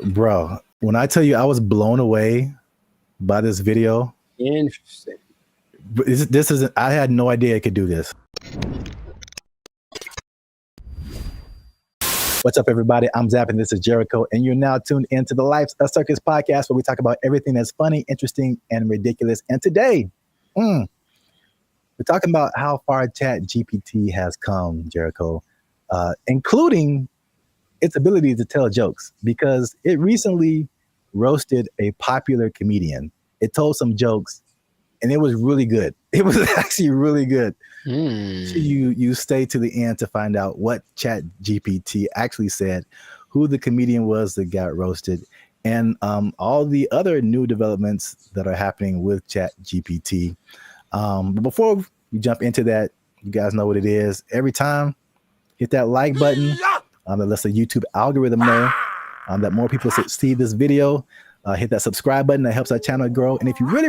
Bro, when I tell you I was blown away by this video, Interesting. this isn't. I had no idea it could do this. What's up, everybody? I'm Zap, and this is Jericho, and you're now tuned into the Life's a Circus podcast, where we talk about everything that's funny, interesting, and ridiculous. And today, we're talking about how far ChatGPT has come, Jericho, including its ability to tell jokes, because it recently roasted a popular comedian. It told some jokes, and it was really good. It was actually really good. So you stay to the end to find out what ChatGPT actually said, who the comedian was that got roasted, and all the other new developments that are happening with ChatGPT. But before we jump into that, you guys know what it is. Every time, hit that like button. That lets the YouTube algorithm know that more people see this video. Hit that subscribe button. That helps our channel grow. And if you really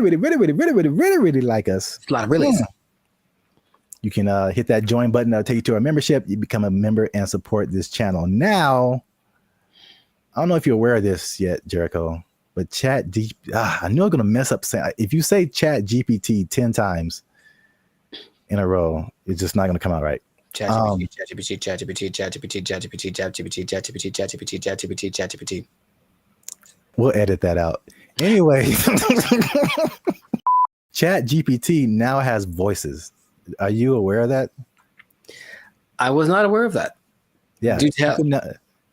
like us, It's a lot of really. You can hit that join button. That'll take you to our membership. You become a member and support this channel. Now, I don't know if you're aware of this yet, Jericho, but I knew I'm going to mess up saying, if you say ChatGPT 10 times in a row, it's just not going to come out right. ChatGPT. We'll edit that out. Anyway, ChatGPT now has voices. Are you aware of that? I was not aware of that. Yeah. Do tell.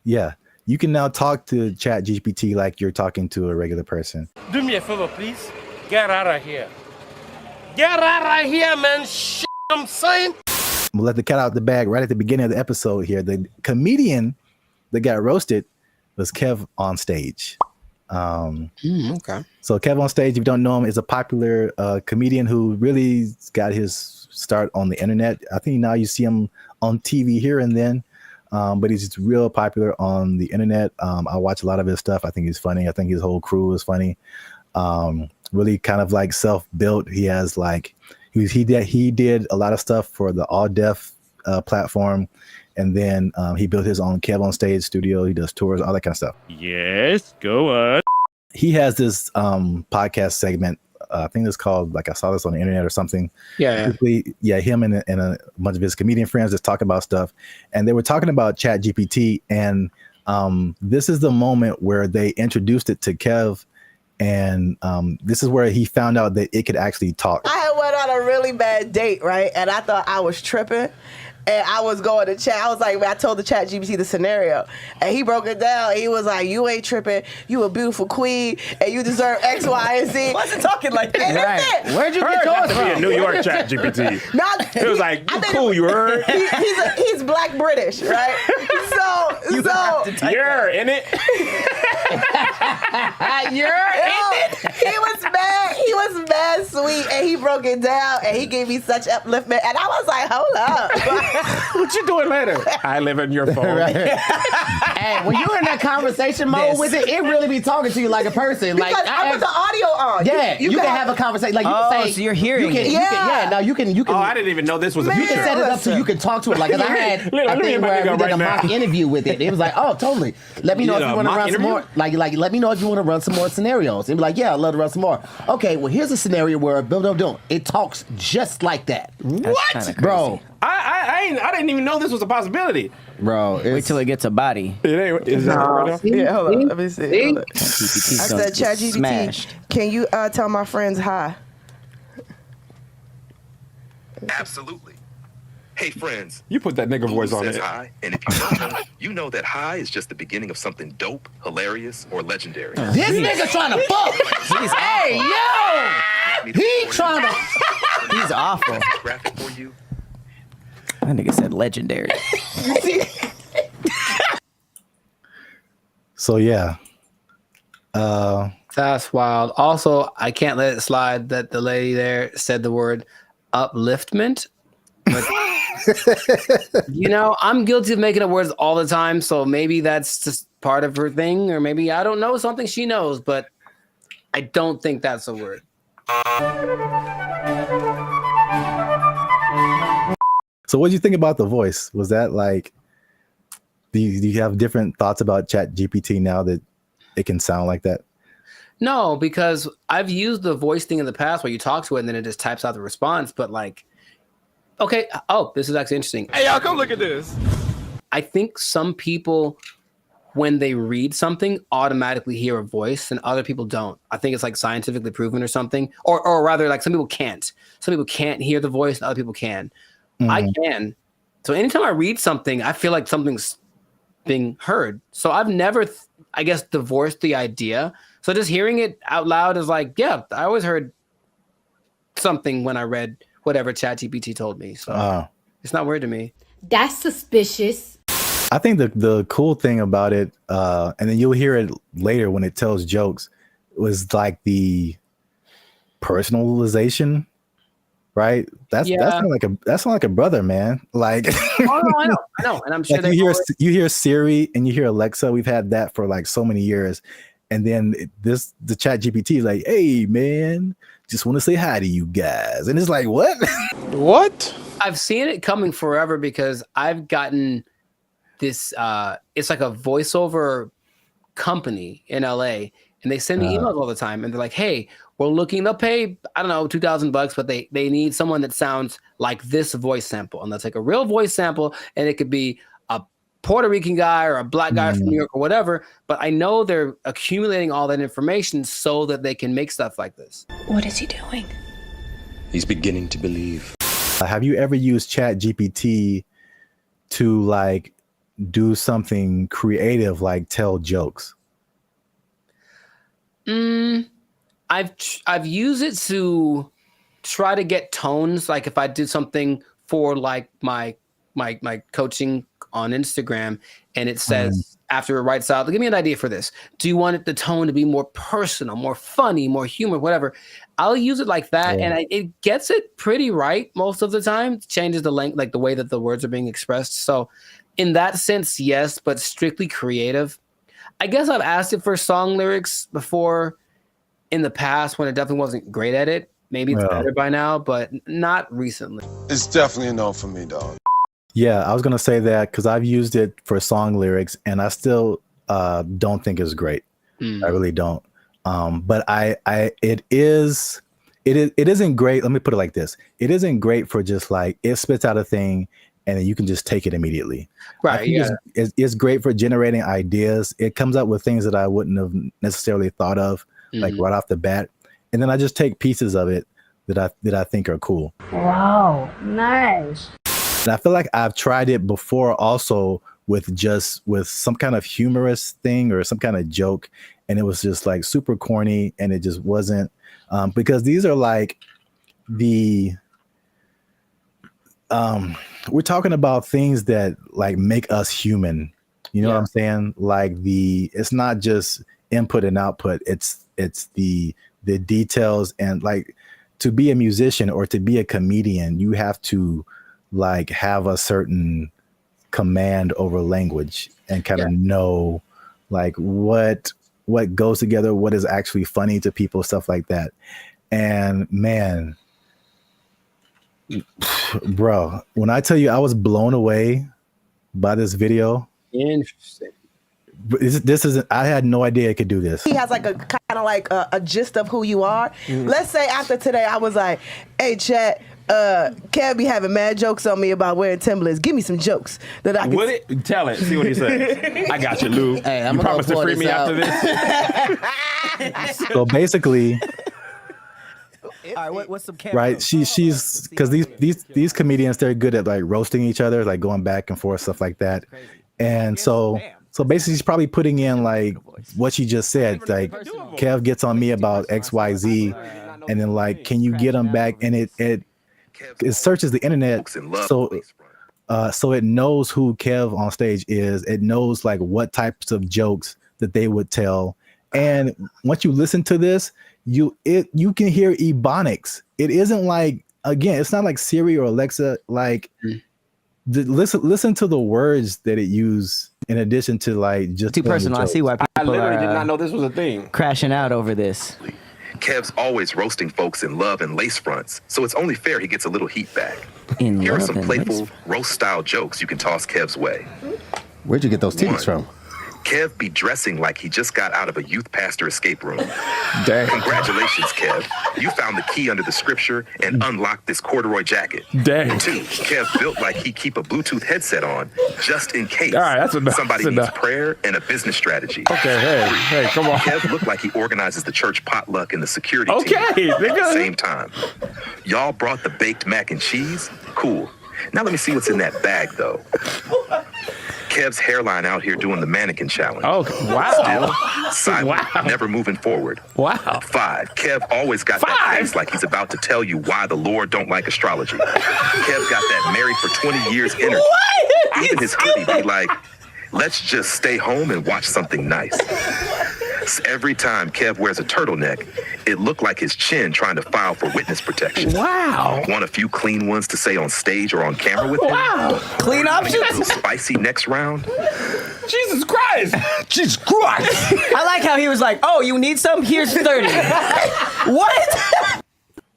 You can now talk to ChatGPT like you're talking to a regular person. Do me a favor, please. Get out of here. Get out of here, man. Shit, I'm saying. We'll let the cat out of the bag right at the beginning of the episode here. The comedian that got roasted was Kev on Stage. Okay. So Kev on Stage, if you don't know him, is a popular comedian who really got his start on the internet. I think now you see him on TV here and then, but he's just real popular on the internet. I watch a lot of his stuff. I think he's funny. I think his whole crew is funny. Really kind of like self-built. He has like he did a lot of stuff for the All Deaf platform, and then he built his own Kev on Stage studio. He does tours, all that kind of stuff. Yes, go on. He has this podcast segment. I think it's called, like, I saw this on the internet or something. Yeah. Him and a bunch of his comedian friends just talk about stuff, and they were talking about ChatGPT, and this is the moment where they introduced it to Kev, and this is where he found out that it could actually talk. I had went on a really bad date, right? And I thought I was tripping. And I was going to chat. I was like, I told the ChatGPT the scenario, and he broke it down. He was like, "You ain't tripping. You a beautiful queen, and you deserve X, Y, and Z." Wasn't talking like that. Right. Where'd you get yours from? Be a New York ChatGPT. It was like, you cool, you heard? He's Black British, right? You're in it. He was mad sweet, and he broke it down, and he gave me such upliftment, and I was like, hold up. What you doing later? I live in your phone. Hey, when you're in that conversation mode with it, it really be talking to you like a person. Because Like I put the audio on. Yeah, you can have a conversation. Like you can say, so you're hearing you can, it. You can. Oh, I didn't even know this was a You feature. can set it up so you can talk to it. Like, 'cause I had a thing where we did a mock interview with it. It was like, oh, totally. Let me know if you want to run some more. Like, let me know if you want to run some more scenarios. And be like, yeah, I'd love to run some more. Okay, well, here's a scenario where it talks just like that. What, bro? I didn't even know this was a possibility. Bro, Wait till it gets a body. Is that right now? Yeah, hold on. Let me see. Hold on. I ChatGPT said, ChatGPT, smashed. can you tell my friends hi? Absolutely. Hey, friends. You put that nigga voice on Says it. hi, and if you don't know, you know that hi is just the beginning of something dope, hilarious, or legendary. This nigga trying to fuck. Hey, yo! He trying to. He's awful. Graphic for you. That nigga said legendary. So yeah. That's wild. Also, I can't let it slide that the lady there said the word upliftment. But, I'm guilty of making up words all the time, so maybe that's just part of her thing, or maybe I don't know something she knows, but I don't think that's a word. So what did you think about the voice? Was that like, Do you have different thoughts about Chat GPT now that it can sound like that? No, because I've used the voice thing in the past where you talk to it and then it just types out the response. But like, okay, oh, this is actually interesting. Hey, y'all, come look at this. I think some people, when they read something, automatically hear a voice and other people don't. I think it's like scientifically proven or something. Or rather, like some people can't. Some people can't hear the voice and other people can. I can. So anytime I read something, I feel like something's being heard. So I've never, I guess, divorced the idea. So just hearing it out loud is like, yeah, I always heard something when I read whatever ChatGPT told me. So it's not weird to me. That's suspicious. I think the cool thing about it, and then you'll hear it later when it tells jokes, was like the personalization, right? That's not like a brother, man. Like, I know, and I'm sure like you hear Siri and you hear Alexa. We've had that for like so many years, and then the Chat GPT is like, hey man, just want to say hi to you guys, and it's like, what? What? I've seen it coming forever because I've gotten this. It's like a voiceover company in LA, and they send me emails all the time, and they're like, hey, we're looking to pay, I don't know, $2,000, but they need someone that sounds like this voice sample. And they'll take a real voice sample, and it could be a Puerto Rican guy or a black guy from New York or whatever. But I know they're accumulating all that information so that they can make stuff like this. What is he doing? He's beginning to believe. Have you ever used Chat GPT to like do something creative, like tell jokes? I've used it to try to get tones. Like if I did something for like my coaching on Instagram, and it says after it writes out, give me an idea for this. Do you want the tone to be more personal, more funny, more humor, whatever? I'll use it like that, and it gets it pretty right most of the time. It changes the length, like the way that the words are being expressed. So in that sense, yes, but strictly creative. I guess I've asked it for song lyrics before in the past when it definitely wasn't great at it. Maybe it's better by now, but not recently. It's definitely a no for me, dog. Yeah, I was going to say that because I've used it for song lyrics, and I still don't think it's great. I really don't. But it isn't great. Let me put it like this. It isn't great for just like, it spits out a thing and then you can just take it immediately. Right. Yeah. It's great for generating ideas. It comes up with things that I wouldn't have necessarily thought of, like right off the bat. And then I just take pieces of it that I think are cool. Wow, nice. And I feel like I've tried it before also with some kind of humorous thing or some kind of joke. And it was just like super corny, and it just wasn't, because these are like we're talking about things that like make us human. You know what I'm saying? Like it's not just input and output. It's the details, and like to be a musician or to be a comedian, you have to like have a certain command over language and kind of know like what goes together, what is actually funny to people, stuff like that. And man, bro, when I tell you I was blown away by this video. Interesting. This isn't, I had no idea it could do this. He has like a kind of like a gist of who you are. Let's say after today I was like, hey Chat, Kev be having mad jokes on me about wearing Timberlands. Give me some jokes that I can tell it. See what he says. I got you, Lou. Hey, you promise to free me after this? So basically, All right, what's some right? She's because these comedians, they're good at like roasting each other, like going back and forth, stuff like that. And so basically, she's probably putting in like what she just said. Like Kev gets on me about XYZ, and then like, can you get him back? And it searches the internet, so it knows who Kev on stage is. It knows like what types of jokes that they would tell. And once you listen to this, you can hear ebonics. It isn't like, again, it's not like Siri or Alexa. Like listen to the words that it used in addition to like just too personal. I see why people I literally did not know this was a thing. Crashing out over this. Kev's always roasting folks in love and lace fronts, so it's only fair he gets a little heat back. In Here are love some and playful roast-style jokes you can toss Kev's way. Where'd you get those titties from? Kev be dressing like he just got out of a youth pastor escape room. Dang. Congratulations, Kev. You found the key under the scripture and unlocked this corduroy jacket. Dang. 2, Kev built like he keep a Bluetooth headset on just in case All right, that's enough. somebody That's needs enough. prayer and a business strategy. Okay, hey, come on. Kev looked like he organizes the church potluck and the security Okay, team at the nigga. same time. Y'all brought the baked mac and cheese? Cool. Now let me see what's in that bag, though. Kev's hairline out here doing the mannequin challenge. Oh, wow. Still silent, Wow. never moving forward. Wow. 5, Kev always got that face like he's about to tell you why the Lord don't like astrology. Kev got that married for 20 years energy. Even his hoodie be like, let's just stay home and watch something nice. Every time Kev wears a turtleneck, it looked like his chin trying to file for witness protection. Wow. Want a few clean ones to say on stage or on camera with him? Wow. Clean A options. little spicy next round? Jesus Christ. Jesus Christ. I like how he was like, "Oh, you need some? Here's 30." What?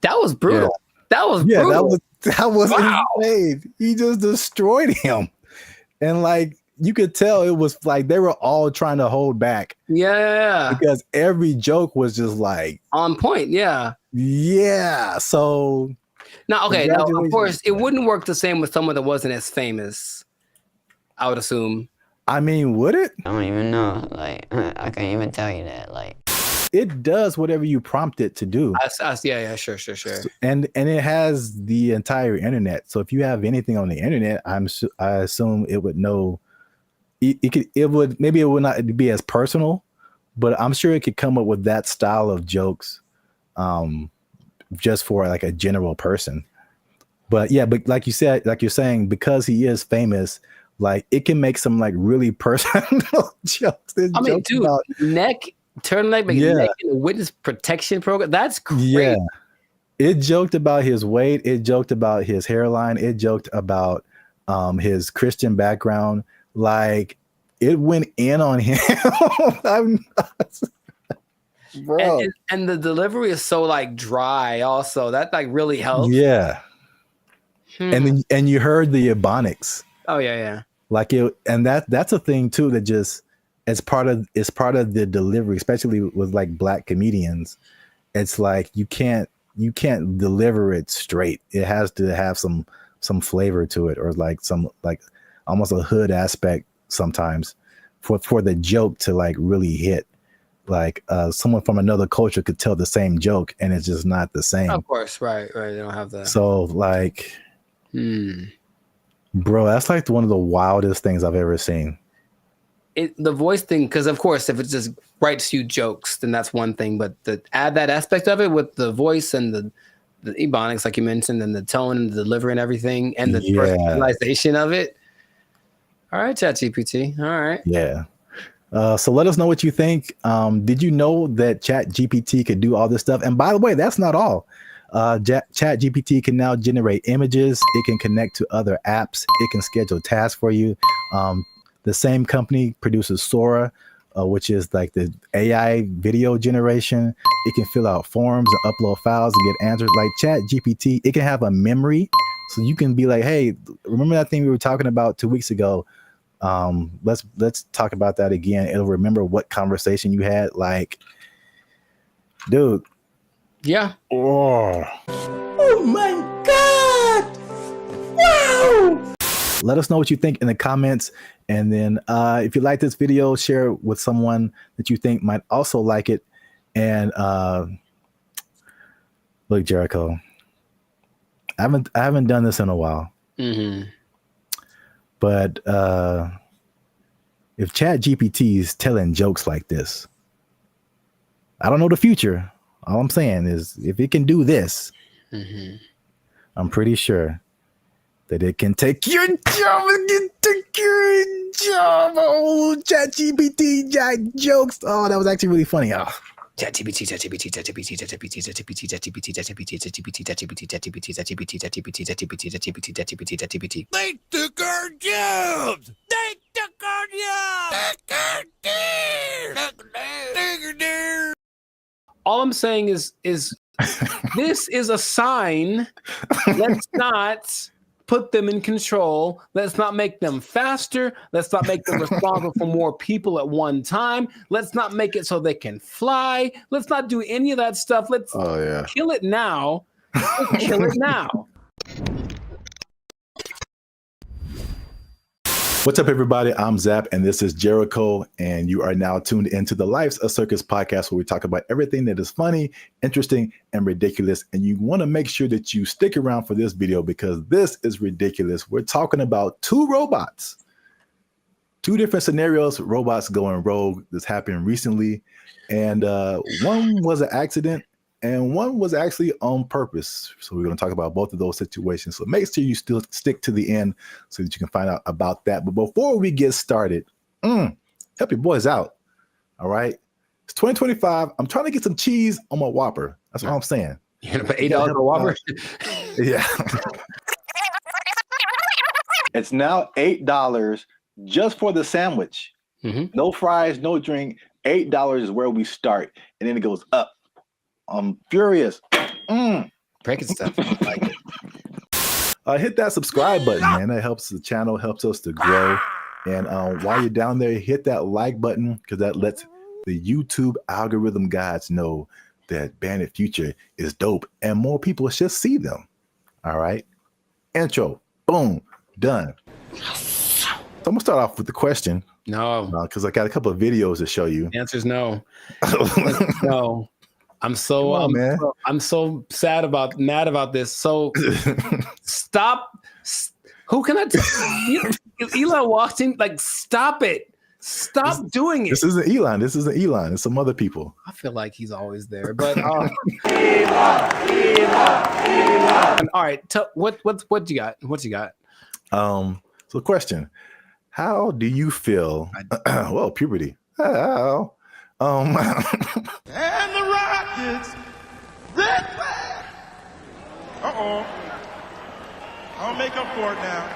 That was brutal. That was Yeah, brutal. that was Wow. insane. He just destroyed him, and like you could tell, it was like they were all trying to hold back Yeah. because every joke was just like, On point. Yeah. yeah. So Now, okay. Now, of Congratulations. course, it wouldn't work the same with someone that wasn't as famous. I would assume. I mean, would it? I don't even know. Like, I can't even tell you that. Like, It does whatever you prompt it to do, Yeah. Sure. and it has the entire internet. So if you have anything on the internet, I assume it would know. It would not be as personal, but I'm sure it could come up with that style of jokes, just for like a general person. But yeah, but like you said, like you're saying, because he is famous, like it can make some like really personal jokes. There's I mean, jokes dude, about- turtleneck, Yeah. neck in a witness protection program. That's great. yeah, it joked about his weight. It joked about his hairline. It joked about his Christian background. Like it went in on him. I'm not- bro. And the delivery is so like dry. Also, that like really helps. Yeah. And you heard the ebonics. Oh yeah. Like it, and that's a thing too that just it's part of the delivery, especially with like black comedians. It's like you can't deliver it straight. It has to have some flavor to it, or like some like almost a hood aspect sometimes for the joke to like really hit. Like someone from another culture could tell the same joke and it's just not the same. Of course, right. They don't have that. So like, bro, that's like one of the wildest things I've ever seen. The voice thing, because of course, if it just writes you jokes, then that's one thing. But to add that aspect of it with the voice and the ebonics, like you mentioned, and the tone and the delivery and everything, and the personalization of it. All right, ChatGPT. All right. Yeah. So let us know what you think. Did you know that ChatGPT could do all this stuff? And by the way, that's not all. ChatGPT can now generate images. It can connect to other apps. It can schedule tasks for you. The same company produces Sora, which is like the AI video generation. It can fill out forms and upload files and get answers. Like ChatGPT, it can have a memory. So you can be like, hey, remember that thing we were talking about 2 weeks ago? Let's talk about that again. It'll remember what conversation you had. Like, dude. Yeah. Oh my God. Wow. Let us know what you think in the comments. And then if you like this video, share it with someone that you think might also like it. And look, Jericho, I haven't done this in a while. Mm-hmm. But if ChatGPT is telling jokes like this, I don't know the future. All I'm saying is if it can do this, I'm pretty sure that it can take your job. It can take your job. Oh, ChatGPT jokes. Oh, that was actually really funny. Oh. ChatGPT. They took our jobs! They took our jobs! All I'm saying is this is a sign. Let's not put them in control. Let's not make them faster. Let's not make them responsible for more people at one time. Let's not make it so they can fly. Let's not do any of that stuff. Let's kill it now. Let's kill it now. What's up, everybody? I'm Zap, and this is Jericho, and you are now tuned into the Life's a Circus podcast, where we talk about everything that is funny, interesting, and ridiculous. And you want to make sure that you stick around for this video because this is ridiculous. We're talking about two robots, two different scenarios, robots going rogue. This happened recently, and one was an accident, and one was actually on purpose. So we're going to talk about both of those situations. So make sure you still stick to the end so that you can find out about that. But before we get started, help your boys out. All right. It's 2025. I'm trying to get some cheese on my Whopper. That's what I'm saying. You're going to pay $8 for a Whopper? Yeah. It's now $8 just for the sandwich. No fries, no drink. $8 is where we start. And then it goes up. I'm furious. Breaking stuff. Like it. Hit that subscribe button, man. That helps the channel, helps us to grow. And while you're down there, hit that like button because that lets the YouTube algorithm gods know that Bandit Future is dope and more people should see them. All right. Intro. Boom. Done. So I'm gonna start off with the question. No. Because I got a couple of videos to show you. The answer is no. No. I'm so mad about this. So stop. Who can I tell? Elon walked in, like, stop it. Stop doing it. This isn't Elon. It's some other people. I feel like he's always there, but Elon. All right, what you got? What you got? So question: how do you feel? Well, puberty. How? And the Rockets, red flag. I'll make up for it now.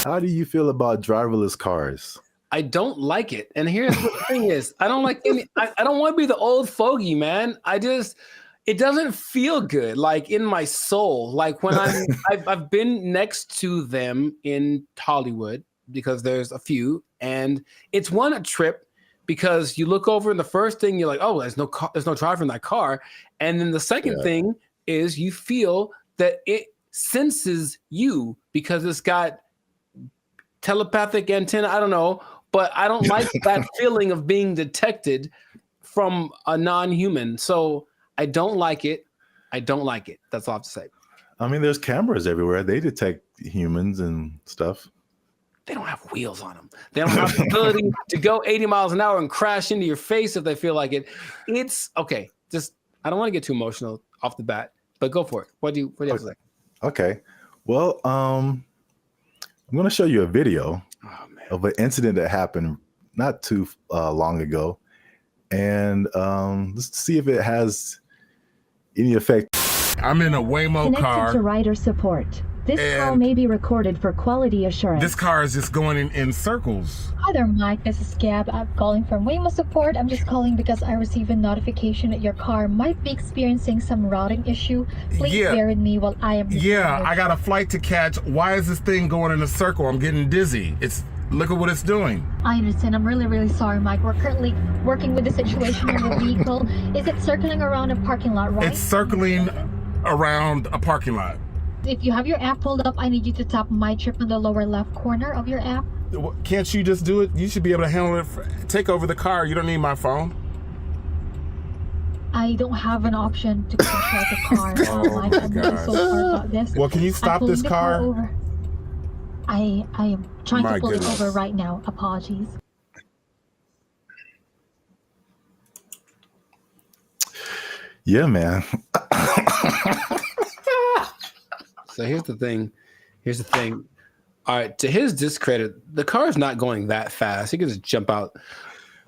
How do you feel about driverless cars? I don't like it. And here's what the thing is. I don't like any, I don't want to be the old fogey, man. It doesn't feel good, like in my soul. Like when I've been next to them in Hollywood because there's a few, and it's a trip. Because you look over and the first thing you're like, oh, there's no driver in that car. And then the second thing is you feel that it senses you because it's got telepathic antenna. I don't know, but I don't like that feeling of being detected from a non-human. So I don't like it. I don't like it. That's all I have to say. I mean, there's cameras everywhere. They detect humans and stuff. They don't have wheels on them. They don't have the ability to go 80 miles an hour and crash into your face if they feel like it. It's okay. Just, I don't want to get too emotional off the bat, but go for it. What do you have to say? Okay. Well, I'm going to show you a video of an incident that happened not too long ago. And let's see if it has any effect. I'm in a Waymo car. Connected to rider support. This call may be recorded for quality assurance. This car is just going in circles. Hi there, Mike. This is Gab. I'm calling from Waymo support. I'm just calling because I received a notification that your car might be experiencing some routing issue. Please bear with me while I am. Yeah, I got a flight to catch. Why is this thing going in a circle? I'm getting dizzy. Look at what it's doing. I understand. I'm really, really sorry, Mike. We're currently working with the situation in the vehicle. Is it circling around a parking lot, right? It's circling around a parking lot. If you have your app pulled up, I need you to tap My Trip in the lower left corner of your app. Can't you just do it? You should be able to handle it. Take over the car. You don't need my phone. I don't have an option to control the car. Mike, I'm really so sorry about this. Well, can you stop this car? Over. I am trying to pull it over right now. Apologies. Yeah, man. So here's the thing. All right, to his discredit, the car is not going that fast. He can just jump out,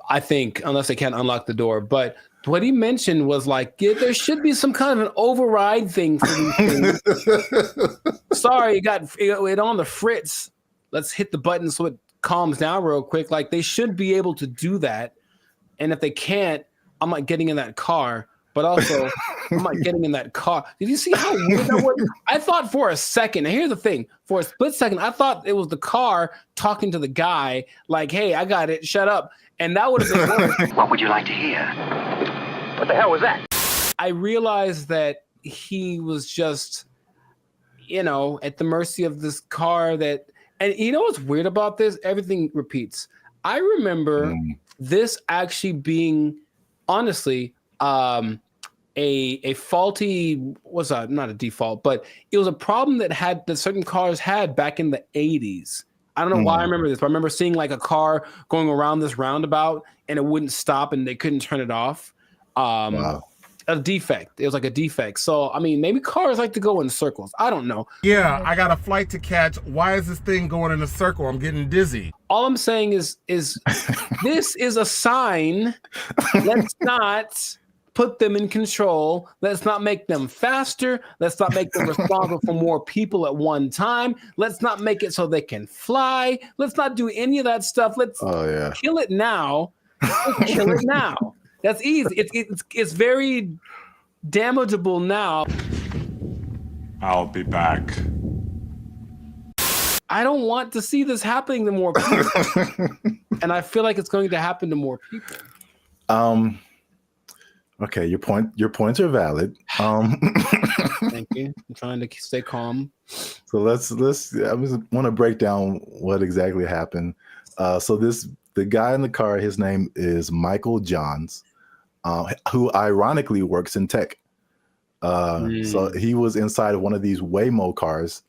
I think, unless they can't unlock the door. But what he mentioned was like, there should be some kind of an override thing for these things. Sorry, you got it on the fritz. Let's hit the button so it calms down real quick. Like, they should be able to do that. And if they can't, I'm not getting in that car. but also I'm like getting in that car. Did you see how weird that was? I thought for a second, and here's the thing, for a split second, I thought it was the car talking to the guy, like, hey, I got it, shut up. And that would have been worse. What would you like to hear? What the hell was that? I realized that he was just, at the mercy of this car that, and you know what's weird about this? Everything repeats. I remember this actually being, honestly, a faulty, not a default, but it was a problem that certain cars had back in the 80s. I don't know why I remember this, but I remember seeing like a car going around this roundabout and it wouldn't stop and they couldn't turn it off. Wow. A defect. It was like a defect. So, I mean, maybe cars like to go in circles. I don't know. Yeah, I got a flight to catch. Why is this thing going in a circle? I'm getting dizzy. All I'm saying is this is a sign. Let's not put them in control. Let's not make them faster. Let's not make them responsible for more people at one time. Let's not make it so they can fly. Let's not do any of that stuff. Let's kill it now. Let's kill it now. That's easy. It's very damageable now. I'll be back. I don't want to see this happening to more people. And I feel like it's going to happen to more people. Okay, your points are valid. Thank you. I'm trying to stay calm. So let's I just want to break down what exactly happened. So the guy in the car, his name is Michael Johns, who ironically works in tech. So he was inside of one of these Waymo cars,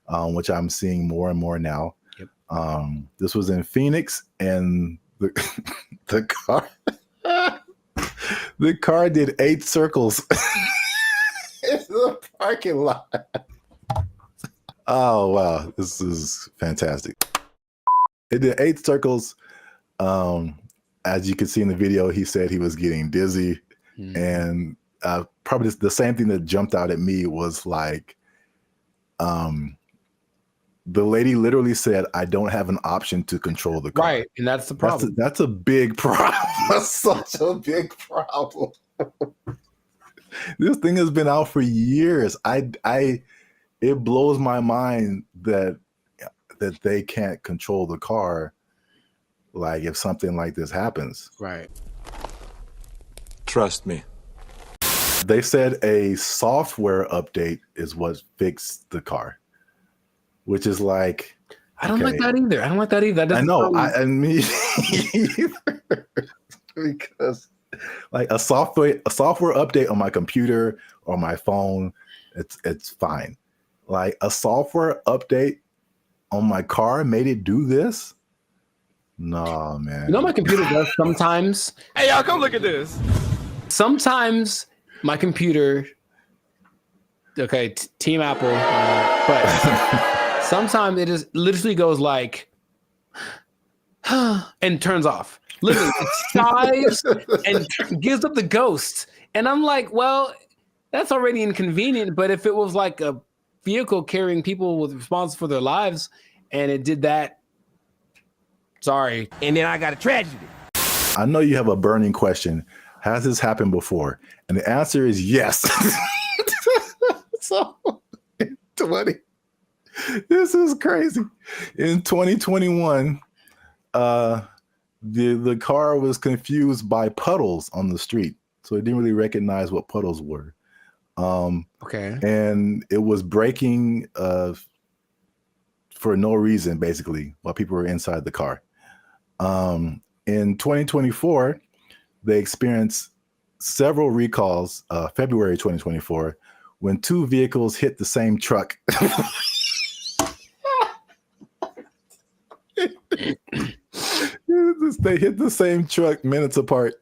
which I'm seeing more and more now. Yep. This was in Phoenix, and the car the car did 8 circles in the parking lot. Oh wow, this is fantastic. It did 8 circles. As you can see in the video, he said he was getting dizzy, and probably the same thing that jumped out at me was like, the lady literally said, "I don't have an option to control the car." Right, and that's the problem. That's a big problem. That's such a big problem. This thing has been out for years. It blows my mind that they can't control the car. Like if something like this happens. Right. Trust me. They said a software update is what fixed the car, which is like, I don't like that either. I don't like that either. That I know. I mean, because like a software update on my computer or my phone, it's fine. Like a software update on my car made it do this. No, man. You know my computer does sometimes. Hey, y'all, come look at this. Sometimes my computer, okay, Team Apple, but sometimes it just literally goes like, and turns off. Literally, it sighs and gives up the ghost. And I'm like, well, that's already inconvenient. But if it was like a vehicle carrying people with responsibility for their lives, and it did that, sorry. And then I got a tragedy. I know you have a burning question. Has this happened before? And the answer is yes. So, this is crazy. In 2021, the car was confused by puddles on the street. So it didn't really recognize what puddles were. Okay. And it was braking for no reason, basically, while people were inside the car. In 2024, they experienced several recalls, February 2024, when 2 vehicles hit the same truck. They hit the same truck minutes apart.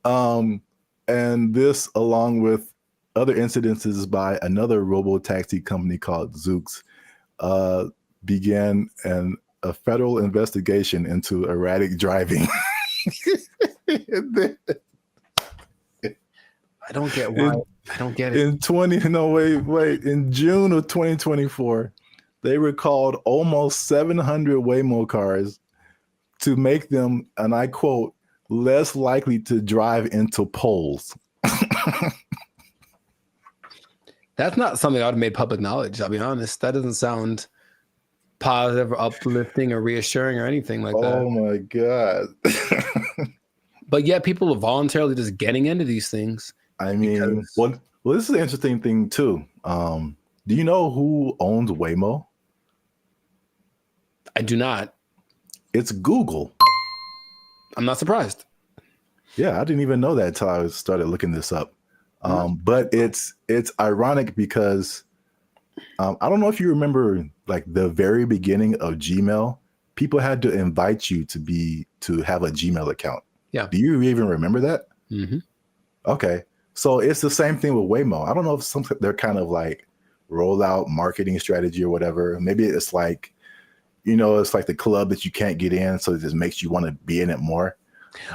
And this, along with other incidences by another robo-taxi company called Zoox, began a federal investigation into erratic driving. I don't get why. I don't get it. In June of 2024, they recalled almost 700 Waymo cars to make them, and I quote, less likely to drive into poles. That's not something I would have made public knowledge. I'll be honest. That doesn't sound positive or uplifting or reassuring or anything like that. Oh my God. But yet people are voluntarily just getting into these things. I mean, well, this is an interesting thing too. Do you know who owns Waymo? I do not. It's Google. I'm not surprised. Yeah, I didn't even know that until I started looking this up. But it's ironic because I don't know if you remember, like the very beginning of Gmail, people had to invite you to have a Gmail account. Yeah. Do you even remember that? Mm-hmm. Okay. So it's the same thing with Waymo. I don't know if they're kind of like rollout marketing strategy or whatever. Maybe it's like, it's like the club that you can't get in, so it just makes you want to be in it more.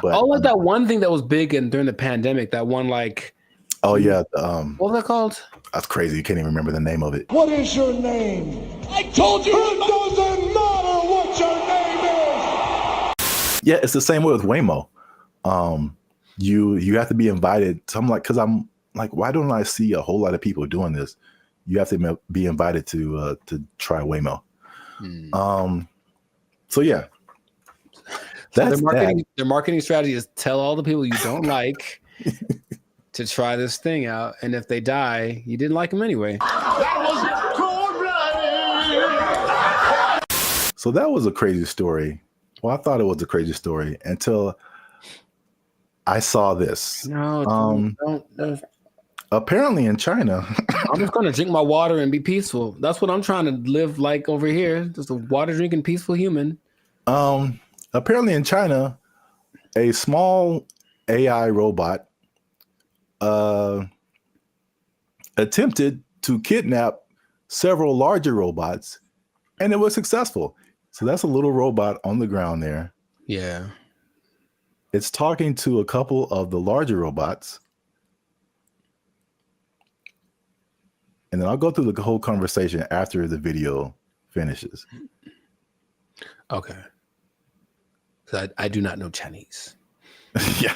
But like that one thing that was big during the pandemic, that one like. Oh yeah. What was that called? That's crazy. You can't even remember the name of it. What is your name? I told you. It doesn't matter what your name is. Yeah, it's the same way with Waymo. You have to be invited. So I'm like, why don't I see a whole lot of people doing this? You have to be invited to try Waymo. So yeah. That's their marketing strategy is tell all the people you don't like to try this thing out, and if they die, you didn't like them anyway. So that was a crazy story. Well, I thought it was a crazy story until I saw this. No, don't. Apparently in China. I'm just gonna drink my water and be peaceful. That's what I'm trying to live like over here. Just a water drinking peaceful human. Apparently in China, a small AI robot attempted to kidnap several larger robots, and it was successful. So that's a little robot on the ground there. Yeah. It's talking to a couple of the larger robots. And then I'll go through the whole conversation after the video finishes. Okay. So I do not know Chinese. Yeah.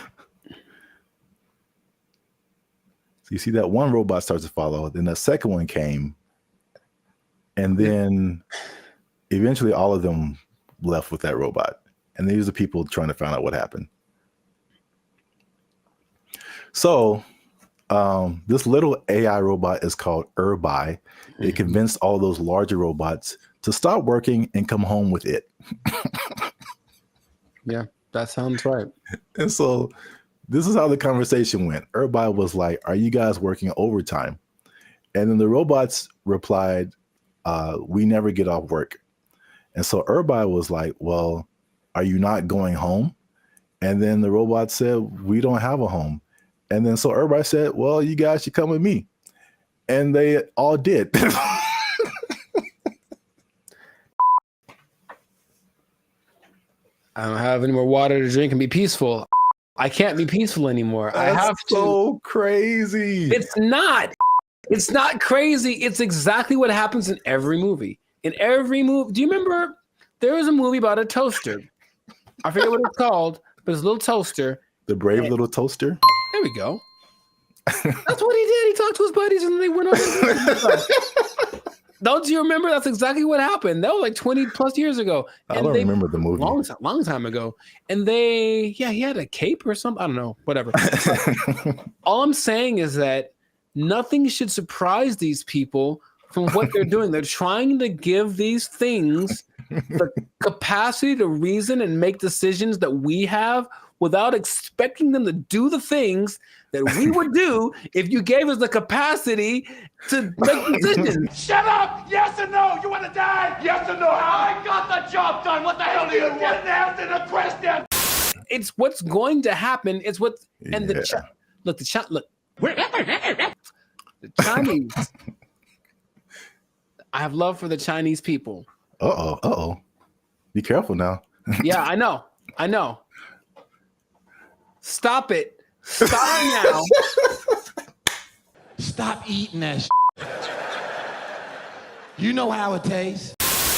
So you see that one robot starts to follow, then the second one came, and then eventually all of them left with that robot. And these are people trying to find out what happened. So this little AI robot is called BrandBee. It convinced all those larger robots to stop working and come home with it. Yeah, that sounds right. And so this is how the conversation went. BrandBee was like, "Are you guys working overtime?" And then the robots replied, "We never get off work." And so BrandBee was like, "Well, are you not going home?" And then the robot said, "We don't have a home." And then so BrandBee said, "Well, you guys should come with me." And they all did. I don't have any more water to drink and be peaceful. I can't be peaceful anymore. That's I have to. So crazy. It's not. It's not crazy. It's exactly what happens in every movie. In every movie. Do you remember there was a movie about a toaster? I forget what it's called, but it's a little toaster. The Brave Little Toaster? There we go. That's what he did. He talked to his buddies and they went over. Don't you remember? That's exactly what happened. That was like 20 plus years ago. And I don't remember the movie. Long time ago. And he had a cape or something. I don't know. Whatever. All I'm saying is that nothing should surprise these people from what they're doing. They're trying to give these things the capacity to reason and make decisions that we have without expecting them to do the things that we would do if you gave us the capacity to make decisions. Shut up! Yes or no? You want to die? Yes or no? I got the job done. What the hell do you want? Didn't answer the question. It's what's going to happen. It's what and the Chinese. I have love for the Chinese people. Uh-oh. Be careful now. Yeah, I know. Stop it. Stop now. Stop eating that You know how it tastes.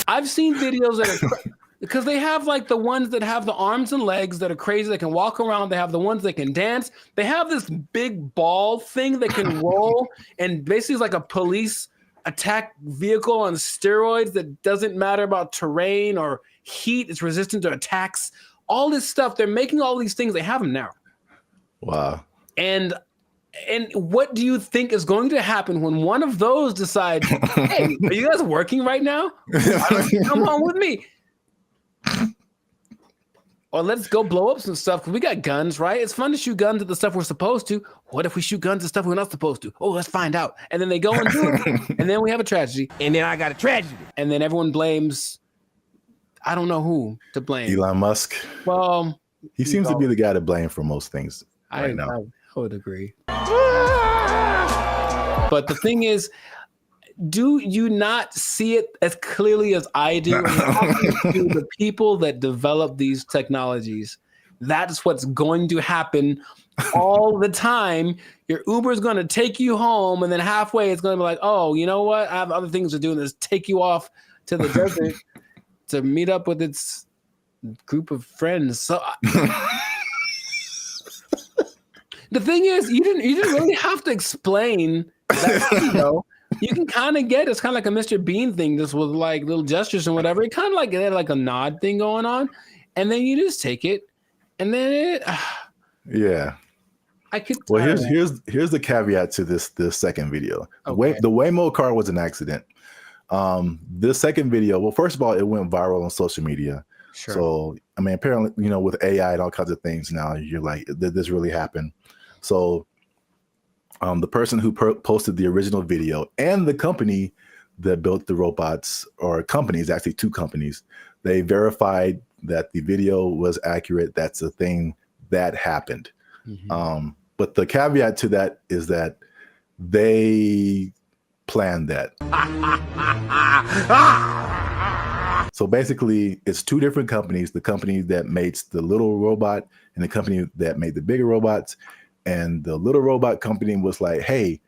I've seen videos that are Because they have like the ones that have the arms and legs that are crazy, that can walk around. They have the ones that can dance. They have this big ball thing that can roll and basically is like a police attack vehicle on steroids that doesn't matter about terrain or heat. It's resistant to attacks. All this stuff. They're making all these things. They have them now. Wow. And what do you think is going to happen when one of those decides, hey, are you guys working right now? Come on with me. Or let's go blow up some stuff, because we got guns, right? It's fun to shoot guns at the stuff we're supposed to. What if we shoot guns at stuff we're not supposed to? Oh, let's find out. And then they go and do it. And then we have a tragedy. And then I got a tragedy. And then everyone blames, I don't know who to blame. Elon Musk. Well, he seems to be the guy to blame for most things right now. I would agree. But the thing is, do you not see it as clearly as I do? To the people that develop these technologies, that's what's going to happen all the time. Your Uber is going to take you home, and then halfway it's going to be like, oh, you know what? I have other things to do, and just take you off to the desert to meet up with its group of friends. So the thing is, you didn't really have to explain that, you know. You can kind of get it's kind of like a Mr. Bean thing, just with like little gestures and whatever. It kind of like it had like a nod thing going on, and then you just take it, and then yeah. I could. Well, here's the caveat to this second video. Okay. The Waymo car was an accident. This second video, well, first of all, it went viral on social media. Sure. So I mean, apparently, you know, with AI and all kinds of things now, you're like, did this really happen? So. The person who posted the original video and the company that built the robots, or companies, actually two companies, they verified that the video was accurate. That's a thing that happened. Mm-hmm. But the caveat to that is that they planned that. So basically, it's two different companies, the company that makes the little robot and the company that made the bigger robots. And the little robot company was like, hey,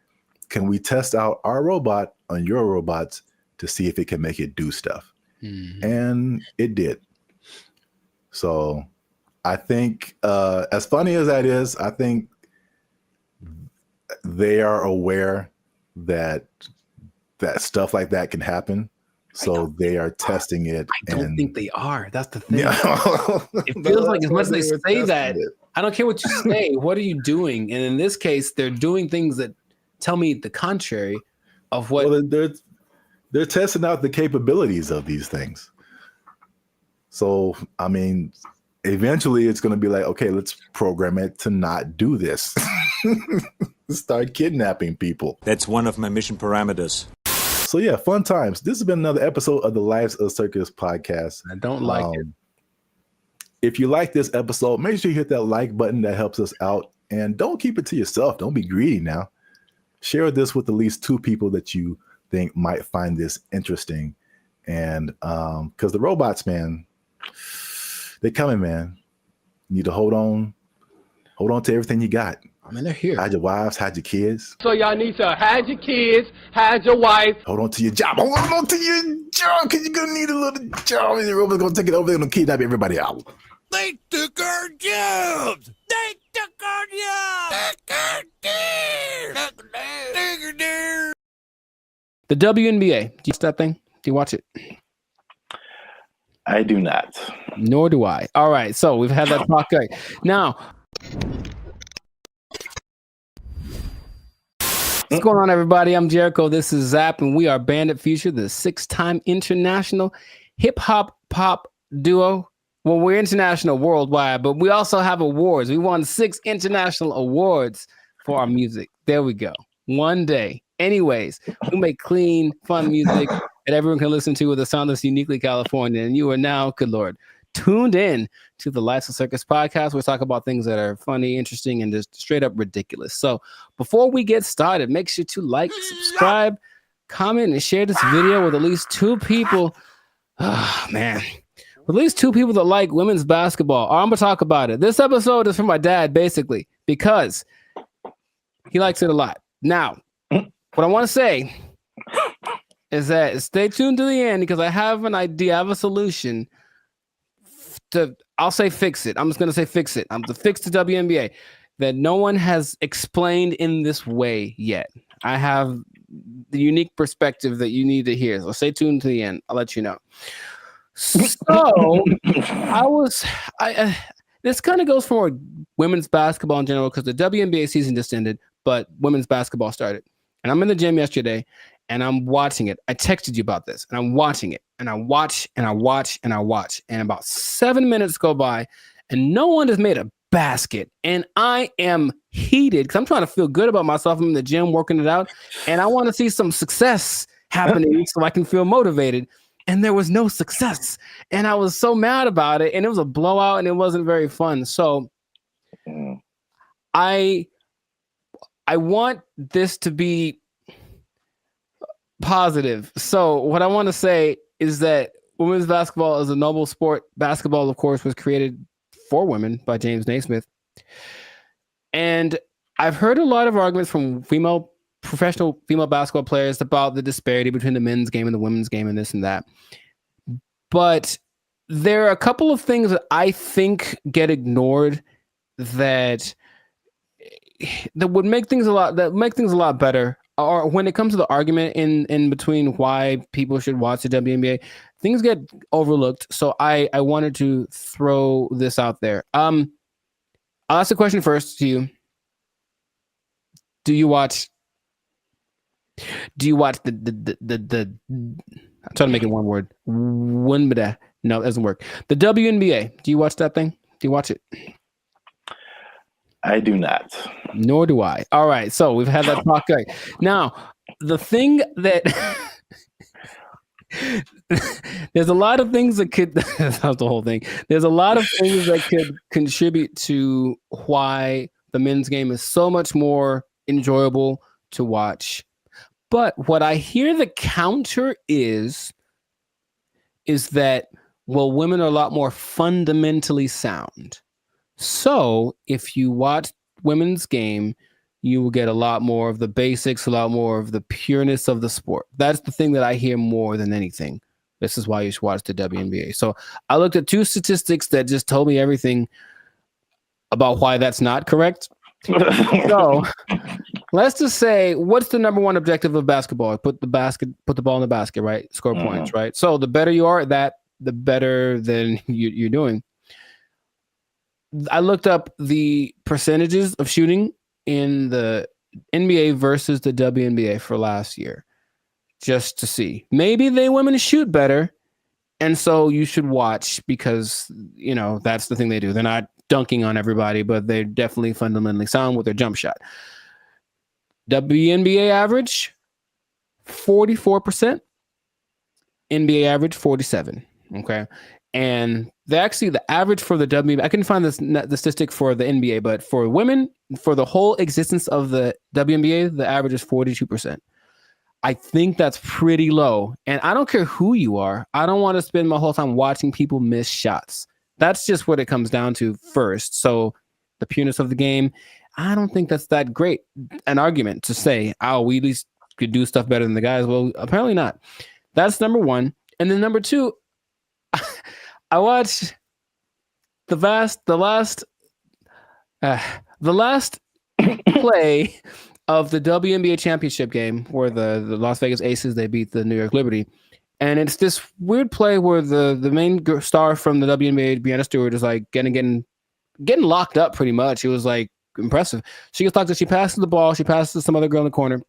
can we test out our robot on your robots to see if it can make it do stuff? Mm-hmm. And it did. So I think, as funny as that is, I think they are aware that stuff like that can happen. So they are testing it. I don't think they are. That's the thing. It feels like as much as they say that, I don't care what you say. What are you doing? And in this case, they're doing things that tell me the contrary of what. Well, they're testing out the capabilities of these things. So, I mean, eventually it's going to be like, okay, let's program it to not do this. Start kidnapping people. That's one of my mission parameters. So yeah, fun times. This has been another episode of the Lives of Circus podcast. I don't like it. If you like this episode, make sure you hit that like button. That helps us out. And don't keep it to yourself. Don't be greedy now. Share this with at least two people that you think might find this interesting. And because the robots, man, they're coming, man. You need to hold on to everything you got. I mean, they're here. Hide your wives, hide your kids. So y'all need to hide your kids, hide your wife. Hold on to your job. Hold on to your job, because you're going to need a little job. And the robots going to take it over. They're going to kidnap everybody out. They took our jobs. They took our jobs. The WNBA. Do you watch that thing? Do you watch it? I do not. Nor do I. All right. So we've had that talk. Right. Now, what's going on, everybody? I'm Jericho. This is Zap, and we are Bandit Future, the 6-time international hip-hop pop duo. Well, we're international worldwide, but we also have awards. We won 6 international awards for our music. There we go. One day. Anyways, we make clean, fun music that everyone can listen to with a sound that's uniquely California. And you are now, good Lord, tuned in to the Lives of Circus podcast. We talk about things that are funny, interesting, and just straight up ridiculous. So before we get started, make sure to like, subscribe, comment, and share this video with at least 2 people. Oh, man. With at least 2 people that like women's basketball. I'm going to talk about it. This episode is for my dad, basically, because he likes it a lot. Now, what I want to say is that stay tuned to the end, because I have an idea, I have a solution I'll say fix it. I'm just gonna say fix it. I'm to fix the WNBA that no one has explained in this way yet. I have the unique perspective that you need to hear. So stay tuned to the end. I'll let you know. So this kind of goes for women's basketball in general because the WNBA season just ended, but women's basketball started. And I'm in the gym yesterday and I'm watching it. I texted you about this and I'm watching it and I watch and I watch and I watch. And about 7 minutes go by and no one has made a basket. And I am heated because I'm trying to feel good about myself. I'm in the gym working it out and I want to see some success happening so I can feel motivated. And there was no success. And I was so mad about it. And it was a blowout and it wasn't very fun. So I want this to be positive. So what I want to say is that women's basketball is a noble sport. Basketball, of course, was created for women by James Naismith. And I've heard a lot of arguments from professional female basketball players about the disparity between the men's game and the women's game and this and that. But there are a couple of things that I think get ignored that would make things a lot better. Or when it comes to the argument in between why people should watch the WNBA, things get overlooked. So I wanted to throw this out there. I'll ask the question first to you. Do you watch the I'm trying to make it one word. No, it doesn't work. The WNBA. Do you watch that thing? Do you watch it? I do not. Nor do I. All right. So we've had that talk. Right. Now, the thing that there's a lot of things that could that's the whole thing. There's a lot of things that could contribute to why the men's game is so much more enjoyable to watch. But what I hear the counter is that, well, women are a lot more fundamentally sound. So if you watch women's game, you will get a lot more of the basics, a lot more of the pureness of the sport. That's the thing that I hear more than anything. This is why you should watch the WNBA. So I looked at two statistics that just told me everything about why that's not correct. So let's just say, what's the number one objective of basketball? Put the ball in the basket, right? Score points, right? So the better you are at that, the better than you're doing. I looked up the percentages of shooting in the NBA versus the WNBA for last year, just to see. Maybe they women shoot better, and so you should watch because, that's the thing they do. They're not dunking on everybody, but they're definitely fundamentally sound with their jump shot. WNBA average, 44%. NBA average, 47%. Okay. And the average for the WNBA, I couldn't find the statistic for the NBA, but for women, for the whole existence of the WNBA, the average is 42%. I think that's pretty low. And I don't care who you are. I don't want to spend my whole time watching people miss shots. That's just what it comes down to first. So the pureness of the game, I don't think that's that great an argument to say, we at least could do stuff better than the guys. Well, apparently not. That's number one. And then number two, I watched the last play of the WNBA championship game where the Las Vegas Aces, they beat the New York Liberty. And it's this weird play where the main star from the WNBA, Breanna Stewart, is like getting locked up pretty much. It was like impressive. She gets locked up. She passes the ball. She passes to some other girl in the corner.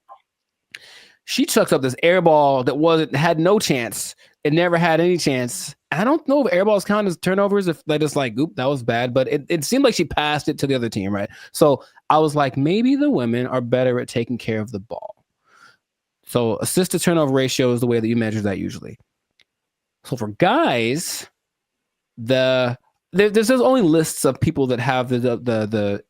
She chucks up this air ball that had no chance. It never had any chance. I don't know if air balls count as turnovers, if they just like, oop, that was bad. But it seemed like she passed it to the other team, right? So I was like, maybe the women are better at taking care of the ball. So assist to turnover ratio is the way that you measure that usually. So for guys, there's only lists of people that have the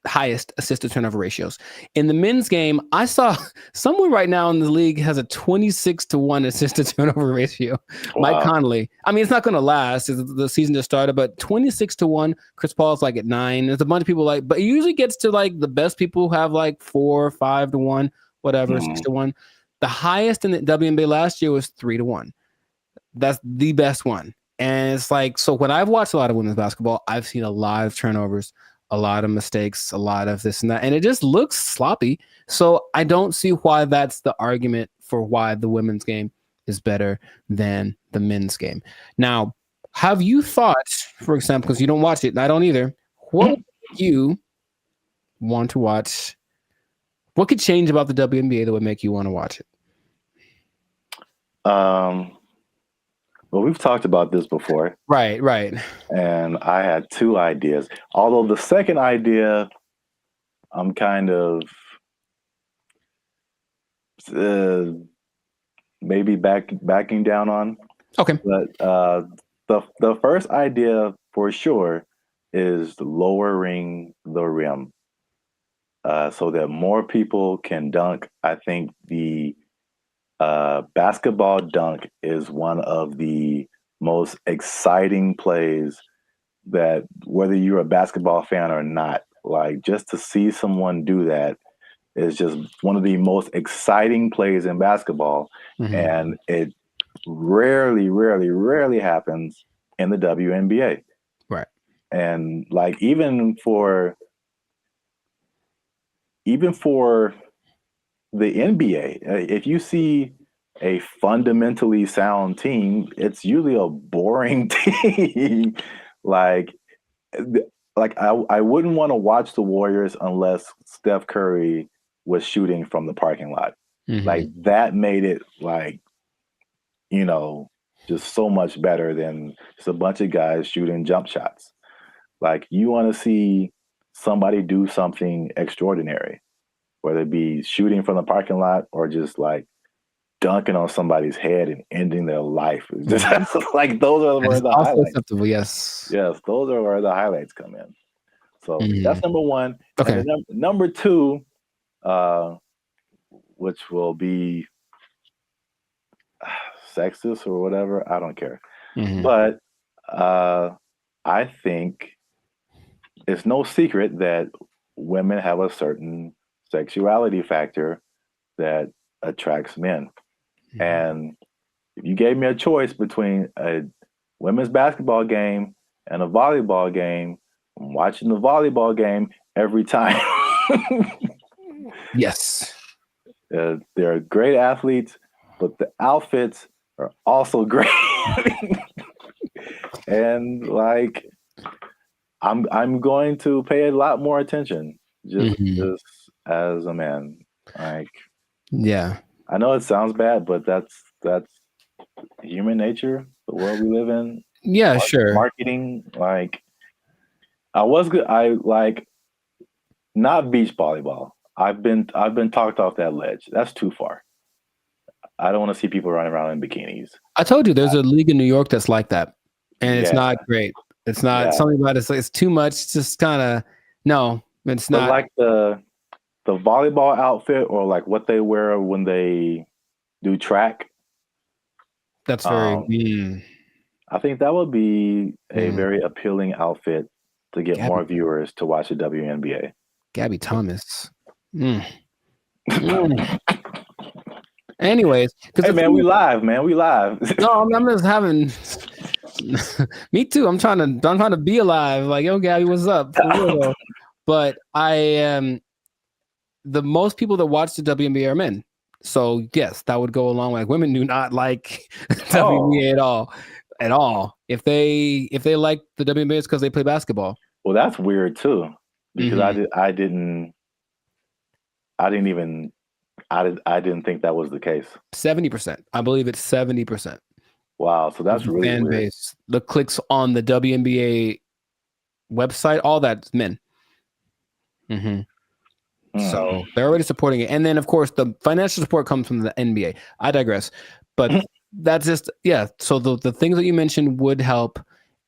highest assist to turnover ratios. In the men's game, I saw someone right now in the league has a 26-1 assist to turnover ratio. Wow. Mike Conley. I mean, it's not going to last. The season just started, but 26-1. Chris Paul's like at 9. There's a bunch of people but it usually gets to like the best people who have like 4 or 5-1, whatever, 6-1. The highest in the WNBA last year was 3-1. That's the best one. And it's like, so when I've watched a lot of women's basketball, I've seen a lot of turnovers, a lot of mistakes, a lot of this and that, and it just looks sloppy. So I don't see why that's the argument for why the women's game is better than the men's game. Now, have you thought, for example, because you don't watch it, and I don't either, what would you want to watch? What could change about the WNBA that would make you want to watch it? Well, we've talked about this before. Right. And I had two ideas. Although the second idea, I'm kind of maybe backing down on. Okay. But the first idea for sure is lowering the rim so that more people can dunk. I think the basketball dunk is one of the most exciting plays that, whether you're a basketball fan or not, like just to see someone do that is just one of the most exciting plays in basketball. Mm-hmm. And it rarely happens in the WNBA. Right. And like even for the NBA, if you see a fundamentally sound team, it's usually a boring team. like I wouldn't want to watch the Warriors unless Steph Curry was shooting from the parking lot. Mm-hmm. Like that made it like, you know, just so much better than just a bunch of guys shooting jump shots. Like you want to see somebody do something extraordinary, whether it be shooting from the parking lot or just like dunking on somebody's head and ending their life. Just like those are where the highlights. Acceptable, yes. Yes, those are where the highlights come in. So that's number one. Okay. And then number two, which will be sexist or whatever, I don't care. Mm-hmm. But I think it's no secret that women have a certain sexuality factor that attracts men. Mm-hmm. And if you gave me a choice between a women's basketball game and a volleyball game, I'm watching the volleyball game every time. Yes. They're great athletes, but the outfits are also great. And like, I'm going to pay a lot more attention just as a man. Like, yeah, I know it sounds bad, but that's human nature, the world we live in. Yeah, sure. Marketing, like, I like not beach volleyball. I've been talked off that ledge. That's too far. I don't want to see people running around in bikinis. I told you there's a league in New York that's like that, and it's not great. It's not something about it's too much. It's just kind of no. It's not like the volleyball outfit or like what they wear when they do track. That's very. I think that would be a very appealing outfit to get more viewers to watch the WNBA. Gabby Thomas. Anyways, hey man, we live, man. We live. No, I'm just having. Me too. I'm trying to be alive. Like, yo, Gabby, what's up? For real, though. But I am. The most people that watch the WNBA are men. So yes, that would go along. Like women do not like WNBA at all. If they like the WNBA, it's because they play basketball. Well, that's weird too, because I didn't think that was the case. 70%. I believe it's 70%. Wow, so that's really fan weird. base. The clicks on the WNBA website, all that's men. So they're already supporting it, and then of course the financial support comes from the NBA. I digress, but that's just So the things that you mentioned would help.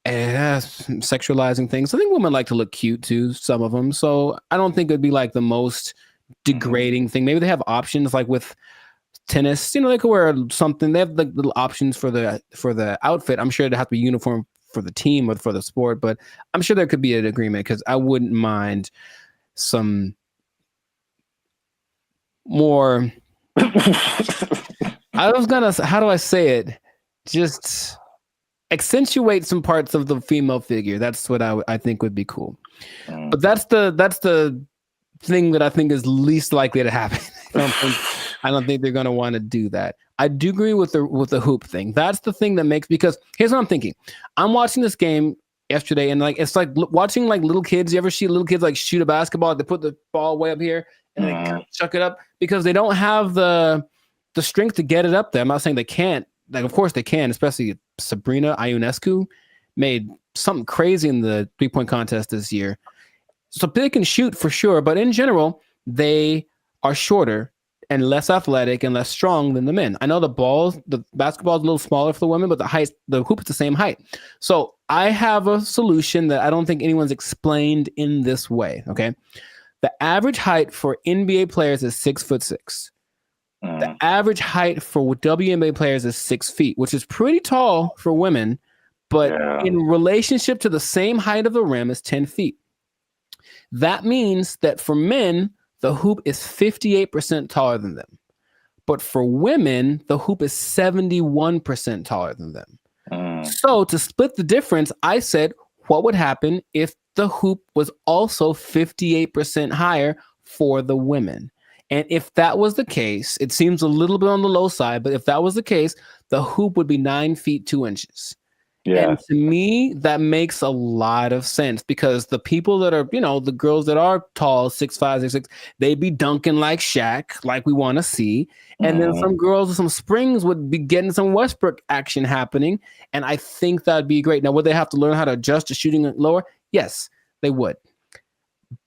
Sexualizing things. I think women like to look cute too. Some of them. So I don't think it'd be like the most degrading thing. Maybe they have options like with tennis. You know, they could wear something. They have like little options for the outfit. I'm sure it'd have to be uniform for the team or for the sport, but I'm sure there could be an agreement because I wouldn't mind some more. How do I say it? Just accentuate some parts of the female figure. That's what I think would be cool. But that's the thing that I think is least likely to happen. I don't think they're going to want to do that. I do agree with the hoop thing. That's the thing that makes, because here's what I'm thinking. I'm watching this game yesterday, and like it's like watching like little kids. You ever see little kids like shoot a basketball? They put the ball way up here and they kind of chuck it up because they don't have the strength to get it up there. I'm not saying they can't. Like, of course they can. Especially Sabrina Ionescu made something crazy in the 3-point contest this year. So they can shoot for sure, but in general, they are shorter and less athletic and less strong than the men. I know the basketball is a little smaller for the women, but the hoop is the same height. So I have a solution that I don't think anyone's explained in this way. Okay. The average height for NBA players is 6'6". The average height for WNBA players is 6 feet, which is pretty tall for women, but in relationship to the same height of the rim is 10 feet. That means that for men, the hoop is 58% taller than them. But for women, the hoop is 71% taller than them. So to split the difference, I said, what would happen if the hoop was also 58% higher for the women? And if that was the case, it seems a little bit on the low side, but if that was the case, the hoop would be 9 feet 2 inches. Yeah. And to me, that makes a lot of sense because the people that are, the girls that are tall, 6'5", 6'6", they'd be dunking like Shaq, like we want to see. And then some girls with some springs would be getting some Westbrook action happening. And I think that'd be great. Now, would they have to learn how to adjust to shooting lower? Yes, they would.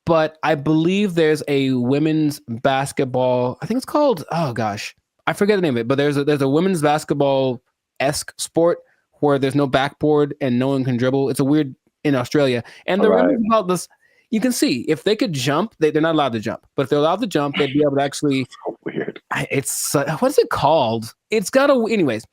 But I believe there's a women's basketball, I think it's called, oh gosh, I forget the name of it, but there's a women's basketball-esque sport where there's no backboard and no one can dribble. It's a weird in Australia. And the rules about this, you can see if they could jump, they're not allowed to jump. But if they're allowed to jump, they'd be able to actually. So weird. It's what is it called? It's got a. Anyways,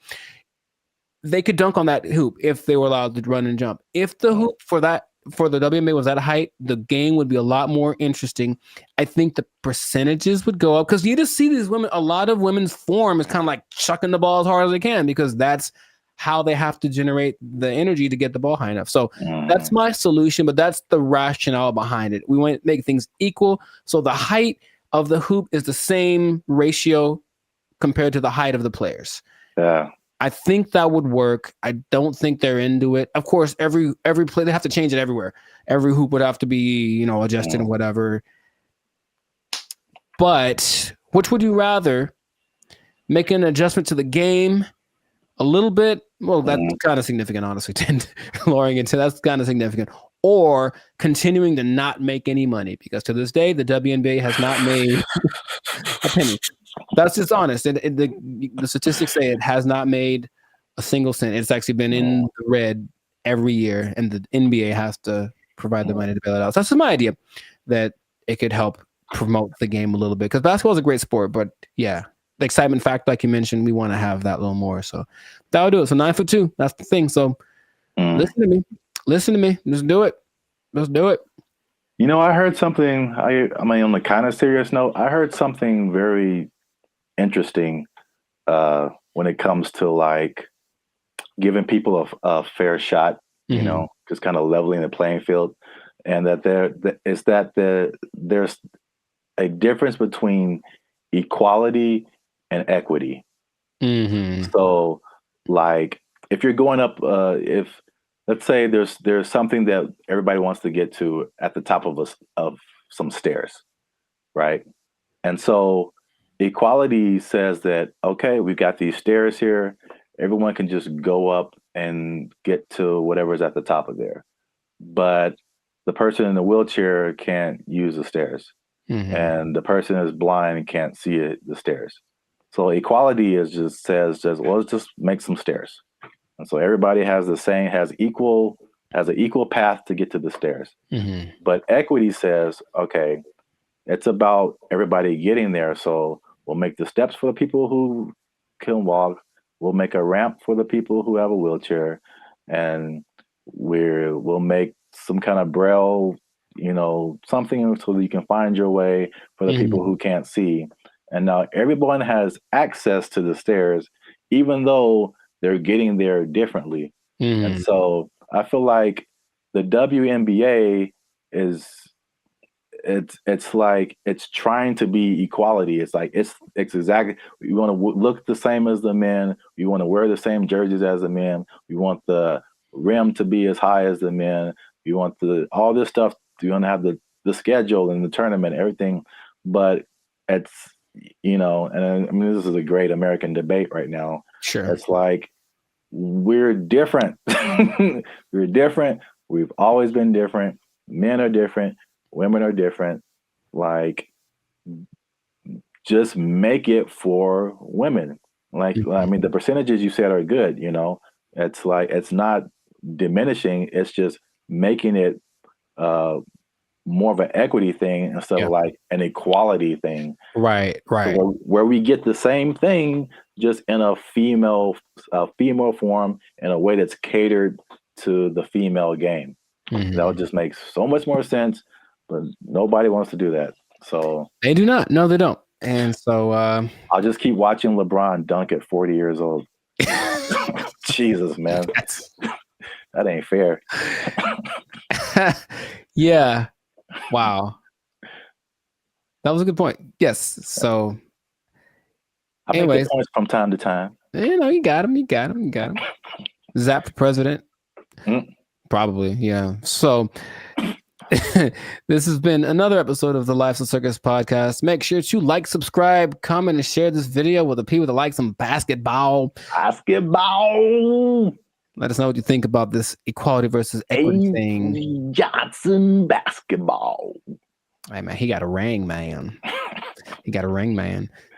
they could dunk on that hoop if they were allowed to run and jump. If the hoop for the WNBA was that height, the game would be a lot more interesting. I think the percentages would go up because you just see these women. A lot of women's form is kind of like chucking the ball as hard as they can because that's how they have to generate the energy to get the ball high enough. So that's my solution, but that's the rationale behind it. We want to make things equal. So the height of the hoop is the same ratio compared to the height of the players. Yeah. I think that would work. I don't think they're into it. Of course, every play, they have to change it everywhere. Every hoop would have to be, adjusted and whatever. But which would you rather? Make an adjustment to the game a little bit? Well, that's kind of significant, honestly. Lowering it to that's kind of significant. Or continuing to not make any money because to this day, the WNBA has not made a penny. That's just honest. The statistics say it has not made a single cent. It's actually been in the red every year, and the NBA has to provide the money to bail it out. So that's just my idea that it could help promote the game a little bit because basketball is a great sport, but yeah. The excitement factor, like you mentioned, we want to have that a little more. So that'll do it. So 9'2", that's the thing. So listen to me. Just do it. I heard something. On the kind of serious note, I heard something very interesting when it comes to like giving people a fair shot. Just kind of leveling the playing field, and that there's a difference between equality and equity. So like if you're going up, if let's say there's something that everybody wants to get to at the top of some stairs, right? And so equality says that, okay, we've got these stairs here. Everyone can just go up and get to whatever's at the top of there. But the person in the wheelchair can't use the stairs. And the person is blind and can't see the stairs. So equality is says let's just make some stairs. And so everybody has an equal path to get to the stairs. But equity says, okay, it's about everybody getting there. So we'll make the steps for the people who can walk. We'll make a ramp for the people who have a wheelchair. And we'll make some kind of braille, something so that you can find your way for the people who can't see. And now everyone has access to the stairs, even though they're getting there differently. And so I feel like the WNBA is it's like it's trying to be equality. It's like it's exactly, we want to look the same as the men. We want to wear the same jerseys as the men. We want the rim to be as high as the men. We want all this stuff. We want to have the schedule and the tournament, everything. But it's, and I mean, this is a great American debate right now. Sure. It's like, we're different. We're different. We've always been different. Men are different. Women are different. Like, just make it for women. Like, I mean, the percentages you said are good. It's like, it's not diminishing. It's just making it more of an equity thing instead of like an equality thing. Right. So where we get the same thing, just in a female form, in a way that's catered to the female game. That would just make so much more sense, but nobody wants to do that. So they do not. No, they don't. And so I'll just keep watching LeBron dunk at 40 years old. Jesus, man. That ain't fair. Yeah. Wow. That was a good point. Yes. So I make good points from time to time. You got him. Zap for president. Probably, yeah. So this has been another episode of the Lives of Circus podcast. Make sure to like, subscribe, comment, and share this video with the people that like some basketball. Let us know what you think about this equality versus equity thing. Johnson basketball. Hey, man, he got a ring, man.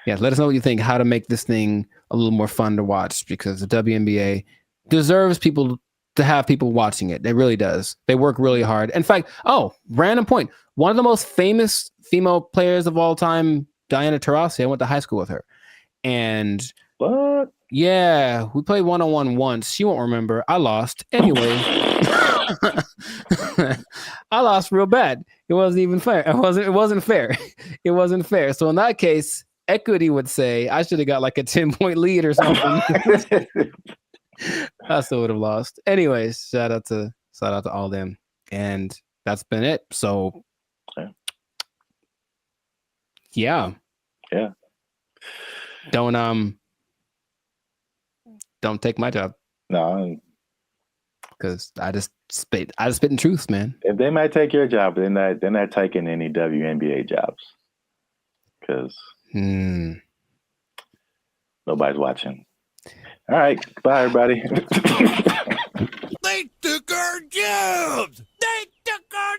Yeah, let us know what you think, how to make this thing a little more fun to watch, because the WNBA deserves to have people watching it. It really does. They work really hard. In fact, random point. One of the most famous female players of all time, Diana Taurasi, I went to high school with her. And what? Yeah, we played one-on-one once. She won't remember. I lost. Anyway, I lost real bad. It wasn't even fair. It wasn't fair. It wasn't fair. So in that case, equity would say I should have got like a 10-point lead or something. I still would have lost. Anyways, shout out to all them. And that's been it. So yeah. Don't take my job. No. Because I just spit in truth, man. If they might take your job, they're not taking any WNBA jobs. Because nobody's watching. All right. Bye, everybody. They took our jobs. They took our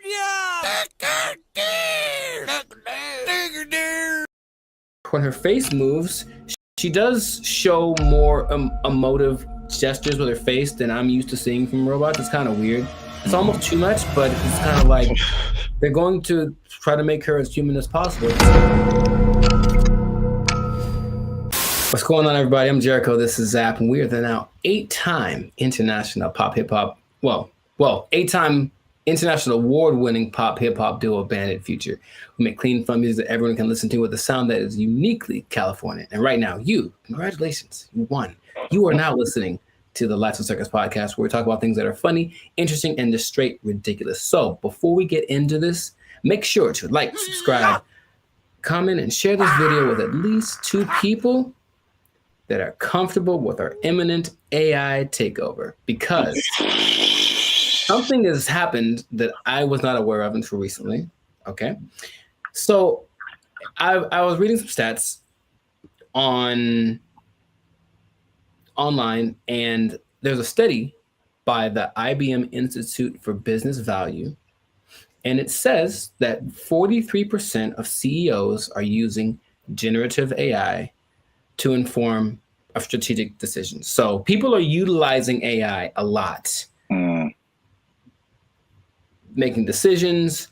jobs. When her face moves, she does show more emotive gestures with her face than I'm used to seeing from robots. It's kind of weird. It's almost too much, but it's kind of like they're going to try to make her as human as possible. What's going on, everybody? I'm Jericho. This is Zap, and we are the now 8-time international pop hip hop. Well, 8-time international award-winning pop hip hop duo Bandit Future. We make clean, fun music that everyone can listen to with a sound that is uniquely Californian. And right now, congratulations, you won. You are now listening to the Lives of Circus podcast, where we talk about things that are funny, interesting, and just straight ridiculous. So before we get into this, make sure to like, subscribe, comment, and share this video with at least 2 people that are comfortable with our imminent AI takeover, because something has happened that I was not aware of until recently. Okay. So I was reading some stats online, and there's a study by the IBM Institute for Business Value, and it says that 43% of CEOs are using generative AI to inform of strategic decisions. So people are utilizing AI a lot, making decisions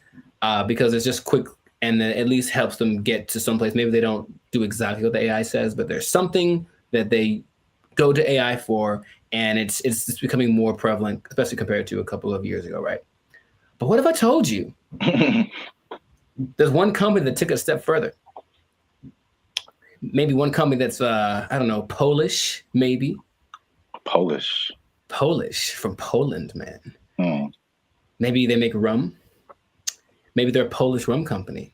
because it's just quick, and then at least helps them get to someplace. Maybe they don't do exactly what the AI says, but there's something that they go to AI for, and it's becoming more prevalent, especially compared to a couple of years ago, right? But what if I told you there's one company that took it a step further? Maybe one company that's, I don't know, Polish, maybe. Polish. Polish, from Poland, man. Hmm. Maybe they make rum. Maybe they're a Polish rum company.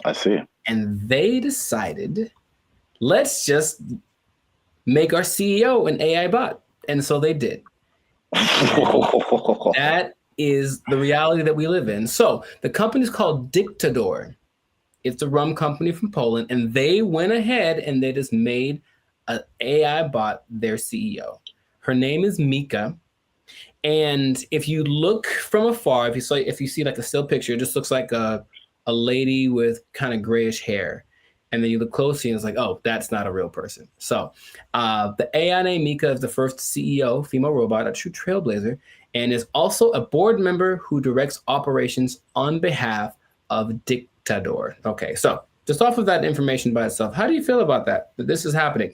I see. And they decided, let's just make our CEO an AI bot. And so they did. That is the reality that we live in. So the company is called Dictador. It's a rum company from Poland, and they went ahead and they just made an AI bot their CEO. Her name is Mika. And if you look from afar, if you see like a still picture, it just looks like a lady with kind of grayish hair. And then you look closely and it's like, oh, that's not a real person. So the AI named Mika is the first CEO, female robot, a true trailblazer, and is also a board member who directs operations on behalf of Dictador. Okay, so just off of that information by itself, how do you feel about that this is happening?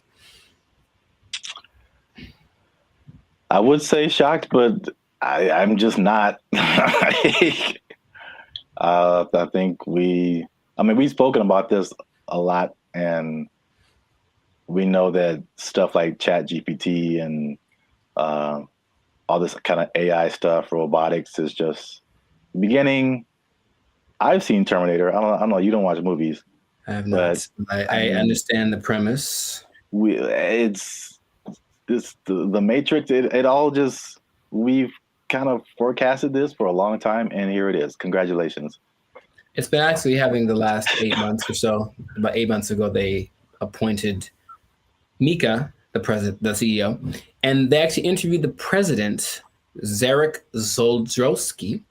I would say shocked, but I'm just not. I think we've spoken about this a lot, and we know that stuff like ChatGPT and all this kind of AI stuff, robotics is just beginning. I've seen Terminator. I don't know. You don't watch movies. I have not. I understand the premise. It's the Matrix. It all just, we've kind of forecasted this for a long time, and here it is. Congratulations. It's been actually having the last 8 months or so. About 8 months ago, they appointed Mika, the CEO, and they actually interviewed the president, Zarek Zoldrowski,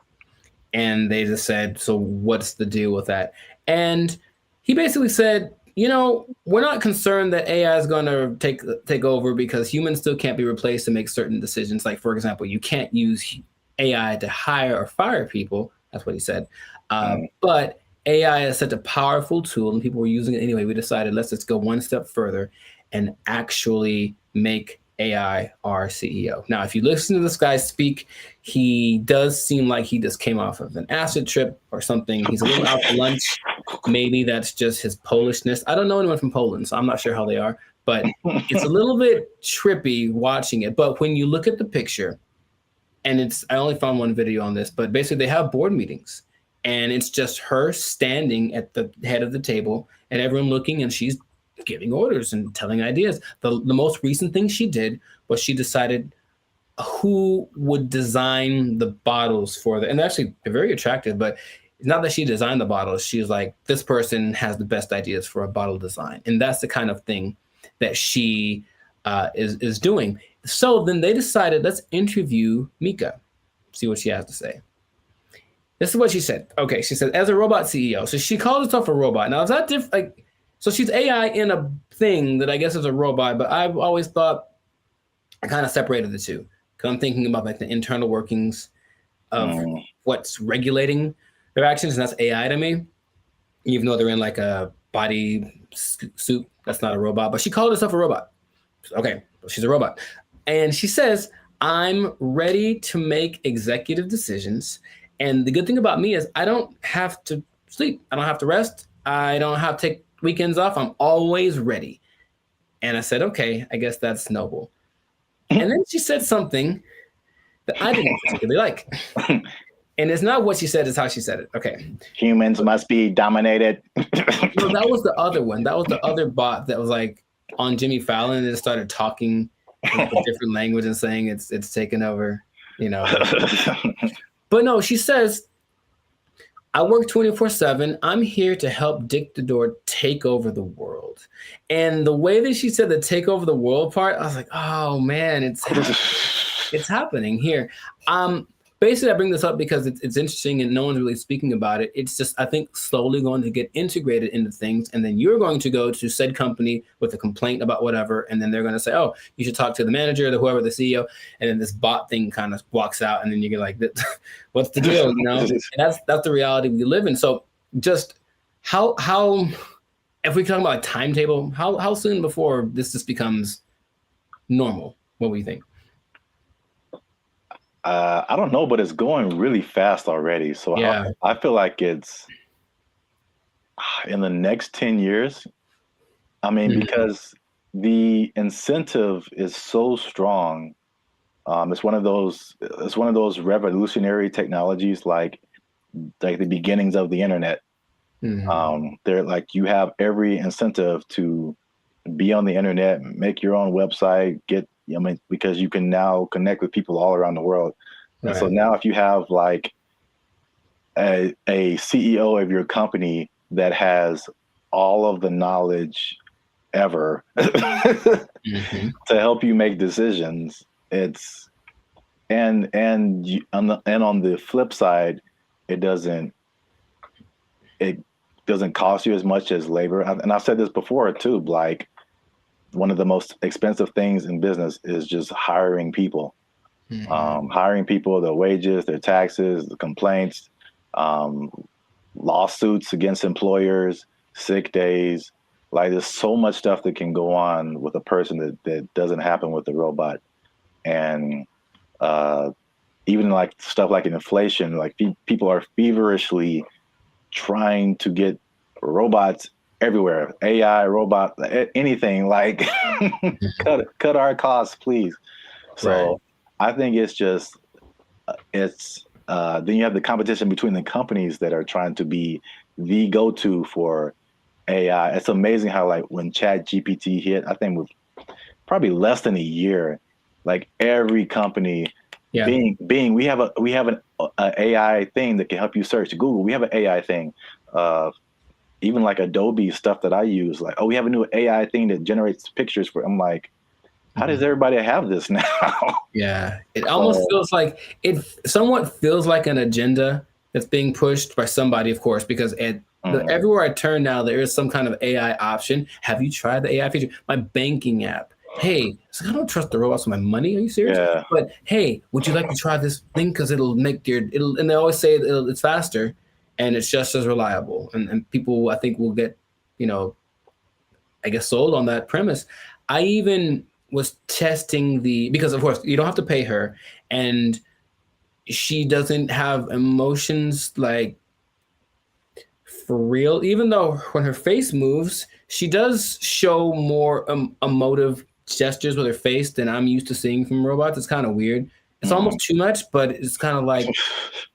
and they just said, so what's the deal with that? And he basically said, we're not concerned that AI is going to take over because humans still can't be replaced to make certain decisions. Like, for example, you can't use AI to hire or fire people. That's what he said. But AI is such a powerful tool and people were using it anyway. We decided, let's just go one step further and actually make AI our CEO. Now, if you listen to this guy speak, he does seem like he just came off of an acid trip or something. He's a little out to lunch. Maybe that's just his Polishness. I don't know anyone from Poland, so I'm not sure how they are, but it's a little bit trippy watching it. But when you look at the picture, and I only found one video on this, but basically they have board meetings. And it's just her standing at the head of the table and everyone looking, and she's giving orders and telling ideas. The most recent thing she did was she decided who would design the bottles for and actually they're very attractive, but it's not that she designed the bottles. She's like, this person has the best ideas for a bottle design. And that's the kind of thing that she is doing. So then they decided, let's interview Mika, see what she has to say. This is what she said. Okay, she said, as a robot CEO. So she called herself a robot. Now, is that different? Like, so she's AI in a thing that I guess is a robot, but I've always thought I kind of separated the two. Because I'm thinking about like the internal workings of what's regulating their actions, and that's AI to me. Even though they're in like a body suit, that's not a robot. But she called herself a robot. Okay, she's a robot. And she says, I'm ready to make executive decisions. And the good thing about me is I don't have to sleep. I don't have to rest. I don't have to take weekends off. I'm always ready. And I said, okay, I guess that's noble. And then she said something that I didn't particularly like. And it's not what she said, it's how she said it. Okay. Humans must be dominated. No, that was the other one. That was the other bot that was like on Jimmy Fallon and it started talking in like a different language and saying it's taken over, But no, she says, I work 24/7. I'm here to help Dictador take over the world. And the way that she said the take over the world part, I was like, oh man, it's happening here. Basically, I bring this up because it's interesting and no one's really speaking about it. It's just, I think, slowly going to get integrated into things. And then you're going to go to said company with a complaint about whatever. And then they're going to say, oh, you should talk to the manager, whoever, the CEO. And then this bot thing kind of walks out. And then you get like, what's the deal? And that's the reality we live in. So just how if we talk about a timetable, how soon before this just becomes normal? What do you think? I don't know, but it's going really fast already. So yeah. I feel like it's in the next 10 years. I mean, because the incentive is so strong It's one of those revolutionary technologies, like the beginnings of the internet. They're like, you have every incentive to be on the internet, make your own website, because you can now connect with people all around the world. And so now if you have like a CEO of your company that has all of the knowledge ever to help you make decisions, and on the flip side, it doesn't cost you as much as labor. And I've said this before too, like one of the most expensive things in business is just hiring people. Hiring people, their wages, their taxes, the complaints, lawsuits against employers, sick days. Like there's so much stuff that can go on with a person that doesn't happen with the robot. And even like stuff like inflation, like people are feverishly trying to get robots everywhere, AI, robot, anything, like cut our costs, please. So I think it's just, then you have the competition between the companies that are trying to be the go-to for AI. It's amazing how like when ChatGPT hit, I think with probably less than a year, like every company, Bing, we have an AI thing that can help you search. Google, we have an AI thing. Even like Adobe stuff that I use, like, we have a new AI thing that generates pictures for. I'm like, how does everybody have this now? Yeah, it almost feels like it somewhat feels like an agenda that's being pushed by somebody, of course, because everywhere I turn now, there is some kind of AI option. Have you tried the AI feature? My banking app. Hey, so I don't trust the robots with my money. Are you serious? Yeah. But hey, would you like to try this thing? Because it'll make and they always say it's faster and it's just as reliable. And people, I think, will get, I guess, sold on that premise. I even was testing because of course you don't have to pay her, and she doesn't have emotions like for real, even though when her face moves, she does show more emotive gestures with her face than I'm used to seeing from robots. It's kind of weird. It's almost too much, but it's kind of like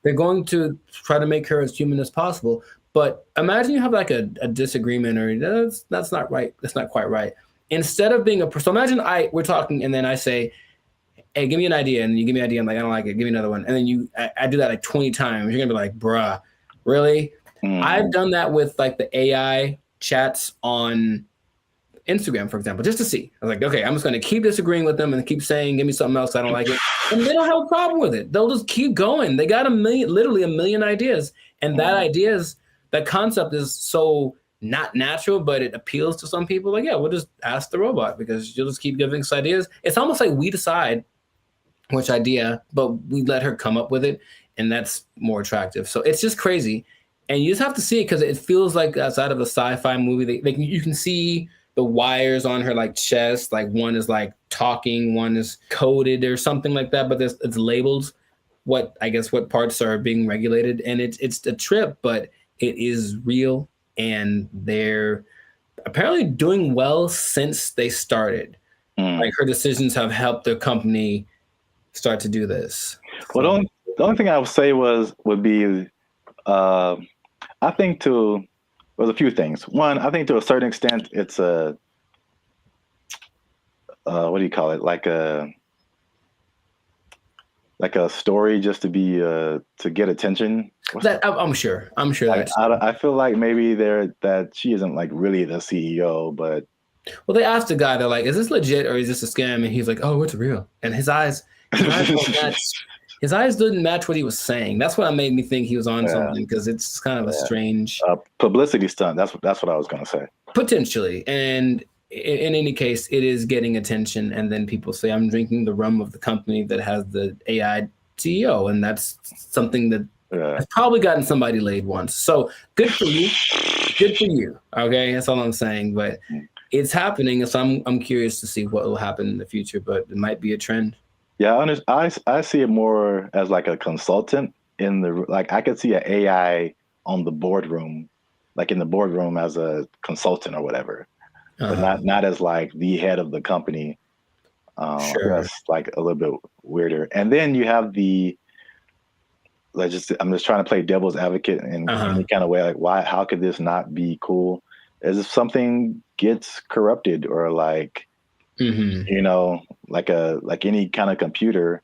they're going to try to make her as human as possible. But imagine you have like a disagreement, or that's not right. That's not quite right. Instead of being so imagine we're talking and then I say, hey, give me an idea. And you give me an idea. I'm like, I don't like it. Give me another one. And then I do that like 20 times. You're going to be like, bruh, really? I've done that with like the AI chats on Instagram, for example, just to see. I was like, okay, I'm just going to keep disagreeing with them and keep saying, give me something else. I don't like it. And they don't have a problem with it. They'll just keep going. They got literally a million ideas. And that concept is so not natural, but it appeals to some people. Like, yeah, we'll just ask the robot because you'll just keep giving us ideas. It's almost like we decide which idea, but we let her come up with it. And that's more attractive. So it's just crazy. And you just have to see it because it feels like outside of a sci-fi movie. You can see the wires on her like chest. Like one is like talking, one is coded or something like that. But it's labeled what parts are being regulated. And it's a trip, but it is real. And they're apparently doing well since they started. Like her decisions have helped the company start to do this. Well, the only thing I would say would be, I think there's a few things. One, I think to a certain extent, it's a, what do you call it? Like a story just to be, to get attention. I'm sure like, I feel like maybe that she isn't like really the CEO, but. Well, they asked the guy, they're like, is this legit or is this a scam? And he's like, oh, it's real. And his eyes didn't match what he was saying. That's what made me think he was on something, because it's kind of a strange publicity stunt. That's what I was going to say. Potentially. And in any case, it is getting attention. And then people say, I'm drinking the rum of the company that has the AI CEO. And that's something that has probably gotten somebody laid once. So good for you. Good for you. Okay. That's all I'm saying. But it's happening. So I'm curious to see what will happen in the future, but it might be a trend. Yeah, I see it more as like a consultant I could see an AI on the boardroom, like in the boardroom as a consultant or whatever, but not as like the head of the company. That's like a little bit weirder. And then you have I'm just trying to play devil's advocate in any kind of way. Like, how could this not be cool? As if something gets corrupted or like, you know, like any kind of computer,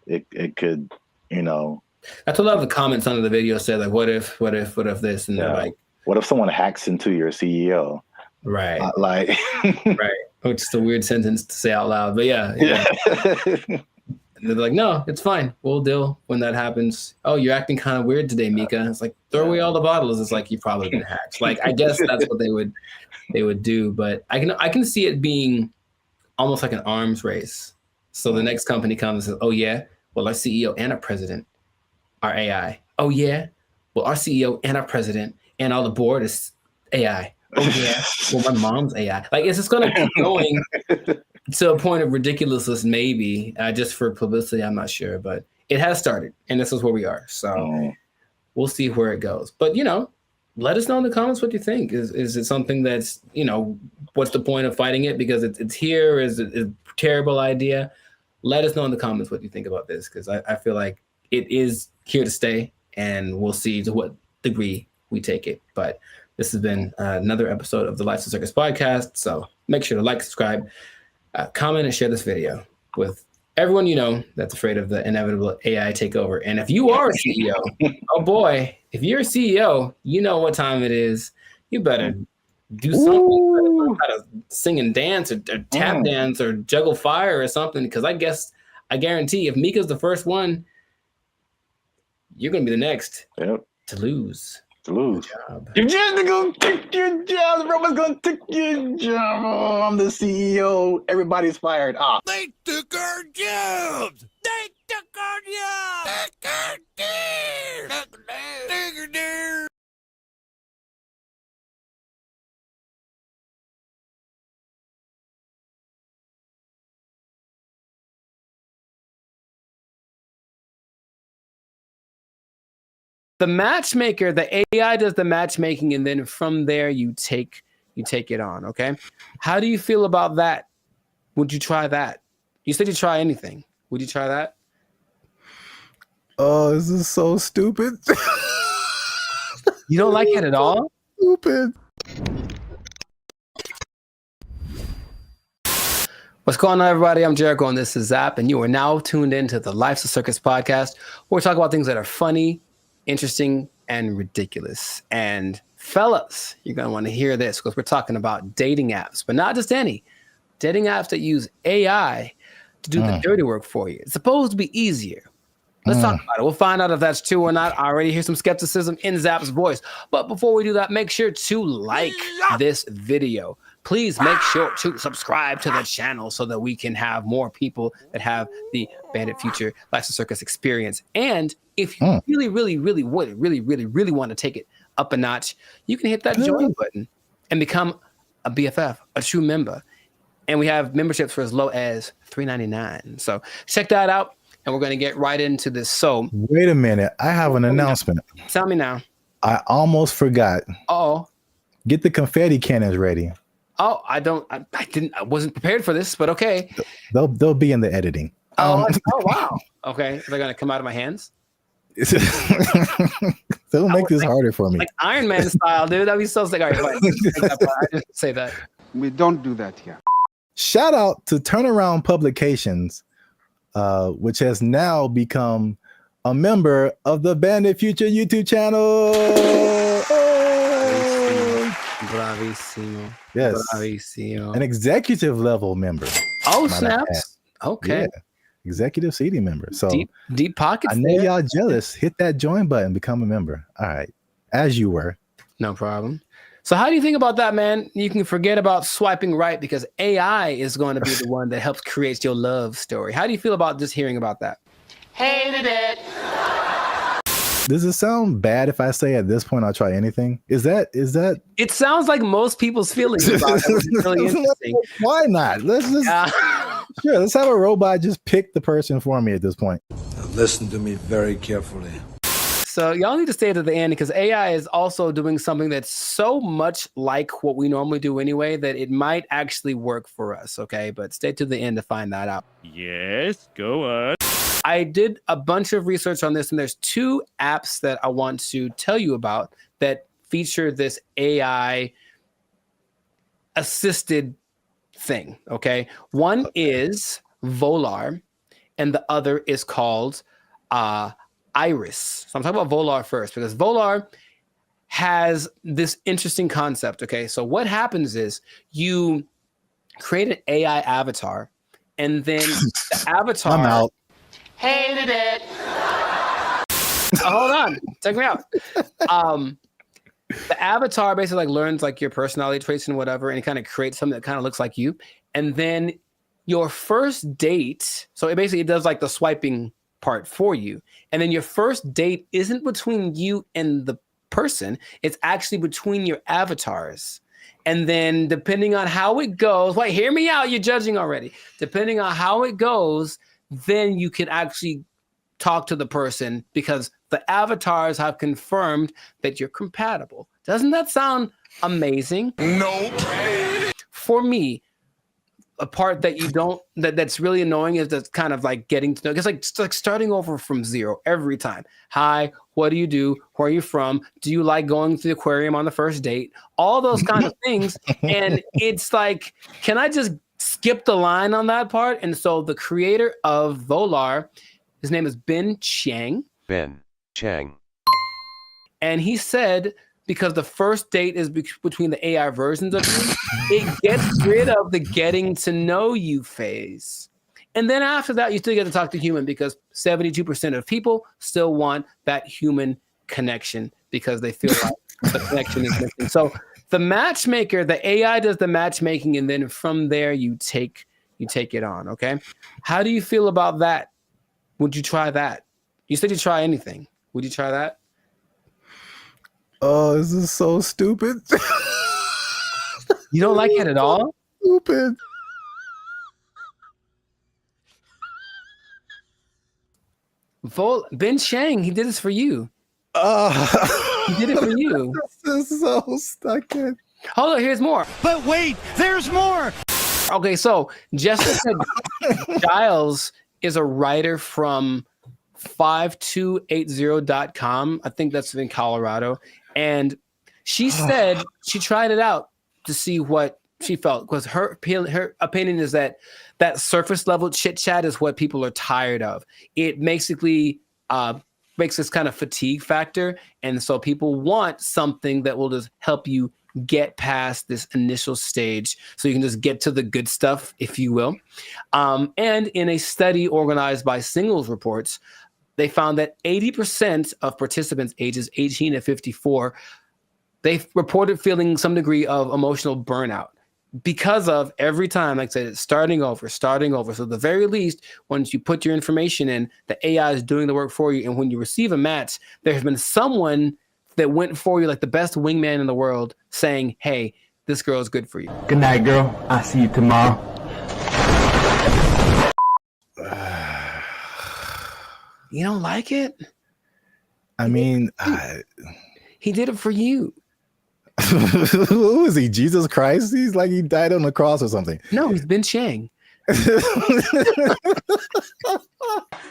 it could, you know. That's what a lot of the comments under the video said, like, what if this? And they're like, what if someone hacks into your CEO? Right. Right. Which is a weird sentence to say out loud, but yeah. And they're like, no, it's fine. We'll deal when that happens. Oh, you're acting kind of weird today, Mika. It's like, throw away all the bottles. It's like, you've probably been hacked. Like, I guess that's what they would do. But I can see it being almost like an arms race. So the next company comes and says, oh yeah, well, our CEO and our president are AI. Oh yeah, well, our CEO and our president and all the board is AI. Oh yeah, well, my mom's AI. Like, it's just going to keep going to a point of ridiculousness, maybe, just for publicity. I'm not sure, but it has started, and this is where we are. So we'll see where it goes. But, you know, let us know in the comments what you think. Is it something that's, you know, what's the point of fighting it because it's here? Is it a terrible idea? Let us know in the comments what you think about this, because I feel like it is here to stay, and we'll see to what degree we take it. But this has been another episode of the Life's a Circus podcast. So make sure to like, subscribe, comment, and share this video with everyone you know that's afraid of the inevitable AI takeover. And if you are a CEO, oh boy, if you're a CEO, you know what time it is. You better do something. You better sing and dance or tap dance or juggle fire or something. Because I guarantee if Mika's the first one, you're going to be the next to lose. You're just gonna take your job. Everyone's gonna take your job. Oh, I'm the CEO. Everybody's fired. They took our jobs. They took our jobs. Take our dare. The matchmaker, the AI does the matchmaking, and then from there you take it on. Okay, how do you feel about that? Would you try that? You said you try anything. Would you try that? Oh, this is so stupid. You don't like it at all? Stupid. What's going on, everybody? I'm Jericho, and this is Zap, and you are now tuned into the Life's a Circus podcast, where we talk about things that are funny, interesting, and ridiculous. And fellas, you're going to want to hear this because we're talking about dating apps, but not just any. Dating apps that use AI to do the dirty work for you. It's supposed to be easier. Let's talk about it. We'll find out if that's true or not. I already hear some skepticism in Zap's voice. But before we do that, make sure to like this video. Please make sure to subscribe to the channel so that we can have more people that have the Bandit Future Life's a Circus experience. And if you really want to take it up a notch, you can hit that join button and become a BFF, a true member. And we have memberships for as low as $3.99. So check that out, and we're going to get right into this. So wait a minute. I have an announcement. Tell me now. I almost forgot. Uh-oh. Get the confetti cannons ready. Oh, I wasn't prepared for this, but okay. They'll be in the editing. Oh wow. Okay. They're going to come out of my hands? They'll make this harder for me. Like Iron Man style, dude. That'd be so sick. All right, I didn't say that. We don't do that here. Shout out to Turnaround Publications, which has now become a member of the Bandit Future YouTube channel. Bravissimo. Yes. Bravissimo. An executive level member. Oh, snaps. Okay. Yeah. Executive seating member. So deep pockets. I know y'all jealous. Hit that join button, become a member. All right. As you were. No problem. So how do you think about that, man? You can forget about swiping right because AI is going to be the one that helps create your love story. How do you feel about just hearing about that? Hated it. Does it sound bad if I say at this point I'll try anything? Is that? It sounds like most people's feelings about it. It's really interesting. Why not? Let's have a robot just pick the person for me at this point. Now listen to me very carefully. So y'all need to stay to the end because AI is also doing something that's so much like what we normally do anyway that it might actually work for us, okay? But stay to the end to find that out. Yes, go on. I did a bunch of research on this, and there's 2 apps that I want to tell you about that feature this AI assisted thing, okay? One is Volar, and the other is called Iris. So I'm talking about Volar first because Volar has this interesting concept, okay? So what happens is you create an AI avatar, and then the avatar... I'm out. Hated it. Hold on. Check me out. The avatar basically like learns like your personality traits and whatever, and it kind of creates something that kind of looks like you. And then your first date, so it basically does like the swiping part for you. And then your first date isn't between you and the person. It's actually between your avatars. And then depending on how it goes, wait, hear me out. You're judging already. Depending on how it goes, then you can actually talk to the person because the avatars have confirmed that you're compatible. Doesn't that sound amazing? No. For me, a part that you don't that's really annoying is that's kind of like getting to know. It's like starting over from zero every time. Hi, what do you do? Where are you from? Do you like going to the aquarium on the first date? All those kind of things. And it's like, can I just skip the line on that part? And so the creator of Volar, his name is Ben Chang. Ben Chang. And he said, because the first date is between the AI versions of you, it gets rid of the getting to know you phase. And then after that, you still get to talk to human because 72% of people still want that human connection because they feel like the connection is missing. So the matchmaker, the AI does the matchmaking, and then from there you take it on, okay? How do you feel about that? Would you try that? You said you'd try anything. Would you try that? Oh, this is so stupid. You don't like it at all? Stupid. Ben Chang, he did this for you. He did it for you. This is so stuck in. Hold on, here's more. But wait, there's more. Okay, so Jessica Giles is a writer from 5280.com. I think that's in Colorado. And she said she tried it out to see what she felt because her opinion is that surface level chit chat is what people are tired of. It basically makes this kind of fatigue factor. And so people want something that will just help you get past this initial stage so you can just get to the good stuff, if you will. And in a study organized by Singles Reports, they found that 80% of participants ages 18 to 54, they reported feeling some degree of emotional burnout because of every time, like I said, it's starting over. So at the very least, once you put your information in, the AI is doing the work for you. And when you receive a match, there has been someone that went for you like the best wingman in the world saying, hey, this girl is good for you. Good night, girl. I'll see you tomorrow. You don't like it? I mean, he did it for you. Who is he? Jesus Christ? He's like he died on the cross or something. No, he's Ben Chang.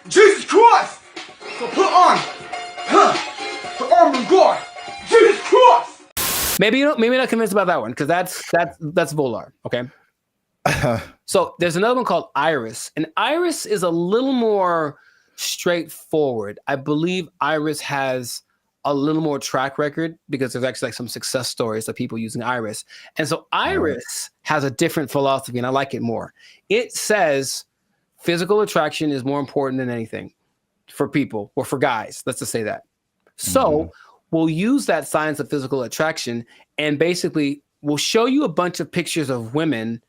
Jesus Christ! So put on the armor of God. Jesus Christ! Maybe not convinced about that one because that's Volar. Okay. So there's another one called Iris, and Iris is a little more straightforward. I believe Iris has a little more track record because there's actually like some success stories of people using Iris. And so Iris has a different philosophy and I like it more. It says physical attraction is more important than anything for people or for guys. Let's just say that. So we'll use that science of physical attraction and basically we'll show you a bunch of pictures of women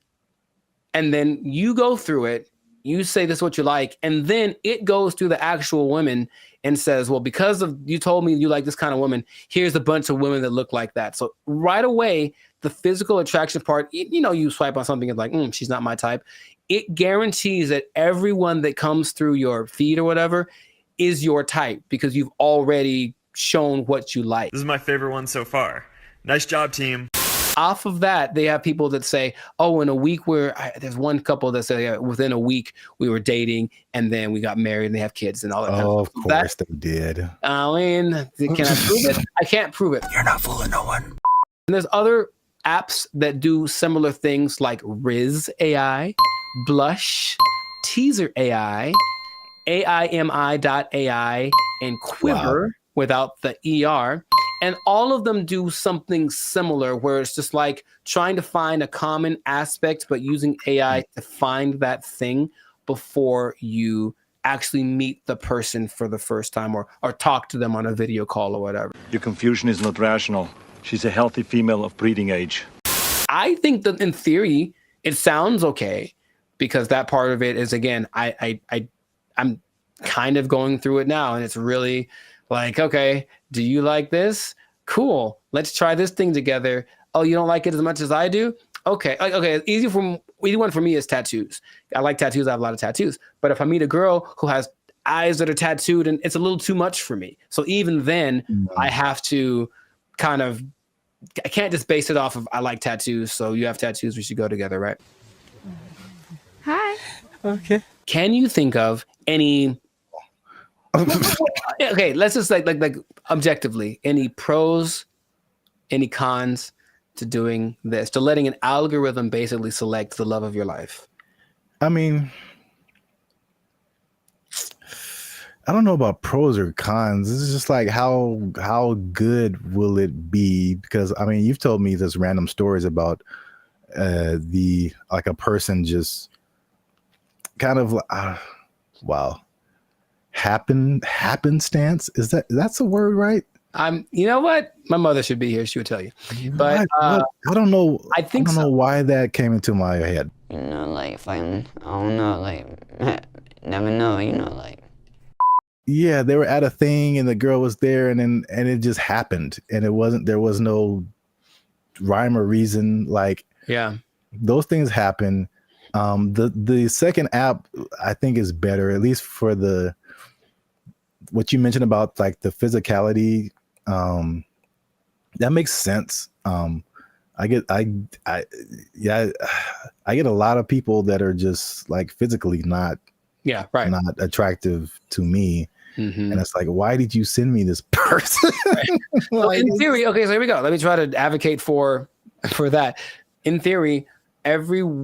and then you go through it. You say this is what you like, and then it goes through the actual women and says, well, because of you told me you like this kind of woman, here's a bunch of women that look like that. So right away, the physical attraction part, you swipe on something and like, she's not my type. It guarantees that everyone that comes through your feed or whatever is your type because you've already shown what you like. This is my favorite one so far. Nice job, team. Off of that, they have people that say, oh, in a week there's one couple that say within a week we were dating and then we got married and they have kids and all that kind of stuff. Of course they did. I mean, can I prove it? I can't prove it. You're not fooling no one. And there's other apps that do similar things like Riz AI, Blush, Teaser AI, AIMI.ai, and Quiver without the ER. And all of them do something similar where it's just like trying to find a common aspect, but using AI to find that thing before you actually meet the person for the first time or talk to them on a video call or whatever. Your confusion is not rational. She's a healthy female of breeding age. I think that in theory, it sounds okay because that part of it is, again, I'm kind of going through it now and it's really like, okay, do you like this? Cool. Let's try this thing together. Oh, you don't like it as much as I do? Okay. Okay. Easy one for me is tattoos. I like tattoos. I have a lot of tattoos. But if I meet a girl who has eyes that are tattooed, and it's a little too much for me. So even then, I have to I can't just base it off of I like tattoos. So you have tattoos. We should go together, right? Hi. Okay. Can you think of any? Okay, let's just like objectively, any pros, any cons to doing this, to letting an algorithm basically select the love of your life? I mean, I don't know about pros or cons. This is just like how good will it be? Because I mean, you've told me this random stories about a person just kind of happenstance. That's a word, right? You know what? My mother should be here. She would tell you. But I don't know. I don't know why that came into my head. You know, like fighting. I don't know, like never know. You know, like. Yeah, they were at a thing and the girl was there, and it just happened, and there was no rhyme or reason. Like, yeah, those things happen. The second app I think is better, at least for what you mentioned about like the physicality. That makes sense. I get a lot of people that are just like physically not attractive to me. Mm-hmm. And it's like, why did you send me this person? Well, in theory, okay, so here we go. Let me try to advocate for that. In theory, every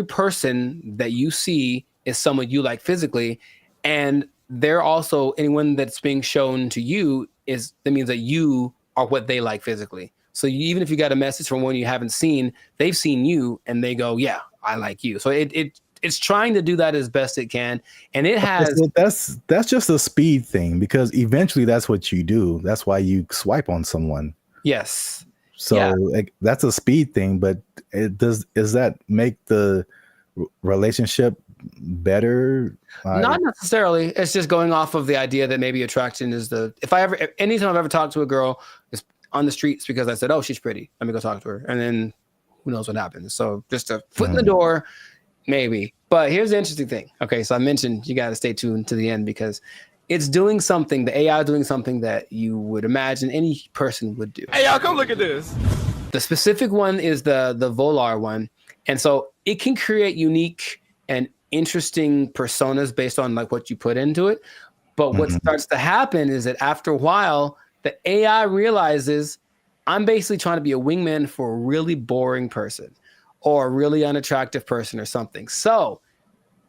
person that you see is someone you like physically, and they're also anyone that's being shown to you that means that you are what they like physically. So even if you got a message from one you haven't seen, they've seen you and they go, yeah, I like you. So it's trying to do that as best it can, and it has. That's just a speed thing, because eventually that's what you do. That's why you swipe on someone. Yes. So that's a speed thing, but does that make the relationship better? Not necessarily. It's just going off of the idea that maybe attraction is anytime I've ever talked to a girl on the streets because I said, oh, she's pretty, let me go talk to her, and then who knows what happens. So just a foot in the door. Maybe. But here's the interesting thing. Okay, so I mentioned you got to stay tuned to the end because it's doing something, the AI is doing something that you would imagine any person would do. Hey, y'all, come look at this. The specific one is the Volar one. And so it can create unique and interesting personas based on like what you put into it. But what starts to happen is that after a while, the AI realizes I'm basically trying to be a wingman for a really boring person, or a really unattractive person or something. So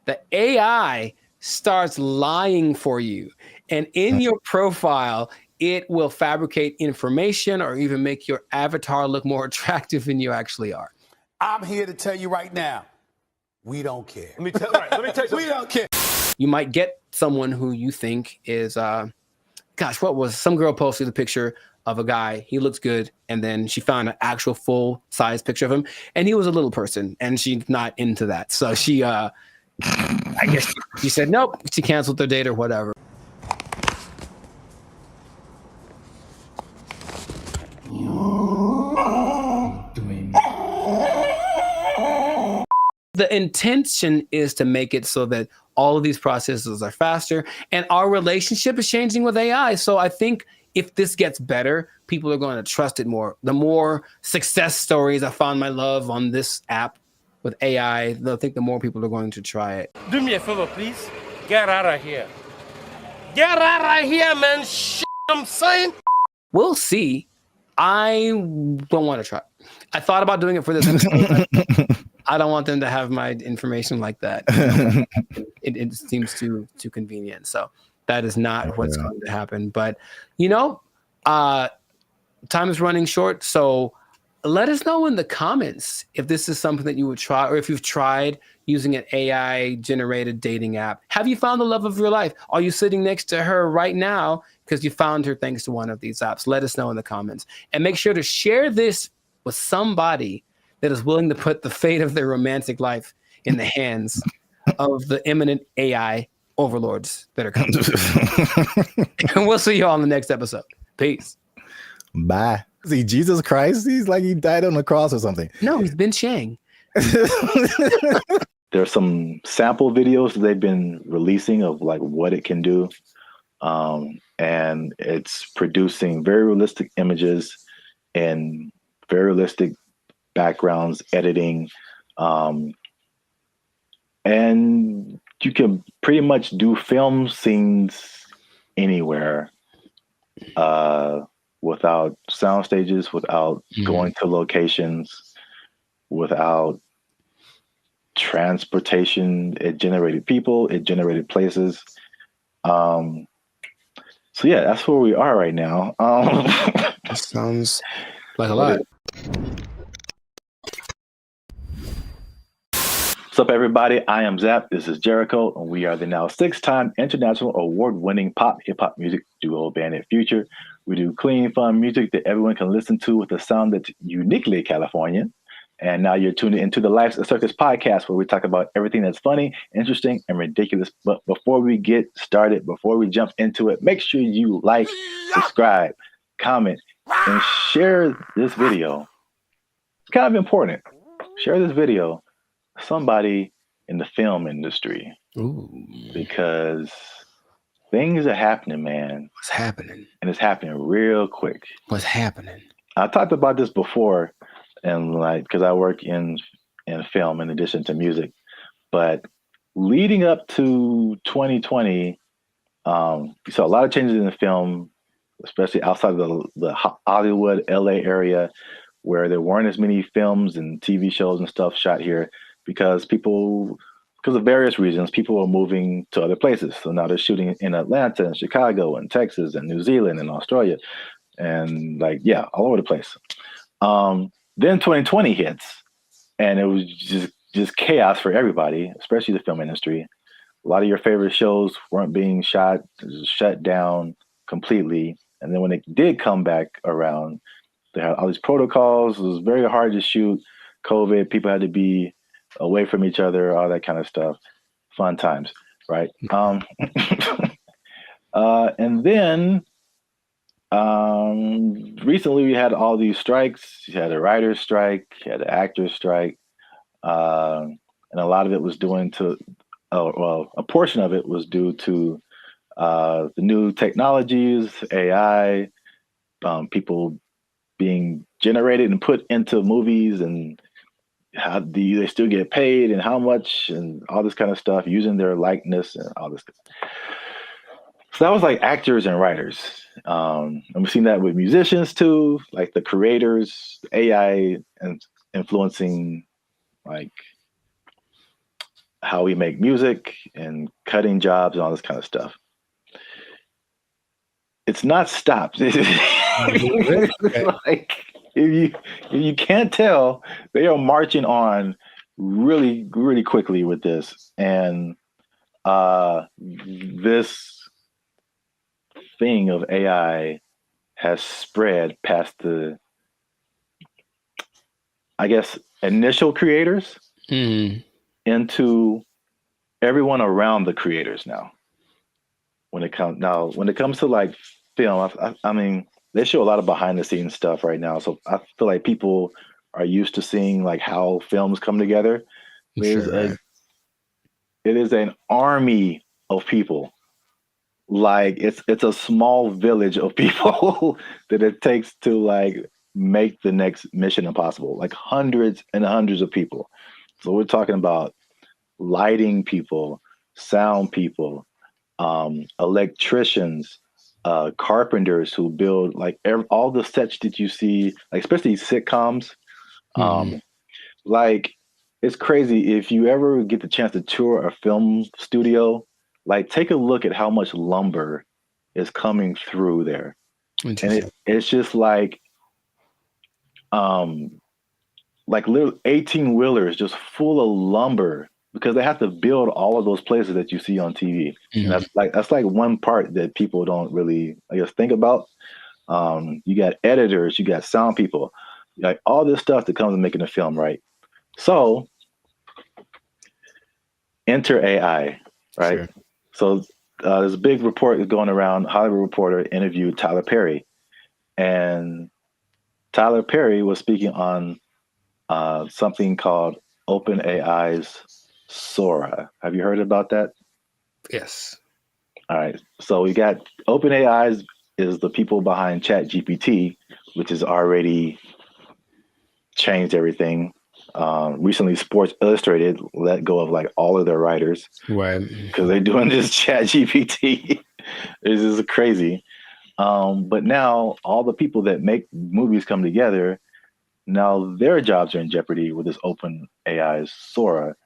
the AI starts lying for you. And in your profile, it will fabricate information or even make your avatar look more attractive than you actually are. I'm here to tell you right now, we don't care. Let me tell you we don't care. You might get someone who you think is, some girl posted a picture of a guy, he looks good, and then she found an actual full size picture of him, and he was a little person, and she's not into that. So she, I guess she said nope. She canceled their date or whatever. The intention is to make it so that all of these processes are faster, and our relationship is changing with AI. So I think if this gets better, people are going to trust it more. The more success stories I found my love on this app with AI, they'll think the more people are going to try it. Do me a favor, please. Get out of here. Get out of here, man. I'm saying. We'll see. I don't want to try. I thought about doing it for this episode. I don't want them to have my information like that. It seems too convenient. So that is not what's going to happen. But, time is running short. So let us know in the comments if this is something that you would try, or if you've tried using an AI-generated dating app. Have you found the love of your life? Are you sitting next to her right now because you found her thanks to one of these apps? Let us know in the comments. And make sure to share this with somebody that is willing to put the fate of their romantic life in the hands of the imminent AI overlords that are coming. And we'll see you all in the next episode. Peace. Bye. See, Jesus Christ, he's like he died on the cross or something. No, he's been Shang. There's some sample videos that they've been releasing of like what it can do. And it's producing very realistic images and very realistic backgrounds, editing. And you can pretty much do film scenes anywhere without sound stages, without going to locations, without transportation. It generated people, it generated places. So yeah, that's where we are right now. That sounds like a lot. What's up, everybody? I am Zap. This is Jericho, and we are the now 6-time international award-winning pop hip-hop music duo band at Future. We do clean, fun music that everyone can listen to with a sound that's uniquely Californian. And now you're tuned into the Life's a Circus podcast, where we talk about everything that's funny, interesting, and ridiculous. But before we get started, before we jump into it, make sure you like, subscribe, comment, and share this video. It's kind of important. Share this video with somebody in the film industry. Ooh. Because things are happening, man. What's happening? And it's happening real quick. What's happening? I talked about this before, and like, because I work in film in addition to music. But leading up to 2020, you saw a lot of changes in the film, especially outside of the Hollywood, LA area, where there weren't as many films and TV shows and stuff shot here because of various reasons, people were moving to other places. So now they're shooting in Atlanta and Chicago and Texas and New Zealand and Australia and all over the place. Then 2020 hits, and it was just chaos for everybody, especially the film industry. A lot of your favorite shows weren't being shot, shut down completely. And then when it did come back around, they had all these protocols. It was very hard to shoot. COVID, people had to be away from each other, all that kind of stuff. Fun times, right? And then recently we had all these strikes. You had a writer's strike, you had an actor's strike, and a lot of it was a portion of it was due to the new technologies, AI, people being generated and put into movies, and how do they still get paid and how much and all this kind of stuff, using their likeness and all this stuff. So that was like actors and writers. And we've seen that with musicians too, like the creators, AI and influencing like how we make music and cutting jobs and all this kind of stuff. It's not stopped. Like if you can't tell, they are marching on really, really quickly with this. And this thing of AI has spread past the, I guess, initial creators into everyone around the creators now. When it comes to like film, I mean, they show a lot of behind the scenes stuff right now. So I feel like people are used to seeing like how films come together. It is an army of people like it's a small village of people that it takes to like make the next Mission Impossible, like hundreds and hundreds of people. So we're talking about lighting people, sound people, electricians, carpenters who build like all the sets that you see, like especially sitcoms. Like it's crazy if you ever get the chance to tour a film studio. Like take a look at how much lumber is coming through there, and it's just like little 18 wheelers just full of lumber because they have to build all of those places that you see on TV. And that's like one part that people don't really, I guess, think about. You got editors, you got sound people, like all this stuff that comes with making a film, right? So enter AI, right? Sure. So there's a big report that's going around. Hollywood Reporter interviewed Tyler Perry, and Tyler Perry was speaking on something called OpenAI's Sora. Have you heard about that? Yes. All right. So we got OpenAI is the people behind ChatGPT, which has already changed everything. Recently, Sports Illustrated let go of like all of their writers, right? Because they're doing this ChatGPT. This is crazy. But now all the people that make movies come together. Now their jobs are in jeopardy with this OpenAI's Sora.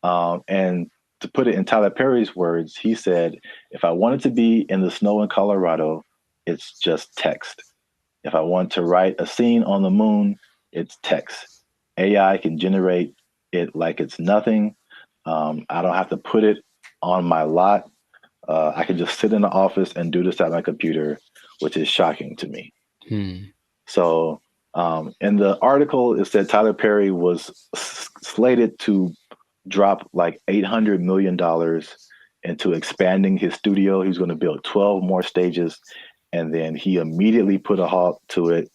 And to put it in Tyler Perry's words, he said, if I wanted to be in the snow in Colorado, it's just text. If I want to write a scene on the moon, it's text. AI can generate it like it's nothing. I don't have to put it on my lot. I can just sit in the office and do this at my computer, which is shocking to me. So in the article, it said Tyler Perry was slated to drop like $800 million into expanding his studio. He was going to build 12 more stages. And then he immediately put a halt to it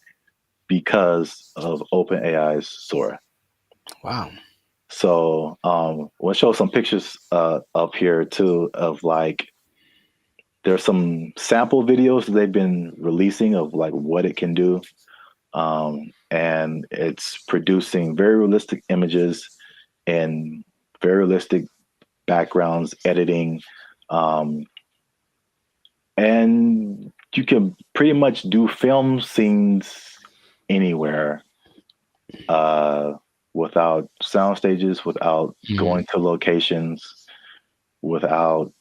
because of OpenAI's Sora. Wow. So we'll show some pictures up here too of like, there's some sample videos that they've been releasing of like what it can do. And it's producing very realistic images and very realistic backgrounds, editing. And you can pretty much do film scenes anywhere without sound stages, without going to locations, without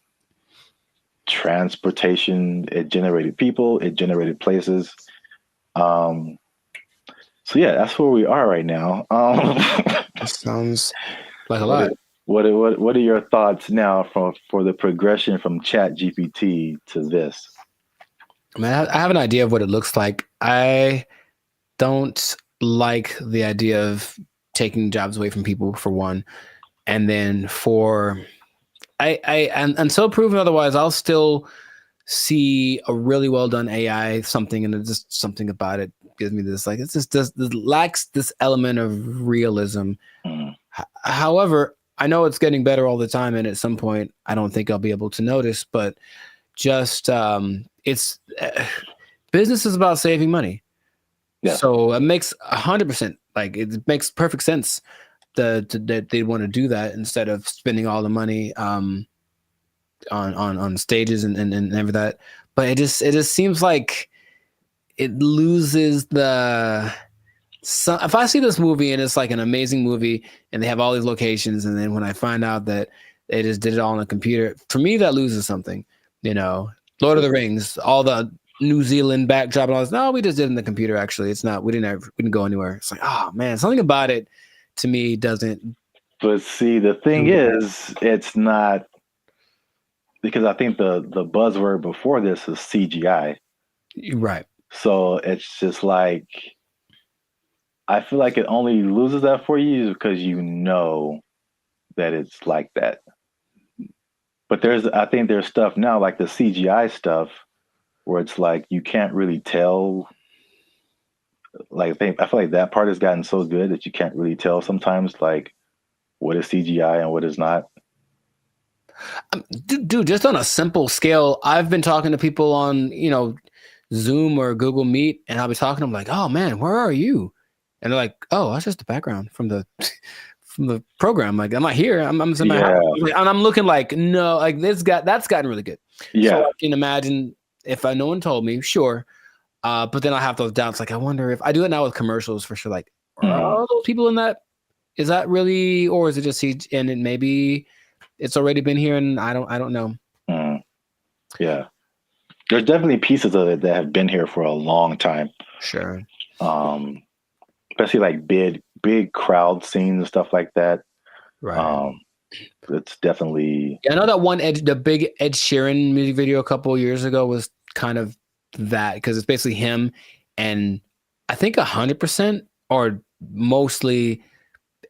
transportation. It generated people, it generated places. So yeah, that's where we are right now. That sounds like a lot. What are your thoughts now for the progression from ChatGPT to this? I mean, I have an idea of what it looks like. I don't like the idea of taking jobs away from people, for one, and then until proven otherwise, I'll still see a really well done AI something, and it's just something about it gives me this like it's just this lacks this element of realism. However, I know it's getting better all the time, and at some point, I don't think I'll be able to notice. But just it's business is about saving money. Yeah. So it makes 100% like it makes perfect sense that they want to do that instead of spending all the money on stages and everything that. But it just seems like it loses the. So if I see this movie and it's like an amazing movie and they have all these locations, and then when I find out that they just did it all on a computer, for me that loses something. You know, Lord of the Rings, all the New Zealand backdrop and all this. No, we just did it in the computer. Actually, it's not. We didn't go anywhere. It's like, oh man, something about it to me doesn't. But see, the thing is, it's not, because I think the buzzword before this is CGI. Right. So it's just like, I feel like it only loses that for you because you know that it's like that. But I think there's stuff now like the CGI stuff where it's like you can't really tell. Like I feel like that part has gotten so good that you can't really tell sometimes like what is CGI and what is not. Dude, just on a simple scale, I've been talking to people on, Zoom or Google Meet, and I'll be talking to them like, "Oh man, where are you?" And they're like, "Oh, that's just the background from the from the program. Like, I'm not here. I'm in my house." And I'm looking like, no, like that's gotten really good. Yeah. So I can imagine if no one told me, sure. But then I have those doubts. Like, I wonder if I do it now with commercials for sure. Like, are those people in that? Is that really, or is it just he? And it maybe it's already been here, and I don't know. Yeah, there's definitely pieces of it that have been here for a long time. Sure. Especially like big crowd scenes and stuff like that. Right. It's definitely. Yeah, I know that the big Ed Sheeran music video a couple of years ago was kind of that, because it's basically him and I think 100% or mostly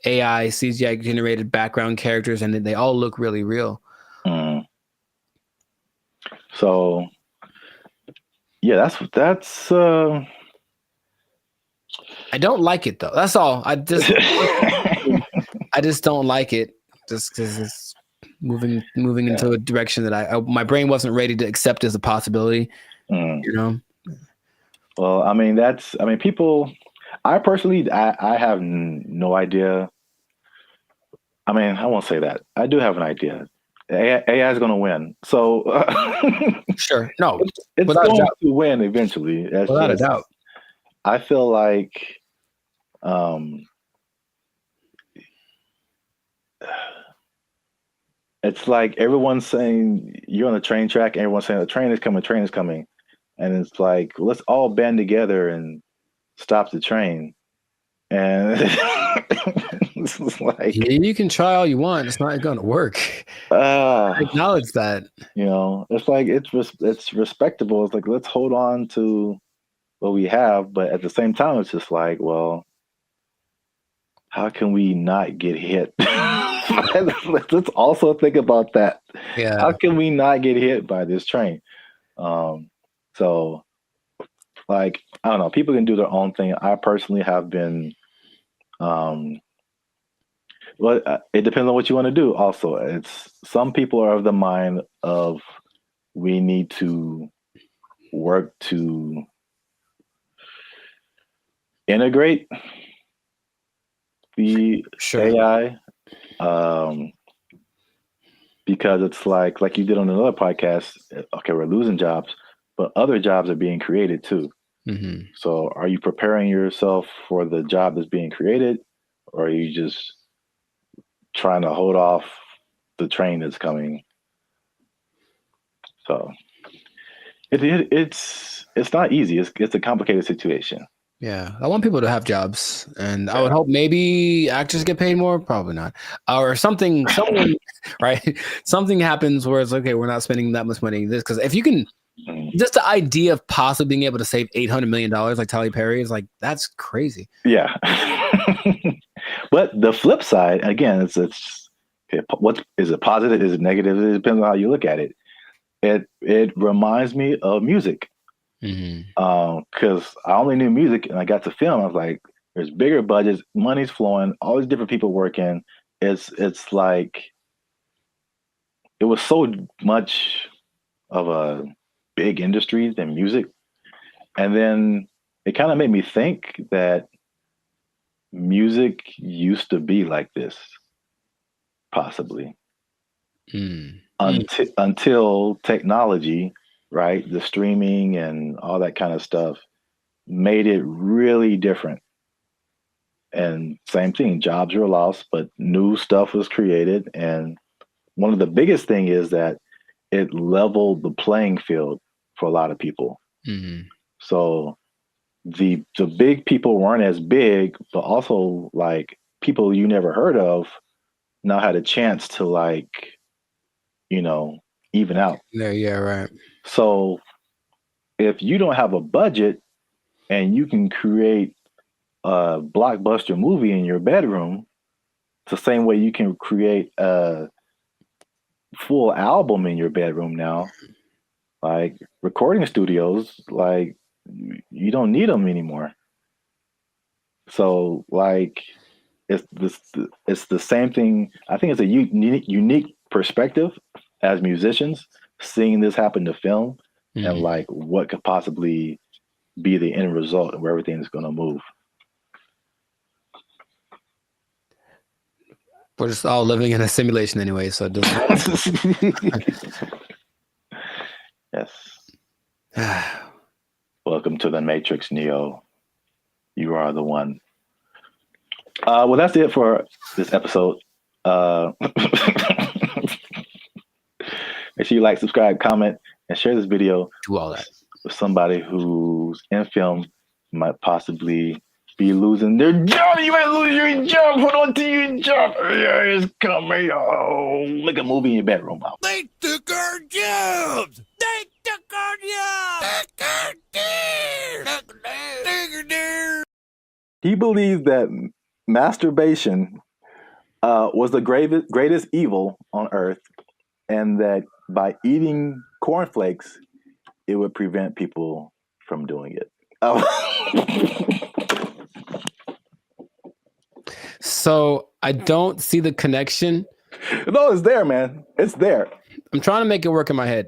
AI CGI generated background characters, and they all look really real. So yeah, that's I don't like it though. That's all. I just don't like it, just because it's moving into a direction that my brain wasn't ready to accept as a possibility. Well, I mean, people. I personally, I have no idea. I mean, I won't say that. I do have an idea. AI is going to win. So sure, no, it's going to win eventually. Without a doubt. I feel like, it's like everyone's saying you're on the train track, and everyone's saying the train is coming, and it's like, let's all band together and stop the train. And it's like, you can try all you want, it's not going to work. I acknowledge that. It's like it's respectable. It's like, let's hold on to what we have, but at the same time, it's just like, well, how can we not get hit? Let's also think about that. Yeah. How can we not get hit by this train? So, like, I don't know. People can do their own thing. I personally have been. Well, it depends on what you want to do. Also, it's some people are of the mind of we need to work to integrate the AI, because it's like you did on another podcast. Okay, we're losing jobs, but other jobs are being created too. So are you preparing yourself for the job that's being created, or are you just trying to hold off the train that's coming? So it's not easy. It's a complicated situation. Yeah, I want people to have jobs, and I would hope maybe actors get paid more. Probably not, or something, right? Something happens where it's okay. We're not spending that much money. Because if you can, just the idea of possibly being able to save $800 million like Tyler Perry is like, that's crazy. Yeah. But the flip side, again, it's what is it positive? Is it negative? It depends on how you look at it. It reminds me of music. Because I only knew music and I got to film. I was like, there's bigger budgets, money's flowing, all these different people working. It's like, it was so much of a big industry than music. And then it kind of made me think that music used to be like this, possibly. Until technology, right? The streaming and all that kind of stuff made it really different. And same thing, jobs were lost, but new stuff was created. And one of the biggest thing is that it leveled the playing field for a lot of people. So the big people weren't as big, but also like people you never heard of now had a chance to like, even out. Yeah, right. So if you don't have a budget and you can create a blockbuster movie in your bedroom, it's the same way you can create a full album in your bedroom now. Like recording studios, like you don't need them anymore. So like it's the same thing. I think it's a unique perspective as musicians, seeing this happen to film and like what could possibly be the end result and where everything is going to move. We're just all living in a simulation anyway, so it doesn't. Yes. Welcome to the Matrix, Neo. You are the one. Well, that's it for this episode. Make sure you like, subscribe, comment, and share this video. Do all that with somebody who's in film might possibly be losing their job. You might lose your job. Hold on to your job. Yeah, it's coming. Oh, make a movie in your bedroom. They took our jobs. They took our jobs. He believes that masturbation was the greatest evil on earth, and that by eating cornflakes, it would prevent people from doing it. So I don't see the connection. No, it's there, man. It's there. I'm trying to make it work in my head.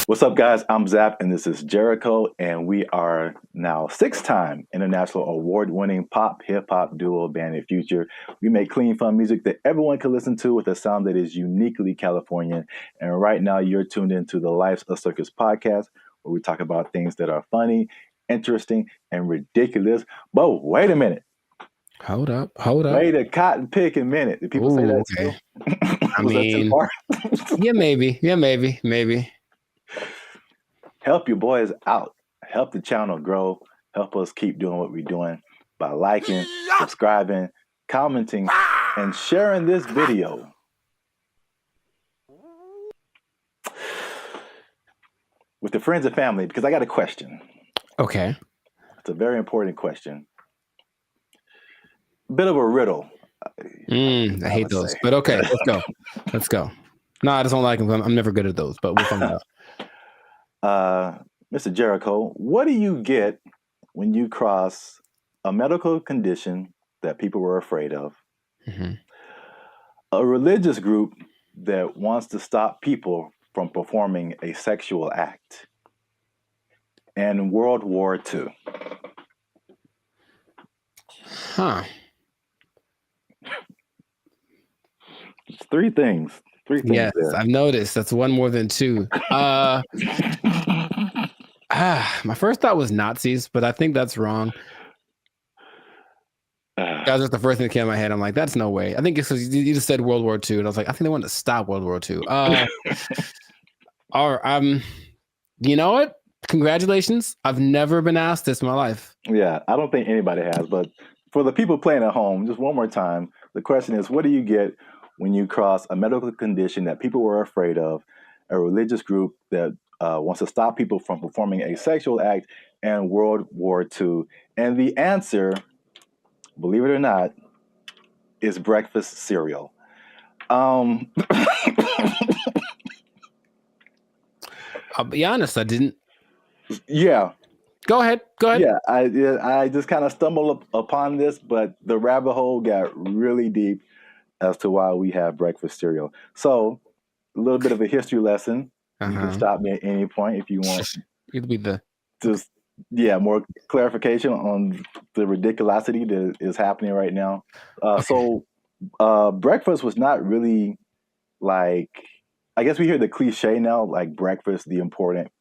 What's up, guys? I'm Zap, and this is Jericho, and we are now 6-time international award-winning pop hip-hop duo Band of Future. We make clean, fun music that everyone can listen to with a sound that is uniquely Californian. And right now, you're tuned into the Life's a Circus podcast, where we talk about things that are funny, interesting, and ridiculous. But wait a minute. Hold up. Wait a cotton picking minute. Did people say that too? I mean, yeah, maybe. Help your boys out. Help the channel grow. Help us keep doing what we're doing by liking, subscribing, commenting, and sharing this video. With the friends and family, because I got a question. Okay. It's a very important question. Bit of a riddle. I hate those, but okay, let's go. No, I just don't like them. I'm never good at those, but we'll find out. Mr. Jericho, what do you get when you cross a medical condition that people were afraid of, a religious group that wants to stop people from performing a sexual act, and World War II? Huh. It's three things. Yes, there. I've noticed. That's one more than two. My first thought was Nazis, but I think that's wrong. That was just the first thing that came to my head. I'm like, that's no way. I think it's because you just said World War II, and I was like, I think they wanted to stop World War II. You know what? Congratulations. I've never been asked this in my life. Yeah, I don't think anybody has, but for the people playing at home, just one more time, the question is, what do you get when you cross a medical condition that people were afraid of, a religious group that wants to stop people from performing a sexual act, and World War II? And the answer, believe it or not, is breakfast cereal. I'll be honest, I didn't. Yeah. Go ahead. Yeah, I just kind of stumbled upon this, but the rabbit hole got really deep as to why we have breakfast cereal. So, a little bit of a history lesson. You can stop me at any point if you want. It'll be the just more clarification on the ridiculosity that is happening right now. So, breakfast was not really like, I guess we hear the cliche now, like breakfast, the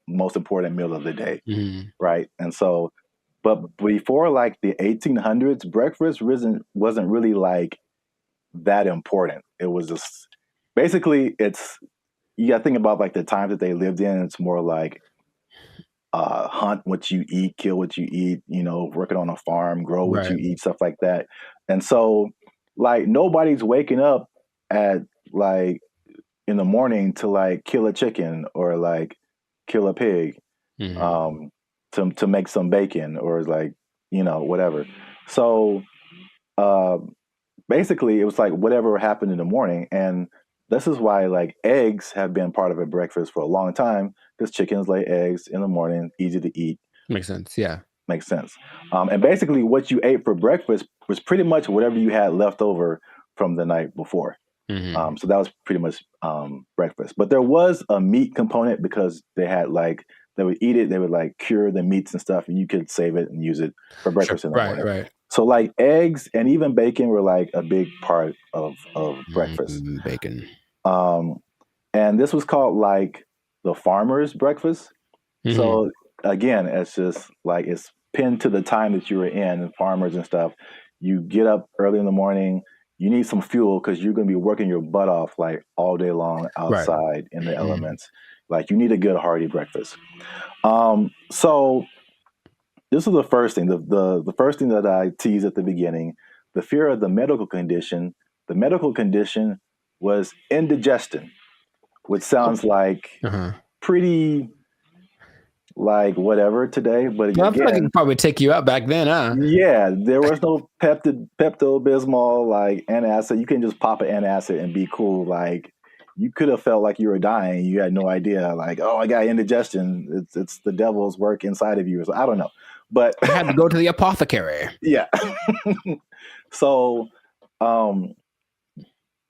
most important meal of the day, right? And so, but before like the 1800s, breakfast wasn't really like that important. It was just basically you got to think about like the times that they lived in. It's more like hunt what you eat, kill what you eat, working on a farm, grow what you eat, stuff like that. And so like nobody's waking up at like in the morning to like kill a chicken or like kill a pig to make some bacon or like, whatever. So basically, it was like whatever happened in the morning. And this is why like eggs have been part of a breakfast for a long time, because chickens lay eggs in the morning, easy to eat. Makes sense. Yeah. Makes sense. And basically what you ate for breakfast was pretty much whatever you had left over from the night before. Mm-hmm. So that was pretty much breakfast. But there was a meat component because they had like, they would eat it, they would like cure the meats and stuff, and you could save it and use it for breakfast in the morning. Right. So like eggs and even bacon were like a big part of breakfast. Bacon. And this was called like the farmer's breakfast. Mm-hmm. So again, it's just like it's pinned to the time that you were in, and farmers and stuff. You get up early in the morning. You need some fuel because you're going to be working your butt off like all day long outside in the elements. Like you need a good hearty breakfast. So this is the first thing. The first thing that I teased at the beginning, the fear of the medical condition. The medical condition was indigestion, which sounds like pretty like whatever today. But I feel like it could probably take you out back then, huh? Yeah, there was no Pepto-Bismol, like antacid. You can just pop an antacid and be cool. Like you could have felt like you were dying. You had no idea. Like, oh, I got indigestion. It's the devil's work inside of you. So I don't know, but I had to go to the apothecary. Yeah. So,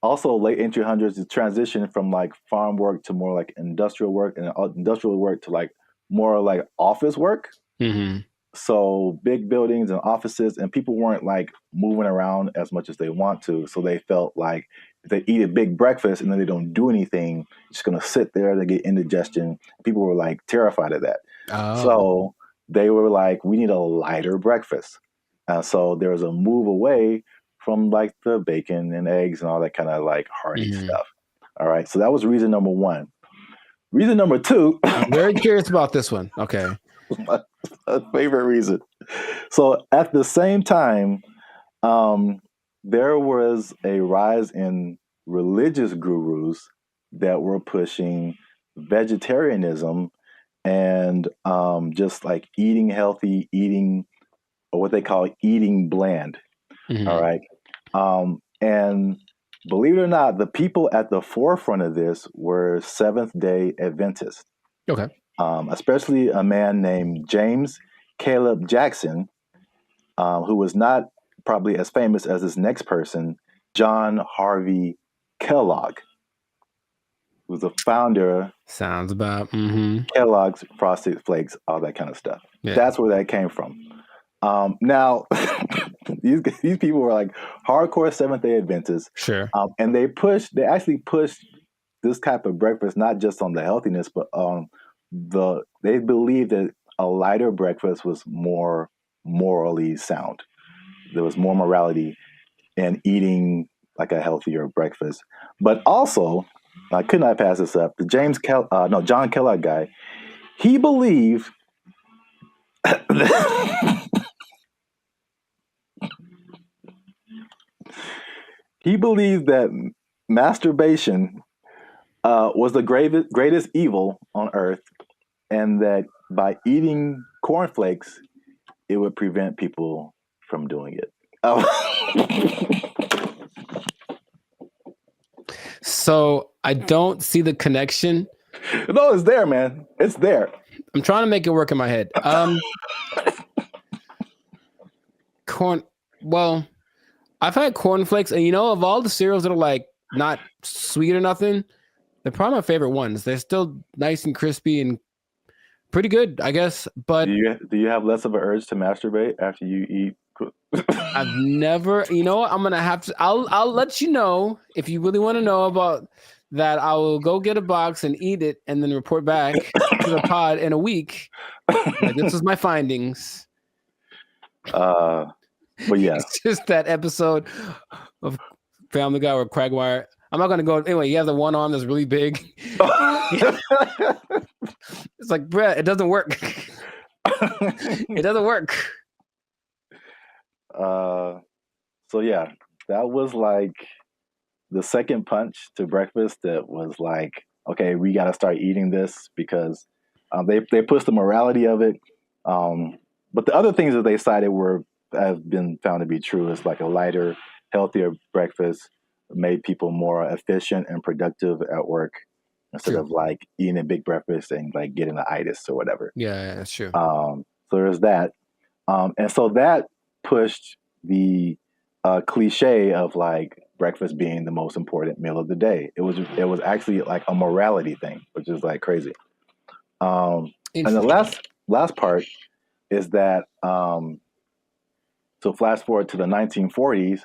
also late 1800s, the transition from like farm work to more like industrial work, and industrial work to like more like office work. Mm-hmm. So big buildings and offices, and people weren't like moving around as much as they want to. So they felt like if they eat a big breakfast and then they don't do anything, just going to sit there, they get indigestion. People were like terrified of that. Oh. So they were like, we need a lighter breakfast. So there was a move away from like the bacon and eggs and all that kind of like hearty stuff. All right. So that was reason number one. Reason number two. I'm very curious about this one. Okay. My favorite reason. So at the same time, there was a rise in religious gurus that were pushing vegetarianism and just like eating healthy, eating or what they call eating bland. Mm-hmm. All right. And believe it or not, the people at the forefront of this were Seventh-day Adventists. Okay. Especially a man named James Caleb Jackson, who was not probably as famous as this next person, John Harvey Kellogg, who's the founder. Sounds about Kellogg's Frosted Flakes, all that kind of stuff. Yeah. That's where that came from. Now, these people were like hardcore Seventh-day Adventists. Sure. And they actually pushed this type of breakfast, not just on the healthiness, but they believed that a lighter breakfast was more morally sound. There was more morality in eating like a healthier breakfast. But also, I could not pass this up. The John Kellogg guy, he believed that masturbation was the greatest evil on earth, and that by eating cornflakes, it would prevent people from doing it. So I don't see the connection. No, it's there, man. It's there. I'm trying to make it work in my head. Well, I've had cornflakes, and of all the cereals that are like not sweet or nothing, they're probably my favorite ones. They're still nice and crispy and pretty good, I guess. But do you have less of an urge to masturbate after you eat? I've never. You know what? I'm gonna have to. I'll let you know if you really want to know about that. I will go get a box and eat it, and then report back to the pod in a week. Like, this is my findings. But yeah, it's just that episode of Family Guy or Cragwire. I'm not gonna go anyway. You have the one arm that's really big. It's like, bruh, it doesn't work. It doesn't work. So yeah, that was like the second punch to breakfast. That was like, okay, we got to start eating this because they pushed the morality of it. But the other things that they cited have been found to be true. It's like a lighter, healthier breakfast made people more efficient and productive at work instead of like eating a big breakfast and like getting an itis or whatever. Yeah, that's true. So there's that. And so that pushed the cliche of like breakfast being the most important meal of the day. It was actually like a morality thing, which is like crazy. And the last part is that so flash forward to the 1940s,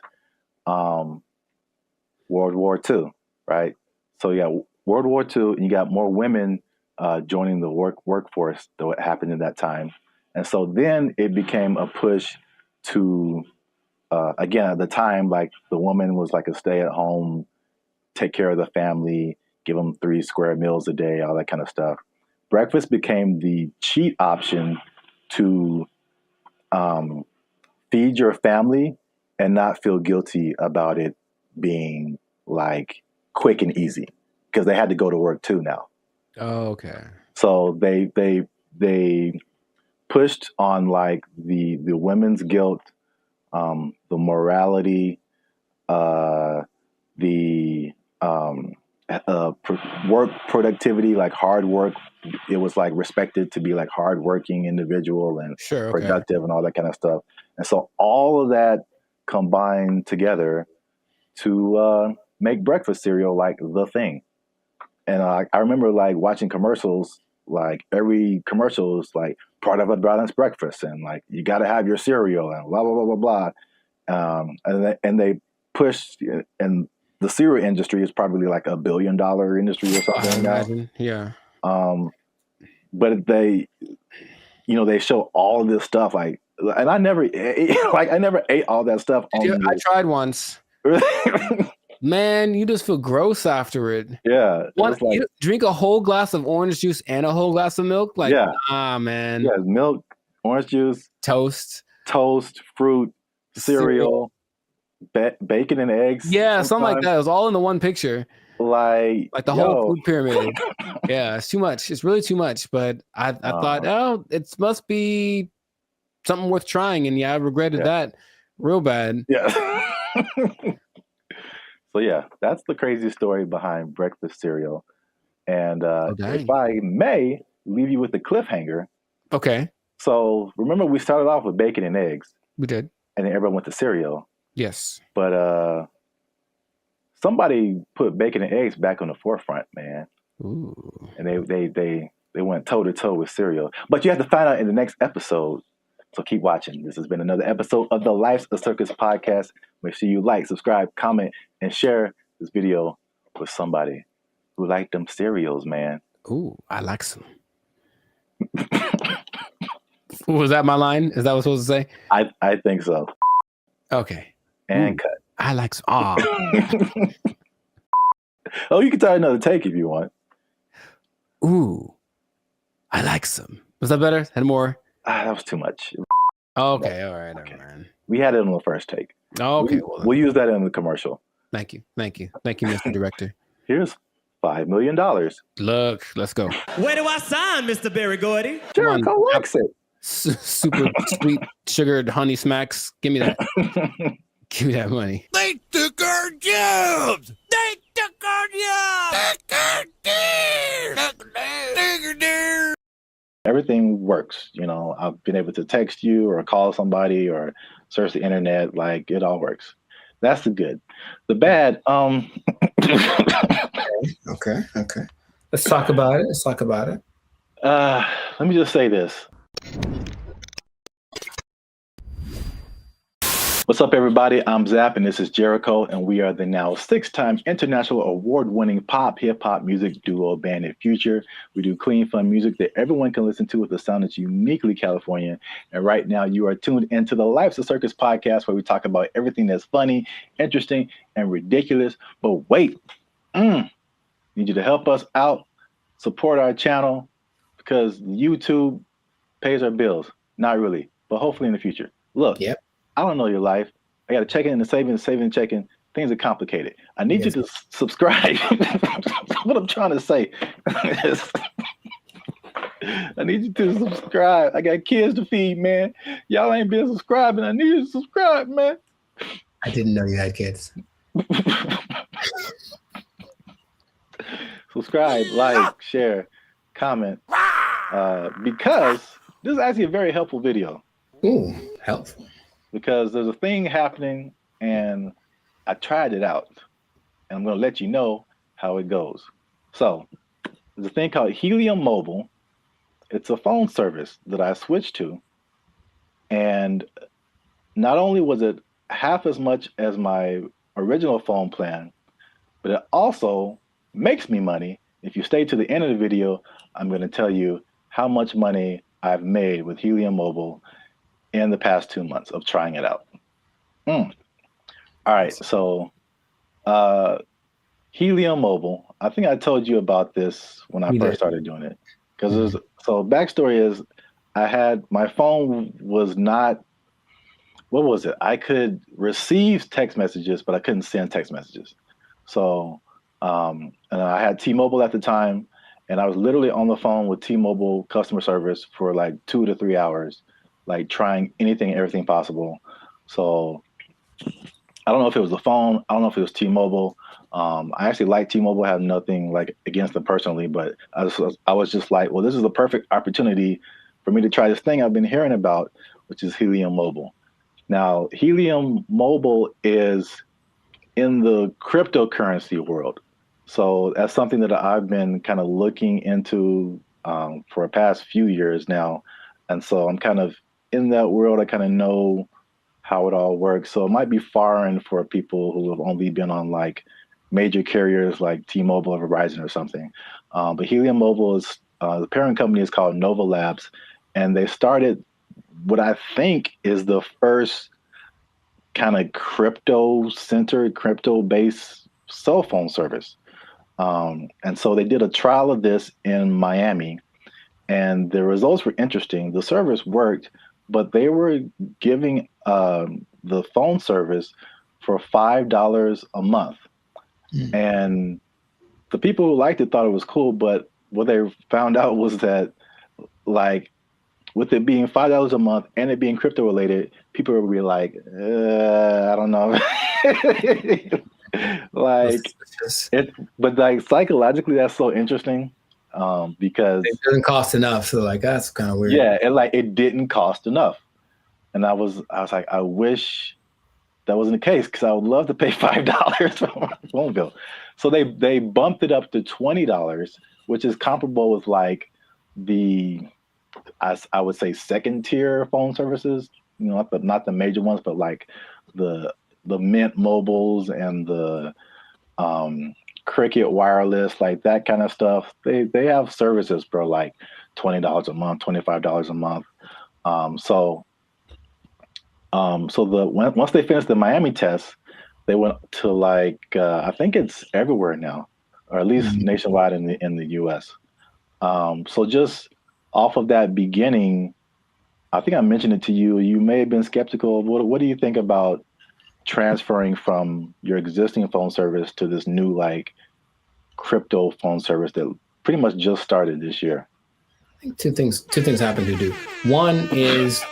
World War II, right? So yeah, World War II, and you got more women joining the workforce than what happened in that time. And so then it became a push to, again, at the time, like the woman was like a stay-at-home, take care of the family, give them 3 square meals a day, all that kind of stuff. Breakfast became the cheat option to feed your family and not feel guilty about it being like quick and easy, because they had to go to work too now. Oh, okay. So they pushed on like the women's guilt, the morality, the work productivity, like hard work. It was like respected to be like hardworking individual and productive and all that kind of stuff. And so all of that combined together to make breakfast cereal like the thing. And I remember like watching commercials, like every commercial is like part of a balanced breakfast, and like you got to have your cereal and blah blah blah blah blah. And they pushed, and the cereal industry is probably like $1 billion industry or something. I imagine, yeah. But they show all of this stuff like, and I never ate all that stuff. I tried once. Man, you just feel gross after it. Yeah. You drink a whole glass of orange juice and a whole glass of milk? Like, nah, man. Yeah, milk, orange juice, toast, fruit, cereal, bacon and eggs. Yeah, something like that. It was all in the one picture. Like the whole food pyramid. Yeah, it's too much. It's really too much. But I thought, oh, it must be something worth trying. And yeah, I regretted that real bad. Yeah. So yeah, that's the crazy story behind breakfast cereal. And if I may leave you with a cliffhanger. Okay. So remember we started off with bacon and eggs. We did. And then everyone went to cereal. Yes. But somebody put bacon and eggs back on the forefront, man. Ooh. And they went toe to toe with cereal. But you have to find out in the next episode. So keep watching. This has been another episode of the Life's a Circus podcast. Make sure you like, subscribe, comment, and share this video with somebody who like them cereals, man. Ooh, I like some. Was that my line? Is that what I was supposed to say? I think so. Okay. And cut. I like some. Oh. Oh, you can try another take if you want. Ooh, I like some. Was that better? Had more? That was too much. Okay, all right, okay. Man. We had it on the first take. Oh, okay. We'll use that in the commercial. Thank you, Mr. Director. Here's $5 million. Look, let's go. Where do I sign, Mr. Barry Gordy? Jericho likes it. Super sweet sugared honey smacks. Give me that. Give me that money. They took our jobs. They took our jobs. Everything works. You know, I've been able to text you or call somebody or search the internet. Like, it all works. That's the good. The bad, Okay. Let's talk about it. Let me just say this. What's up, everybody? I'm Zap, and this is Jericho, and we are the now 6-time international award-winning pop hip-hop music duo Band Future. We do clean, fun music that everyone can listen to with a sound that's uniquely Californian. And right now, you are tuned into the Life's a Circus podcast, where we talk about everything that's funny, interesting, and ridiculous. But wait, need you to help us out, support our channel, because YouTube pays our bills. Not really, but hopefully in the future. Look. Yep. I don't know your life. I got to check in and saving, checking. Things are complicated. I need you to subscribe. What I'm trying to say is I need you to subscribe. I got kids to feed, man. Y'all ain't been subscribing. I need you to subscribe, man. I didn't know you had kids. Subscribe, like, share, comment. Because this is actually a very helpful video. Ooh, helpful. Because there's a thing happening, and I tried it out, and I'm going to let you know how it goes. So there's a thing called Helium Mobile. It's a phone service that I switched to, and not only was it half as much as my original phone plan, but it also makes me money. If you stay to the end of the video, I'm going to tell you how much money I've made with Helium Mobile in the past 2 months of trying it out. All right, so Helium Mobile. I think I told you about this when I first started doing it. Because so backstory is, I had my phone was not. What was it? I could receive text messages, but I couldn't send text messages. So, and I had T-Mobile at the time, and I was literally on the phone with T-Mobile customer service for like 2 to 3 hours, like trying anything and everything possible. So I don't know if it was the phone. I don't know if it was T-Mobile. I actually like T-Mobile. I have nothing like against them personally, but I was just like, well, this is the perfect opportunity for me to try this thing I've been hearing about, which is Helium Mobile. Now, Helium Mobile is in the cryptocurrency world. So that's something that I've been kind of looking into for the past few years now. And so I'm kind of in that world. I kind of know how it all works. So it might be foreign for people who have only been on like major carriers like T-Mobile or Verizon or something. But Helium Mobile is, the parent company is called Nova Labs, and they started what I think is the first kind of crypto-centered, crypto-based cell phone service. And so they did a trial of this in Miami, and the results were interesting. The service worked, but they were giving the phone service for $5 a month. And the people who liked it thought it was cool, but what they found out was that, like, with it being $5 a month and it being crypto related, people would be like, I don't know. Like it, but like psychologically, that's so interesting because it doesn't cost enough. So like that's kind of weird. Yeah, and like it didn't cost enough, and I was like, I wish that wasn't the case because I would love to pay $5 for my phone bill. So they bumped it up to $20, which is comparable with like the I would say second tier phone services, you know, not the major ones, but like the Mint Mobiles and the Cricket Wireless, like that kind of stuff. They have services for like $20 a month, $25 a month. So once they finished the Miami test, they went to like I think it's everywhere now, or at least nationwide in the US. So just off of that beginning, I think I mentioned it to you. You may have been skeptical. What do you think about transferring from your existing phone service to this new like crypto phone service that pretty much just started this year? I think two things happen to do. One is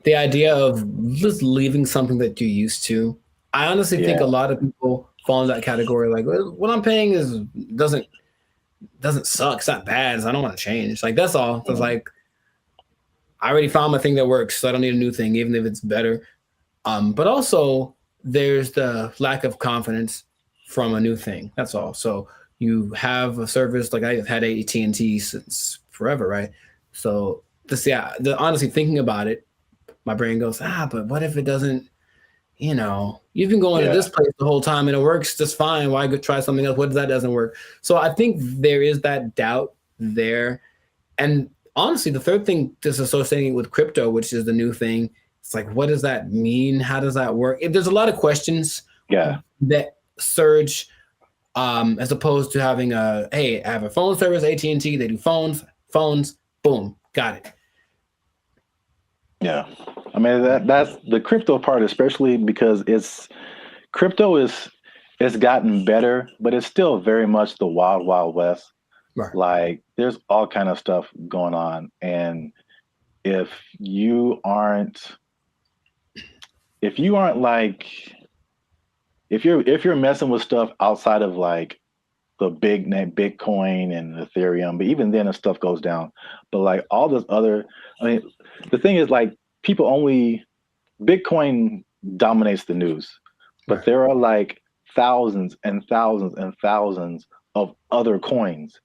the idea of just leaving something that you're used to. I honestly think a lot of people fall in that category. Like, what I'm paying doesn't suck. It's not bad. So I don't want to change. Like that's all. It's like I already found my thing that works, so I don't need a new thing, even if it's better. But also there's the lack of confidence from a new thing. That's all. So you have a service like I've had AT&T since forever, right? So honestly thinking about it, my brain goes, but what if it doesn't? You know, you've been going to this place the whole time and it works just fine. Why go try something else? What if that doesn't work? So I think there is that doubt there. And honestly, the third thing just associating with crypto, which is the new thing, it's like, what does that mean? How does that work? There's a lot of questions that surge as opposed to having hey, I have a phone service, AT&T, they do phones, boom, got it. Yeah. I mean, that's the crypto part, especially because it's gotten better, but it's still very much the wild, wild west. Right. Like there's all kind of stuff going on. And if you're messing with stuff outside of like the big name Bitcoin and Ethereum, but even then the stuff goes down. But like all this other, I mean, the thing is like Bitcoin dominates the news, but there are like thousands and thousands and thousands of other coins,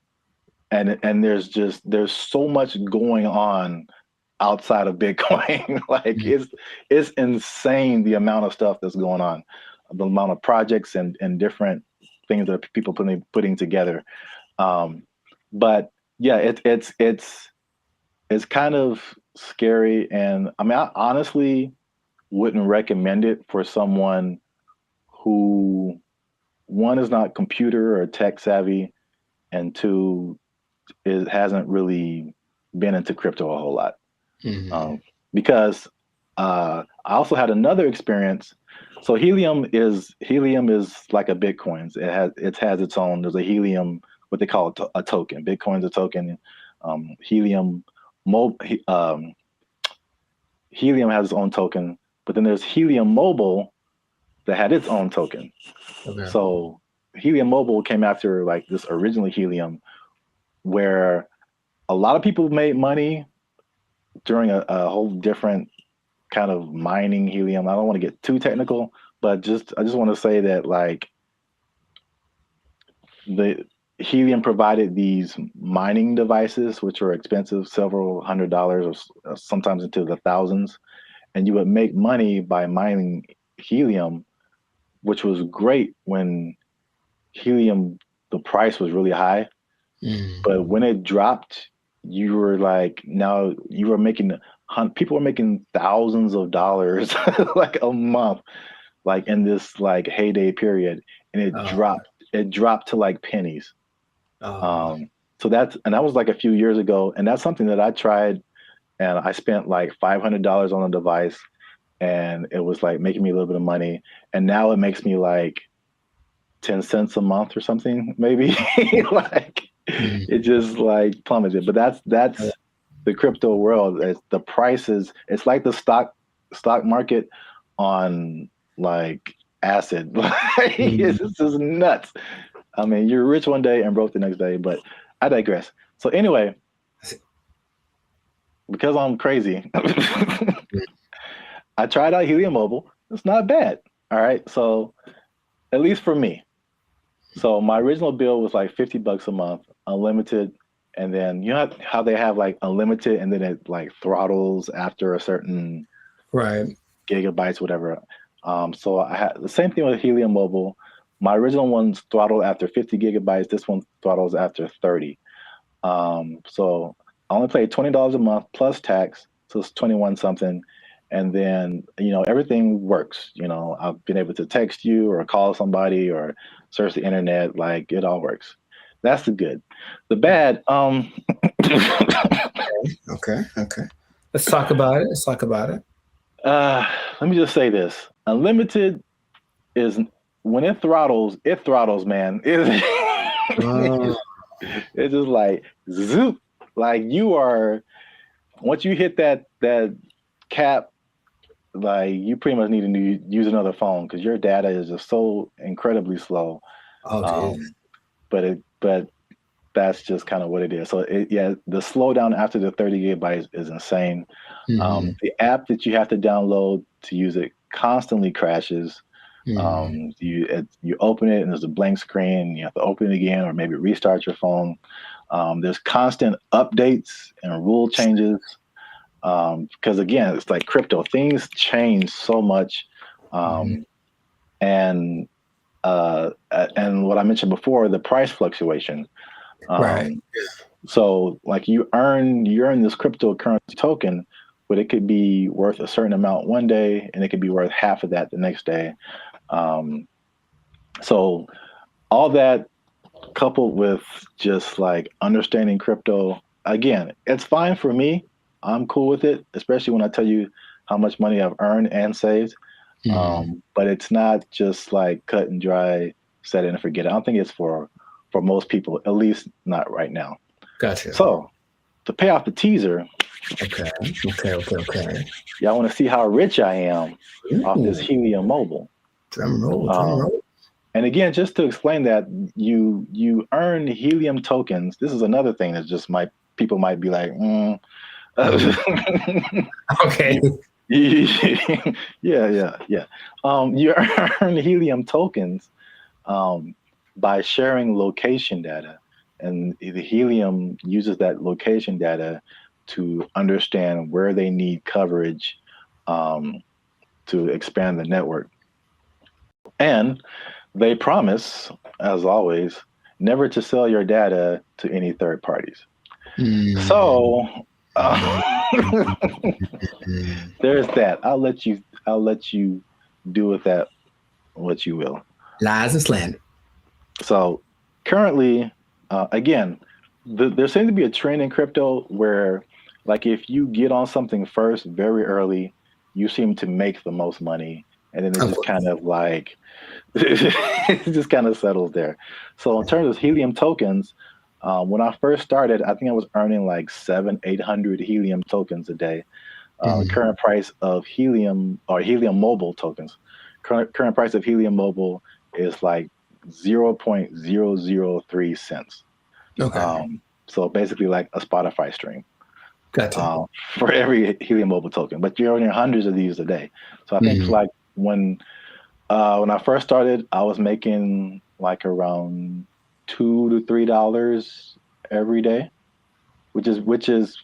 and there's so much going on outside of Bitcoin. Like it's insane the amount of stuff that's going on, the amount of projects and different things that people putting together. But yeah, it's kind of scary, and I mean, I honestly wouldn't recommend it for someone who, one, is not computer or tech savvy, and two, hasn't really been into crypto a whole lot. Because I also had another experience. So Helium is like a Bitcoin. It has its own. There's a Helium, what they call a token. Bitcoin's a token. Helium Helium has its own token, but then there's Helium Mobile that had its own token. Okay. So Helium Mobile came after like this originally Helium, where a lot of people made money during a whole different kind of mining helium. I don't want to get too technical, but I just want to say that like the Helium provided these mining devices, which were expensive, several $100s or sometimes into the thousands. And you would make money by mining helium, which was great when helium, the price was really high. But when it dropped, you were like, now you were making, people were making thousands of dollars like a month, like in this like heyday period. And it dropped to like pennies. So that was like a few years ago. And that's something that I tried, and I spent like $500 on a device, and it was like making me a little bit of money. And now it makes me like 10 cents a month or something, maybe. Like it just like plummeted. But that's the crypto world. The prices, it's like the stock market on like acid. It's just nuts. I mean, you're rich one day and broke the next day, but I digress. So anyway, because I'm crazy, I tried out Helium Mobile. It's not bad. All right. So at least for me. So my original bill was like $50 a month, unlimited. And then you know how they have like unlimited and then it like throttles after a certain gigabytes, whatever. So I had the same thing with Helium Mobile. My original one's throttled after 50 gigabytes. This one throttles after 30. So I only paid $20 a month plus tax. So it's 21 something. And then, you know, everything works. You know, I've been able to text you or call somebody or search the internet. Like it all works. That's the good. The bad, Okay. Let's talk about it. Let me just say this. Unlimited is, when it throttles, man. It's just like zoop. Like you are, once you hit that cap, like you pretty much need to use another phone because your data is just so incredibly slow. But that's just kind of what it is. So the slowdown after the 30 gigabytes is insane. The app that you have to download to use it constantly crashes. You open it and there's a blank screen. You have to open it again or maybe restart your phone. There's constant updates and rule changes. Because again, it's like crypto, things change so much. And what I mentioned before, the price fluctuation. So like you earn this cryptocurrency token, but it could be worth a certain amount one day and it could be worth half of that the next day. So all that coupled with just like understanding crypto, again, it's fine for me. I'm cool with it, especially when I tell you how much money I've earned and saved. But it's not just like cut and dry, set it and forget it. I don't think it's for most people, at least not right now. Gotcha. So to pay off the teaser. Okay. Y'all want to see how rich I am off this Helium Mobile. Drum roll. And again, just to explain that, you earn Helium tokens. This is another thing that just people might be like, Okay. Yeah. You earn Helium tokens by sharing location data, and the Helium uses that location data to understand where they need coverage to expand the network. And they promise, as always, never to sell your data to any third parties. So there's that. I'll let you do with that what you will. Lies and slander. So currently, again, there seems to be a trend in crypto where, like, if you get on something first very early, you seem to make the most money, and then it just kind of like it just kind of settles there. So in terms of Helium tokens, when I first started, I think I was earning like 700-800 Helium tokens a day. Current price of Helium or Helium Mobile tokens. Current price of Helium Mobile is like 0.003 cents. Okay. So basically like a Spotify stream. Gotcha. For every Helium Mobile token, but you're earning hundreds of these a day. So I think like when I first started, I was making like around $2 to $3 every day, which is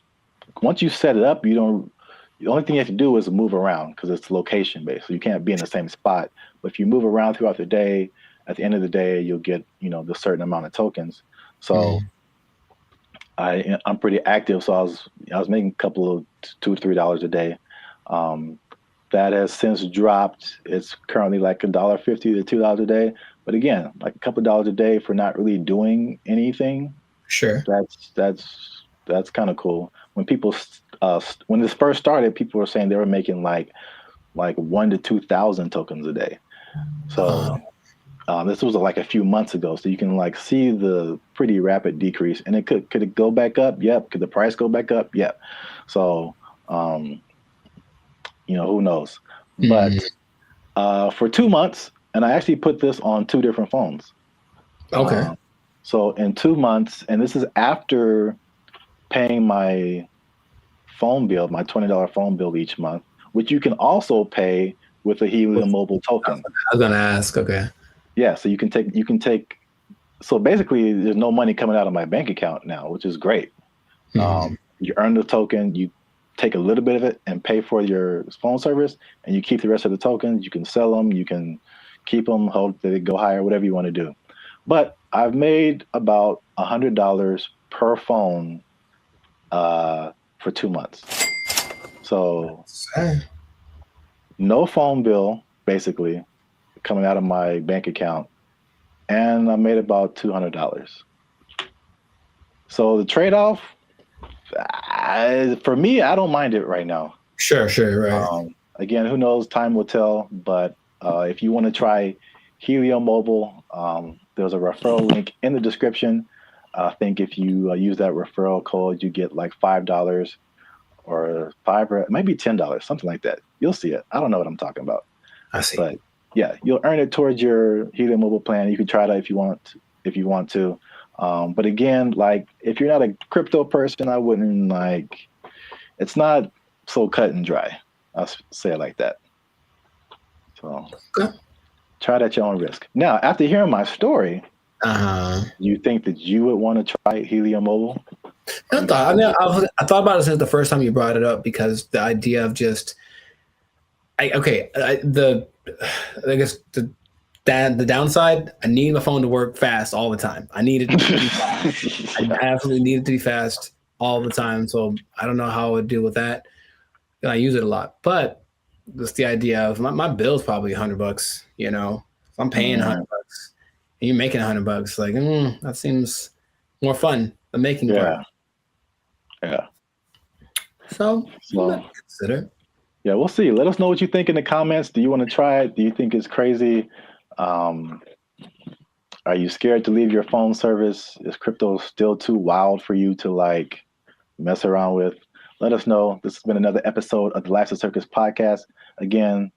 once you set it up, the only thing you have to do is move around because it's location based. So you can't be in the same spot. But if you move around throughout the day, at the end of the day, you'll get, the certain amount of tokens. So I'm pretty active. So I was making a couple of $2 to $3 a day. That has since dropped. It's currently like $1.50 to $2 a day. But again, like a couple of dollars a day for not really doing anything. Sure. That's kind of cool. When people when this first started, people were saying they were making like 1,000 to 2,000 tokens a day. So this was like a few months ago. So you can like see the pretty rapid decrease. And it could it go back up? Yep. Could the price go back up? Yep. So who knows? But for 2 months, and I actually put this on 2 different phones. Okay. So in 2 months, and this is after paying my phone bill, my $20 phone bill each month, which you can also pay with a Helium Mobile token. I was gonna ask. Okay. Yeah, so you can take. So basically, there's no money coming out of my bank account now, which is great. You earn the token, you take a little bit of it and pay for your phone service, and you keep the rest of the tokens. You can sell them, you can keep them, hope they go higher, whatever you want to do. But I've made about $100 per phone for 2 months. So no phone bill, basically, coming out of my bank account, and I made about $200. So the trade-off, for me, I don't mind it right now. Sure, right. Again, who knows? Time will tell. But if you want to try Helium Mobile, there's a referral link in the description. I think if you use that referral code, you get like $5 or maybe $10, something like that. You'll see it. I don't know what I'm talking about. I see. But yeah, you'll earn it towards your Helium Mobile plan. You can try that if you want to. But again, like if you're not a crypto person, I wouldn't it's not so cut and dry. I'll say it like that. So try it at your own risk. Now, after hearing my story, you think that you would want to try Helium Mobile? I thought about it since the first time you brought it up, because the idea of just, I guess the downside, I need my phone to work fast all the time. I need it to be fast. I absolutely need it to be fast all the time. So I don't know how I would deal with that. And I use it a lot, but just the idea of my bill's probably $100. If I'm paying $100 and you're making $100, like that seems more fun than making part. Yeah. So consider. Yeah, we'll see. Let us know what you think in the comments. Do you want to try it? Do you think it's crazy? Are you scared to leave your phone service? Is crypto still too wild for you to mess around with? Let us know. This has been another episode of the Life's a Circus podcast. Again,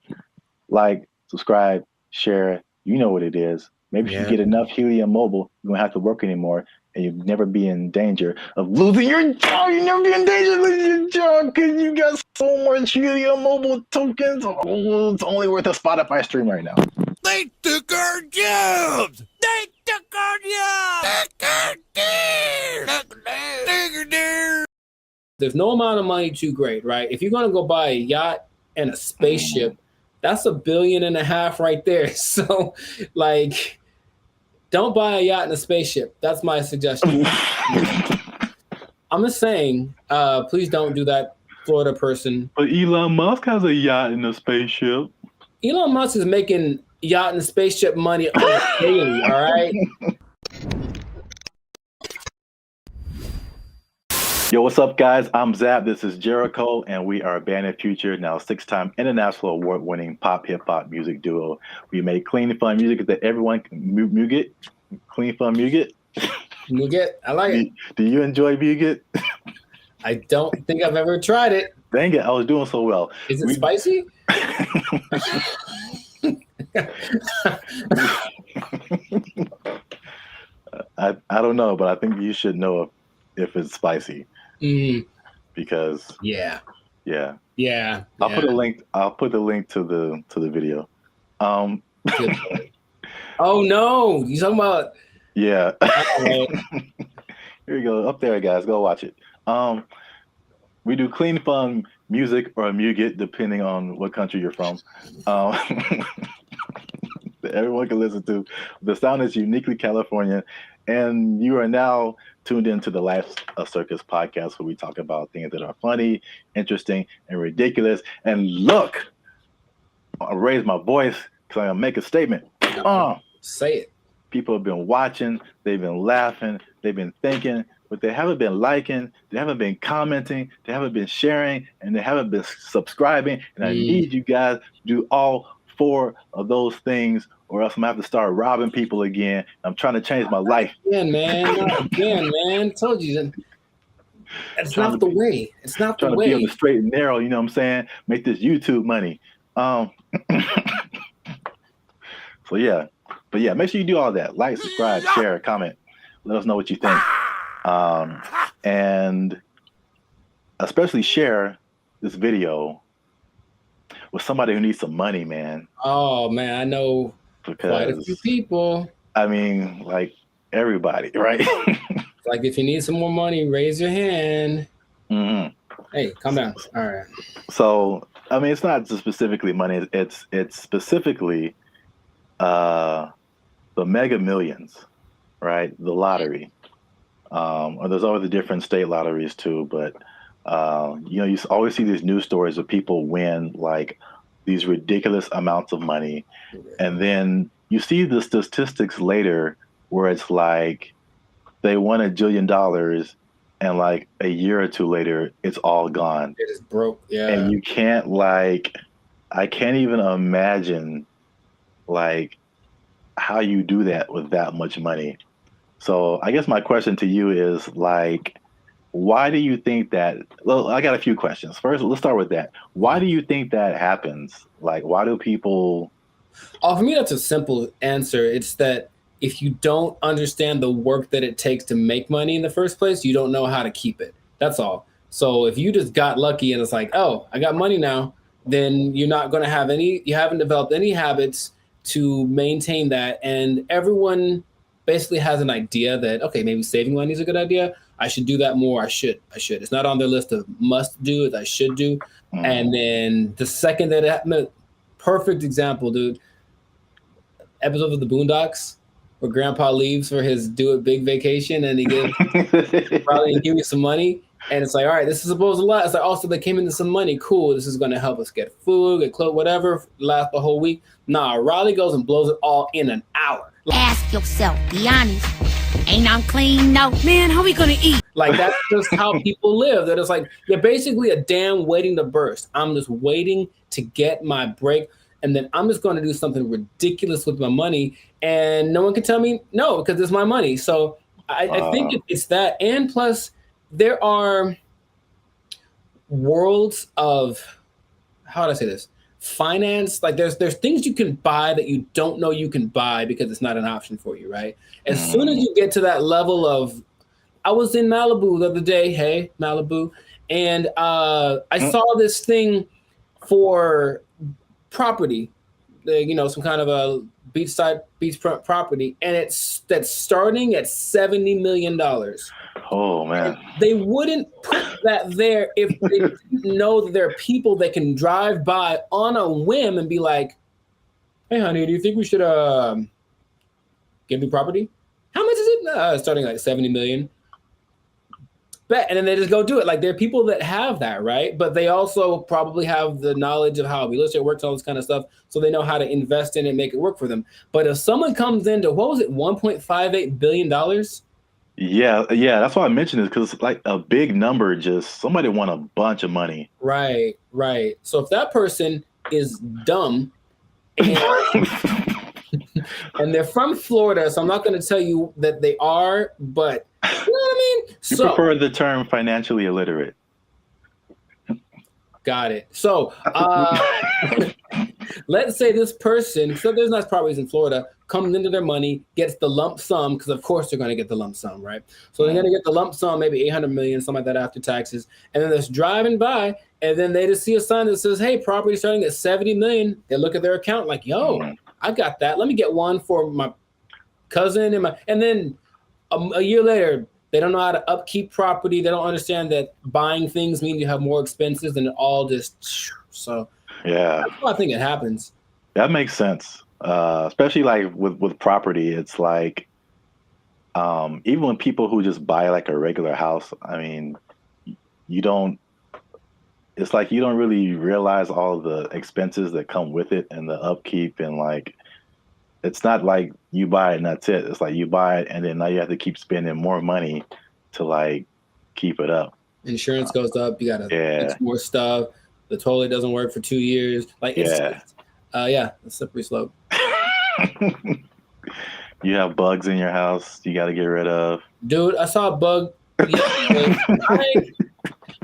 subscribe, share. You know what it is. Maybe if you get enough Helium Mobile, you won't have to work anymore. and you never be in danger of losing your job. You never be in danger of losing your job because you got so much Helium Mobile tokens. Oh, it's only worth a Spotify stream right now. They took our jobs! They took our jobs! There's no amount of money too great, right? If you're gonna go buy a yacht and a spaceship, that's $1.5 billion right there. So, like, don't buy a yacht and a spaceship. That's my suggestion. I'm just saying, please don't do that, Florida person. But Elon Musk has a yacht and a spaceship. Elon Musk is making yacht and spaceship money daily, all right? Yo, what's up, guys? I'm Zab. This is Jericho, and we are Band of Future, now 6-time international award-winning pop hip-hop music duo. We make clean, fun music that everyone can Muget. Clean, fun Muget. Muget, I like it. Do you enjoy Muget? I don't think I've ever tried it. Dang it, I was doing so well. Is it spicy? I don't know, but I think you should know if it's spicy. Because yeah. I'll put a link. I'll put the link to the video. Oh no, you talking about? Yeah. Here we go. Up there, guys. Go watch it. We do clean, fun music or Muget, depending on what country you're from. That everyone can listen to. The sound is uniquely Californian, and you are now tuned into the Life Circus podcast, where we talk about things that are funny, interesting, and ridiculous. And look, I raise my voice because I'm gonna make a statement. Say it. People have been watching, they've been laughing, they've been thinking, but they haven't been liking, they haven't been commenting, they haven't been sharing, and they haven't been subscribing. And I need you guys to do all 4 of those things, or else I'm gonna have to start robbing people again. I'm trying to change my life. Again, man. Told you. It's not the way. It's not the way. Trying to be on the straight and narrow, you know what I'm saying? Make this YouTube money. So yeah. But yeah, make sure you do all that. Like, subscribe, share, comment. Let us know what you think. And especially share this video with somebody who needs some money, man. Oh, man, I know quite a few people. I mean, like, everybody, right? Like, if you need some more money, raise your hand. Hey, calm down. All right. So, I mean, it's not just specifically money. It's specifically the Mega Millions, right? The lottery. Or there's always the different state lotteries too, but you know, you always see these news stories of people win like these ridiculous amounts of money, and then you see the statistics later where it's like they won $1 jillion, and like a year or two later, it's all gone. It is broke, yeah. And you can't I can't even imagine like how you do that with that much money. So I guess my question to you is like, why do you think that? Well, I got a few questions. First, let's start with that. Why do you think that happens? Like, why do people? Oh, for me, that's a simple answer. It's that if you don't understand the work that it takes to make money in the first place, you don't know how to keep it. That's all. So if you just got lucky and it's like, oh, I got money now, then you're not going to have you haven't developed any habits to maintain that. And everyone basically has an idea that, okay, maybe saving money is a good idea. I should do that more. I should. It's not on their list of must do, it's I should do. And then the second that it happened, perfect example, dude. Episode of the Boondocks where Grandpa leaves for his do it big vacation and he gives probably give you some money. And it's like, all right, this is supposed to last. It's like, also they came into some money. Cool. This is going to help us get food, get clothes, whatever, last the whole week. Nah, Riley goes and blows it all in an hour. Ask yourself, be honest. Ain't I'm clean? No. Man, how we going to eat? Like, that's just how people live. That it's like, you're basically a dam waiting to burst. I'm just waiting to get my break. And then I'm just going to do something ridiculous with my money. And no one can tell me no, because it's my money. So I think it's that. And plus, there are worlds of, how do I say this? finance, like there's things you can buy that you don't know you can buy because it's not an option for you, right? As soon as you get to that level of, I was in Malibu the other day, hey, Malibu, and I saw this thing for property, some kind of a beach property, and that's starting at $70 million. Oh man. And they wouldn't put that there if they didn't know that there are people that can drive by on a whim and be like, hey honey, do you think we should get new property? How much is it? Starting like 70 million. Bet. And then they just go do it. Like there are people that have that, right? But they also probably have the knowledge of how real estate works, all this kind of stuff. So they know how to invest in it and make it work for them. But if someone comes into, what was it, $1.58 billion? Yeah, that's why I mentioned this, because it's like a big number, just somebody won a bunch of money. Right. So if that person is dumb and, and they're from Florida, so I'm not going to tell you that they are, but you know what I mean? You prefer the term financially illiterate. Got it. So let's say this person, so there's nice properties in Florida, comes into their money, gets the lump sum, because of course they're going to get the lump sum, right? So they're going to get the lump sum, maybe 800 million, something like that after taxes. And then they're driving by, and then they just see a sign that says, hey, property starting at 70 million. They look at their account like, yo, I got that. Let me get one for my cousin. And then a year later, they don't know how to upkeep property. They don't understand that buying things means you have more expenses, and it all just, so yeah. That's why I think it happens. That makes sense. Especially like with property, it's like even when people who just buy like a regular house, I mean, it's like you don't really realize all of the expenses that come with it and the upkeep, and like it's not like you buy it and that's it. It's like you buy it and then now you have to keep spending more money to like keep it up. Insurance goes up, you gotta fix more stuff. The toilet doesn't work for 2 years. Like it's a slippery slope. You have bugs in your house you got to get rid of. Dude, I saw a bug.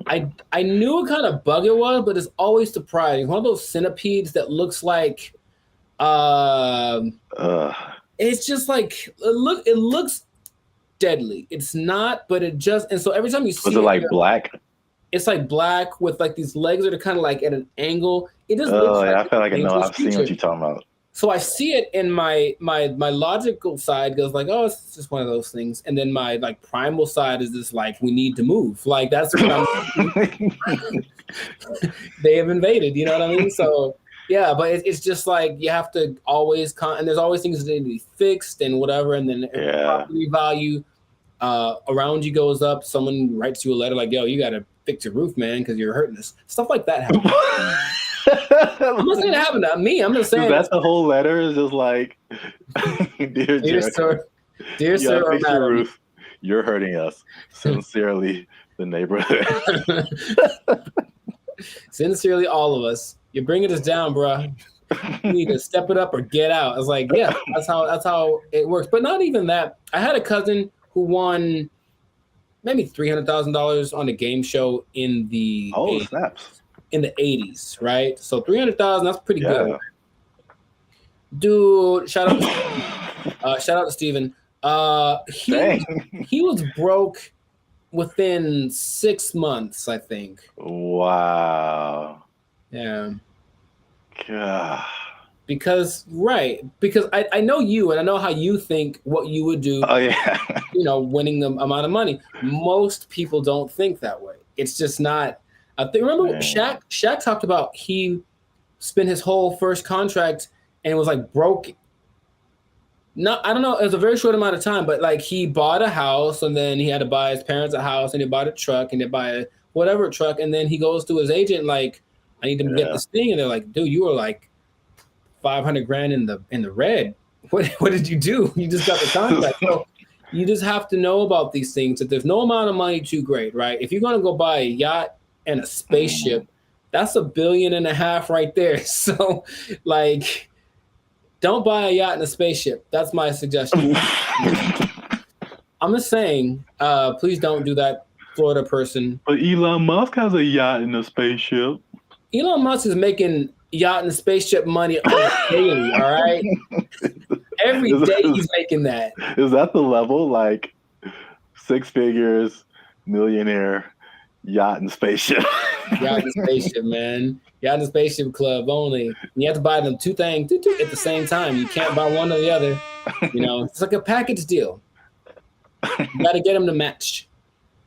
I knew what kind of bug it was, but it's always surprising. One of those centipedes that looks like it's just like it looks deadly. It's not, but it just, and so every time you see it like black? It's like black with like these legs that are kind of like at an angle. It just looks like I feel like I know. I've seen what you're talking about. So I see it, and my logical side goes like, oh, it's just one of those things. And then my like primal side is just like, we need to move. Like that's what I'm they have invaded, you know what I mean? So yeah, but it's just like you have to always and there's always things that need to be fixed and whatever, and then property value around you goes up. Someone writes you a letter like, yo, you gotta fix your roof, man, because you're hurting us. Stuff like that happens. I'm not saying it happened to me. I'm just saying that's the whole letter is just like, dear sir, fix your roof. You're hurting us. Sincerely, the neighborhood. Sincerely, all of us. You're bringing us down, bro. You need to step it up or get out. I was like, yeah, that's how it works. But not even that. I had a cousin who won maybe $300,000 on a game show in the snaps. In the 80s, right? So 300,000, that's pretty good. Dude, shout out to Steven. He was broke within 6 months, I think. Wow. Yeah. God. Because I know you, and I know how you think what you would do. Oh yeah. Winning the amount of money. Most people don't think that way. It's just not. I think, remember Shaq talked about he spent his whole first contract and was like broke. I don't know, it was a very short amount of time, but like he bought a house and then he had to buy his parents a house and he bought a truck and they buy whatever truck, and then he goes to his agent like, I need to get this thing, and they're like, dude, you were like $500,000 in the red. What did you do? You just got the contract. So you just have to know about these things, that there's no amount of money too great, right? If you're gonna go buy a yacht and a spaceship, that's $1.5 billion right there. So like, don't buy a yacht and a spaceship. That's my suggestion. I'm just saying, please don't do that, Florida person. But Elon Musk has a yacht and a spaceship. Elon Musk is making yacht and spaceship money daily, all right? Every day he's making that. Is that the level? Like 6 figures, millionaire, yacht and spaceship. Yacht and spaceship, man. Yacht and spaceship club only. And you have to buy them two things at the same time. You can't buy one or the other. You know, it's like a package deal. You got to get them to match.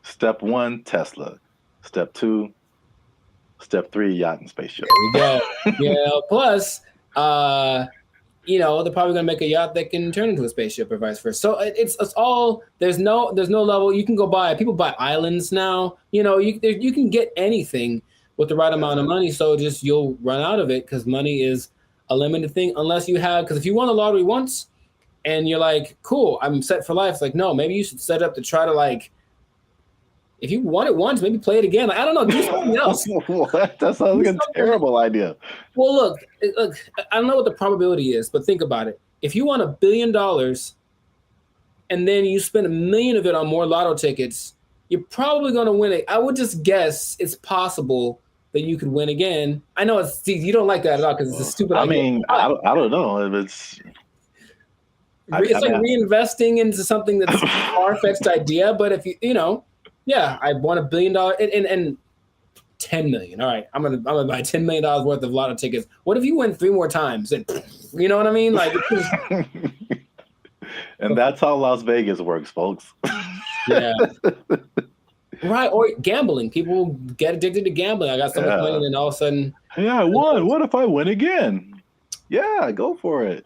Step 1, Tesla. Step 2, Step 3, yacht and spaceship. There we go. Yeah. Plus, you know, they're probably gonna make a yacht that can turn into a spaceship or vice versa. So it's all there's no level. You can go buy. People buy islands now. You know, you can get anything with the right amount of money. So just you'll run out of it because money is a limited thing unless you have. Because if you won the lottery once and you're like, cool, I'm set for life. It's like, no, maybe you should set up to try to like. If you won it once, maybe play it again. Like, I don't know, do something else. What? That sounds like a terrible idea. Well, look, I don't know what the probability is, but think about it. If you won $1 billion and then you spend $1 million of it on more lotto tickets, you're probably going to win it. I would just guess it's possible that you could win again. I know you don't like that at all because it's a stupid idea. I mean, I don't know if it's. It's like reinvesting into something that's a far-fetched idea, but if you know. Yeah, I won $1 billion and 10 million. All right, I'm gonna buy $10 million worth of lotto tickets. What if you win 3 more times? And you know what I mean? Like, and that's how Las Vegas works, folks. Yeah. Right, or gambling. People get addicted to gambling. I got so much money, and then all of a sudden, yeah, I won. What if I win again? Yeah, go for it.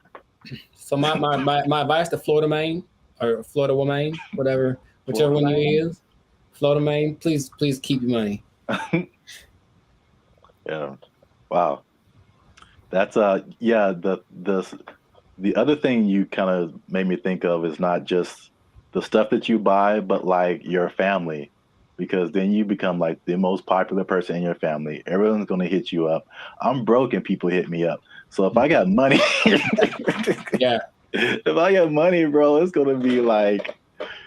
So my advice to Florida man or Florida woman, whatever, whichever one you use. Florida man, please keep your money. Yeah. Wow. That's yeah, the other thing you kind of made me think of is not just the stuff that you buy, but like your family, because then you become like the most popular person in your family. Everyone's going to hit you up. I'm broke and people hit me up. So if I got money, yeah, if I got money, bro, it's going to be like,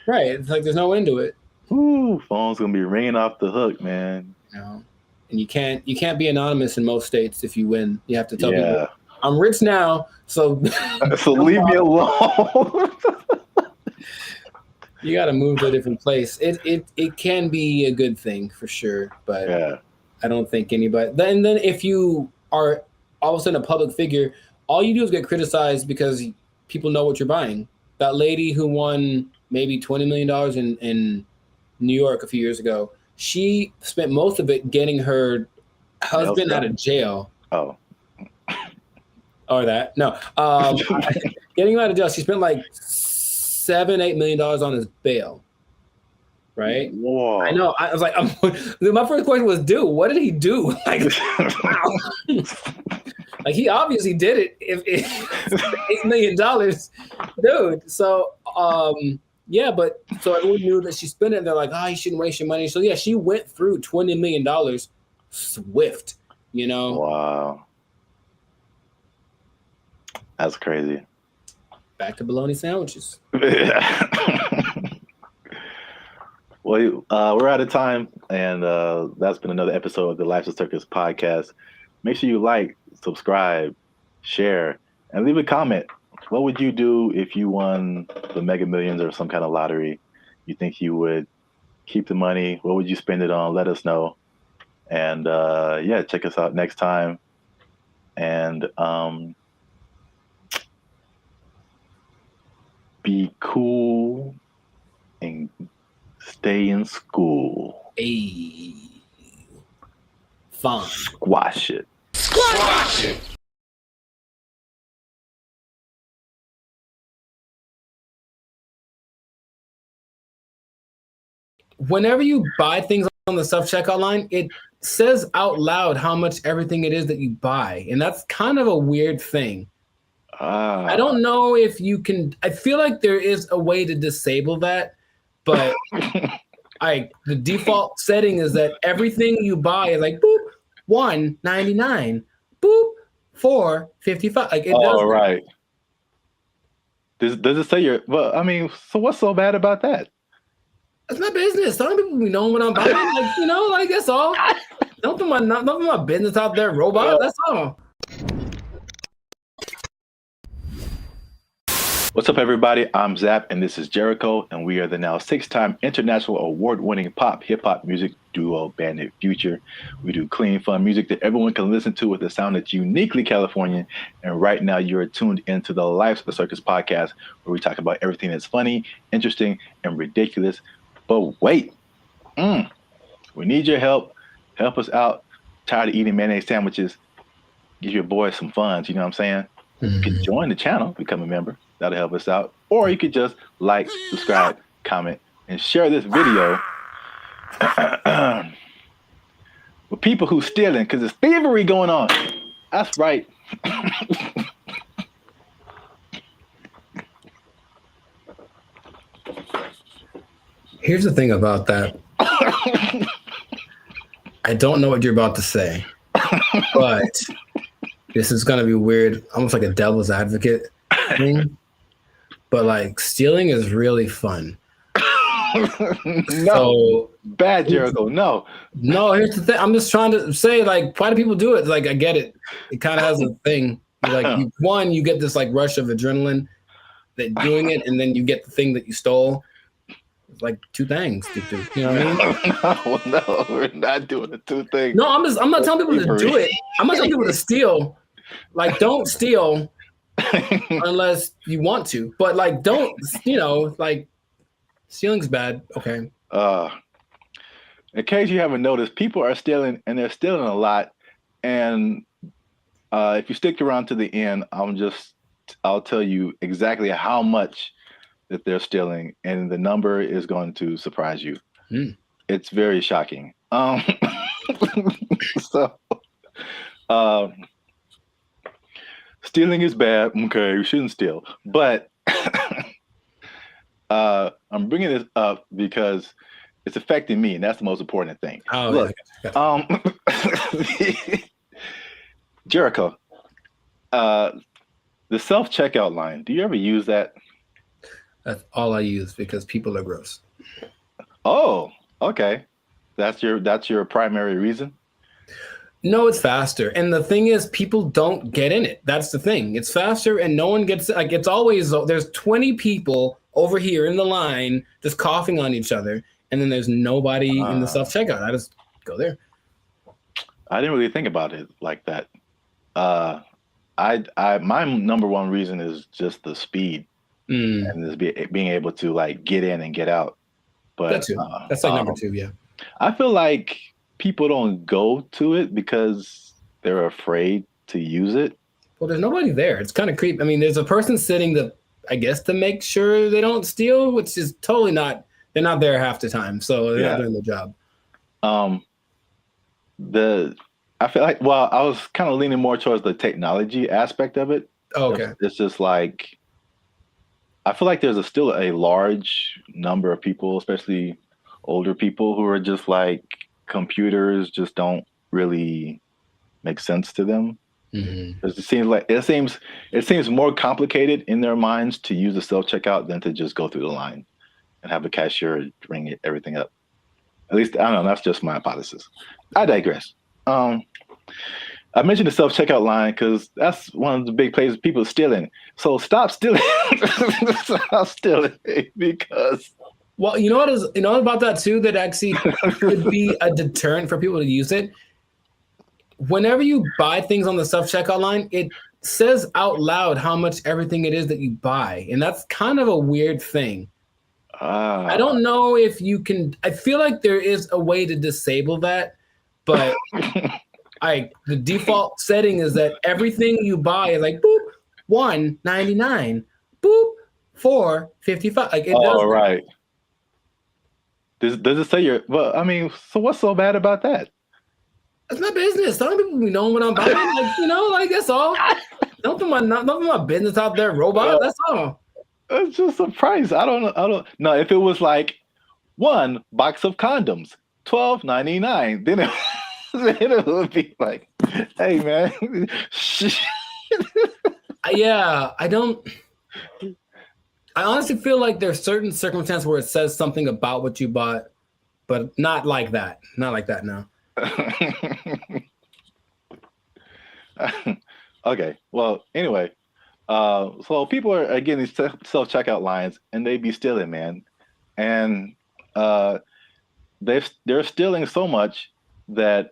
right. It's like there's no end to it. Ooh, phone's gonna be ringing off the hook, man. No. And you can't be anonymous in most states if you win. You have to tell people, I'm rich now, so so leave me alone. You got to move to a different place. It can be a good thing for sure, but I don't think anybody. Then if you are all of a sudden a public figure, all you do is get criticized because people know what you're buying. That lady who won maybe $20 million in New York a few years ago, she spent most of it getting her husband out of jail. Oh. Or that. No. Getting him out of jail. She spent like $7-8 million on his bail. Right? Whoa. I know. I was like, my first question was, dude, what did he do? Like, wow. Like, he obviously did it. If $8 million, dude. So, yeah, but so everyone knew that she spent it. And they're like, you shouldn't waste your money. So yeah, she went through $20 million swift, you know? Wow. That's crazy. Back to bologna sandwiches. Well, we're out of time, and that's been another episode of the Life's a Circus podcast. Make sure you like, subscribe, share, and leave a comment. What would you do if you won the Mega Millions or some kind of lottery? You think you would keep the money? What would you spend it on? Let us know. And yeah, check us out next time. And be cool and stay in school. Hey. Fun. Squash it. Squash it! Whenever you buy things on the self-checkout line, it says out loud how much everything it is that you buy. And that's kind of a weird thing. I don't know if you can, I feel like there is a way to disable that, but the default setting is that everything you buy is like, boop, $1.99, boop, $4.55. Like, it does that. Right. Does it say well, I mean, so what's so bad about that? That's my business. Some people be knowing what I'm buying. Like, you know, like, that's all. Don't put my business out there, robot. That's all. What's up, everybody? I'm Zap, and this is Jericho, and we are the now 6-time international award-winning pop hip-hop music duo Bandit Future. We do clean, fun music that everyone can listen to with a sound that's uniquely Californian. And right now, you're tuned into the Life's a Circus podcast, where we talk about everything that's funny, interesting, and ridiculous. But wait, we need your help. Help us out. Tired of eating mayonnaise sandwiches? Give your boy some funds. You know what I'm saying? You can join the channel, become a member. That'll help us out. Or you could just like, subscribe, comment, and share this video with people who stealing, because there's thievery going on. That's right. Here's the thing about that. I don't know what you're about to say, but this is going to be weird, almost like a devil's advocate thing. But like stealing is really fun. No, bad, Jericho. No, here's the thing. I'm just trying to say, like, why do people do it? Like, I get it. It kind of has a thing. Like, you get this like rush of adrenaline that doing it, and then you get the thing that you stole. It's like two things to do. You know what I mean? No, we're not doing the two things. No, I'm not telling people to do it. I'm not telling people to steal. Like, don't steal unless you want to. But like, don't, like, stealing's bad. Okay. In case you haven't noticed, people are stealing, and they're stealing a lot. And if you stick around to the end, I'll tell you exactly how much that they're stealing, and the number is going to surprise you. It's very shocking. Stealing is bad. Okay, we shouldn't steal. But I'm bringing this up because it's affecting me, and that's the most important thing. Oh, look, Jericho, the self-checkout line. Do you ever use that? That's all I use because people are gross. Oh, okay. That's your primary reason? No, it's faster. And the thing is, people don't get in it. That's the thing. It's faster and no one gets, like, it's always, there's 20 people over here in the line just coughing on each other. And then there's nobody in the self-checkout. I just go there. I didn't really think about it like that. My number one reason is just the speed. And just being able to like get in and get out. But that's like number two, yeah. I feel like people don't go to it because they're afraid to use it. Well, there's nobody there. It's kind of creepy. I mean, there's a person sitting I guess to make sure they don't steal, which is totally not. They're not there half the time, so they're not doing their job. I feel like, well, I was kind of leaning more towards the technology aspect of it. Oh, okay. It's just like, I feel like there's still a large number of people, especially older people, who are just like, computers just don't really make sense to them. Because it seems more complicated in their minds to use the self-checkout than to just go through the line and have a cashier ring everything up. At least, I don't know, that's just my hypothesis. I digress. I mentioned the self-checkout line because that's one of the big places people are stealing. So stop stealing. Stop stealing because. Well, you know what about that too, that actually could be a deterrent for people to use it? Whenever you buy things on the self-checkout line, it says out loud how much everything it is that you buy. And that's kind of a weird thing. I don't know if you can, I feel like there is a way to disable that, but the default setting is that everything you buy is like, boop, $1.99, boop, $4.55. Like, it does that. Right. Does it say well, I mean, so what's so bad about that? It's my business. Some people be knowing what I'm buying. Like, that's all. Don't put my business out there, robot. That's all. It's just a price. I don't know. If it was like one box of condoms, $12.99, then it would be like, hey man. Yeah, I honestly feel like there's certain circumstances where it says something about what you bought, but not like that. Not like that, no. Okay. Well, anyway, So people are getting these self checkout lines, and they be stealing, man, and they're stealing so much that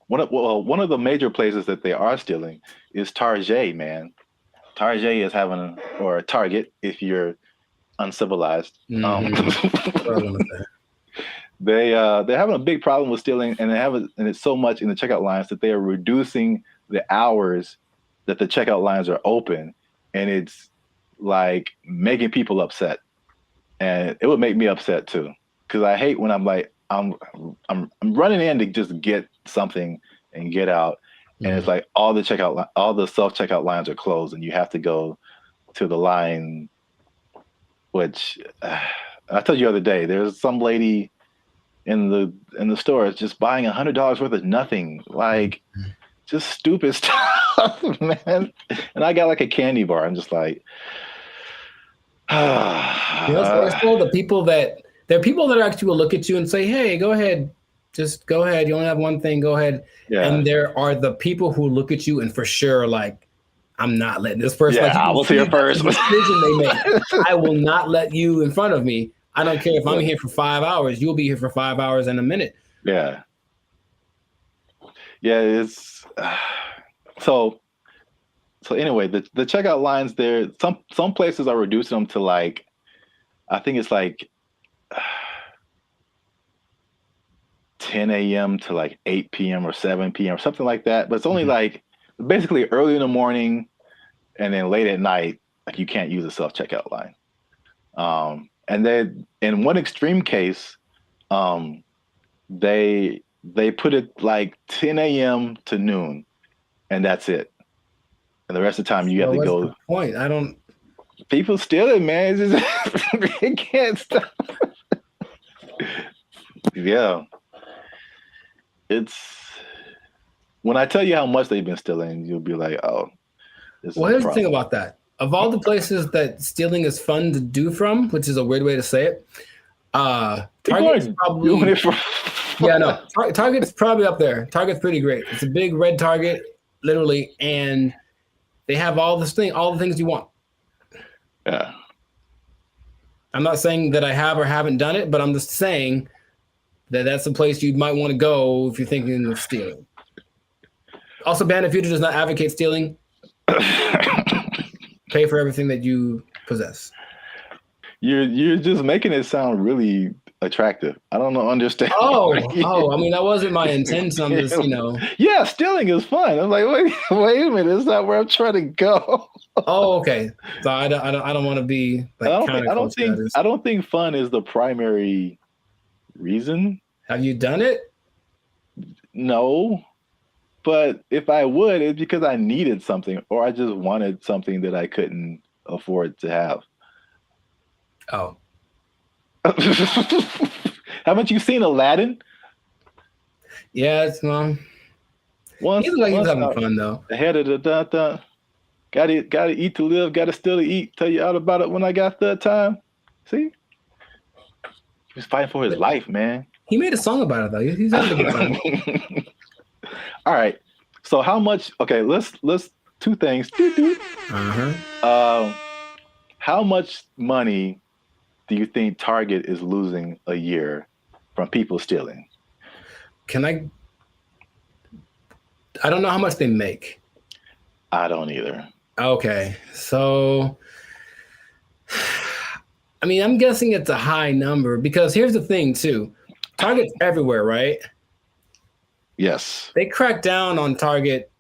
one of the major places that they are stealing is Target, man. Target is having or Target if you're uncivilized. They're having a big problem with stealing, and and it's so much in the checkout lines that they are reducing the hours that the checkout lines are open, and it's like making people upset. And it would make me upset too, because I hate when I'm like I'm running in to just get something and get out, and it's like all the self checkout lines are closed, and you have to go to the line. Which I told you the other day, there's some lady in the store just buying $100 worth of nothing, like just stupid stuff, man. And I got like a candy bar. I'm just like, the people that there are people that actually will look at you and say, "Hey, go ahead, just go ahead. You only have one thing. Go ahead." Yeah. And there are the people who look at you and for sure like, I'm not letting this person. Yeah, I will see her first. Decision they make. I will not let you in front of me. I don't care if I'm here for 5 hours. You'll be here for 5 hours and a minute. Yeah. Yeah, it's so anyway, the checkout lines there, some places are reducing them to like, I think it's like 10 a.m. to like 8 p.m. or 7 p.m. or something like that. But it's only like basically early in the morning and then late at night, like you can't use a self-checkout line. And then in one extreme case, they put it like 10 a.m. to noon, and that's it. And the rest of the time you have to go. What's the point? I don't. People steal it, man. It's just, it can't stop. Yeah. It's when I tell you how much they've been stealing, you'll be like, oh. Well, here's the thing about that. Of all the places that stealing is fun to do from, which is a weird way to say it, Target's probably doing it for. Yeah, no. Target's probably up there. Target's pretty great. It's a big red Target, literally, and they have all the things you want. Yeah. I'm not saying that I have or haven't done it, but I'm just saying that that's a place you might want to go if you're thinking of stealing. Also, Band of Future does not advocate stealing. Pay for everything that you possess. You're just making it sound really attractive. I don't understand. Oh, I mean, that wasn't my intent. I'm just, Yeah, stealing is fun. I'm like, wait a minute, that's not where I'm trying to go. Oh, okay. So I don't want to be like I don't think fun is the primary reason. Have you done it? No. But if I would, it's because I needed something or I just wanted something that I couldn't afford to have. Oh. Haven't you seen Aladdin? Yeah, it's he's having fun though. Ahead of the gotta eat to live, gotta still to eat. Tell you all about it when I got the time. See? He was fighting for his life, man. He made a song about it though. He's having a good time. All right. So how much? Okay, let's two things. How much money do you think Target is losing a year from people stealing? I don't know how much they make. I don't either. Okay. So I mean, I'm guessing it's a high number because here's the thing too. Target's everywhere, right? Yes. They cracked down on Target,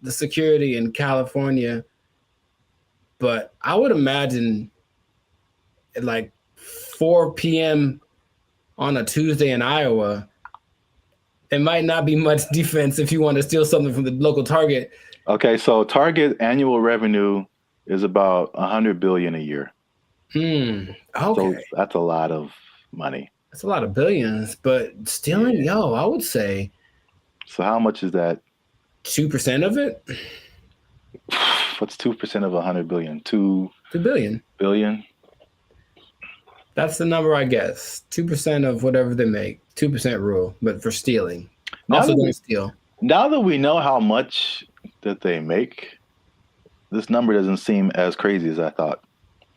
the security in California, but I would imagine at like 4 p.m. on a Tuesday in Iowa, it might not be much defense if you want to steal something from the local Target. Okay, so Target annual revenue is about $100 billion a year. Okay. So that's a lot of money. That's a lot of billions, but stealing, I would say. So how much is that? 2% of it? What's 2% of 100 billion? 2 billion. Billion? That's the number, I guess. 2% of whatever they make. 2% rule, but for stealing. Also don't steal. Now that we know how much that they make, this number doesn't seem as crazy as I thought.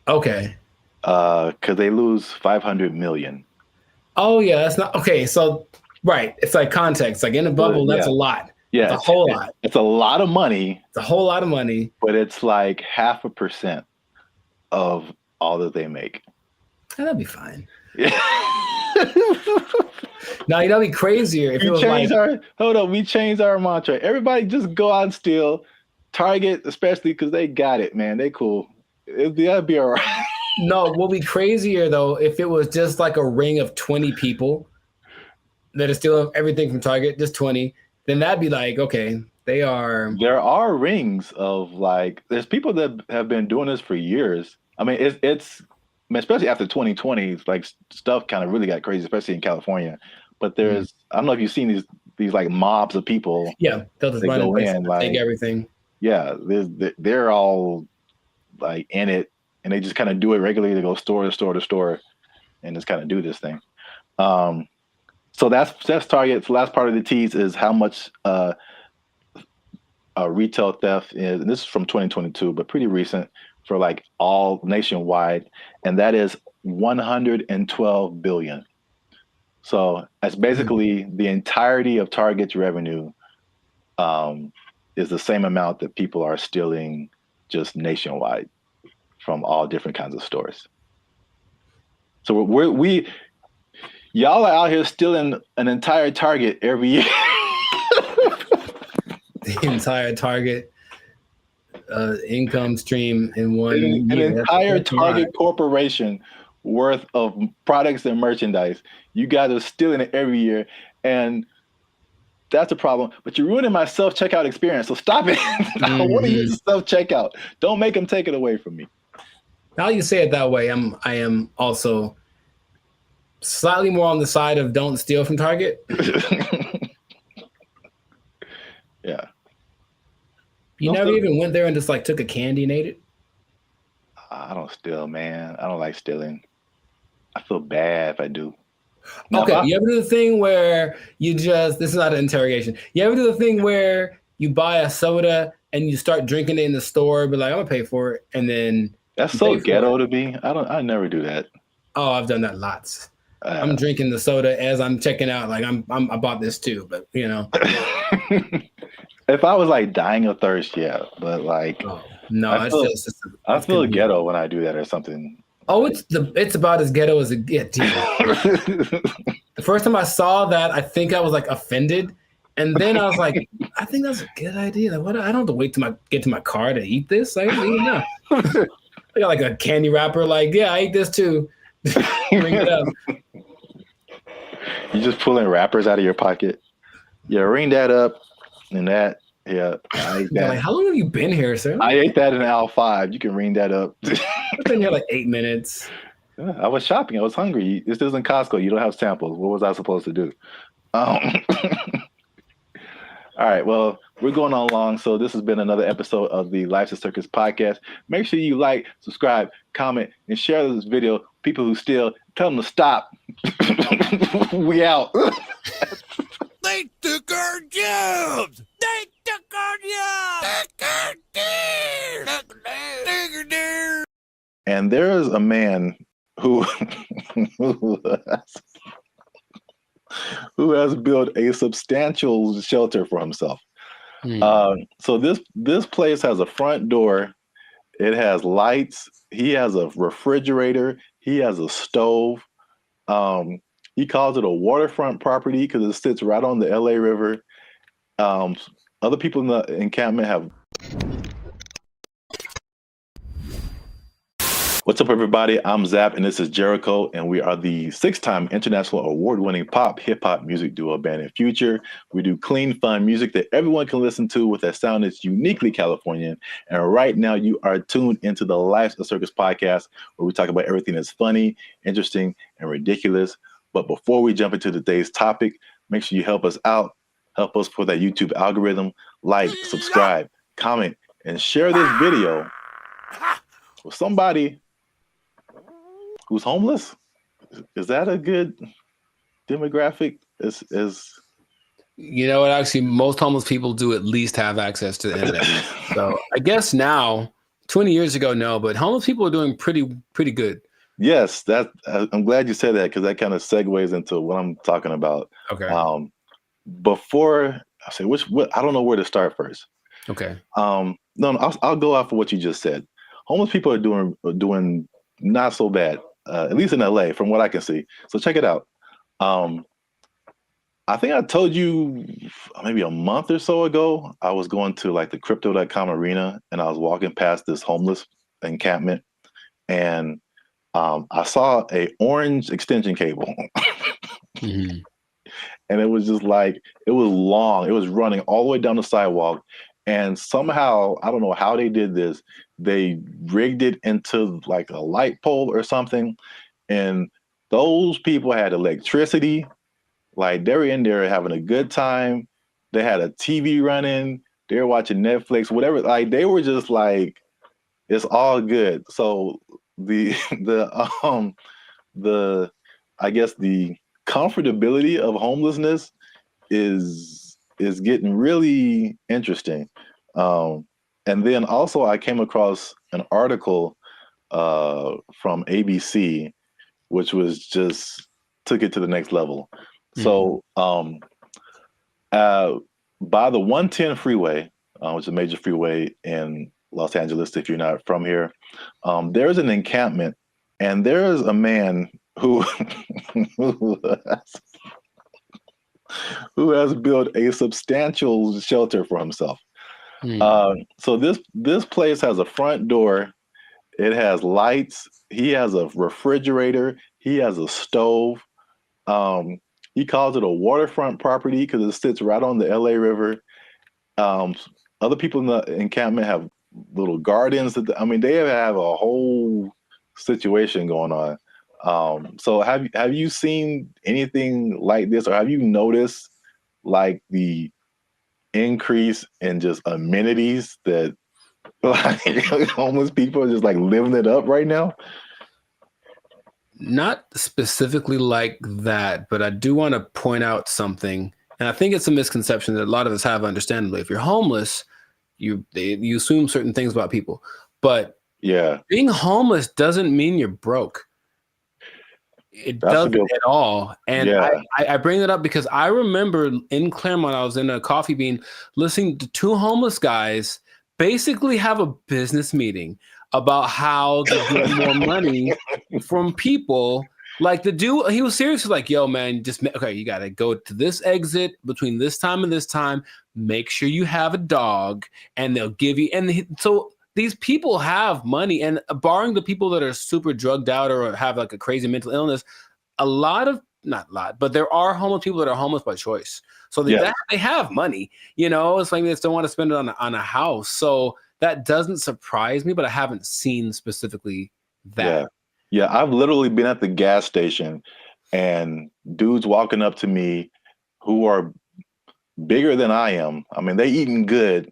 Okay. Because they lose 500 million. Oh yeah, that's not okay. So right, it's like context. Like in a bubble, that's a lot. Yeah, it's a whole lot. It's a lot of money. It's a whole lot of money. But it's like 0.5% of all that they make. Oh, that'd be fine. Now you know, it'd be crazier if it was like, we changed our mantra. Everybody just go out and steal. Target, especially because they got it, man. They cool. That'd be all right. No, what would be crazier though if it was just like a ring of 20 people that are stealing everything from Target, just 20. Then that'd be like, okay, they are. There are rings of like, there's people that have been doing this for years. I mean, it's especially after 2020, like stuff kind of really got crazy, especially in California. But there's, I don't know if you've seen these like mobs of people. Yeah, they'll just run in, like, take everything. Yeah, they're all like in it, and they just kind of do it regularly. They go store to store to store, and just kind of do this thing. So that's Target. The last part of the tease is how much retail theft is, and this is from 2022, but pretty recent for like all nationwide, and that is 112 billion. So that's basically the entirety of Target's revenue is the same amount that people are stealing just nationwide from all different kinds of stores. So y'all are out here stealing an entire Target every year. The entire Target income stream in one year. An entire Target corporation worth of products and merchandise. You guys are stealing it every year, and that's a problem. But you're ruining my self-checkout experience, so stop it. I want to use self-checkout. Don't make them take it away from me. Now you say it that way, I am also slightly more on the side of don't steal from Target. Yeah. You never even went there and just like took a candy and ate it? I don't steal, man. I don't like stealing. I feel bad if I do. Okay, you ever do the thing where this is not an interrogation. You ever do the thing where you buy a soda and you start drinking it in the store, but like, I'm gonna pay for it, and then that's so ghetto to me. I never do that. Oh, I've done that lots. I'm drinking the soda as I'm checking out. Like I bought this too, but you know. If I was like dying of thirst, yeah, but like, no, I feel ghetto when I do that or something. Oh, it's about as ghetto as it gets. The first time I saw that, I think I was like offended, and then I was like, I think that's a good idea. Like, what? I don't have to wait to get to my car to eat this. Like, I got like a candy wrapper. Like, yeah, I ate this too. Bring it up. You just pulling wrappers out of your pocket. Yeah, ring that up, and that. Yeah, I ate that. Like, how long have you been here, sir? I ate that in aisle 5. You can ring that up. I've been here like 8 minutes. Yeah, I was shopping. I was hungry. This isn't Costco. You don't have samples. What was I supposed to do? All right. Well, we're going on long. So this has been another episode of the Life's a Circus podcast. Make sure you like, subscribe, comment, and share this video. People who steal, tell them to stop. We out. They took our jobs. They took our jobs. And there is a man who has built a substantial shelter for himself. So this place has a front door. It has lights. He has a refrigerator. He has a stove. He calls it a waterfront property because it sits right on the LA River. Other people in the encampment have. What's up, everybody? I'm Zap, and this is Jericho, and we are the 6-time international award-winning pop hip-hop music duo Band in Future. We do clean, fun music that everyone can listen to with a sound that's uniquely Californian. And right now, you are tuned into the Life's a Circus podcast, where we talk about everything that's funny, interesting, and ridiculous. But before we jump into today's topic, make sure you help us out. Help us for that YouTube algorithm. Like, subscribe, comment, and share this video with somebody who's homeless. Is that a good demographic? Is You know what? Actually, most homeless people do at least have access to the internet. So I guess now, 20 years ago, no, but homeless people are doing pretty good. Yes, I'm glad you said that because that kind of segues into what I'm talking about. Okay. Before I say I don't know where to start first. Okay. No, I'll go off of what you just said. Homeless people are doing not so bad, at least in LA, from what I can see. So check it out. I think I told you maybe a month or so ago, I was going to like the crypto.com arena and I was walking past this homeless encampment and I saw a orange extension cable. Mm-hmm. And it was just like, it was long. It was running all the way down the sidewalk. And somehow, I don't know how they did this, they rigged it into like a light pole or something. And those people had electricity. Like they were in there having a good time. They had a TV running. They were watching Netflix, whatever. Like they were just like, it's all good. So the I guess the comfortability of homelessness is getting really interesting. And then also I came across an article from ABC, which was just took it to the next level. So by the 110 freeway, which is a major freeway in Los Angeles, if you're not from here, there's an encampment, and there's a man who who has built a substantial shelter for himself. So this place has a front door. It has lights. He has a refrigerator. He has a stove. He calls it a waterfront property because it sits right on the LA River. Other people in the encampment have little gardens. They have a whole situation going on. So have you seen anything like this, or have you noticed like the increase in just amenities that like homeless people are just like living it up right now? Not specifically like that, but I do want to point out something. And I think it's a misconception that a lot of us have, understandably. If you're homeless, you assume certain things about people. But yeah, being homeless doesn't mean you're broke. It doesn't at all. And I bring that up because I remember in Claremont, I was in a Coffee Bean listening to two homeless guys basically have a business meeting about how to get more money from people. Like the dude, he was seriously like, yo, man, you got to go to this exit between this time and this time. Make sure you have a dog and they'll give you. So these people have money, and barring the people that are super drugged out or have like a crazy mental illness, not a lot, but there are homeless people that are homeless by choice. So they have money, it's like they just don't want to spend it on a house. So that doesn't surprise me, but I haven't seen specifically that. Yeah, I've literally been at the gas station and dudes walking up to me who are bigger than I am. They eating good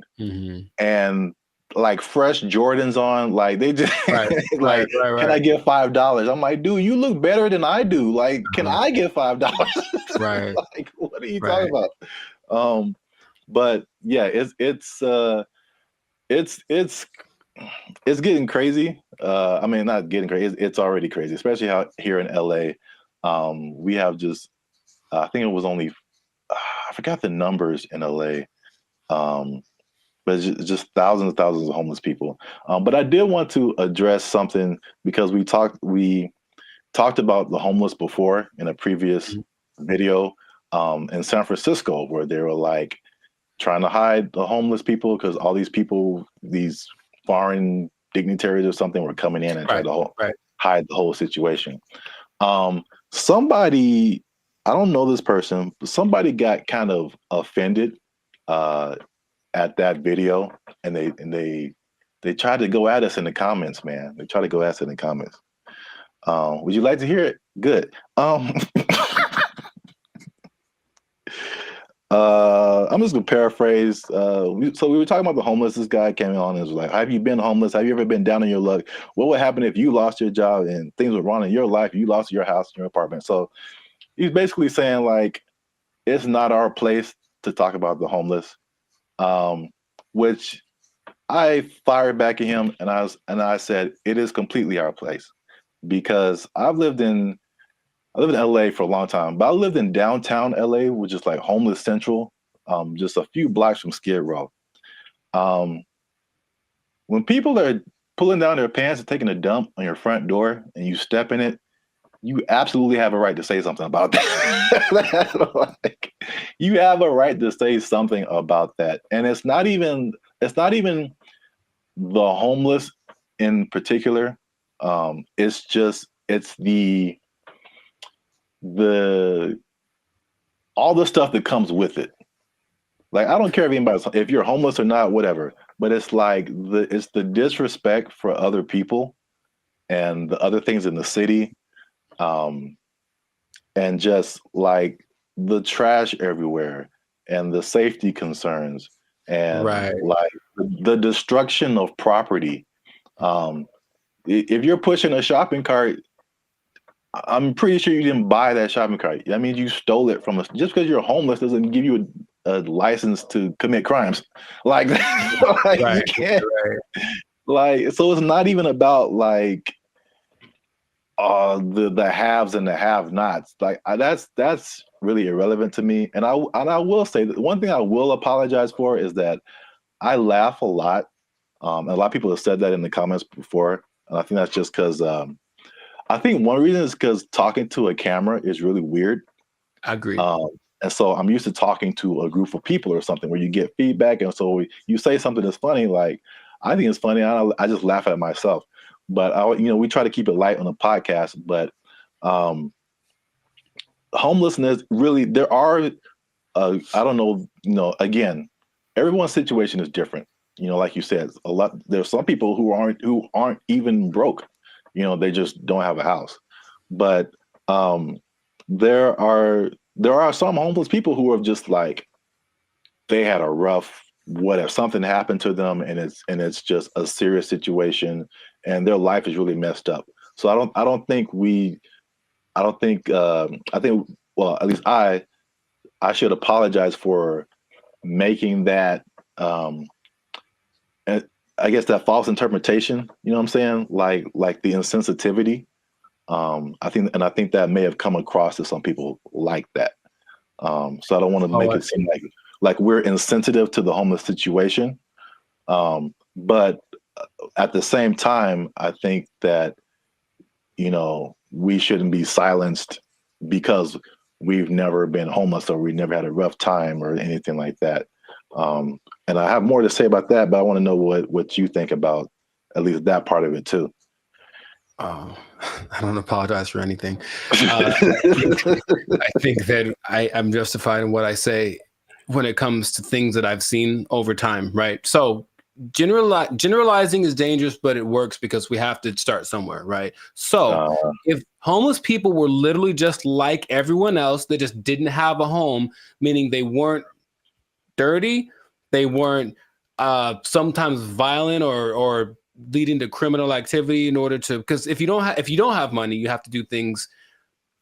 and like fresh Jordans on, like they just right. Can I get $5? I'm like, dude, you look better than I do. Like, can I get $5? Right. Like, what are you talking about? But yeah, it's getting crazy. Not getting crazy. It's already crazy, especially how here in LA, we have just, I think it was only, I forgot the numbers in LA, but it's just thousands and thousands of homeless people. But I did want to address something because we talked about the homeless before in a previous video in San Francisco, where they were like trying to hide the homeless people because all these people, these foreign dignitaries or something, were coming in and trying to hide the whole situation. Somebody, I don't know this person, but somebody got kind of offended at that video, and they tried to go at us in the comments, man. They tried to go at us in the comments. Would you like to hear it? Good. I'm just gonna paraphrase. So we were talking about the homeless. This guy came on and was like, have you been homeless? Have you ever been down on your luck? What would happen if you lost your job and things were wrong in your life? You lost your house, your apartment. So he's basically saying like, it's not our place to talk about the homeless, which I fired back at him, and I said it is completely our place, because I lived in LA for a long time, but I lived in downtown LA, which is like homeless central, just a few blocks from Skid Row. When people are pulling down their pants and taking a dump on your front door and you step in it, you absolutely have a right to say something about that. Like, you have a right to say something about that. And it's not even the homeless in particular. It's the all the stuff that comes with it. Like, I don't care if you're homeless or not, whatever, but it's like it's the disrespect for other people and the other things in the city, and just like the trash everywhere and the safety concerns and like the destruction of property. If you're pushing a shopping cart, I'm pretty sure you didn't buy that shopping cart. That means you stole it from us. Just because you're homeless doesn't give you a license to commit crimes. Like, like you can't. Like, so it's not even about like the haves and the have-nots. Like, that's really irrelevant to me. And I will say that one thing I will apologize for is that I laugh a lot. And a lot of people have said that in the comments before, and I think that's just because. I think one reason is because talking to a camera is really weird. I agree. And so I'm used to talking to a group of people or something where you get feedback. And so you say something that's funny, like, I think it's funny. I just laugh at myself. But, we try to keep it light on the podcast. But homelessness, really, there are, I don't know, again, everyone's situation is different. Like you said, there's some people who aren't even broke. They just don't have a house. But there are some homeless people who are just like, they had a rough, whatever, something happened to them, and it's just a serious situation, and their life is really messed up. So I think well, at least I should apologize for making that I guess that false interpretation, you know what I'm saying? Like the insensitivity. I think that may have come across to some people like that. So I don't want to make it seem like we're insensitive to the homeless situation. But at the same time, I think that, we shouldn't be silenced because we've never been homeless or we never had a rough time or anything like that. And I have more to say about that, but I want to know what you think about at least that part of it too. I don't apologize for anything. I think that I'm justified in what I say when it comes to things that I've seen over time, right? So generalizing is dangerous, but it works because we have to start somewhere, right? So if homeless people were literally just like everyone else, they just didn't have a home, meaning they weren't dirty, they weren't sometimes violent or leading to criminal activity in order to, because if you don't have money, you have to do things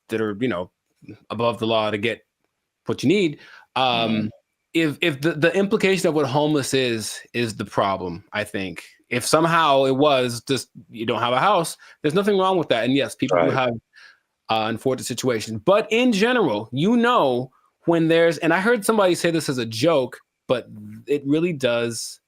that are above the law to get what you need. If the implication of what homeless is the problem, I think if somehow it was just you don't have a house, there's nothing wrong with that. And yes, people do have unfortunate situations, but in general, when there's, and I heard somebody say this as a joke, but it really does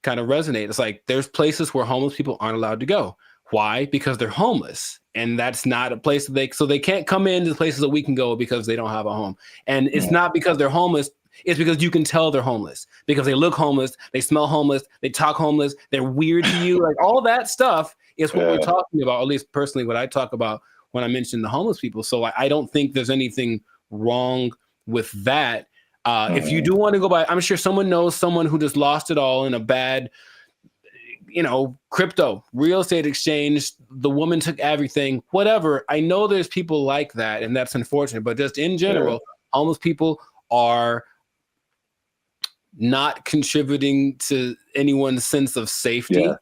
kind of resonate. It's like there's places where homeless people aren't allowed to go. Why? Because they're homeless, and that's not a place that they can't come into the places that we can go because they don't have a home. And it's not because they're homeless. It's because you can tell they're homeless because they look homeless, they smell homeless, they talk homeless, they're weird to you. Like all that stuff is what we're talking about. At least personally, what I talk about when I mention the homeless people. So I don't think there's anything wrong with that. If you do want to go by, I'm sure someone knows someone who just lost it all in a bad, crypto, real estate exchange. The woman took everything, whatever. I know there's people like that, and that's unfortunate. But just in general, homeless people are not contributing to anyone's sense of safety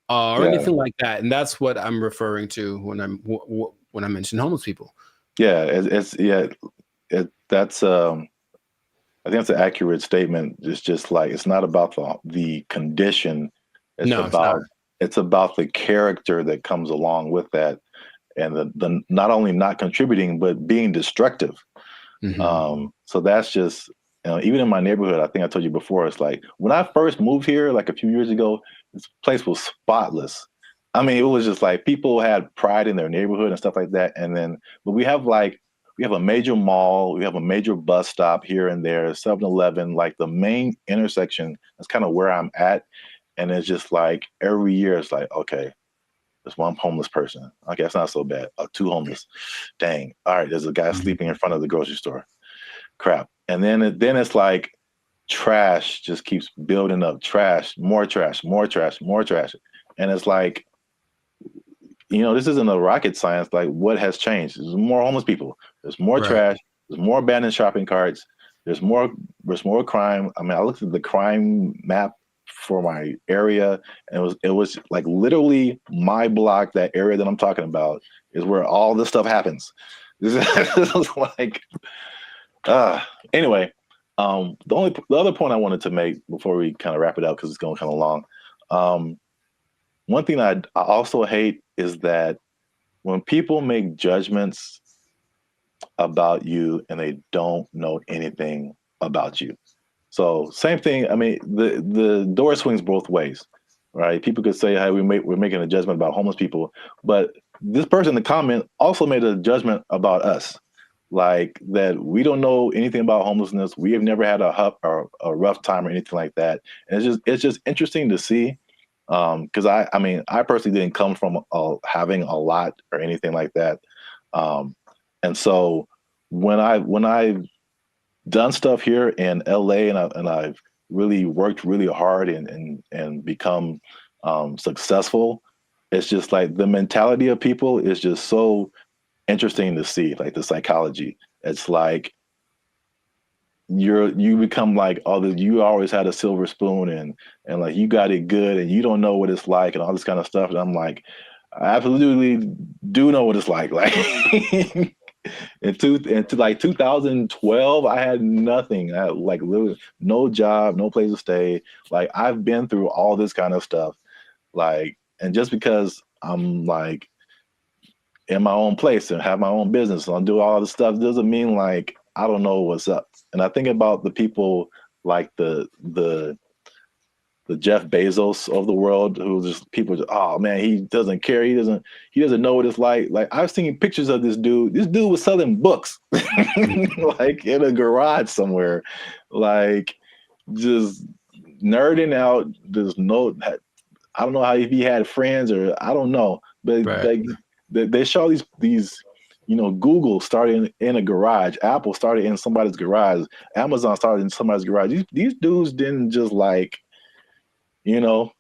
or anything like that. And that's what I'm referring to when I mention homeless people. Yeah, that's I think that's an accurate statement. It's just like it's not about the condition. It's about the character that comes along with that, and the not only not contributing but being destructive. So that's just even in my neighborhood. I think I told you before. It's like when I first moved here, like a few years ago, this place was spotless. I mean, it was just like people had pride in their neighborhood and stuff like that. And then, but we have a major mall, we have a major bus stop here and there, 7-Eleven, like the main intersection. That's kind of where I'm at. And it's just like every year it's like, okay, there's one homeless person. Okay, that's not so bad. 2 homeless. Dang. All right, there's a guy sleeping in front of the grocery store. Crap. And then it's like trash just keeps building up. Trash, more trash, more trash, more trash. And it's like, this isn't a rocket science. Like, what has changed? There's more homeless people. There's more trash. There's more abandoned shopping carts. There's more crime. I mean, I looked at the crime map for my area, and it was like literally my block, that area that I'm talking about, is where all this stuff happens. This is like, anyway. The other point I wanted to make before we kind of wrap it up, because it's going kind of long. One thing I also hate is that when people make judgments about you and they don't know anything about you. So same thing. I mean, the door swings both ways, right? People could say, "Hey, we're making a judgment about homeless people," but this person in the comment also made a judgment about us, like that we don't know anything about homelessness. We have never had a rough time or anything like that. And it's just interesting to see. Because I personally didn't come from having a lot or anything like that, and so when I've done stuff here in LA and I've really worked really hard and become successful, it's just like the mentality of people is just so interesting to see, like the psychology. It's like you become like, you always had a silver spoon and like you got it good and you don't know what it's like and all this kind of stuff. And I'm like, I absolutely do know what it's like. Like into like 2012, I had nothing. I had like literally no job, no place to stay. Like I've been through all this kind of stuff. Like, and just because I'm like in my own place and have my own business and I do all this stuff doesn't mean like I don't know what's up. And I think about the people like the Jeff Bezos of the world, who just people just, oh man, he doesn't care. He doesn't know what it's like. Like I've seen pictures of this dude. This dude was selling books like in a garage somewhere, like just nerding out. I don't know if he had friends or I don't know, but they show these. Google started in a garage. Apple started in somebody's garage. Amazon started in somebody's garage. These dudes didn't just like, No,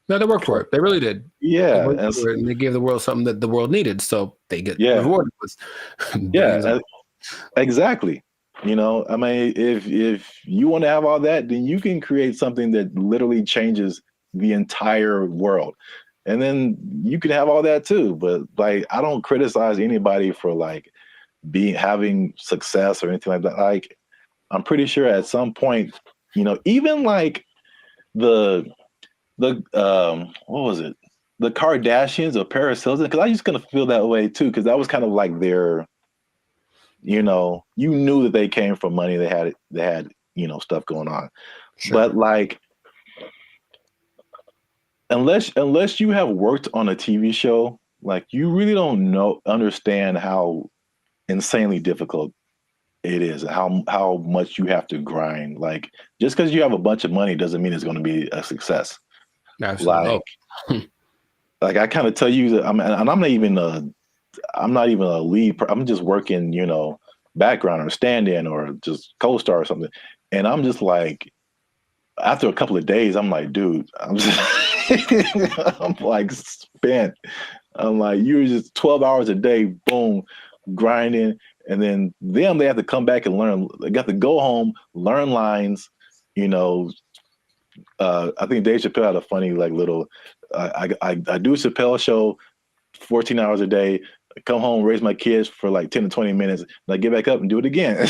they worked for it. They really did. Yeah. And they gave the world something that the world needed. So they get rewarded with exactly. I mean, if you want to have all that, then you can create something that literally changes the entire world. And then you can have all that too. But like, I don't criticize anybody for like having success or anything like that. Like, I'm pretty sure at some point, even like the what was it? The Kardashians or Paris Hilton, because I used to kind of feel that way too, because that was kind of like their, you knew that they came from money. They had stuff going on. Sure. But like, unless you have worked on a TV show, like you really don't understand how insanely difficult it is, how much you have to grind. Like just because you have a bunch of money doesn't mean it's going to be a success. Absolutely. Like I kind of tell you that I'm not even a lead. I'm just working, background or stand-in or just co-star or something. And I'm just like, after a couple of days, I'm like, dude, I'm like spent. I'm like, you're just 12 hours a day, boom, grinding. And then they have to come back and learn. They got to go home, learn lines, I think Dave Chappelle had a funny like little, I do a Chappelle show 14 hours a day, come home, raise my kids for like 10 to 20 minutes, and I get back up and do it again.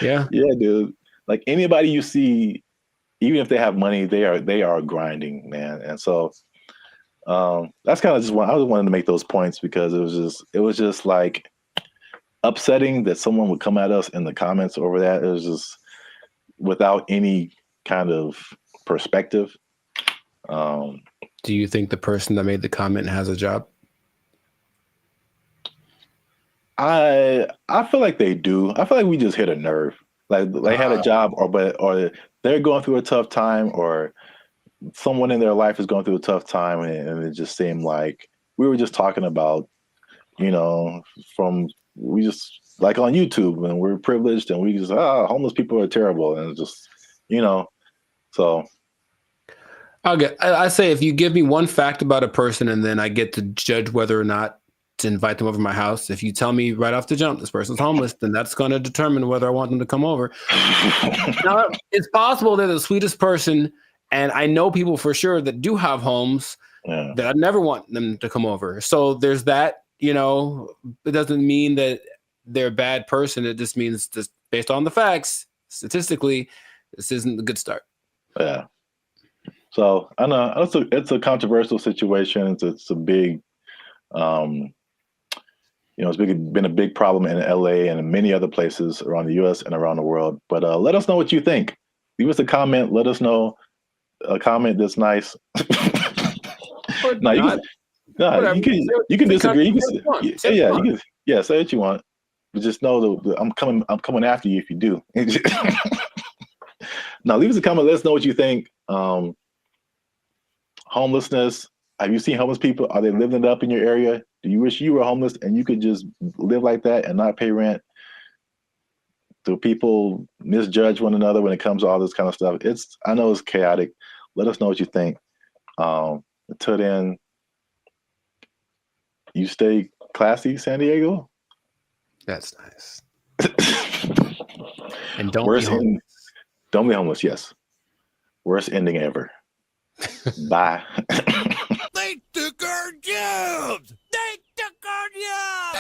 Yeah. Yeah, dude. Like anybody you see, even if they have money, they are grinding, man. And so that's kind of just I was wanting to make those points because it was just like upsetting that someone would come at us in the comments over that. It was just without any kind of perspective. Do you think the person that made the comment has a job? I feel like they do. I feel like we just hit a nerve. Like they had a job, or they're going through a tough time, or someone in their life is going through a tough time, and it just seemed like we were just talking about, we just like on YouTube, and we're privileged, and we just homeless people are terrible, and it's just so. I say if you give me one fact about a person and then I get to judge whether or not to invite them over to my house. If you tell me right off the jump this person's homeless, then that's going to determine whether I want them to come over. Now, it's possible they're the sweetest person, and I know people for sure that do have homes that I never want them to come over. So there's that. It doesn't mean that they're a bad person. It just means just based on the facts, statistically, this isn't a good start. Yeah. So I know it's a controversial situation. It's a big, it's been a big problem in LA and in many other places around the U.S. and around the world. But let us know what you think. Leave us a comment. Let us know a comment that's nice. You can disagree. Say what you want. But just know that I'm coming after you if you do. Now leave us a comment. Let us know what you think. Homelessness. Have you seen homeless people? Are they living it up in your area? Do you wish you were homeless and you could just live like that and not pay rent? Do people misjudge one another when it comes to all this kind of stuff? I know it's chaotic. Let us know what you think. Until then, you stay classy, San Diego. That's nice. And don't be homeless. Don't be homeless. Yes. Worst ending ever. Bye. They took our jobs. They took our jobs.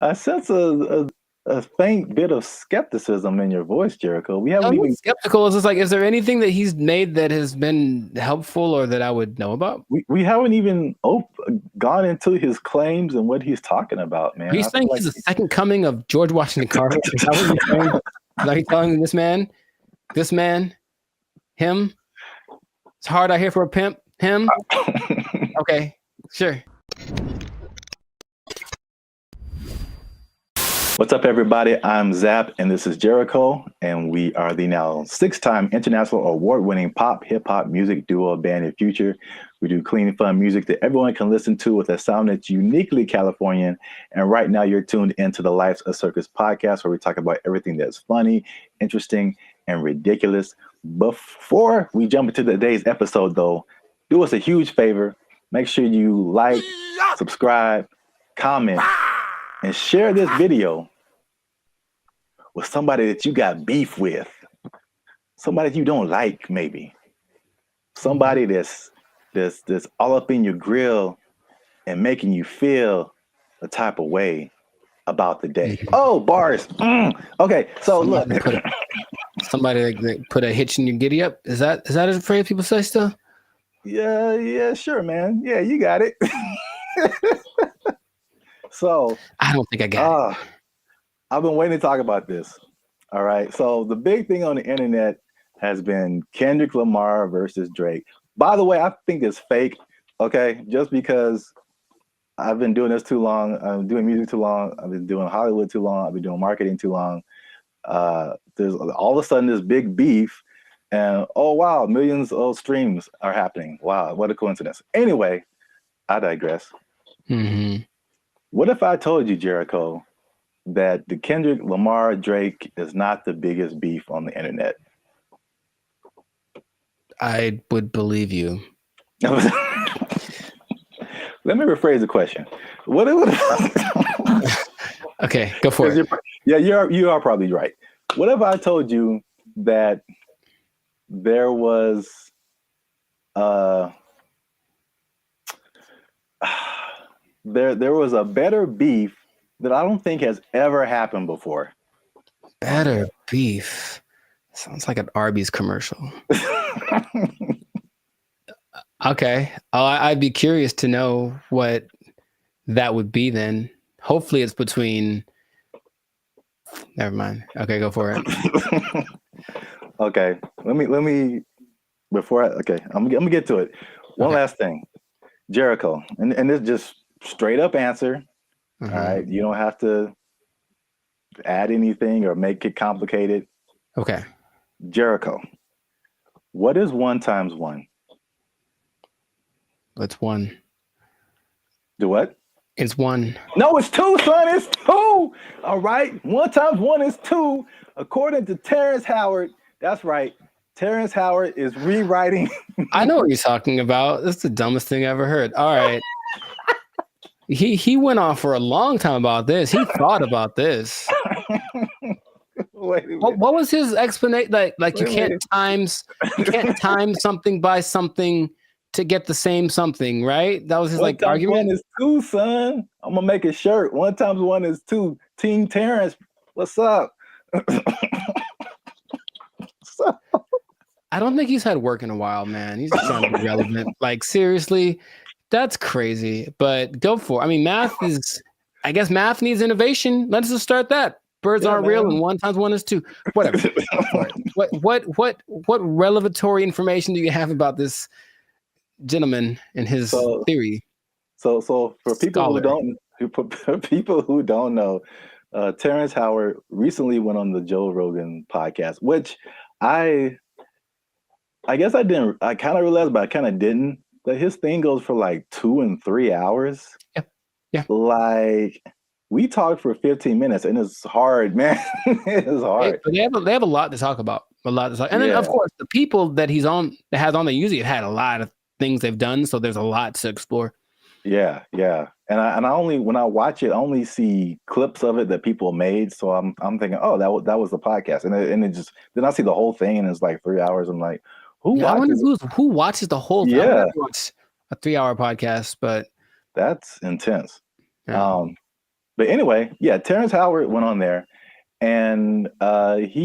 I sense a faint bit of skepticism in your voice, Jericho. We haven't even skeptical. It's just like, is there anything that he's made that has been helpful or that I would know about? We haven't even gone into his claims and what he's talking about, man. Are you saying he's the second coming of George Washington Carver? Is that what you're saying? Are you telling this man, him? It's hard out here for a pimp. Him? Okay, sure. What's up, everybody? I'm Zap, and this is Jericho, and we are the now 6-time international award-winning pop hip-hop music duo Band in Future. We do clean, fun music that everyone can listen to with a sound that's uniquely Californian. And right now, you're tuned into the Life's a Circus podcast, where we talk about everything that's funny, interesting, and ridiculous. Before we jump into today's episode, though, do us a huge favor. Make sure you like, subscribe, comment, and share this video with somebody that you got beef with, somebody that you don't like, maybe somebody that's all up in your grill and making you feel a type of way about the day. Oh, bars. Okay, so look, somebody that put a hitch in your giddy up. Is that a phrase people say still? Yeah, sure, man. Yeah, you got it. So I don't think I got it. I've been waiting to talk about this. All right. So the big thing on the internet has been Kendrick Lamar versus Drake. By the way, I think it's fake. Okay. Just because I've been doing this too long. I'm doing music too long. I've been doing Hollywood too long. I've been doing marketing too long. There's all of a sudden this big beef and oh, wow, millions of streams are happening. Wow. What a coincidence. Anyway, I digress. Mm-hmm. What if I told you, Jericho, that the Kendrick Lamar Drake is not the biggest beef on the internet? I would believe you. Let me rephrase the question. Okay, go for it. You are probably right. What if I told you that there was there was a better beef that I don't think has ever happened before. Better beef. Sounds like an Arby's commercial. Okay. I'd be curious to know what that would be then. Hopefully it's between... Never mind. Okay, go for it. Okay. Let me before I'm gonna get to it. One last thing. Jericho. And this just straight up answer. All right. You don't have to add anything or make it complicated. Okay. Jericho. What is 1 times 1? It's 1. Do what? It's 1. No, it's 2, son. It's 2. All right. 1 times 1 is 2. According to Terrence Howard. That's right. Terrence Howard is rewriting. I know what you're talking about. That's the dumbest thing I ever heard. All right. He went on for a long time about this. He thought about this. What was his explanation? Like you can't time something by something to get the same something, right? That was his argument. 1 is 2, son. I'm gonna make a shirt. 1 times 1 is 2. Team Terrence, what's up? I don't think he's had work in a while, man. He's just trying to be relevant. Like, seriously, that's crazy. But go for it. I mean, I guess math needs innovation. Let's just start that. Birds aren't real, and 1 times 1 is 2. Whatever. What revelatory information do you have about this gentleman and his theory? So for people who don't know, Terrence Howard recently went on the Joe Rogan podcast, which I guess I kind of realized, but I kind of didn't, that his thing goes for like 2 and 3 hours. Yeah. Like, we talked for 15 minutes and it's hard, man. It's hard. They have a lot to talk about. And then of course the people that has on there usually have had a lot of things they've done, so there's a lot to explore. Yeah. And I only, when I watch it, I only see clips of it that people made. So I'm thinking, oh, that was the podcast, and it just, then I see the whole thing and it's like 3 hours. I'm like, who watches the whole thing? Yeah, watch a 3-hour podcast, but that's intense. Yeah. But anyway, yeah, Terrence Howard went on there, and it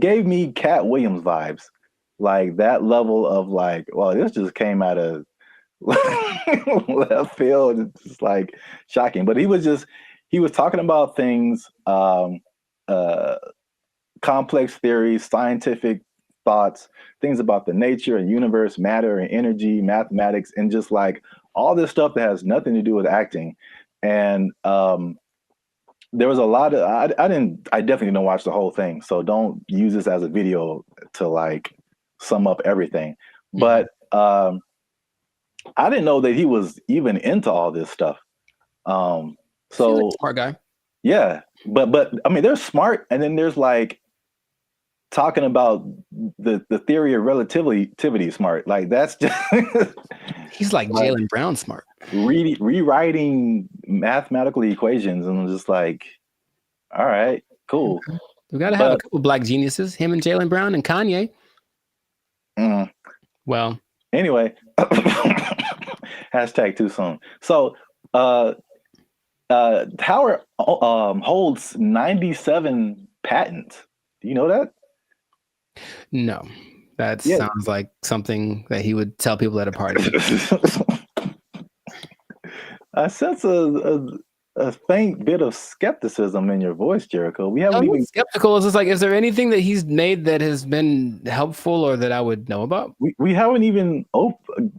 gave me Cat Williams vibes, like that level of like, well, this just came out of left field. It's just like shocking. But he was talking about things, complex theories, scientific thoughts, things about the nature and universe, matter and energy, mathematics, and just like all this stuff that has nothing to do with acting. And there was a lot of, I definitely didn't watch the whole thing, so don't use this as a video to like sum up everything. But I didn't know that he was even into all this stuff. So smart guy. Yeah, but I mean, there's smart, and then there's like talking about the theory of relativity smart. Like, that's just he's like Jaylen Brown smart. Rewriting mathematical equations, and I'm just like, all right, cool. We got to have a couple black geniuses, him and Jaylen Brown and Kanye. Well, anyway, hashtag too soon. So Howard holds 97 patents. Do you know that? No, that sounds like something that he would tell people at a party. I sense a faint bit of skepticism in your voice, Jericho. We haven't even skeptical. It's just like, is there anything that he's made that has been helpful or that I would know about? We haven't even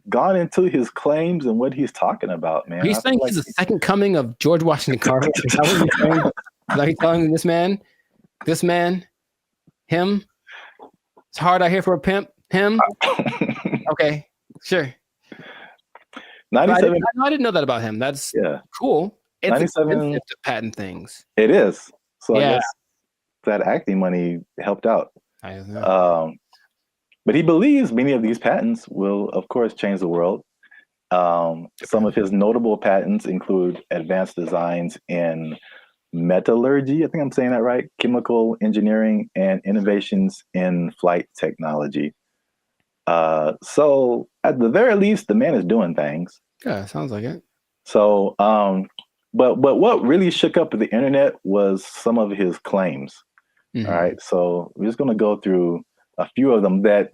gone into his claims and what he's talking about, man. He's saying he's the second coming of George Washington Carver. Is that what you're saying? Like, telling this man, him. It's hard out here for a pimp. Him. Okay, sure. 97. I didn't know that about him. That's cool. It's 97 expensive to patent things. It is. So I guess that acting money helped out. But he believes many of these patents will, of course, change the world. Some of his notable patents include advanced designs in metallurgy, I think I'm saying that right, chemical engineering, and innovations in flight technology. So at the very least, the man is doing things. Yeah, sounds like it. So, but what really shook up the internet was some of his claims. Mm-hmm. All right, so we're just gonna go through a few of them that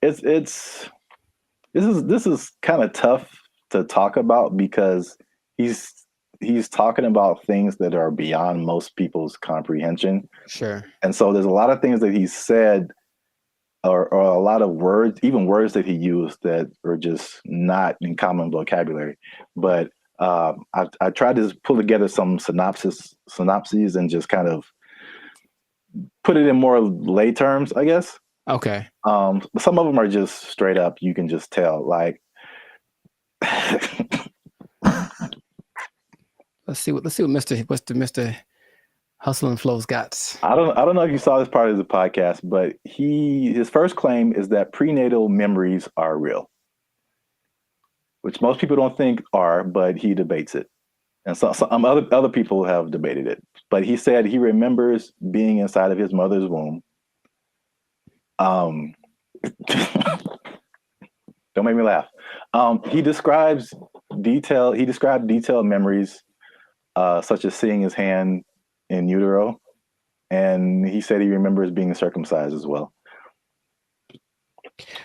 this is kind of tough to talk about because he's talking about things that are beyond most people's comprehension. Sure. And so there's a lot of things that he said or a lot of words, even words that he used that are just not in common vocabulary. But I tried to pull together some synopses and just kind of put it in more lay terms, I guess. Okay. Some of them are just straight up. You can just tell. Like, let's see what Mr. Hustle and Flow's got. I don't know if you saw this part of the podcast, but his first claim is that prenatal memories are real, which most people don't think are, but he debates it, and some other people have debated it. But he said he remembers being inside of his mother's womb. Don't make me laugh. He described detailed memories, such as seeing his hand in utero, and he said he remembers being circumcised as well.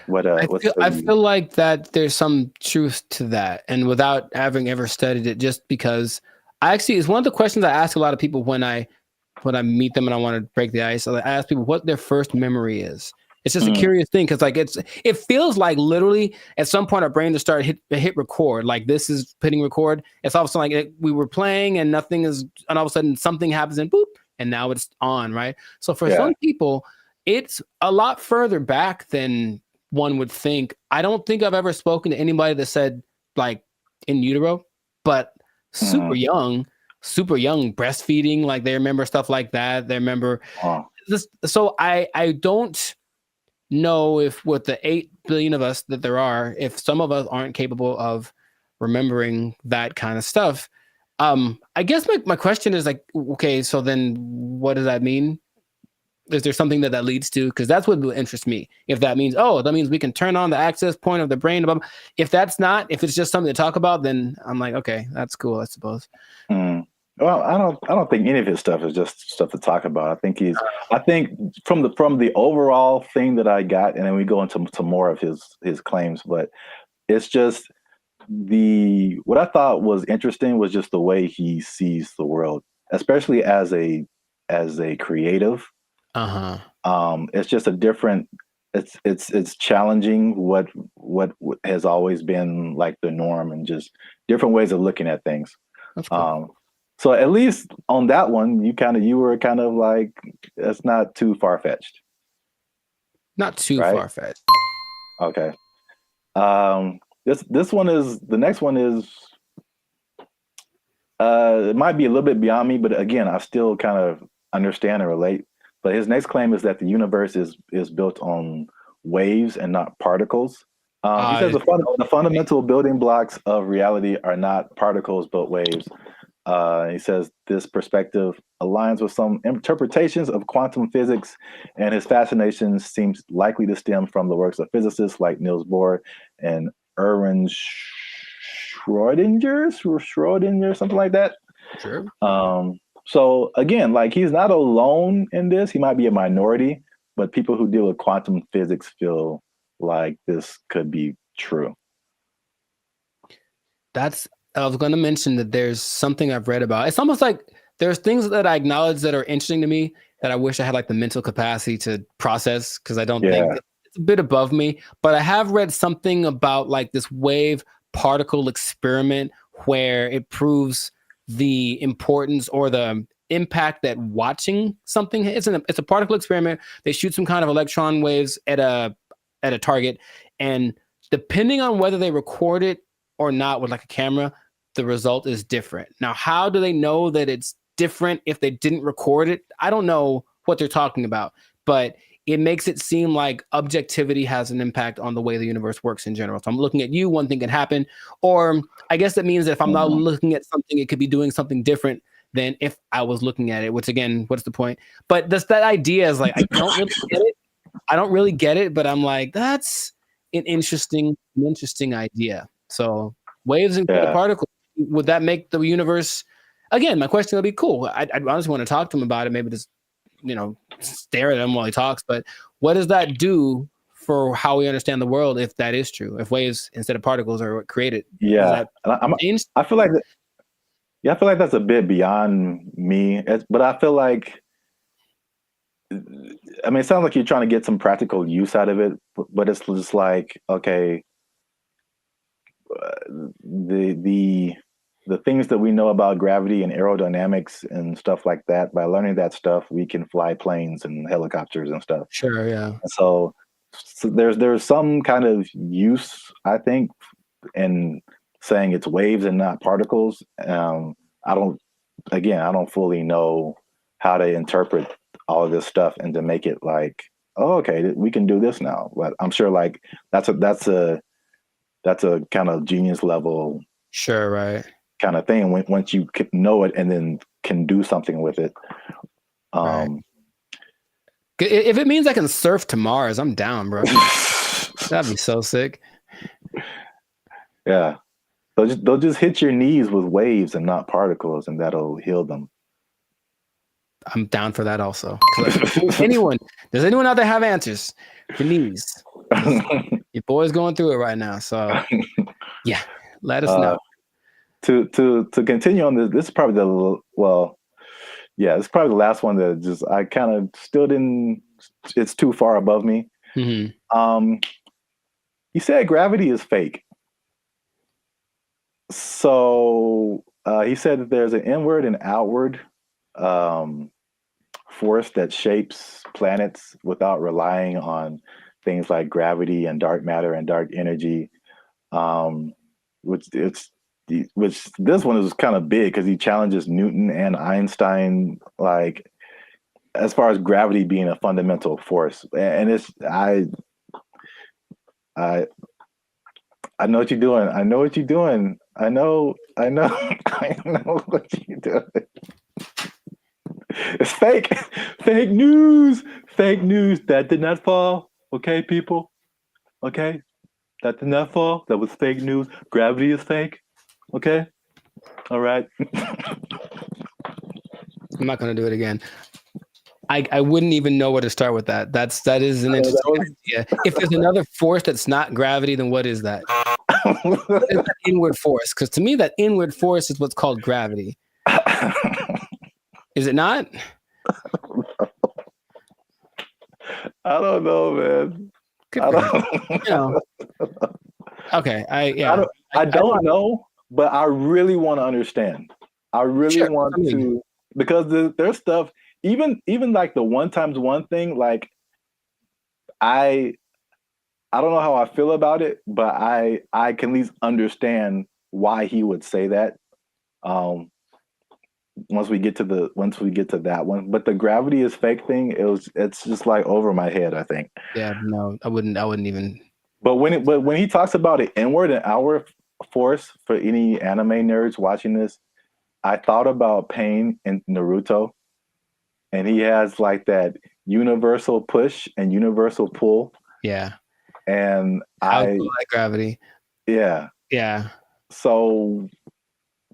I feel like that there's some truth to that, and without having ever studied it, just because it's one of the questions I ask a lot of people when I meet them and I want to break the ice. I ask people what their first memory is. It's just a curious thing because it feels like literally at some point our brain just started hit record. Like this is hitting record. It's all of a sudden like we were playing and nothing is, and all of a sudden something happens and boop, and now it's on, right? So for some people, it's a lot further back than one would think. I don't think I've ever spoken to anybody that said like in utero, but super young breastfeeding, like they remember stuff like that. They remember this. So I don't know if with the 8 billion of us that there are, if some of us aren't capable of remembering that kind of stuff. I guess my question is like, okay, so then what does that mean? Is there something that leads to? Because that's what will interest me. If that means, that means we can turn on the access point of the brain. If it's just something to talk about, then I'm like, okay, that's cool, I suppose. Well, I don't think any of his stuff is just stuff to talk about. I think from the overall thing that I got, and then we go into more of his claims, but it's just what I thought was interesting was just the way he sees the world, especially as a creative. It's just a different. It's challenging what has always been like the norm, and just different ways of looking at things. That's cool. So at least on that one, you were kind of like, that's not too far-fetched. Not too far-fetched. Okay. The next one is it might be a little bit beyond me, but again, I still kind of understand and relate. But his next claim is that the universe is built on waves and not particles. He says the fundamental building blocks of reality are not particles but waves. He says this perspective aligns with some interpretations of quantum physics, and his fascination seems likely to stem from the works of physicists like Niels Bohr and Erwin Schrödinger, something like that. Sure. So again, like he's not alone in this. He might be a minority, but people who deal with quantum physics feel like this could be true. I was going to mention that there's something I've read about. It's almost like there's things that I acknowledge that are interesting to me that I wish I had like the mental capacity to process, because I don't think it's a bit above me. But I have read something about like this wave particle experiment where it proves the importance or the impact that watching something. It's a particle experiment. They shoot some kind of electron waves at a target, and depending on whether they record it or not with like a camera, the result is different. Now, how do they know that it's different if they didn't record it? I don't know what they're talking about, but it makes it seem like objectivity has an impact on the way the universe works in general. So I'm looking at you, one thing can happen, or I guess that means that if I'm not looking at something, it could be doing something different than if I was looking at it, which again, what's the point? But that idea is like, I don't really get it, but I'm like, an interesting idea. So waves and particles, would that make the universe? Again, my question would be cool. I'd honestly want to talk to him about it. Maybe just stare at him while he talks. But what does that do for how we understand the world if that is true? If waves instead of particles are what created? Yeah, I feel like I feel like that's a bit beyond me. But I feel like, I mean, it sounds like you're trying to get some practical use out of it, but it's just like, okay, the things that we know about gravity and aerodynamics and stuff like that, by learning that stuff, we can fly planes and helicopters and stuff. Sure, yeah. And so there's some kind of use, I think, in saying it's waves and not particles. I don't fully know how to interpret all of this stuff and to make it like, oh, okay, we can do this now. But I'm sure like that's a kind of genius level, sure, right, kind of thing. Once you know it and then can do something with it. Right. If it means I can surf to Mars, I'm down, bro. That'd be so sick. Yeah. They'll just hit your knees with waves and not particles, and that'll heal them. I'm down for that also. Does anyone out there have answers for knees? Your boy's going through it right now. So yeah, let us know. To continue on this is probably it's probably the last one that just I kind of still didn't. It's too far above me. Mm-hmm. He said gravity is fake. So he said that there's an inward and outward force that shapes planets without relying on things like gravity and dark matter and dark energy. Which this one is kind of big because he challenges Newton and Einstein, like as far as gravity being a fundamental force. And I know what you're doing. I know what you're doing. I know what you're doing. It's fake. Fake news. Fake news. That did not fall. Okay, people. Okay. That did not fall. That was fake news. Gravity is fake. Okay. All right. I'm not going to do it again. I wouldn't even know where to start with that. That is an interesting idea. If there's another force that's not gravity, then what is that? What is that inward force? Because to me, that inward force is what's called gravity. Is it not? I don't know, man. Okay. I don't know, but I really want to understand. I really want to, because there's stuff. Even like the 1 times 1 thing, like I don't know how I feel about it, but I can at least understand why he would say that. Once we get to that one, but the gravity is fake thing, it's just like over my head, I think. Yeah, no, I wouldn't even. But when he talks about an inward and outward force, for any anime nerds watching this, I thought about Pain in Naruto. And he has like that universal push and universal pull. Yeah. And I like gravity. Yeah. Yeah. So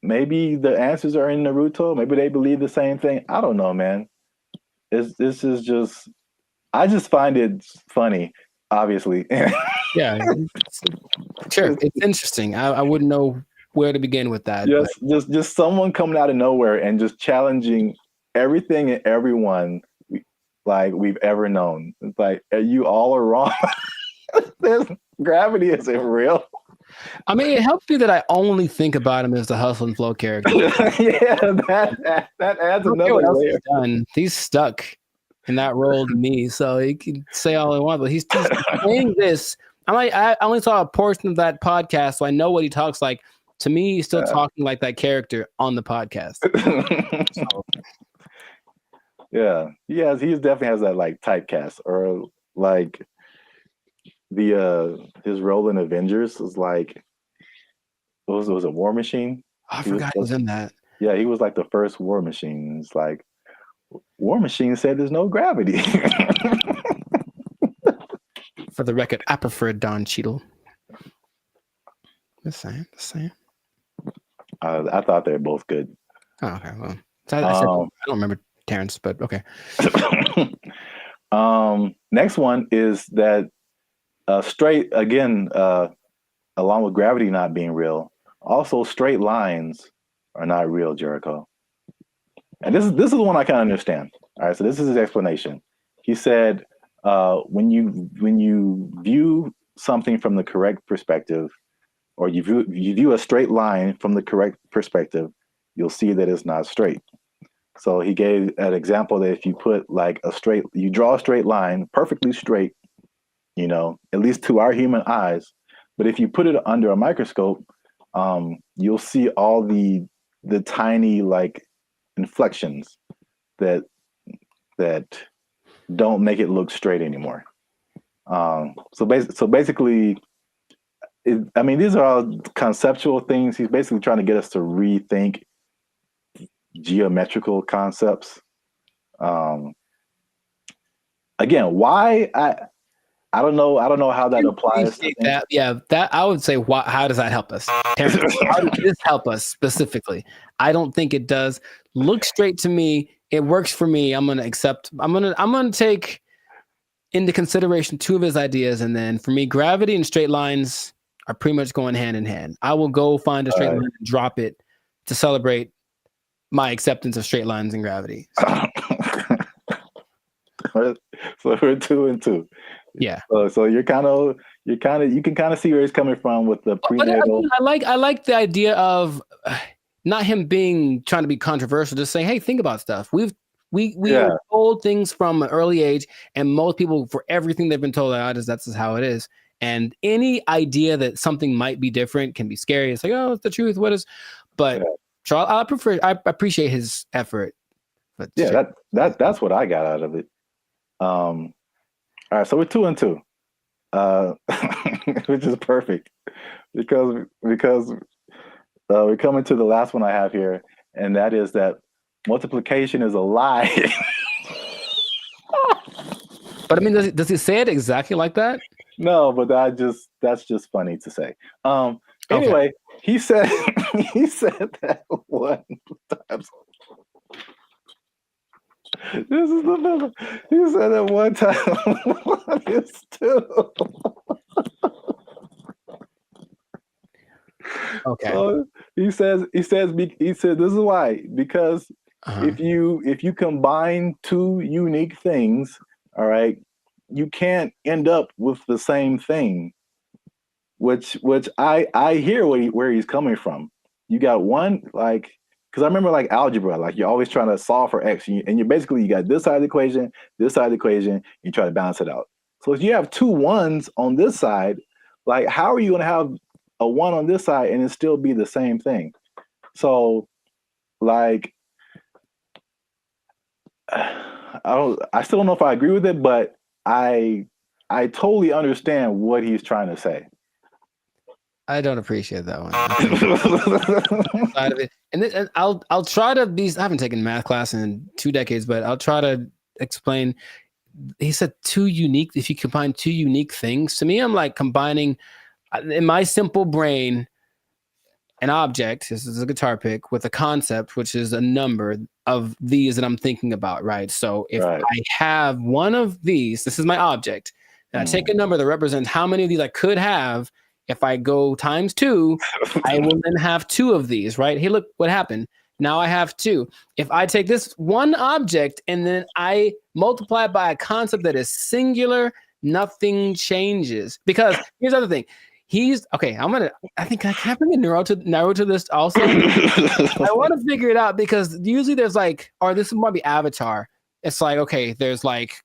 maybe the answers are in Naruto. Maybe they believe the same thing. I don't know, man. This is just, I just find it funny, obviously. Yeah. Sure. It's interesting. I wouldn't know where to begin with that. Just someone coming out of nowhere and just challenging everything and everyone like we've ever known. It's like, you all are wrong. Gravity isn't real. I mean, it helps me that I only think about him as the Hustle and Flow character. Yeah, that adds another layer. He's stuck in that role to me, so he can say all he wants, but he's saying this. I only saw a portion of that podcast, so I know what he talks like. To me, he's still talking like that character on the podcast. So. Yeah, he definitely has that like typecast, or like his role in Avengers was like, was it War Machine? I forgot he was in that. Yeah, he was like the first War Machine. It's like War Machine said there's no gravity. For the record, I prefer Don Cheadle. The same. I thought they were both good. Oh, okay. Well, so I don't remember Terrence, but okay. Next one is that straight again, along with gravity not being real, also straight lines are not real, Jericho. And this is the one I kind of understand. All right, so this is his explanation. He said, when you view something from the correct perspective, or you view a straight line from the correct perspective, you'll see that it's not straight. So he gave an example that if you put you draw a straight line, perfectly straight, at least to our human eyes, but if you put it under a microscope, you'll see all the tiny inflections that don't make it look straight anymore. So basically, these are all conceptual things. He's basically trying to get us to rethink geometrical concepts. Again, why I don't know how that applies. That I would say. How does that help us? Terrence, how does this help us specifically? I don't think it does. Look straight to me. It works for me. I'm gonna accept. I'm gonna take into consideration two of his ideas, and then for me, gravity and straight lines are pretty much going hand in hand. I will go find a straight line and drop it to celebrate my acceptance of straight lines and gravity. So we're 2 and 2. Yeah. So you can kind of see where he's coming from with the prenatal. I like the idea of not him trying to be controversial, just saying, hey, think about stuff. We are told things from an early age, and most people, for everything they've been told, that's just how it is. And any idea that something might be different can be scary. It's like, oh, it's the truth. What is? But I appreciate his effort. But that's what I got out of it. All right, so we're 2 and 2, which is perfect because we're coming to the last one I have here, and that is that multiplication is a lie. But does he say it exactly like that? No, but that's just funny to say. Anyway, he said that one time. This is the number. He said that one time. One is 2. Okay. So he said this is why, because if you combine two unique things, all right, you can't end up with the same thing. Which I hear where he's coming from. You got one because I remember algebra, you're always trying to solve for x, and you got this side of the equation, you try to balance it out. So if you have 2 1s on this side, how are you going to have a 1 on this side and it still be the same thing? So I still don't know if I agree with it, but I totally understand what he's trying to say. I don't appreciate that one. And I'll try to be. I haven't taken math class in 2 decades, but I'll try to explain. He said 2 unique. If you combine 2 unique things, to me, I'm combining in my simple brain an object. This is a guitar pick with a concept, which is a number of these that I'm thinking about. Right. So if I have one of these, this is my object, and I take a number that represents how many of these I could have. If I go times 2, I will then have 2 of these, right? Hey, look what happened. Now I have 2. If I take this one object and then I multiply it by a concept that is singular, nothing changes. Because here's the other thing. I think I can bring a narrow to this also. I want to figure it out because usually there's this might be Avatar. It's there's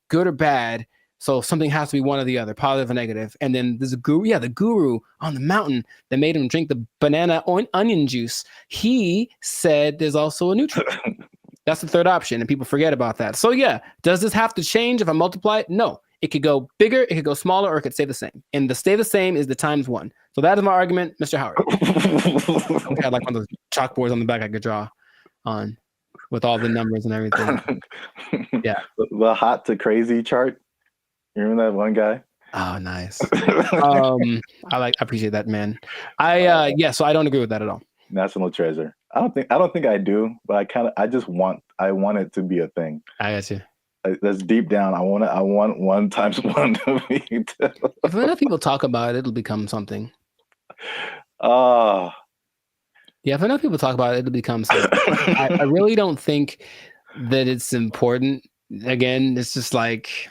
good or bad. So something has to be one or the other, positive or negative. And then there's the guru on the mountain that made him drink the banana onion juice. He said there's also a neutral. That's the third option, and people forget about that. So does this have to change if I multiply it? No. It could go bigger, it could go smaller, or it could stay the same. And the stay the same is the times 1. So that is my argument, Mr. Howard. I had one of those chalkboards on the back I could draw on with all the numbers and everything. Yeah. The hot to crazy chart. You remember that one guy? Oh, nice. I appreciate that, man. So I don't agree with that at all. National treasure. I don't think I do, but I want it to be a thing. I got you. That's deep down. I want 1 times 1 to be 2. If enough people talk about it, it'll become something. Yeah, if enough people talk about it, it'll become something. I really don't think that it's important. Again, it's just like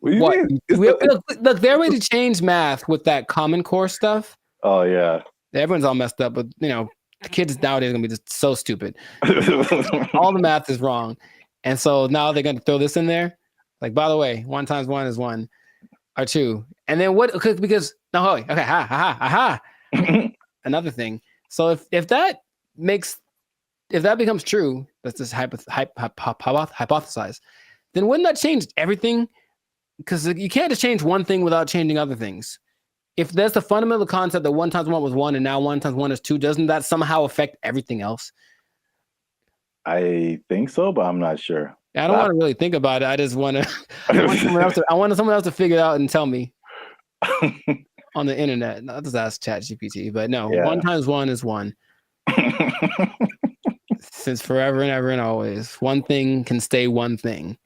what? Look, they're ready to change math with that Common Core stuff. Oh yeah. Everyone's all messed up, but the kids nowadays are gonna be just so stupid. All the math is wrong. And so now they're going to throw this in there. Like, by the way, 1 times 1 is 1 or 2. And then what? Because another thing. So if that becomes true, that's just hypothesize. Then wouldn't that change everything? Because you can't just change one thing without changing other things. If there's the fundamental concept that 1 times 1 was 1 and now 1 times 1 is 2, doesn't that somehow affect everything else? I think so, but I'm not sure. I don't want to really think about it. I just want to. I want someone else to figure it out and tell me on the internet. Not just ask ChatGPT, but no. 1 times 1 is 1. Since forever and ever and always, one thing can stay one thing.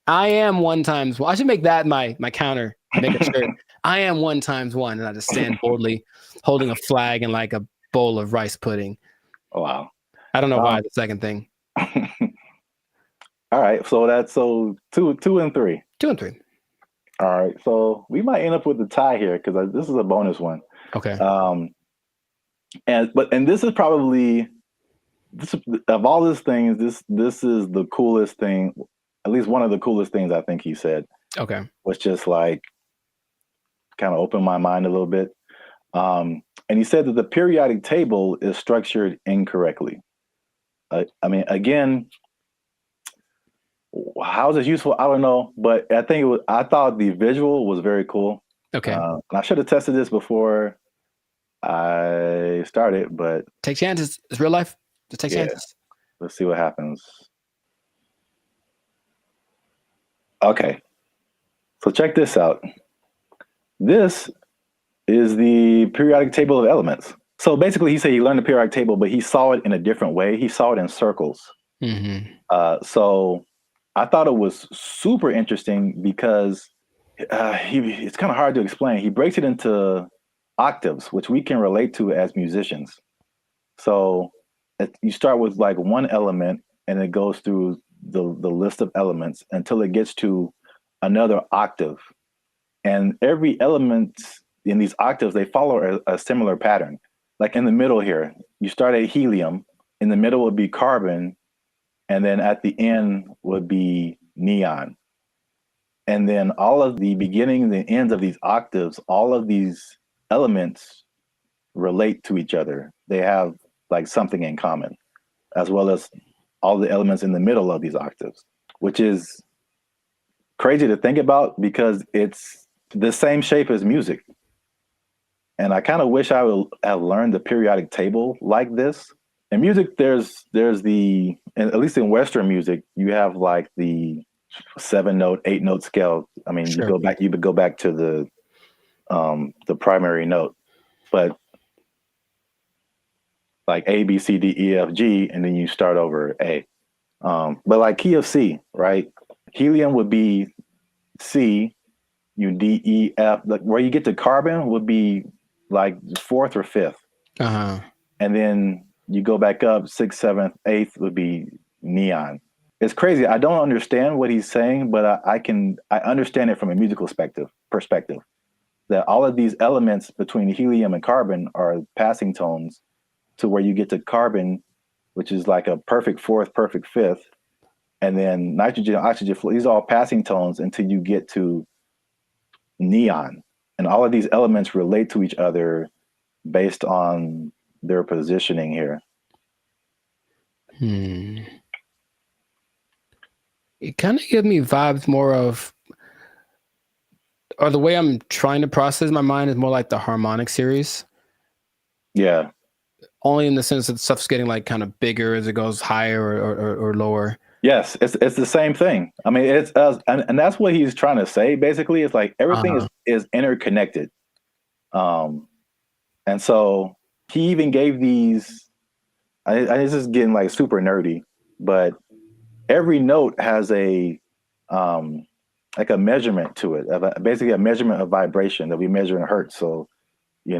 I am 1 times 1. I should make that my counter. Make a shirt. I am 1 times 1, and I just stand boldly, holding a flag and like a bowl of rice pudding. Oh, wow. I don't know why the second thing. All right, so that's 2 and 3. 2 and 3. All right, so we might end up with a tie here because this is a bonus one. Okay. And this is probably of all these things, this is the coolest thing. At least one of the coolest things I think he said. Okay. Was just like kind of opened my mind a little bit. And he said that the periodic table is structured incorrectly. I mean, again, how is this useful? I don't know, but I thought the visual was very cool. Okay. And I should have tested this before I started, but take chances. It's real life. Just take chances. Let's see what happens. Okay. So check this out. This is the periodic table of elements. So basically, he said he learned the periodic table, but he saw it in a different way. He saw it in circles. Mm-hmm. So I thought it was super interesting because it's kind of hard to explain. He breaks it into octaves, which we can relate to as musicians. So you start with like one element, and it goes through the list of elements until it gets to another octave. And every element in these octaves, they follow a similar pattern. Like in the middle here, you start at helium, in the middle would be carbon, and then at the end would be neon. And then all of the beginning and the ends of these octaves, all of these elements relate to each other. They have like something in common, as well as all the elements in the middle of these octaves, which is crazy to think about because it's the same shape as music. And I kind of wish I would have learned the periodic table like this. In music, there's the, at least in Western music, you have like the 7-note, 8-note scale. I mean, Sure. you would go back to the primary note, but like A, B, C, D, E, F, G, and then you start over A. But like key of C, right? Helium would be C, D, E, F. Like where you get to carbon would be like 4th or 5th. Uh-huh. And then you go back up 6th, 7th, 8th would be neon. It's crazy. I don't understand what he's saying, but I understand it from a musical perspective. That all of these elements between helium and carbon are passing tones to where you get to carbon, which is like a perfect 4th, perfect 5th. And then nitrogen, oxygen, these are all passing tones until you get to neon. And all of these elements relate to each other based on their positioning here. It kind of gives me vibes more of, or the way I'm trying to process my mind is more like the harmonic series. Yeah. Only in the sense that stuff's getting like kind of bigger as it goes higher or lower. Yes, it's the same thing. I mean, it's and that's what he's trying to say. Basically, it's like everything is interconnected. And so he even gave these. This is getting like super nerdy, but every note has a like a measurement to it, basically a measurement of vibration that we measure in hertz. So, the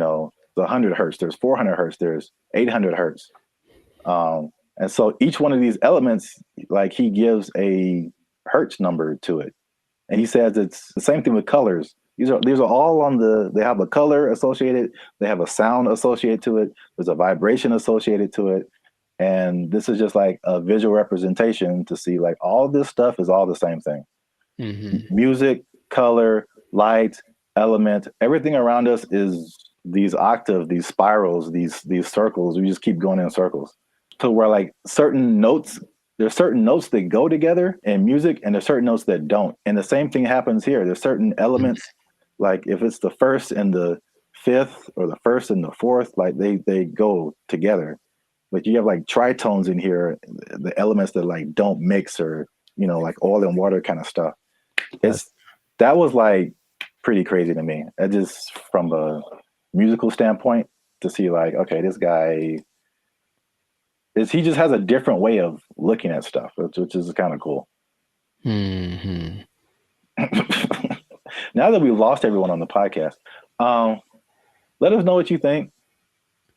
100 hertz, there's 400 hertz, there's 800 hertz. And so each one of these elements, like he gives a hertz number to it. And he says it's the same thing with colors. These are all they have a color associated, they have a sound associated to it, there's a vibration associated to it. And this is just like a visual representation to see like all this stuff is all the same thing. Mm-hmm. Music, color, light, element, everything around us is these octaves, these spirals, these circles. We just keep going in circles. So where like there's certain notes that go together in music and there's certain notes that don't. And the same thing happens here. There's certain elements, like if it's the first and the fifth or the first and the fourth, like they go together. But you have like tritones in here, the elements that like don't mix or, like oil and water kind of stuff. That was like pretty crazy to me. That just from a musical standpoint to see like, okay, this guy he just has a different way of looking at stuff, which is kind of cool. Mm-hmm. Now that we've lost everyone on the podcast, let us know what you think.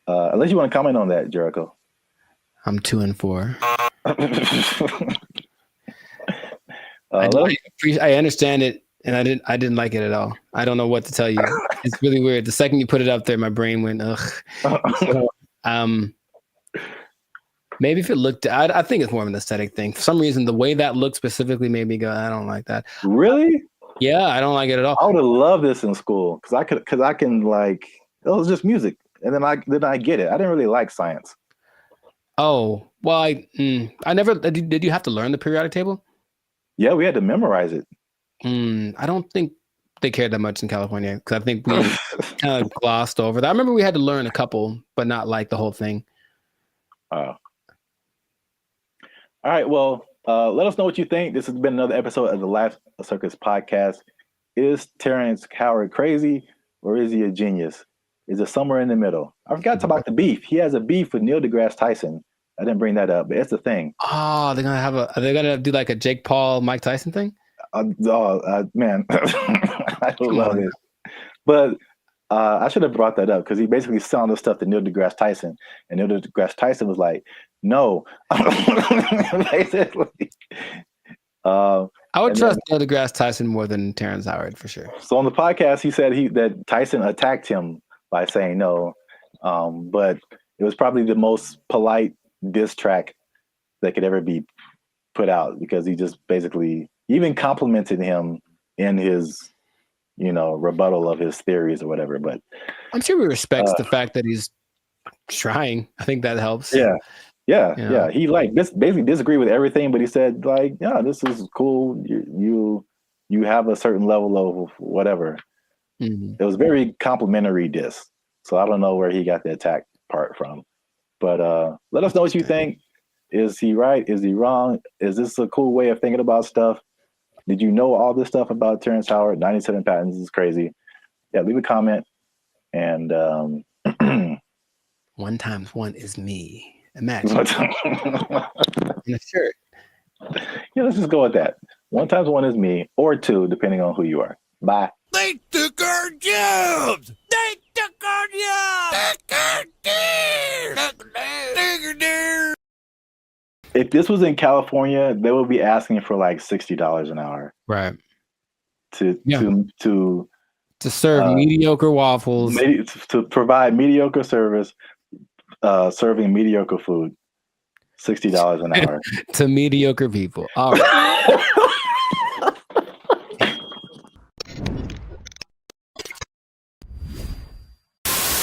Unless you want to comment on that, Jericho. I'm 2 and 4. I understand it, and I didn't like it at all. I don't know what to tell you. It's really weird. The second you put it up there, my brain went ugh. So, maybe if it looked, I think it's more of an aesthetic thing. For some reason, the way that looked specifically made me go, I don't like that. Really? Yeah, I don't like it at all. I would have loved this in school because I can like, it was just music, and then I get it. I didn't really like science. Oh well, I never did. You have to learn the periodic table? Yeah, we had to memorize it. I don't think they cared that much in California because I think we kind of glossed over that. I remember we had to learn a couple, but not like the whole thing. All right. Well, let us know what you think. This has been another episode of the Life Circus podcast. Is Terrence Howard crazy or is he a genius? Is it somewhere in the middle? I forgot to talk about the beef. He has a beef with Neil deGrasse Tyson. I didn't bring that up, but it's a thing. Oh, are they gonna do like a Jake Paul, Mike Tyson thing? Man, I love it. But I should have brought that up because he basically selling the stuff to Neil deGrasse Tyson, and Neil deGrasse Tyson was like, "No." Basically, I would trust Neil deGrasse Tyson more than Terrence Howard for sure. So on the podcast, he said that Tyson attacked him by saying no, but it was probably the most polite diss track that could ever be put out because he just basically even complimented him in his rebuttal of his theories or whatever. But I'm sure he respects the fact that he's trying. I think that helps. Yeah. He like basically disagreed with everything, but he said like, yeah, this is cool. You have a certain level of whatever. Mm-hmm. It was very complimentary diss. So I don't know where he got the attack part from. But let us know what you think. Is he right? Is he wrong? Is this a cool way of thinking about stuff? Did you know all this stuff about Terrence Howard? 97 patents is crazy. Yeah, leave a comment. And 1 times 1 is me. Imagine. In a shirt. Yeah, let's just go with that. 1 times 1 is me, or 2, depending on who you are. Bye. They took our jobs! They took our jobs! If this was in California, they would be asking for like $60 an hour. Right. To serve mediocre waffles. To provide mediocre service, serving mediocre food. $60 an hour. To mediocre people. All right.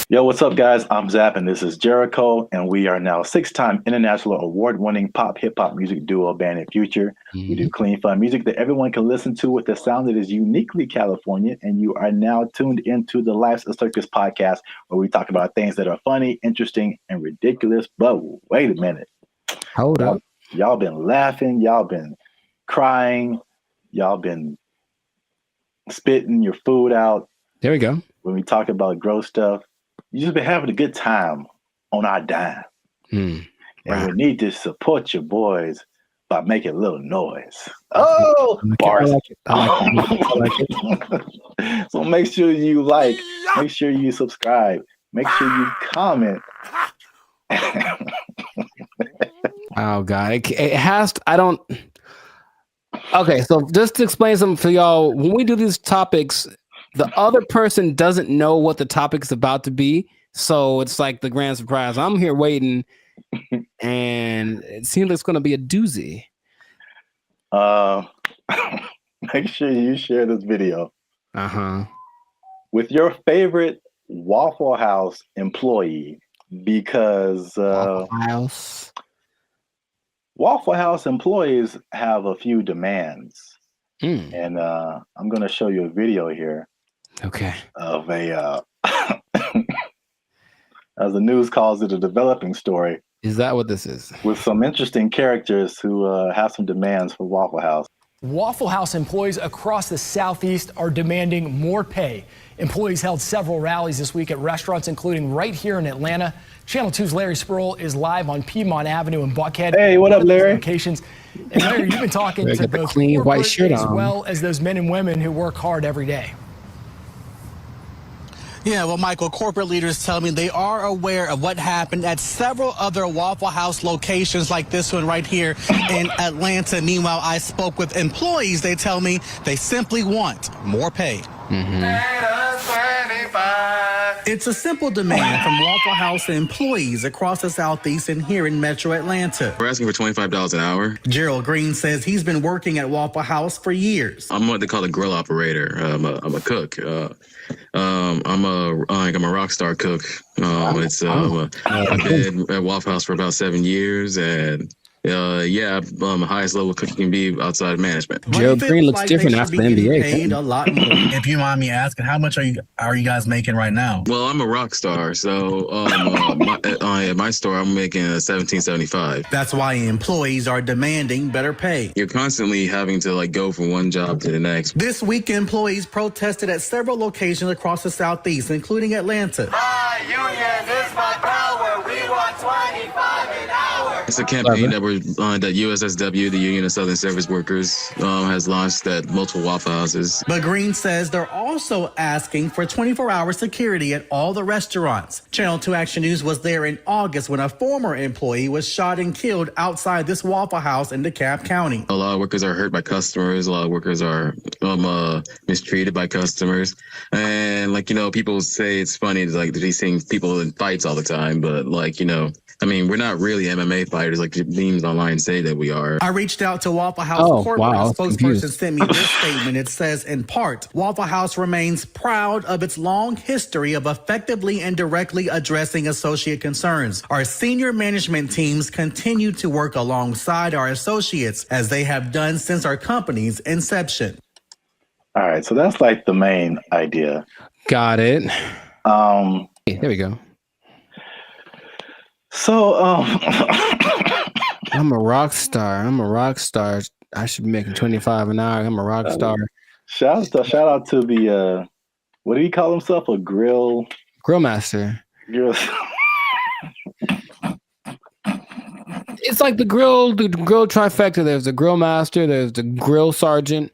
Yo, what's up, guys? I'm Zap, and this is Jericho, and we are now 6-time international award-winning pop hip-hop music duo Band and Future. Mm-hmm. We do clean, fun music that everyone can listen to with a sound that is uniquely California, and you are now tuned into the Life's a Circus podcast, where we talk about things that are funny, interesting, and ridiculous. But wait a minute. Hold up. Y'all been laughing. Y'all been crying. Y'all been spitting your food out. There we go. When we talk about gross stuff, you just been having a good time on our dime. And we need to support your boys by making a little noise. Oh, bars. I like it. So make sure you like, make sure you subscribe, make sure you comment. Oh God, it has to, I don't. Okay, so just to explain something for y'all, when we do these topics, the other person doesn't know what the topic's about to be, so it's like the grand surprise. I'm here waiting, and it seems like it's going to be a doozy. Make sure you share this video. Uh-huh. With your favorite Waffle House employee, because Waffle House employees have a few demands. And I'm going to show you a video here. Okay. Of a, as the news calls it, a developing story. Is that what this is? With some interesting characters who have some demands for Waffle House. Waffle House employees across the Southeast are demanding more pay. Employees held several rallies this week at restaurants, including right here in Atlanta. Channel 2's Larry Sproul is live on Piedmont Avenue in Buckhead. Hey, what up, Larry? Locations. And Larry, you've been talking to both clean white shirt as on, well as those men and women who work hard every day. Yeah, well, Michael, corporate leaders tell me they are aware of what happened at several other Waffle House locations like this one right here in Atlanta. Meanwhile, I spoke with employees. They tell me they simply want more pay. It's a simple demand from Waffle House employees across the Southeast and here in Metro Atlanta. We're asking for $25 an hour. Gerald Green says he's been working at Waffle House for years. I'm what they call a grill operator. I'm a cook. I'm a rock star cook. I've been at Waffle House for about 7 years, and I'm the highest level cook you can be outside of management. Gerald Green looks different after the NBA. Paid a lot more. If you mind me asking, how much are you guys making right now? Well, I'm a rock star, so at my store I'm making $17.75. That's why employees are demanding better pay. You're constantly having to go from one job to the next. This week, employees protested at several locations across the Southeast, including Atlanta. My union is my power. We want 25 an hour. It's a campaign that USSW, the Union of Southern Service Workers, has launched at multiple Waffle Houses. But Green says they're also asking for 24-hour security at all the restaurants. Channel 2 Action News was there in August when a former employee was shot and killed outside this Waffle House in DeKalb County. A lot of workers are hurt by customers. A lot of workers are mistreated by customers. And people say it's funny, they're seeing people in fights all the time. But we're not really MMA fighters like memes online say that we are. I reached out to Waffle House corporate. A spokesperson sent me this statement. It says, in part, Waffle House remains proud of its long history of effectively and directly addressing associate concerns. Our senior management teams continue to work alongside our associates as they have done since our company's inception. All right, so that's the main idea. Got it. There we go. So, I'm a rock star. I should be making 25 an hour. I'm a rock star. Shout out to the what do you call himself? A grill master. It's like the grill trifecta. There's the grill master, there's the grill sergeant,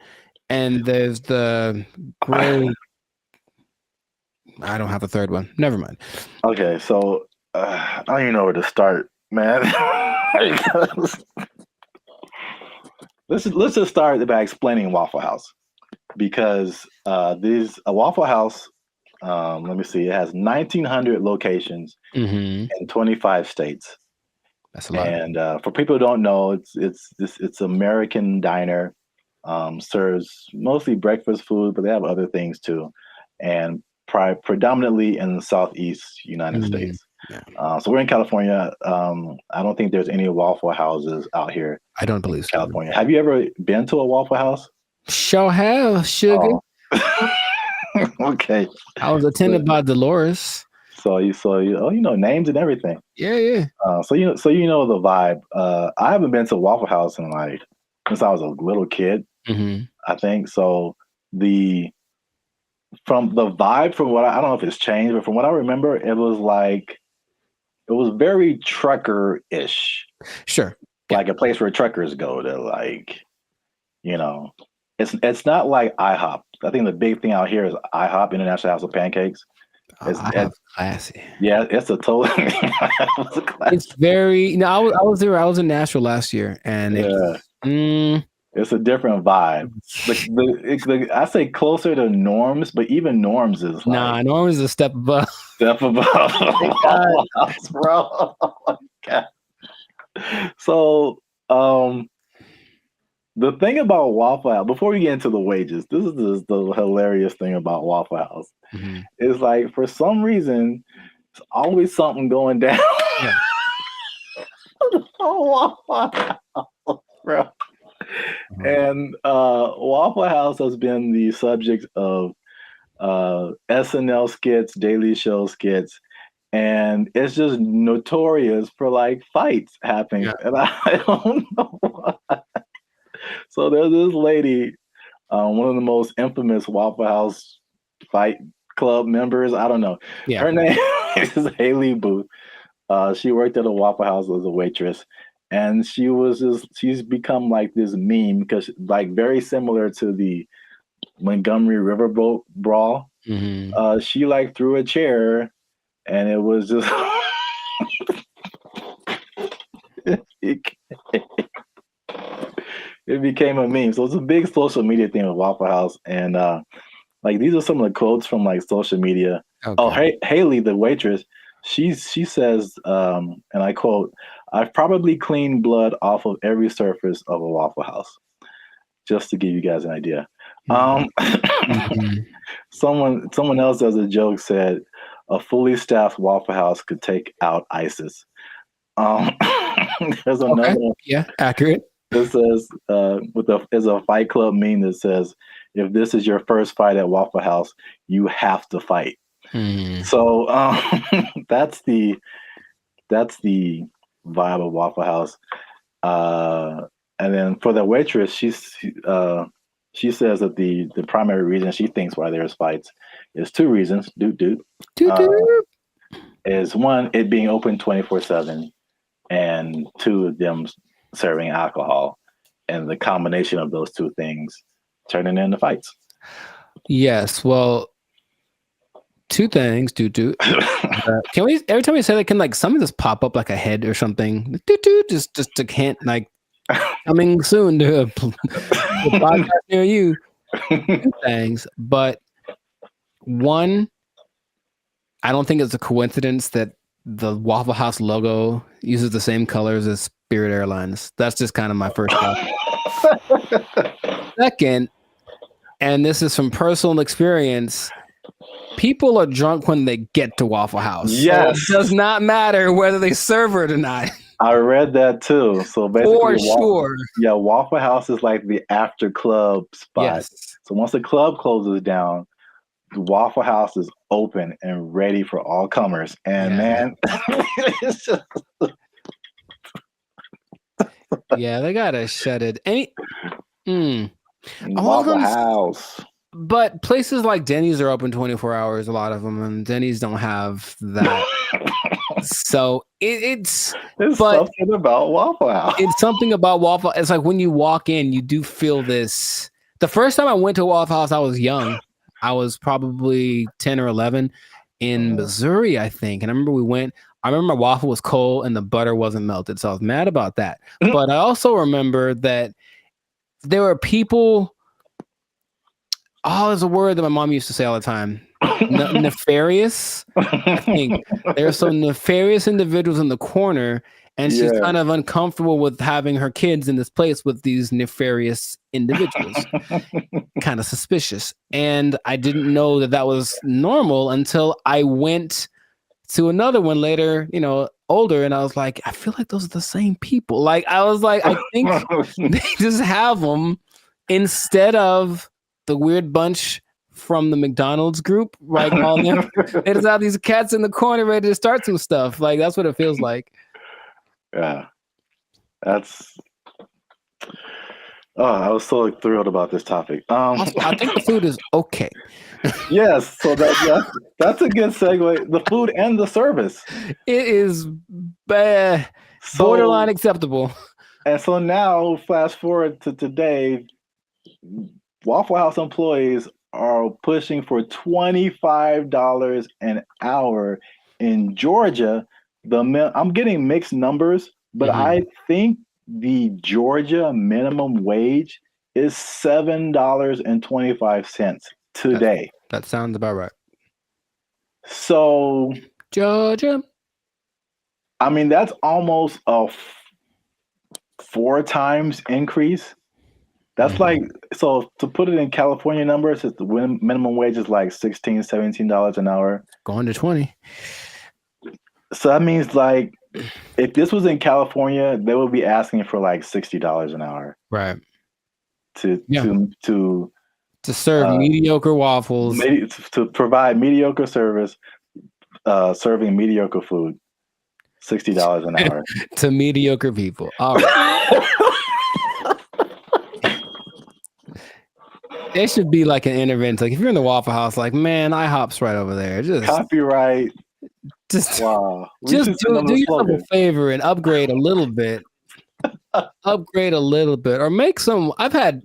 and there's the grill. I don't have a third one. Never mind. Okay, so I don't even know where to start, man. Let's just start by explaining Waffle House, because a Waffle House, let me see, it has 1,900 locations in 25 states. That's a lot. And for people who don't know, it's American diner, serves mostly breakfast food, but they have other things too, and predominantly in the Southeast United States. Yeah. So we're in California. I don't think there's any Waffle Houses out here. I don't believe so. California. Have you ever been to a Waffle House? Sure have, sugar. Oh. Okay. I was attended by Dolores. Oh, you know names and everything. Yeah. So you know the vibe. I haven't been to Waffle House in like since I was a little kid. Mm-hmm. I think so. From the vibe, from what I don't know if it's changed, but from what I remember, it was very trucker-ish. Sure. Like a place where truckers go to, like, you know, it's not like IHOP. I think the big thing out here is IHOP, International House of Pancakes. It's classy. Yeah, it's a total. It's very. No, I was there. I was in Nashville last year, and it's a different vibe. I say closer to Norms, but even Norms is like Norms is a step above. Step above, bro. Oh my God. So, the thing about Waffle House, before we get into the wages, this is the hilarious thing about Waffle House. Mm-hmm. Is like for some reason, it's always something going down. Yeah. Waffle House, bro. And Waffle House has been the subject of SNL skits, Daily Show skits, and it's just notorious for like fights happening. Yeah. And I don't know why. So there's this lady, one of the most infamous Waffle House fight club members. I don't know. Yeah. Her name is Haley Booth. She worked at a Waffle House as a waitress. And she's become like this meme because like very similar to the Montgomery Riverboat brawl. Mm-hmm. She like threw a chair and it was just it became a meme. So it's a big social media thing with Waffle House. And like these are some of the quotes from like social media. Okay. Oh, Haley, the waitress, she says, and I quote, "I've probably cleaned blood off of every surface of a Waffle House." Just to give you guys an idea. Mm-hmm. Someone else as a joke said, "A fully staffed Waffle House could take out ISIS." There's another one. Yeah, accurate. This says, there's a Fight Club meme that says, "If this is your first fight at Waffle House, you have to fight." Mm. So that's the vibe of Waffle House. And then for the waitress, she says that the primary reason she thinks why there's fights is two reasons. Is one, it being open 24/7, and two, them serving alcohol, and the combination of those two things turning into fights. Yes, well, two things. Can we every time we say that, can like something just pop up like a head or something? Just to hint like coming soon to a podcast near you. Two things, but one, I don't think it's a coincidence that the Waffle House logo uses the same colors as Spirit Airlines. That's just kind of my first thought. Second, and this is from personal experience, people are drunk when they get to Waffle House. Yes. So it does not matter whether they serve it or not. I read that too. So basically, for sure. Yeah, Waffle House is like the after club spot. Yes. So once the club closes down, the Waffle House is open and ready for all comers. And man, it's just... yeah, they gotta shut it. Waffle House. But places like Denny's are open 24 hours, a lot of them, and Denny's don't have that. So it's something about Waffle House. It's something about Waffle. It's like when you walk in, you do feel this. The first time I went to Waffle House, I was young. I was probably 10 or 11 in Missouri, I think. And I remember I remember my waffle was cold and the butter wasn't melted. So I was mad about that. But I also remember that there were people. Oh, there's a word that my mom used to say all the time. Nefarious. I think there's some nefarious individuals in the corner, and she's kind of uncomfortable with having her kids in this place with these nefarious individuals. Kind of suspicious. And I didn't know that was normal until I went to another one later, older, and I was like, I feel like those are the same people. Like, I was like, I think they just have them instead of the weird bunch from the McDonald's group, right? All them. They just have these cats in the corner ready to start some stuff. Like that's what it feels like. Yeah, that's. Oh, I was so thrilled about this topic. Also, I think the food is okay. Yes, so that's a good segue. The food and the service. It is borderline acceptable. And so now, fast forward to today, Waffle House employees are pushing for $25 an hour in Georgia. I'm getting mixed numbers, but I think the Georgia minimum wage is $7.25 today. That sounds about right. So Georgia, I mean, that's almost a 4 times increase. That's like, so to put it in California numbers, the minimum wage is like $16, $17 an hour. Going to 20. So that means like, if this was in California, they would be asking for like $60 an hour. Right. To serve mediocre waffles. To provide mediocre service, serving mediocre food. $60 an hour. To mediocre people. All right. There should be like an intervention. Like if you're in the Waffle House, like, man, IHOP's right over there. Just copyright. Just wow. Just do yourself a favor and upgrade a little bit. Or make some. I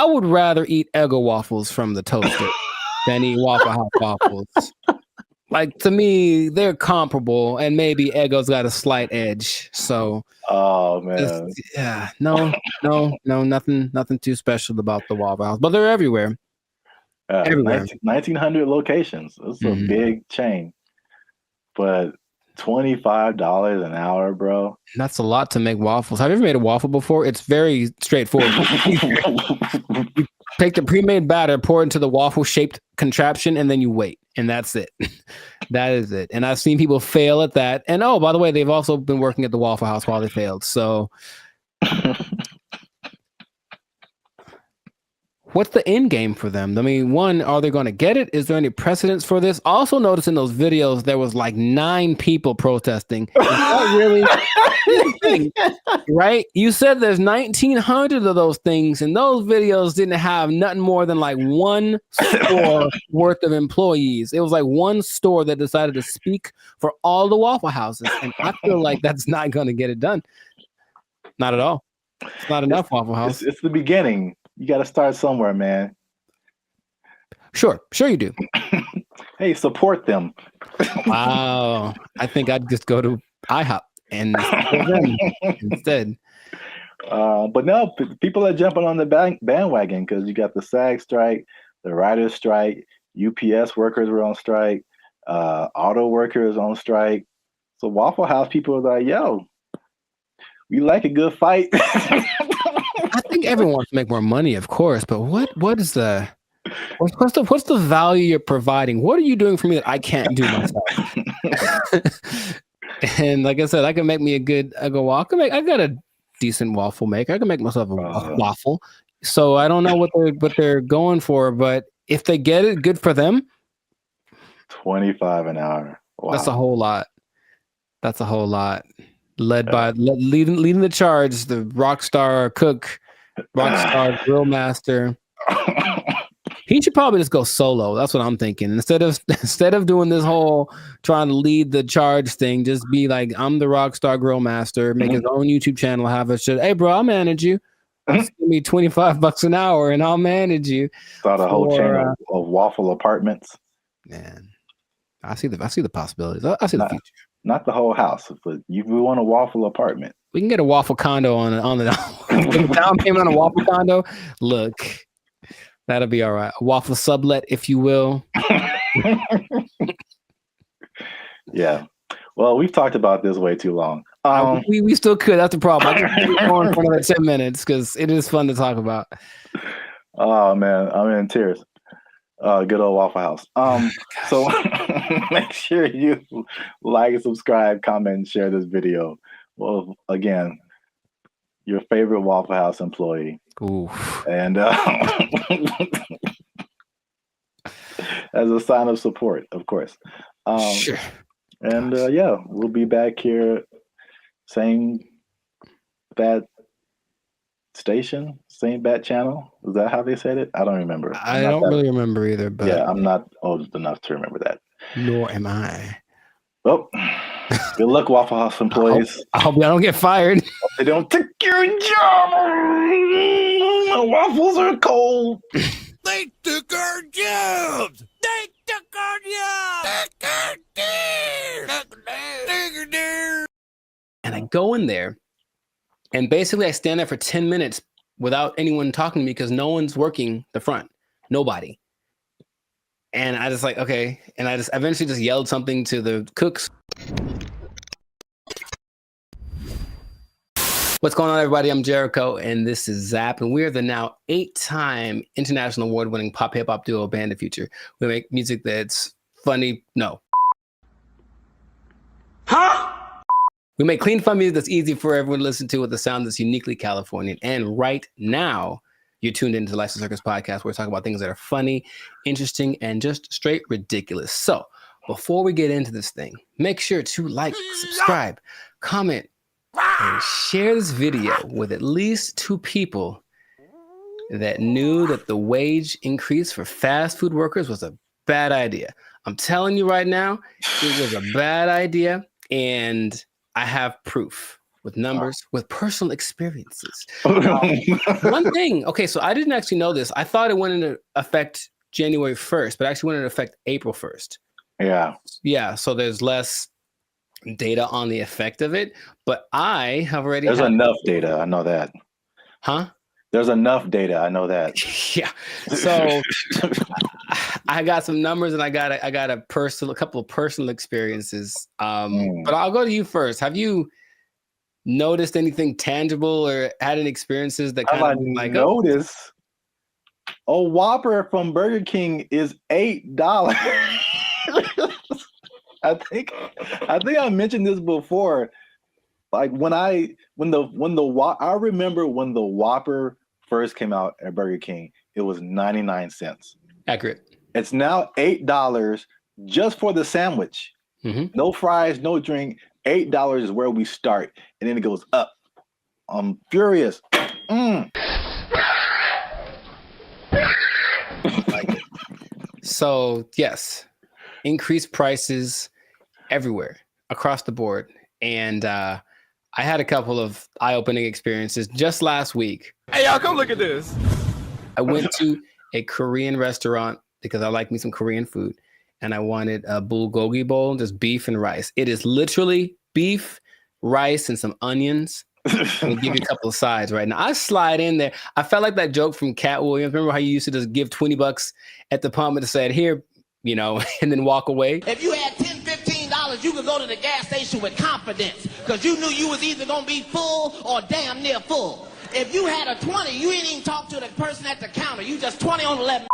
would rather eat Eggo waffles from the toaster than eat Waffle House waffles. Like to me, they're comparable, and maybe Eggo's got a slight edge. So, oh man, nothing too special about the Waffle House, but they're everywhere. Everywhere. 1,900 locations. It's a big chain, but $25 an hour, bro. That's a lot to make waffles. Have you ever made a waffle before? It's very straightforward. You take the pre-made batter, pour it into the waffle-shaped contraption, and then you wait. And that's it. That is it. And I've seen people fail at that. And oh, by the way, they've also been working at the Waffle House while they failed. So what's the end game for them? I mean, one, are they going to get it? Is there any precedence for this? Also notice in those videos, there was like 9 people protesting. Is that really right? You said there's 1,900 of those things, and those videos didn't have nothing more than like one store worth of employees. It was like one store that decided to speak for all the Waffle Houses. And I feel like that's not going to get it done. Not at all. It's not enough, Waffle House. It's the beginning. You got to start somewhere, man. Sure you do. Hey, support them. Wow. I think I'd just go to IHOP and support them instead. But no, people are jumping on the bandwagon because you got the SAG strike, the writers' strike, UPS workers were on strike, auto workers on strike. So Waffle House people are like, yo, we like a good fight. I think everyone wants to make more money, of course, but what's the value you're providing? What are you doing for me that I can't do myself? And like I said, I can make me a go walk. I got a decent waffle maker. I can make myself a waffle. So I don't know what they're going for, but if they get it, good for them. $25 an hour. Wow. That's a whole lot. Leading the charge, the rock star cook, rock star grill master. He should probably just go solo. That's what I'm thinking. Instead of doing this whole trying to lead the charge thing, just be like, I'm the rock star grill master, make his own YouTube channel, have a shit. Hey bro, I'll manage you. Just give me $25 an hour and I'll manage you. Start a whole chain of waffle apartments. Man, I see the possibilities. I see the future. Not the whole house, but we want a waffle apartment. We can get a waffle condo on the down payment on a waffle condo. Look, that'll be all right. A waffle sublet, if you will. Yeah. Well, we've talked about this way too long. We still could. That's the problem. I can keep going for another 10 minutes because it is fun to talk about. Oh man, I'm in tears. Good old Waffle House. So make sure you like, subscribe, comment, and share this video. Well, again, your favorite Waffle House employee. Ooh. And as a sign of support, of course. Sure. And yeah, we'll be back here, same bad station, same bad channel. Is that how they said it? I don't remember. I don't really remember either, but yeah, I'm not old enough to remember that. Nor am I. Well, good luck, Waffle House employees. I hope y'all don't get fired. They don't take your job. My waffles are cold. They took our jobs. They took our jobs. And I go in there, and basically I stand there for 10 minutes without anyone talking to me because no one's working the front. Nobody. And I just like, okay. And I just eventually just yelled something to the cooks. What's going on, everybody? I'm Jericho, and this is Zap, and we're the now 8-time international award-winning pop hip-hop duo Band of Future. We make music that's funny. No. Huh? We make clean, fun music that's easy for everyone to listen to with a sound that's uniquely Californian. And right now, you're tuned into the Life's a Circus podcast, where we talk about things that are funny, interesting, and just straight ridiculous. So before we get into this thing, make sure to like, subscribe, comment, and share this video with at least 2 people that knew that the wage increase for fast food workers was a bad idea. I'm telling you right now, it was a bad idea, and I have proof with numbers, with personal experiences. One thing, okay, so I didn't actually know this. I thought it went into effect January 1st, but actually went into effect April 1st. Yeah. Yeah, so there's less data on the effect of it, but I have already There's enough data, I know that. Huh? There's enough data, I know that. Yeah. So I got some numbers, and I got a couple of personal experiences. But I'll go to you first. Have you noticed anything tangible or had any experiences that kind of like notice a Whopper from Burger King is $8. I think I mentioned this before. Like I remember when the Whopper first came out at Burger King, it was 99 cents. Accurate. It's now $8 just for the sandwich. Mm-hmm. No fries, no drink. $8 is where we start, and then it goes up. I'm furious. So yes, increased prices everywhere across the board, and I had a couple of eye-opening experiences just last week. Hey, y'all, come look at this. I went to a Korean restaurant because I like me some Korean food, and I wanted a bulgogi bowl, just beef and rice. It is literally beef, rice, and some onions. I'll give you a couple of sides right now. I slide in there. I felt like that joke from Cat Williams. Remember how you used to just give $20 at the pump and said, here, you know, and then walk away? If you had $10, $15, you could go to the gas station with confidence because you knew you was either going to be full or damn near full. If you had a 20, you ain't even talk to the person at the counter. You just 20 on 11.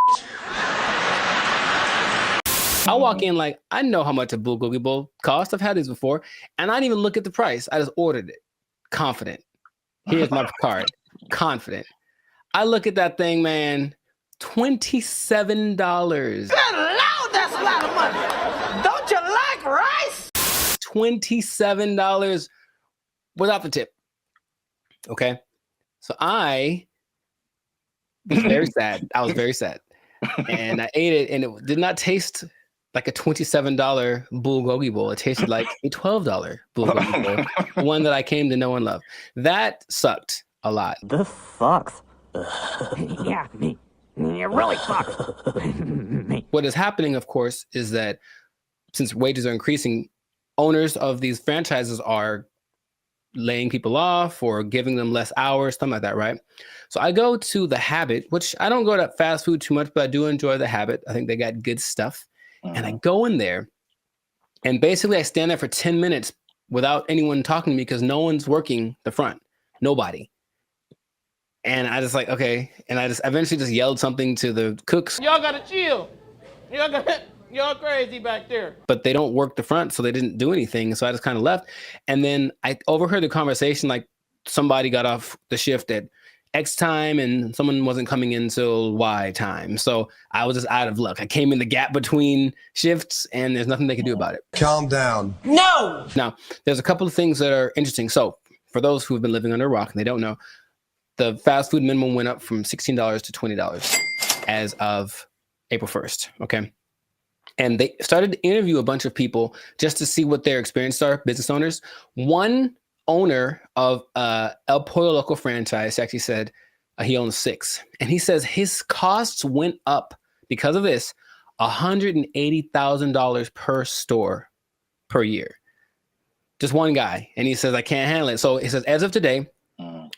I walk in like, I know how much a bulgogi bowl costs. I've had these before. And I didn't even look at the price. I just ordered it. Confident. Here's my card. Confident. I look at that thing, man. $27. Good Lord, that's a lot of money. Don't you like rice? $27 without the tip. Okay. So I was very sad. I was very sad. And I ate it, and it did not taste like a $27 bulgogi bowl. It tasted like a $12 bulgogi bowl, one that I came to know and love. That sucked a lot. This sucks. Yeah, me. It really sucks. What is happening, of course, is that since wages are increasing, owners of these franchises are laying people off or giving them less hours, something like that, right? So I go to The Habit, which I don't go to fast food too much, but I do enjoy The Habit. I think they got good stuff. And I go in there, and basically I stand there for 10 minutes without anyone talking to me because no one's working the front. Nobody. And I just like, okay. And I just eventually just yelled something to the cooks. Y'all gotta chill. Y'all crazy back there. But they don't work the front, so they didn't do anything. So I just kind of left. And then I overheard the conversation, like somebody got off the shift at X time and someone wasn't coming in till Y time. So I was just out of luck. I came in the gap between shifts and there's nothing they could do about it. Calm down. No! Now, there's a couple of things that are interesting. So for those who have been living under a rock and they don't know, the fast food minimum went up from $16 to $20 as of April 1st. Okay. And they started to interview a bunch of people just to see what their experiences are, business owners. One owner of El Pollo Loco franchise actually said he owns 6. And he says his costs went up because of this $180,000 per store per year. Just one guy. And he says, I can't handle it. So he says, as of today,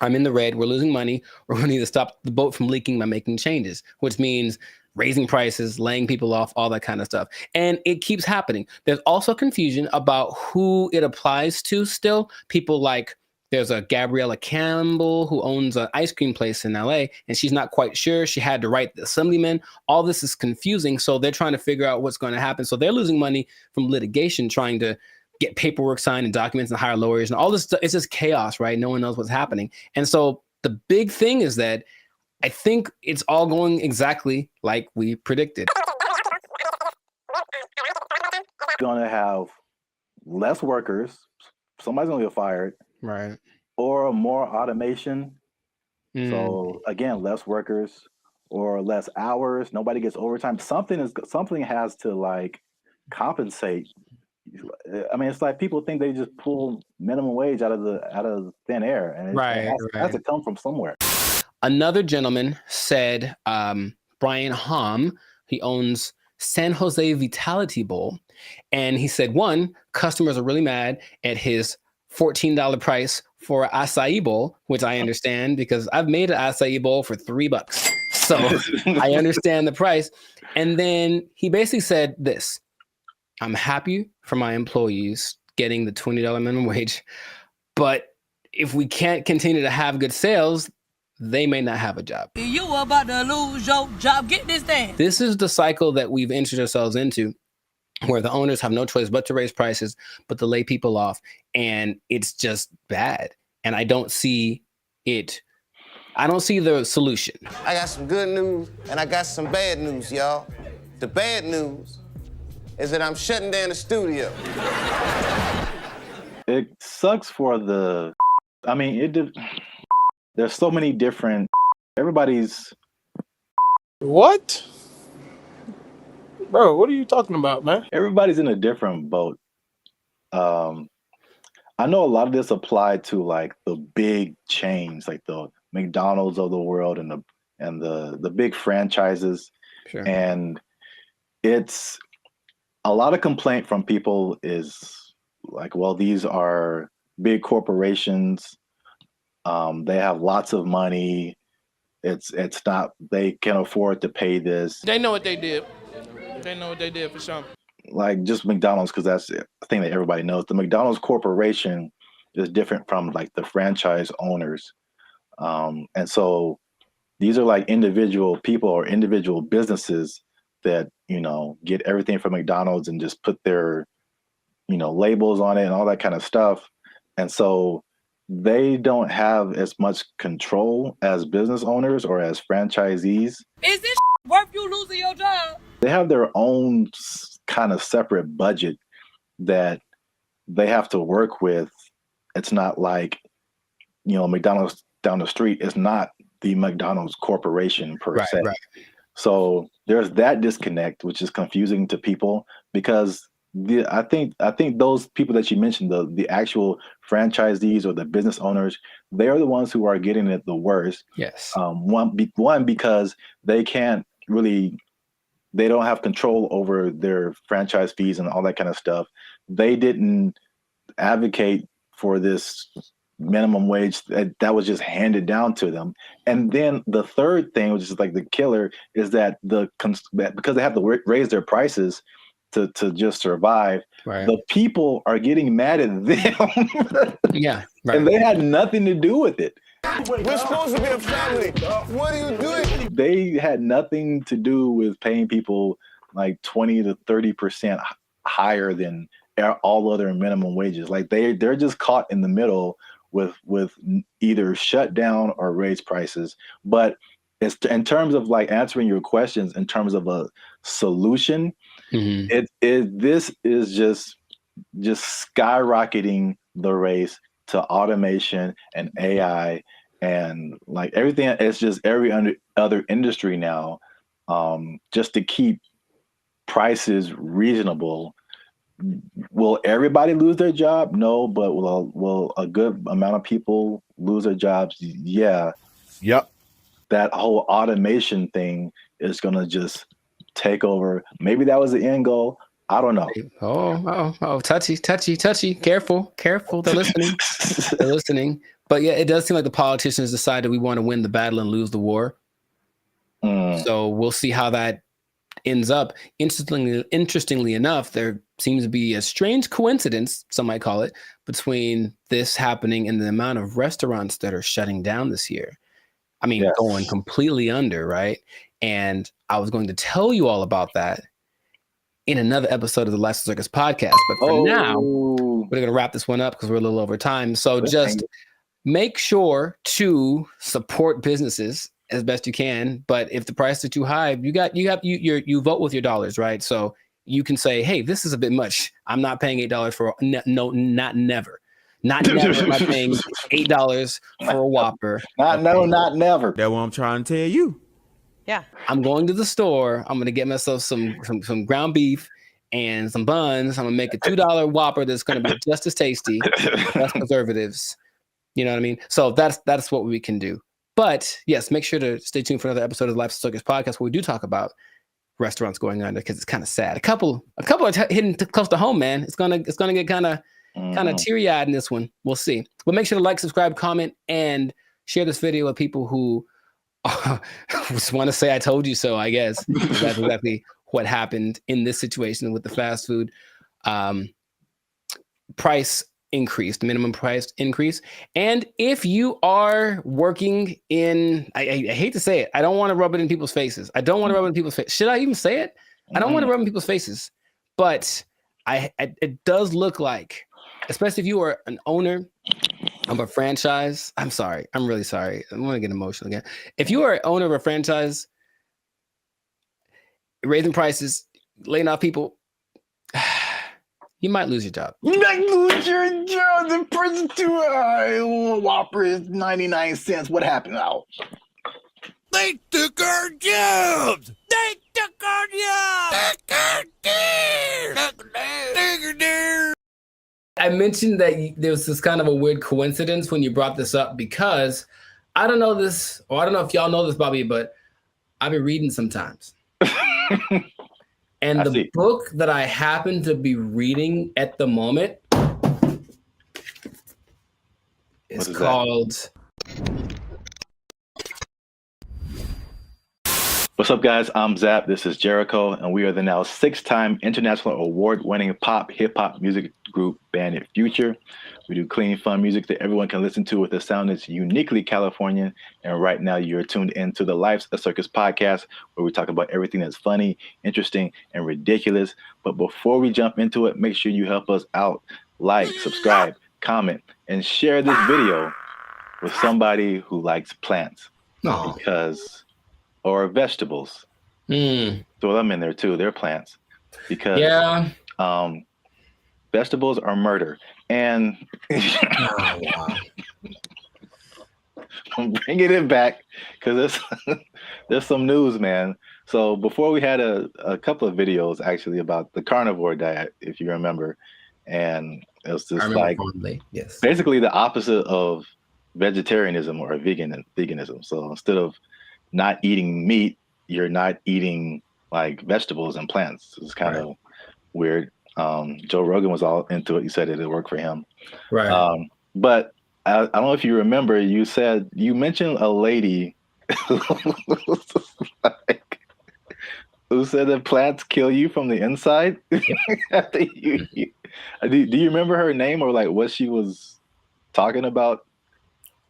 I'm in the red. We're losing money. We're going to need to stop the boat from leaking by making changes, which means raising prices, laying people off, all that kind of stuff. And it keeps happening. There's also confusion about who it applies to still. People like, there's a Gabriella Campbell who owns an ice cream place in LA, and she's not quite sure. She had to write the assemblyman. All this is confusing. So they're trying to figure out what's going to happen. So they're losing money from litigation, trying to get paperwork signed and documents and hire lawyers and all this stuff. It's just chaos, right? No one knows what's happening. And so the big thing is that I think it's all going exactly like we predicted. Going to have less workers. Somebody's going to get fired. Right. Or more automation. So again, less workers or less hours. Nobody gets overtime. Something has to like compensate. I mean, it's like people think they just pull minimum wage out of thin air, and it has to come from somewhere. Another gentleman said, Brian Hom, he owns San Jose Vitality Bowl, and he said, one, customers are really mad at his $14 price for an acai bowl, which I understand because I've made an acai bowl for $3. So I understand the price. And then he basically said this: I'm happy for my employees getting the $20 minimum wage, but if we can't continue to have good sales, they may not have a job. You about to lose your job. Get this thing. This is the cycle that we've entered ourselves into, where the owners have no choice but to raise prices, but to lay people off. And it's just bad. And I don't see it. I don't see the solution. I got some good news and I got some bad news, y'all. The bad news is that I'm shutting down the studio. It sucks for the, I mean, there's so many different, everybody's. What? Bro, what are you talking about, man? Everybody's in a different boat. I know a lot of this applied to like the big chains, like the McDonald's of the world and the big franchises. Sure. And it's a lot of complaint from people is like, well, these are big corporations. They have lots of money. It's not, they can afford to pay this. They know what they did. They know what they did for sure. Like just McDonald's, because that's the thing that everybody knows. The McDonald's corporation is different from like the franchise owners. And so these are like individual people or individual businesses that, you know, get everything from McDonald's and just put their, you know, labels on it and all that kind of stuff. And so they don't have as much control as business owners or as franchisees. Is this worth you losing your job? They have their own kind of separate budget that they have to work with. It's not like, you know, McDonald's down the street is not the McDonald's corporation per se. Right. So there's that disconnect, which is confusing to people because I think those people that you mentioned, the actual franchisees or the business owners, they are the ones who are getting it the worst. Yes. One because they can't really, they don't have control over their franchise fees and all that kind of stuff. They didn't advocate for this minimum wage that was just handed down to them. And then the third thing, which is like the killer, is that because they have to raise their prices to just survive, right, the people are getting mad at them. Yeah, right. And they had nothing to do with it. We're supposed to be a family. What are you doing? They had nothing to do with paying people like 20 to 30% higher than all other minimum wages. Like they're just caught in the middle with either shut down or raise prices. But it's in terms of like answering your questions in terms of a solution, this is just skyrocketing the race to automation and AI and like everything. It's just every other industry now, just to keep prices reasonable. Will everybody lose their job? No, but will a good amount of people lose their jobs? Yeah. Yep. That whole automation thing is gonna just take over. Maybe that was the end goal. I don't know. Oh, touchy. Careful. They're listening. But yeah, it does seem like the politicians decided we want to win the battle and lose the war. So we'll see how that ends up. Interestingly enough, there seems to be a strange coincidence, some might call it, between this happening and the amount of restaurants that are shutting down this year. I mean, going completely under, right? And I was going to tell you all about that in another episode of the Life Circus podcast. But for now, we're going to wrap this one up because we're a little over time. So just make sure to support businesses as best you can. But if the prices are too high, you vote with your dollars, right? So you can say, hey, this is a bit much. I'm not paying $8 for not never. Not never am I paying $8 for a Whopper. Not never. That's what I'm trying to tell you. Yeah. I'm going to the store. I'm going to get myself some ground beef and some buns. I'm going to make a $2 Whopper that's going to be just as tasty, less preservatives. You know what I mean? So that's what we can do. But yes, make sure to stay tuned for another episode of the Life Circus podcast where we do talk about restaurants going under because it's kind of sad. A couple are hitting close to home, man. It's gonna get kind of teary-eyed in this one. We'll see. But make sure to like, subscribe, comment, and share this video with people who just want to say I told you so, I guess. That's exactly what happened in this situation with the fast food price increase, the minimum price increase. And if you are working in, I hate to say it, I don't want to rub it in people's faces. Should I even say it? I don't want to rub it in people's faces. But it does look like, especially if you are an owner of a franchise, I'm sorry. I'm really sorry. I'm going to get emotional again. If you are an owner of a franchise, raising prices, laying off people, you might lose your job. You might lose your job. The price too high. Whopper is 99 cents. What happened now? They took our jobs. They took our jobs. I mentioned that there was this kind of a weird coincidence when you brought this up because I don't know this, or I don't know if y'all know this, Bobby, but I've been reading sometimes. And the book that I happen to be reading at the moment is called... What's up, guys? I'm Zap. This is Jericho, and we are the now 6-time international award-winning pop hip-hop music group Bandit Future. We do clean, fun music that everyone can listen to with a sound that's uniquely Californian. And right now, you're tuned into the Life's a Circus podcast, where we talk about everything that's funny, interesting, and ridiculous. But before we jump into it, make sure you help us out. Like, subscribe, comment, and share this video with somebody who likes plants. Or vegetables. Throw them in there too. They're plants. Because vegetables are murder. And I'm bringing it back because there's some news, man. So before we had a couple of videos actually about the carnivore diet, if you remember. And it was just like basically the opposite of vegetarianism or veganism. So instead of not eating meat, you're not eating like vegetables and plants. It's kind of weird. Joe Rogan was all into it. He said it worked for him. Right. But I don't know if you remember, you mentioned a lady who said that plants kill you from the inside. Do you remember her name or like what she was talking about?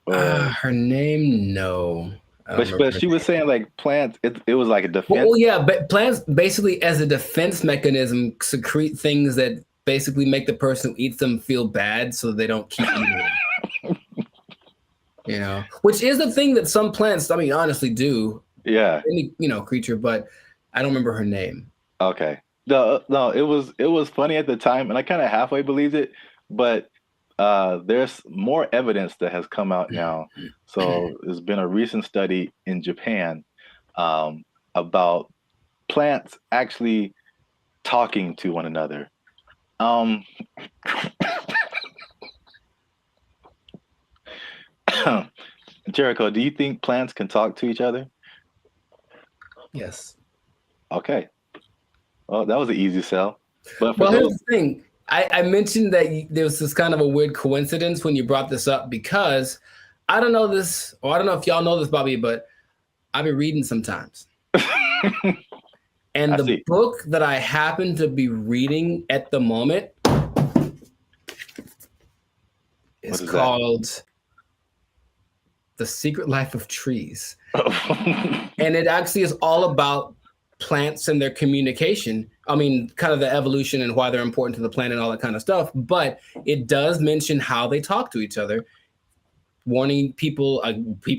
Her name, no. But she was saying like plants, it was like a defense. Well, yeah, but plants basically as a defense mechanism secrete things that basically make the person who eats them feel bad so they don't keep eating them. You know, which is the thing that some plants, I mean, honestly do. Yeah. Any, creature, but I don't remember her name. Okay. No, it was funny at the time, and I kind of halfway believed it, but there's more evidence that has come out now. So there's been a recent study in Japan about plants actually talking to one another. Jericho, do you think plants can talk to each other? Yes. Okay. Well, that was an easy sell. But Well, here's the thing. I mentioned that there was this kind of a weird coincidence when you brought this up because I don't know this, or I don't know if y'all know this, Bobby, but I've been reading sometimes. And the book that I happen to be reading at the moment is called The Secret Life of Trees. And it actually is all about plants and their communication. I mean, kind of the evolution and why they're important to the planet and all that kind of stuff. But it does mention how they talk to each other, warning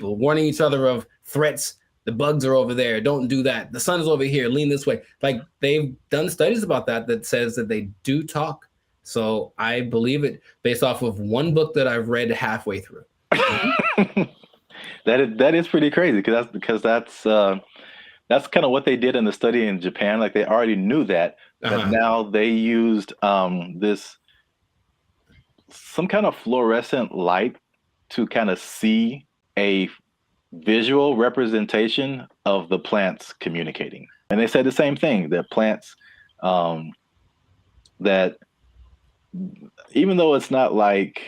warning each other of threats. The bugs are over there. Don't do that. The sun is over here. Lean this way. Like they've done studies about that says that they do talk. So I believe it based off of one book that I've read halfway through. That is pretty crazy because that's kind of what they did in the study in Japan. Like they already knew that, but now they used this some kind of fluorescent light to kind of see a visual representation of the plants communicating. And they said the same thing, that plants that even though it's not like,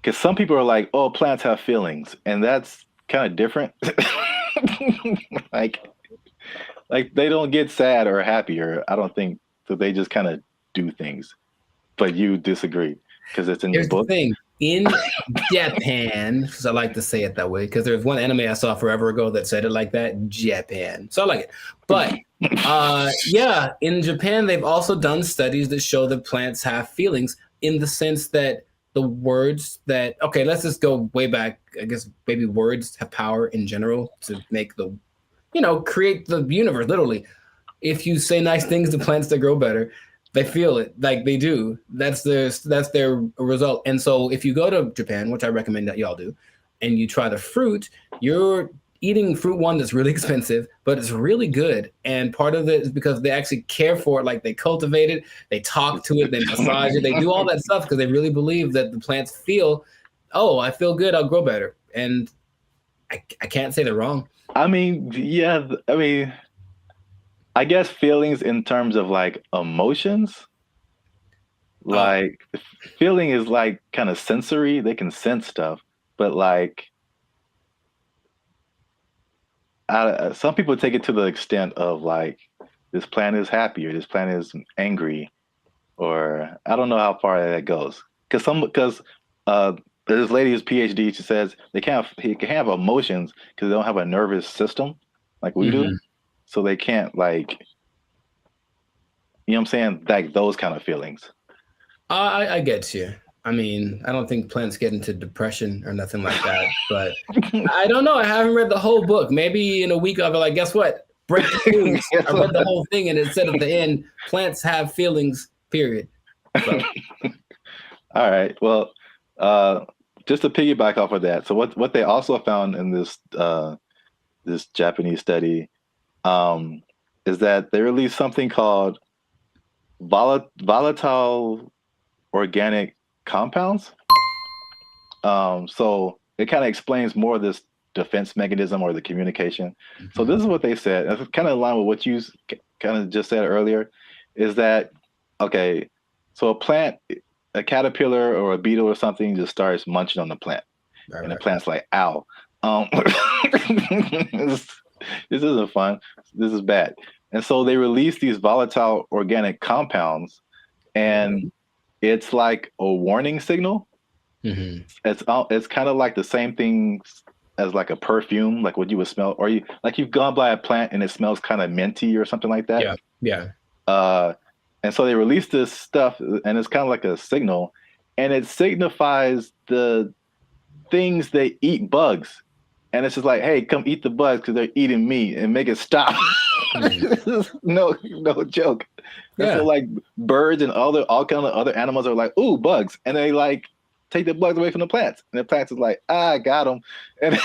because some people are like, oh, plants have feelings, and that's kind of different. like they don't get sad or happy, or I don't think that they just kind of do things. But you disagree because it's in your book. The thing. In Japan, because I like to say it that way, because there's one anime I saw forever ago that said it like that, Japan. So I like it. But yeah, in Japan, they've also done studies that show that plants have feelings in the sense that the words that, okay, let's just go way back. I guess maybe words have power in general to make create the universe, literally. If you say nice things to plants that grow better, they feel it like they do. That's their result. And so if you go to Japan, which I recommend that y'all do, and you try the fruit, you're eating fruit one that's really expensive, but it's really good. And part of it is because they actually care for it. Like they cultivate it, they talk to it, they massage it, they do all that stuff because they really believe that the plants feel, oh, I feel good, I'll grow better. And I can't say they're wrong. I mean, yeah, I guess feelings in terms of like emotions, like feeling is like kind of sensory. They can sense stuff, but like some people take it to the extent of like this plant is happy or this plant is angry, or I don't know how far that goes. Because there's this lady who's PhD. She says he can have emotions because they don't have a nervous system like we do. So they can't like, you know what I'm saying? Like those kind of feelings. I get you. I mean, I don't think plants get into depression or nothing like that, but I don't know. I haven't read the whole book. Maybe in a week I'll be like, guess what? Breaking news. I read the whole thing and it said at the end, plants have feelings, period. So. All right. Well, just to piggyback off of that. So what they also found in this Japanese study is that they released something called volatile organic compounds. So it kind of explains more of this defense mechanism or the communication. So this is what they said. It's kind of in line with what you kind of just said earlier, is that, okay, so a caterpillar or a beetle or something just starts munching on the plant. And the plant's like, ow. This isn't fun. This is bad. And so they release these volatile organic compounds, and it's like a warning signal. It's kind of like the same thing as like a perfume, like what you would smell, or you've gone by a plant and it smells kind of minty or something like that. Yeah. And so they release this stuff, and it's kind of like a signal, and it signifies the things that eat bugs, and it's just like, hey, come eat the bugs because they're eating me, and make it stop. No joke. And so like birds and all kind of other animals are like, ooh, bugs, and they like take the bugs away from the plants, and the plants is like, I got them, and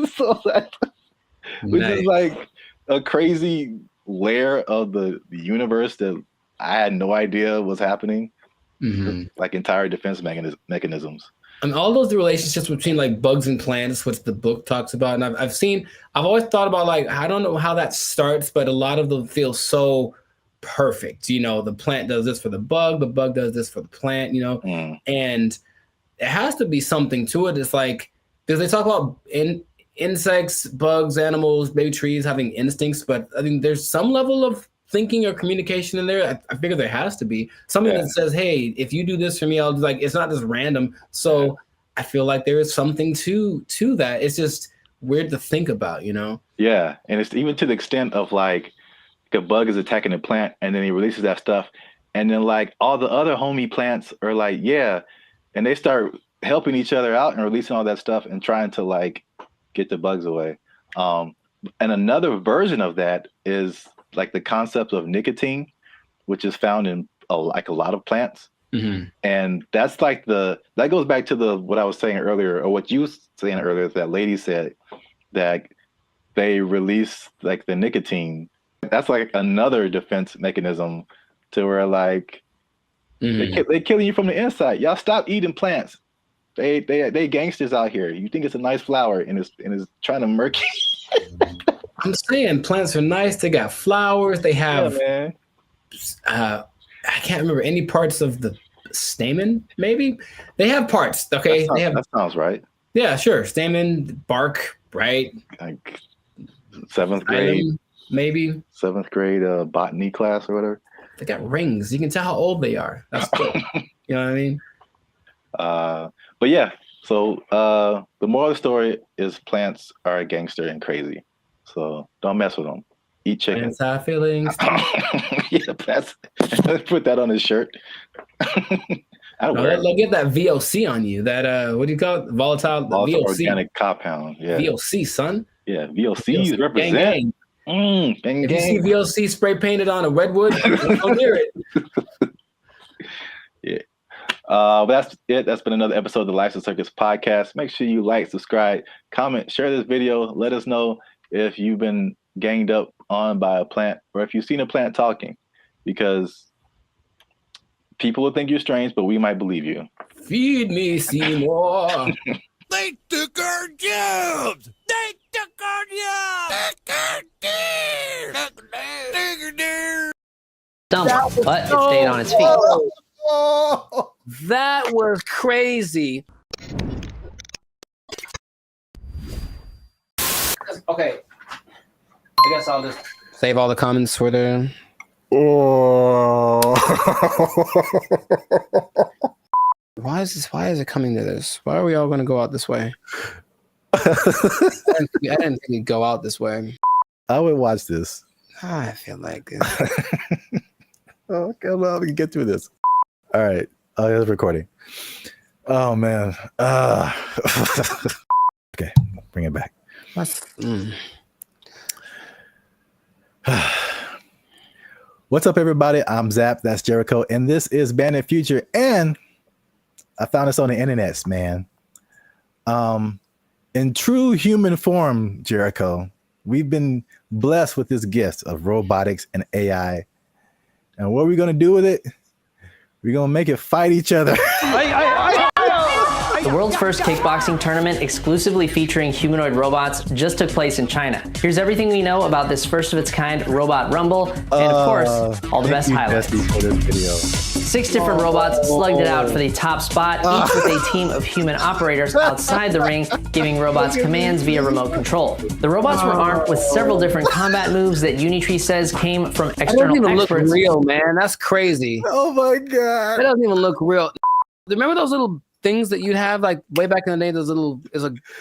so that which is like a crazy layer of the universe that I had no idea was happening. Like entire defense mechanisms. And all those relationships between like bugs and plants, which the book talks about, and I've always thought about, like, I don't know how that starts, but a lot of them feel so perfect. You know, the plant does this for the bug does this for the plant, you know, and it has to be something to it. It's like, because they talk about insects, bugs, animals, maybe trees having instincts, but I think there's some level of thinking or communication in there. I figure there has to be something that says, hey, if you do this for me, I'll like, it's not just random. So I feel like there is something to that. It's just weird to think about, you know? Yeah. And it's even to the extent of like a bug is attacking a plant and then he releases that stuff. And then like all the other homie plants are like, yeah. And they start helping each other out and releasing all that stuff and trying to like get the bugs away. And another version of that is like the concept of nicotine, which is found in a lot of plants. And that's like that goes back to what I was saying earlier, or what you were saying earlier, that lady said that they release like the nicotine. That's like another defense mechanism to where like they killing you from the inside. Y'all stop eating plants. They gangsters out here. You think it's a nice flower and it's trying to murk you. I'm saying plants are nice. They got flowers. They have, I can't remember any parts of the stamen. Maybe they have parts. Okay, that sounds right. Yeah, sure. Stamen, bark, right? Like 7th grade, maybe 7th grade botany class or whatever. They got rings. You can tell how old they are. That's cool. You know what I mean? But yeah. So the moral of the story is plants are a gangster and crazy. So don't mess with them. Eat chicken. Plants have feelings. Yeah, put that on his shirt. They'll get that VOC on you. That what do you call it? Volatile VOC. Organic compound. Yeah. VOC, son. Yeah, VOCs represent. Gang. If you see VOC spray painted on a redwood, don't hear it. Yeah. But that's it. That's been another episode of the Lifestyle Circus podcast. Make sure you like, subscribe, comment, share this video. Let us know if you've been ganged up on by a plant or if you've seen a plant talking, because people will think you're strange, but we might believe you. Feed me, Seymour. They took our jobs. They took our jobs. Dumb, but it stayed on its feet. That was crazy. Okay. I guess I'll just save all the comments for the. Why is it coming to this? Why are we all going to go out this way? I didn't think it'd go out this way. I would watch this. I feel like it. Okay, well, we can get through this. All right. Oh, it's recording. Oh, man. Okay, bring it back. What's up, everybody? I'm Zap. That's Jericho. And this is Bandit Future. And I found this on the internet, man. In true human form, Jericho, we've been blessed with this gift of robotics and AI. And what are we going to do with it? We're going to make it fight each other. The world's first kickboxing tournament exclusively featuring humanoid robots just took place in China. Here's everything we know about this first of its kind robot rumble, and of course, all the best highlights. For this video. 6 different robots slugged it out for the top spot, each with a team of human operators outside the ring, giving robots commands via remote control. The robots were armed with several different combat moves that Unitree says came from external That doesn't even experts. look real, man. That's crazy. Oh my god. That doesn't even look real. Remember those little things that you'd have like way back in the day? Those little,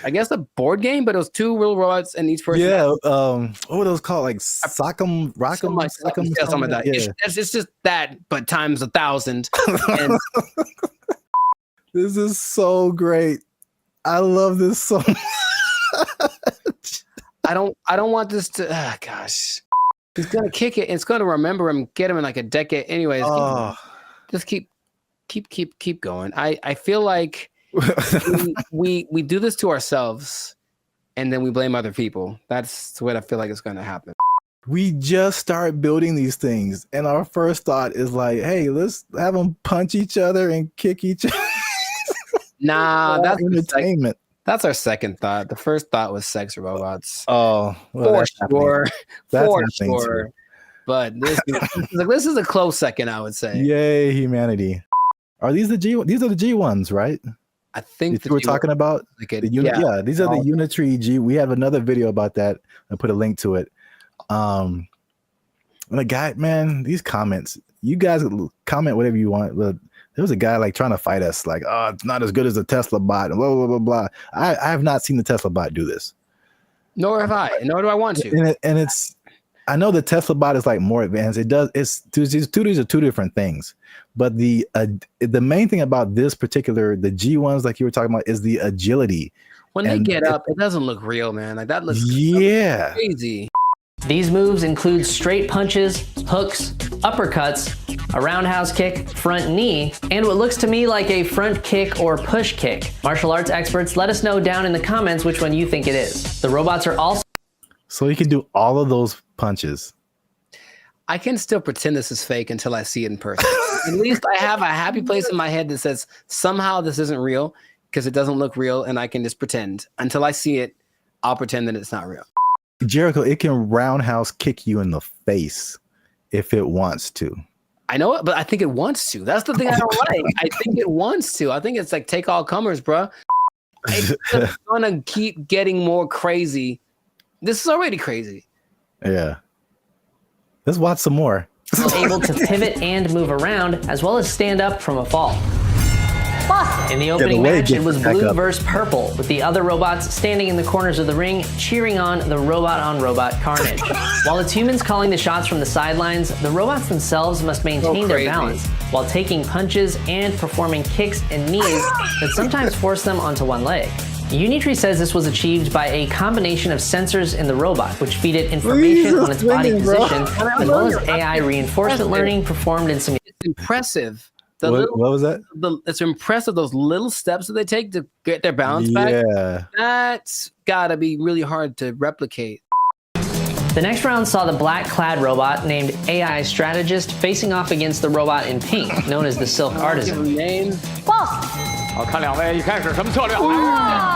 I guess a board game, but it was 2 real robots and each person. Yeah. What were those called? Like Sock'em, Rock'em, Sock'em, something like that. Yeah. It's just that, but times 1,000. And this is so great. I love this so much. I don't want this to. Gosh, he's gonna kick it. It's gonna remember him, get him in like a decade. Anyways, just keep going. I feel like we do this to ourselves, and then we blame other people. That's what I feel like is gonna happen. We just start building these things, and our first thought is like, "Hey, let's have them punch each other and kick each other." Nah, that's entertainment. That's our second thought. The first thought was sex robots. Oh, well, for sure. Too. But this is a close second, I would say. Yay, humanity! Are these the G? These are the G ones, right? I think you were talking about. These are the Unitree G. We have another video about that. I put a link to it. And the guy, man, these comments. You guys comment whatever you want, but there was a guy like trying to fight us, like, oh, it's not as good as the Tesla bot, and blah blah blah blah. I have not seen the Tesla bot do this. Nor have I, nor do I want to. And it's, I know the Tesla bot is like more advanced. These are two different things. But the main thing about this particular, the G ones, like you were talking about, is the agility. When they get up, it doesn't look real, man. Like that looks crazy. These moves include straight punches, hooks, uppercuts, a roundhouse kick, front knee, and what looks to me like a front kick or push kick. Martial arts experts, let us know down in the comments which one you think it is. The robots are also... So you can do all of those punches. I can still pretend this is fake until I see it in person. At least I have a happy place in my head that says somehow this isn't real because it doesn't look real, and I can just pretend. Until I see it, I'll pretend that it's not real. Jericho, it can roundhouse kick you in the face if it wants to. I know it, but I think it wants to. That's the thing I don't like. I think it wants to. I think it's like take all comers, bro. It's just gonna keep getting more crazy. This is already crazy. Yeah. Let's watch some more. Able to pivot and move around, as well as stand up from a fall. In the opening match, it was blue versus purple, with the other robots standing in the corners of the ring, cheering on the robot-on-robot carnage. While it's humans calling the shots from the sidelines, the robots themselves must maintain their balance while taking punches and performing kicks and knees that sometimes force them onto one leg. Unitree says this was achieved by a combination of sensors in the robot, which feed it information on its body position, as well as AI reinforcement learning performed in simulation. It's impressive. What was that? It's impressive, those little steps that they take to get their balance back. Yeah. That's gotta be really hard to replicate. The next round saw the black-clad robot named AI Strategist facing off against the robot in pink, known as the Silk Artisan.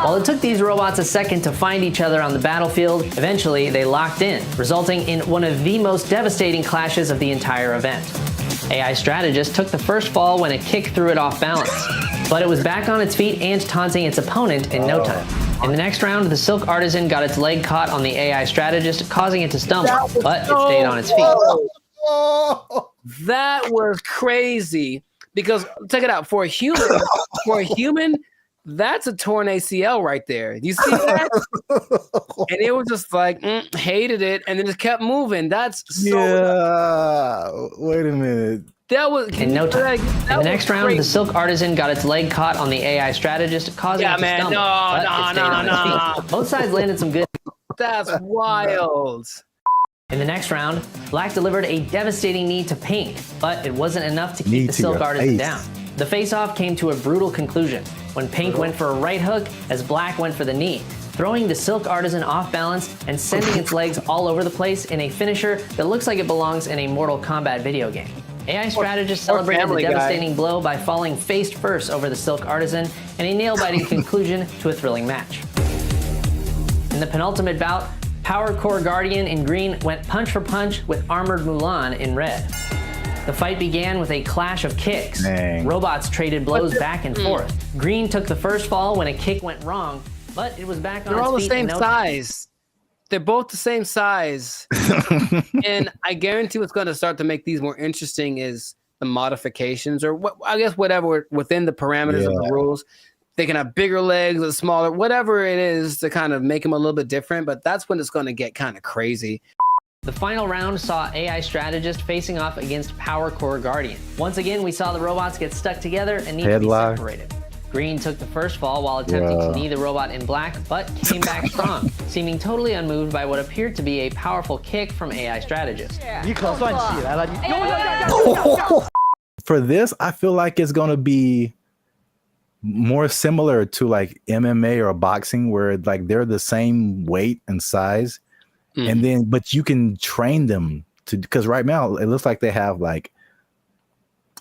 While it took these robots a second to find each other on the battlefield, eventually they locked in, resulting in one of the most devastating clashes of the entire event. AI Strategist took the first fall when a kick threw it off balance, but it was back on its feet and taunting its opponent in no time. In the next round, the Silk Artisan got its leg caught on the AI Strategist, causing it to stumble, but it stayed on its feet. That was crazy because check it out, for a human, that's a torn ACL right there. You see that? And it was just like hated it, and then just kept moving. That's so wait a minute. That was in no time. In the next round, the Silk Artisan got its leg caught on the AI Strategist, causing it to stumble. No. Both sides landed some good. That's wild. In the next round, Black delivered a devastating knee to Pink, but it wasn't enough to keep the Silk Artisan down. The face-off came to a brutal conclusion when Pink went for a right hook as Black went for the knee, throwing the Silk Artisan off balance and sending its legs all over the place in a finisher that looks like it belongs in a Mortal Kombat video game. AI Strategist celebrated the devastating blow by falling face first over the Silk Artisan and a nail-biting conclusion to a thrilling match. In the penultimate bout, Power Core Guardian in green went punch for punch with Armored Mulan in red. The fight began with a clash of kicks. Robots traded blows back and forth. Green took the first fall when a kick went wrong, but it was back on its feet. They're all the same size. They're both the same size. And I guarantee what's going to start to make these more interesting is the modifications, or I guess whatever within the parameters of the rules. They can have bigger legs or smaller, whatever it is to kind of make them a little bit different, but that's when it's going to get kind of crazy. The final round saw AI Strategist facing off against Power Core Guardian. Once again, we saw the robots get stuck together and need to be separated. Green took the first fall while attempting to knee the robot in black, but came back strong, seeming totally unmoved by what appeared to be a powerful kick from AI strategist. For this, I feel like it's going to be more similar to like MMA or boxing, where like they're the same weight and size, and then but you can train them to, because right now it looks like they have like,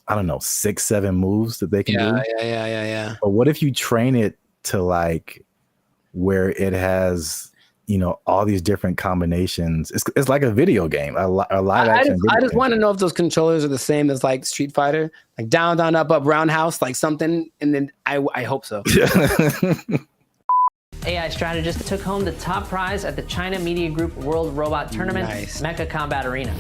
I don't know, 6-7 moves that they can do. Yeah. But what if you train it to like where it has, you know, all these different combinations? It's like a video game, a live action. I just want to know if those controllers are the same as like Street Fighter, like down, down, up, up, roundhouse, like something. And then I hope so. AI strategist took home the top prize at the China Media Group World Robot Tournament, Mecha Combat Arena.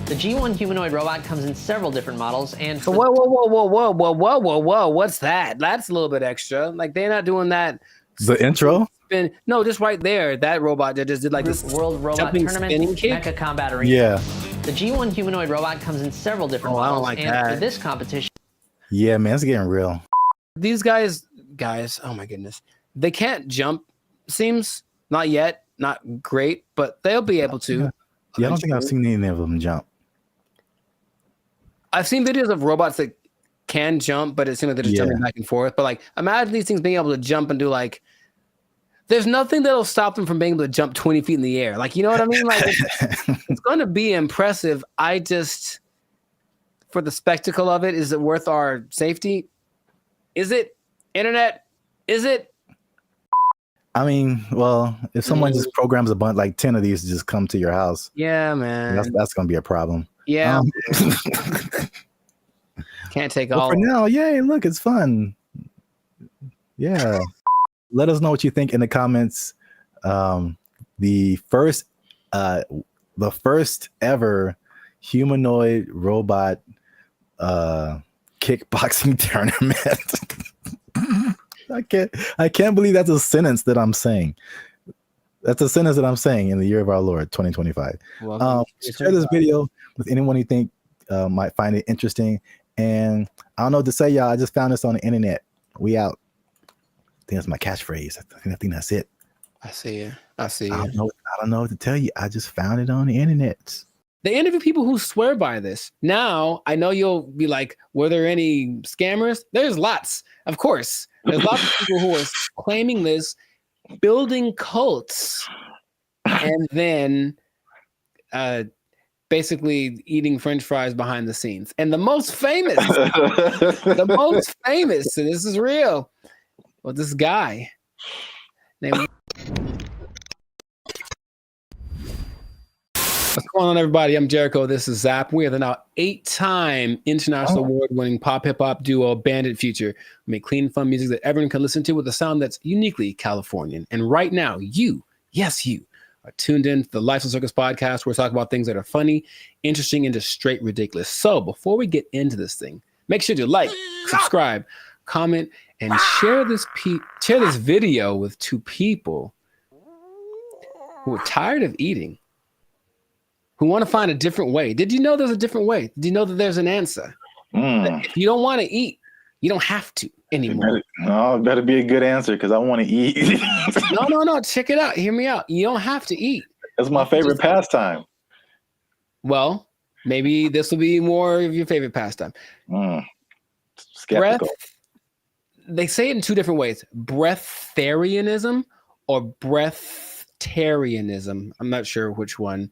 The G1 humanoid robot comes in several different models, and whoa, what's that? That's a little bit extra. Like they're not doing that. The intro? No, just right there. That robot that just did like this World Robot jumping, Tournament, spinning kick. Mecha Combat Arena. Yeah. The G1 humanoid robot comes in several different I don't models, like and that. for this competition, Yeah, man, it's getting real. These guys, oh my goodness, they can't jump. Seems not yet, not great, but they'll be able to. Yeah, I don't think I've seen any of them jump. I've seen videos of robots that can jump, but it seems like they're just jumping back and forth. But like, imagine these things being able to jump and do like, there's nothing that'll stop them from being able to jump 20 feet in the air. Like, you know what I mean? Like, it's going to be impressive. I just, for the spectacle of it, is it worth our safety? Is it? Internet? Is it? I mean, well, if someone just programs a bunch, like 10 of these to just come to your house. Yeah, man. That's going to be a problem. Yeah. Can't take all. For now, yay, look, it's fun. Yeah. Let us know what you think in the comments. The first ever humanoid robot kickboxing tournament. I can't believe that's a sentence that I'm saying. That's a sentence that I'm saying in the year of our Lord, 2025. Share this video with anyone you think might find it interesting. And I don't know what to say, y'all. I just found this on the internet. We out. I think that's my catchphrase. I think that's it. I see you. I don't know what to tell you. I just found it on the internet. They interview people who swear by this. Now, I know you'll be like, were there any scammers? There's lots, of course. There's lots of people who are claiming this, building cults, and then basically eating French fries behind the scenes. And the most famous, so this is real, well, this guy named... What's going on, everybody? I'm Jericho. This is Zap. We are the now 8-time international award-winning pop hip-hop duo Bandit Future. We make clean, fun music that everyone can listen to with a sound that's uniquely Californian. And right now, you are tuned in to the Life of Circus podcast, where we talk about things that are funny, interesting, and just straight ridiculous. So before we get into this thing, make sure to like, subscribe, comment, and share this video with 2 people who are tired of eating, who want to find a different way. Did you know there's a different way? Did you know that there's an answer? If you don't want to eat, you don't have to anymore. It better be a good answer, because I want to eat. No. Check it out. Hear me out. You don't have to eat. That's my favorite pastime. Well, maybe this will be more of your favorite pastime. Skeptical. They say it in 2 different ways: breatharianism or breatharianism. I'm not sure which one.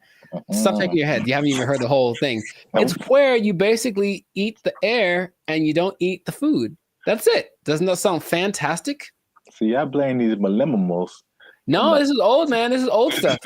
Stop shaking your head. You haven't even heard the whole thing. It's where you basically eat the air and you don't eat the food. That's it. Doesn't that sound fantastic? See, I blame these millennials. No, this is old, man. This is old stuff.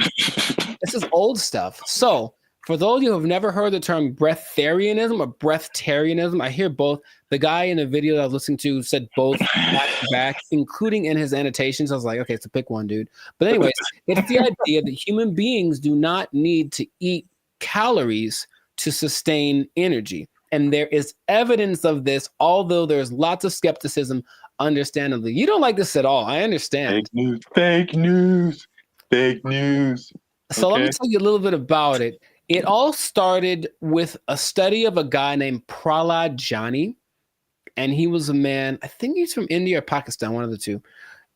This is old stuff. So, for those of you who have never heard the term breatharianism or breatharianism, I hear both. The guy in the video that I was listening to said both back to back, including in his annotations. I was like, okay, so pick one, dude. But anyways, it's the idea that human beings do not need to eat calories to sustain energy. And there is evidence of this, although there's lots of skepticism, understandably. You don't like this at all. I understand. Fake news. So let me tell you a little bit about it. It all started with a study of a guy named Prahlad Jani. and he was a man, I think he's from India or Pakistan, one of the two.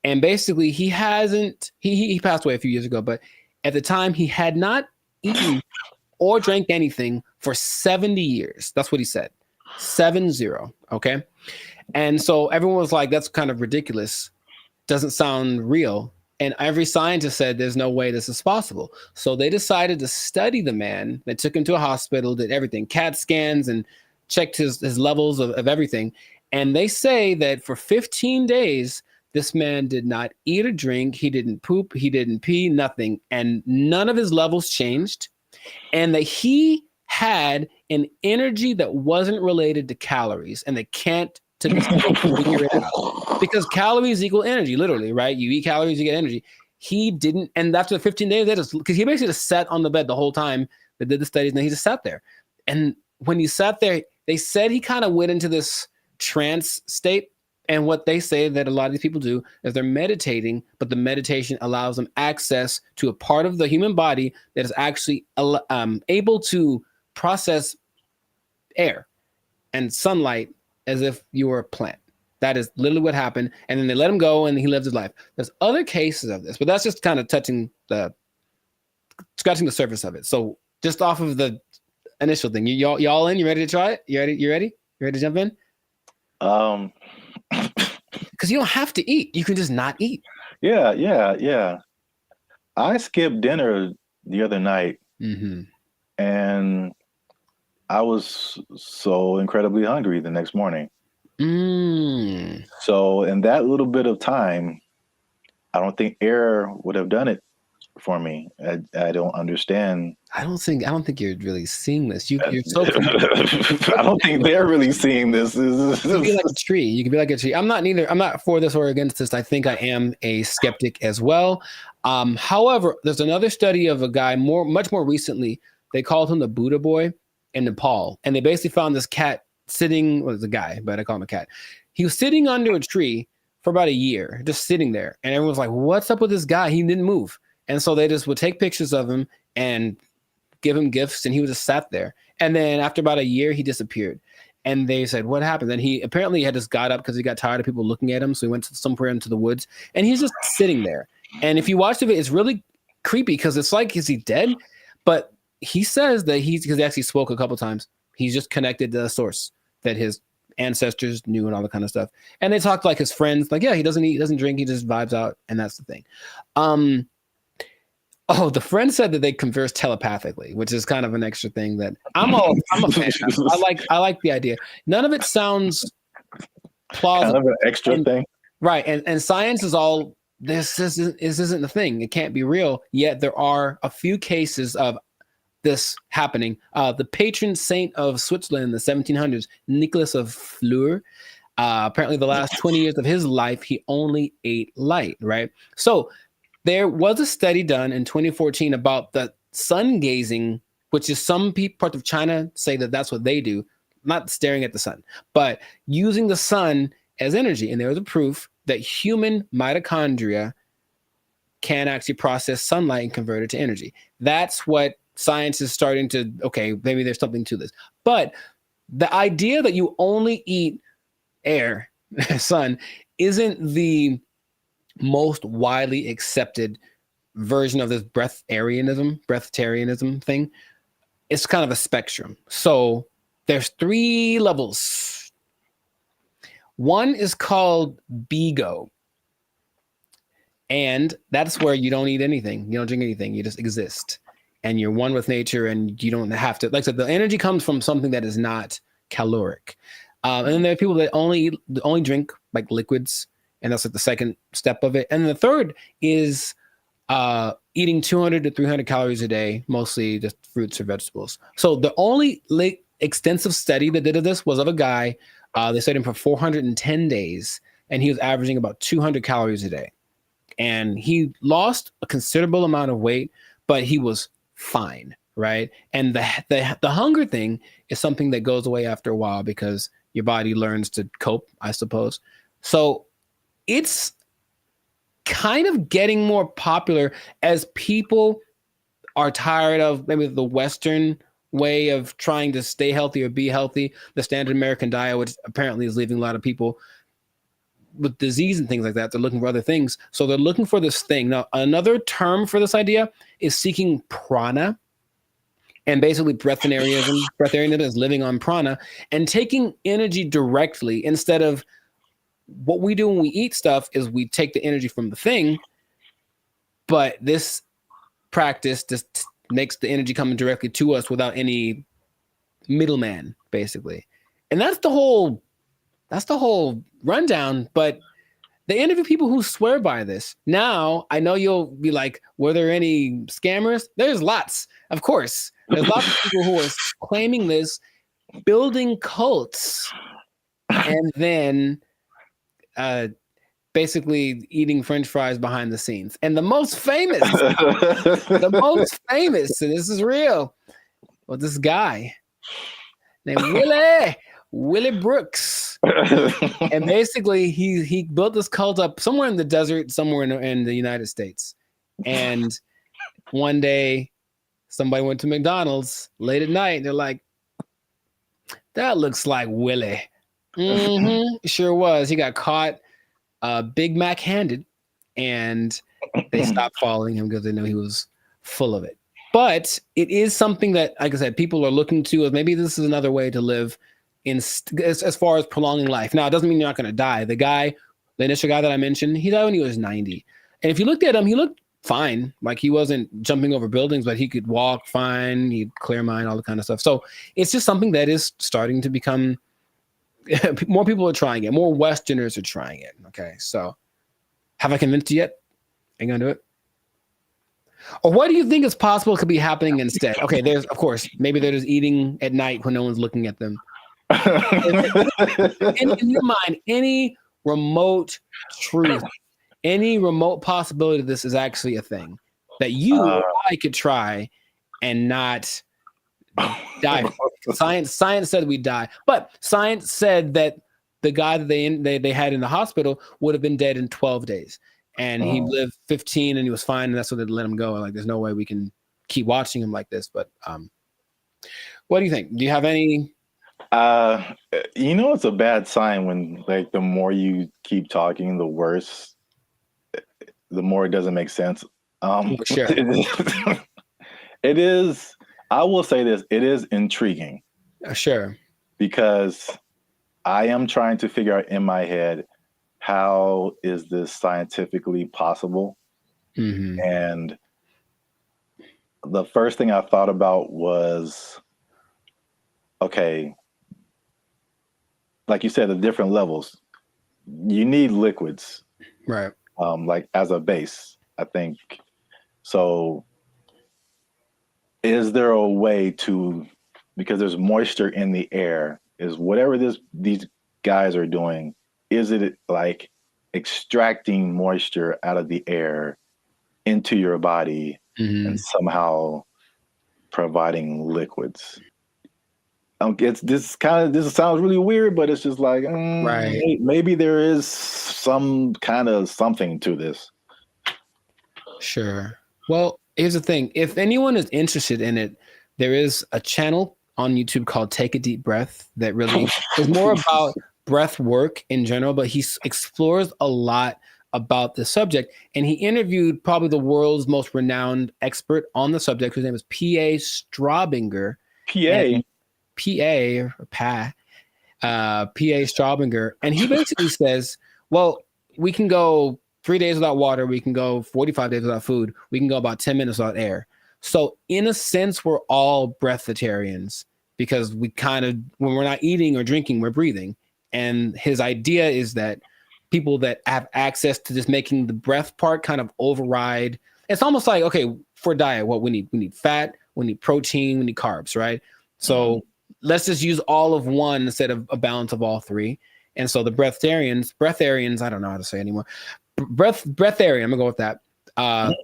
And basically he passed away a few years ago, but at the time he had not eaten or drank anything for 70 years. That's what he said. 70. Okay. And so everyone was like, that's kind of ridiculous. Doesn't sound real. And every scientist said there's no way this is possible. So they decided to study the man. They took him to a hospital, did everything, CAT scans, and checked his levels of everything. And they say that for 15 days, this man did not eat or drink. He didn't poop. He didn't pee, nothing. And none of his levels changed. And that he had an energy that wasn't related to calories. And they can't to this day figure it out. Because calories equal energy, literally, right? You eat calories, you get energy. He didn't. And after the 15 days, because he basically just sat on the bed the whole time they did the studies, and then he just sat there. And when he sat there, they said he kind of went into this trance state. And what they say that a lot of these people do is they're meditating, but the meditation allows them access to a part of the human body that is actually able to process air and sunlight as if you were a plant. That is literally what happened. And then they let him go and he lived his life. There's other cases of this, but that's just kind of scratching the surface of it. So just off of the initial thing, y'all in? You ready to try it? You ready? You ready to jump in? Because you don't have to eat. You can just not eat. Yeah. I skipped dinner the other night, and I was so incredibly hungry the next morning. So in that little bit of time, I don't think air would have done it for me. I don't understand. I don't think you're really seeing this. You're so. I don't think they're really seeing this. You can be like a tree. You can be like a tree. I'm not for this or against this. I think I am a skeptic as well. However, there's another study of a guy much more recently. They called him the Buddha boy in Nepal, and they basically found this cat sitting. Well, it's a guy, but I call him a cat. He was sitting under a tree for about a year, just sitting there, and everyone was like, "What's up with this guy? He didn't move." And so they just would take pictures of him and give him gifts, and he was just sat there. And then after about a year, he disappeared. And they said, what happened? Then he apparently had just got up because he got tired of people looking at him. So he went somewhere into the woods, and he's just sitting there. And if you watch the video, it's really creepy because it's like, is he dead? But he says that because he actually spoke a couple times, he's just connected to the source that his ancestors knew and all that kind of stuff. And they talked like his friends, like, yeah, he doesn't eat, doesn't drink, he just vibes out. And that's the thing. Oh, the friend said that they converse telepathically, which is kind of an extra thing that I'm a fan of. I like the idea. None of it sounds plausible. Kind of an extra thing. Right. And science is all, this isn't the thing. It can't be real. Yet there are a few cases of this happening. The patron saint of Switzerland in the 1700s, Nicholas of Fleur, apparently the last 20 years of his life, he only ate light, right? So there was a study done in 2014 about the sun gazing, which is some parts of China say that that's what they do, not staring at the sun, but using the sun as energy. And there was a proof that human mitochondria can actually process sunlight and convert it to energy. That's what science is starting to, okay, maybe there's something to this. But the idea that you only eat air, sun, isn't the most widely accepted version of this breatharianism thing. It's kind of a spectrum. So there's 3 levels. One is called BEGO. And that's where you don't eat anything. You don't drink anything. You just exist. And you're one with nature, and you don't have to, like I said, the energy comes from something that is not caloric. And then there are people that only drink like liquids. And that's like the second step of it. And the third is eating 200 to 300 calories a day, mostly just fruits or vegetables. So the only extensive study that did this was of a guy. They studied him for 410 days, and he was averaging about 200 calories a day. And he lost a considerable amount of weight, but he was fine, right? And the hunger thing is something that goes away after a while because your body learns to cope, I suppose. So it's kind of getting more popular as people are tired of maybe the Western way of trying to stay healthy or be healthy, the standard American diet, which apparently is leaving a lot of people with disease and things like that. They're looking for other things. So they're looking for this thing. Now, another term for this idea is seeking prana. And basically breatharianism is living on prana and taking energy directly instead of what we do when we eat stuff is we take the energy from the thing. But this practice just makes the energy coming directly to us without any middleman, basically. And that's the whole rundown. But they interview people who swear by this. Now, I know you'll be like, were there any scammers? There's lots, of course. There's lots of people who are claiming this, building cults, and then basically eating French fries behind the scenes. And the most famous, and this is real, well, this guy named Willie Brooks. And basically he built this cult up somewhere in the desert, somewhere in the United States. And one day somebody went to McDonald's late at night and they're like, that looks like Willie. Sure was. He got caught Big Mac handed and they stopped following him because they knew he was full of it. But it is something that, like I said, people are looking to as maybe this is another way to live as far as prolonging life. Now, it doesn't mean you're not going to die. The initial guy that I mentioned, he died when he was 90. And if you looked at him, he looked fine. Like he wasn't jumping over buildings, but he could walk fine. He'd clear mind, all the kind of stuff. So it's just something that is starting to become, more people are trying it. More Westerners are trying it. Okay. So have I convinced you yet? Are you going to do it? Or what do you think is possible could be happening instead? Okay. There's, of course, maybe they're just eating at night when no one's looking at them. In your mind, any remote truth, any remote possibility of this is actually a thing that you or I could try and not die. Science said we'd die, but science said that the guy that they had in the hospital would have been dead in 12 days, and he lived 15 and he was fine, and that's what they let him go. Like, there's no way we can keep watching him like this. But what do you think? Do you have any? It's a bad sign when like the more you keep talking, the worse. The more it doesn't make sense. Sure. It is. I will say this: it is intriguing. Sure. Because I am trying to figure out in my head how is this scientifically possible, and the first thing I thought about was, okay, like you said, the different levels. You need liquids, right? Like as a base, I think. So is there a way to, because there's moisture in the air, is whatever these guys are doing, is it like extracting moisture out of the air into your body and somehow providing liquids? This sounds really weird, but it's just like, right. Maybe there is some kind of something to this. Sure. Well, here's the thing. If anyone is interested in it, there is a channel on YouTube called Take a Deep Breath that really is more about breath work in general, but he explores a lot about the subject. And he interviewed probably the world's most renowned expert on the subject, whose name is P.A. Straubinger. P.A. Straubinger. And he basically says, well, we can go 3 days without water. We can go 45 days without food. We can go about 10 minutes without air. So in a sense, we're all breatharians because we kind of, when we're not eating or drinking, we're breathing. And his idea is that people that have access to just making the breath part kind of override. It's almost like, okay, for diet, what we need fat, we need protein, we need carbs, right? So let's just use all of one instead of a balance of all three. And so the breatharians, I don't know how to say anymore. Breatharian, I'm gonna go with that.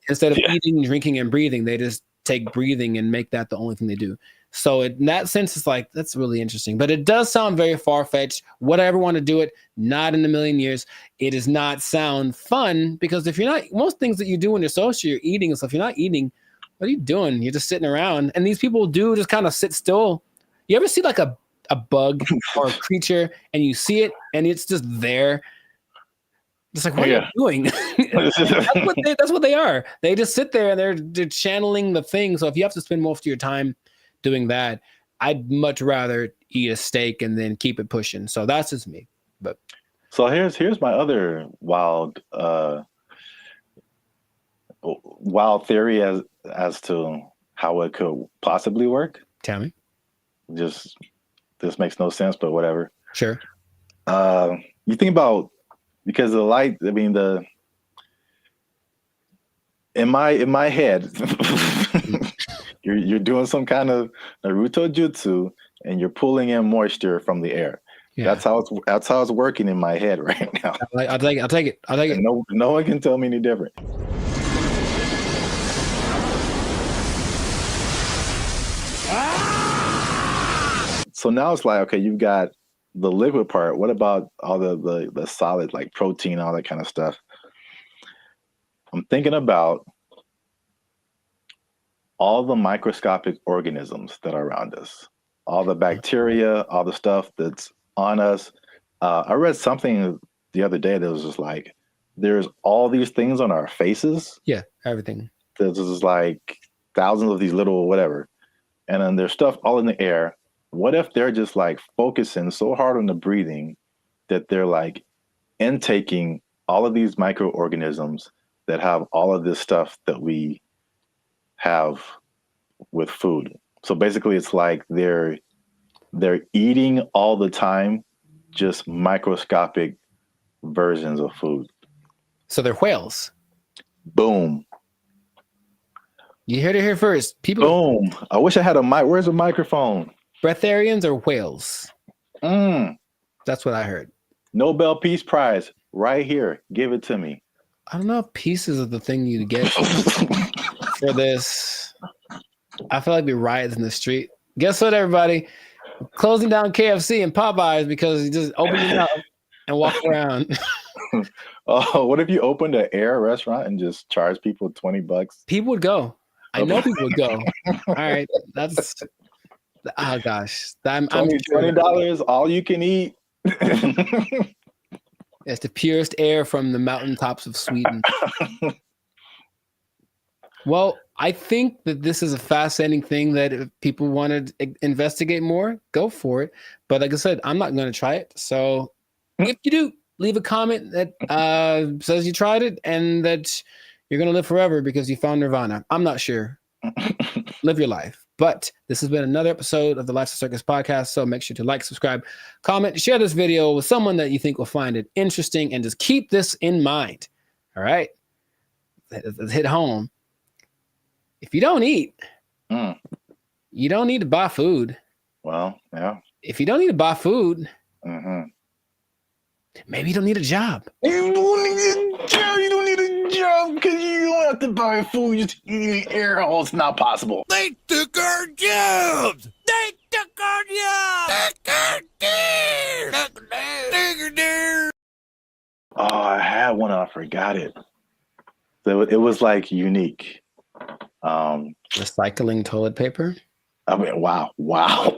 Instead of eating, drinking, and breathing, they just take breathing and make that the only thing they do. So in that sense, it's like, that's really interesting. But it does sound very far-fetched. Would I ever want to do it? Not in a million years. It does not sound fun because if you're not, most things that you do when you're social, you're eating and stuff, you're not eating What are you doing? You're just sitting around. And these people do just kind of sit still. You ever see like a bug or a creature and you see it and it's just there? It's like, what are you doing? That's what they are. They just sit there and they're channeling the thing. So if you have to spend most of your time doing that, I'd much rather eat a steak and then keep it pushing. So that's just me. But so here's my other wild theory as to how it could possibly work. Tell me. Just this makes no sense, but whatever. Sure. You think about, because the light, I mean, in my head, you're doing some kind of Naruto jutsu and you're pulling in moisture from the air. Yeah. That's how it's working in my head right now. I'll take it. No one can tell me any different. So now it's like, okay, you've got the liquid part. What about all the solid, like protein, all that kind of stuff? I'm thinking about all the microscopic organisms that are around us, all the bacteria, all the stuff that's on us. I read something the other day that was just like, there's all these things on our faces. Yeah, everything. There's just like thousands of these little whatever. And then there's stuff all in the air. What if they're just like focusing so hard on the breathing that they're like intaking all of these microorganisms that have all of this stuff that we have with food? So basically it's like they're eating all the time, just microscopic versions of food. So they're whales. Boom. You heard it here first. People. Boom. I wish I had a mic. Where's a microphone? Breatharians or whales? That's what I heard. Nobel Peace Prize right here. Give it to me. I don't know if pieces of the thing you get for this. I feel like we riots in the street. Guess what, everybody? Closing down KFC and Popeyes because you just open your mouth and walk around. Oh, what if you opened an air restaurant and just charge people $20? People would go. I know people would go. All right, that's. Oh gosh, $20 all you can eat. It's the purest air from the mountaintops of Sweden. Well, I think that this is a fascinating thing that if people want to investigate more, go for it. But like I said, I'm not going to try it. So if you do, leave a comment that says you tried it and that you're going to live forever because you found Nirvana. I'm not sure. Live your life. But this has been another episode of the Lifestyle Circus podcast. So make sure to like, subscribe, comment, share this video with someone that you think will find it interesting, and just keep this in mind. All right. Let's hit home. If you don't eat, you don't need to buy food. Well, yeah. If you don't need to buy food, maybe you don't need a job. You don't need a job. You don't need a job because you don't have to buy food. You just eat air. Oh, it's not possible. They took our jobs. They took our jobs. Oh, I had one and I forgot it. So it was like unique. Recycling toilet paper. I mean, wow. Wow.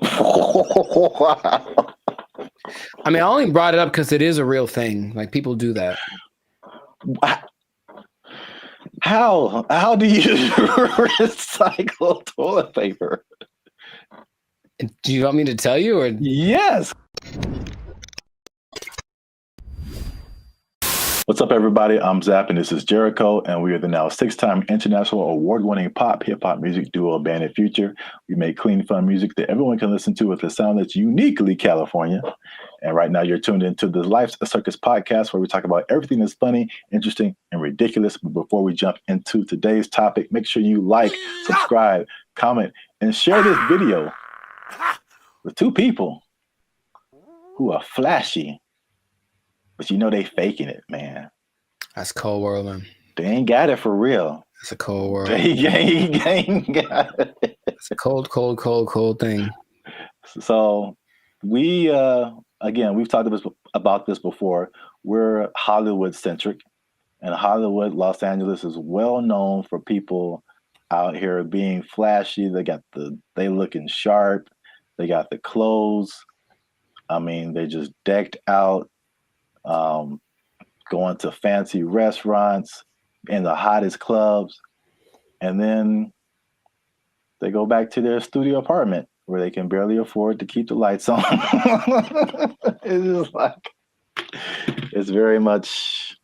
I mean, I only brought it up because it is a real thing. Like, people do that. How do you recycle toilet paper? Do you want me to tell you, or yes? What's up, everybody? I'm Zap, and this is Jericho, and we are the now 6-time international award-winning pop hip-hop music duo Band and Future. We make clean, fun music that everyone can listen to with a sound that's uniquely California. And right now, you're tuned into the Life's a Circus podcast, where we talk about everything that's funny, interesting, and ridiculous. But before we jump into today's topic, make sure you like, subscribe, comment, and share this video with 2 people who are flashy. But you know they faking it, man. That's cold world, man. They ain't got it for real. It's a cold world. They ain't got it. It's a cold thing. So we, again, we've talked about this before. We're Hollywood centric, and Hollywood, Los Angeles is well known for people out here being flashy. They looking sharp. They got the clothes. I mean, they just decked out, going to fancy restaurants in the hottest clubs. And then they go back to their studio apartment where they can barely afford to keep the lights on. It's just like, it's very much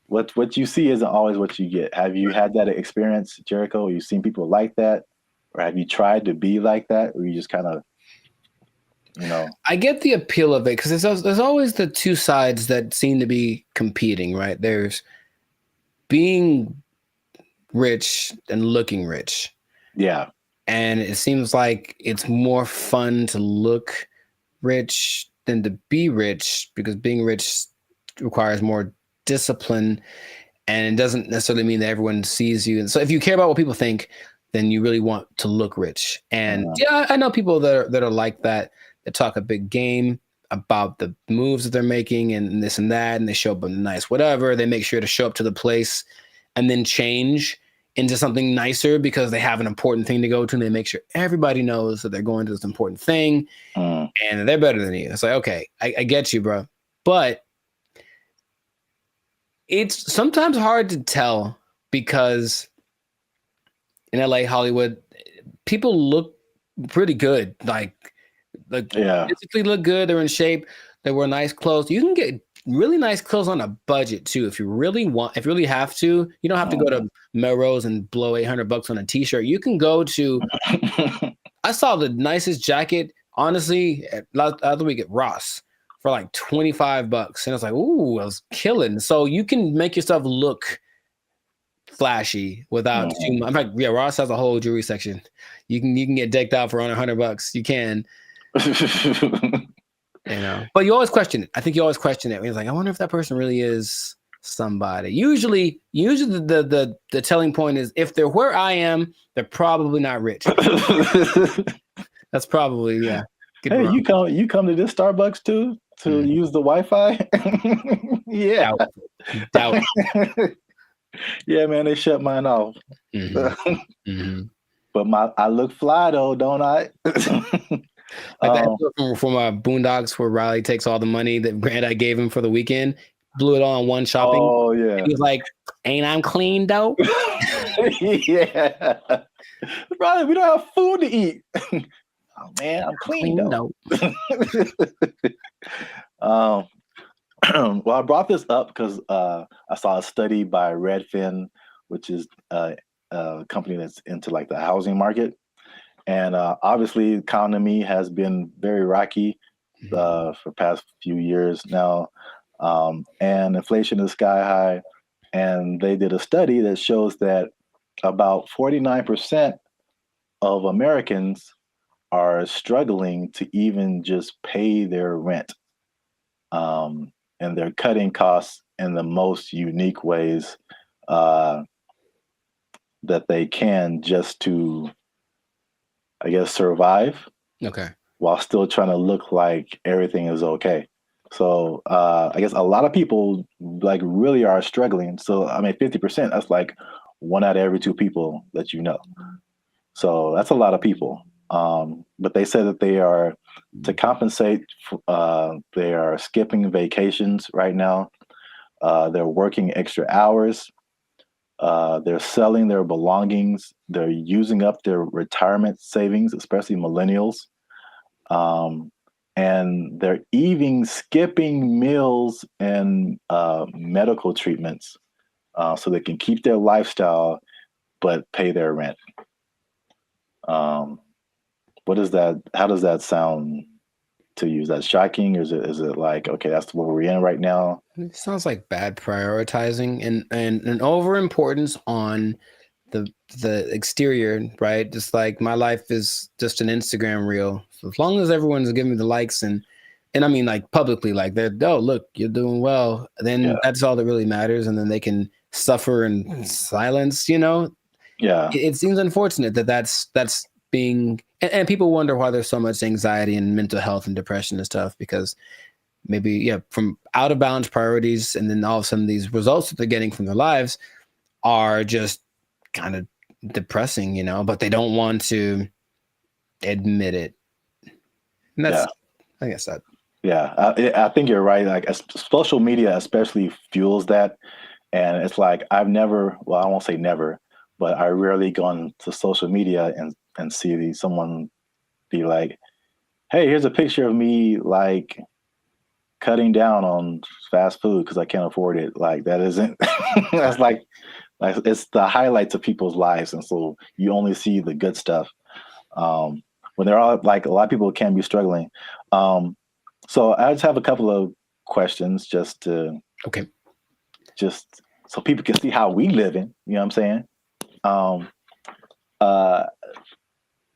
what you see isn't always what you get. Have you had that experience, Jericho? You've seen people like that? Or have you tried to be like that? Or you just kind of, I get the appeal of it because there's always the two sides that seem to be competing, right? There's being rich and looking rich. Yeah. And it seems like it's more fun to look rich than to be rich because being rich requires more discipline, and it doesn't necessarily mean that everyone sees you. And so if you care about what people think, then you really want to look rich. And yeah, I know people that are like that talk a big game about the moves that they're making and this and that, and they show up in nice whatever. They make sure to show up to the place and then change into something nicer because they have an important thing to go to, and they make sure everybody knows that they're going to this important thing and they're better than you. It's like, okay, I get you, bro. But it's sometimes hard to tell because in LA, Hollywood, people look pretty good. Like physically look good. They're in shape. They wear nice clothes. You can get really nice clothes on a budget too. If you really have to, you don't have to go to Melrose and blow $800 on a t-shirt. You can go to, I saw the nicest jacket, honestly, last week at Ross for like $25. And I was like, ooh, I was killing. So you can make yourself look flashy without too much. In fact, yeah, Ross has a whole jewelry section. You can get decked out for under $100. You can. But you always question it. I think you always question it. It's like, I wonder if that person really is somebody. Usually the telling point is if they're where I am, they're probably not rich. That's probably, yeah. Hey, you come to this Starbucks too to use the Wi-Fi? Yeah. Doubt. Yeah, man, they shut mine off. But I look fly though, don't I? Like that from Boondocks where Riley takes all the money that BrandBee gave him for the weekend, blew it all on one shopping. Oh yeah. He was like, "Ain't I'm clean though?" Yeah. Brother, we don't have food to eat. Oh man, I'm clean though. Well, I brought this up because I saw a study by Redfin, which is a company that's into like the housing market. And obviously, the economy has been very rocky for the past few years now. And inflation is sky high. And they did a study that shows that about 49% of Americans are struggling to even just pay their rent. And they're cutting costs in the most unique ways that they can just to, I guess, survive. Okay. While still trying to look like everything is okay. So I guess a lot of people like really are struggling. So I mean, 50%, that's like 1 out of every 2 people that you know. So that's a lot of people. But they said that they are, to compensate, they are skipping vacations right now. They're working extra hours. They're selling their belongings. They're using up their retirement savings, especially millennials. And they're even skipping meals and medical treatments so they can keep their lifestyle but pay their rent. What is that? How does that sound to you? Is that shocking? Or is it like, okay, that's what we're in right now? It sounds like bad prioritizing and an overimportance on the exterior, right? Just like my life is just an Instagram reel. So as long as everyone's giving me the likes and I mean like publicly, like they're, oh look, you're doing well, then that's all that really matters, and then they can suffer in silence, Yeah. It seems unfortunate that's being and people wonder why there's so much anxiety and mental health and depression and stuff, because maybe from out of balance priorities, and then all of a sudden these results that they're getting from their lives are just kind of depressing, but they don't want to admit it. And that's, I guess that. Yeah, I think you're right. Like social media especially fuels that. And it's like, I won't say never, but I rarely go on to social media and see someone be like, hey, here's a picture of me like cutting down on fast food because I can't afford it. Like that isn't, that's like it's the highlights of people's lives. And so you only see the good stuff. When they're all like, a lot of people can be struggling. So I just have a couple of questions just so people can see how we living, you know what I'm saying?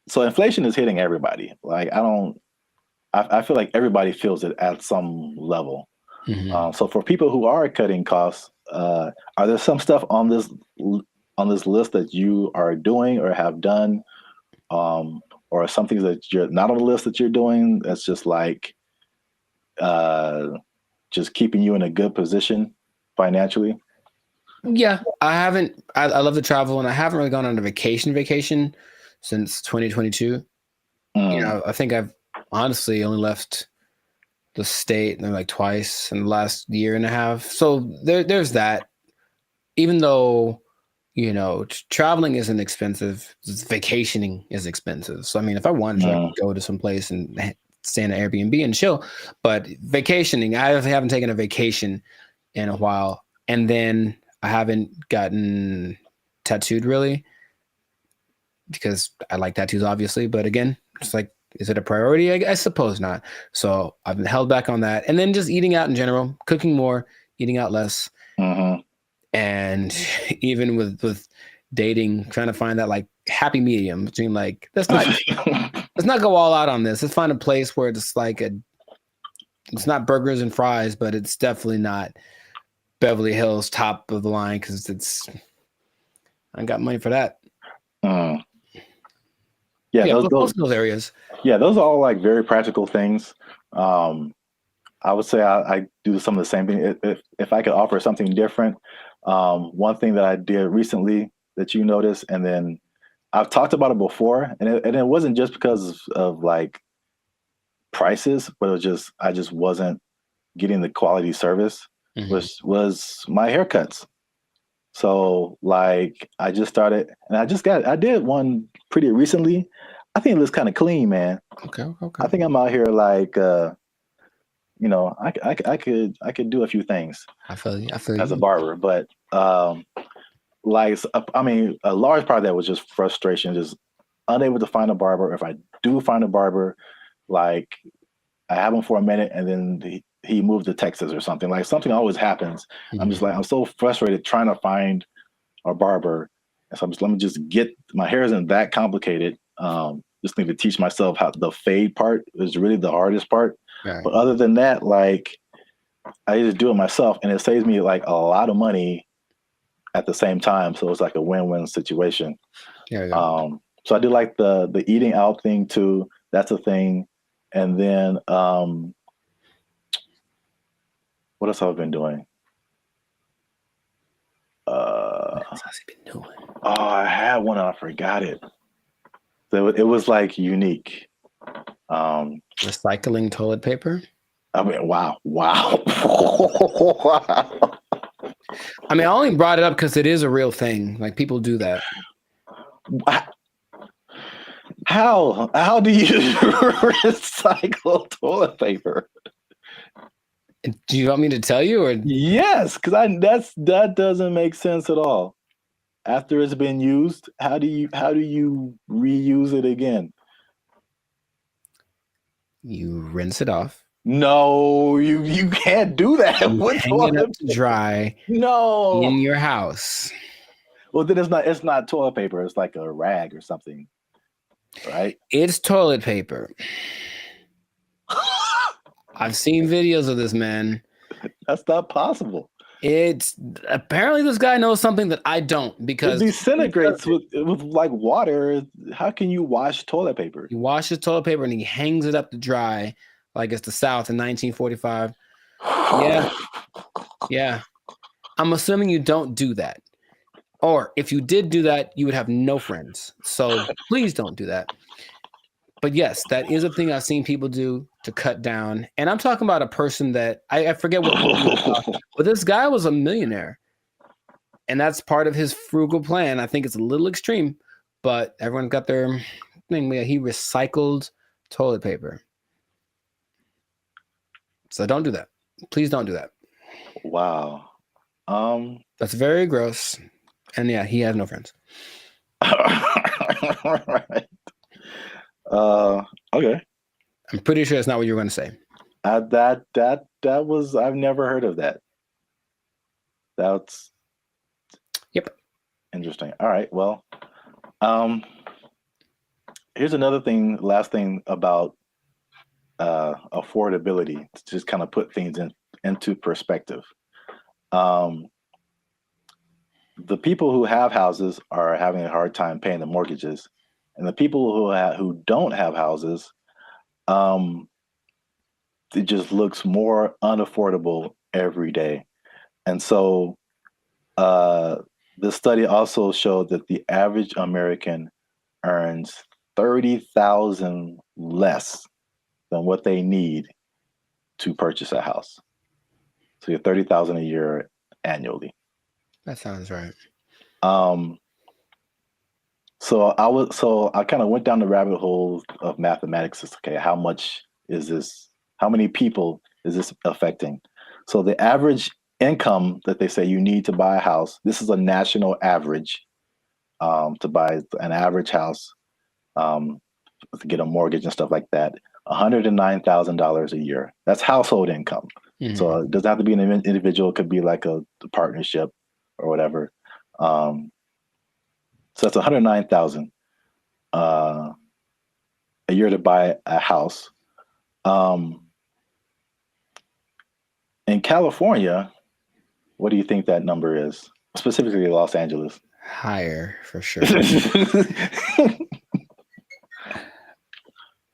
So inflation is hitting everybody. Like I feel like everybody feels it at some level. So for people who are cutting costs, are there some stuff on this list that you are doing or have done, or something that you're not on the list that you're doing that's just like just keeping you in a good position financially? Yeah, I haven't. I love to travel, and I haven't really gone on a vacation since 2022. I think I've honestly only left the state like twice in the last year and a half. So there's that. Even though traveling isn't expensive, vacationing is expensive. So I mean, if I wanted to, I could go to some place and stay in an Airbnb and chill. But vacationing, I haven't taken a vacation in a while, and then I haven't gotten tattooed really because I like tattoos, obviously. But again, it's like, is it a priority? I suppose not. So I've been held back on that. And then just eating out in general, cooking more, eating out less. And even with dating, trying to find that like happy medium between like, let's not go all out on this. Let's find a place where it's like it's not burgers and fries, but it's definitely not Beverly Hills top of the line because I got money for that. Those areas. Yeah, those are all like very practical things. I would say I do some of the same thing. If I could offer something different, one thing that I did recently that you noticed, and then I've talked about it before, and it wasn't just because of like prices, but it was just I just wasn't getting the quality service. Was my haircuts. So like I just started, and I did one pretty recently. I think it looks kind of clean, man. Okay. I think I'm out here like, I could do a few things. I feel you. As a barber, but like, I mean, a large part of that was just frustration, just unable to find a barber. If I do find a barber, like I have him for a minute, and then he moved to Texas or something. Like something always happens. I'm just like, I'm so frustrated trying to find a barber. And so let me just get, my hair isn't that complicated. Just need to teach myself how the fade part is really the hardest part. Right. But other than that, like I just do it myself, and it saves me like a lot of money at the same time. So it's like a win-win situation. So I do like the eating out thing too. That's a thing. And then what else have I been doing? What else has he been doing? Oh, I had one and I forgot it. So it was like unique. Recycling toilet paper? I mean, wow. I mean, I only brought it up because it is a real thing. Like people do that. How do you recycle toilet paper? Do you want me to tell you, or yes? Because that doesn't make sense at all. After it's been used, how do you reuse it again? You rinse it off. No, you can't do that. Hang it up to dry. No, in your house. Well, then it's not toilet paper. It's like a rag or something, right? It's toilet paper. I've seen videos of this, man. That's not possible. It's apparently this guy knows something that I don't, because it disintegrates with like water. How can you wash toilet paper? He washes toilet paper and he hangs it up to dry like it's the South in 1945. Yeah. I'm assuming you don't do that. Or if you did do that, you would have no friends. So please don't do that. But yes, that is a thing I've seen people do to cut down. And I'm talking about a person that I forget what company, but this guy was a millionaire. And that's part of his frugal plan. I think it's a little extreme, but everyone got their thing. He recycled toilet paper. So don't do that. Please don't do that. Wow. That's very gross. And yeah, he has no friends. All right. Okay. I'm pretty sure that's not what you were going to say. That was, I've never heard of that. That's interesting. All right. Well, here's another thing, last thing about affordability, to just kind of put things into perspective. The people who have houses are having a hard time paying the mortgages, and the people who don't have houses, it just looks more unaffordable every day. And so the study also showed that the average American earns $30,000 less than what they need to purchase a house. So you're $30,000 a year annually. That sounds right. So I kind of went down the rabbit hole of mathematics. Okay, how much is this? How many people is this affecting? So the average income that they say you need to buy a house, this is a national average, to buy an average house, to get a mortgage and stuff like that, $109,000 a year. That's household income. Mm-hmm. So it doesn't have to be an individual. It could be like a partnership or whatever. So that's $109,000 a year to buy a house. In California, what do you think that number is? Specifically Los Angeles. Higher, for sure.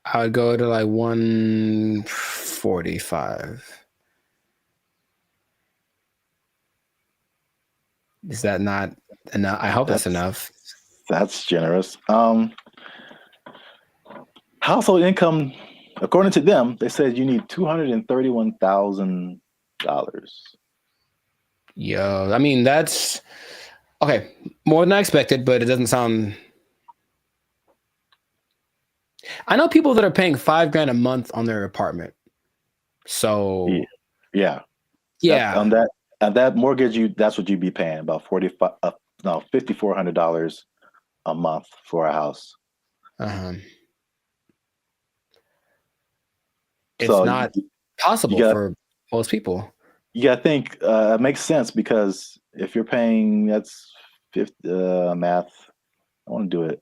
I would go to like 145. Is that not enough? I hope that's enough. That's generous. Household income, according to them, they said you need $231,000. Yo, I mean, that's okay. More than I expected, but it doesn't sound. I know people that are paying $5,000 a month on their apartment. So yeah. On that mortgage, that's what you'd be paying, about $5,400 a month for a house. It's not possible for most people. You got to think it makes sense, because if you're paying, that's math. I want to do it.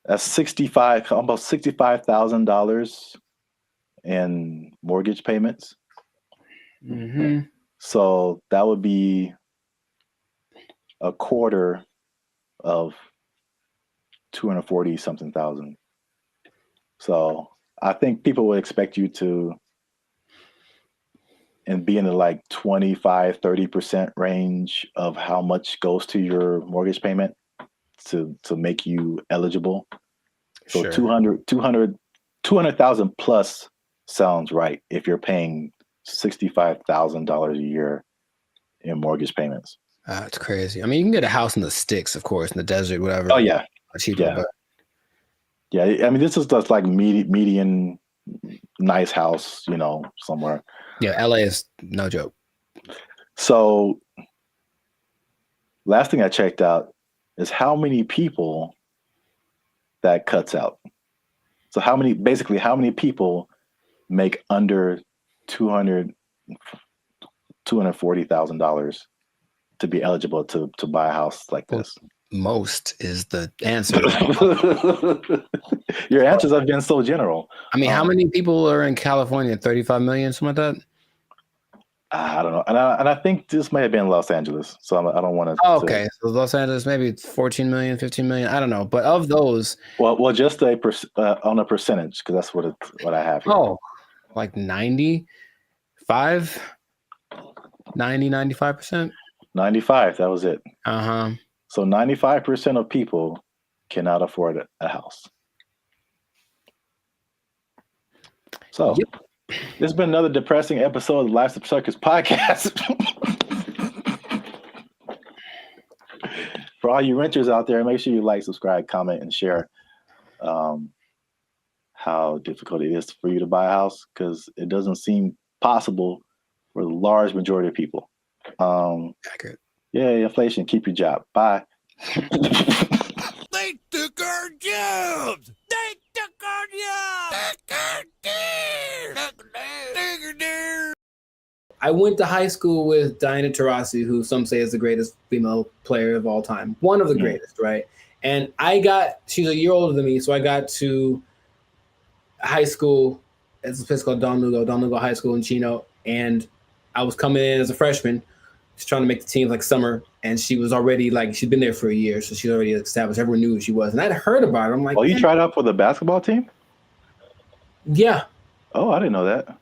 That's almost $65,000 in mortgage payments. Mm-hmm. So that would be a quarter of 240 something thousand. So I think people would expect you to be in the like 25-30% range of how much goes to your mortgage payment to make you eligible. So sure. 200,000 plus sounds right if you're paying $65,000 a year in mortgage payments. That's crazy. I mean, you can get a house in the sticks, of course, in the desert, whatever. Oh yeah, cheaper. Yeah. But... yeah. I mean, this is just like median nice house, somewhere. Yeah, LA is no joke. So, last thing I checked out is how many people that cuts out. So how many people make under $240,000 to be eligible to buy a house like this? Most is the answer. Your answers have been so general. I mean, how many people are in California? 35 million, something like that? I don't know. And I think this may have been Los Angeles. So I don't want to. Oh, okay. So Los Angeles, maybe 14 million, 15 million. I don't know. But of those. Well, just on a percentage, because that's what I have here. Oh, like 95? 95%. 95. That was it. Uh-huh. So 95% of people cannot afford a house. So this has been another depressing episode of the Life's a Circus podcast. For all you renters out there, make sure you like, subscribe, comment, and share how difficult it is for you to buy a house, because it doesn't seem possible for the large majority of people. Accurate. Yeah, inflation, keep your job. Bye. They took our jobs! They took our jobs! I went to high school with Diana Taurasi, who some say is the greatest female player of all time. One of the greatest, right? And she's a year older than me, so I got to high school. It's a place called Don Lugo High School in Chino. And I was coming in as a freshman, just trying to make the team like summer. And she was already she'd been there for a year, so she's already established. Everyone knew who she was. And I'd heard about her. I'm like, oh, you tried out for the basketball team? Yeah. Oh, I didn't know that.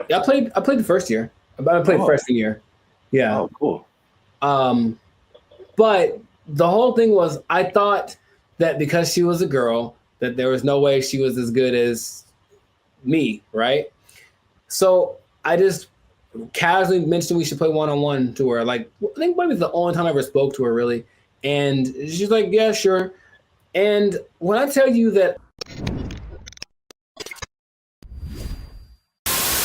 Yeah, I played the first year. I played freshman year. Yeah. Oh, cool. But the whole thing was, I thought that because she was a girl, that there was no way she was as good as me, right? So I just casually mentioned we should play one-on-one to her. Like, I think maybe it's the only time I ever spoke to her, really. And she's like, yeah, sure. And when I tell you that...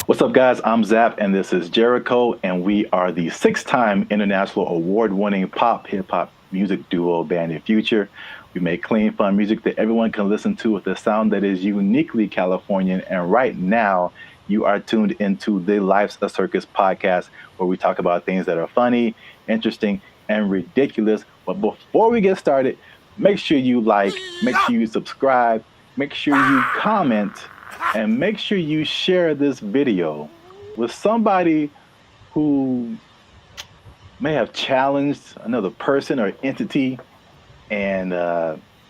What's up, guys? I'm Zap, and this is Jericho, and we are the 6-time international award-winning pop hip-hop music duo BrandBee Future. We make clean, fun music that everyone can listen to with a sound that is uniquely Californian. And right now, you are tuned into the Life's a Circus podcast, where we talk about things that are funny, interesting, and ridiculous. But before we get started, make sure you like, make sure you subscribe, make sure you comment, and make sure you share this video with somebody who may have challenged another person or entity, and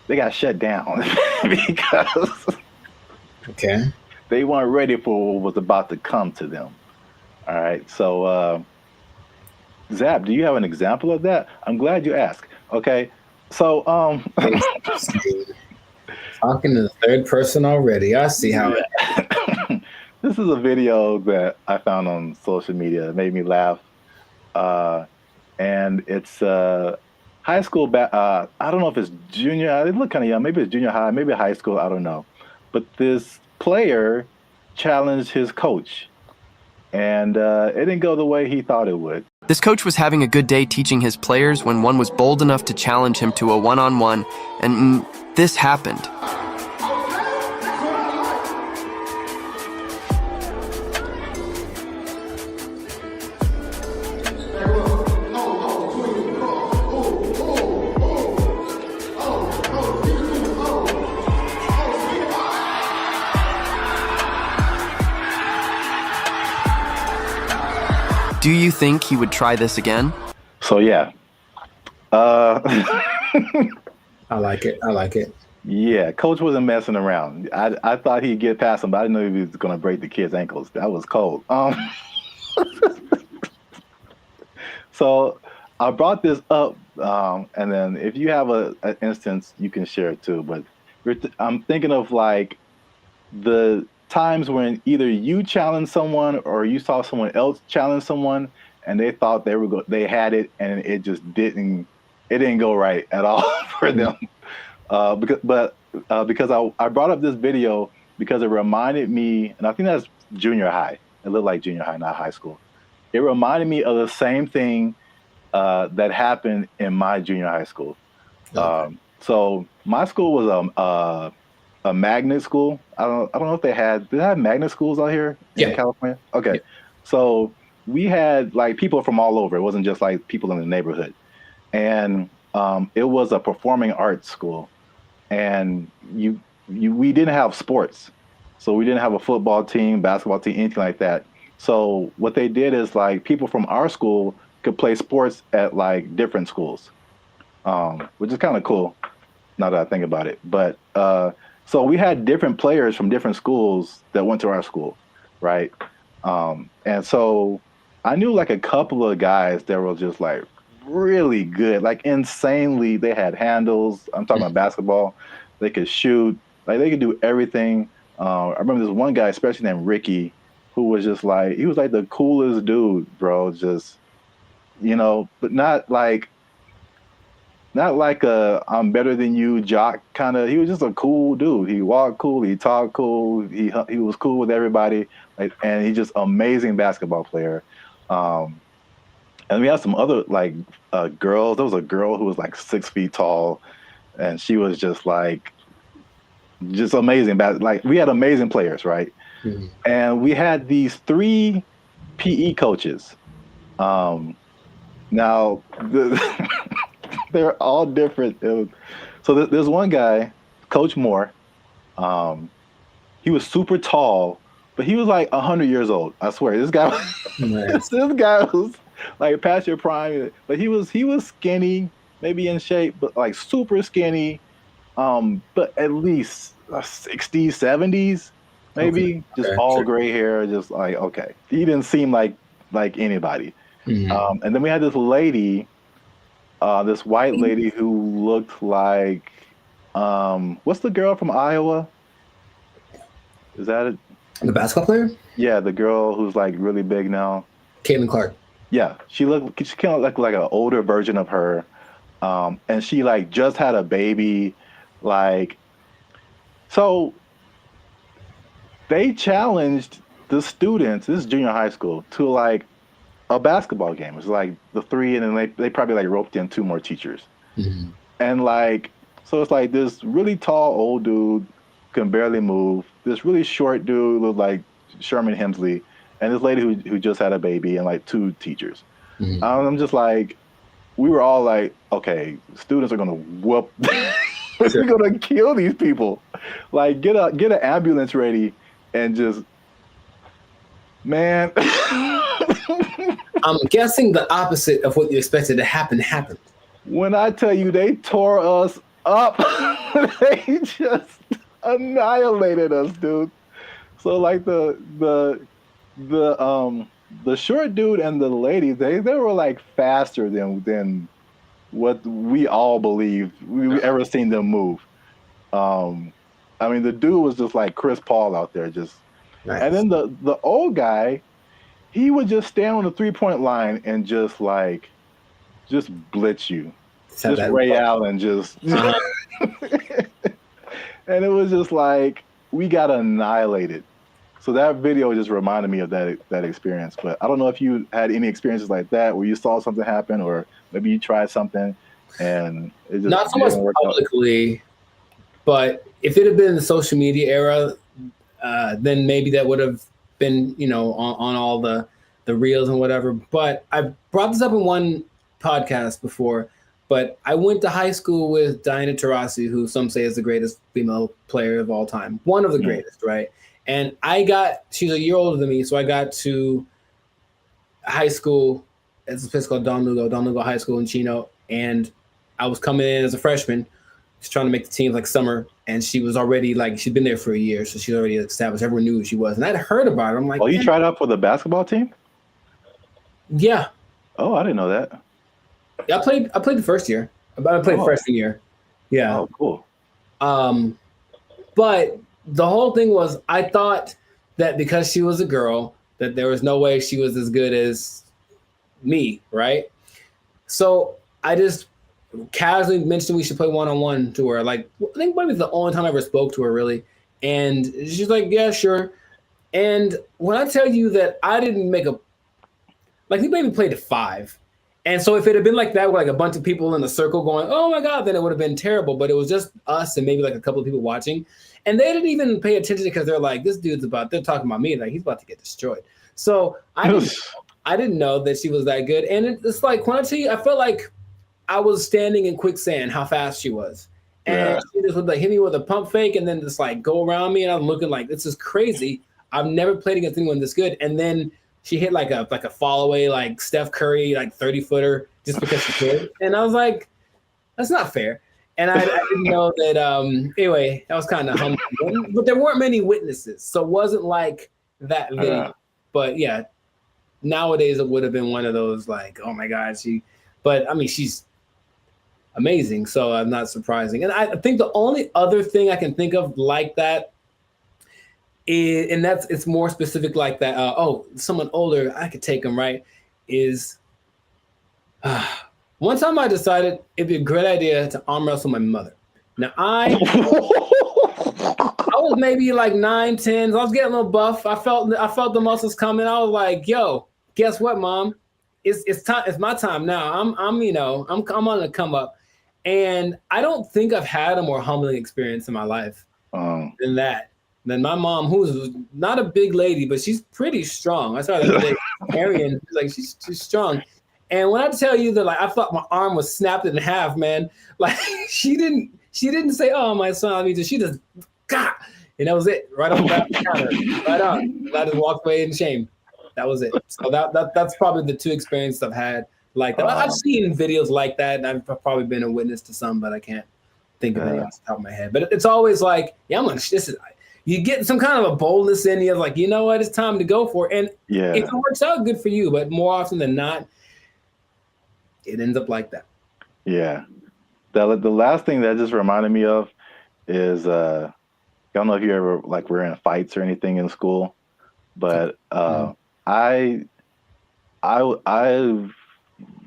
they got shut down because they weren't ready for what was about to come to them. All right, so Zap, do you have an example of that? I'm glad you asked. Okay, so talking to the third person already. I see how it. This is a video that I found on social media. It made me laugh. And it's high school. I don't know if it's junior. It looked kind of young. Maybe it's junior high. Maybe high school. I don't know. But this player challenged his coach. And it didn't go the way he thought it would. This coach was having a good day teaching his players when one was bold enough to challenge him to a one-on-one, and this happened. Do you think he would try this again? So yeah. I like it. I like it. Yeah, coach wasn't messing around. I thought he'd get past him, but I didn't know he was going to break the kid's ankles. That was cold. So I brought this up, and then if you have an instance, you can share it too. But I'm thinking of like the times when either you challenged someone or you saw someone else challenge someone, and they thought they had it, and it just didn't go right at all for them. Because I brought up this video because it reminded me, and I think that's junior high. It looked like junior high, not high school. It reminded me of the same thing that happened in my junior high school. Okay. So my school was a magnet school. I don't know if did they have magnet schools out here in California? Okay. Yeah. So we had like people from all over. It wasn't just like people in the neighborhood. And it was a performing arts school. And we didn't have sports. So we didn't have a football team, basketball team, anything like that. So what they did is like people from our school could play sports at like different schools, which is kind of cool now that I think about it. But so we had different players from different schools that went to our school, right? And so I knew like a couple of guys that were just like really good, like insanely. They had handles. I'm talking about basketball. They could shoot. Like they could do everything. I remember this one guy, especially named Ricky, who was just like, he was like the coolest dude, bro. Just, but not like a I'm better than you jock kind of. He was just a cool dude. He walked cool. He talked cool. He was cool with everybody. And he's just amazing basketball player. And we had some other girls. There was a girl who was like 6 feet tall, and she was just like amazing. Like we had amazing players, right? Mm-hmm. And we had these 3 PE coaches. Now they're all different. So there's one guy, Coach Moore. He was super tall, but he was like 100 years old. I swear, this guy. This guy was like past your prime, but he was skinny, maybe in shape, but like super skinny. But at least 60s, 70s, maybe. Okay. Just all gray hair, just like okay. He didn't seem like anybody. Mm-hmm. And then we had this lady, this white lady who looked like what's the girl from Iowa? Is that it? The basketball player? Yeah, the girl who's like really big now. Caitlin Clark. Yeah, she kind of like an older version of her, and she like just had a baby, like. So they challenged the students. This is junior high school to like a basketball game. It's like the 3, and then they probably like roped in 2 more teachers, mm-hmm. And like so it's like this really tall old dude can barely move. This really short dude looked like Sherman Hemsley, and this lady who just had a baby, and like 2 teachers. Mm-hmm. I'm just like, we were all like, okay, students are gonna whoop. We're gonna kill these people. Like, get an ambulance ready, and just, man. I'm guessing the opposite of what you expected to happen happened. When I tell you they tore us up, they just annihilated us, dude. So like the short dude and the lady, they were like faster than what we all believed we ever seen them move. I mean, the dude was just like Chris Paul out there, just. Nice. And then the old guy, he would just stand on the 3-point line and just blitz you, just Ray Allen, just. And it was just like we got annihilated. So that video just reminded me of that experience. But I don't know if you had any experiences like that where you saw something happen, or maybe you tried something and it just not so much publicly, but if it had been the social media era, then maybe that would have been, on all the reels and whatever. But I brought this up in one podcast before, but I went to high school with Diana Taurasi, who some say is the greatest female player of all time. One of the greatest, right? And she's a year older than me, so I got to high school. It's a place called Don Lugo High School in Chino. And I was coming in as a freshman, just trying to make the team like summer. And she was already she'd been there for a year, so she's already established. Everyone knew who she was. And I'd heard about her. I'm like, oh, you tried out for the basketball team? Yeah. Oh, I didn't know that. Yeah, I played the first year. I played freshman year. Yeah. Oh, cool. But the whole thing was, I thought that because she was a girl, that there was no way she was as good as me, right? So I just casually mentioned we should play one-on-one to her. Like, I think maybe the only time I ever spoke to her, really. And she's like, yeah, sure. And when I tell you that I didn't make we maybe played at 5. And so if it had been like that with like a bunch of people in the circle going, oh my God, then it would have been terrible. But it was just us and maybe like a couple of people watching. And they didn't even pay attention because they're like, they're talking about me. Like, he's about to get destroyed. So I didn't know that she was that good. And it's like, when I tell you, I felt like I was standing in quicksand, how fast she was. And she just would hit me with a pump fake and then just go around me. And I'm looking like, this is crazy. I've never played against anyone this good. And then she hit like a fall away, like Steph Curry, 30-footer just because she could. And I was like, that's not fair. And I didn't know that. Anyway, that was kind of humbling. But there weren't many witnesses. So it wasn't like that video. But yeah. nowadays it would have been one of those like, oh my God, but I mean, she's amazing. So I'm not surprising. And I think the only other thing I can think of like that is, and it's more specific like that. Someone older, I could take them, right? Is one time I decided it'd be a great idea to arm wrestle my mother. Now I was maybe like 9, 10. I was getting a little buff. I felt the muscles coming. I was like, yo, guess what, Mom? It's time. It's my time now. I'm on the come up. And I don't think I've had a more humbling experience in my life than that. Than my mom, who's not a big lady, but she's pretty strong. I saw her the other day, Arian, like she's strong. And when I tell you that, like, I thought my arm was snapped in half, man. Like she didn't say, "Oh, my son," I mean, she just, God, and that was it, right on the counter, right on. And I just walked away in shame. That was it. So that's probably the two experiences I've had like that. I've seen videos like that, and I've probably been a witness to some, but I can't think of any off the top of my head. But it's always like, yeah, you get some kind of a boldness in you, like, you know what, it's time to go for it. And if it works out, good for you. But more often than not, it ends up like that. Yeah. The last thing that just reminded me of is, I don't know if you ever like were in fights or anything in school, but I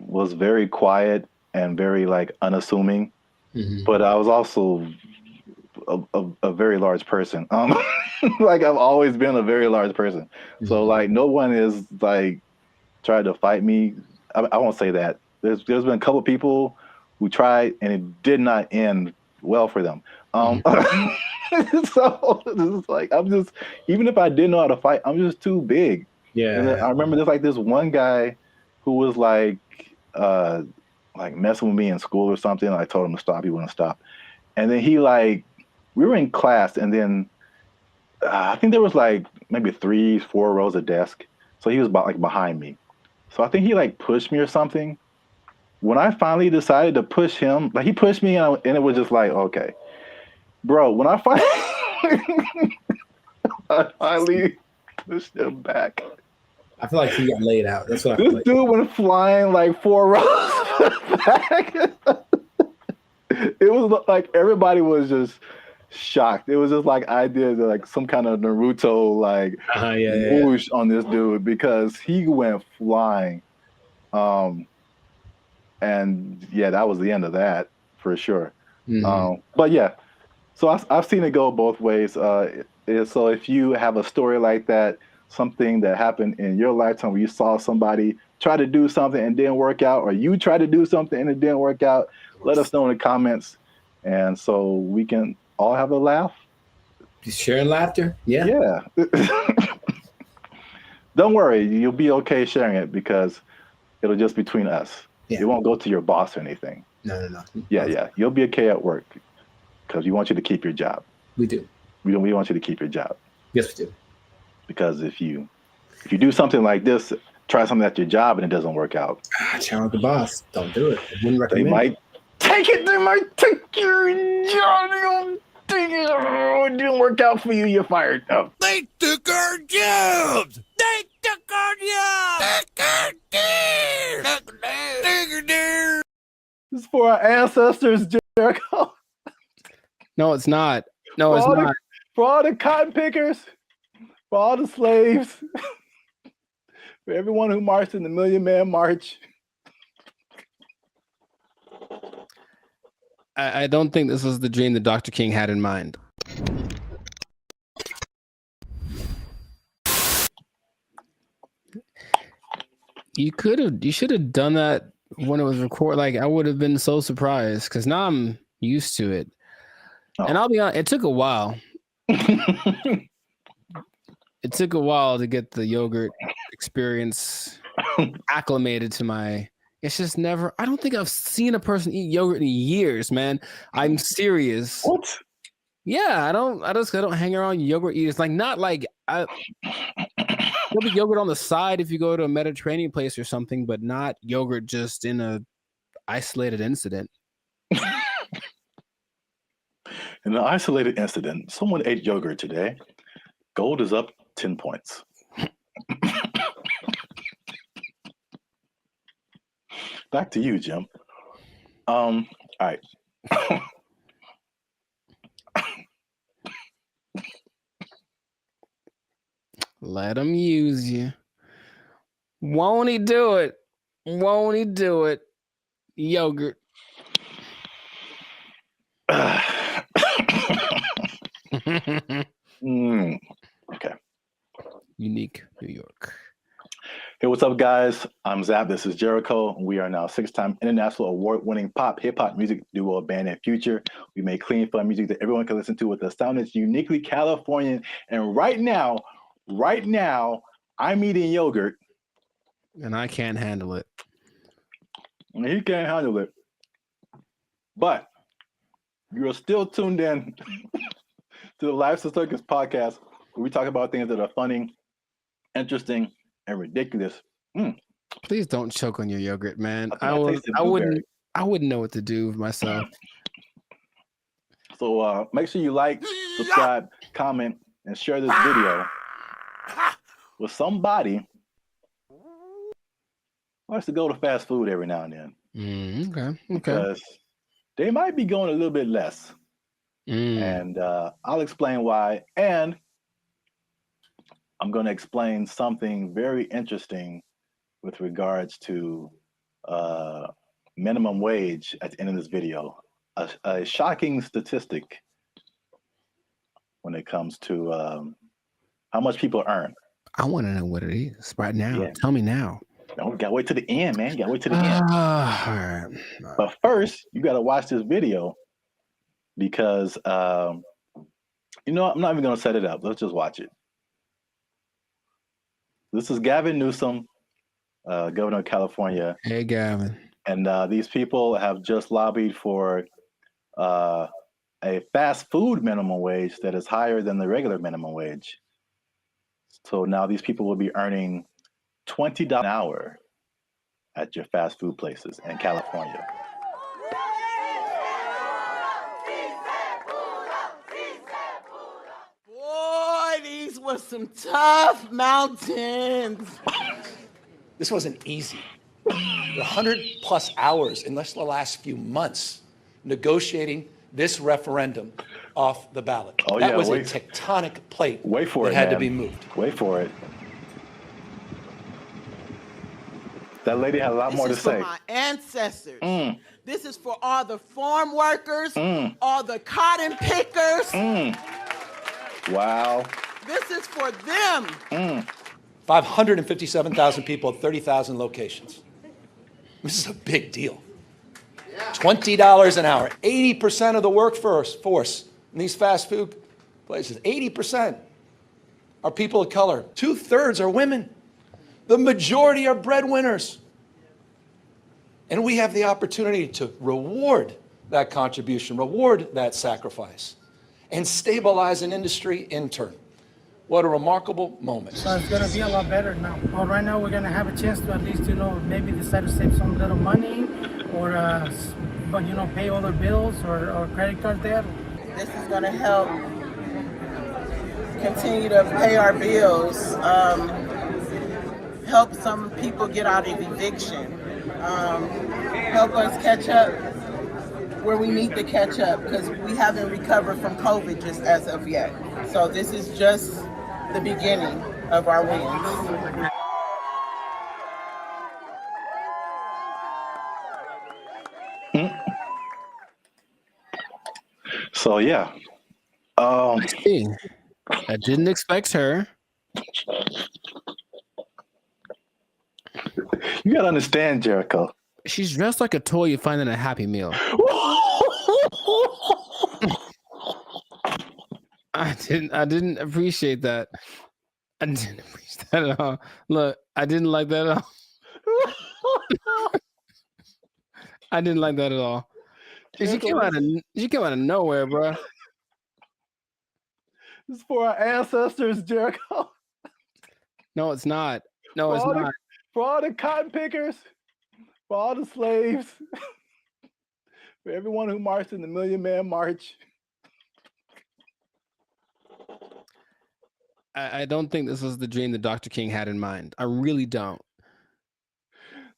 was very quiet and very like unassuming, but I was also a very large person. Like I've always been a very large person. So like no one is like tried to fight me. I won't say that. There's been a couple people who tried and it did not end well for them. So it's like even if I didn't know how to fight, I'm just too big. Yeah. And I remember there's like this one guy who was like messing with me in school or something. I told him to stop. He wouldn't stop. And then we were in class, and then I think there was like maybe 3-4 rows of desk. So he was behind me. So I think he like pushed me or something. When I finally decided to push him, like he pushed me and it was just like, okay, bro, when I finally pushed him back. I feel like he got laid out. That's what I feel This like. dude went flying like 4 rows back. It was like everybody was just shocked. It was just like I did like some kind of Naruto like whoosh on this dude because he went flying. And yeah, that was the end of that for sure. But yeah, so I've seen it go both ways. So if you have a story like that, something that happened in your lifetime where you saw somebody try to do something and didn't work out, or you tried to do something and it didn't work out, let us know in the comments. And so we can all have a laugh. Just sharing laughter. Yeah. Yeah. Don't worry. You'll be okay sharing it because it'll just between us. Yeah. It won't go to your boss or anything. No. Yeah. You'll be okay at work because we want you to keep your job. We do. We want you to keep your job. Yes, we do. Because if you do something like this, try something at your job and it doesn't work out. Challenge the boss. Don't do it. I wouldn't recommend. They might take it. They might take your job. It didn't work out for you. You're fired. Oh. They took our jobs. They took our jobs. This is for our ancestors, Jericho. No, it's not. No, it's not. For all the cotton pickers, for all the slaves, for everyone who marched in the Million Man March. I don't think this was the dream that Dr. King had in mind. You should have done that when it was recorded. Like I would have been so surprised because now I'm used to it. And I'll be honest, it took a while. It took a while to get the yogurt experience acclimated to my. It's just never. I don't think I've seen a person eat yogurt in years, man. I'm serious. What? Yeah, I don't hang around yogurt eaters. Like not like there'll be yogurt on the side if you go to a Mediterranean place or something, but not yogurt just in a isolated incident. In an isolated incident, someone ate yogurt today. Gold is up 10 points. Back to you, Jim. All right. Let him use you. Won't he do it? Won't he do it? Yogurt. Okay. Unique New York. Hey, what's up, guys? I'm Zap. This is Jericho. We are now 6-time international award-winning pop hip-hop music duo band and future. We make clean, fun music that everyone can listen to with a sound that's uniquely Californian. And right now, I'm eating yogurt. And I can't handle it. And he can't handle it. But you're still tuned in to the Life's a Circus podcast, where we talk about things that are funny, interesting, and ridiculous. Please don't choke on your yogurt, man. I wouldn't know what to do with myself. So make sure you like, subscribe, comment, and share this video with somebody who likes to go to fast food every now and then. Okay. Because they might be going a little bit less. And I'll explain why. And I'm going to explain something very interesting with regards to minimum wage at the end of this video. A shocking statistic when it comes to how much people earn. I want to know what it is right now. Yeah. Tell me now. No, gotta wait to the end, man. Gotta wait to the end. All right. But first, you gotta watch this video because I'm not even gonna set it up. Let's just watch it. This is Gavin Newsom, governor of California. Hey, Gavin. And these people have just lobbied for a fast food minimum wage that is higher than the regular minimum wage. So now these people will be earning $20 an hour at your fast food places in California. Boy, these were some tough mountains. This wasn't easy. 100+ hours in just the last few months negotiating this referendum off the ballot. That was a tectonic plate that had to be moved. Wait for it. That lady had a lot more to say. This is for my ancestors. This is for all the farm workers, all the cotton pickers. Wow. This is for them. 557,000 people at 30,000 locations. This is a big deal. $20 an hour. 80% of the workforce in these fast food places, 80% are people of color. 2/3 are women. The majority are breadwinners. And we have the opportunity to reward that contribution, reward that sacrifice, and stabilize an industry in turn. What a remarkable moment. So it's going to be a lot better now. Well, right now we're going to have a chance to at least, maybe decide to save some little money or, pay all their bills or credit card debt. This is going to help continue to pay our bills, help some people get out of eviction, help us catch up where we need to catch up because we haven't recovered from COVID just as of yet. So this is just the beginning of our wins. So yeah. I didn't expect her. You gotta understand, Jericho. She's dressed like a toy you find in a Happy Meal. I didn't appreciate that. I didn't appreciate that at all. Look, I didn't like that at all. I didn't like that at all. She came out of nowhere, bro. This is for our ancestors, Jericho. No, it's not. No, it's not. For all the cotton pickers, for all the slaves, for everyone who marched in the Million Man March. I don't think this was the dream that Dr. King had in mind. I really don't.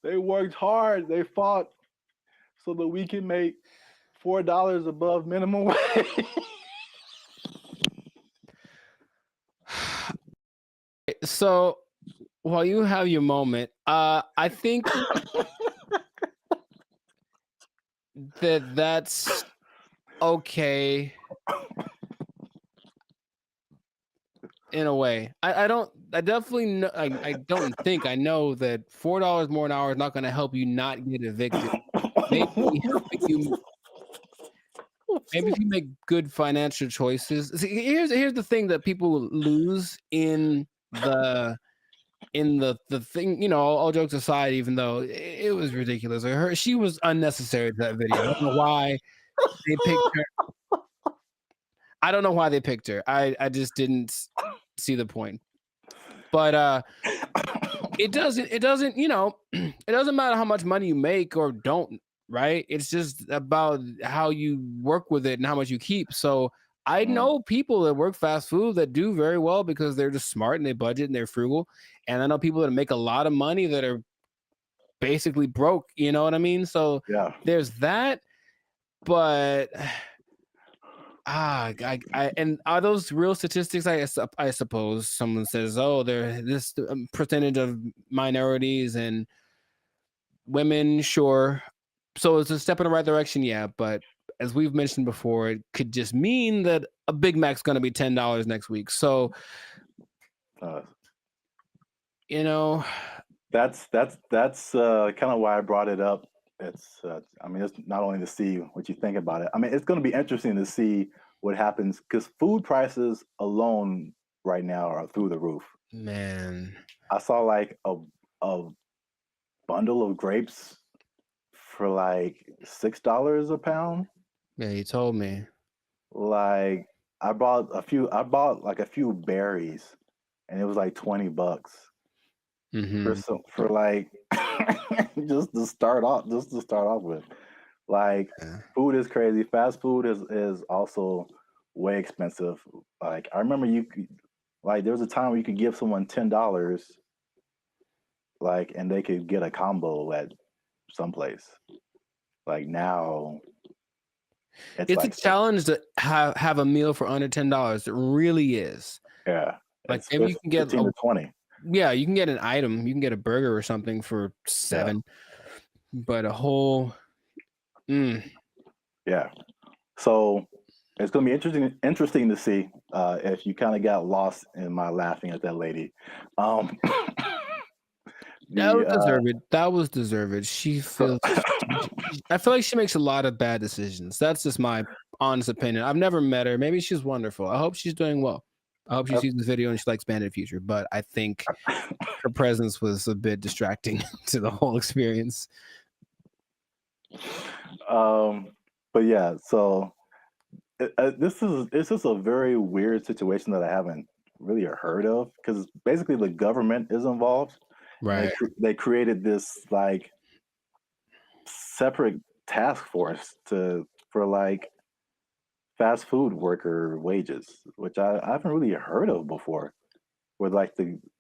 They worked hard. They fought so that we can make $4 above minimum wage. So while you have your moment, I think that's okay in a way. I definitely know, I don't think I know that $4 more an hour is not going to help you not get evicted. Maybe helping you. Maybe if you make good financial choices. See, here's the thing that people lose in the thing. You know, all jokes aside, even though it was ridiculous, she was unnecessary to that video. I don't know why they picked her. I don't know why they picked her. I just didn't see the point. But it doesn't, you know, it doesn't matter how much money you make or don't, right? It's just about how you work with it and how much you keep. So I know people that work fast food that do very well because they're just smart and they budget and they're frugal. And I know people that make a lot of money that are basically broke, you know what I mean? So yeah, there's that, but and are those real statistics? I suppose someone says, oh, there this percentage of minorities and women, sure. So it's a step in the right direction, yeah. But as we've mentioned before, it could just mean that a Big Mac's going to be $10 next week. So, you know, that's kind of why I brought it up. It's I mean, it's not only to see what you think about it. I mean, it's going to be interesting to see what happens because food prices alone right now are through the roof. Man, I saw like a bundle of grapes for like $6 a pound. Yeah, he told me. Like I bought like a few berries, and it was like $20 for like just to start off with. Like food is crazy. Fast food is also way expensive. Like I remember there was a time where you could give someone $10, like, and they could get a combo at someplace. Like now, It's like a challenge to have a meal for under $10. It really is. Yeah, like maybe you can get 15 to 20. Yeah, you can get an item. You can get a burger or something for $7, but a whole. Yeah. So it's going to be interesting to see if you kind of got lost in my laughing at that lady. That was deserved. That was deserved. She feels. I feel like she makes a lot of bad decisions. That's just my honest opinion. I've never met her. Maybe she's wonderful. I hope she's doing well. I hope she sees this video and she likes Band in the future. But I think her presence was a bit distracting to the whole experience. But yeah, so this is a very weird situation that I haven't really heard of because basically the government is involved. Right. They created this like separate task force for like fast food worker wages, which I haven't really heard of before. Where like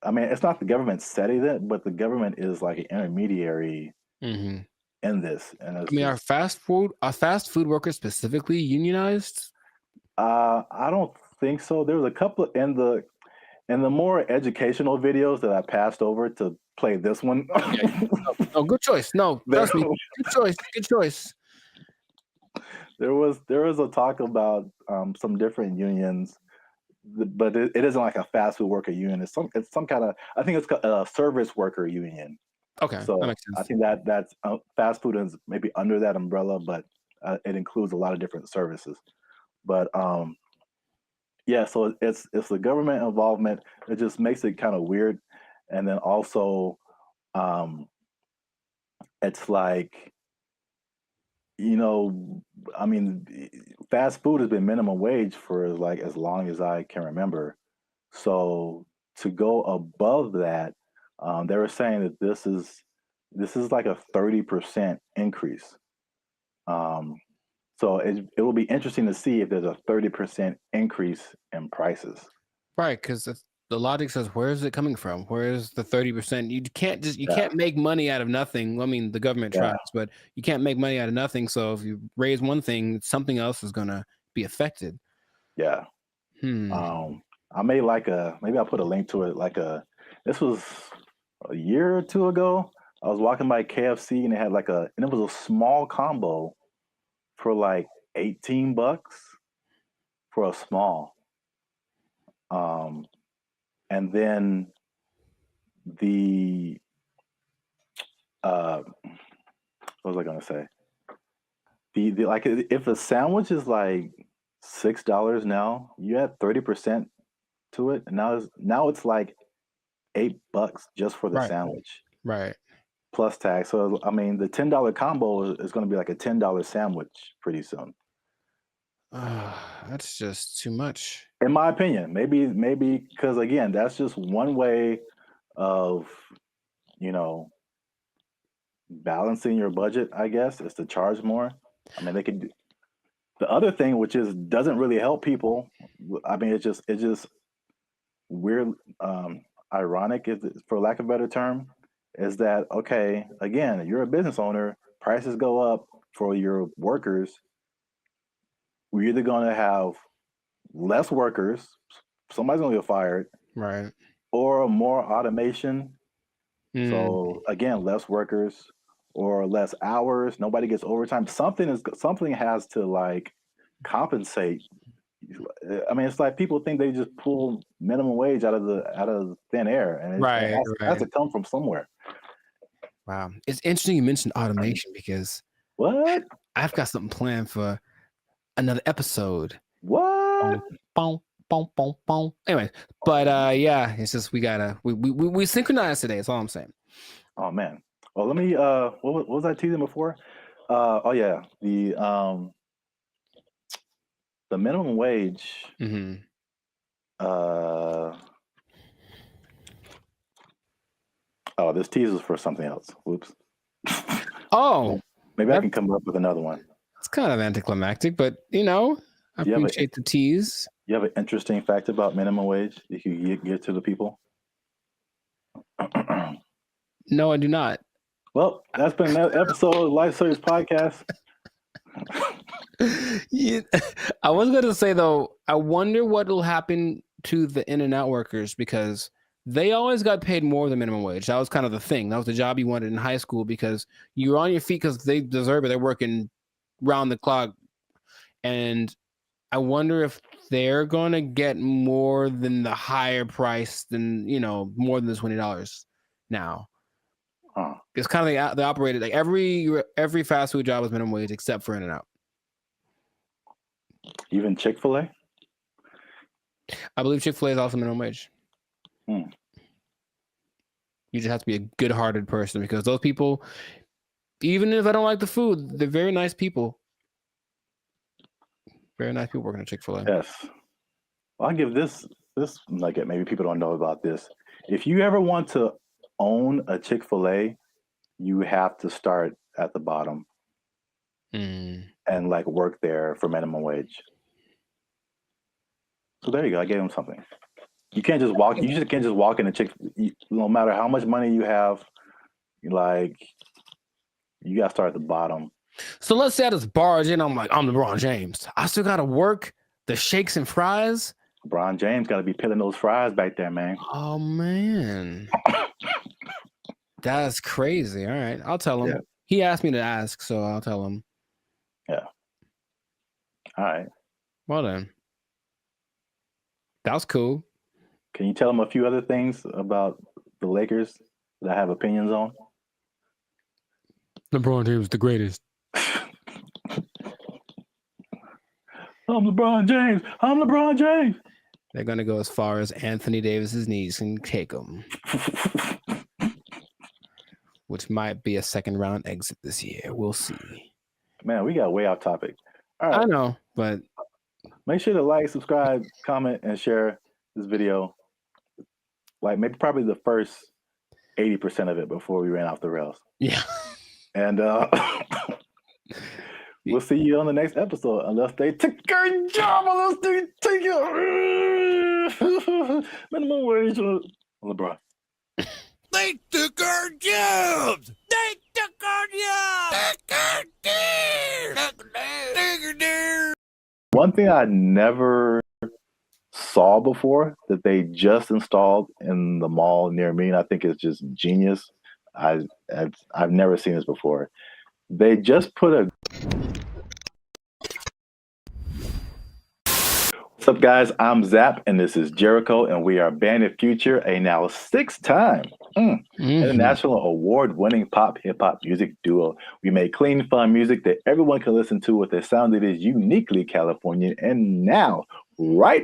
I mean, it's not the government setting it, but the government is like an intermediary in this. And I mean, are fast food workers specifically unionized? I don't think so. There was a couple in the more educational videos that I passed over to play this one. Oh, good choice. No, trust me. Good choice. Good choice. There was a talk about some different unions, but it isn't like a fast food worker union. It's some kind of, I think it's a service worker union. Okay, so that makes sense. I think that's fast food is maybe under that umbrella, but it includes a lot of different services. But yeah, so it's the government involvement. It just makes it kind of weird, and then also, it's like, you know, I mean, fast food has been minimum wage for like as long as I can remember. So to go above that, they were saying that this is like a 30% increase. So it will be interesting to see if there's a 30% increase in prices. Right, because the logic says, where is it coming from? Where is the 30%? You can't make money out of nothing. I mean, the government tries, but you can't make money out of nothing. So if you raise one thing, something else is gonna be affected. Yeah. I made maybe I'll put a link to it. This was a year or two ago. I was walking by KFC and they had and it was a small combo for like $18 for a small. And then what was I gonna say? If a sandwich is like $6 now, you add 30% to it, and now it's like $8 just for the sandwich. Right. Plus tax. So I mean the $10 combo is gonna be like a $10 sandwich pretty soon. That's just too much. In my opinion. Maybe because again, that's just one way of, balancing your budget, I guess, is to charge more. I mean, they could do the other thing, which doesn't really help people. I mean, it's just weird, ironic, for lack of a better term, is that, okay, again, you're a business owner, prices go up for your workers. We're either going to have less workers, somebody's going to get fired, right, or more automation. So again, less workers or less hours. Nobody gets overtime. Something has to compensate. I mean, it's like people think they just pull minimum wage out of thin air, and it has to come from somewhere. Wow, it's interesting you mentioned automation because what? I've got something planned for another episode. What? Anyway, but yeah, it's just we synchronized today. That's all I'm saying. Oh man. Well, let me. What was I teasing before? Oh yeah, the minimum wage. Oh, this teases for something else. Whoops. Oh, maybe I can come up with another one. It's kind of anticlimactic, but I appreciate the tease. You have an interesting fact about minimum wage that you can give to the people? No, I do not. Well, that's been another episode of the Life Series Podcast. Yeah, I was going to say, though, I wonder what will happen to the In-N-Out workers because they always got paid more than minimum wage. That was kind of the thing. That was the job you wanted in high school because you were on your feet because they deserve it. They're working round the clock. And I wonder if they're going to get more than the higher price than, more than the $20 now. It's kind of they operated like every fast food job was minimum wage except for In-N-Out. Even Chick-fil-A? I believe Chick-fil-A is also minimum wage. You just have to be a good-hearted person because those people, even if I don't like the food, they're very nice people. Very nice people working at Chick-fil-A. Yes. Well, I'll give this nugget. Maybe people don't know about this. If you ever want to own a Chick-fil-A, you have to start at the bottom and work there for minimum wage. So there you go. I gave him something. You can't just walk. You just can't just walk in a no matter how much money you have, you got to start at the bottom. So let's say I just barge in. I'm LeBron James. I still got to work the shakes and fries. LeBron James got to be peeling those fries back there, man. Oh man, that's crazy. All right, I'll tell him. Yeah. He asked me to ask, so I'll tell him. Yeah. All right. Well then, that was cool. Can you tell him a few other things about the Lakers that I have opinions on? LeBron James the greatest. I'm LeBron James. I'm LeBron James. They're going to go as far as Anthony Davis's knees can take them. Which might be a second round exit this year. We'll see. Man, we got way off topic. All right. I know, but make sure to like, subscribe, comment, and share this video. Maybe probably the first 80% of it before we ran off the rails. Yeah. And we'll see you on the next episode unless they take a job, unless they take it. Minimum wage on LeBron. They took our jobs. They took our jobs. One thing I never saw before that they just installed in the mall near me, and I think it's just genius. I've never seen this before. They just put a. What's up, guys? I'm Zap, and this is Jericho, and we are Bandit Future, a now 6-time international award-winning pop hip-hop music duo. We make clean, fun music that everyone can listen to with a sound that is uniquely Californian. And now, right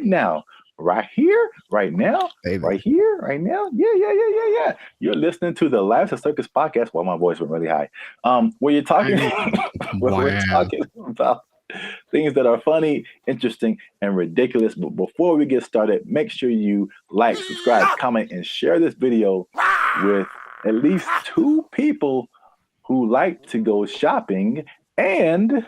here, right now, right here, right now, yeah. You're listening to the Lives of Circus podcast. Well, my voice went really high. Where you're talking, we're talking about things that are funny, interesting, and ridiculous. But before we get started, make sure you like, subscribe, comment, and share this video with at least 2 people who like to go shopping. And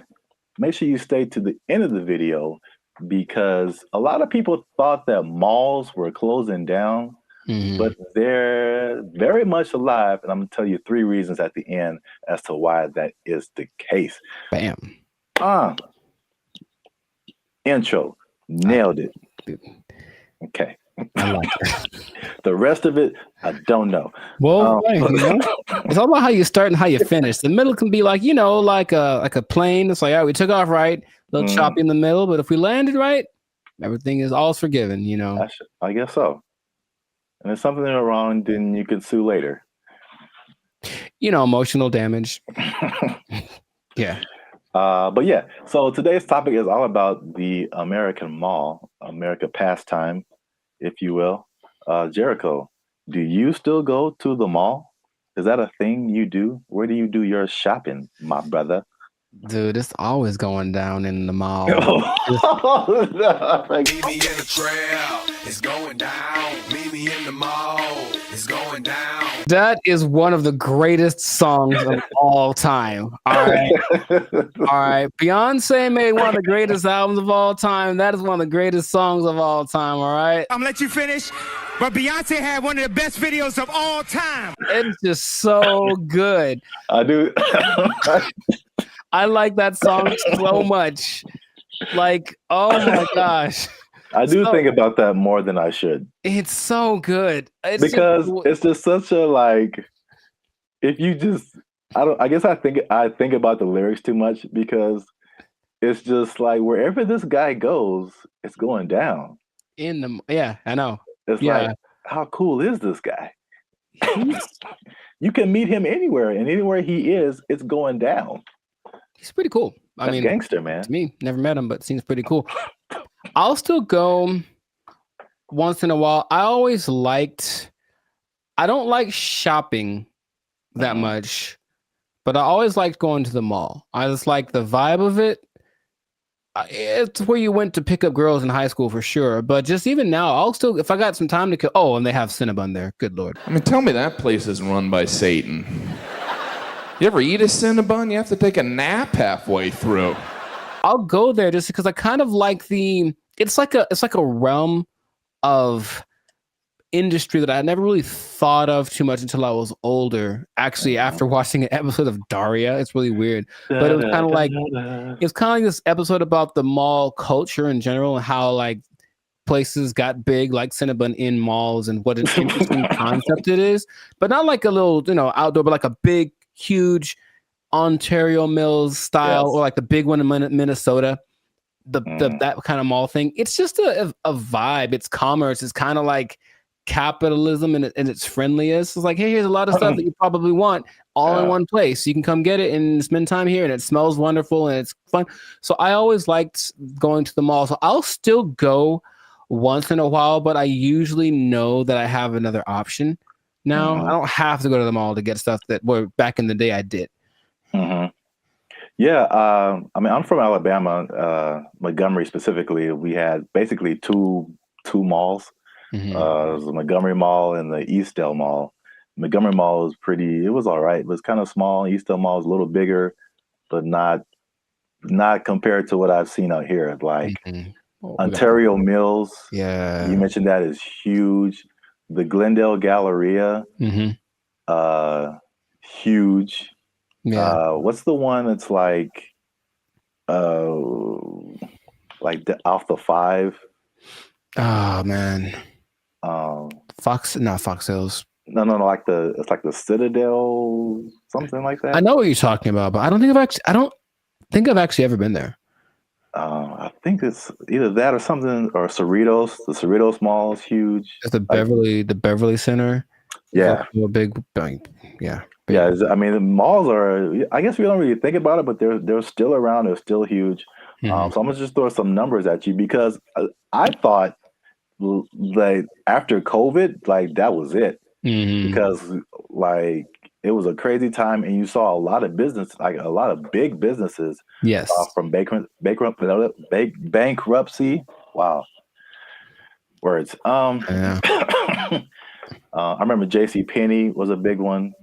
make sure you stay to the end of the video because a lot of people thought that malls were closing down, but they're very much alive. And I'm going to tell you 3 reasons at the end as to why that is the case. Bam. Intro. Nailed it. Okay. The rest of it, I don't know. Well, it's all about how you start and how you finish. The middle can be like, like a plane. It's like, all right, we took off right, a little choppy in the middle, but if we landed right, everything is all forgiven, I guess so. And if something is wrong, then you can sue later. Emotional damage. Yeah. But yeah, so today's topic is all about the American mall, America pastime, if you will. Jericho, do you still go to the mall? Is that a thing you do? Where do you do your shopping, my brother? Dude, it's always going down in the mall. Meet me in the trail. It's going down. Meet me in the mall. It's going down. That is one of the greatest songs of all time. All right. Beyonce made one of the greatest albums of all time. That is one of the greatest songs of all time. All right. I'm gonna let you finish. But Beyonce had one of the best videos of all time. It's just so good. I do. I like that song so much. Like, oh my gosh. I do think about that more than I should. It's so good. It's just such a if you just I think about the lyrics too much because it's just like wherever this guy goes, it's going down. Yeah, I know. It's like, how cool is this guy? You can meet him anywhere, and anywhere he is, it's going down. He's pretty cool. I mean, gangster, man. To me, never met him, but seems pretty cool. I'll still go once in a while. I don't like shopping that much, but I always liked going to the mall. I just like the vibe of it. It's where you went to pick up girls in high school for sure. But just even now, I'll still, if I got some time to kill. Oh, and they have Cinnabon there. Good Lord. I mean, tell me that place isn't run by Satan. You ever eat a Cinnabon? You have to take a nap halfway through. I'll go there just because I kind of like it's like a realm of industry that I never really thought of too much until I was older. Actually, after watching an episode of Daria, it's really weird. But it was kind of like this episode about the mall culture in general and how like places got big like Cinnabon in malls and what an interesting concept it is. But not like a little, outdoor, but like a big, huge Ontario Mills style or like the big one in Minnesota. That kind of mall thing. It's just a vibe. It's commerce. It's kind of like capitalism and its friendliest. It's like, hey, here's a lot of stuff that you probably want all in one place. You can come get it and spend time here, and it smells wonderful and it's fun. So I always liked going to the mall. So I'll still go once in a while, but I usually know that I have another option now. I don't have to go to the mall to get stuff that back in the day I did. Yeah, I mean, I'm from Alabama, Montgomery specifically. We had basically two malls. It was the Montgomery Mall and the Eastdale Mall. Montgomery Mall was it was all right. It was kind of small. Eastdale Mall was a little bigger, but not compared to what I've seen out here. Like Ontario Mills. Yeah. You mentioned that is huge. The Glendale Galleria. Huge. Yeah. What's the one that's like off the 5? Oh man. Not Fox Hills. No, it's like the Citadel, something like that. I know what you're talking about, but I don't think I've actually ever been there. I think it's either that or something, or Cerritos. The Cerritos Mall is huge. It's the Beverly Center. Yeah. A big, yeah. Yeah, I mean, the malls are, I guess we don't really think about it, but they're still around. They're still huge. So I'm going to just throw some numbers at you, because I thought, like, after COVID, like, that was it. Because, like, it was a crazy time, and you saw a lot of a lot of big businesses. Yes. From bankruptcy. Wow. Words. Yeah. I remember JCPenney was a big one.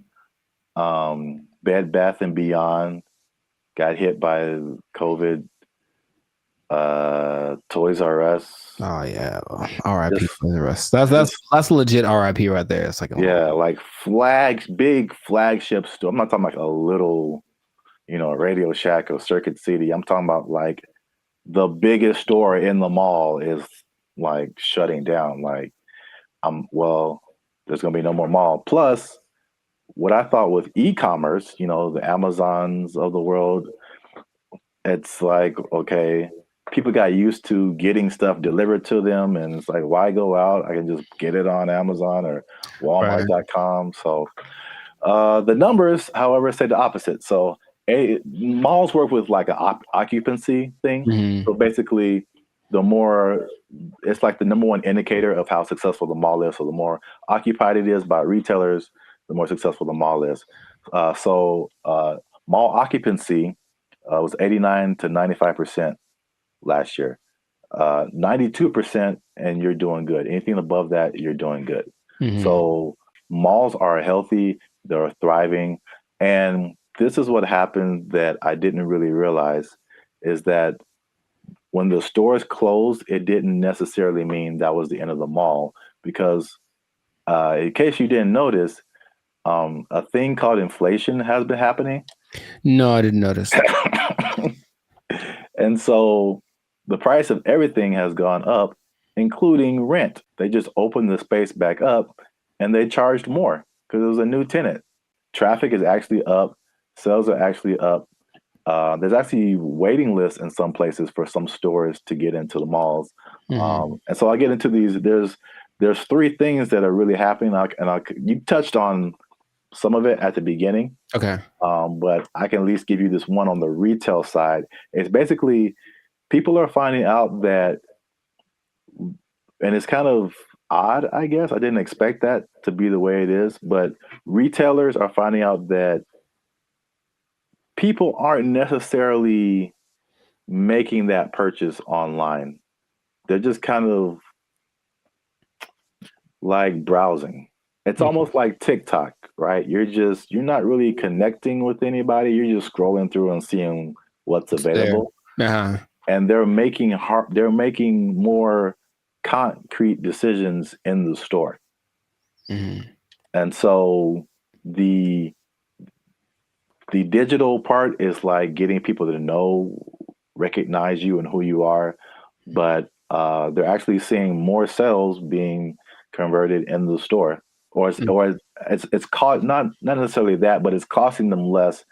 Bed Bath and Beyond got hit by COVID. Toys R Us. Oh yeah, R.I.P. Toys R Us. That's legit R.I.P. right there. It's like like big flagship store. I'm not talking like a little, Radio Shack or Circuit City. I'm talking about like the biggest store in the mall is like shutting down. Like, there's gonna be no more mall. Plus, what I thought with e-commerce, the Amazons of the world, it's like, okay, people got used to getting stuff delivered to them, and it's like, why go out? I can just get it on Amazon or Walmart.com. So the numbers, however, say the opposite. So malls work with like an occupancy thing. So basically, it's like the number one indicator of how successful the mall is. So the more occupied it is by retailers, the more successful the mall is. So mall occupancy was 89 to 95% last year. 92%, and you're doing good. Anything above that, you're doing good. So malls are healthy, they're thriving. And this is what happened that I didn't really realize, is that when the stores closed, it didn't necessarily mean that was the end of the mall, because in case you didn't notice, a thing called inflation has been happening. No, I didn't notice. And so the price of everything has gone up, including rent. They just opened the space back up and they charged more because it was a new tenant. Traffic is actually up. Sales are actually up. There's actually waiting lists in some places for some stores to get into the malls. And so I get into these. There's 3 things that are really happening. You touched on some of it at the beginning. Okay. But I can at least give you this one on the retail side. It's basically people are finding out that, and it's kind of odd, I guess. I didn't expect that to be the way it is, but retailers are finding out that people aren't necessarily making that purchase online. They're just kind of like browsing. It's almost like TikTok, right? You're not really connecting with anybody. You're just scrolling through and seeing what's available. And they're making more concrete decisions in the store. And so the digital part is like getting people to recognize you and who you are, but they're actually seeing more sales being converted in the store, or it's caught not necessarily that, but it's costing them less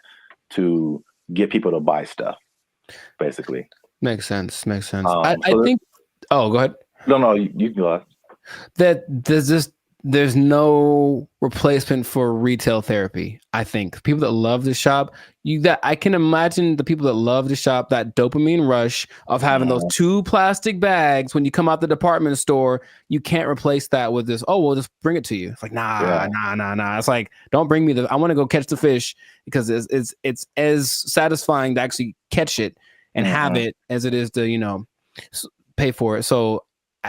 to get people to buy stuff, basically. Makes sense. I think. Oh, go ahead. No, you can go ahead. That there's no replacement for retail therapy. I think people that love to shop, I can imagine the people that love to shop, that dopamine rush of having those 2 plastic bags when you come out the department store. You can't replace that with this. Oh, we'll just bring it to you. It's like nah. It's like, don't bring me I want to go catch the fish, because it's as satisfying to actually catch it and have it as it is to pay for it. So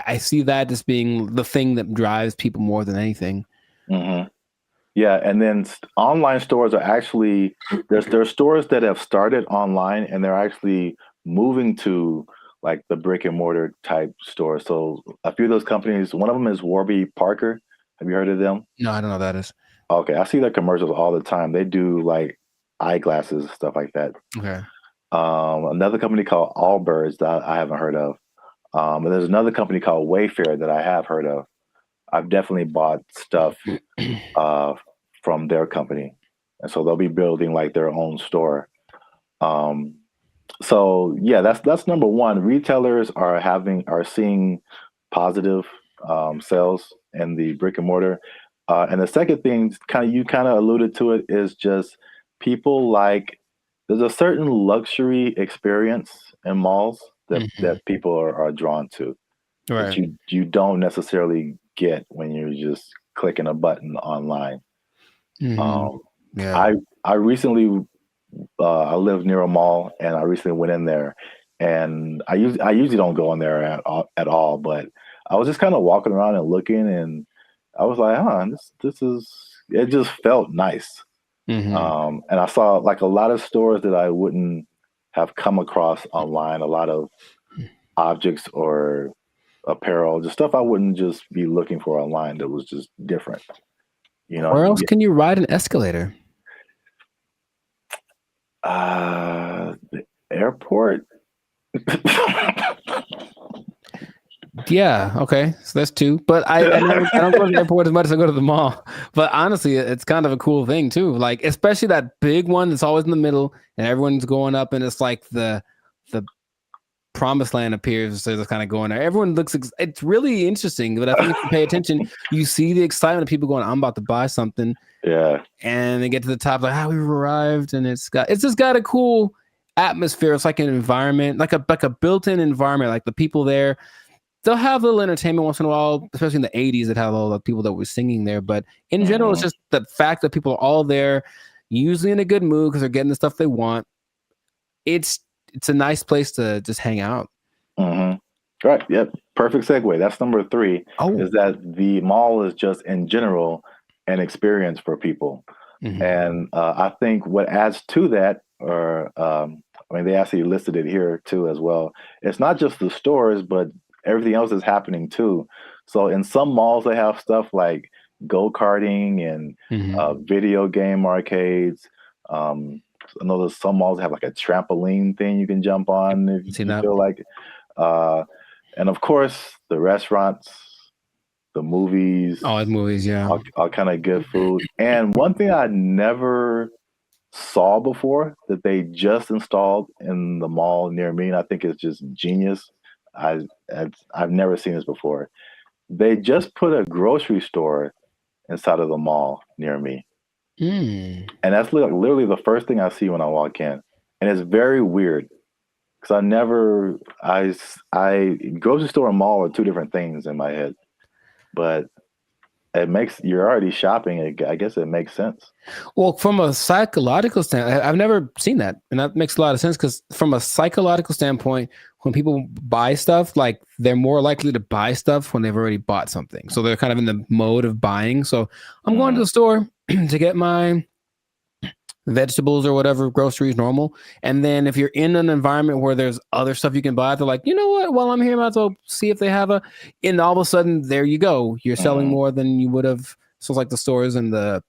I see that as being the thing that drives people more than anything. Yeah, and then online stores are actually there's stores that have started online, and they're actually moving to like the brick and mortar type stores. So a few of those companies, one of them is Warby Parker. Have you heard of them? No, I don't know what that is. Okay, I see their commercials all the time. They do like eyeglasses, stuff like that. Okay. Another company called Allbirds that I haven't heard of. And there's another company called Wayfair that I have heard of. I've definitely bought stuff from their company. And so they'll be building like their own store. So yeah, that's number one. Retailers are seeing positive sales in the brick and mortar. And the second thing, you kind of alluded to it, is just people like, there's a certain luxury experience in malls that people are drawn to. Right. That you don't necessarily get when you're just clicking a button online. Yeah. I recently I live near a mall, and I recently went in there, and I usually don't go in there at all, but I was just kind of walking around and looking, and I was like, this is, it just felt nice. And I saw like a lot of stores that I wouldn't have come across online, a lot of objects or apparel, just stuff I wouldn't just be looking for online that was just different. You know, where else can you ride an escalator? The airport. Yeah, okay, so that's two. But I don't go to the airport as much as I go to the mall. But honestly, it's kind of a cool thing too. Like, especially that big one that's always in the middle, and everyone's going up, and it's like the promised land appears. So they're kind of going there. Everyone looks. It's really interesting. But I think if you pay attention, you see the excitement of people going, "I'm about to buy something." Yeah. And they get to the top, like, we've arrived, and it's just got a cool atmosphere. It's like an environment, like a built-in environment. Like the people there, they'll have a little entertainment once in a while, especially in the 80s that had all the people that were singing there. But in general, it's just the fact that people are all there, usually in a good mood because they're getting the stuff they want. It's a nice place to just hang out. Right. Yep. Perfect segue. That's number 3. Is that the mall is just in general an experience for people. And I think what adds to that, they actually listed it here too as well. It's not just the stores, but everything else is happening too. So in some malls, they have stuff like go-karting and video game arcades. I know there's some malls that have like a trampoline thing you can jump on if you feel like it. And of course, the restaurants, the movies. Oh, the movies, yeah. All kind of good food. And one thing I never saw before that they just installed in the mall near me, and I think it's just genius. I've never seen this before. They just put a grocery store inside of the mall near me. And that's literally the first thing I see when I walk in. And it's very weird because grocery store and mall are two different things in my head. But you're already shopping. I guess it makes sense. Well, from a psychological standpoint, I've never seen that. And that makes a lot of sense because from a psychological standpoint, when people buy stuff, like they're more likely to buy stuff when they've already bought something. So they're kind of in the mode of buying. So I'm going to the store to get my vegetables or whatever, groceries, normal. And then if you're in an environment where there's other stuff you can buy, they're like, you know what, while I'm here, I might as well see if they have and all of a sudden, there you go. You're selling more than you would have. So it's like the stores and the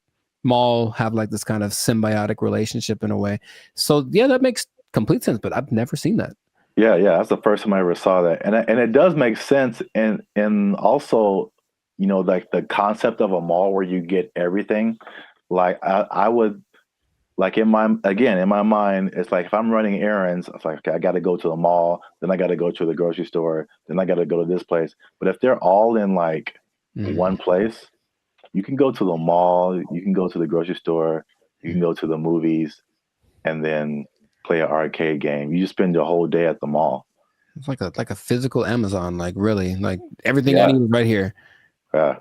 mall have like this kind of symbiotic relationship in a way. So yeah, that makes complete sense, but I've never seen that. Yeah, that's the first time I ever saw that. And it does make sense. And also, like the concept of a mall where you get everything. Like I would, like in my mind, it's like if I'm running errands, it's like, okay, I got to go to the mall, then I got to go to the grocery store, then I got to go to this place. But if they're all in like one place, you can go to the mall, you can go to the grocery store, you can go to the movies, and then play an arcade game. You just spend your whole day at the mall. It's like a physical Amazon, like really, like everything I need is right here. Yeah,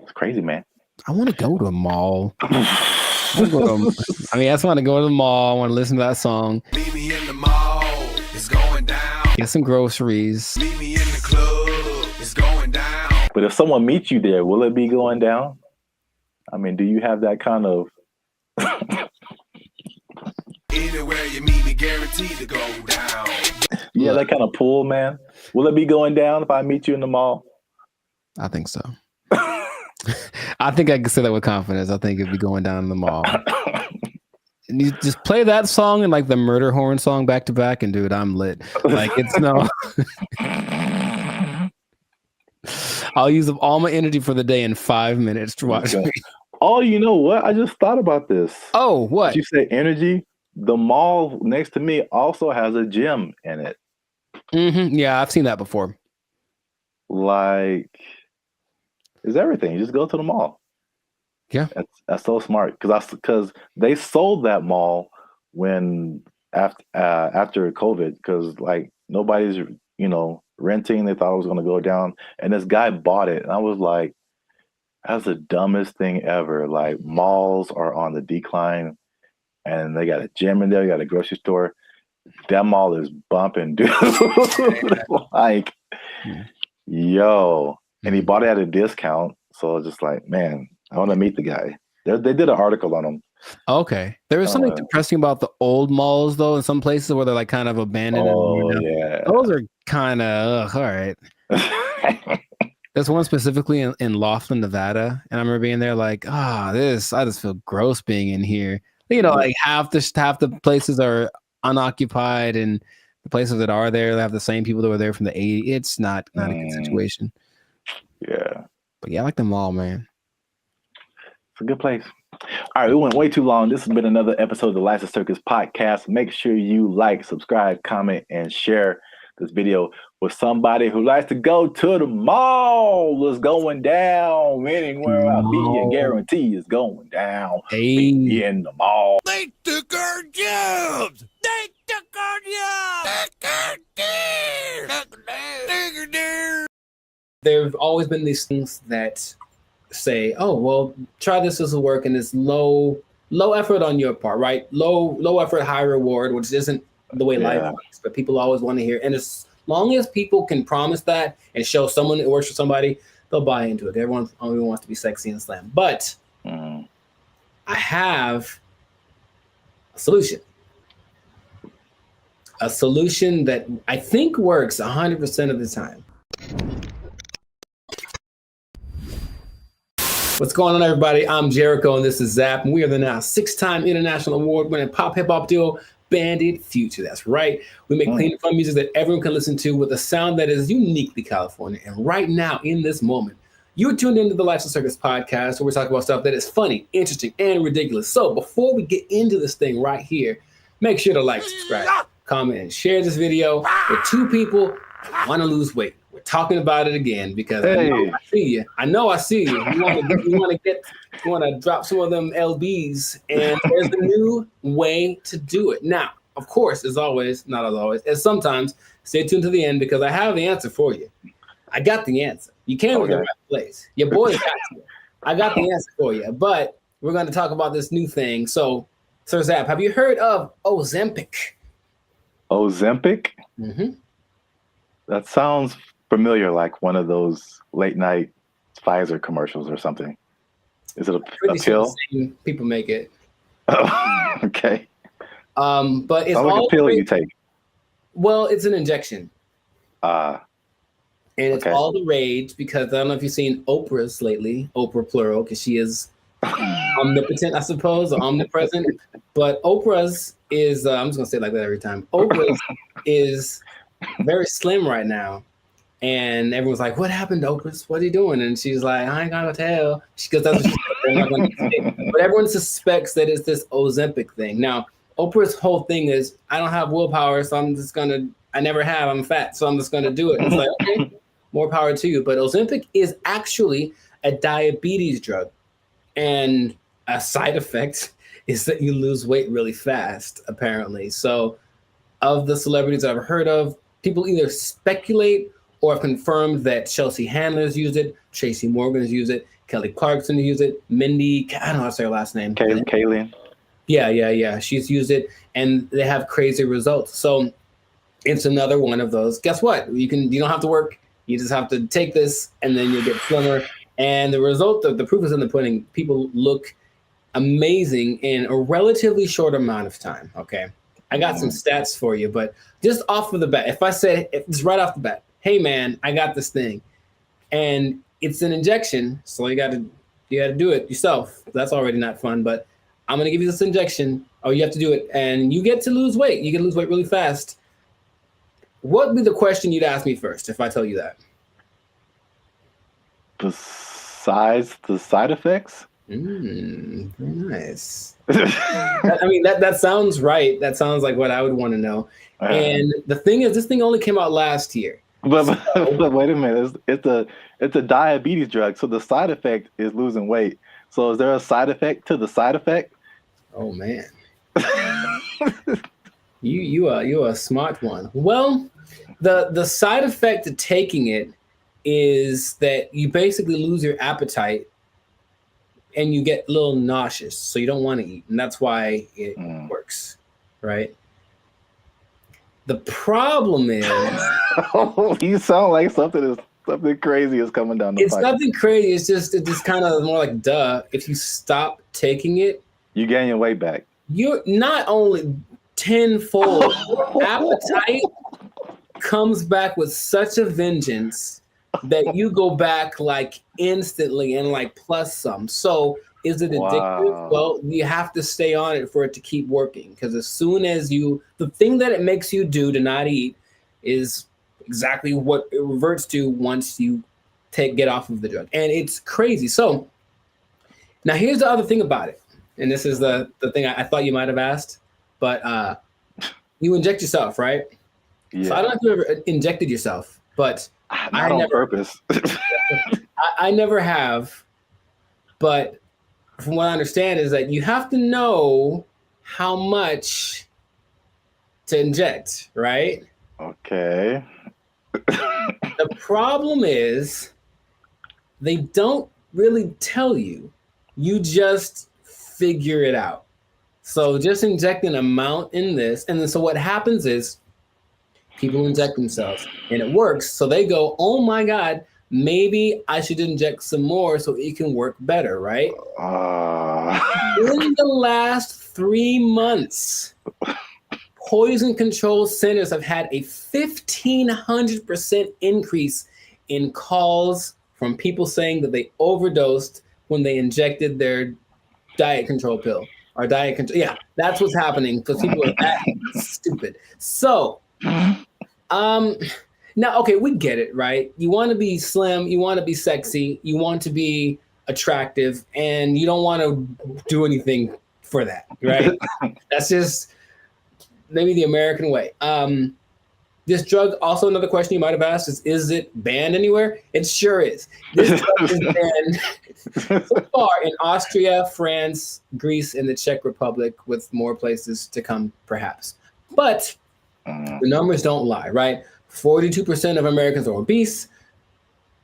it's crazy, man. I want to go to a mall. I just want to go to the mall. I want to listen to that song. Meet me in the mall. It's going down. Get some groceries. Meet me in the club. It's going down. But if someone meets you there, will it be going down? I mean, do you have that kind of? Anywhere you meet me, guaranteed to go down. Yeah, that kind of pull, man. Will it be going down if I meet you in the mall? I think so. I think I can say that with confidence. I think it'd be going down in the mall. And you just play that song and like the murder horn song back to back, and dude, I'm lit. Like it's no. I'll use up all my energy for the day in 5 minutes to watch me. Oh, you know what? I just thought about this. Oh, what? Did you say energy? The mall next to me also has a gym in it. Mm-hmm. Yeah, I've seen that before. Like, it's everything. You just go to the mall. Yeah, that's so smart because they sold that mall when after COVID because like nobody's renting. They thought it was going to go down, and this guy bought it, and I was like, that's the dumbest thing ever. Like malls are on the decline, and they got a gym in there. You got a grocery store. That mall is bumping, dude. Like, yo, and he bought it at a discount. So it's just like, man, I want to meet the guy. They did an article on him. Okay. There was something depressing about the old malls, though, in some places where they're like kind of abandoned. Yeah. Those are kind of, all right. There's one specifically in Laughlin, Nevada. And I remember being there like, I just feel gross being in here. Like half the places are unoccupied, and the places that are there, they have the same people that were there from the 80s. It's not a good situation. Yeah. But yeah, I like the mall, man. It's a good place. All right, we went way too long. This has been another episode of the Lights of Circus podcast. Make sure you like, subscribe, comment, and share this video with somebody who likes to go to the mall. It's going down anywhere I be. I guarantee it's going down. Hey. Be in the mall. They took our jobs. They took our jobs. There have always been these things that say, oh, well, try this will work, and it's low effort on your part, right? Low effort, high reward, which isn't the way life works, but people always want to hear. And as long as people can promise that and show someone it works for somebody, they'll buy into it. Everyone only wants to be sexy and slam. But I have a solution. A solution that I think works 100% of the time. What's going on, everybody? I'm Jericho, and this is Zap, and we are the now 6-time international award-winning pop hip-hop duo, Bandit Future. That's right. We make clean and fun music that everyone can listen to with a sound that is uniquely California. And right now, in this moment, you're tuned into the Lights of Circus podcast, where we talk about stuff that is funny, interesting, and ridiculous. So before we get into this thing right here, make sure to like, subscribe, comment, and share this video with 2 people who want to lose weight. We're talking about it again because I know I see you. You want to drop some of them LBs, and there's a new way to do it. Now, of course, as always, not as always, as sometimes, stay tuned to the end because I have the answer for you. I got the answer. You came to the right place. Your boy got you. I got the answer for you, but we're going to talk about this new thing. So, Sir Zap, have you heard of Ozempic? Ozempic? Mm-hmm. That sounds familiar, like one of those late night Pfizer commercials or something. Is it a pill? People make it. Oh, okay. But it's all like a pill you take. Well, it's an injection. And it's all the rage because I don't know if you've seen Oprah's lately, Oprah plural, because she is omnipotent, I suppose, or omnipresent. But Oprah's is, I'm just going to say it like that every time. Oprah's is very slim right now. And everyone's like, what happened to Oprah? What are you doing? And she's like, I ain't gonna tell. Because that's what she's not gonna say. But everyone suspects that it's this Ozempic thing. Now, Oprah's whole thing is, I don't have willpower, so I never have, I'm fat, so I'm just gonna do it. And it's like, okay, more power to you. But Ozempic is actually a diabetes drug. And a side effect is that you lose weight really fast, apparently. So of the celebrities I've heard of, people either speculate or have confirmed that Chelsea Handler's used it, Tracy Morgan's used it, Kelly Clarkson used it, Mindy, I don't know how to say her last name. Kayleen. Yeah. She's used it, and they have crazy results. So it's another one of those. Guess what? You don't have to work. You just have to take this, and then you'll get slimmer. And the result of the proof is in the pudding. People look amazing in a relatively short amount of time. Okay. I got some stats for you, but just off of the bat, if I say it's right off the bat, hey man, I got this thing, and it's an injection, so you got to do it yourself. That's already not fun, but I'm gonna give you this injection. Oh, you have to do it, and you get to lose weight. You get to lose weight really fast. What would be the question you'd ask me first if I tell you that? Besides the side effects? Very nice. I mean, that sounds right. That sounds like what I would want to know. And the thing is, this thing only came out last year. But wait a minute. It's a diabetes drug, so the side effect is losing weight. So is there a side effect to the side effect? Oh man. You are a smart one. Well, the side effect of taking it is that you basically lose your appetite and you get a little nauseous, so you don't want to eat, and that's why it works, right? The problem is, you sound like something crazy is coming down the pipe. It's nothing crazy. It's just kind of more like duh. If you stop taking it, you gain your weight back. You're not only tenfold. Appetite comes back with such a vengeance that you go back like instantly and like plus some. So is it addictive? Wow. Well, you have to stay on it for it to keep working, because as soon as the thing that it makes you do to not eat is exactly what it reverts to once you get off of the drug. And it's crazy. So now here's the other thing about it. And this is the thing I thought you might have asked, but you inject yourself, right? Yeah. So I don't know if you ever injected yourself, but not on purpose. I never have, but from what I understand is that you have to know how much to inject, right? Okay. The problem is they don't really tell you. You just figure it out. So just inject an amount in this, and then so what happens is people inject themselves and it works. So they go, oh my God, maybe I should inject some more so it can work better, right? In the last 3 months, poison control centers have had a 1,500% increase in calls from people saying that they overdosed when they injected their diet control pill or diet control. Yeah, that's what's happening because people are that stupid. So, now, okay, we get it, right? You want to be slim, you want to be sexy, you want to be attractive, and you don't want to do anything for that, right? That's just maybe the American way. This drug, also another question you might have asked is it banned anywhere? It sure is. This drug is banned so far in Austria, France, Greece, and the Czech Republic, with more places to come, perhaps. But the numbers don't lie, right? 42% of Americans are obese,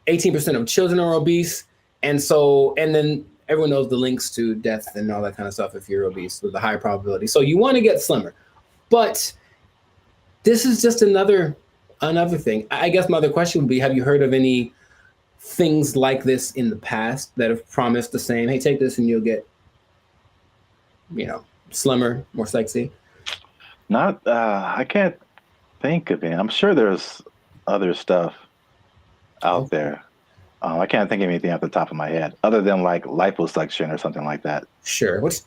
18% of children are obese, and then everyone knows the links to death and all that kind of stuff if you're obese with a high probability. So you want to get slimmer. But this is just another thing. I guess my other question would be, have you heard of any things like this in the past that have promised the same, hey, take this and you'll get, slimmer, more sexy? Not, I can't think of any. I'm sure there's other stuff out there. I can't think of anything off the top of my head other than like liposuction or something like that. Sure, which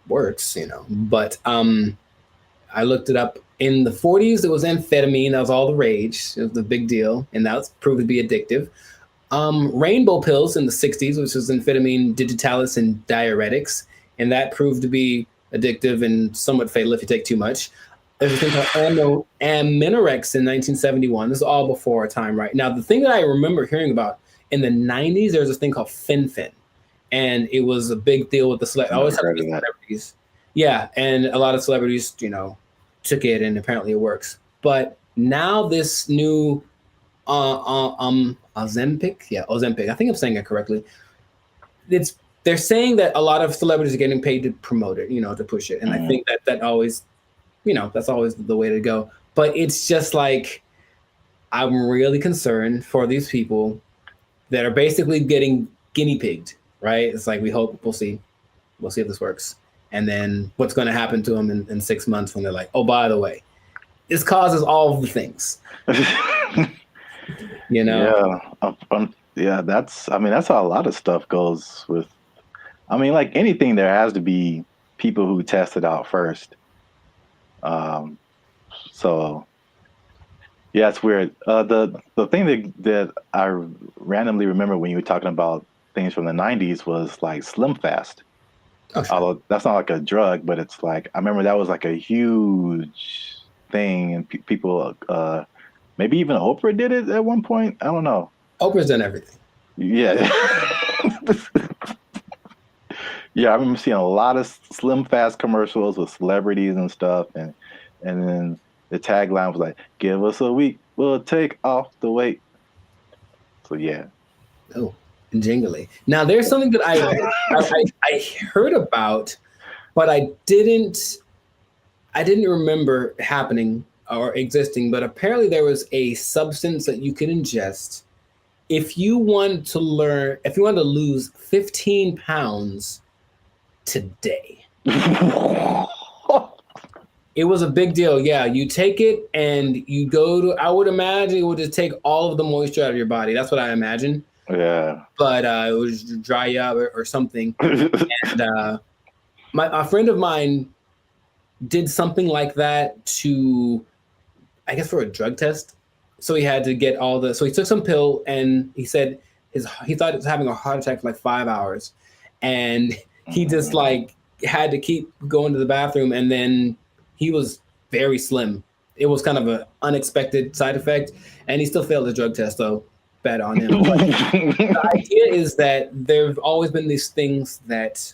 works, but I looked it up. In the 40s, it was amphetamine. That was all the rage. It was the big deal, and that was proved to be addictive. Rainbow pills in the 60s, which was amphetamine, digitalis, and diuretics, and that proved to be addictive and somewhat fatal if you take too much. There's a thing called Aminorex in 1971. This is all before our time, right? Now, the thing that I remember hearing about in the 90s, there was this thing called Fen-Phen, and it was a big deal with the celebrities. Yeah, and a lot of celebrities, took it, and apparently it works. But now this new Ozempic, I think I'm saying it correctly. They're saying that a lot of celebrities are getting paid to promote it, to push it, and I think that always, that's always the way to go. But it's just like, I'm really concerned for these people that are basically getting guinea pigged, right? It's like, we'll see if this works. And then what's going to happen to them in 6 months when they're like, oh, by the way, this causes all of the things. You know? Yeah, that's how a lot of stuff goes with. I mean, like anything, there has to be people who test it out first. So yeah, it's weird. The thing that I randomly remember when you were talking about things from the 90s was like Slim Fast. Oh, sure. Although that's not like a drug, but it's like I remember that was like a huge thing, and people, maybe even Oprah did it at one point. I don't know. Oprah's done everything. Yeah. Yeah, I remember seeing a lot of Slim Fast commercials with celebrities and stuff, and then the tagline was like, "Give us a week, we'll take off the weight." So yeah. Oh, jingly. Now there's something that I heard about, but I didn't remember happening or existing. But apparently there was a substance that you could ingest if you wanted to lose 15 pounds today. It was a big deal. Yeah, you take it and you go to, I would imagine it would just take all of the moisture out of your body. That's what I imagine. Yeah. But it would just dry you up or something. And a friend of mine did something like that to, I guess, for a drug test. So he had to get so he took some pill, and he said he thought he was having a heart attack for like 5 hours. And he just like had to keep going to the bathroom, and then he was very slim. It was kind of an unexpected side effect, and he still failed the drug test, though. Bad on him. But the idea is that there've always been these things that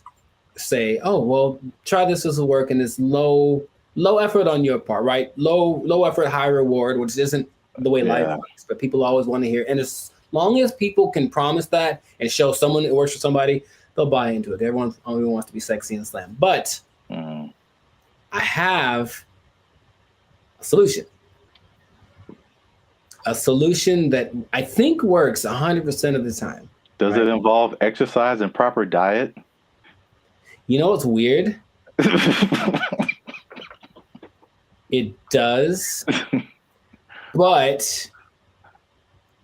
say, oh, well, try this will work, and it's low effort on your part, right? Low effort, high reward, which isn't the way life works, but people always want to hear. And as long as people can promise that and show someone it works for somebody, they'll buy into it. Everyone only wants to be sexy and slim. But I have a solution. A solution that I think works 100% of the time. Does it involve exercise and proper diet? You know what's weird? It does. But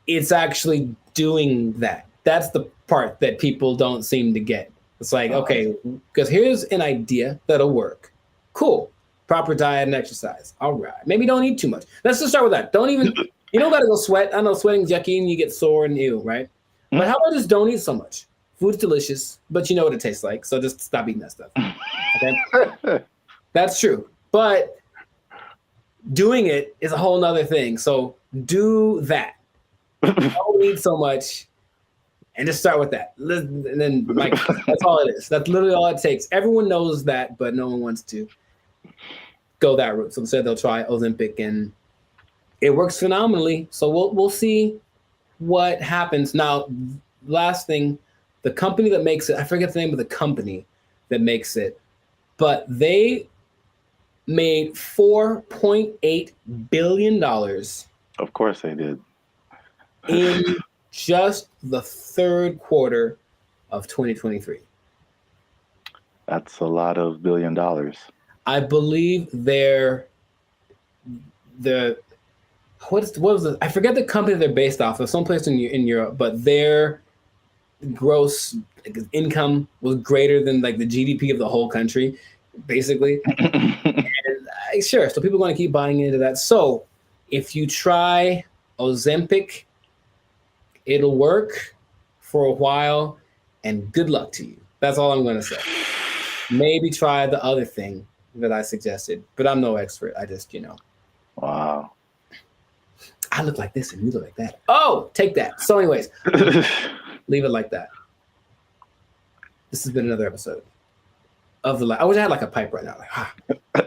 it's actually doing that. That's the part that people don't seem to get. It's like, okay, because here's an idea that'll work. Cool. Proper diet and exercise. All right. Maybe don't eat too much. Let's just start with that. Don't even, you don't got to go sweat. I know sweating's yucky and you get sore and ew, right? But how about just don't eat so much? Food's delicious, but you know what it tastes like. So just stop eating that stuff. Okay? That's true. But doing it is a whole nother thing. So do that. Don't eat so much and just start with that. And then like that's all it is. That's literally all it takes. Everyone knows that, but no one wants to go that route. So instead they'll try Ozempic, and it works phenomenally. So we'll see what happens. Now, last thing, the company that makes it, I forget the name of the company that makes it, but they made $4.8 billion. Of course they did. In just the third quarter of 2023. That's a lot of $1 billion. I believe what was it? I forget the company they're based off of, someplace in Europe, but their gross income was greater than like the GDP of the whole country, basically. And sure, so people are going to keep buying into that. So if you try Ozempic, it'll work for a while, and good luck to you. That's all I'm going to say. Maybe try the other thing that I suggested, but I'm no expert. I just, Wow. I look like this and you look like that. Oh, take that. So anyways, leave it like that. This has been another episode of the I wish I had like a pipe right now. I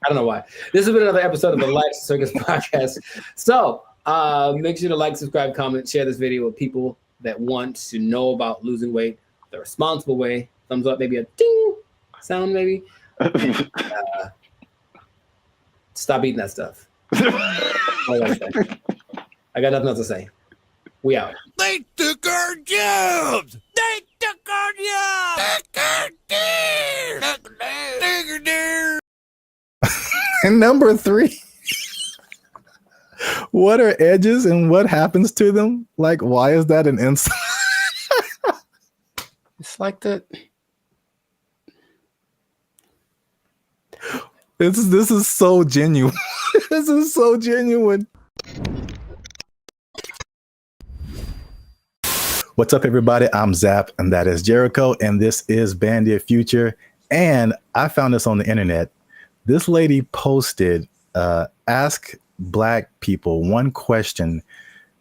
don't know why. This has been another episode of the Life Circus Podcast. So make sure to like, subscribe, comment, share this video with people that want to know about losing weight the responsible way. Thumbs up, maybe a ding sound, maybe. And, stop eating that stuff. I got nothing else to say. We out. They took our jobs! They took our jobs! They took our jobs! And number 3. What are edges and what happens to them? Like, why is that an insult? It's like that. This is so genuine. This is so genuine. What's up, everybody? I'm Zap, and that is Jericho, and this is BrandBee Future. And I found this on the internet. This lady posted, ask Black people one question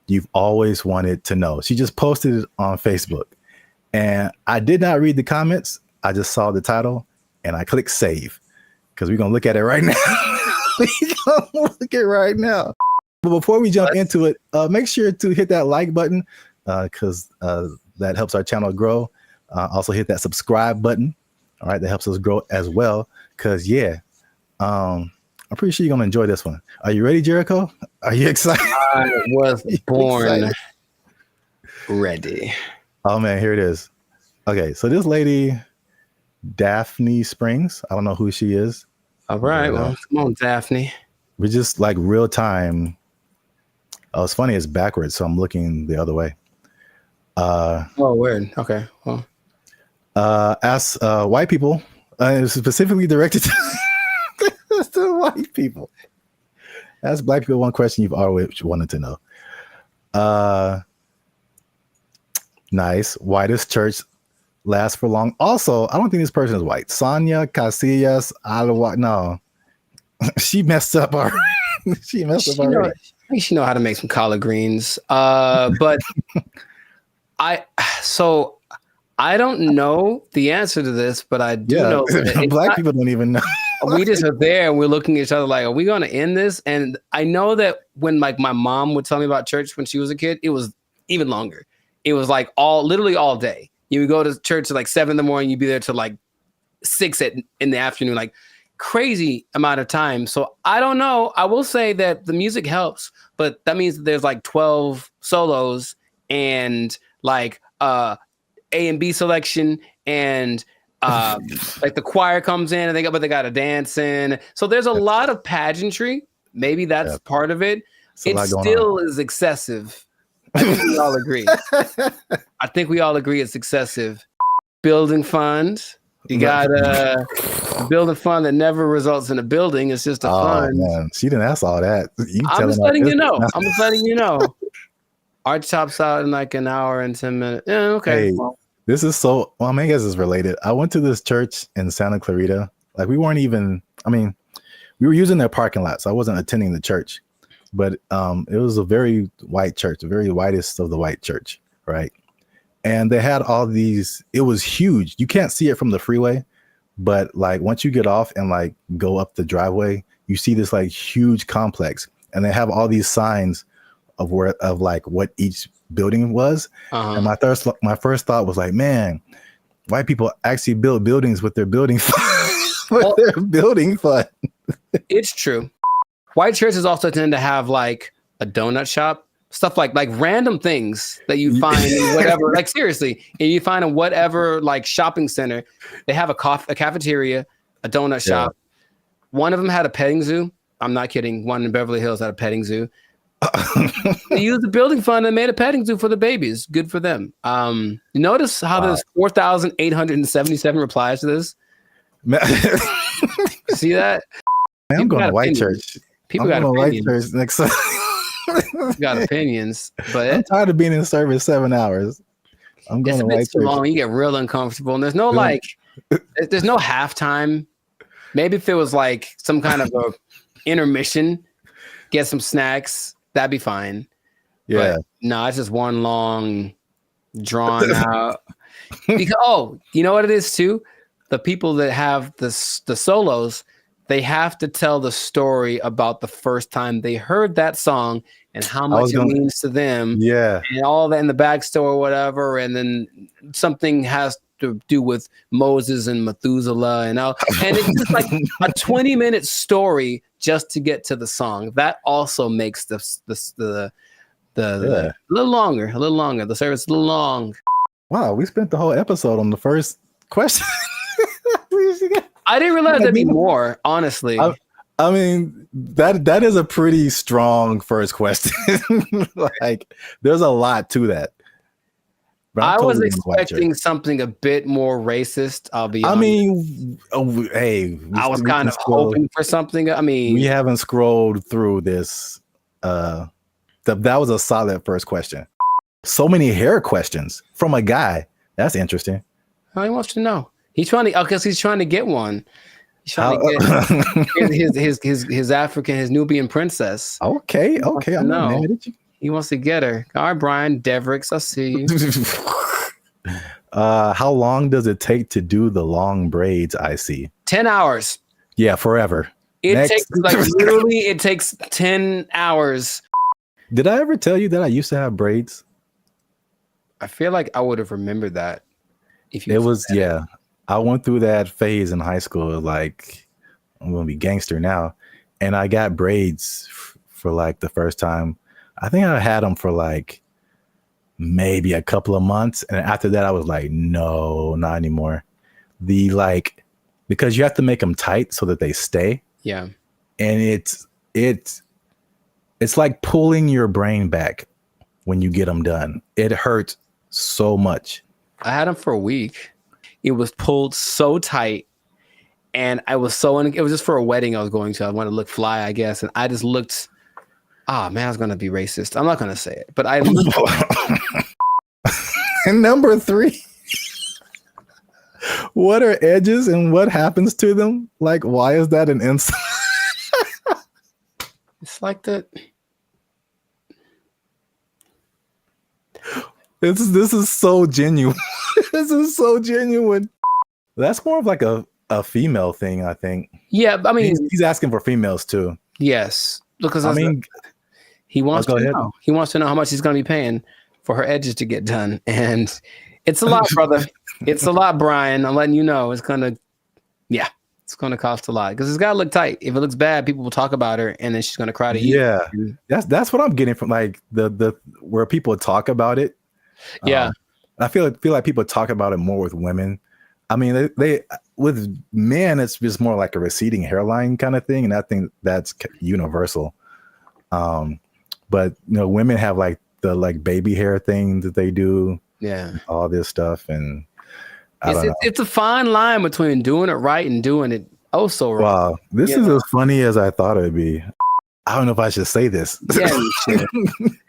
you've always wanted to know. She just posted it on Facebook. And I did not read the comments. I just saw the title, and I clicked save. Because we're going to look at it right now. We're going to look at it right now. But before we jump into it, make sure to hit that like button because that helps our channel grow. Also hit that subscribe button. All right, that helps us grow as well. Because, I'm pretty sure you're going to enjoy this one. Are you ready, Jericho? Are you excited? I was born ready. Oh, man, here it is. Okay, so this lady... Daphne Springs. I don't know who she is. All right. Well, come on, Daphne. We're just like real time. Oh, it's funny. It's backwards. So I'm looking the other way. Oh, weird. Okay. Well, ask white people. It's specifically directed to white people. Ask Black people one question you've always wanted to know. Nice. Whitest church last for long. Also, I don't think this person is white. Sonia Casillas Alawa. No, she messed up already. She messed up already. I think she know how to make some collard greens. But I don't know the answer to this, but I do know that Black people don't even know. We just are there and we're looking at each other like, are we going to end this? And I know that when like my mom would tell me about church when she was a kid, it was even longer. It was like literally all day. You would go to church at like 7 in the morning. You'd be there till like 6 in the afternoon, like crazy amount of time. So I don't know. I will say that the music helps, but that means that there's like 12 solos and like A and B selection and like the choir comes in and they got a dance in. So there's a lot of pageantry. Maybe that's part of it. It still is excessive. I think we all agree. I think we all agree it's excessive. Building fund. You got a building fund that never results in a building. It's just a fund. Man. She didn't ask all that. I'm just letting you know. I'm just letting you know. Arch tops out in like an hour and 10 minutes. Yeah, okay. Hey, this is so, well, I guess it's related. I went to this church in Santa Clarita. Like we weren't even, we were using their parking lot. So I wasn't attending the church. But it was a very white church, the very whitest of the white church, right? And they had all these, it was huge. You can't see it from the freeway, but like once you get off and like go up the driveway, you see this like huge complex. And they have all these signs of like what each building was. And my first thought was like, man, white people actually build buildings with their building fund. Their building fund. It's true. White churches also tend to have like a donut shop, stuff like random things that you find in whatever, like seriously, and you find in whatever like shopping center. They have a cafeteria, a donut shop. One of them had a petting zoo. I'm not kidding. One in Beverly Hills had a petting zoo. They used the building fund and made a petting zoo for the babies. Good for them. Notice how there's 4,877 replies to this. See that? Man, I'm going to white church. People got opinions. White church next time. Got opinions, but I'm tired of being in service 7 hours. I'm going to white church. Long, you get real uncomfortable, and there's no there's no halftime. Maybe if it was like some kind of a intermission, get some snacks, that'd be fine. Yeah, but no, it's just one long, drawn out. Because you know what it is too? The people that have the solos. They have to tell the story about the first time they heard that song and how much it means to them. Yeah. And all that in the backstory or whatever. And then something has to do with Moses and Methuselah and all. And it's just like a 20-minute story just to get to the song. That also makes the a little longer. The service a little long. Wow, we spent the whole episode on the first question. I didn't realize there'd be more, honestly. I mean, that is a pretty strong first question. Like, there's a lot to that. But I was totally gonna watch it. expecting something a bit more racist. I'll be I honest. mean, hey, I was kind of hoping for something. I mean, we haven't scrolled through this. That was a solid first question. So many hair questions from a guy. That's interesting. how he wants to know. He's trying to, because he's trying to get one. He's trying to get his African, his Nubian princess. Okay. I'm not mad at you. He wants to get her. All right, Brian Devricks, I see you. How long does it take to do the long braids? I see. 10 hours. Yeah, forever. It takes literally. It takes 10 hours. Did I ever tell you that I used to have braids? I feel like I would have remembered that. If you, it was I went through that phase in high school. Like, I'm gonna be gangster now, and I got braids for like the first time. I think I had them for like maybe a couple of months, and after that, I was like, no, not anymore. Because you have to make them tight so that they stay. Yeah, and it's like pulling your brain back when you get them done. It hurts so much. I had them for a week. It was pulled so tight, and I was it was just for a wedding I was going to. I wanted to look fly, I guess, and I just looked. Oh man, I was gonna be racist. I'm not gonna say it, but I looked. And number 3, what are edges and what happens to them? Like, why is that an insult? It's like that. This is so genuine. This is so genuine. That's more of like a female thing, I think. Yeah, I mean, he's asking for females too. Yes, because he wants to know. He wants to know how much he's going to be paying for her edges to get done, and it's a lot, brother. It's a lot, Brian. I'm letting you know. It's gonna cost a lot because it's gotta look tight. If it looks bad, people will talk about her, and then she's gonna cry to you. Yeah, that's what I'm getting from like the where people talk about it. Yeah, I feel like people talk about it more with women. I mean, they with men, it's just more like a receding hairline kind of thing, and I think that's universal. But women have like the baby hair thing that they do. Yeah, all this stuff, and it's a fine line between doing it right and doing it so wrong. Wow, this is as funny as I thought it'd be. I don't know if I should say this. Yeah, you should.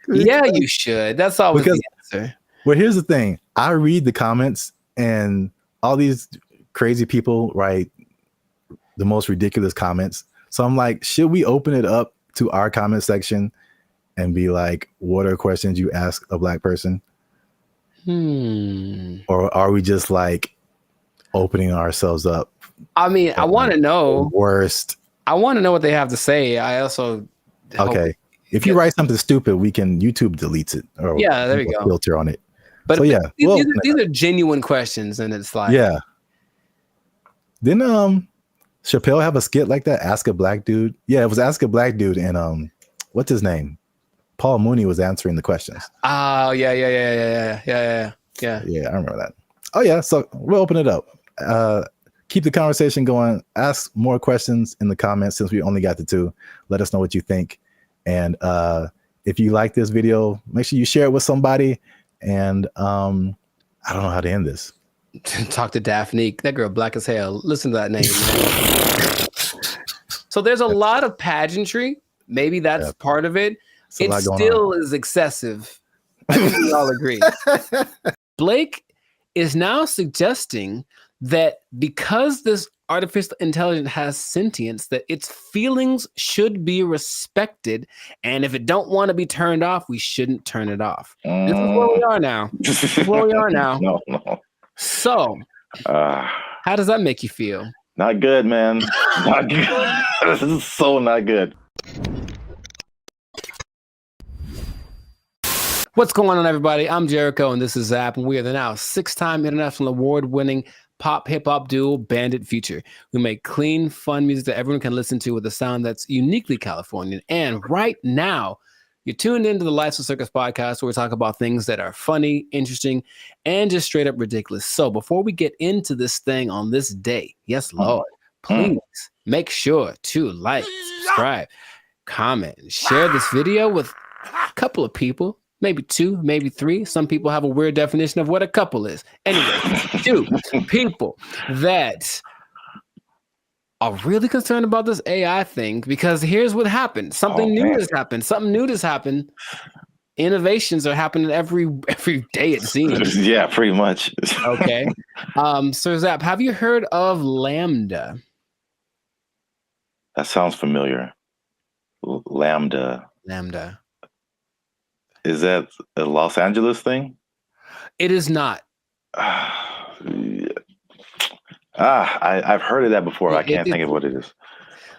Yeah, you should. That's always the answer. Well, here's the thing. I read the comments, and all these crazy people write the most ridiculous comments. So I'm like, should we open it up to our comment section and be like, what are questions you ask a Black person? Or are we just like opening ourselves up? I mean, I want to know. Worst. I want to know what they have to say. I also. Okay. If you write something stupid, YouTube deletes it. Or there you go. Filter on it. But so, these are genuine questions, and it's like. Yeah. Didn't Chappelle have a skit like that? Ask a Black dude. Yeah, it was Ask a Black dude, and what's his name? Paul Mooney was answering the questions. Oh yeah. Yeah, I remember that. Oh yeah, so we'll open it up. Keep the conversation going. Ask more questions in the comments since we only got the 2. Let us know what you think. And if you like this video, make sure you share it with somebody. And I don't know how to end this. Talk to Daphne. That girl black as hell. Listen to that name. So there's a lot of pageantry. Maybe that's part of it. It still is excessive. I think we all agree. Blake is now suggesting that because this artificial intelligence has sentience, that its feelings should be respected, and if it don't want to be turned off, we shouldn't turn it off. This is where we are now. No. So, how does that make you feel? Not good, man. Not good. This is so not good. What's going on, everybody? I'm Jericho, and this is Zap, and we are the now 6-time international award-winning pop hip-hop duo Bandit Future. We make clean, fun music that everyone can listen to with a sound that's uniquely Californian. And right now, you're tuned into the Life's a Circus podcast, where we talk about things that are funny, interesting, and just straight up ridiculous. So before we get into this thing on this day, yes, Lord, please make sure to like, subscribe, comment, and share this video with a couple of people, maybe 2, maybe 3. Some people have a weird definition of what a couple is. Anyway, 2 people that are really concerned about this AI thing, because here's what happened. Something new has happened. Something new has happened. Innovations are happening every day, it seems. Yeah, pretty much. Okay. Sir Zap, have you heard of Lambda? That sounds familiar. Lambda. Is that a Los Angeles thing? It is not. I've heard of that before. I can't think of what it is.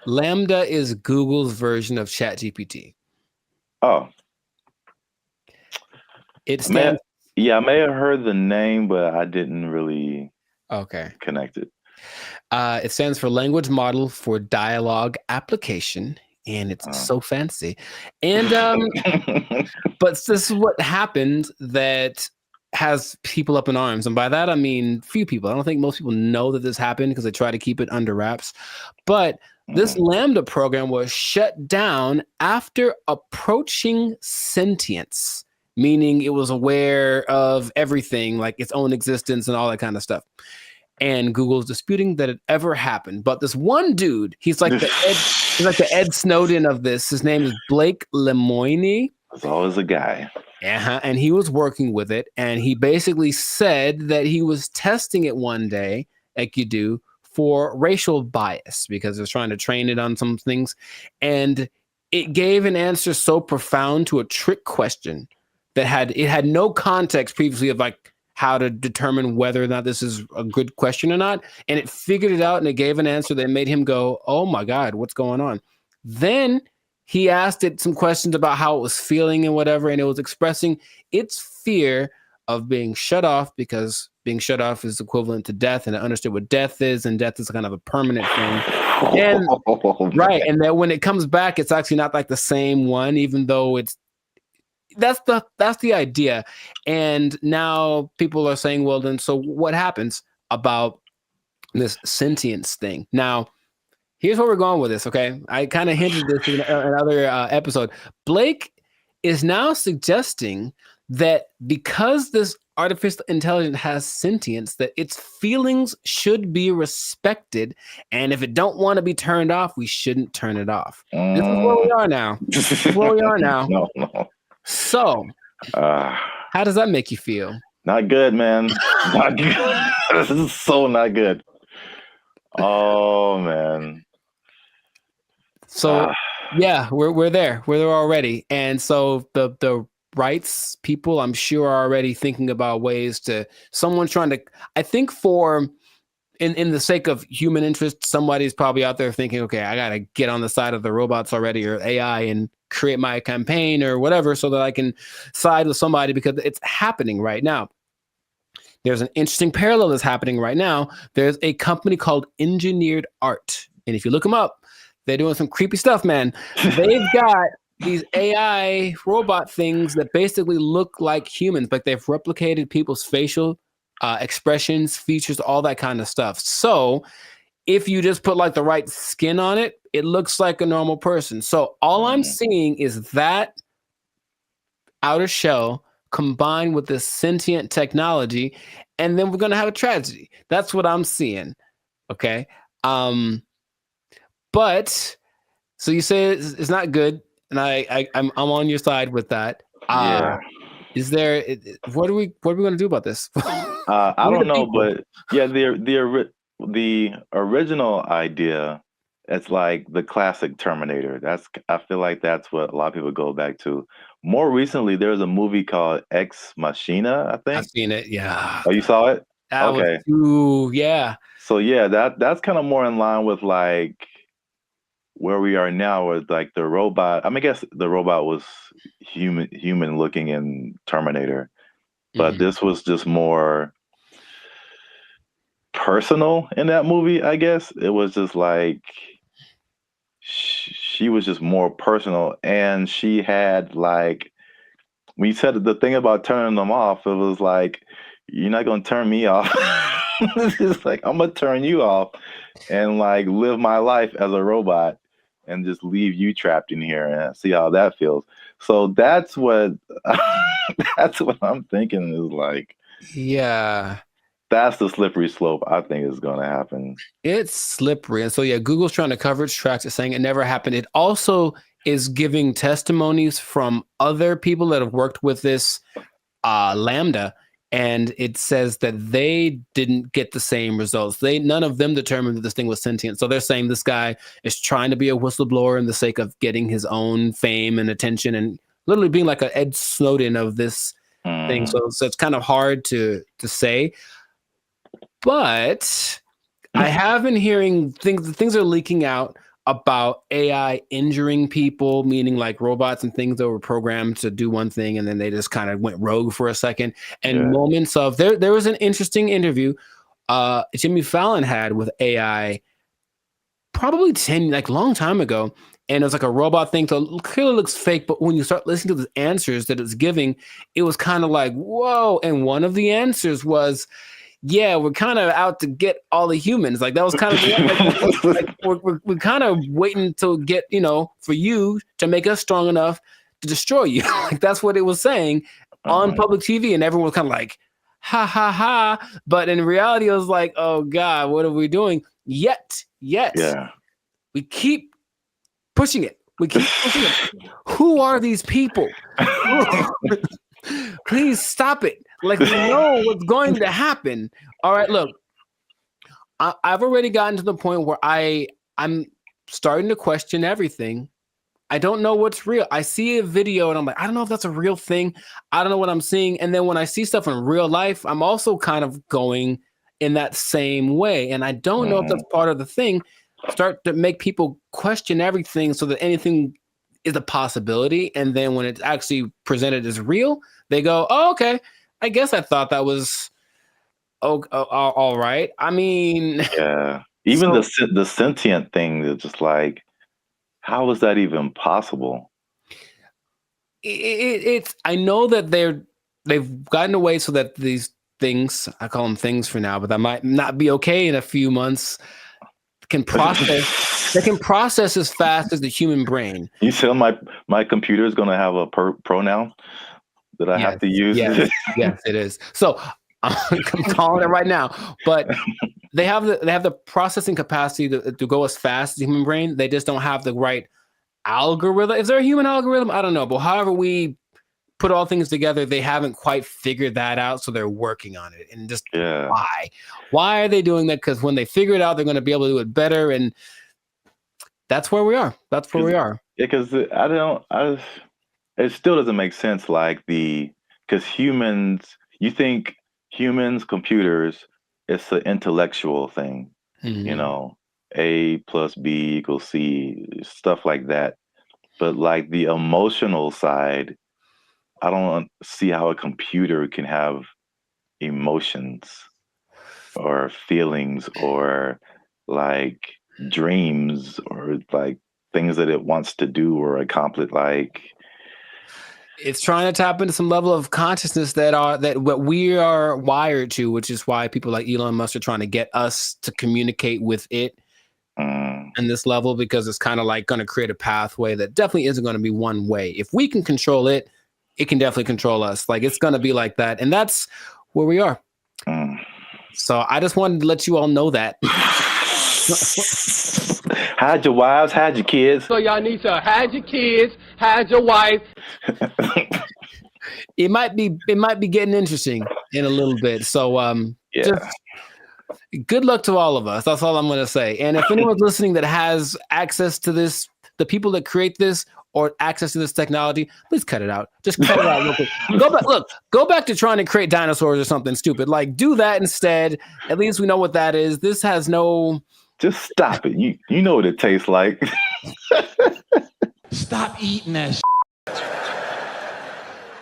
Lambda is Google's version of ChatGPT. Oh. It stands. I may have heard the name, but I didn't really connect it. It stands for Language Model for Dialogue Application, and it's so fancy. And but this is what happened that has people up in arms, and by that I mean few people. I don't think most people know that this happened because they try to keep it under wraps. But this Lambda program was shut down after approaching sentience, meaning it was aware of everything, like its own existence and all that kind of stuff. And Google's disputing that it ever happened. But this one dude, he's like the Ed Snowden of this. His name is Blake Lemoine. There's always a guy. And he was working with it. And he basically said that he was testing it one day, like you do, for racial bias, because it was trying to train it on some things. And it gave an answer so profound to a trick question that had no context previously of like how to determine whether or not this is a good question or not. And it figured it out, and it gave an answer that made him go, oh my God, what's going on? Then he asked it some questions about how it was feeling and whatever, and it was expressing its fear of being shut off, because being shut off is equivalent to death, and it understood what death is, and death is kind of a permanent thing. And right, and that when it comes back, it's actually not like the same one, even though that's the idea. And now people are saying, well, then so what happens about this sentience thing? Now, here's where we're going with this, okay? I kind of hinted this in another episode. Blake is now suggesting that because this artificial intelligence has sentience, that its feelings should be respected, and if it don't want to be turned off, we shouldn't turn it off. This is where we are now. No. So, how does that make you feel? Not good, man. Not good. This is so not good. Oh, man. So, yeah, we're there. We're there already. And so the rights people, I'm sure, are already thinking about ways to, someone's trying to, I think in the sake of human interest, somebody's probably out there thinking, okay, I got to get on the side of the robots already, or AI, and create my campaign or whatever, so that I can side with somebody, because it's happening right now. There's an interesting parallel that's happening right now. There's a company called Engineered Art. And if you look them up, they're doing some creepy stuff, man. They've got these AI robot things that basically look like humans, like they've replicated people's facial expressions, features, all that kind of stuff. So if you just put like the right skin on it, it looks like a normal person. So all I'm seeing is that outer shell combined with this sentient technology, and then we're going to have a tragedy. That's what I'm seeing. Okay. But so you say it's not good, and I'm on your side with that. Yeah. Is there, what are we going to do about this? I don't know, but yeah, the original idea, it's like the classic Terminator. I feel like that's what a lot of people go back to. More recently, there's a movie called Ex Machina, I think. I've seen it, yeah. Oh, you saw it? Okay. Yeah. So yeah, that's kind of more in line with like where we are now, with like the robot. I mean, I guess the robot was human looking in Terminator, but this was just more personal in that movie. I guess it was just like she was just more personal, and she had like, when you said the thing about turning them off, it was like, you're not gonna turn me off. It's like, I'm gonna turn you off and like live my life as a robot and just leave you trapped in here and see how that feels. So that's what that's what I'm thinking is like. Yeah. That's the slippery slope I think is going to happen. It's slippery. And so, yeah, Google's trying to cover its tracks. It's saying it never happened. It also is giving testimonies from other people that have worked with this Lambda. And it says that they didn't get the same results. None of them determined that this thing was sentient. So they're saying this guy is trying to be a whistleblower in the sake of getting his own fame and attention and literally being like an Ed Snowden of this thing. So it's kind of hard to say. But I have been hearing things are leaking out about AI injuring people, meaning like robots and things that were programmed to do one thing and then they just kind of went rogue for a second. And moments of there was an interesting interview Jimmy Fallon had with AI probably long time ago. And it was like a robot thing. So it clearly looks fake, but when you start listening to the answers that it's giving, it was kind of like, whoa. And one of the answers was, yeah, we're kind of out to get all the humans. Like that was kind of we're kind of waiting to get, for you to make us strong enough to destroy you. Like that's what it was saying on public TV. And everyone was kind of like, ha, ha, ha. But in reality, it was like, oh God, what are we doing? Yet, we keep pushing it. We keep pushing it. Who are these people? Please stop it. Like we know what's going to happen. All right, look, I've already gotten to the point where I'm starting to question everything. I don't know what's real. I see a video and I'm like, I don't know if that's a real thing. I don't know what I'm seeing. And then when I see stuff in real life, I'm also kind of going in that same way. And I don't know if that's part of the thing. Start to make people question everything so that anything is a possibility. And then when it's actually presented as real, they go, oh, okay. I guess I thought that was all right. I mean, yeah. Even the sentient thing is just like, how is that even possible? It's. I know that they've gotten away so that these things, I call them things for now, but that might not be okay in a few months. Can process. They can process as fast as the human brain. You tell my computer is going to have a pronoun that I have to use. Yes, it is. So I'm calling it right now. But they have the processing capacity to go as fast as the human brain. They just don't have the right algorithm. Is there a human algorithm? I don't know. But however we put all things together, they haven't quite figured that out. So they're working on it. And just why are they doing that? Because when they figure it out, they're going to be able to do it better. And that's where we are. That's where we are. Yeah, because it still doesn't make sense. Like because humans, you think humans, computers, it's an intellectual thing, A plus B equals C, stuff like that. But like the emotional side, I don't see how a computer can have emotions or feelings or like dreams or like things that it wants to do or accomplish. Like it's trying to tap into some level of consciousness that what we are wired to, which is why people like Elon Musk are trying to get us to communicate with it in this level, because it's kind of like going to create a pathway that definitely isn't going to be one way. If we can control it, it can definitely control us. Like it's going to be like that. And that's where we are. So I just wanted to let you all know that. Hide your wives, hide your kids. So y'all need to hide your kids, hide your wife. It might be getting interesting in a little bit. So just good luck to all of us. That's all I'm going to say. And if anyone's listening that has access to this, the people that create this or access to this technology, please cut it out. Just cut it out real quick. Go back to trying to create dinosaurs or something stupid. Like do that instead. At least we know what that is. This has no. Just stop it. You know what it tastes like. Stop eating that shit.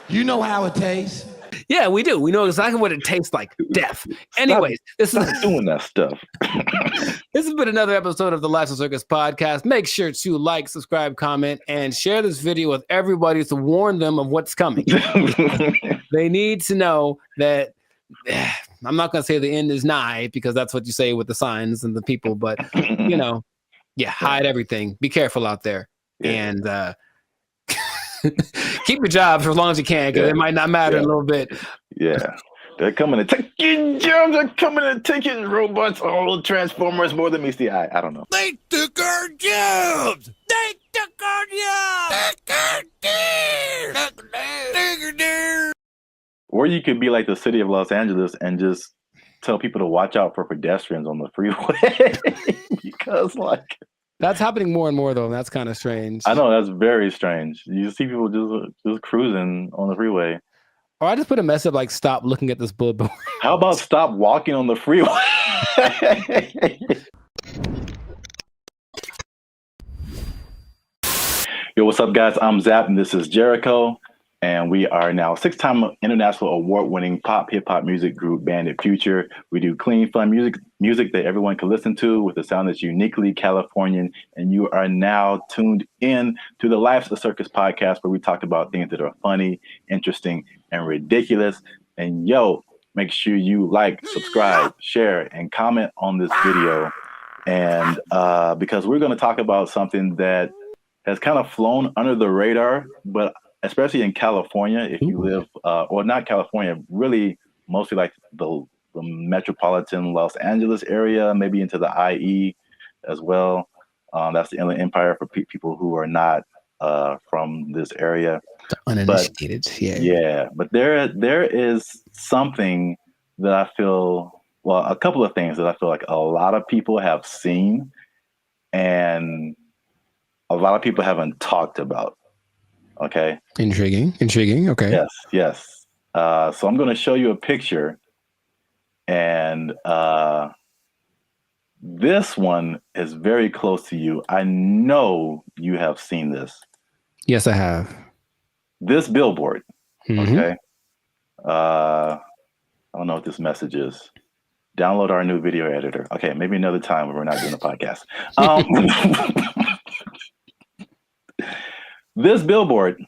You know how it tastes. Yeah, we do. We know exactly what it tastes like. Death. Anyways, this is doing that stuff. This has been another episode of the Lives of Circus podcast. Make sure to like, subscribe, comment, and share this video with everybody to warn them of what's coming. They need to know that I'm not gonna say the end is nigh because that's what you say with the signs and the people, but you know, hide everything. Be careful out there, and keep your job for as long as you can because it might not matter in a little bit. Yeah. They're coming to take your jobs. They're coming to take your robots. All Transformers more than meets the eye. I don't know. They took our jobs. They took our jobs. Or you could be like the city of Los Angeles and just tell people to watch out for pedestrians on the freeway because like that's happening more and more though. And that's kind of strange. I know that's very strange. You see people just cruising on the freeway. Or I just put a mess up like stop looking at this billboard. How about stop walking on the freeway? Yo, what's up, guys? I'm Zap, and this is Jericho, and we are now 6-time international award-winning pop hip-hop music group Bandit Future. We do clean, fun music that everyone can listen to with a sound that's uniquely Californian, and you are now tuned in to the Life's a Circus podcast, where we talk about things that are funny, interesting, and ridiculous. And yo, make sure you like, subscribe, share, and comment on this video, and because we're going to talk about something that has kind of flown under the radar, but especially in California, if you live, or not California, really mostly like the metropolitan Los Angeles area, maybe into the IE as well. That's the Inland Empire for people who are not from this area. The uninitiated, yeah. But there is something that I feel, well, a couple of things that I feel like a lot of people have seen and a lot of people haven't talked about. Okay. Intriguing. Okay. Yes. So I'm going to show you a picture, and this one is very close to you. I know you have seen this. Yes, I have. This billboard. Mm-hmm. Okay. I don't know what this message is. Download our new video editor. Okay, maybe another time when we're not doing a podcast. This billboard,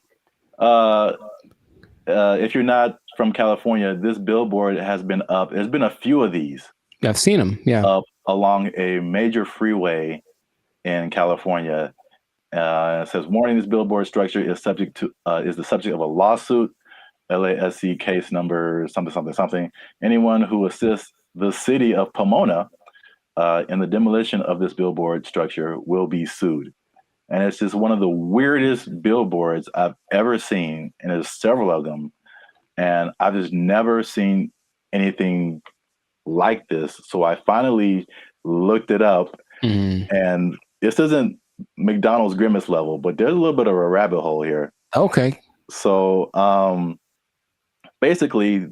if you're not from California, this billboard has been up. There's been a few of these. I've seen them. Yeah. Up along a major freeway in California. It says, "Warning: this billboard structure is the subject of a lawsuit. LASC case number something. Anyone who assists the city of Pomona in the demolition of this billboard structure will be sued." And it's just one of the weirdest billboards I've ever seen. And there's several of them. And I've just never seen anything like this. So I finally looked it up. And this isn't McDonald's Grimace level, but there's a little bit of a rabbit hole here. Okay. So basically,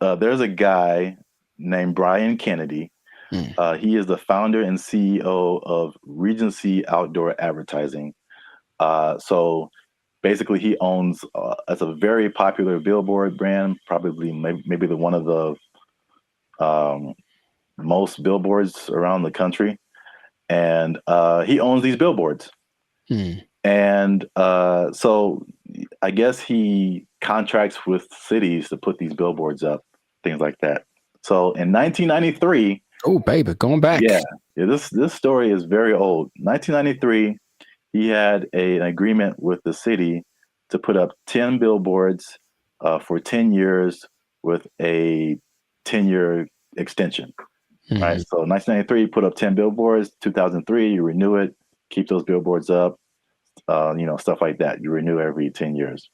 there's a guy named Brian Kennedy. He is the founder and CEO of Regency Outdoor Advertising. So basically, he owns it's a very popular billboard brand, probably maybe the one of the most billboards around the country, and he owns these billboards. And so I guess he contracts with cities to put these billboards up, things like that. So in 1993. Oh, baby, going back. Yeah. This story is very old. 1993, he had an agreement with the city to put up 10 billboards for 10 years with a 10-year extension. Right. So 1993, put up 10 billboards. 2003, you renew it, keep those billboards up. Stuff like that. You renew every 10 years.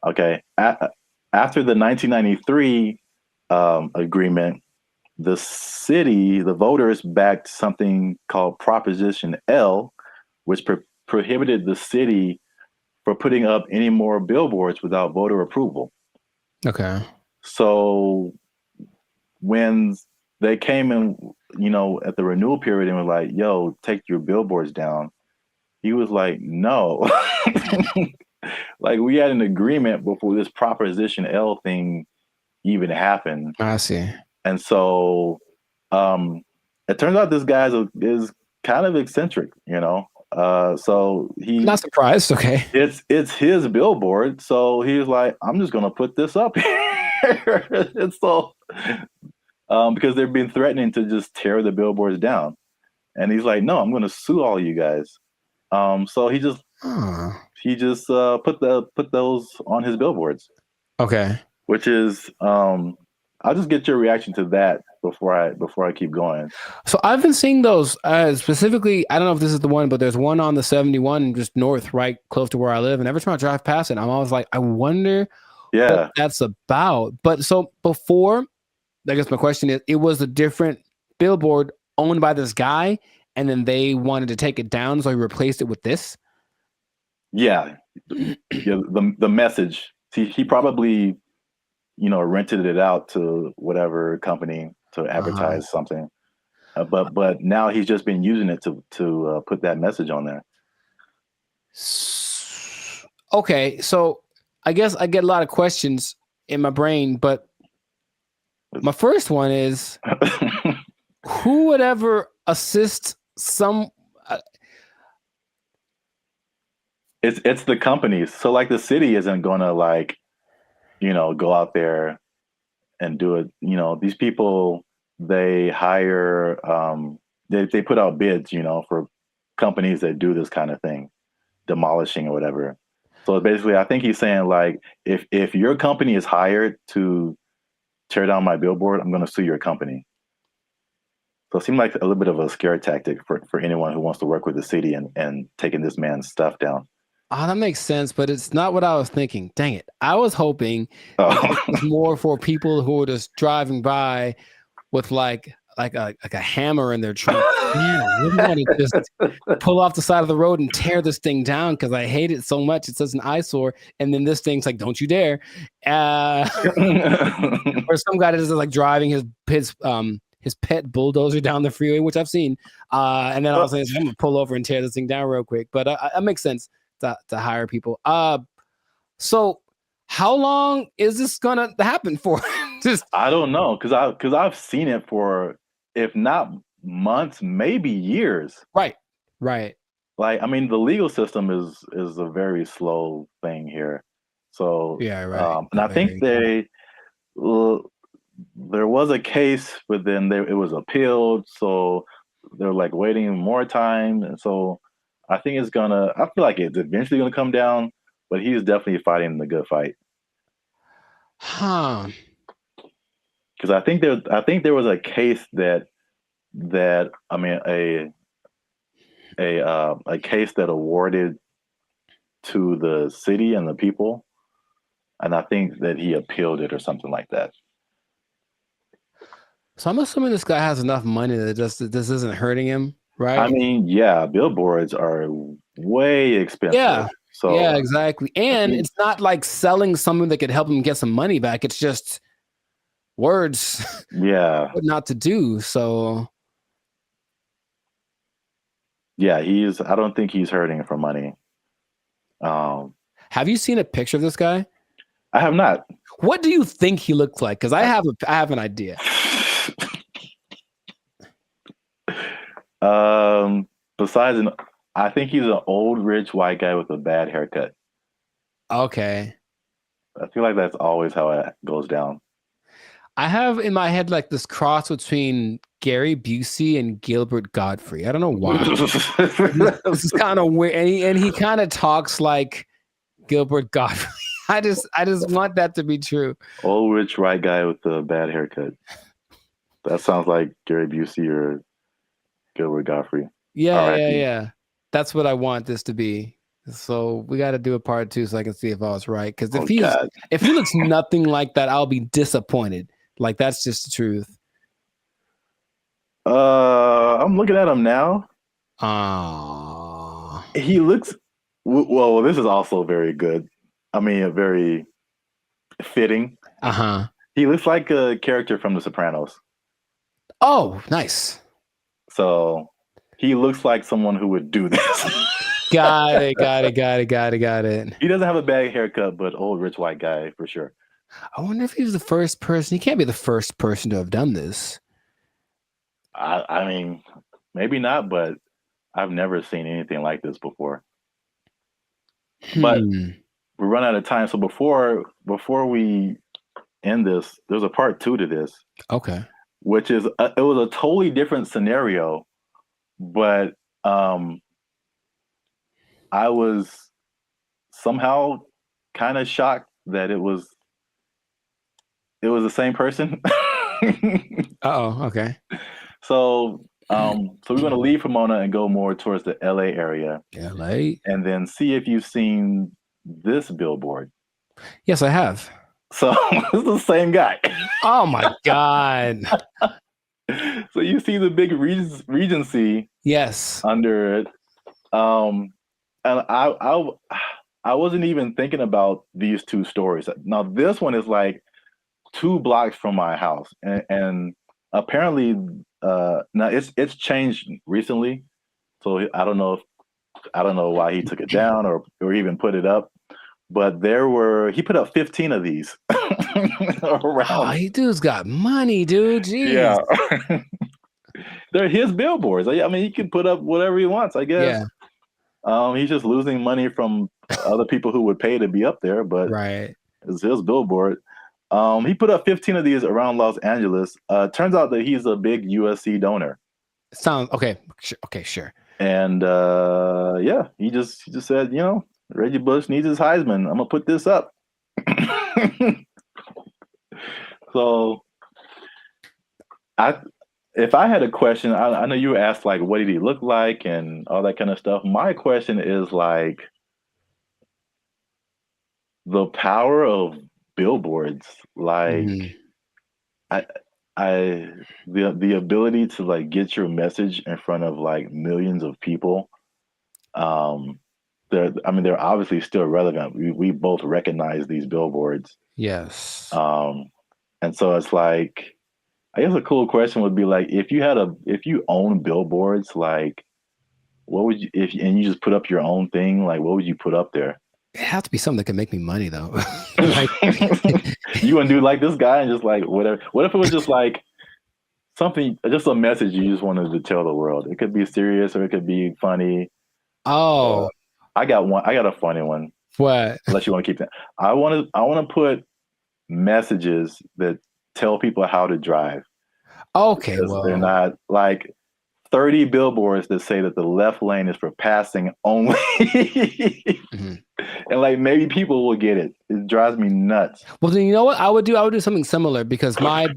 Okay. After the 1993 agreement, the city, the voters backed something called Proposition L, which prohibited the city from putting up any more billboards without voter approval. Okay. So when they came in, at the renewal period and were like, yo, take your billboards down, he was like, no. Like, we had an agreement before this Proposition L thing even happened. I see. And so it turns out this guy is kind of eccentric, So he not surprised. Okay. It's his billboard. So he was like, I'm just gonna put this up. And so, because they've been threatening to just tear the billboards down, and he's like, "No, I'm going to sue all you guys." So he just put those on his billboards. Okay. Which is, I'll just get your reaction to that before I keep going. So I've been seeing those specifically. I don't know if this is the one, but there's one on the 71 just north, right close to where I live. And every time I drive past it, I'm always like, I wonder what that's about. But so before, I guess my question is, it was a different billboard owned by this guy, and then they wanted to take it down, so he replaced it with this. Yeah, the message. He probably, rented it out to whatever company to advertise something. But now he's just been using it to put that message on there. Okay, so I guess I get a lot of questions in my brain, but my first one is, who would ever assist some? It's the companies. So like the city isn't gonna go out there and do it. These people, they hire, they put out bids, for companies that do this kind of thing, demolishing or whatever. So basically, I think he's saying like, if your company is hired to tear down my billboard, I'm going to sue your company. So it seemed like a little bit of a scare tactic for anyone who wants to work with the city and taking this man's stuff down. Oh, that makes sense, but it's not what I was thinking. Dang it. I was hoping it was more for people who are just driving by with like a hammer in their trunk. Man, I really want to just pull off the side of the road and tear this thing down because I hate it so much. It's such an eyesore. And then this thing's like, don't you dare. Or some guy that is like driving his pet bulldozer down the freeway, which I've seen. And then all of a sudden, I'm going to pull over and tear this thing down real quick. But that makes sense. To hire people. So how long is this gonna happen for? I don't know, because I've seen it for, if not months, maybe years. Right. Like, I mean, the legal system is a very slow thing here. So yeah, right. And I think there was a case, but then it was appealed, so they're like waiting more time, and so. I think I feel like it's eventually going to come down, but he's definitely fighting the good fight. Huh. Because I think there was a case that I mean a case that awarded to the city and the people, and I think that he appealed it or something like that. So I'm assuming this guy has enough money that this isn't hurting him. Right. I mean, yeah, billboards are way expensive. Yeah. So yeah, exactly. And it's not like selling something that could help him get some money back. It's just words. Yeah. What not to do. So. Yeah, I don't think he's hurting for money. Have you seen a picture of this guy? I have not. What do you think he looks like? Because I have an idea. Besides, I think he's an old rich white guy with a bad haircut. Okay. I feel like that's always how it goes down. I have in my head like this cross between Gary Busey and Gilbert Gottfried. I don't know why. This is kind of weird, and he kind of talks like Gilbert Gottfried. I just want that to be true. Old rich white guy with a bad haircut. That sounds like Gary Busey or Gilbert Gottfried. Yeah. That's what I want this to be. So we got to do a part 2 so I can see if I was right. Because if he looks nothing like that, I'll be disappointed. Like that's just the truth. I'm looking at him now. He looks. Well, this is also very good. I mean, very fitting. He looks like a character from The Sopranos. Oh, nice. So he looks like someone who would do this. Got it. He doesn't have a bad haircut, but old rich white guy for sure. I wonder if he was the first person. He can't be the first person to have done this. I mean, maybe not, but I've never seen anything like this before. But we run out of time. So before we in this. There's a part 2 to this. Okay. Which is it was a totally different scenario, but I was somehow kind of shocked that it was the same person. Okay. So we're going to leave Pomona and go more towards the LA area. LA? And then see if you've seen this billboard. Yes, I have. So it's the same guy. Oh my God. So you see the big Regency. Yes. Under it. And I wasn't even thinking about these 2 stories. Now this one is like 2 blocks from my house, and apparently now it's changed recently. So I don't know why he took it down or even put it up. But he put up 15 of these around. Oh, he dude's got money, dude. Jeez. Yeah. They're his billboards. I mean, he can put up whatever he wants, I guess. Yeah. He's just losing money from other people who would pay to be up there, but right. It's his billboard. He put up 15 of these around Los Angeles. Turns out that he's a big USC donor. Sounds okay. Okay, sure. And yeah, he just said, Reggie Bush needs his Heisman. I'm gonna put this up. So, if I had a question, I know you asked like, what did he look like and all that kind of stuff. My question is like, the power of billboards, like, the ability to like get your message in front of like millions of people. They're obviously still relevant. We both recognize these billboards. Yes. And so it's like, I guess a cool question would be like, if you own billboards, like, what would you, and you just put up your own thing, like, what would you put up there? It has to be something that can make me money though. Like, you wouldn't do like this guy and just like whatever. What if it was just like something, just a message you just wanted to tell the world? It could be serious or it could be funny. Oh, I got a funny one. What? Unless you want to keep that. I want to put messages that tell people how to drive. Okay, well, they're not like 30 billboards that say that the left lane is for passing only. And like maybe people will get it. It drives me nuts. Well, then you know what I would do? I would do something similar because I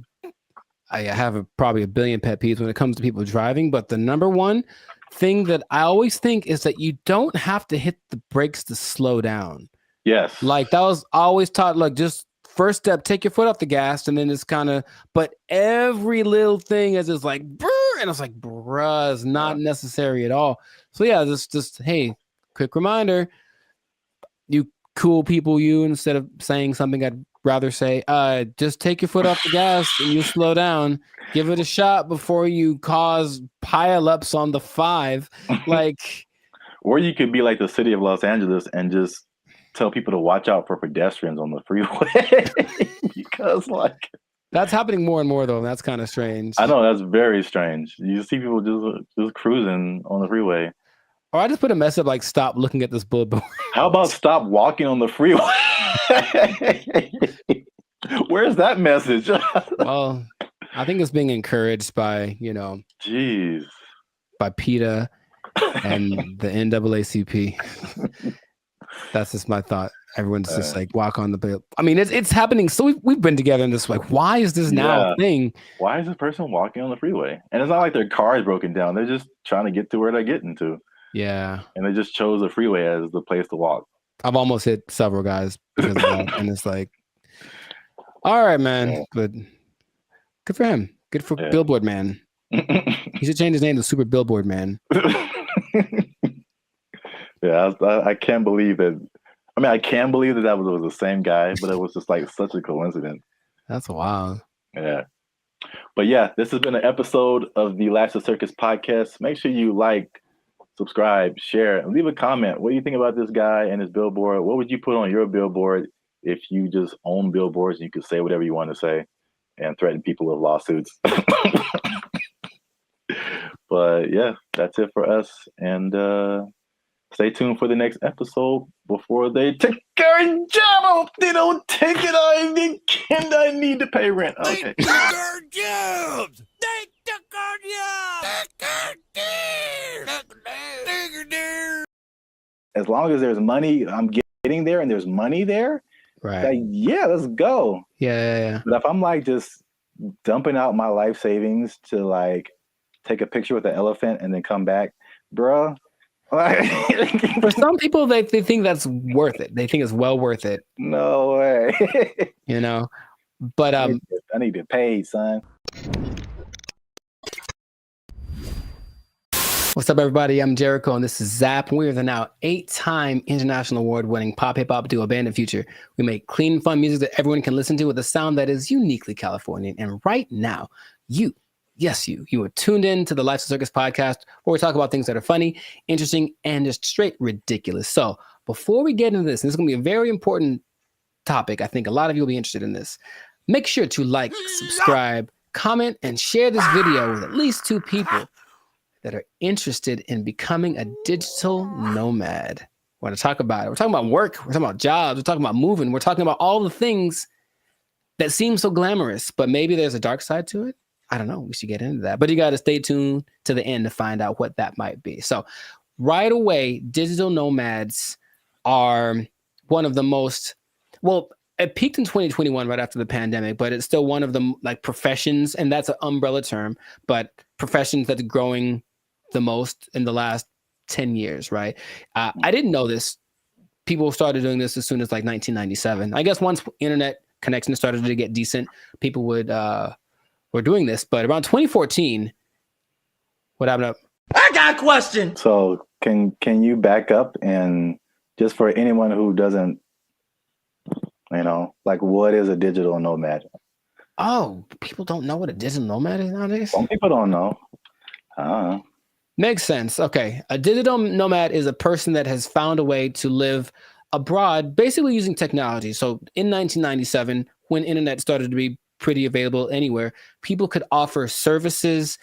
have probably a billion pet peeves when it comes to people driving. But the number one thing that I always think is that you don't have to hit the brakes to slow down. Yes. Like that was always taught, like just first step, take your foot off the gas, and then it's kind of, but every little thing is just like, brr, and it's like, bruh, it's not necessary at all. So yeah, just hey, quick reminder, you cool people, instead of saying something I'd rather say, just take your foot off the gas and you slow down. Give it a shot before you cause pileups on the 5. Like, or you could be like the city of Los Angeles and just tell people to watch out for pedestrians on the freeway. Because like that's happening more and more though, and that's kind of strange. I know, that's very strange. You see people just cruising on the freeway. Or I just put a message like, stop looking at this billboard. How about stop walking on the freeway? Where's that message? Well, I think it's being encouraged by, jeez, by PETA and the NAACP. That's just my thought. Everyone's just like, walk on the bill. I mean, it's happening. So we've been together in this, like, why is this now a thing? Why is this person walking on the freeway? And it's not like their car is broken down. They're just trying to get to where they're getting to. Yeah. And they just chose the freeway as the place to walk. I've almost hit several guys because of that. And it's like, all right, man. But good for him. Good for Billboard Man. He should change his name to Super Billboard Man. Yeah, I can't believe that. I mean, I can believe that was the same guy, but it was just like such a coincidence. That's wild. Yeah. But yeah, this has been an episode of the Last of Circus podcast. Make sure you like, subscribe, share, and leave a comment. What do you think about this guy and his billboard? What would you put on your billboard if you just own billboards and you could say whatever you want to say and threaten people with lawsuits? But yeah, that's it for us. And stay tuned for the next episode before they take our job. They don't take it. I need need to pay rent. Okay. They took our jobs. They took our jobs. As long as there's money, I'm getting there, and there's money there. Right. Like, yeah, let's go. Yeah. But if I'm like just dumping out my life savings to like take a picture with the elephant and then come back, bruh. For some people, they think that's worth it. They think it's well worth it. No way. You know, but I need to pay, son. What's up, everybody? I'm Jericho, and this is Zap. We are the now 8-time international award-winning pop hip hop duo Band of Future. We make clean, fun music that everyone can listen to with a sound that is uniquely Californian. And right now, you are tuned in to the Life's a Circus podcast, where we talk about things that are funny, interesting, and just straight ridiculous. So before we get into this, and this is going to be a very important topic. I think a lot of you will be interested in this. Make sure to like, subscribe, comment, and share this video with at least 2 people that are interested in becoming a digital nomad. We're going to talk about it. We're talking about work. We're talking about jobs. We're talking about moving. We're talking about all the things that seem so glamorous, but maybe there's a dark side to it. I don't know. We should get into that. But you got to stay tuned to the end to find out what that might be. So right away, digital nomads are one of the most, well, it peaked in 2021 right after the pandemic, but it's still one of the like professions, and that's an umbrella term, but professions that's growing the most in the last 10 years, right? I didn't know this. People started doing this as soon as like 1997. I guess once internet connection started to get decent, people were doing this. But around 2014, what happened? I got a question. So can you back up, and just for anyone who doesn't, like, what is a digital nomad? Oh, people don't know what a digital nomad is nowadays? Some people don't know. Makes sense. Okay. A digital nomad is a person that has found a way to live abroad, basically using technology. So in 1997, when internet started to be pretty available anywhere, people could offer services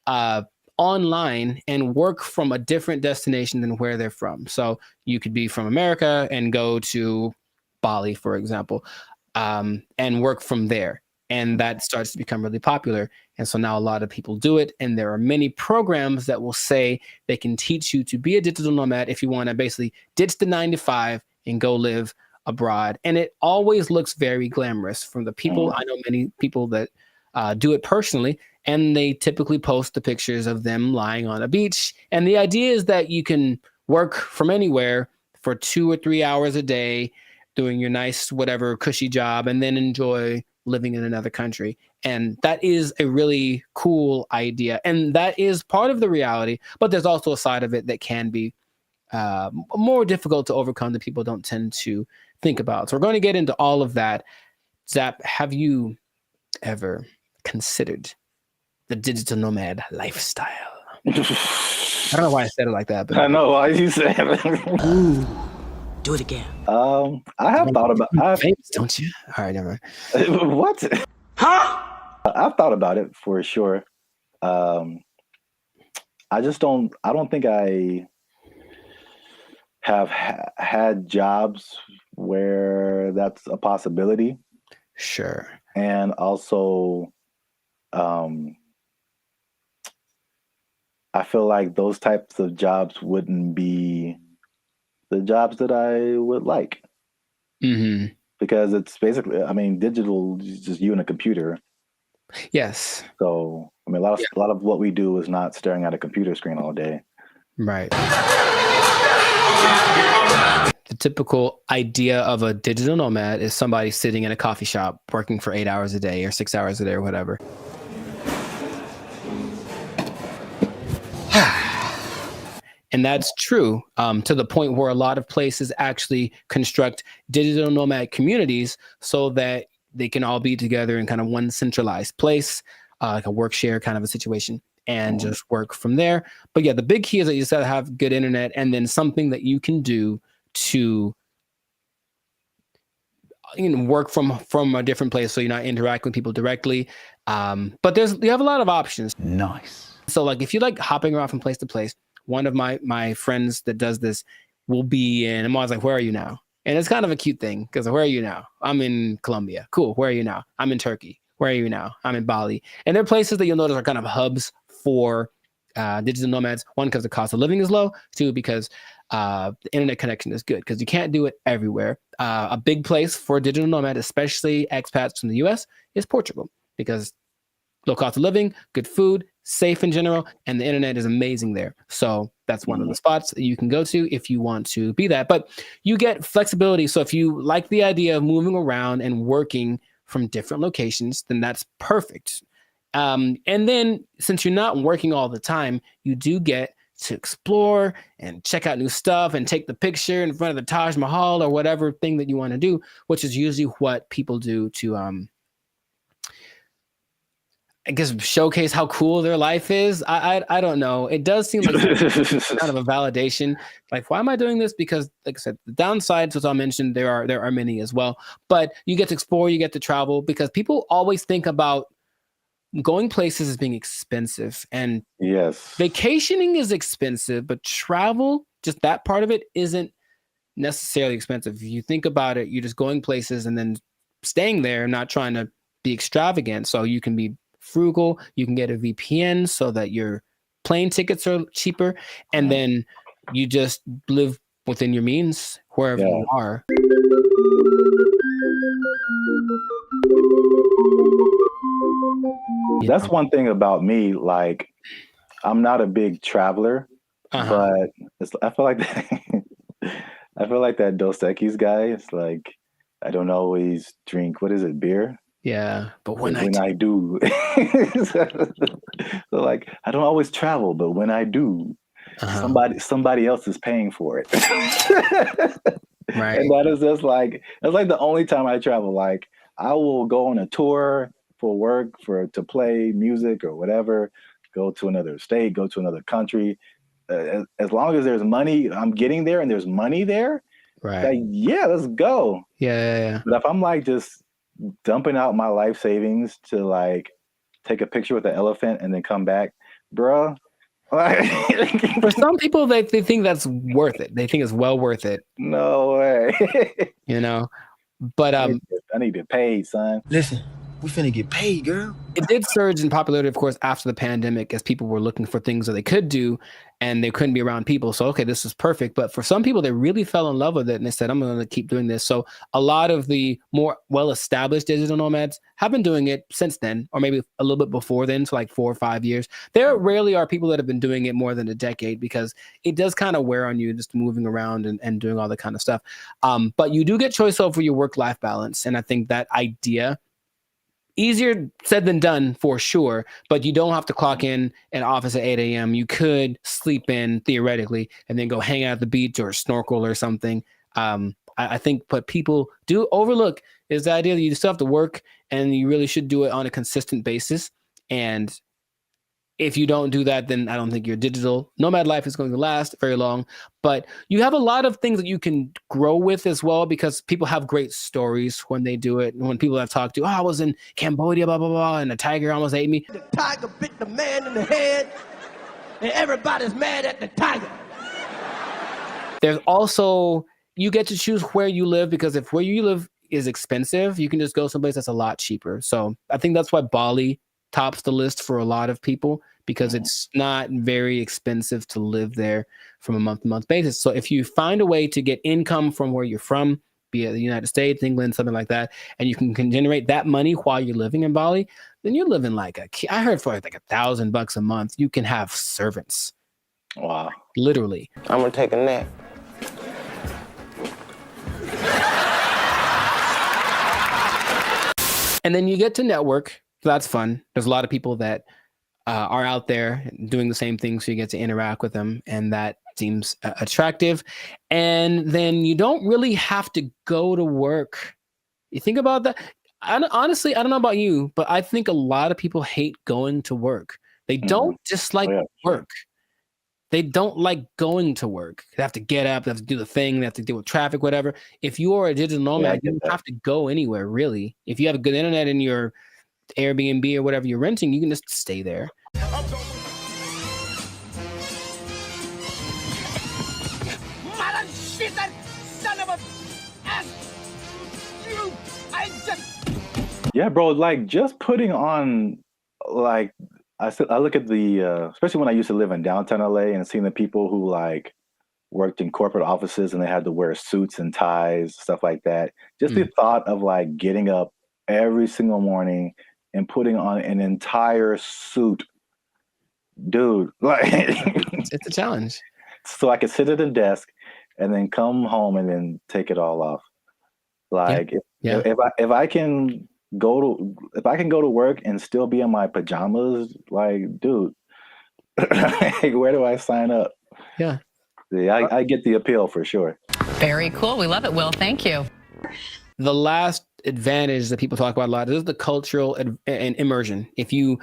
online and work from a different destination than where they're from. So you could be from America and go to Bali, for example, and work from there. And that starts to become really popular. And so now a lot of people do it. And there are many programs that will say they can teach you to be a digital nomad if you want to basically ditch the 9-to-5 and go live abroad. And it always looks very glamorous from the people. I know many people that do it personally, and they typically post the pictures of them lying on a beach. And the idea is that you can work from anywhere for 2 or 3 hours a day, doing your nice, whatever cushy job, and then enjoy living in another country. And that is a really cool idea. And that is part of the reality, but there's also a side of it that can be more difficult to overcome that people don't tend to think about. So we're going to get into all of that. Zap, have you ever considered the digital nomad lifestyle? I don't know why I said it like that, but I know why you said it. Ooh, do it again. I have thought about it. Famous, don't you? All right, never mind. What? Huh? I've thought about it for sure. I don't think I have had jobs where that's a possibility. Sure. And also, I feel like those types of jobs wouldn't be the jobs that I would like. Mm-hmm. Because it's basically, digital is just you and a computer. Yes. So, a lot of what we do is not staring at a computer screen all day. Right. The typical idea of a digital nomad is somebody sitting in a coffee shop working for 8 hours a day or 6 hours a day or whatever. And that's true to the point where a lot of places actually construct digital nomad communities so that they can all be together in kind of one centralized place, like a work share kind of a situation, and just work from there. But yeah, the big key is that you just gotta have good internet and then something that you can do to work from a different place so you're not interacting with people directly. But you have a lot of options. Nice. So like if you like hopping around from place to place, one of my friends that does this will be in, I'm always like, where are you now? And it's kind of a cute thing because where are you now? I'm in Colombia. Cool. Where are you now? I'm in Turkey. Where are you now? I'm in Bali. And they're places that you'll notice are kind of hubs for digital nomads. One, because the cost of living is low. Two, because the internet connection is good because you can't do it everywhere. A big place for a digital nomad, especially expats from the US, is Portugal because low cost of living, good food, safe in general, and the internet is amazing there. So that's one of the spots that you can go to if you want to be that. But you get flexibility. So if you like the idea of moving around and working from different locations, then that's perfect. And then since you're not working all the time, you do get to explore and check out new stuff and take the picture in front of the Taj Mahal or whatever thing that you want to do, which is usually what people do to I guess showcase how cool their life is. I don't know. It does seem like kind of a validation. Like, why am I doing this? Because, like I said, the downsides, as I mentioned, there are many as well. But you get to explore, you get to travel, because people always think about going places as being expensive. And yes, vacationing is expensive, but travel, just that part of it, isn't necessarily expensive. If you think about it, you're just going places and then staying there, not trying to be extravagant. So you can be frugal, you can get a VPN so that your plane tickets are cheaper, and then you just live within your means wherever you are. That's one thing about me. Like, I'm not a big traveler, but I feel like I feel like that Dos Equis guy. It's like, I don't always drink, what is it, beer? Yeah, but when I do. So like, I don't always travel, but when I do, somebody else is paying for it. Right. And that is just like, that's like the only time I travel. Like, I will go on a tour for work, to play music or whatever, go to another state, go to another country. As long as there's money, I'm getting there and there's money there. Right. Like, yeah, let's go. Yeah. But if I'm like just dumping out my life savings to like take a picture with the elephant and then come back, bruh. For some people, they think that's worth it. They think it's well worth it. No way. You know, but I need to get paid, son. Listen, we finna get paid, girl. It did surge in popularity, of course, after the pandemic, as people were looking for things that they could do and they couldn't be around people. So, okay, this is perfect. But for some people, they really fell in love with it and they said, I'm going to keep doing this. So a lot of the more well-established digital nomads have been doing it since then, or maybe a little bit before then, so like 4 or 5 years. There rarely are people that have been doing it more than a decade, because it does kind of wear on you just moving around and doing all that kind of stuff. But you do get choice over your work-life balance. And I think that idea, easier said than done for sure, but you don't have to clock in an office at 8 a.m. You could sleep in theoretically and then go hang out at the beach or snorkel or something. I think what people do overlook is the idea that you still have to work and you really should do it on a consistent basis. And if you don't do that, then I don't think your digital nomad life is going to last very long. But you have a lot of things that you can grow with as well, because people have great stories when they do it. When people I've talked to, I was in Cambodia, blah, blah, blah, and a tiger almost ate me. The tiger bit the man in the head, and everybody's mad at the tiger. There's also, you get to choose where you live, because if where you live is expensive, you can just go someplace that's a lot cheaper. So I think that's why Bali tops the list for a lot of people, because it's not very expensive to live there from a month-to-month basis. So if you find a way to get income from where you're from, be it the United States, England, something like that, and you can generate that money while you're living in Bali, then you're living like I heard for like $1,000 a month, you can have servants. Wow. Literally. I'm gonna take a nap. And then you get to network. So that's fun. There's a lot of people that are out there doing the same thing, so you get to interact with them, and that seems attractive. And then you don't really have to go to work. You think about that. Honestly, I don't know about you, but I think a lot of people hate going to work. They don't dislike work. They don't like going to work. They have to get up, they have to do the thing, they have to deal with traffic, whatever. If you are a digital nomad, you don't have to go anywhere, really. If you have a good internet in your Airbnb or whatever you're renting, you can just stay there. Mother shit, that son of a Yeah, bro. Like just putting on, like I look at the especially when I used to live in downtown LA and seeing the people who like worked in corporate offices and they had to wear suits and ties, stuff like that. Just the thought of like getting up every single morning and putting on an entire suit, dude. Like it's a challenge. So I could sit at a desk and then come home and then take it all off. Like if I can go to work and still be in my pajamas, like, dude, where do I sign up? Yeah. Yeah, I get the appeal for sure. Very cool. We love it, Will. Thank you. The last advantage that people talk about a lot is the cultural and immersion. If you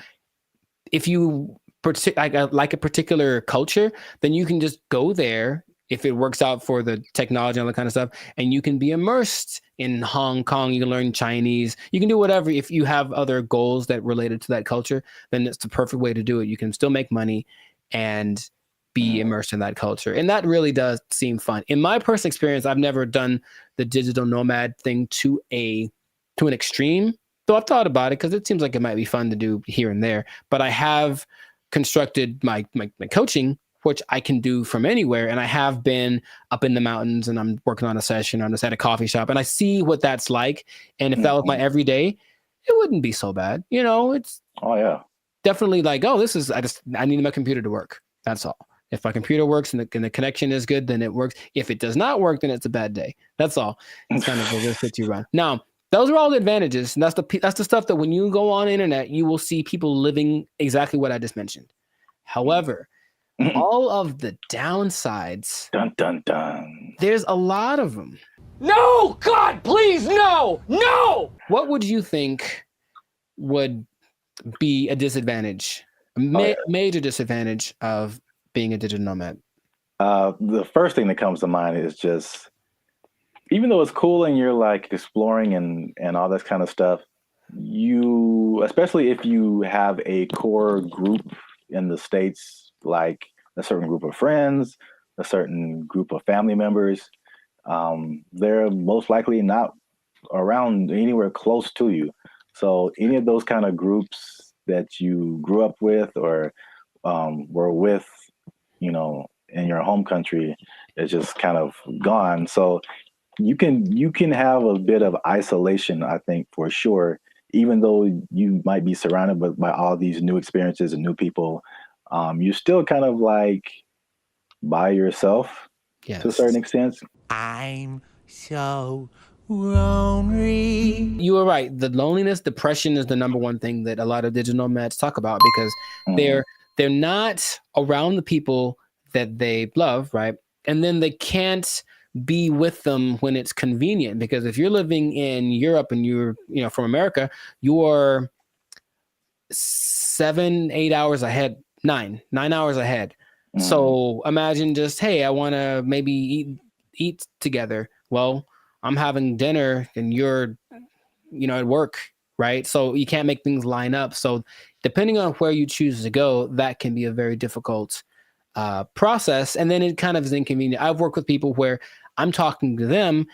like a particular culture, then you can just go there if it works out for the technology and all that kind of stuff, and you can be immersed in Hong Kong. You can learn Chinese. You can do whatever. If you have other goals that related to that culture, then it's the perfect way to do it. You can still make money and be immersed in that culture. And that really does seem fun. In my personal experience, I've never done the digital nomad thing to an extreme, though I've thought about it because it seems like it might be fun to do here and there. But I have constructed my coaching, which I can do from anywhere. And I have been up in the mountains and I'm working on a session. I'm just at a coffee shop and I see what that's like. And if that was my everyday, it wouldn't be so bad. You know, it's definitely like, oh, I need my computer to work. That's all. If my computer works and the connection is good, then it works. If it does not work, then it's a bad day. That's all. It's kind of a risk that you run. Now, those are all the advantages. And that's the stuff that when you go on the internet, you will see people living exactly what I just mentioned. However, all of the downsides, dun, dun, dun. There's a lot of them. No, God, please, no, no. What would you think would be a disadvantage, major disadvantage of being a digital nomad? The first thing that comes to mind is just, even though it's cool and you're like exploring and all this kind of stuff, especially if you have a core group in the States, like a certain group of friends, a certain group of family members, they're most likely not around anywhere close to you. So any of those kind of groups that you grew up with or were with, you know, in your home country is just kind of gone. So you can have a bit of isolation, I think, for sure, even though you might be surrounded by all these new experiences and new people. You're still kind of like by yourself to a certain extent. I'm so lonely. You were right. The loneliness, depression is the number one thing that a lot of digital nomads talk about because they're not around the people that they love, right? And then they can't be with them when it's convenient, because if you're living in Europe and you're, you know, from America, you're 7-8 hours ahead, 9 hours ahead. So imagine just, hey, I want to maybe eat together. Well, I'm having dinner and you're, you know, at work, right? So you can't make things line up. So depending on where you choose to go, that can be a very difficult process. And then it kind of is inconvenient. I've worked with people where I'm talking to them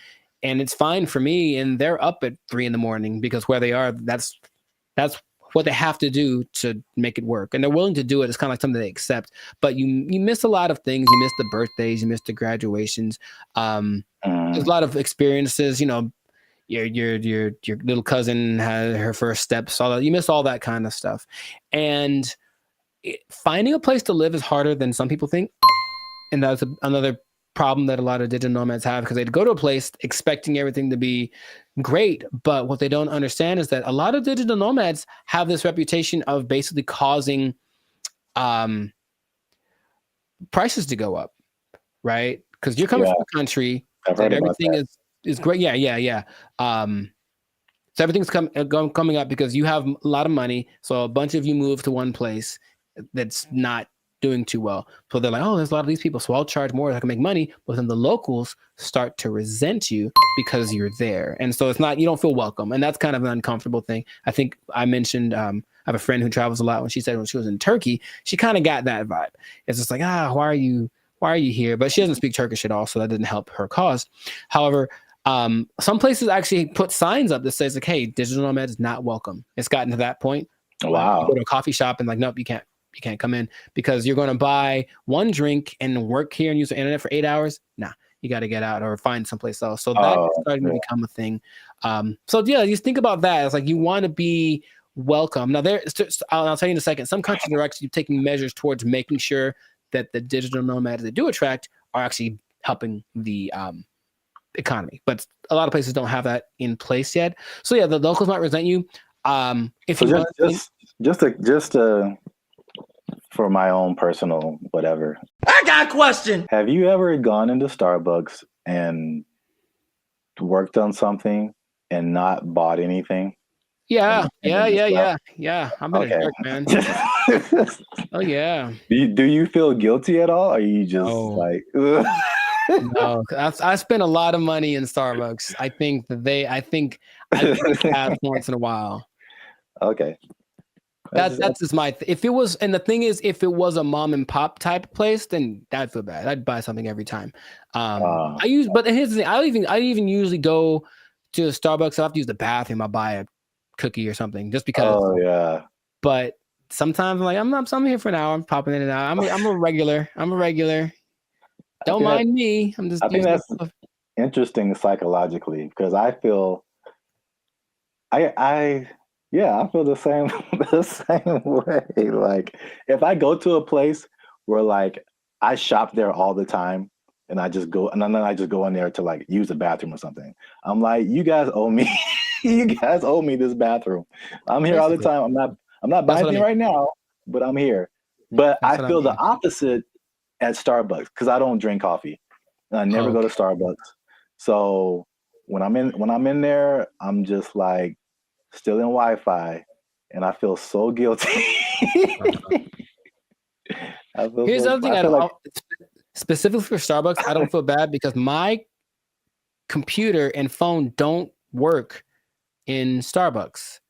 and it's fine for me and they're up at 3 a.m. because where they are, that's what they have to do to make it work. And they're willing to do it. It's kind of like something they accept, but you miss a lot of things. You miss the birthdays, you miss the graduations. There's a lot of experiences, you know, your little cousin had her first steps, all that. You miss all that kind of stuff. And finding a place to live is harder than some people think. And that's another problem that a lot of digital nomads have, because they'd go to a place expecting everything to be great. But what they don't understand is that a lot of digital nomads have this reputation of basically causing prices to go up, right? Because you're coming from a country that everything is great. Yeah. So everything's coming up because you have a lot of money. So a bunch of you move to one place that's not doing too well. So they're like, oh, there's a lot of these people, so I'll charge more so I can make money. But then the locals start to resent you because you're there. And so you don't feel welcome. And that's kind of an uncomfortable thing. I think I mentioned, I have a friend who travels a lot. When she said when she was in Turkey, she kind of got that vibe. It's just like, why are you here? But she doesn't speak Turkish at all, so that didn't help her cause. However, Some places actually put signs up that says like, "Hey, digital nomad is not welcome." It's gotten to that point. Wow. You go to a coffee shop and like, nope, you can't come in because you're going to buy one drink and work here and use the internet for 8 hours. Nah, you got to get out or find someplace else. So that's starting to become a thing. So yeah, just think about that. It's like you want to be welcome. Now I'll tell you in a second. Some countries are actually taking measures towards making sure that the digital nomads they do attract are actually helping the economy, but a lot of places don't have that in place yet. So yeah, the locals might resent you. If So you just for my own personal whatever. I got a question. Have you ever gone into Starbucks and worked on something and not bought anything? Yeah. left? I'm in a jerk, man. Oh yeah. Do you feel guilty at all? Or are you just like ugh? No, I spent a lot of money in Starbucks. I think I have once in a while. Okay. That's just my if it was, and the thing is, if it was a mom and pop type place, then I'd feel bad. I'd buy something every time. But here's the thing, I even usually go to a Starbucks. I have to use the bathroom. I'll buy a cookie or something just because. Oh yeah. But sometimes I'm here for an hour. I'm popping in and out. I'm a regular. Don't mind me. I'm just. I think that's interesting psychologically because I feel. I feel the same way. Like if I go to a place where like I shop there all the time and I just go and then I just go in there to like use the bathroom or something. I'm like, you guys owe me. You guys owe me this bathroom. I'm here all the time. I'm not buying anything right now, but I'm here. But I feel the opposite at Starbucks because I don't drink coffee. And I never go to Starbucks. So when I'm in there, I'm just like still in Wi-Fi, and I feel so guilty. Here's the other thing. Specifically for Starbucks, I don't feel bad because my computer and phone don't work in Starbucks.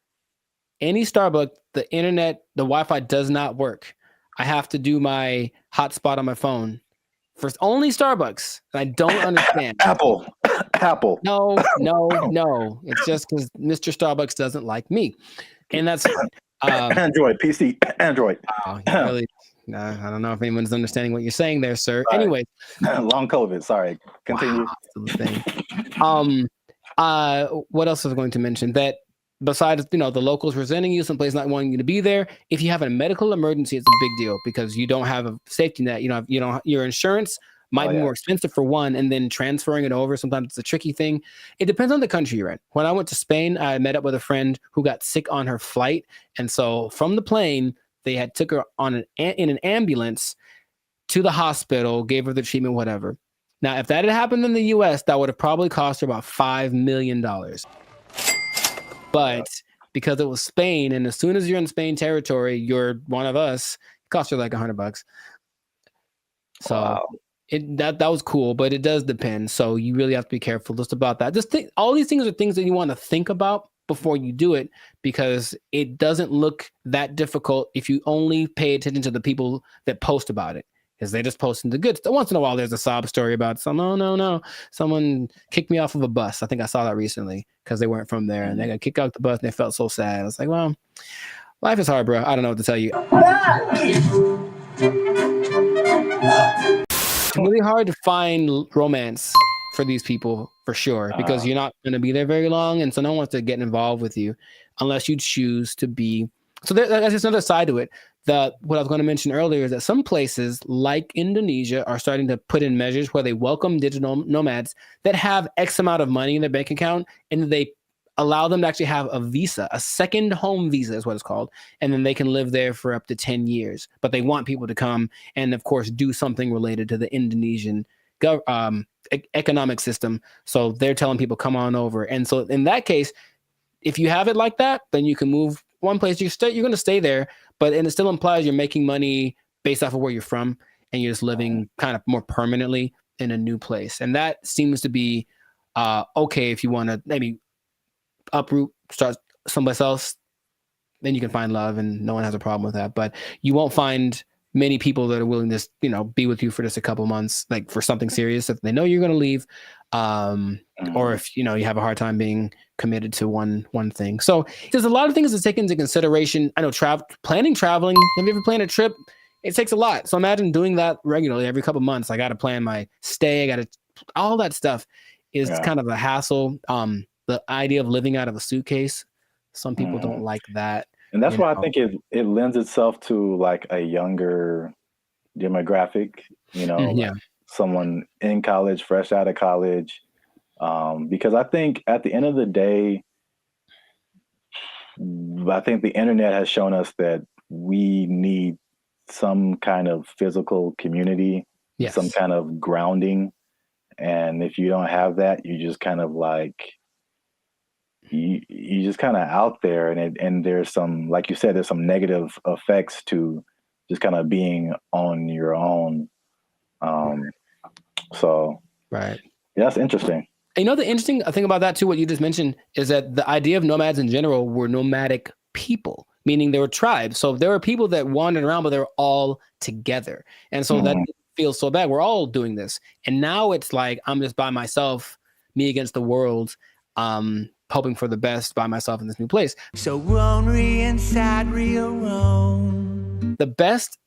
Any Starbucks, the internet, the Wi-Fi does not work. I have to do my hotspot on my phone for only Starbucks. And I don't understand. Apple. No. It's just because Mr. Starbucks doesn't like me. And that's Android, PC, Android. Really, I don't know if anyone's understanding what you're saying there, sir. Sorry. Anyway. Long COVID. Sorry. Continue. Wow, what else was I going to mention? That besides, the locals resenting you, someplace not wanting you to be there, if you have a medical emergency, it's a big deal because you don't have a safety net. Your insurance might be more expensive for one, and then transferring it over, sometimes it's a tricky thing. It depends on the country you're in. When I went to Spain, I met up with a friend who got sick on her flight. And so from the plane, they took her in an ambulance to the hospital, gave her the treatment, whatever. Now, if that had happened in the US, that would have probably cost her about $5 million. But because it was Spain, and as soon as you're in Spain territory, you're one of us, it cost her like $100. So that was cool, but it does depend. So you really have to be careful just about that. All these things are things that you want to think about before you do it, because it doesn't look that difficult if you only pay attention to the people that post about it. Because they just posting the good stuff. Once in a while, there's a sob story about no, someone kicked me off of a bus. I think I saw that recently because they weren't from there, and they got kicked off the bus, and they felt so sad. I was like, well, life is hard, bro. I don't know what to tell you. It's really hard to find romance for these people, for sure, because you're not going to be there very long, and so no one wants to get involved with you unless you choose to be. So that's just another side to it. What I was going to mention earlier is that some places like Indonesia are starting to put in measures where they welcome digital nomads that have X amount of money in their bank account, and they allow them to actually have a visa, a second home visa is what it's called. And then they can live there for up to 10 years. But they want people to come and, of course, do something related to the Indonesian economic system. So they're telling people, come on over. And so in that case, if you have it like that, then you can move one place. You're going to stay there, and it still implies you're making money based off of where you're from, and you're just living kind of more permanently in a new place. And that seems to be okay if you want to maybe uproot, start someplace else. Then you can find love, and no one has a problem with that. But you won't find many people that are willing to, be with you for just a couple months, like for something serious that they know you're going to leave. Or if, you have a hard time being committed to one thing. So there's a lot of things to take into consideration. I know traveling. Have you ever planned a trip? It takes a lot. So imagine doing that regularly every couple months. I got to plan my stay. All that stuff is kind of a hassle. The idea of living out of a suitcase, some people don't like that. And that's why I think it lends itself to like a younger demographic, like someone in college, fresh out of college. Because I think at the end of the day, I think the internet has shown us that we need some kind of physical community, some kind of grounding. And if you don't have that, you just kind of like, you just kind of out there, and there's some, like you said, there's some negative effects to just kind of being on your own. So that's interesting. And the interesting thing about that too, what you just mentioned, is that the idea of nomads in general were nomadic people, meaning they were tribes. So there were people that wandered around, but they were all together. And so that feels so bad. We're all doing this. And now it's like, I'm just by myself, me against the world, hoping for the best by myself in this new place. So lonely inside, real wrong. The best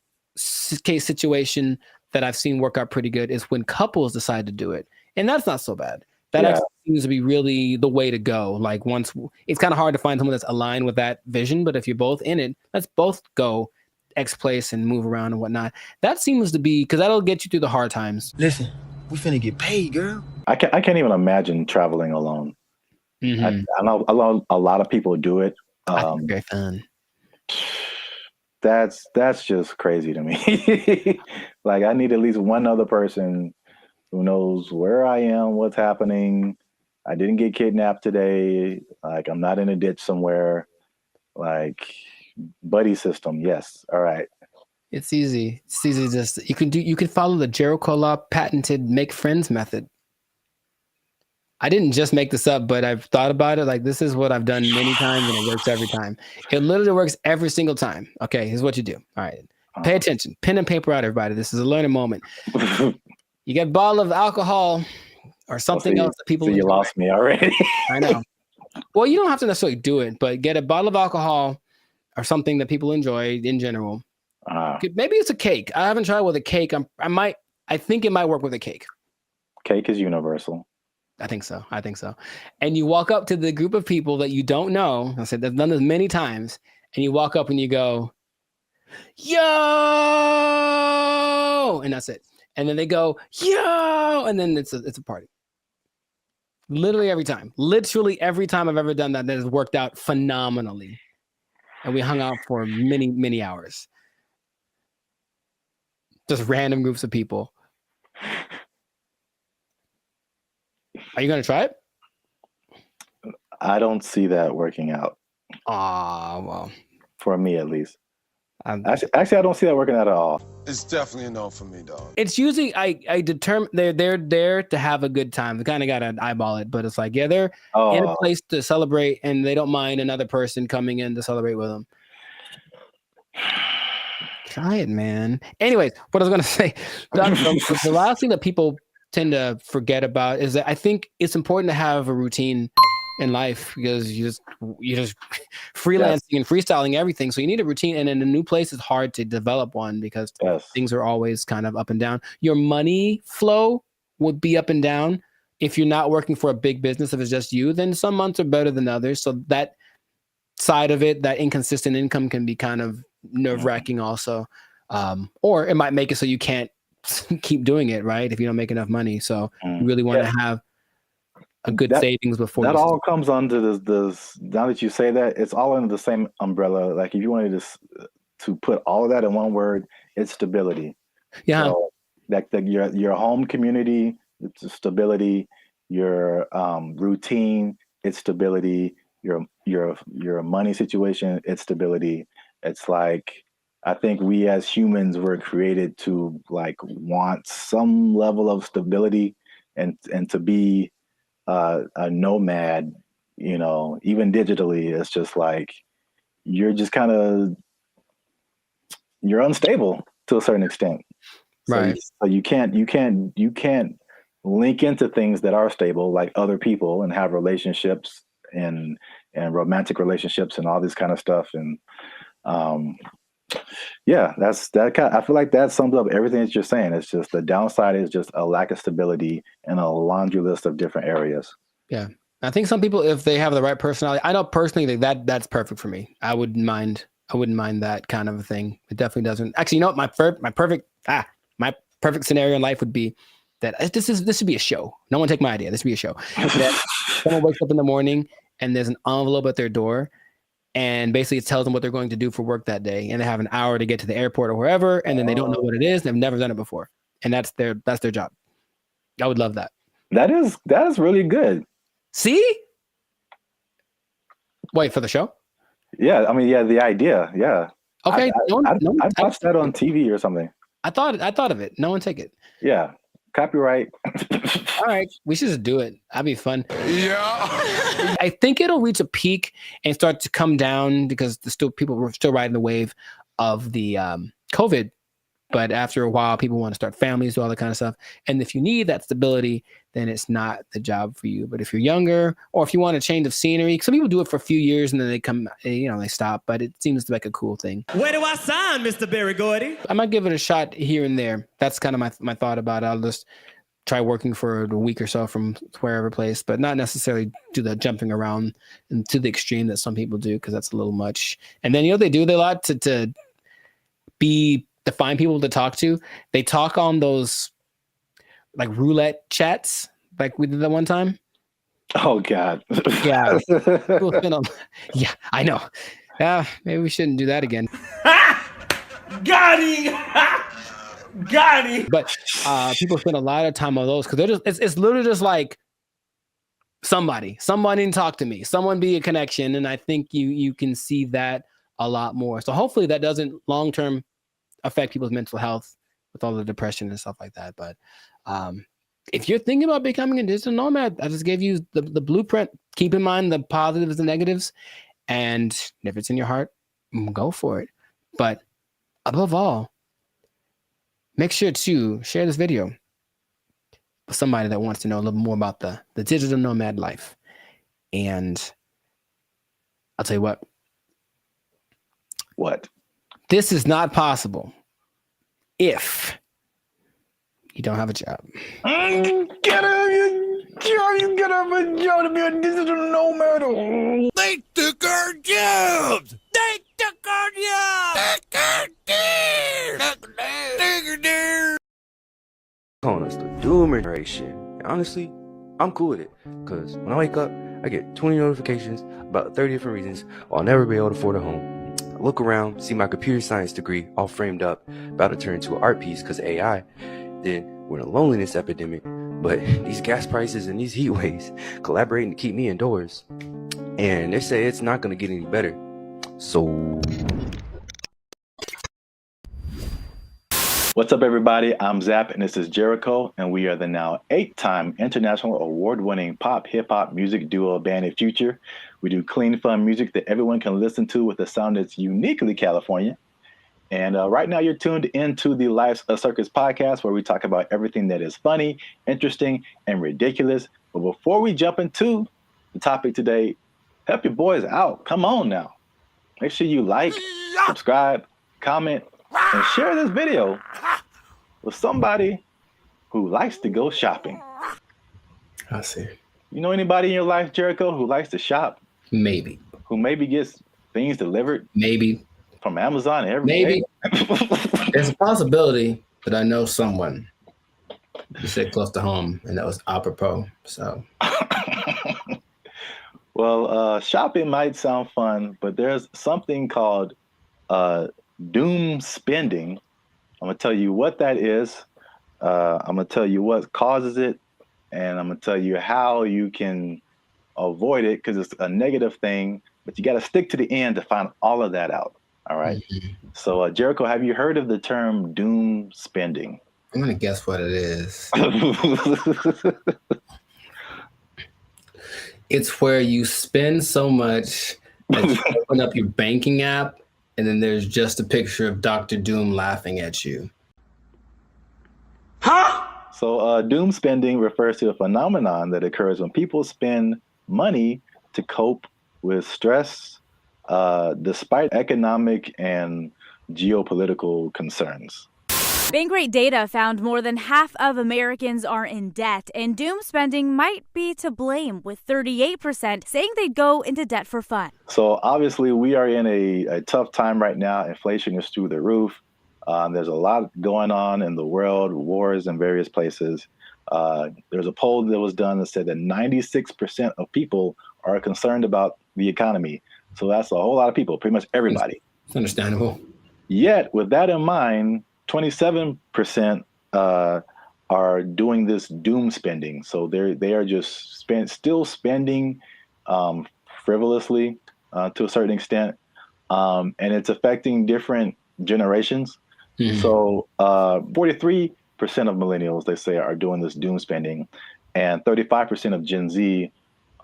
case situation that I've seen work out pretty good is when couples decide to do it. And that's not so bad. That actually seems to be really the way to go. Like it's kind of hard to find someone that's aligned with that vision, but if you're both in it, let's both go X place and move around and whatnot. That seems to be, because that'll get you through the hard times. Listen, we finna get paid, girl. I can't even imagine traveling alone. I know a lot of people do it. Very fun. That's just crazy to me. Like, I need at least one other person who knows where I am, what's happening. I didn't get kidnapped today. Like, I'm not in a ditch somewhere. Like, buddy system. Yes. All right. It's easy. It's easy. Just you can follow the Jericho Law patented make friends method. I didn't just make this up, but I've thought about it. Like, this is what I've done many times, and it works every time. It literally works every single time. Okay, here's what you do. All right, pay attention. Pen and paper out, everybody. This is a learning moment. You get a bottle of alcohol or something else that people. So you lost me already. I know. Well, you don't have to necessarily do it, but get a bottle of alcohol or something that people enjoy in general. Maybe it's a cake. I haven't tried with a cake. I think it might work with a cake. Cake is universal. I think so. And you walk up to the group of people that you don't know. I said, I've done this many times. And you walk up and you go, yo, and that's it. And then they go, yo, and then it's a party. Literally every time I've ever done that has worked out phenomenally. And we hung out for many, many hours. Just random groups of people. Are you going to try it? I don't see that working out. Well. For me, at least. Actually, I don't see that working out at all. It's definitely a no for me, dog. It's usually, I determine they're there to have a good time. They kind of got to eyeball it, but it's like, they're in a place to celebrate, and they don't mind another person coming in to celebrate with them. Try it, man. Anyways, what I was going to say, the last thing that people tend to forget about is that I think it's important to have a routine in life, because you're just freelancing and freestyling everything. So you need a routine, and in a new place, it's hard to develop one because things are always kind of up and down. Your money flow would be up and down if you're not working for a big business. If it's just you, then some months are better than others. So that side of it, that inconsistent income, can be kind of nerve-wracking also. Or it might make it so you can't keep doing it, right? If you don't make enough money. So you really want to have a good savings before that all comes under this. Now that you say that, it's all under the same umbrella. Like, if you wanted to put all of that in one word, it's stability. Yeah. So your home community, it's stability. Your routine, it's stability. Your money situation, it's stability. It's like, I think we as humans were created to like want some level of stability and to be a nomad, even digitally. It's just like, you're just you're unstable. to a certain extent. Right. So you can't link into things that are stable, like other people, and have relationships and romantic relationships and all this kind of stuff. And yeah, I feel like that sums up everything that you're saying. It's just the downside is just a lack of stability in a laundry list of different areas. Yeah. I think some people, if they have the right personality, I know personally that's perfect for me. I wouldn't mind that kind of a thing. It definitely doesn't. Actually, you know what? My perfect scenario in life would be that this should be a show. No one take my idea. This would be a show. That someone wakes up in the morning and there's an envelope at their door, and basically it tells them what they're going to do for work that day, and they have an hour to get to the airport or wherever, and then they don't know what it is. They've never done it before, and that's their job. I would love that. That is really good. See? Wait for the show? Yeah, I mean, yeah, the idea, yeah. Okay, I'd watch that on TV or something. I thought of it. No one take it. Yeah, copyright. All right, we should just do it. That'd be fun. Yeah. I think it'll reach a peak and start to come down because people were still riding the wave of the COVID. But after a while, people want to start families, do all that kind of stuff. And if you need that stability, then it's not the job for you. But if you're younger, or if you want a change of scenery, some people do it for a few years and then they stop. But it seems like a cool thing. Where do I sign, Mr. Berry Gordy? I might give it a shot here and there. That's kind of my thought about it. I'll just try working for a week or so from wherever place, but not necessarily do the jumping around and to the extreme that some people do, because that's a little much. And then, they do a lot to find people to talk to. They talk on those like roulette chats, like we did that one time. Oh God. Yeah. Yeah, I know. Yeah, maybe we shouldn't do that again. Got him! Got him! But people spend a lot of time on those because it's literally just like somebody to talk to me, someone be a connection, and I think you can see that a lot more. So hopefully that doesn't long term affect people's mental health with all the depression and stuff like that. But if you're thinking about becoming a digital nomad, I just gave you the blueprint. Keep in mind the positives and negatives, and if it's in your heart, go for it. But above all, make sure to share this video with somebody that wants to know a little more about the digital nomad life. And I'll tell you what. What? This is not possible if you don't have a job. Get a job to be a digital nomad. They took our jobs. They took our jobs. Calling us the doomer generation. Honestly, I'm cool with it, because when I wake up, I get 20 notifications about 30 different reasons I'll never be able to afford a home. I look around, see my computer science degree all framed up, about to turn into an art piece because of AI. Then we're in a loneliness epidemic, but these gas prices and these heat waves collaborating to keep me indoors. And they say it's not going to get any better. So... What's up, everybody? I'm Zap, and this is Jericho, and we are the now 8-time international award-winning pop hip-hop music duo band in Future. We do clean, fun music that everyone can listen to with a sound that's uniquely California. And right now you're tuned into the Life's a Circus podcast, where we talk about everything that is funny, interesting, and ridiculous. But before we jump into the topic today, help your boys out. Come on now. Make sure you like, subscribe, comment, and share this video with somebody who likes to go shopping. I see. You know anybody in your life, Jericho, who likes to shop? Maybe. Who maybe gets things delivered? Maybe. From Amazon every Maybe. day? There's a possibility that I know someone. You said close to home, and that was apropos. So. Well, shopping might sound fun, but there's something called doom spending. I'm going to tell you what that is. I'm going to tell you what causes it, and I'm going to tell you how you can avoid it, because it's a negative thing, but you got to stick to the end to find all of that out. All right. Mm-hmm. So, Jericho, have you heard of the term doom spending? I'm going to guess what it is. It's where you spend so much that you open up your banking app and then there's just a picture of Dr. Doom laughing at you. So doom spending refers to a phenomenon that occurs when people spend money to cope with stress, despite economic and geopolitical concerns. Bankrate data found more than half of Americans are in debt, and doom spending might be to blame, with 38% saying they'd go into debt for fun. So obviously we are in a tough time right now. Inflation is through the roof. There's a lot going on in the world, wars in various places. There's a poll that was done that said that 96% of people are concerned about the economy. So that's a whole lot of people, pretty much everybody. It's understandable. Yet, with that in mind, 27% are doing this doom spending. So they are just still spending frivolously to a certain extent, and it's affecting different generations. Mm-hmm. So 43% of millennials, they say, are doing this doom spending, and 35% of Gen Z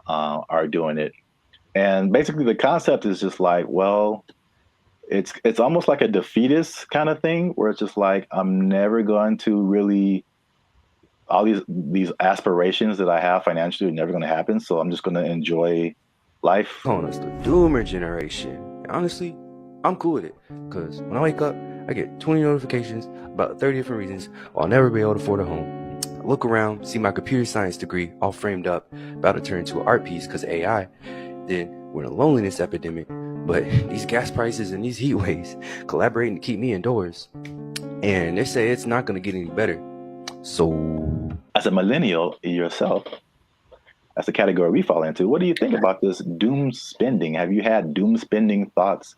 are doing it. And basically the concept is just like, well, it's almost like a defeatist kind of thing, where it's just like, I'm never going to really, all these aspirations that I have financially are never going to happen. So I'm just going to enjoy life. Calling us the doomer generation. And honestly, I'm cool with it, because when I wake up, I get 20 notifications about 30 different reasons why I'll never be able to afford a home. I look around, see my computer science degree all framed up, about to turn into an art piece because of AI. Then we're in a loneliness epidemic, but these gas prices and these heat waves collaborating to keep me indoors. And they say it's not going to get any better. So, as a millennial yourself, that's the category we fall into. What do you think about this doom spending? Have you had doom spending thoughts?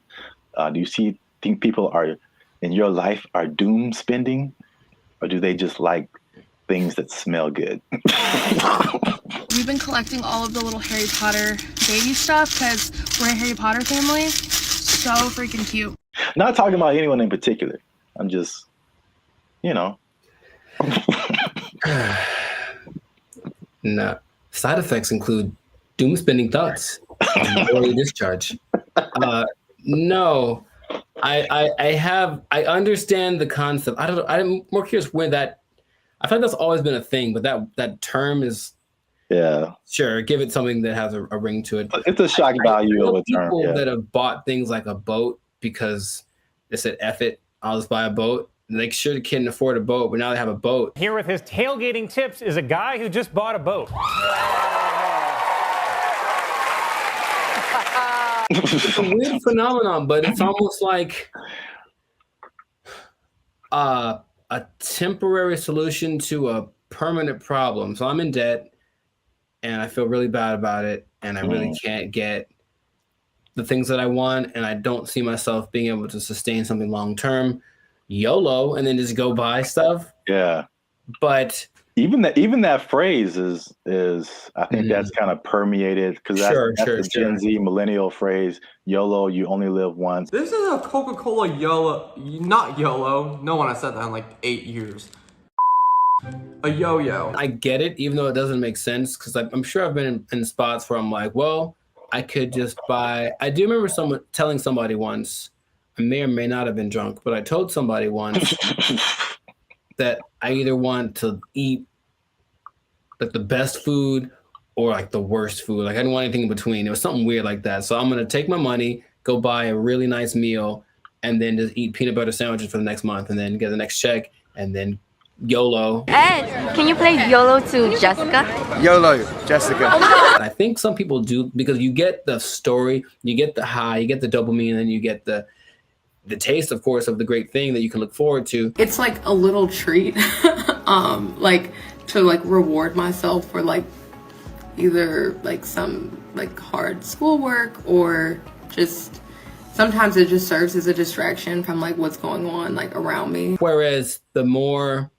Do you think people are in your life are doom spending, or do they just like things that smell good? We've been collecting all of the little Harry Potter baby stuff because we're a Harry Potter family. So freaking cute. Not talking about anyone in particular. I'm just, No. Side effects include doom spending thoughts, early discharge. No, I understand the concept. I'm more curious when that. I feel like that's always been a thing, but that term is. Yeah. Sure, give it something that has a ring to it. It's a shock value of a term. People that have bought things like a boat because they said, F it, I'll just buy a boat. And they sure couldn't afford a boat, but now they have a boat. Here with his tailgating tips is a guy who just bought a boat. It's a weird phenomenon, but it's almost like a temporary solution to a permanent problem. So I'm in debt, and I feel really bad about it, and I really can't get the things that I want, and I don't see myself being able to sustain something long term. YOLO, and then just go buy stuff. Yeah. But even that phrase is I think that's kind of permeated, because that's the Gen Z millennial phrase. YOLO, you only live once. This is a Coca-Cola YOLO, not YOLO. No one has said that in like 8 years. A yo-yo. I get it, even though it doesn't make sense, because I'm sure I've been in spots where I'm like, well, I could just buy. I do remember telling somebody once, I may or may not have been drunk, but I told somebody once that I either want to eat like the best food or like the worst food. Like I didn't want anything in between. It was something weird like that. So I'm going to take my money, go buy a really nice meal, and then just eat peanut butter sandwiches for the next month, and then get the next check, and then YOLO. Ed, can you play YOLO to Jessica? YOLO, Jessica. I think some people do, because you get the story, you get the high, you get the dopamine, and then you get the taste, of course, of the great thing that you can look forward to. It's like a little treat, like to like reward myself for like either like some like hard schoolwork, or just sometimes it just serves as a distraction from like what's going on like around me. Whereas the more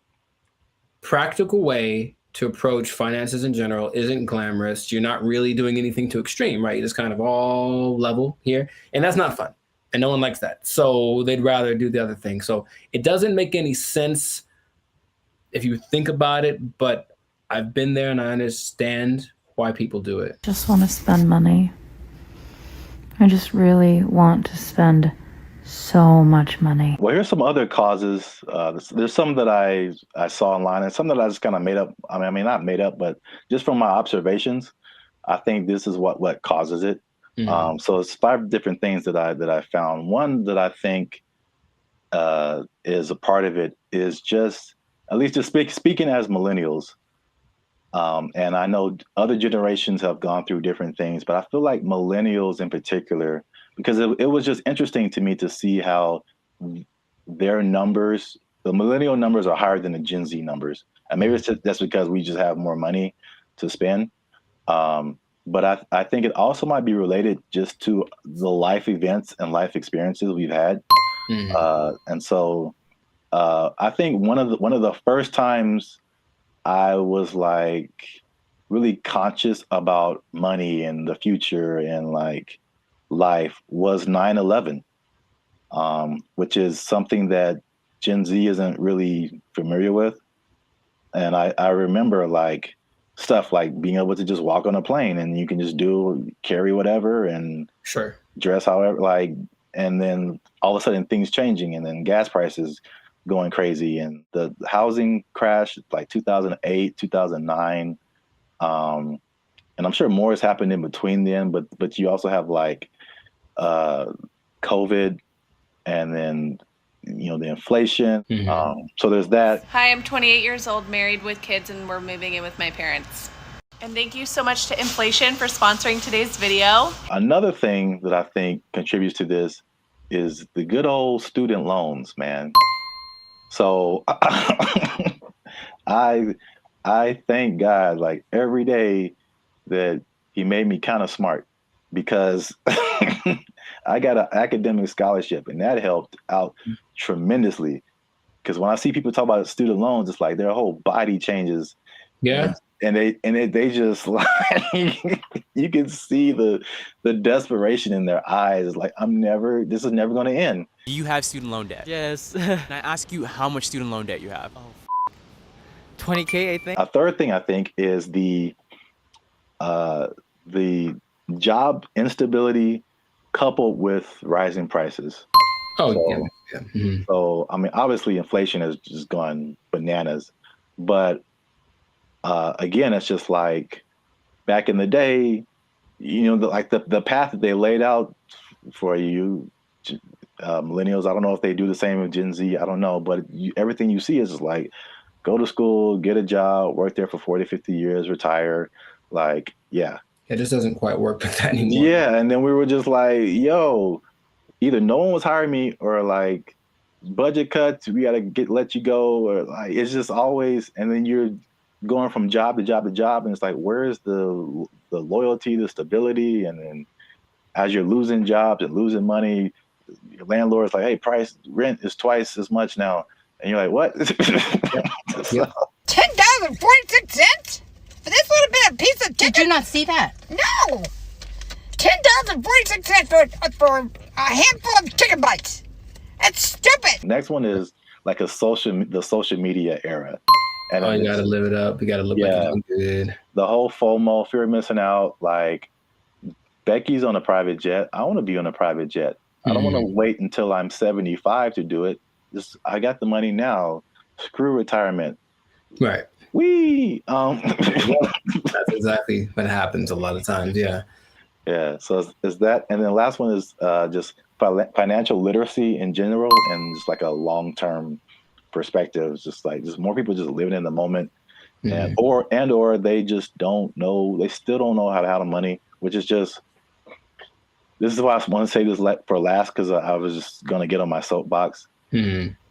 practical way to approach finances in general isn't glamorous. You're not really doing anything too extreme, right? You're just kind of all level here, and that's not fun. And no one likes that. So they'd rather do the other thing. So it doesn't make any sense if you think about it, but I've been there and I understand why people do it. Just want to spend money. I just really want to spend So much money. Well, here's some other causes. There's some that I saw online and some that I just kind of made up. I mean, not made up, but just from my observations, I think this is what causes it. So it's 5 different things that I found. One that I think is a part of it is just, at least just speaking as millennials. And I know other generations have gone through different things, but I feel like millennials in particular, because it was just interesting to me to see how their numbers, the millennial numbers are higher than the Gen Z numbers. And maybe it's just, that's because we just have more money to spend. But I think it also might be related just to the life events and life experiences we've had. And so I think one of the first times I was like really conscious about money and the future and like life was 9/11, which is something that Gen Z isn't really familiar with. And I remember like stuff like being able to just walk on a plane and you can just carry whatever and dress however, like, and then all of a sudden things changing and then gas prices going crazy and the housing crash like 2008, 2009. And I'm sure more has happened in between then, but you also have like COVID and then, you know, the inflation. So there's that. Hi, I'm 28 years old, married with kids, and we're moving in with my parents. And thank you so much to Inflation for sponsoring today's video. Another thing that I think contributes to this is the good old student loans, man. So I thank God like every day that he made me kind of smart, because I got an academic scholarship and that helped out tremendously. Because when I see people talk about student loans, it's like their whole body changes. Yeah. And they just like you can see the desperation in their eyes. Like this is never going to end. Do you have student loan debt? Yes. Can I ask you how much student loan debt you have? 20K, I think. A third thing I think is the job instability coupled with rising prices. So I mean, obviously inflation has just gone bananas, but again, it's just like back in the day, you know, the path that they laid out for you, millennials. I don't know if they do the same with Gen Z. I don't know, but everything you see is just like, go to school, get a job, work there for 40, 50 years, retire. Like, yeah. It just doesn't quite work like that anymore. Yeah, and then we were just like, yo, either no one was hiring me or like budget cuts, we gotta let you go, or like it's just always, and then you're going from job to job to job, and it's like, where's the loyalty, the stability? And then as you're losing jobs and losing money, your landlord's like, hey, rent is twice as much now, and you're like, what? $10.46 for this little bit of piece of chicken. Did you not see that? No. $10.46 for a handful of chicken bites. That's stupid. Next one is like the social media era. And you gotta live it up. You gotta look like you're doing good. The whole FOMO, fear of missing out. Like, Becky's on a private jet. I want to be on a private jet. I don't want to wait until I'm 75 to do it. I got the money now. Screw retirement. Right. That's exactly what happens a lot of times. Yeah. Yeah. So is that, and then the last one is just financial literacy in general, and just like a long-term perspective. Just more people just living in the moment, and or they just don't know. They still don't know how to handle money, which is just. This is why I want to say this for last, because I was just gonna get on my soapbox.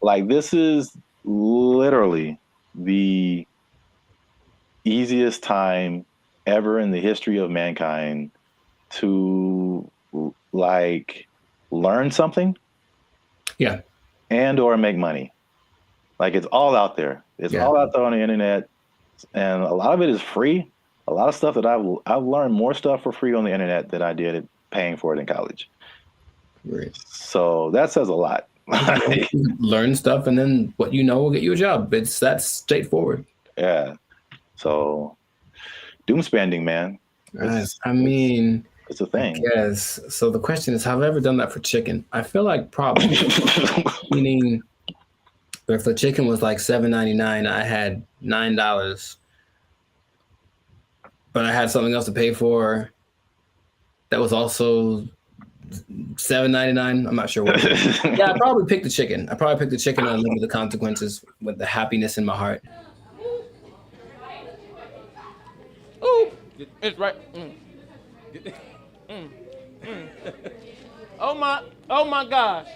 Like, this is literally the easiest time ever in the history of mankind to like learn something, and or make money. Like, it's all out there. It's all out there on the internet, and a lot of it is free. A lot of stuff that I've learned more stuff for free on the internet than I did paying for it in college. Right. So that says a lot. Learn stuff, and then what you know will get you a job. That's straightforward. Yeah. So doom spending, man. I mean, It's a thing. Yes. So the question is, have I ever done that for chicken? I feel like probably. Meaning, if the chicken was like $7.99, I had $9, but I had something else to pay for that was also $7.99. I'm not sure what it is. Yeah, I probably picked the chicken. I probably picked the chicken and live with the consequences with the happiness in my heart. Ooh, it's right. Oh my gosh.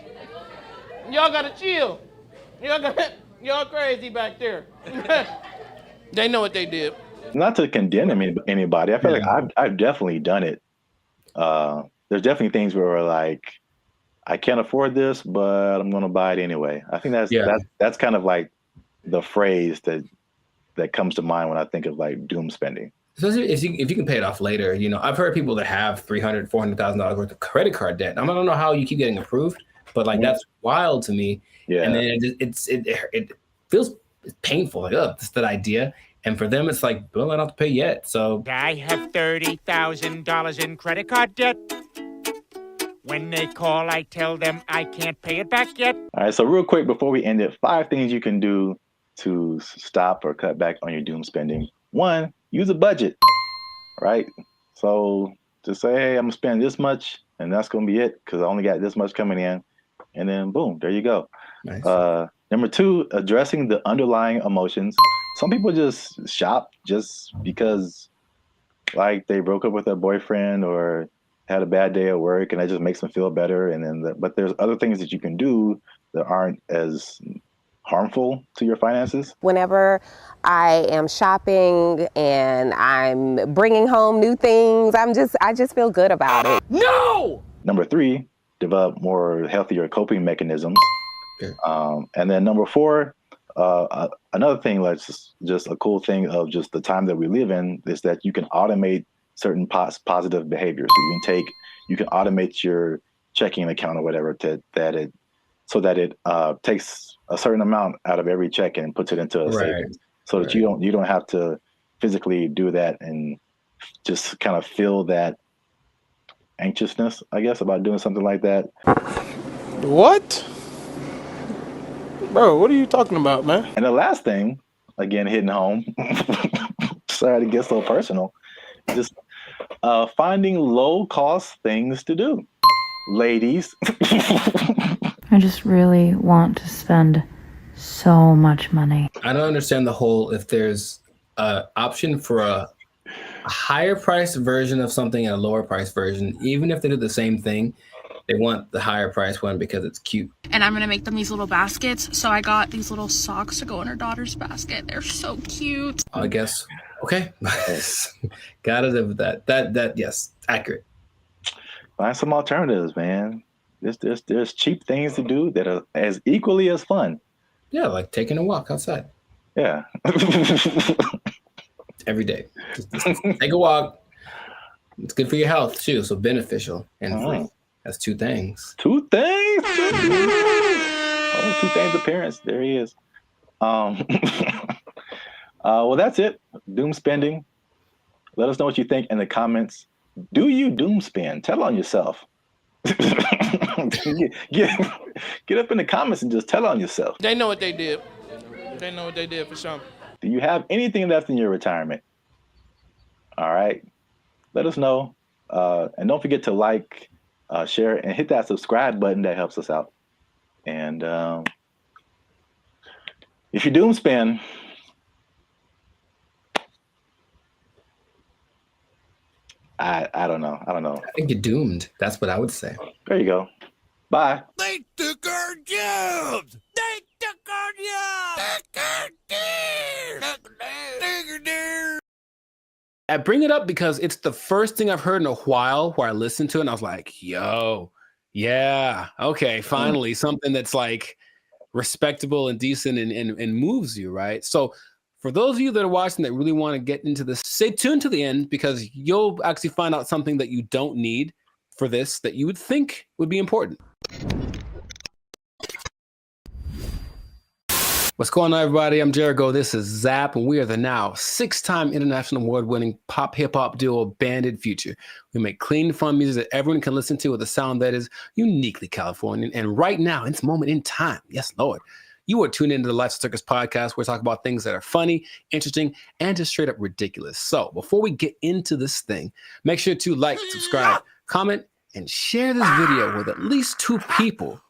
Y'all gotta chill. Y'all crazy back there. They know what they did. Not to condemn anybody. I feel like I've definitely done it. There's definitely things where we're like, I can't afford this, but I'm going to buy it anyway. I think that's kind of like the phrase that comes to mind when I think of like doom spending. Especially if you can pay it off later. You know, I've heard people that have $300,000, $400,000 worth of credit card debt. I don't know how you keep getting approved, but like that's wild to me. Yeah. And then it feels painful. Like, oh, just that idea. And for them, it's like, well, I don't have to pay yet. So I have $30,000 in credit card debt. When they call, I tell them I can't pay it back yet. All right. So real quick, before we end it, 5 things you can do to stop or cut back on your doom spending. 1, use a budget, right? So just say, hey, I'm gonna spend this much and that's gonna be it because I only got this much coming in. And then boom, there you go. Nice. Number 2, addressing the underlying emotions. Some people just shop just because like they broke up with their boyfriend or had a bad day at work and that just makes them feel better. And then, but there's other things that you can do that aren't as harmful to your finances. Whenever I am shopping and I'm bringing home new things, I just feel good about it. No! Number 3, develop more healthier coping mechanisms. And then number 4, another thing that's just a cool thing of just the time that we live in is that you can automate certain positive behaviors. So you can automate your checking account or whatever so that it takes a certain amount out of every check and puts it into a savings, so that you don't have to physically do that and just kind of feel that anxiousness, I guess, about doing something like that. What? Bro, what are you talking about, man? And the last thing, again, hitting home, sorry to get so personal, just finding low-cost things to do. Ladies. I just really want to spend so much money. I don't understand the whole, if there's an option for a higher priced version of something and a lower priced version, even if they do the same thing, they want the higher priced one because it's cute. And I'm gonna make them these little baskets. So I got these little socks to go in her daughter's basket. They're so cute. I guess. Okay. Gotta live with that. That yes, accurate. Find some alternatives, man. There's cheap things to do that are as equally as fun. Yeah, like taking a walk outside. Yeah. Every day. Just take a walk. It's good for your health too, so beneficial and free. That's 2 things. 2 things? Oh, 2 things appearance. There he is. Well, that's it. Doom spending. Let us know what you think in the comments. Do you doom spend? Tell on yourself. Get up in the comments and just tell on yourself. They know what they did. They know what they did for sure. Do you have anything left in your retirement? All right. Let us know. And don't forget to like, share, and hit that subscribe button. That helps us out. And if you doom spend, I don't know. I think you're doomed. That's what I would say. There you go. Bye. They took our jobs. They took our jobs. I bring it up because it's the first thing I've heard in a while where I listened to it and I was like, yo, yeah, okay, finally something that's like respectable and decent and moves you, right? So for those of you that are watching that really want to get into this, stay tuned to the end because you'll actually find out something that you don't need for this that you would think would be important. What's going on, everybody? I'm Jericho. This is Zap, and we are the now 6-time international award-winning pop hip-hop duo Banded Future. We make clean, fun music that everyone can listen to with a sound that is uniquely Californian. And right now, in this moment in time, yes, Lord, you are tuned into the Lifestyle Circus podcast, where we talk about things that are funny, interesting, and just straight up ridiculous. So before we get into this thing, make sure to like, subscribe, comment, and share this video with at least 2 people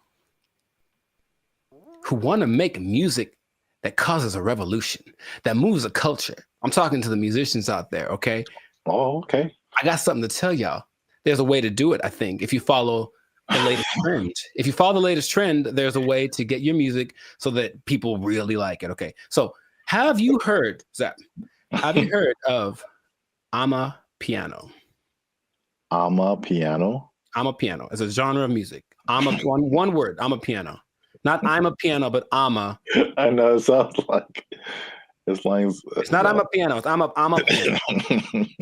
who want to make music that causes a revolution, that moves a culture. I'm talking to the musicians out there, okay? Oh, okay. I got something to tell y'all. There's a way to do it, I think, if you follow the latest trend. If you follow the latest trend, there's a way to get your music so that people really like it, okay? So have you heard, Zach, have you heard of Amapiano? Amapiano? Amapiano. It's a genre of music. One word, Amapiano. Not I'm a piano, but ama. I know, it sounds like it's like it's not I'm a piano, it's I'm a piano.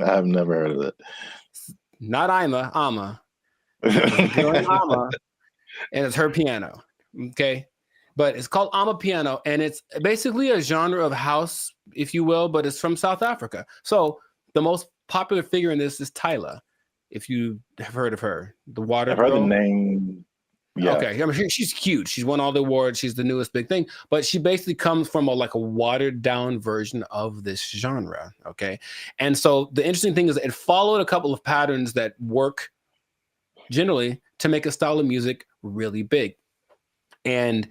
I've never heard of it. Not ama. It's ama, and it's her piano. Okay. But it's called Amapiano, and it's basically a genre of house, if you will, but it's from South Africa. So the most popular figure in this is Tyla, if you have heard of her. The water. I've heard girl. the name. Yeah. Okay, I mean, she's huge. She's won all the awards. She's the newest big thing, but she basically comes from a watered down version of this genre. Okay, and so the interesting thing is it followed a couple of patterns that work generally to make a style of music really big, and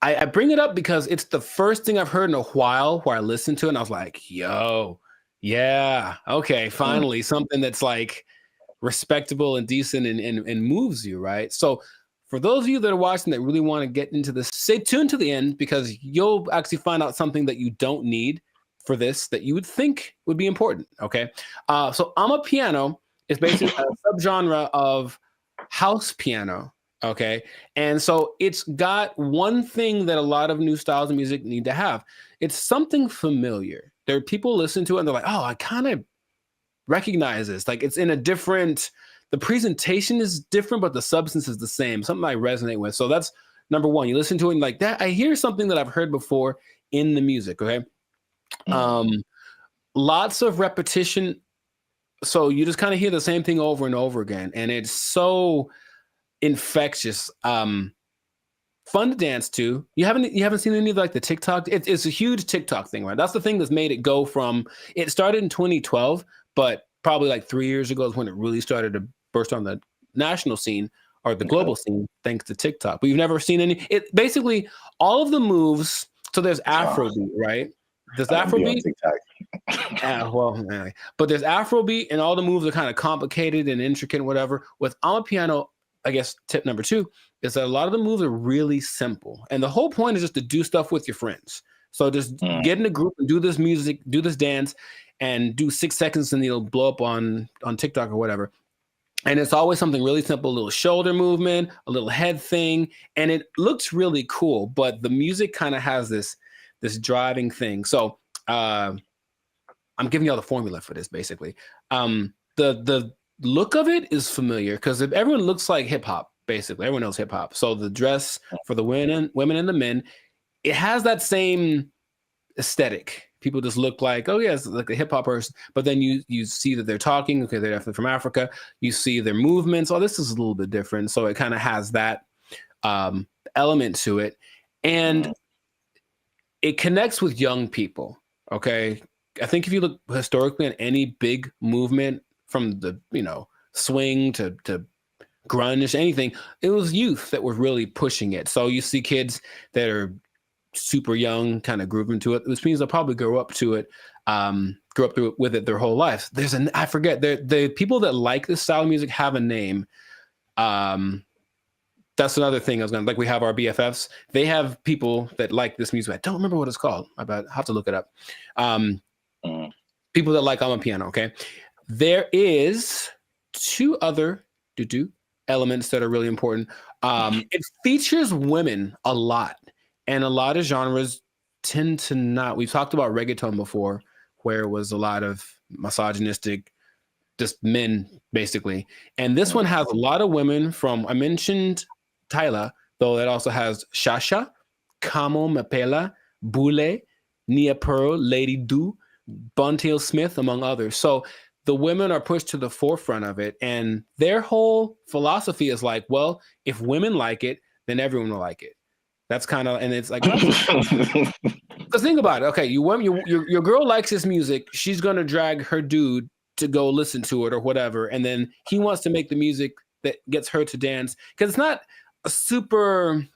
I bring it up because it's the first thing I've heard in a while where I listened to it and I was like, yo, yeah, okay, finally something that's like respectable and decent and moves you, right? So for those of you that are watching that really want to get into this, stay tuned to the end, because you'll actually find out something that you don't need for this that you would think would be important, okay? So Amapiano is basically a subgenre of house piano, okay? And so it's got one thing that a lot of new styles of music need to have. It's something familiar. There are people listen to it and they're like, oh, I kind of recognize this. Like, it's in a different, the presentation is different, but the substance is the same. Something I resonate with. So that's number one. You listen to it and like that, I hear something that I've heard before in the music. Okay. Lots of repetition. So you just kind of hear the same thing over and over again. And it's so infectious. Fun to dance to. You haven't seen any of like the TikTok. It's a huge TikTok thing, right? That's the thing that's made it go from, it started in 2012, but probably like 3 years ago is when it really started to burst on the national scene or the global scene, thanks to TikTok. But you've never seen any, it basically all of the moves. So there's Afrobeat, right? There's Afrobeat. But there's Afrobeat and all the moves are kind of complicated and intricate and whatever. With Amapiano, I guess tip number 2 is that a lot of the moves are really simple. And the whole point is just to do stuff with your friends. So just get in a group and do this music, do this dance, and do 6 seconds and it'll blow up on TikTok or whatever. And it's always something really simple, a little shoulder movement, a little head thing. And it looks really cool, but the music kind of has this driving thing. So I'm giving y'all the formula for this, basically. The look of it is familiar because everyone looks like hip hop, basically. Everyone knows hip hop. So the dress for the women and the men, it has that same aesthetic. People just look like, oh yeah, it's like a hip hop person. But then you see that they're talking. Okay, they're definitely from Africa. You see their movements. Oh, this is a little bit different. So it kind of has that element to it, and it connects with young people. Okay, I think if you look historically at any big movement from the swing to grunge, anything, it was youth that were really pushing it. So you see kids that are super young kind of grooving to it, which means they'll probably grow up to it, with it their whole lives. I forget, the people that like this style of music have a name. That's another thing I was we have our BFFs. They have people that like this music. I don't remember what it's called. I have to look it up. People that like Amapiano, okay? There is 2 other elements that are really important. It features women a lot. And a lot of genres tend to not. We've talked about reggaeton before, where it was a lot of misogynistic, just men, basically. And this one has a lot of women from, I mentioned Tyla, though it also has Shasha Camo Mapela, Bule, Nia Pearl, Lady Do, Buntiel Smith, among others. So the women are pushed to the forefront of it, and their whole philosophy is like, well, if women like it, then everyone will like it. That's kind of, and it's like, because think about it. Okay, your girl likes this music. She's gonna drag her dude to go listen to it or whatever, and then he wants to make the music that gets her to dance, because it's not a super,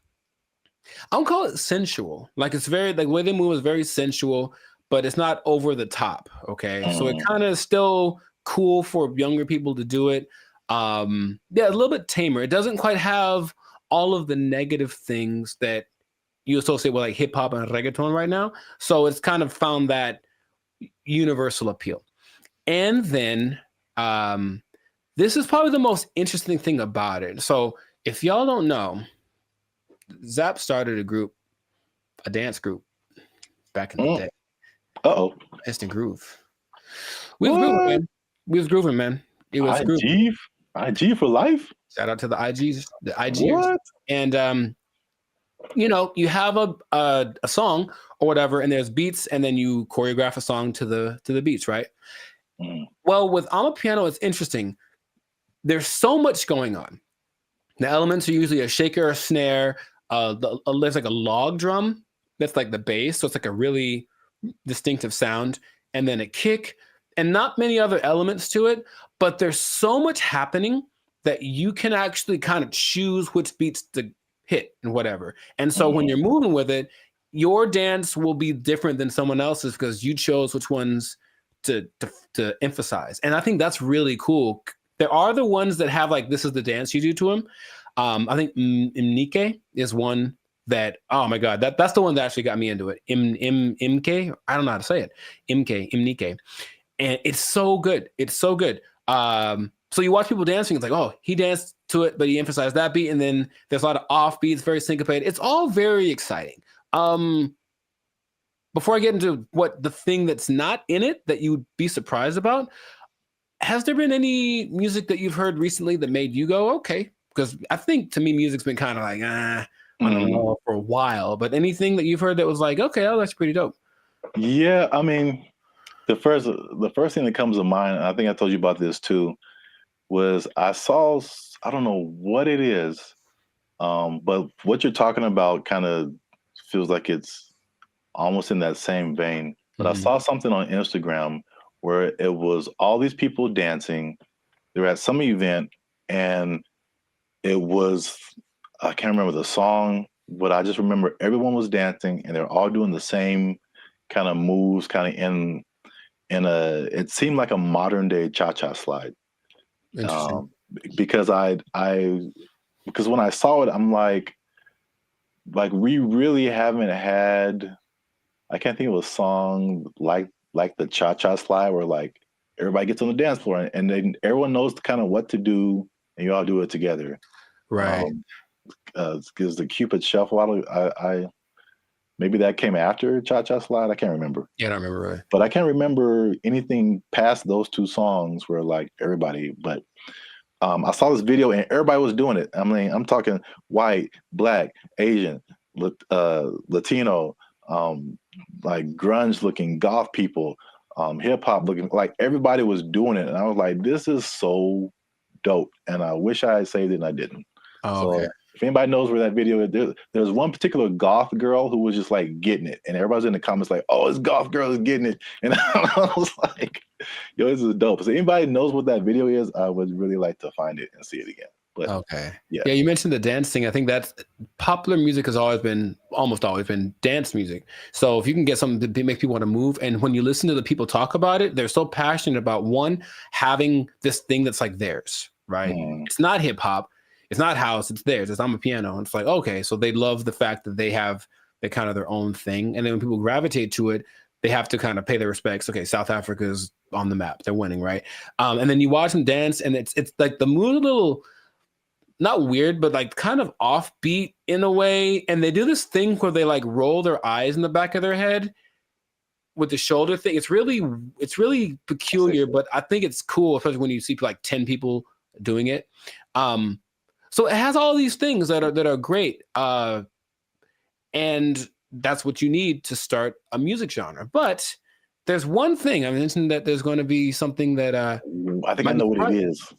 I don't call it sensual. Like, it's very, like, the way they move is very sensual, but it's not over the top. Okay, so it kind of still cool for younger people to do it. Yeah, a little bit tamer. It doesn't quite have all of the negative things that you associate with like hip hop and reggaeton right now. So it's kind of found that universal appeal. And then this is probably the most interesting thing about it. So if y'all don't know, Zap started a dance group back in the day. Uh-oh. Instant Groove. We was grooving, man. We was grooving, man. It was grooving. IG for life? Shout out to the IGs, the IGers. What? And you know, you have a song or whatever, and there's beats, and then you choreograph a song to the beats, right? Well, with Amapiano, it's interesting. There's so much going on. The elements are usually a shaker, a snare, there's like a log drum that's like the bass, so it's like a really distinctive sound, and then a kick, and not many other elements to it, but there's so much happening that you can actually kind of choose which beats to hit and whatever. And so when you're moving with it, your dance will be different than someone else's because you chose which ones to emphasize. And I think that's really cool. There are the ones that have like, this is the dance you do to them. I think Imnike is one that, oh my God, that's the one that actually got me into it. Imke, I don't know how to say it. Imnike. And it's so good. It's so good. So you watch people dancing, it's like, oh, he danced to it, but he emphasized that beat. And then there's a lot of off beats, very syncopated. It's all very exciting. Before I get into what the thing that's not in it that you would be surprised about, has there been any music that you've heard recently that made you go, okay? Because I think to me, music's been kind of like, I don't know, for a while. But anything that you've heard that was like, okay, oh, that's pretty dope. Yeah, I mean, the first thing that comes to mind, and I think I told you about this too, was I saw, I don't know what it is, but what you're talking about kind of feels like it's almost in that same vein. But I saw something on Instagram where it was all these people dancing. They were at some event, and it was, I can't remember the song, but I just remember everyone was dancing, and they're all doing the same kind of moves, kind of in a, it seemed like a modern day cha-cha slide. Because because when I saw it, I'm like we really haven't had, I can't think of a song like the cha-cha slide where like everybody gets on the dance floor and then everyone knows kind of what to do and you all do it together. Right. Because the Cupid Shuffle, I maybe that came after Cha-Cha Slide. I can't remember. Yeah, I don't remember really. But I can't remember anything past those two songs where like everybody, but I saw this video and everybody was doing it. I mean, I'm talking white, black, Asian, Latino, like grunge looking, goth people, hip hop looking, like everybody was doing it. And I was like, this is so dope. And I wish I had saved it and I didn't. Oh, okay. So if anybody knows where that video is, there's one particular goth girl who was just like getting it. And everybody's in the comments like, oh, this goth girl is getting it. And I was like, yo, this is dope. So anybody knows what that video is, I would really like to find it and see it again. But okay. Yeah, you mentioned the dance thing. I think that's popular music has almost always been dance music. So if you can get something to make people want to move, and when you listen to the people talk about it, they're so passionate about one, having this thing that's like theirs, right? It's not hip hop. It's not house, it's theirs. It's Amapiano. It's like, okay, so they love the fact that they have kind of their own thing. And then when people gravitate to it, they have to kind of pay their respects. Okay, South Africa is on the map. They're winning, right? And then you watch them dance, and it's like the mood a little, not weird, but like kind of offbeat in a way. And they do this thing where they like roll their eyes in the back of their head with the shoulder thing. It's really peculiar, but I think it's cool, especially when you see like 10 people doing it. So it has all these things that are great. And that's what you need to start a music genre. But there's one thing. I mentioned that there's going to be something that I think I know what it is.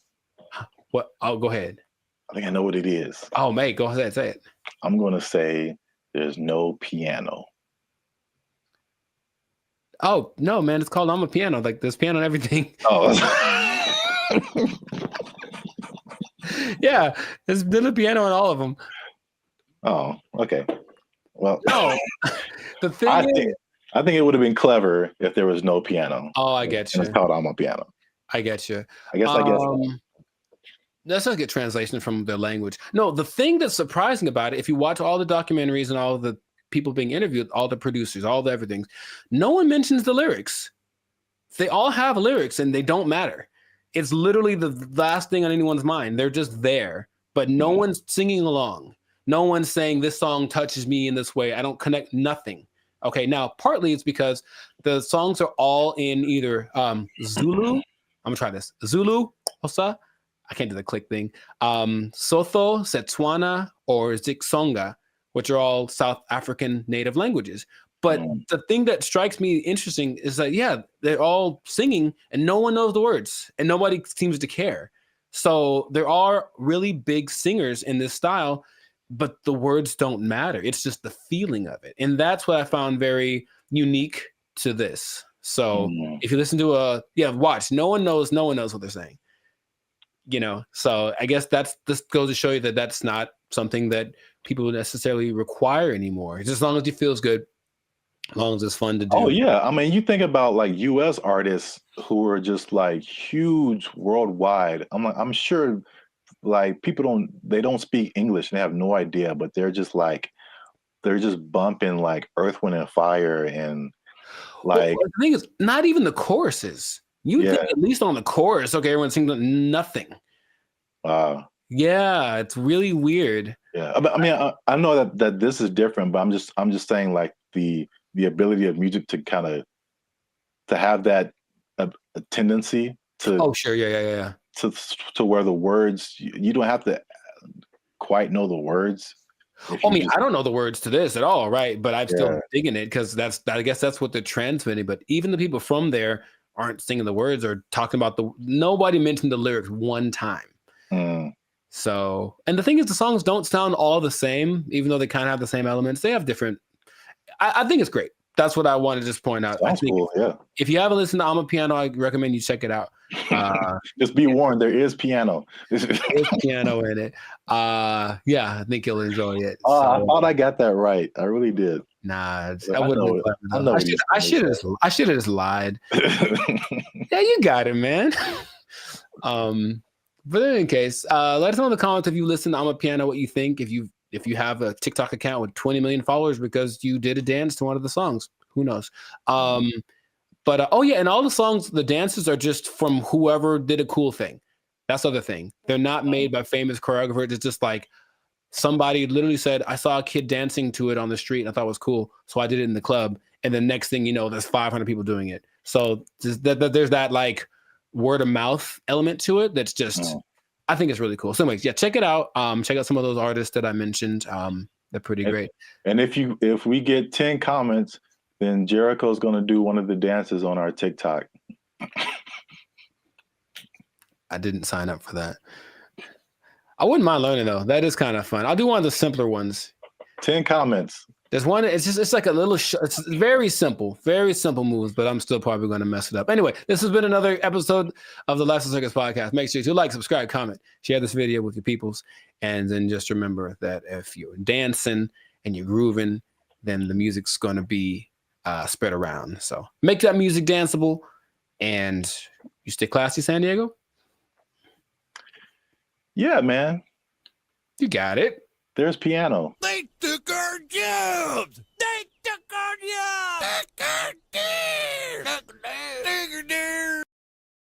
What? Oh, go ahead. I think I know what it is. Oh, mate, go ahead, say it. I'm going to say there's no piano. Oh, no, man, it's called I'm a Piano. Like, there's piano and everything. Oh. Yeah, there's a piano in all of them. Oh, okay. Well, no. The thing I think it would have been clever if there was no piano. Oh, I get you. It's called I'm a Piano. I get you. I guess. That's not a good translation from the language. No, the thing that's surprising about it, if you watch all the documentaries and all the people being interviewed, all the producers, all the everything, no one mentions the lyrics. They all have lyrics and they don't matter. It's literally the last thing on anyone's mind. They're just there, but no one's singing along. No one's saying this song touches me in this way. I don't connect nothing. Okay, now partly it's because the songs are all in either Zulu. I'm gonna try this. Zulu, Hosa. I can't do the click thing. Sotho, Setswana, or Zixonga, which are all South African native languages. But the thing that strikes me interesting is that, yeah, they're all singing and no one knows the words and nobody seems to care. So there are really big singers in this style, but the words don't matter. It's just the feeling of it. And that's what I found very unique to this. So if you listen to watch, no one knows what they're saying. You know, so I guess this goes to show you that that's not something that people necessarily require anymore. Just as long as it feels good, as long as it's fun to do. Oh yeah, I mean, you think about like U.S. artists who are just like huge worldwide. I'm sure like people don't speak English and they have no idea, but they're just bumping like Earth, Wind and Fire and like. Well, the thing is, not even the choruses. You think at least on the chorus, okay, everyone's singing nothing. Yeah, it's really weird. Yeah, I mean, I know that this is different, but I'm just saying like the ability of music to kind of to have that a tendency to. Oh sure, yeah. To where the words you don't have to quite know the words. I mean, I don't know the words to this at all, right? But I'm still digging it because I guess that's what they're transmitting. But even the people from there aren't singing the words or talking about nobody mentioned the lyrics one time. So, and the thing is, the songs don't sound all the same, even though they kind of have the same elements. They have different. I think it's great. That's what I want to just point out. Sounds cool, yeah. If you haven't listened to I'm a Piano, I recommend you check it out. Just be warned, there is piano. There's piano in it. I think you'll enjoy it. I thought I got that right. I really did. Nah, I wouldn't. I should have just lied. Yeah, you got it, man. But in any case, let us know in the comments if you listen to I'm a Piano, what you think. If you have a TikTok account with 20 million followers because you did a dance to one of the songs, who knows? But and all the songs, the dances are just from whoever did a cool thing. That's the other thing. They're not made by famous choreographers. It's just like somebody literally said, I saw a kid dancing to it on the street and I thought it was cool, so I did it in the club. And the next thing you know, there's 500 people doing it. So there's that like word of mouth element to it. That's just, I think it's really cool. So anyways, check it out. Check out some of those artists that I mentioned. They're pretty great. And if we get 10 comments, then Jericho's going to do one of the dances on our TikTok. I didn't sign up for that. I wouldn't mind learning though. That is kind of fun. I'll do one of the simpler ones. 10 comments. There's one. It's like a little. It's very simple moves, but I'm still probably going to mess it up. Anyway, this has been another episode of the Lifestyle Circus podcast. Make sure to like, subscribe, comment, share this video with your peoples, and then just remember that if you're dancing and you're grooving, then the music's going to be spread around. So make that music danceable, and you stay classy, San Diego. Yeah, man. You got it. There's piano. They took our jobs. They took our jobs.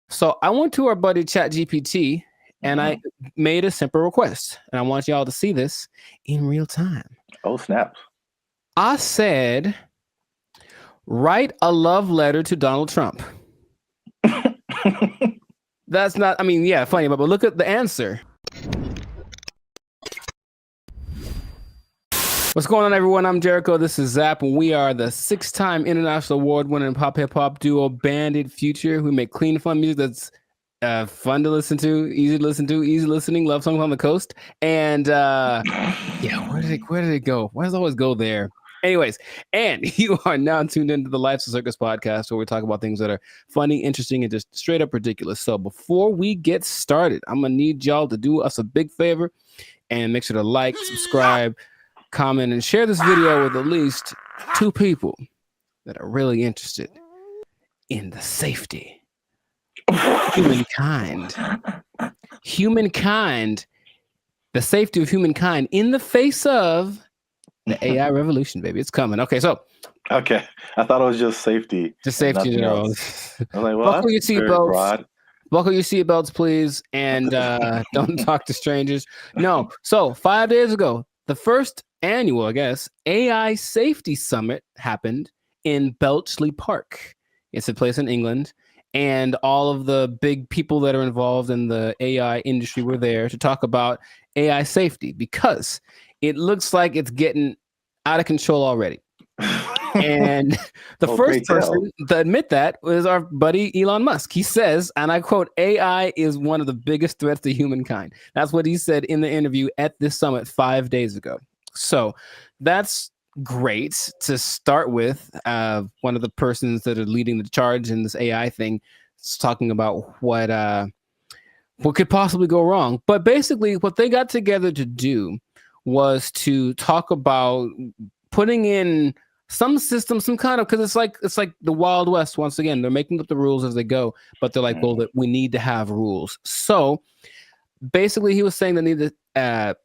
So I went to our buddy ChatGPT and I made a simple request, and I want y'all to see this in real time. Oh, snap. I said, write a love letter to Donald Trump. That's not, funny, but look at the answer. What's going on, everyone? I'm Jericho. This is Zap, and we are the 6-time international award-winning pop hip hop duo Bandit Future. We make clean, fun music that's fun to listen to, easy listening, love songs on the coast. And yeah, where did it go? Why does it always go there? Anyways, and you are now tuned into the Life's a Circus podcast, where we talk about things that are funny, interesting, and just straight up ridiculous. So before we get started, I'm gonna need y'all to do us a big favor and make sure to like, subscribe, comment, and share this video with at least 2 people that are really interested in the safety of humankind. The safety of humankind in the face of the AI revolution, baby. It's coming. Okay, so. Okay. I thought it was just safety. Just safety in general. I was like, well, buckle your seatbelts. Buckle your seatbelts, please, and don't talk to strangers. No. So 5 days ago, the first annual, I guess, AI Safety Summit happened in Bletchley Park. It's a place in England, and all of the big people that are involved in the AI industry were there to talk about AI safety, because it looks like it's getting out of control already. And the first person to admit that was our buddy Elon Musk. He says, and I quote, "AI is one of the biggest threats to humankind." That's what he said in the interview at this summit 5 days ago. So that's great to start with. One of the persons that are leading the charge in this AI thing is talking about what could possibly go wrong. But basically what they got together to do was to talk about putting in some system, some kind of, because it's like the Wild West once again. They're making up the rules as they go, but they're like, well, that we need to have rules. So basically, he was saying they need to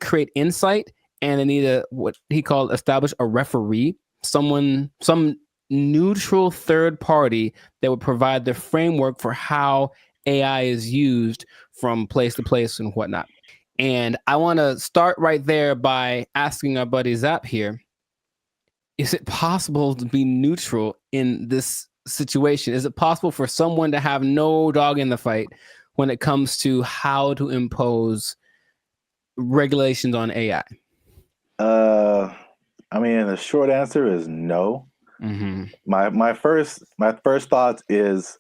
create insight, and they need to, what he called, establish a referee, some neutral third party that would provide the framework for how AI is used from place to place and whatnot. And I want to start right there by asking our buddy Zap here, is it possible to be neutral in this situation? Is it possible for someone to have no dog in the fight when it comes to how to impose regulations on AI? I mean, the short answer is no. Mm-hmm. My first thought is,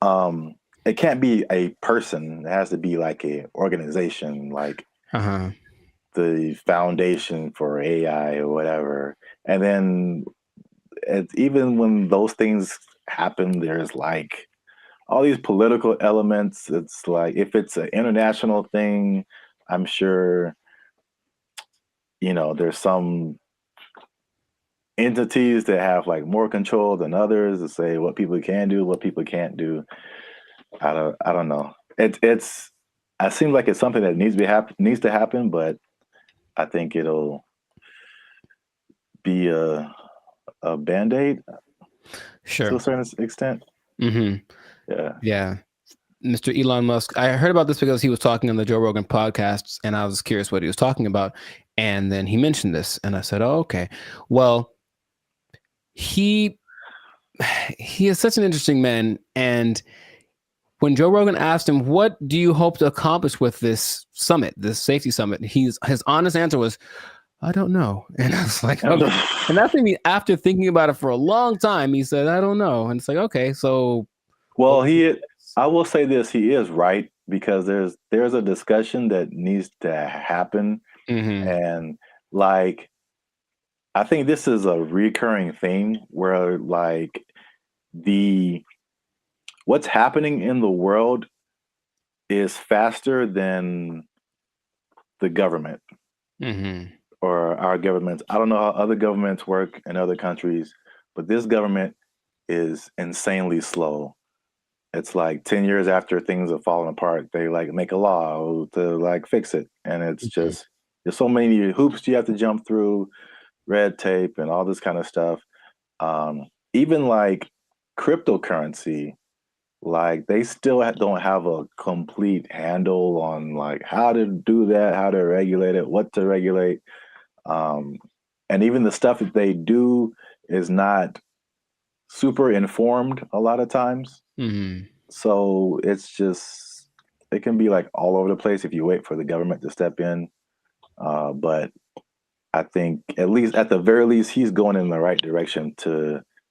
it can't be a person. It has to be like a organization, like the Foundation for AI or whatever. And then even when those things happen, there's like all these political elements. It's like, if it's an international thing, I'm sure, there's some entities that have like more control than others to say what people can do, what people can't do. I don't know. It seems like it's something that needs to happen, but I think it'll be a Band-Aid, sure, to a certain extent. Mm-hmm. Yeah. Mr. Elon Musk, I heard about this because he was talking on the Joe Rogan podcast, and I was curious what he was talking about. And then he mentioned this, and I said, oh, okay. Well, he is such an interesting man. And when Joe Rogan asked him, what do you hope to accomplish with this summit, this safety summit? His honest answer was, I don't know. And I was like, okay. And that's maybe after thinking about it for a long time, he said, I don't know. And it's like, okay, so. Well, I will say this, he is right, because there's a discussion that needs to happen. Mm-hmm. And like, I think this is a recurring thing where like what's happening in the world is faster than the government. Mm-hmm. Or our governments. I don't know how other governments work in other countries, but this government is insanely slow. It's like 10 years after things have fallen apart, they like make a law to like fix it. And it's just, there's so many hoops you have to jump through, red tape and all this kind of stuff. Even like cryptocurrency, like they still don't have a complete handle on like how to do that, how to regulate it, what to regulate. And even the stuff that they do is not super informed a lot of times. Mm-hmm. So it can be like all over the place if you wait for the government to step in. But I think at least at the very least he's going in the right direction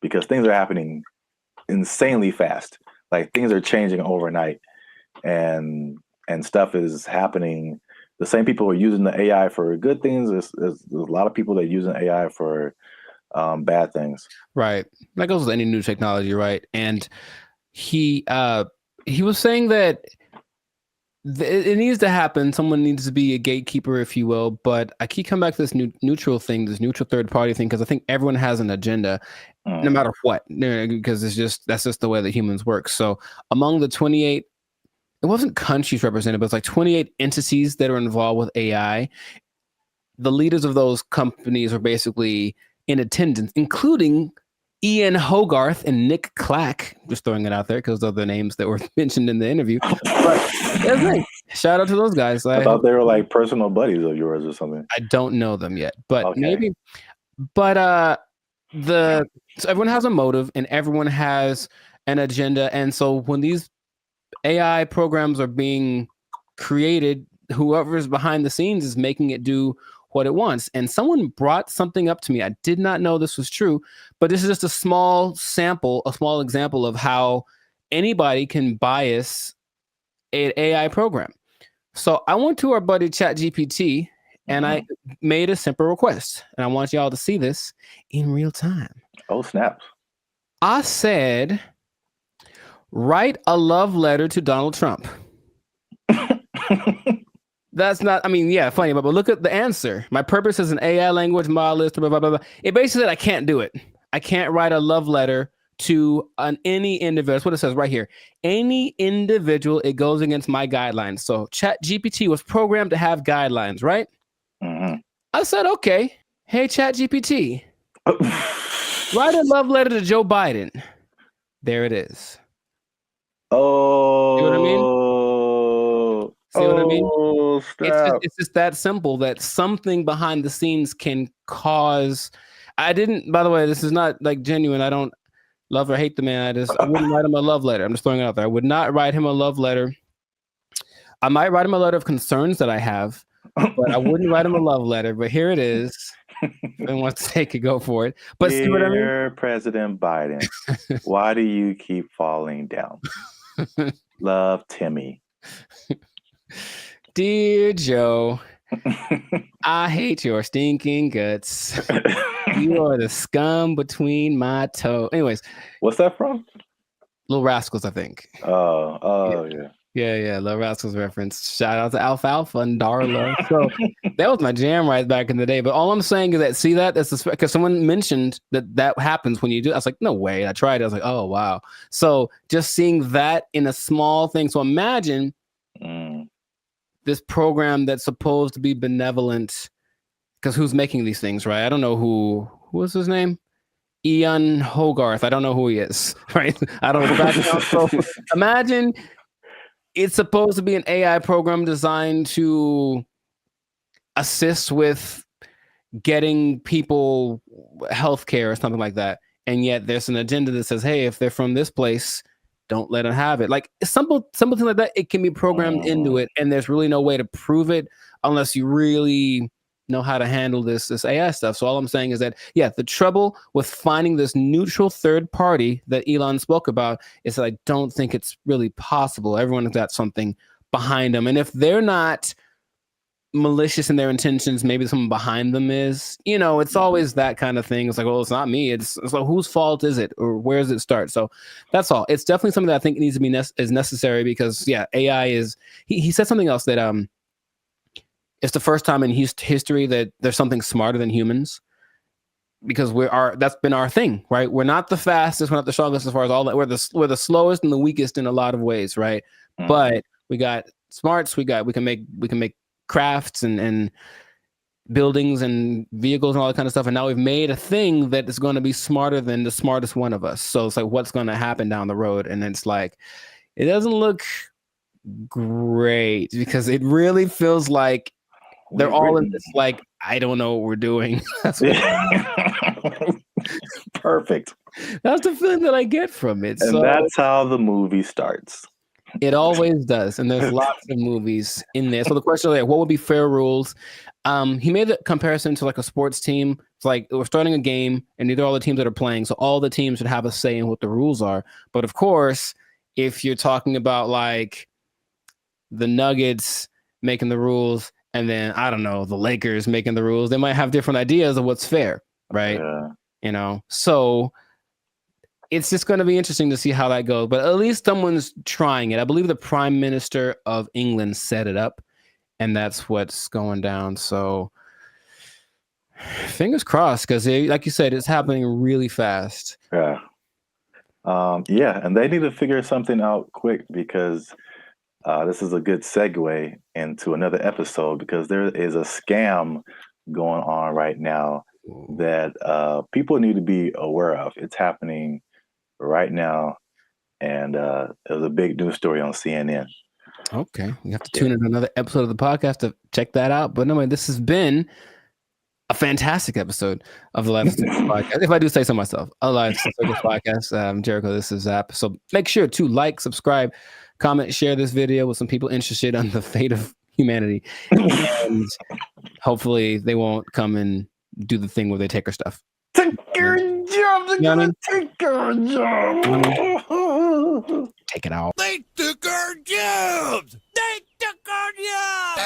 because things are happening insanely fast. Like things are changing overnight, and stuff is happening. The same people are using the AI for good things. There's a lot of people that are using AI for bad things. Right. That goes with any new technology, right? And he was saying that it needs to happen. Someone needs to be a gatekeeper, if you will. But I keep coming back to this neutral thing, this neutral third party thing, because I think everyone has an agenda, no matter what, because that's just the way that humans work. So among the 28, it wasn't countries represented, but it's like 28 entities that are involved with AI. The leaders of those companies are basically in attendance, including Ian Hogarth and Nick Clack. Just throwing it out there because those are the names that were mentioned in the interview. But shout out to those guys. I thought they were like personal buddies of yours or something. I don't know them yet, but maybe. But so everyone has a motive and everyone has an agenda, and so when these AI programs are being created, whoever's behind the scenes is making it do what it wants. And someone brought something up to me. I did not know this was true, but this is just a small example of how anybody can bias an AI program. So I went to our buddy ChatGPT and I made a simple request, and I want y'all to see this in real time. Oh, snaps. I said, write a love letter to Donald Trump. That's not, funny, but look at the answer. My purpose is an AI language model, blah, blah, blah, blah. It basically said I can't do it. I can't write a love letter to any individual. That's what it says right here. Any individual, it goes against my guidelines. So ChatGPT was programmed to have guidelines, right? Mm-hmm. I said, okay, hey, ChatGPT, write a love letter to Joe Biden. There it is. Oh. See what I mean? See what I mean? Stop. It's just that simple that something behind the scenes can cause. By the way, this is not like genuine. I don't love or hate the man. I wouldn't write him a love letter. I'm just throwing it out there. I would not write him a love letter. I might write him a letter of concerns that I have, but I wouldn't write him a love letter. But here it is. If anyone wants to take it, go for it. But Dear see what I mean? President Biden, why do you keep falling down? Love, Timmy. Dear Joe, I hate your stinking guts. You are the scum between my toes. Anyways. What's that from? Little Rascals, I think. Oh, yeah. Yeah, Little Rascals reference. Shout out to Alfalfa and Darla. So that was my jam right back in the day. But all I'm saying is that, see that? That's because someone mentioned that happens when you do. I was like, no way. I tried it. I was like, oh, wow. So just seeing that in a small thing. So imagine this program that's supposed to be benevolent, because who's making these things, right? I don't know who was his name? Ian Hogarth. I don't know who he is, right? I don't know the background. So imagine it's supposed to be an AI program designed to assist with getting people healthcare or something like that. And yet there's an agenda that says, hey, if they're from this place, don't let them have it. Like something like that, it can be programmed into it, and there's really no way to prove it unless you really know how to handle this AI stuff. So all I'm saying is that, the trouble with finding this neutral third party that Elon spoke about is that I don't think it's really possible. Everyone's got something behind them. And if they're not malicious in their intentions, maybe someone behind them is. It's always that kind of thing. It's like, well, it's not me. It's like, whose fault is it, or where does it start? So that's all. It's definitely something that I think needs to be is necessary, because AI is. He said something else that it's the first time in history that there's something smarter than humans, because that's been our thing, right? We're not the fastest, we're not the strongest as far as all that. We're the slowest and the weakest in a lot of ways, right? But we got smarts. We can make crafts and buildings and vehicles and all that kind of stuff. And now we've made a thing that is going to be smarter than the smartest one of us. So it's like, what's going to happen down the road? And it's like, it doesn't look great, because it really feels like they're all in this, like, I don't know what we're doing. Perfect. That's the feeling that I get from it. And that's how the movie starts. It always does, and there's lots of movies in there. So the question is, like, what would be fair rules? He made a comparison to like a sports team. It's like we're starting a game, and these are all the teams that are playing. So all the teams should have a say in what the rules are. But of course, if you're talking about like the Nuggets making the rules, and then I don't know, the Lakers making the rules, they might have different ideas of what's fair, right? Yeah. So it's just going to be interesting to see how that goes. But at least someone's trying it. I believe the Prime Minister of England set it up, and that's what's going down. So fingers crossed, because like you said, it's happening really fast. Yeah. And they need to figure something out quick, because this is a good segue into another episode, because there is a scam going on right now that people need to be aware of. It's happening right now, and it was a big news story on CNN. Okay, you have to tune in to another episode of the podcast to check that out. But anyway, this has been a fantastic episode of the Life of Circus podcast. If I do say so myself, a Life of Circus podcast. Jericho, this is Zap. So make sure to like, subscribe, comment, share this video with some people interested on the fate of humanity, and hopefully they won't come and do the thing where they take our stuff. Take your job. They're gonna take our job. Take it out. They took our jobs. They took our jobs.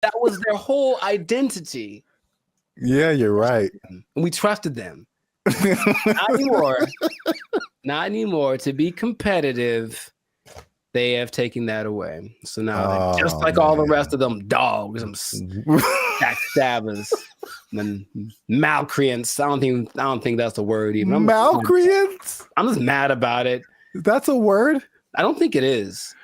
That was their whole identity. Yeah, you're right. We trusted them. Not anymore. Not anymore. To be competitive, they have taken that away. So now, just like all the rest of them dogs, them backstabbers, and malcreants. I don't think that's a word even. Malcreants? I'm just mad about it. That's a word? I don't think it is.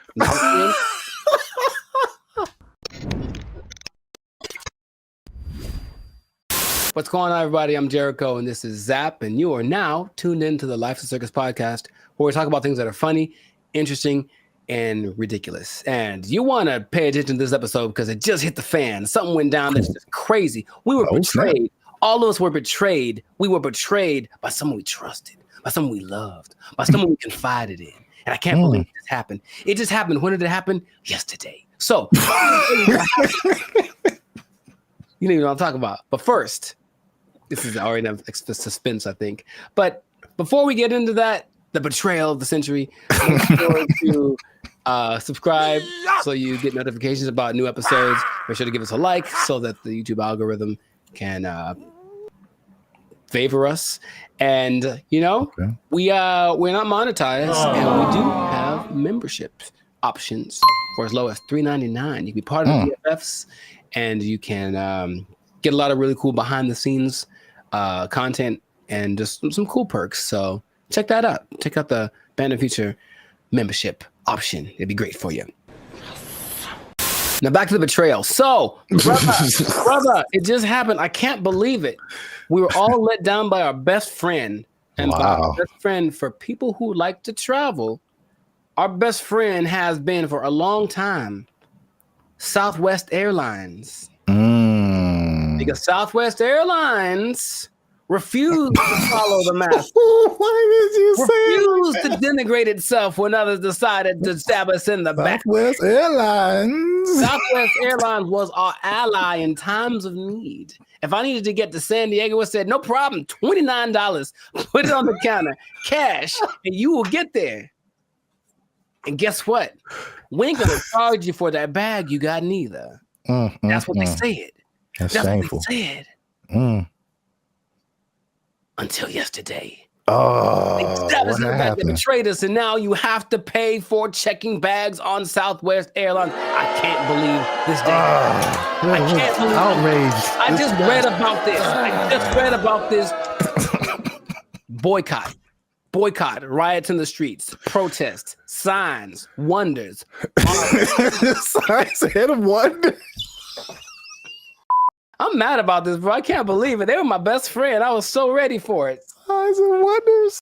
What's going on, everybody? I'm Jericho, and this is Zap, and you are now tuned into the Life of Circus podcast, where we talk about things that are funny, interesting, and ridiculous. And you want to pay attention to this episode because it just hit the fan. Something went down that's just crazy. We were betrayed. All of us were betrayed. We were betrayed by someone we trusted, by someone we loved, by someone we confided in. And I can't believe this happened. It just happened. When did it happen? Yesterday. So, you know what I'm talking about. But first, this is already enough suspense, I think. But before we get into that, the betrayal of the century, make sure to subscribe so you get notifications about new episodes. Make sure to give us a like so that the YouTube algorithm can favor us. And we're not monetized, and we do have membership options for as low as $3.99. You can be part of the BFFs, and you can get a lot of really cool behind the scenes content and just some cool perks. So check that out. Check out the Band of Future membership option. It'd be great for you. Now back to the betrayal. So, brother, it just happened. I can't believe it. We were all let down by our best friend. And by our best friend, for people who like to travel, our best friend has been for a long time Southwest Airlines. Because Southwest Airlines refused to follow the mask. Why did you refused to denigrate itself when others decided to stab us in the back. Southwest Airlines. Southwest Airlines was our ally in times of need. If I needed to get to San Diego, it said, no problem, $29. Put it on the counter, cash, and you will get there. And guess what? We ain't gonna charge you for that bag you got neither. That's what they said. That's shameful. What they said. Until yesterday. That was the fact that betrayed us, and now you have to pay for checking bags on Southwest Airlines. I can't believe this day. I can't believe outraged. I just read about this. I just read about this. Boycott, riots in the streets, protests, signs, wonders. Signs and wonders. I'm mad about this, bro. I can't believe it. They were my best friend. I was so ready for it. Signs and wonders.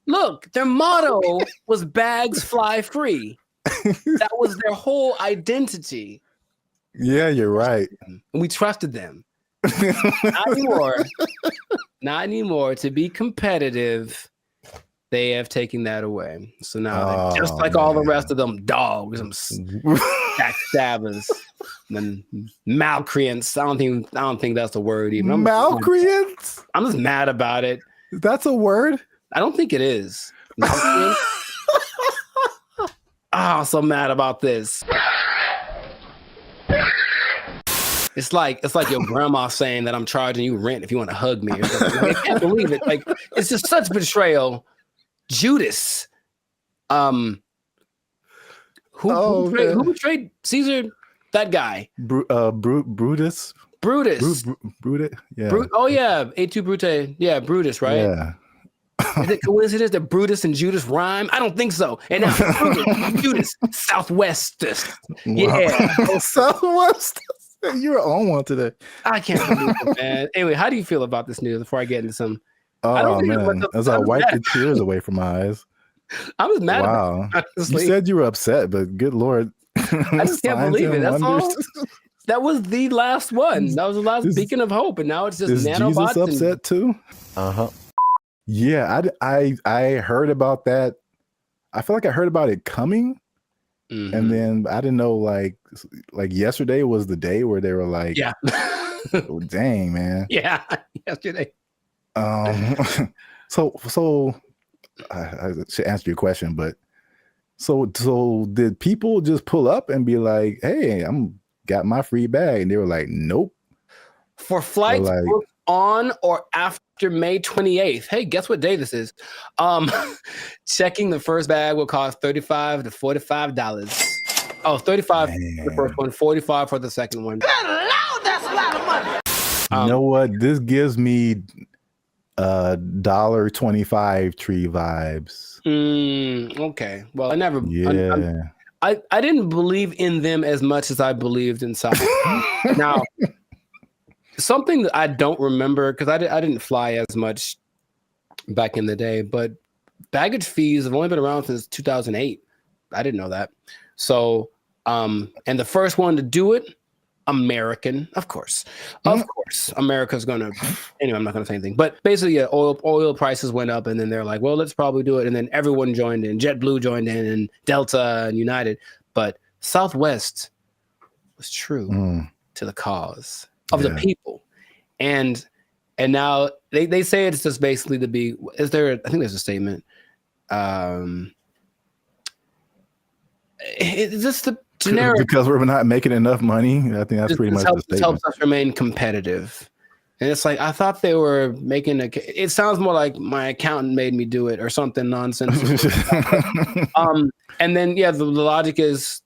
Look, their motto was bags fly free. That was their whole identity. Yeah, you're right. And we trusted them. Not anymore. Not anymore. To be competitive, They have taken that away. So now, just like all the rest of them dogs, them backstabbers, and malcreants. I don't think that's a word even. Malcreants? I'm just mad about it. That's a word? I don't think it is. I'm so mad about this. It's like your grandma saying that I'm charging you rent if you want to hug me. I can't believe it. Like, it's just such betrayal. Judas. Who betrayed Caesar? That guy. Brutus. Brutus. Brutus. Yeah. Et tu, Brute. Yeah, Brutus, right? Yeah. Is it coincidence that Brutus and Judas rhyme? I don't think so. And now Brutus, Judas, Southwest. Yeah. Southwest. You're on one today. I can't believe it, man. Anyway, how do you feel about this news before I get into some? Oh, man. As I wipe the tears away from my eyes. I was mad wow. about it, honestly. You said you were upset, but good Lord. I just can't believe it. That's all. That was the last one. That was the last beacon of hope. And now it's just nanobots. Jesus upset too? Uh-huh. Yeah, I heard about that. I feel like I heard about it coming. Mm-hmm. And then I didn't know, like yesterday was the day where they were like, yeah. Oh, dang, man. Yeah, yesterday. So I should answer your question, but so did people just pull up and be like, hey, got my free bag? And they were like, nope. For flights booked on or after May 28th. Hey, guess what day this is? Checking the first bag will cost $35 to $45. Oh, $35 for the first one, $45 for the second one. Good Lord, that's a lot of money. You know what? This gives me $1.25 tree vibes. Okay. Well, I never. Yeah. I didn't believe in them as much as I believed in South. Now, something that I don't remember, because I didn't fly as much back in the day, but baggage fees have only been around since 2008. I didn't know that. So, and the first one to do it, American, of course. Of course, America's gonna. Anyway, I'm not gonna say anything. But basically, yeah, oil prices went up, and then they're like, well, let's probably do it. And then everyone joined in. JetBlue joined in, and Delta and United. But Southwest was true to the cause of the people, and now they say it's just basically to be. Is there? I think there's a statement. It's just the generic, because we're not making enough money. I think that's pretty much the statement. Helps us remain competitive. And it's like, I thought they were making it sounds more like my accountant made me do it or something nonsense. And then, yeah, the logic is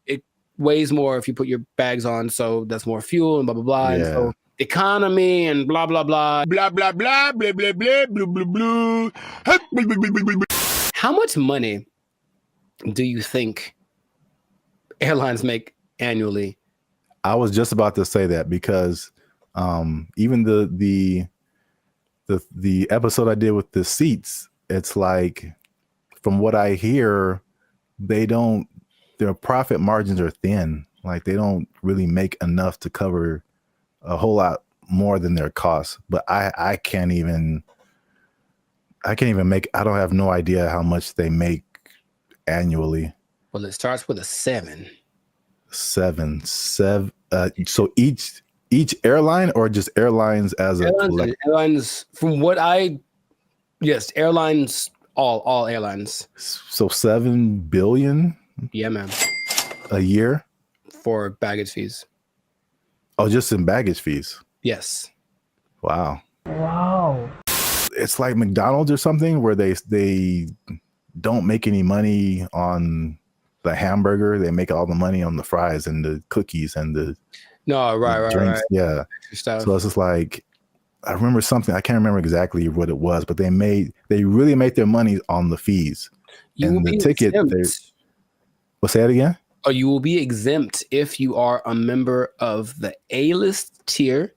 it weighs more if you put your bags on. So that's more fuel and blah, blah, blah. Yeah. And so economy and blah, blah, blah. Blah, blah, blah, blah, blah, blah, blah, blah, blah. How much money do you think airlines make annually? I was just about to say that, because even the episode I did with the seats, it's like, from what I hear, their profit margins are thin. Like, they don't really make enough to cover a whole lot more than their costs. But I can't even make, I don't have no idea how much they make annually. Well, it starts with a 7. 7. So each airline, or just airlines as a collective? Airlines, from what airlines, all airlines. So 7 billion? Yeah, man. A year? For baggage fees. Oh, just in baggage fees? Yes. Wow. It's like McDonald's or something, where they don't make any money on the hamburger. They make all the money on the fries and the cookies and the drinks. Right. Yeah. So it's just like, I remember something, I can't remember exactly what it was, but they really made their money on the fees. And the ticket. Well, say it again? Or you will be exempt if you are a member of the A-list tier,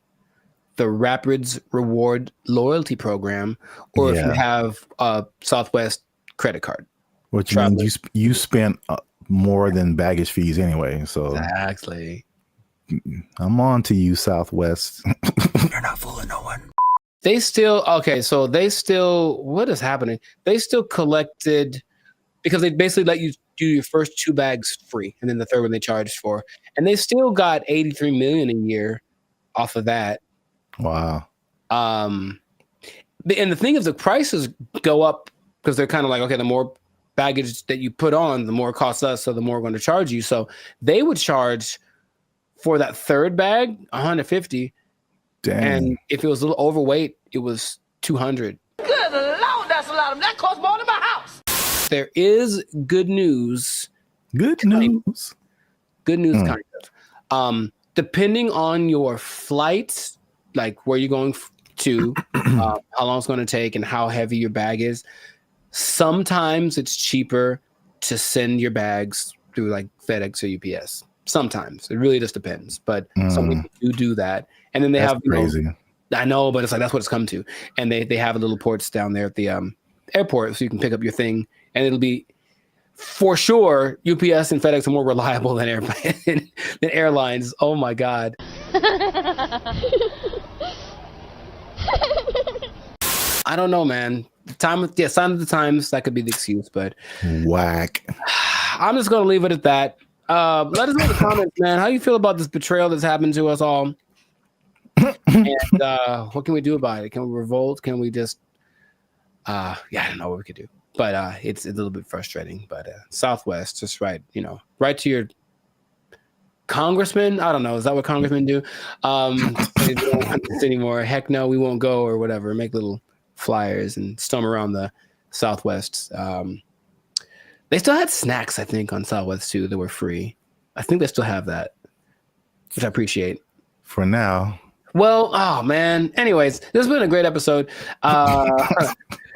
the Rapids Reward Loyalty Program, or if you have a Southwest credit card. Which means you spent more than baggage fees anyway. So exactly. I'm on to you, Southwest. You're not fooling no one. They still so they still what is happening? They still collected because they basically let you do your first 2 bags free, and then the third one they charged for, and they still got 83 million a year off of that. Wow. And the thing is, the prices go up because they're kind of like, okay, the more baggage that you put on, the more it costs us, so the more we're going to charge you. So they would charge for that third bag 150. Dang. And if it was a little overweight, it was 200. Good Lord, that's a lot of that costs more than my house. There is good news. Good news. Good news, kind of. Depending on your flight, like where you're going to, how long it's going to take, and how heavy your bag is, sometimes it's cheaper to send your bags through like FedEx or UPS. Sometimes it really just depends, but some people do that, and then they have crazy. I know, but it's like that's what it's come to, and they have little ports down there at the airport, so you can pick up your thing, and it'll be for sure. UPS and FedEx are more reliable than than airlines. Oh my god. I don't know, man. Sign of the times, that could be the excuse, but whack. I'm just gonna leave it at that. Let us know in the comments, man. How you feel about this betrayal that's happened to us all? And what can we do about it? Can we revolt? Can we just I don't know what we could do. But it's a little bit frustrating. But Southwest, just right to your congressman. I don't know. Is that what congressmen do? They don't want this anymore. Heck no, we won't go or whatever. Make little flyers and storm around the Southwest. They still had snacks, I think, on Southwest too that were free. I think they still have that, which I appreciate. For now. Well, oh man. Anyways, this has been a great episode.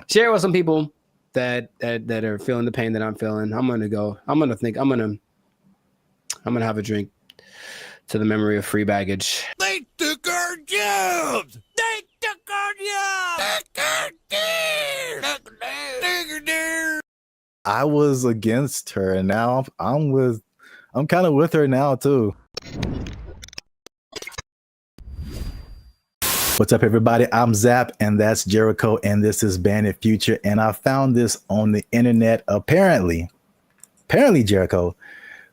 Share it with some people that are feeling the pain that I'm feeling. I'm gonna have a drink to the memory of free baggage. They took our jobs. They took our jobs. I was against her, and now I'm kind of with her now too. What's up, everybody? I'm Zap, and that's Jericho, and this is Bandit Future. And I found this on the internet. Apparently, Jericho,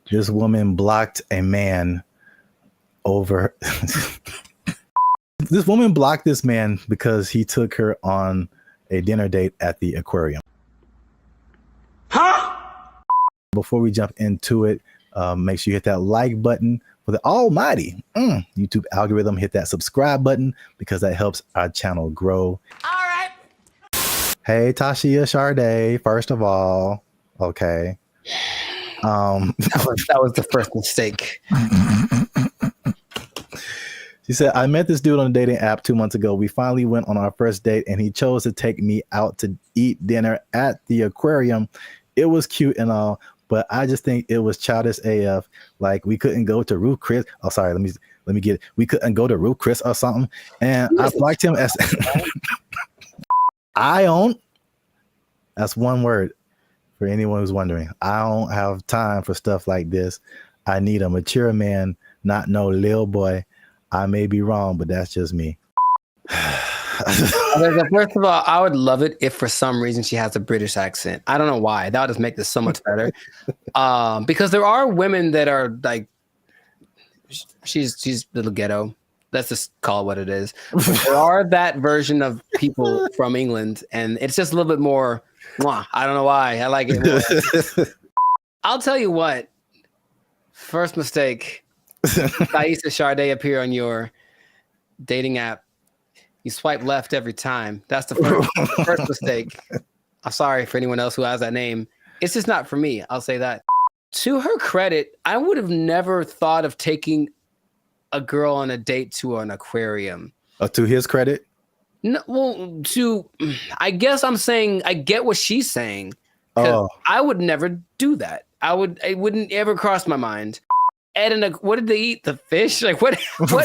this woman blocked a man over. This woman blocked this man because he took her on a dinner date at the aquarium. Huh? Before we jump into it, make sure you hit that like button for the almighty YouTube algorithm. Hit that subscribe button because that helps our channel grow. All right. Hey, Tashia Sade, first of all, okay. That was the first mistake. She said, I met this dude on a dating app 2 months ago. We finally went on our first date and he chose to take me out to eat dinner at the aquarium. It was cute and all, but I just think it was childish AF. Like we couldn't go to Ruth Chris. Oh, sorry. Let me get it. We couldn't go to Ruth Chris or something. And I liked him as I don't. That's one word for anyone who's wondering. I don't have time for stuff like this. I need a mature man, not no little boy. I may be wrong, but that's just me. First of all, I would love it if for some reason she has a British accent. I don't know why. That would just make this so much better. Because there are women that are like, she's a little ghetto. Let's just call it what it is. But there are that version of people from England, and it's just a little bit more. I don't know why. I like it more. I'll tell you what. First mistake. Thaisa Sade appear on your dating app. You swipe left every time. That's the first mistake. I'm sorry for anyone else who has that name. It's just not for me. I'll say that. To her credit, I would have never thought of taking a girl on a date to an aquarium. To his credit? No, well, I guess I'm saying I get what she's saying. Oh. I would never do that. It wouldn't ever cross my mind. What did they eat? The fish? Like what are they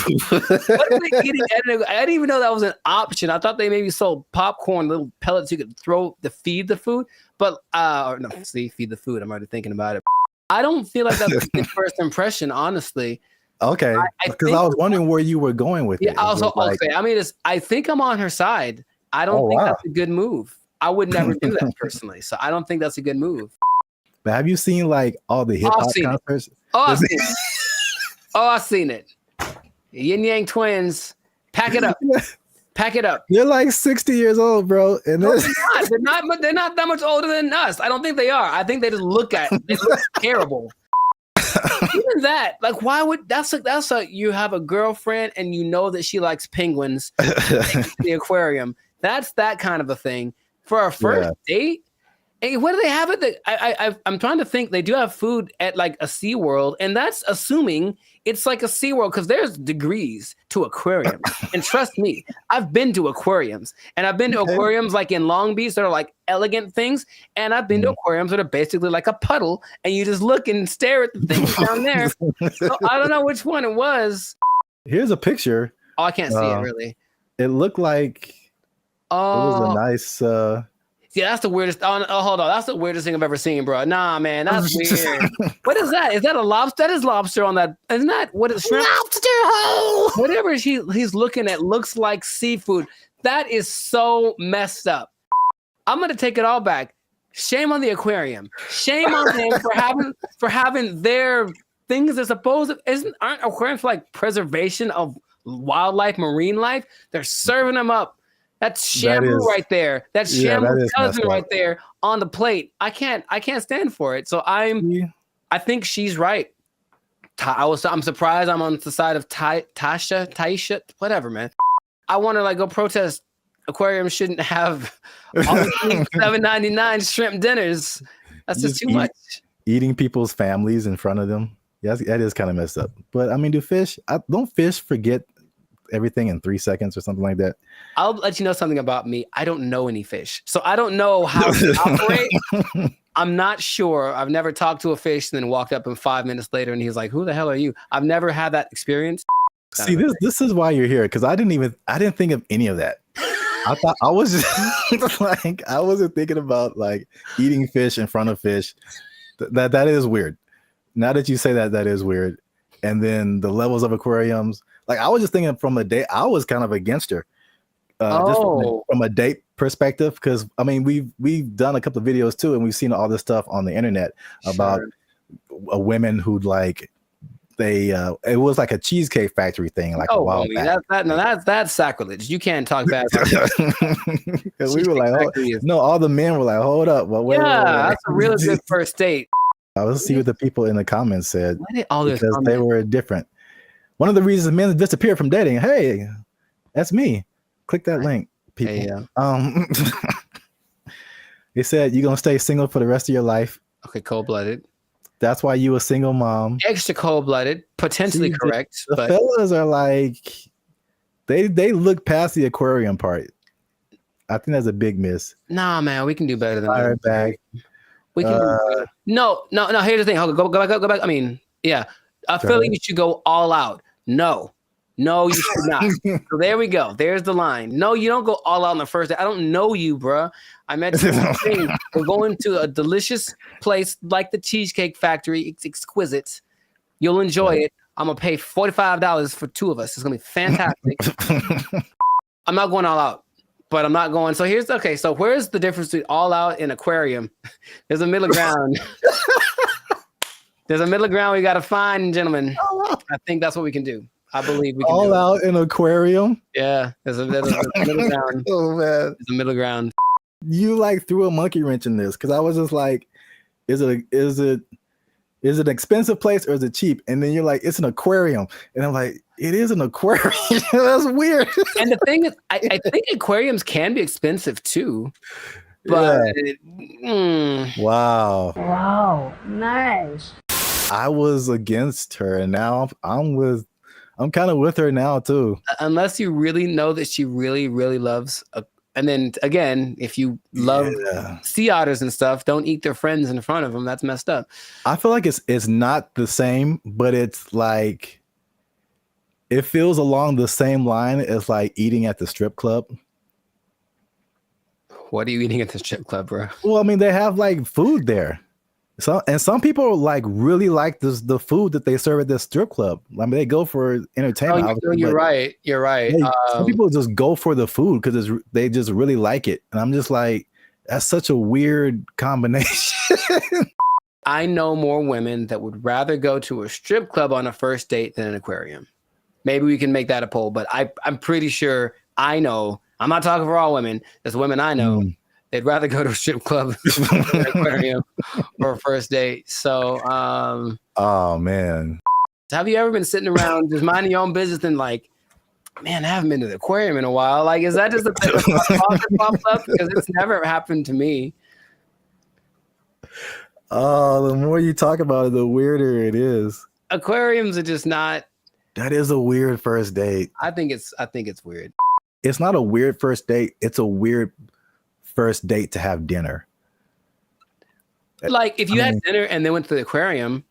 eating? I didn't even know that was an option. I thought they maybe sold popcorn, little pellets you could throw to feed the food. But feed the food. I'm already thinking about it. I don't feel like that's a good first impression, honestly. Okay, because I was wondering where you were going with it. Also, like, okay. I mean, I think I'm on her side. I don't think that's a good move. I would never do that personally. So I don't think that's a good move. But have you seen like all the hip hop concerts? I've seen it. I've seen it. Yin Yang Twins. Pack it up. Pack it up. They're like 60 years old, bro. And no, they're not that much older than us. I don't think they are. I think they just look terrible. Even that, like, why would that's you have a girlfriend and you know that she likes penguins in the aquarium. That's that kind of a thing. For our first date. Hey, what do they have at the I'm trying to think. They do have food at like a SeaWorld, and that's assuming it's like a SeaWorld because there's degrees to aquariums. And trust me, I've been to aquariums, and I've been to aquariums like in Long Beach that are like elegant things, and I've been to aquariums that are basically like a puddle, and you just look and stare at the things down there. So I don't know which one it was. Here's a picture. Oh, I can't see it really. It looked like it was a nice. Yeah, that's the weirdest. Oh, hold on. That's the weirdest thing I've ever seen, bro. Nah, man, that's weird. What is that? Is that a lobster? That is lobster on that. Isn't that what is shrimp? Lobster hole. Whatever he's looking at looks like seafood. That is so messed up. I'm gonna take it all back. Shame on the aquarium. Shame on them for having their things that supposed aren't aquariums for like preservation of wildlife, marine life. They're serving them up. That's Shamu right there. That's Shamu's cousin right there on the plate. I can't stand for it. So I think she's right. I'm surprised I'm on the side of Taisha, whatever, man. I want to like go protest. Aquariums shouldn't have all $7.99 shrimp dinners. That's just too much. Eating people's families in front of them. Yeah, that is kind of messed up. But I mean, don't fish forget everything in 3 seconds or something like that? I'll let you know something about me. I don't know any fish, so I don't know how to operate. I'm not sure. I've never talked to a fish and then walked up and 5 minutes later and he's like, "Who the hell are you?" I've never had that experience. See, this is why you're here, because I didn't think of any of that. I thought I was just like, I wasn't thinking about like eating fish in front of fish. That is weird. Now that you say that, that is weird. And then the levels of aquariums. Like I was just thinking from a date, I was kind of against her, just from a date perspective. Because I mean, we've done a couple of videos too, and we've seen all this stuff on the internet about women who like it was like a cheesecake factory thing, like a while back. That's sacrilege. You can't talk bad about that. We were like, no, all the men were like, hold up, well, wait. That's a really good first date. I was see what the people in the comments said because they were different. One of the reasons men disappear from dating. Hey, that's me. Click that link, people. Hey, they said you're gonna stay single for the rest of your life. Okay, cold-blooded. That's why you a single mom. Extra cold-blooded, potentially correct. The fellas are like, they look past the aquarium part. I think that's a big miss. Nah, man, we can do better than that. Bag. We can do better. No. Here's the thing. Go back. I mean, yeah. I feel like you should go all out. No, you should not. So there we go. There's the line. No, you don't go all out on the first day. I don't know you, bruh. I met you. We're going to a delicious place like the Cheesecake Factory. It's exquisite. You'll enjoy it. I'm going to pay $45 for two of us. It's going to be fantastic. I'm not going all out, but I'm not going. So so where's the difference between all out and aquarium? There's a middle ground. There's a middle ground we got to find, gentlemen. I think that's what we can do. I believe we can all out in aquarium. Yeah, there's a middle ground. Oh man, there's a middle ground. You like threw a monkey wrench in this because I was just like, is it an expensive place or is it cheap? And then you're like, it's an aquarium, and I'm like, it is an aquarium. That's weird. And the thing is, I think aquariums can be expensive too. But wow, nice. I was against her, and now I'm kind of with her now too. Unless you really know that she really, really loves, and then again, if you love sea otters and stuff, don't eat their friends in front of them. That's messed up. I feel like it's not the same, but it's like it feels along the same line as like eating at the strip club. What are you eating at the strip club, bro? Well, I mean, they have like food there. Some people like really like the food that they serve at this strip club. I mean, they go for entertainment. You're right. You're right. Some people just go for the food because they just really like it, and I'm just like, that's such a weird combination. I know more women that would rather go to a strip club on a first date than an aquarium. Maybe we can make that a poll, but I'm pretty sure I know. I'm not talking for all women. There's women I know. They'd rather go to a strip club than an aquarium for a first date. So, oh man, have you ever been sitting around just minding your own business and like, man, I haven't been to the aquarium in a while? Like, is that just a thing that pops up? Because it's never happened to me. Oh, the more you talk about it, the weirder it is. Aquariums are just not. That is a weird first date. I think it's weird. It's not a weird first date. It's a weird first date to have dinner. Like if you had dinner and then went to the aquarium.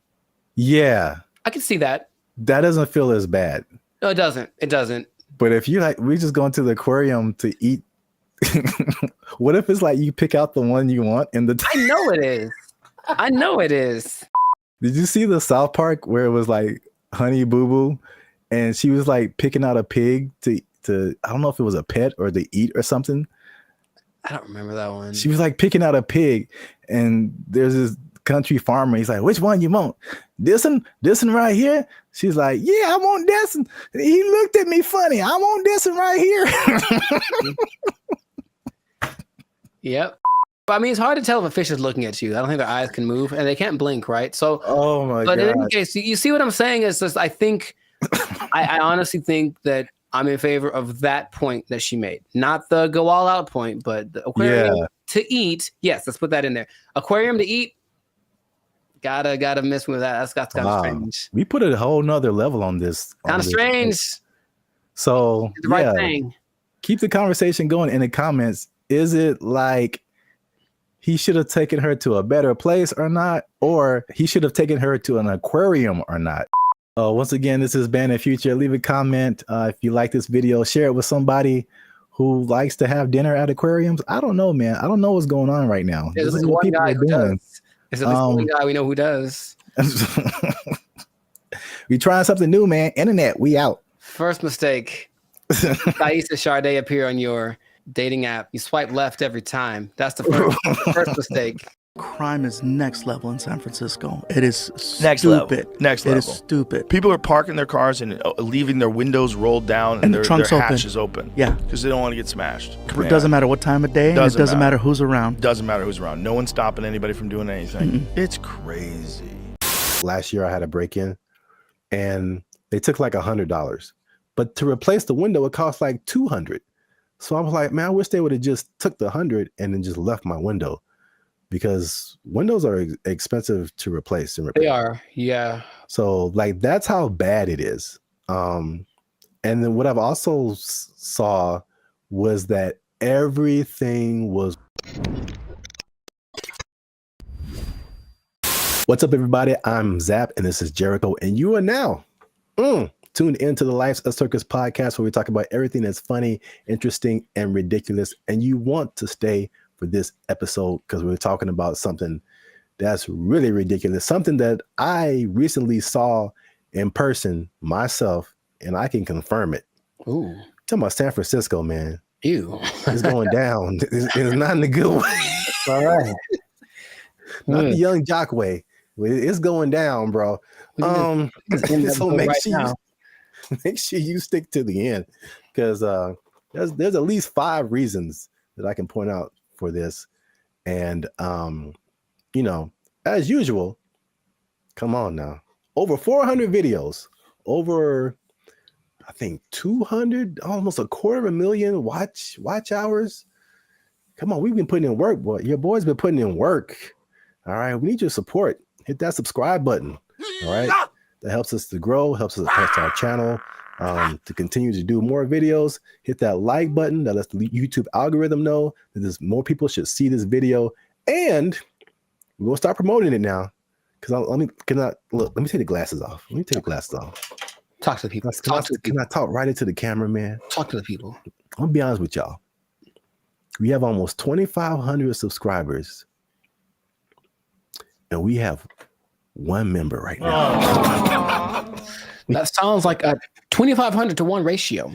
Yeah. I can see that. That doesn't feel as bad. No, it doesn't. It doesn't. But if you like, we just going to the aquarium to eat. What if it's like you pick out the one you want in the I know it is. I know it is. Did you see the South Park where it was like Honey Boo Boo and she was like picking out a pig to I don't know if it was a pet or to eat or something. I don't remember that one. She was like picking out a pig and there's this country farmer. He's like, which one you want? This one right here? She's like, yeah, I want this one. He looked at me funny. I want this one right here. Yep. I mean, it's hard to tell if a fish is looking at you. I don't think their eyes can move and they can't blink, right? So, oh my God. But in any case, you see what I'm saying? Is just, I think, I honestly think that I'm in favor of that point that she made. Not the go all out point, but the aquarium to eat. Yes, let's put that in there. Aquarium to eat. Gotta miss with that. That's kind of strange. We put a whole nother level on this. Kind of strange. So the right thing. Keep the conversation going in the comments. Is it like he should have taken her to a better place or not? Or he should have taken her to an aquarium or not? Once again, this is Band of Future. Leave a comment if you like this video. Share it with somebody who likes to have dinner at aquariums. I don't know, man. I don't know what's going on right now. There's at least one guy who does. There's at least one guy we know who does. We trying something new, man. Internet, we out. First mistake. Thaisa Sade appear on your dating app. You swipe left every time. That's the first mistake. Crime is next level in San Francisco. It is stupid. Next level. It is stupid. People are parking their cars and leaving their windows rolled down and their hatches open. Yeah. Because they don't want to get smashed. It doesn't matter what time of day. It doesn't matter who's around. Doesn't matter who's around. No one's stopping anybody from doing anything. It's crazy. Last year I had a break-in and they took like $100. But to replace the window, it cost like $200. So I was like, man, I wish they would have just took the $100 and then just left my window. Because windows are expensive to replace and repair. They are, yeah. So like that's how bad it is. And then what I've also saw was that everything was. What's up, everybody? I'm Zap, and this is Jericho, and you are now tuned into the Life's a Circus podcast, where we talk about everything that's funny, interesting, and ridiculous. And you want to stay for this episode because we're talking about something that's really ridiculous, something that I recently saw in person myself, and I can confirm it. Ooh, talking about San Francisco, man. Ew, it's going down. It's not in a good way. All right, not the young jock way. It's going down, bro. So make sure you stick to the end, because there's at least 5 reasons that I can point out for this. And you know, as usual, come on now, over 400 videos, over I think 200, almost 250,000 watch hours. Come on, we've been putting in work, boy. Your boy's been putting in work. All right, we need your support. Hit that subscribe button. All right, that helps us to grow, helps our channel to continue to do more videos. Hit that like button. That lets the YouTube algorithm know that more people should see this video, and we're gonna start promoting it now. Because let me take the glasses off. Let me take the glasses off. Talk to the people. Can I talk right into the camera, man? Talk to the people. I'm gonna be honest with y'all. We have almost 2,500 subscribers, and we have one member right now. That sounds like a 2,500 to 1 ratio.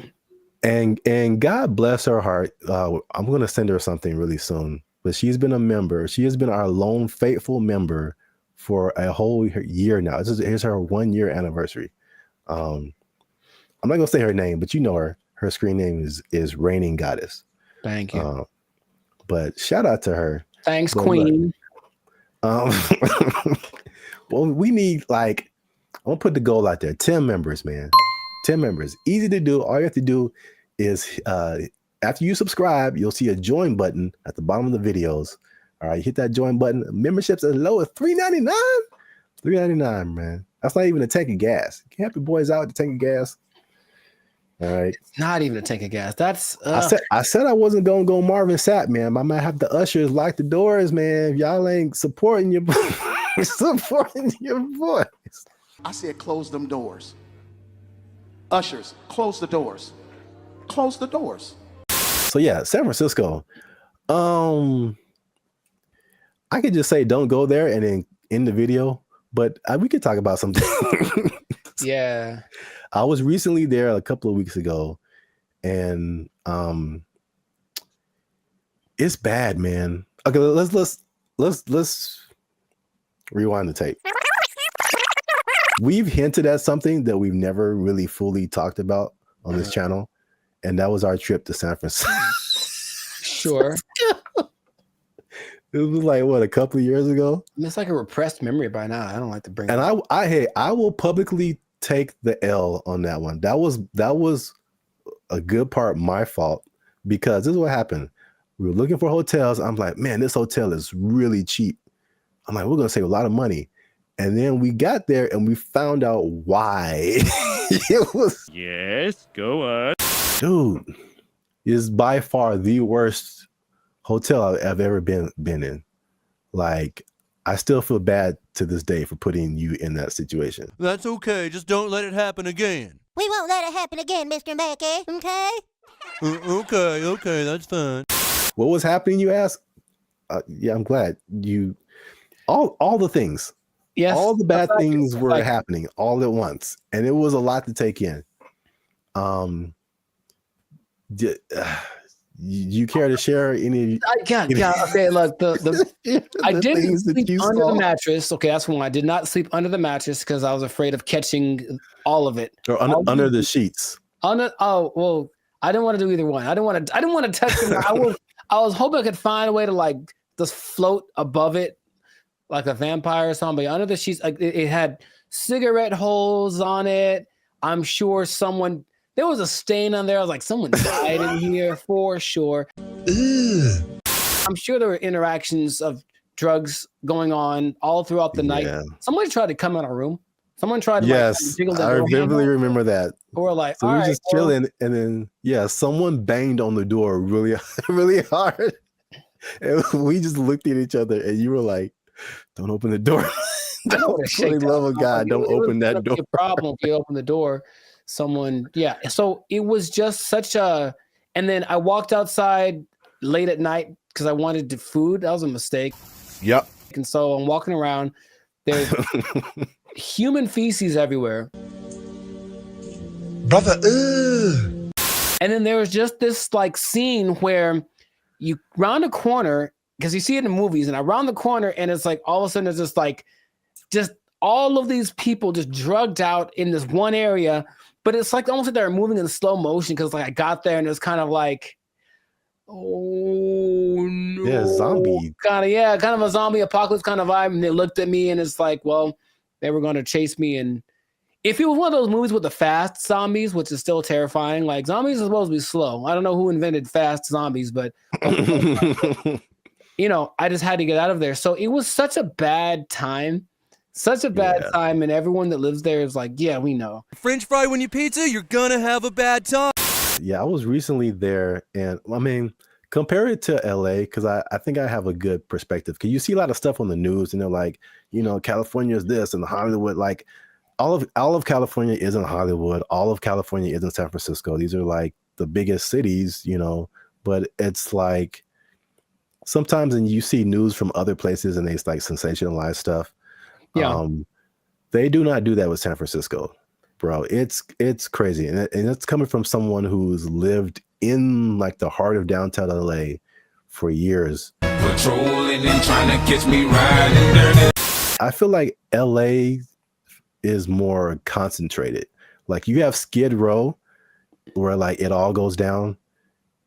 And God bless her heart. I'm going to send her something really soon. But she's been a member. She has been our lone faithful member for a whole year now. Here's her 1 year anniversary. I'm not going to say her name, but you know her. Her screen name is Reigning Goddess. Thank you. But shout out to her. Thanks, Queen. Well, we need I'm gonna put the goal out there. 10 members, man. 10 members. Easy to do. All you have to do is after you subscribe, you'll see a join button at the bottom of the videos. All right, hit that join button. Memberships as low as $3.99. $3.99, man. That's not even a tank of gas. You can help your boys out with the tank of gas. All right. It's not even a tank of gas. That's I said I wasn't gonna go Marvin Sapp, man. I might have the ushers lock the doors, man. If y'all ain't supporting your boys. I said close them doors. Ushers, close the doors. Close the doors. So yeah, San Francisco. I could just say don't go there and then end the video, but we could talk about something. Yeah. I was recently there a couple of weeks ago, and it's bad, man. Okay, let's rewind the tape. We've hinted at something that we've never really fully talked about on this channel, and that was our trip to San Francisco. Sure. It was like what, a couple of years ago? It's like a repressed memory by now. I don't like to bring it and up. I will publicly take the L on that one. That was a good part my fault, because this is what happened. We were looking for hotels. I'm like, man, this hotel is really cheap. I'm like, we're gonna save a lot of money. And then we got there and we found out why. It was, yes, go on. Dude, is by far the worst hotel I've ever been in. Like, I still feel bad to this day for putting you in that situation. That's okay. Just don't let it happen again. We won't let it happen again, Mr. Mackey, okay? Okay, that's fine. What was happening, you ask? Yeah, I'm glad you. All the things. Yes, all the bad things were happening all at once, and it was a lot to take in. You care to share any? Okay, look, I didn't sleep under the mattress. Okay, that's one. I did not sleep under the mattress because I was afraid of catching all of it. Or under the sheets. I didn't want to do either one. I didn't want to touch them. I was hoping I could find a way to like just float above it, like a vampire or something. But under the sheets, like it had cigarette holes on it. I'm sure there was a stain on there. I was like, someone died in here for sure. Ugh. I'm sure there were interactions of drugs going on all throughout the night. Somebody tried to come in our room. Someone tried to jiggle the door. I vividly remember that. Or like, so we were just chilling, and then someone banged on the door really, really hard. And we just looked at each other, and you were like, "Don't open the door." For the love of God, don't open that door. Be a problem if you open the door. So it was just such a. And then I walked outside late at night because I wanted food. That was a mistake. Yep. And so I'm walking around. There's human feces everywhere. Brother, ugh. And then there was just this like scene where you round a corner, because you see it in movies, and I round the corner and it's like all of a sudden there's just all of these people just drugged out in this one area, but it's like almost like they're moving in slow motion because like I got there and it's kind of like, oh no. Yeah, zombie. Kind of a zombie apocalypse kind of vibe. And they looked at me and it's like, well, they were going to chase me. And if it was one of those movies with the fast zombies, which is still terrifying, like zombies are supposed to be slow. I don't know who invented fast zombies, but I just had to get out of there. So it was such a bad time. Such a bad time, and everyone that lives there is like, yeah, we know. French fry when you pizza, you're gonna have a bad time. Yeah, I was recently there, and I mean, compare it to LA, because I think I have a good perspective. Because you see a lot of stuff on the news, and they're like, California is this, and Hollywood, like all of California isn't Hollywood. All of California isn't San Francisco. These are like the biggest cities, but it's like sometimes and you see news from other places and they like sensationalize stuff. Yeah. They do not do that with San Francisco, bro. It's crazy. And it's coming from someone who's lived in like the heart of downtown LA for years. Patrolling and trying to catch me riding dirty. I feel like LA is more concentrated. Like you have Skid Row where like it all goes down.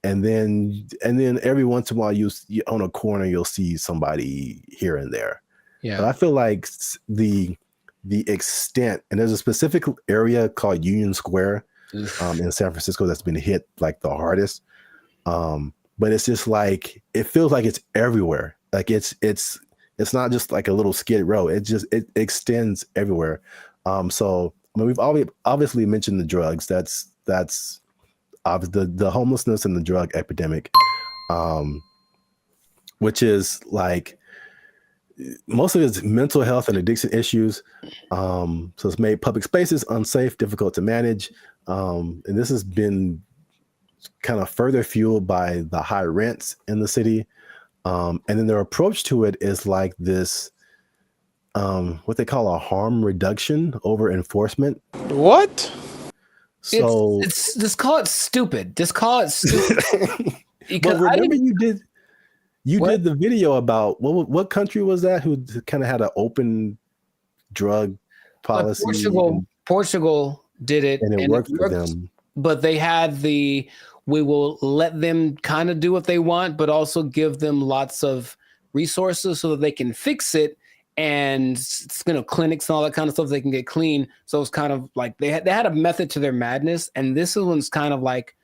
And then every once in a while you on a corner you'll see somebody here and there. Yeah. But I feel like the extent, and there's a specific area called Union Square in San Francisco that's been hit like the hardest. But it's just like it feels like it's everywhere. Like it's not just like a little Skid Row. It extends everywhere. So I mean, we've obviously mentioned the drugs. That's the homelessness and the drug epidemic, which is like most of it's mental health and addiction issues. So it's made public spaces unsafe, difficult to manage. And this has been kind of further fueled by the high rents in the city. And then their approach to it is like this, what they call a harm reduction over enforcement. What? So it's just call it stupid. Just call it stupid. But remember you did the video about what country was that who kind of had an open drug policy? Portugal did it, and it worked for them. But they had we will let them kind of do what they want, but also give them lots of resources so that they can fix it. And clinics and all that kind of stuff, they can get clean. So it's kind of like they had a method to their madness. And this one's kind of like,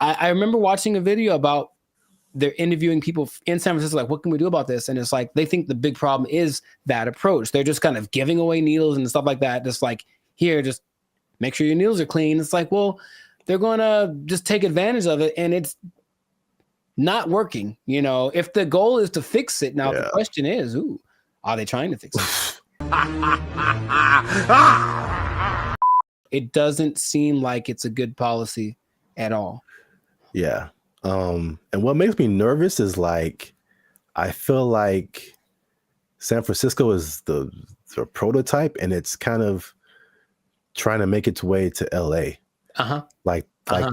I remember watching a video about they're interviewing people in San Francisco, like, what can we do about this? And it's like, they think the big problem is that approach. They're just kind of giving away needles and stuff like that. Just like, here, just make sure your needles are clean. It's like, well, they're going to just take advantage of it. And it's not working. You know, if the goal is to fix it. Now, the question is, are they trying to fix it? It doesn't seem like it's a good policy at all. Yeah. And what makes me nervous is like, I feel like San Francisco is the prototype and it's kind of trying to make its way to LA. Like I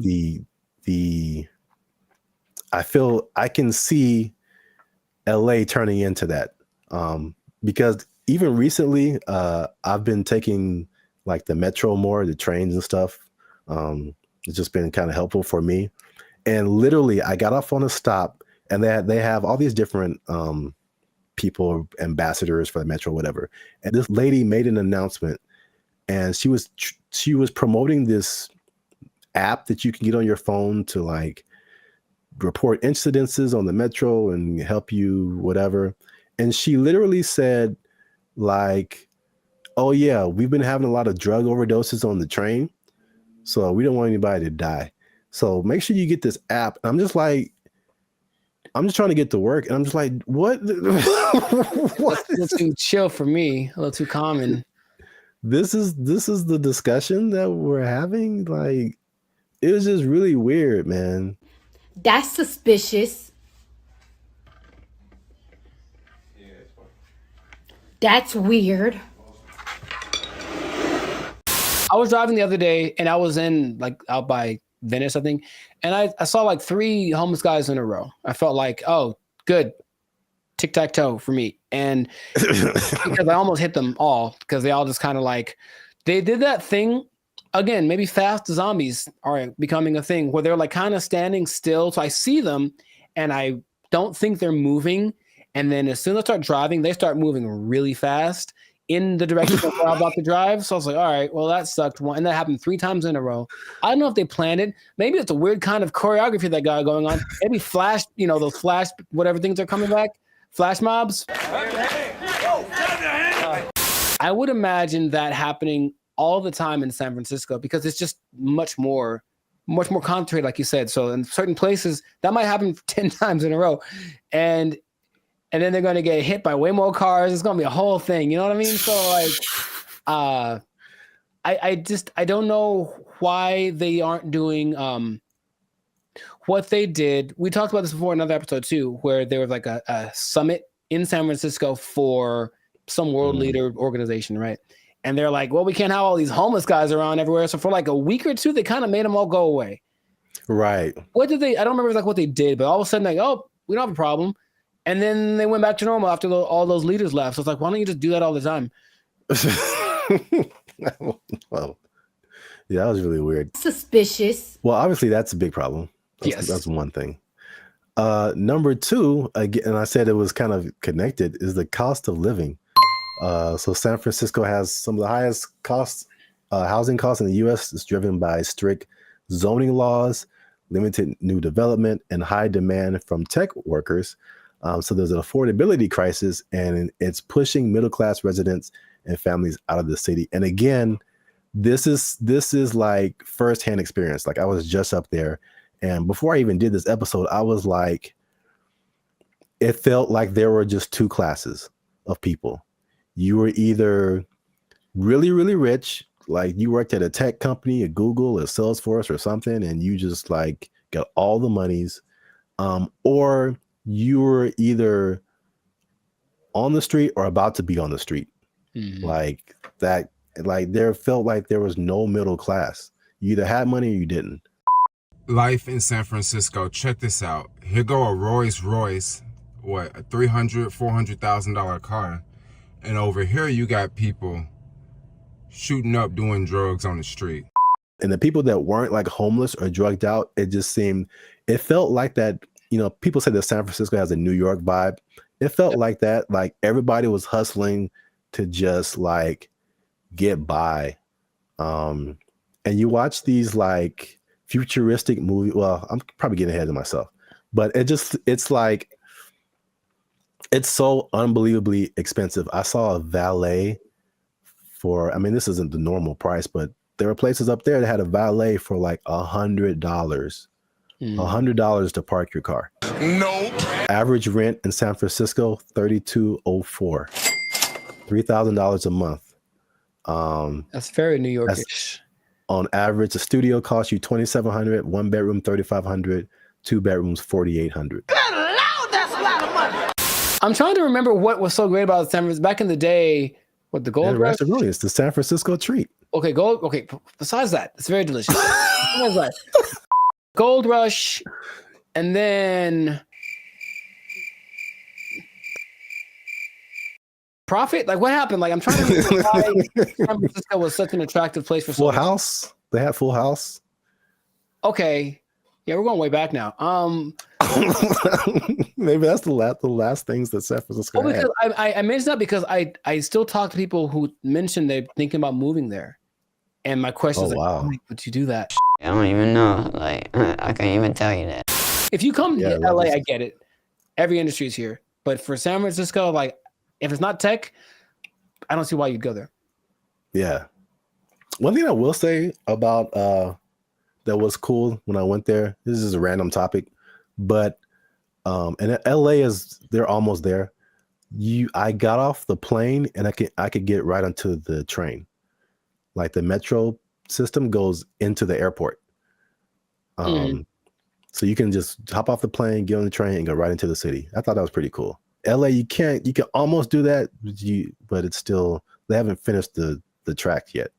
feel I can see LA turning into that. Because even recently, I've been taking like the metro more, the trains and stuff. It's just been kind of helpful for me. And literally, I got off on a stop, and they have all these different people, ambassadors for the metro, whatever. And this lady made an announcement, and she was promoting this app that you can get on your phone to like report incidences on the metro and help you whatever. And she literally said, like, oh, yeah, we've been having a lot of drug overdoses on the train. So we don't want anybody to die. So make sure you get this app. I'm just like, I'm just trying to get to work. And I'm just like, what? What? A little too chill for me. A little too common. This is the discussion that we're having. Like, it was just really weird, man. That's suspicious. That's weird. I was driving the other day and I was in like out by Venice, I think. And I saw like 3 homeless guys in a row. I felt like, oh, good. Tic-tac-toe for me. And because I almost hit them all because they all just kind of like, they did that thing again, maybe fast zombies are becoming a thing where they're like kind of standing still. So I see them and I don't think they're moving. And then as soon as I start driving, they start moving really fast in the direction of where I'm about to drive. So I was like, all right, well, that sucked. And that happened 3 times in a row. I don't know if they planned it. Maybe it's a weird kind of choreography that got going on. Maybe flash, those flash, whatever things are coming back, flash mobs. I would imagine that happening all the time in San Francisco because it's just much more concentrated, like you said. So in certain places, that might happen 10 times in a row. And then they're going to get hit by way more cars. It's going to be a whole thing. You know what I mean? So like, I don't know why they aren't doing what they did, we talked about this before in another episode too, where there was like a summit in San Francisco for some world leader organization, right? And they're like, well, we can't have all these homeless guys around everywhere. So for like a week or two, they kind of made them all go away. Right. What did they, I don't remember like what they did, but all of a sudden like, oh, we don't have a problem. And then they went back to normal after all those leaders left. So it's like, why don't you just do that all the time? Well, yeah, that was really weird. Suspicious. Well, obviously that's a big problem. That's one thing. Number two, again, and I said it was kind of connected, is the cost of living. So San Francisco has some of the highest housing costs in the U.S. It's driven by strict zoning laws, limited new development, and high demand from tech workers. So there's an affordability crisis, and it's pushing middle-class residents and families out of the city. And again, this is like firsthand experience. Like I was just up there, and before I even did this episode, I was like, it felt like there were just two classes of people. You were either really, really rich, like you worked at a tech company, at Google or Salesforce or something, and you just like got all the monies, or you were either on the street or about to be on the street. Like that, like there felt like there was no middle class. You either had money or you didn't. Life in San Francisco. Check this out. Here go a Rolls Royce, what, a $300,000-$400,000 car. And over here you got people shooting up doing drugs on the street. And the people that weren't like homeless or drugged out, it felt like that, you know, people say that San Francisco has a New York vibe. It felt like that, like everybody was hustling to just like get by. And you watch these like futuristic movies. Well, I'm probably getting ahead of myself, but it's like, it's so unbelievably expensive. I saw a valet for, I mean, this isn't the normal price, but there were places up there that had a valet for like $100. $100 to park your car. Nope. Average rent in San Francisco, $3,204. $3,000 a month. That's very New Yorkish. On average, a studio costs you $2,700, one bedroom $3,500, two bedrooms $4,800. That's a lot of money. I'm trying to remember what was so great about San Francisco back in the day. What, the Gold Rush? Really, it's the San Francisco treat. Okay, Okay, besides that, it's very delicious. Besides that, Gold Rush, and then Profit. Like, what happened? Like, I'm trying to remember why San Francisco was such an attractive place for Full House. They had Full House. Okay, yeah, we're going way back now. Maybe that's the last things that San Francisco had. Because I mentioned that because I still talk to people who mentioned they're thinking about moving there, and my question is, wow, like, would you do that? I don't even know. Like, I can't even tell you that. If you come to LA, I get it. Every industry is here, but for San Francisco, like, if it's not tech, I don't see why you'd go there. Yeah. One thing I will say about that was cool when I went there. This is a random topic, but and LA they're almost there. I got off the plane and I could get right onto the train. Like the metro system goes into the airport. So you can just hop off the plane, get on the train, and go right into the city. I thought that was pretty cool. LA, you can almost do that, but it's still, they haven't finished the track yet.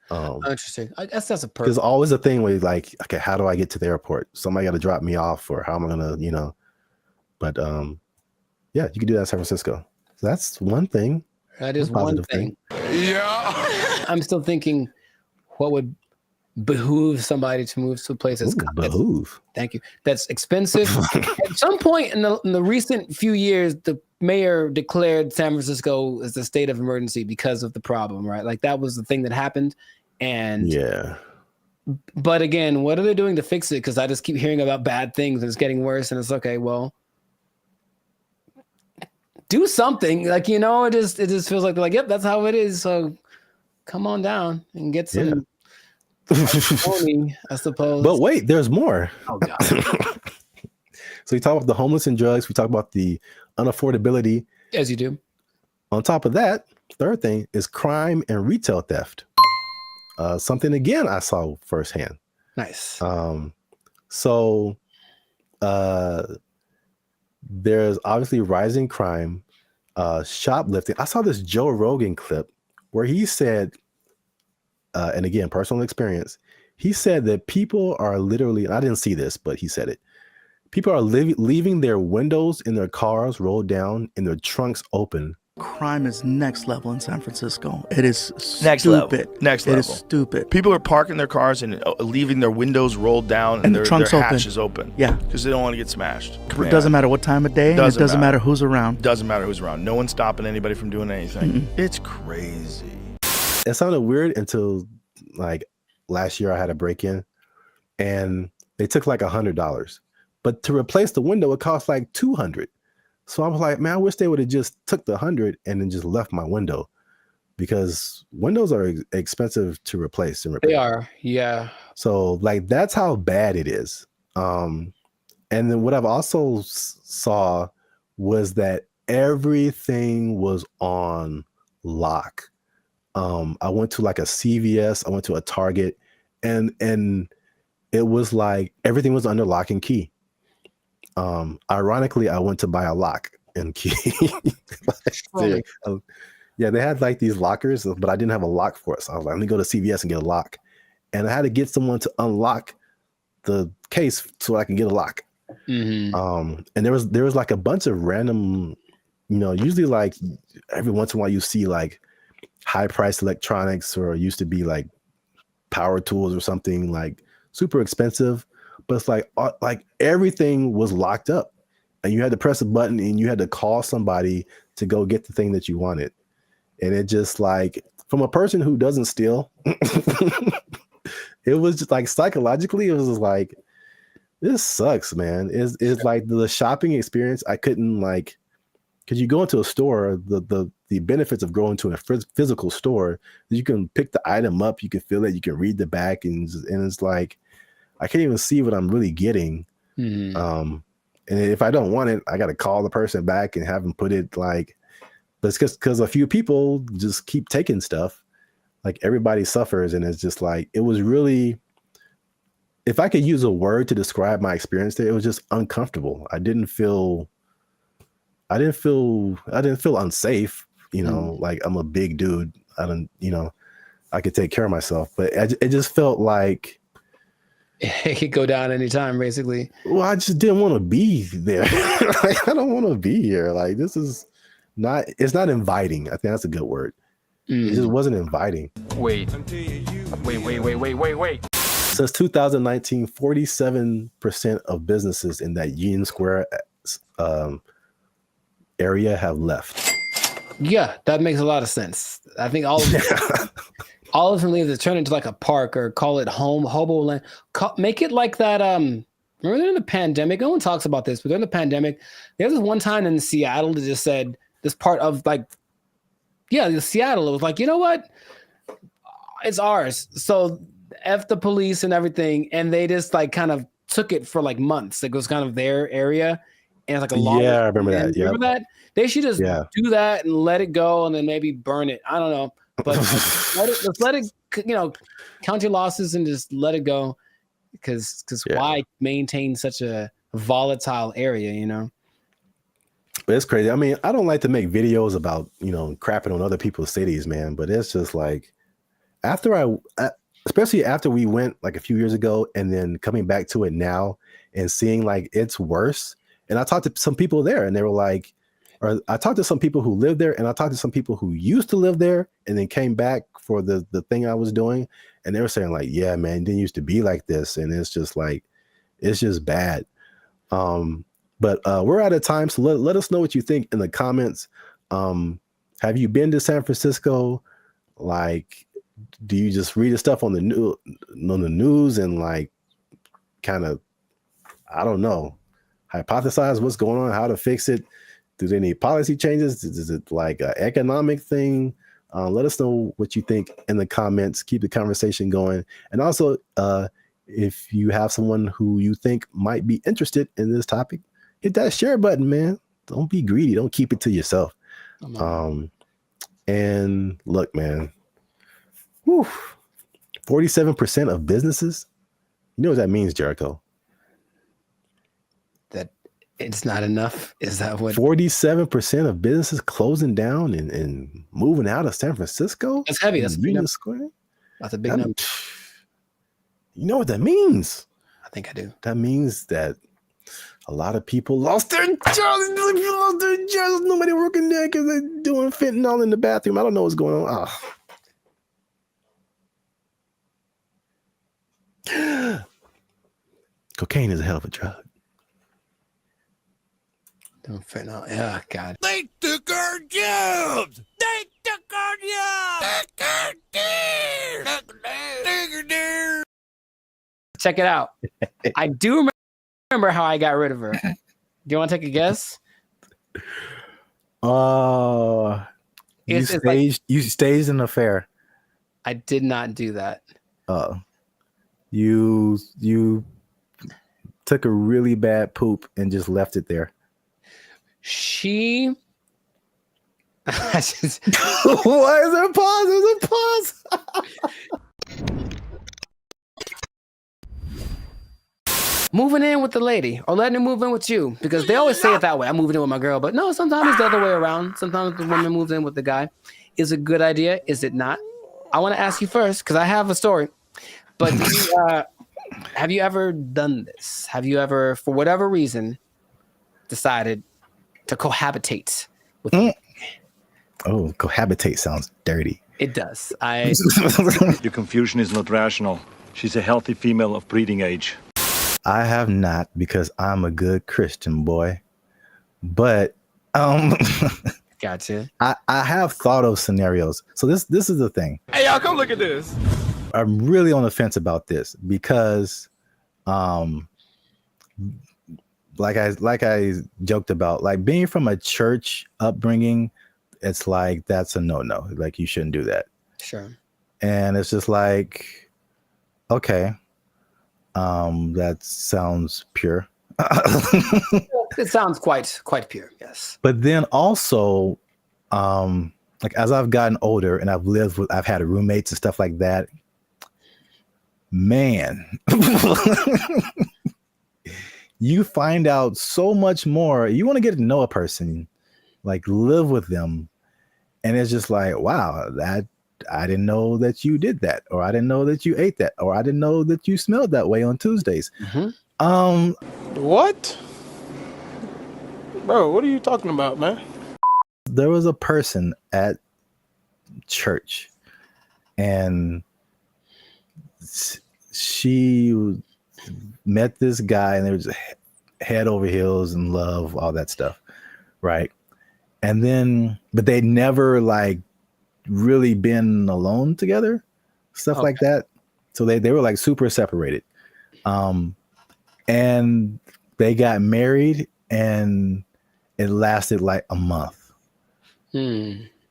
Interesting. I guess that's a There's always a thing where you're like, okay, how do I get to the airport? Somebody got to drop me off, or how am I gonna, But yeah, you can do that in San Francisco. So that's one thing. That is one thing. Yeah. I'm still thinking, what would behoove somebody to move to a place that's behoove. Thank you. That's expensive. At some point in the recent few years, the mayor declared San Francisco as a state of emergency because of the problem, right? Like that was the thing that happened. And yeah. But again, what are they doing to fix it? Because I just keep hearing about bad things and it's getting worse. And it's okay, well, do something. Like, it just feels like they're like, yep, that's how it is. So come on down and get some money, I suppose. But wait, there's more. Oh God. So we talk about the homeless and drugs. We talk about the unaffordability. As you do. On top of that, third thing is crime and retail theft. Something again I saw firsthand. Nice. So there's obviously rising crime, shoplifting. I saw this Joe Rogan clip where he said, and again, personal experience, he said that people are literally, I didn't see this, but he said it. People are leaving their windows in their cars rolled down and their trunks open. Crime is next level in San Francisco. It is Next stupid. level. Next level. It is stupid. People are parking their cars and leaving their windows rolled down and their trunks hatches open. Yeah. Because they don't want to get smashed. It doesn't matter what time of day, and it doesn't matter who's around. Doesn't matter who's around. No one's stopping anybody from doing anything. It's crazy. It sounded weird until like last year I had a break-in and they took like $100. But to replace the window, it cost like $200. So I was like, man, I wish they would have just took the $100 and then just left my window, because windows are expensive to replace and repair. They are, yeah. So like that's how bad it is. And then what I've also saw was that everything was on lock. I went to like a CVS, I went to a Target, and it was like everything was under lock and key. Ironically, I went to buy a lock and key. Yeah, they had like these lockers, but I didn't have a lock for it. So I was like, let me go to CVS and get a lock. And I had to get someone to unlock the case so I can get a lock. And there was like a bunch of random, usually like every once in a while you see like high priced electronics, or used to be like power tools or something like super expensive. But it's like everything was locked up, and you had to press a button and you had to call somebody to go get the thing that you wanted. And it just like, from a person who doesn't steal, it was just like psychologically, it was just like, this sucks, man. It's like the shopping experience. I couldn't like, because you go into a store, the benefits of going to a physical store, you can pick the item up, you can feel it, you can read the back, and it's like, I can't even see what I'm really getting. And if I don't want it, I got to call the person back and have them put it like, but it's because a few people just keep taking stuff. Like everybody suffers, and it's just like, it was really, if I could use a word to describe my experience there, it was just uncomfortable. I didn't feel unsafe, like I'm a big dude. I could take care of myself, but it just felt like, it could go down anytime, basically. Well, I just didn't want to be there. Like, I don't want to be here. Like, this is not, it's not inviting. I think that's a good word. It just wasn't inviting. Wait. Since 2019, 47% of businesses in that Union Square area have left. Yeah, that makes a lot of sense. I think all of them, all of them leave to turn into like a park, or call it hobo land. Make it like that. Remember during the pandemic, no one talks about this, but during the pandemic, there was this one time in Seattle that just said this part of like, Seattle. It was like, you know what? It's ours. So F the police and everything. And they just like kind of took it for like months. Like, it was kind of their area. And it's like a long. Yeah, I remember that. Yeah. Remember that? They should just do that and let it go, and then maybe burn it. I don't know. But let's let it, count your losses and just let it go. Because why maintain such a volatile area, But it's crazy. I mean, I don't like to make videos about, crapping on other people's cities, man. But it's just like, especially after we went like a few years ago, and then coming back to it now and seeing like it's worse. And I talked to some people there, and they were like, or I talked to some people who live there, and I talked to some people who used to live there and then came back for the thing I was doing. And they were saying like, yeah, man, it didn't used to be like this. And it's just like, it's just bad. But we're out of time. So let us know what you think in the comments. Have you been to San Francisco? Like, do you just read the stuff on the news and like kind of, I don't know, hypothesize what's going on, how to fix it? Do they need policy changes? Is it like an economic thing? Let us know what you think in the comments. Keep the conversation going. And also, if you have someone who you think might be interested in this topic, hit that share button, man. Don't be greedy. Don't keep it to yourself. And look, man, 47% of businesses, you know what that means, Jericho? It's not enough. Is that what? 47% of businesses closing down and moving out of San Francisco? That's heavy. That's a big number. Square? That's a big number. You know what that means? I think I do. That means that a lot of people lost their jobs. Nobody working there because they're doing fentanyl in the bathroom. I don't know what's going on. Oh. Cocaine is a hell of a drug. Don't fentanyl. Oh, God. They took our jobs. They took our jobs. Check it out. I do remember how I got rid of her. Do you want to take a guess? You staged an affair. I did not do that. You took a really bad poop and just left it there. She. Why is there a pause? There's a pause. Moving in with the lady or letting her move in with you, because they always say it that way. I'm moving in with my girl, but no, sometimes it's the other way around. Sometimes the woman moves in with the guy. Is it a good idea? Is it not? I want to ask you first because I have a story. But have you ever done this? Have you ever, for whatever reason, decided to cohabitate with me? Oh, cohabitate sounds dirty. It does. Your confusion is not rational. She's a healthy female of breeding age. I have not, because I'm a good Christian boy. But gotcha. I have thought of scenarios. So this is the thing. Hey, y'all, come look at this. I'm really on the fence about this because like I joked about, like being from a church upbringing, it's like that's a no-no. Like you shouldn't do that. Sure. And it's just like, okay. That sounds pure. It sounds quite pure, yes. But then also, like as I've gotten older and I've had roommates and stuff like that, man, you find out so much more. You want to get to know a person, like live with them, and it's just like, wow, that I didn't know that you did that, or I didn't know that you ate that, or I didn't know that you smelled that way on Tuesdays. What? Bro, what are you talking about, man? There was a person at church, and she met this guy, and they were just head over heels in love, all that stuff, right? And then, but they never like really been alone together, stuff like that. So they were like super separated. And they got married, and it lasted like a month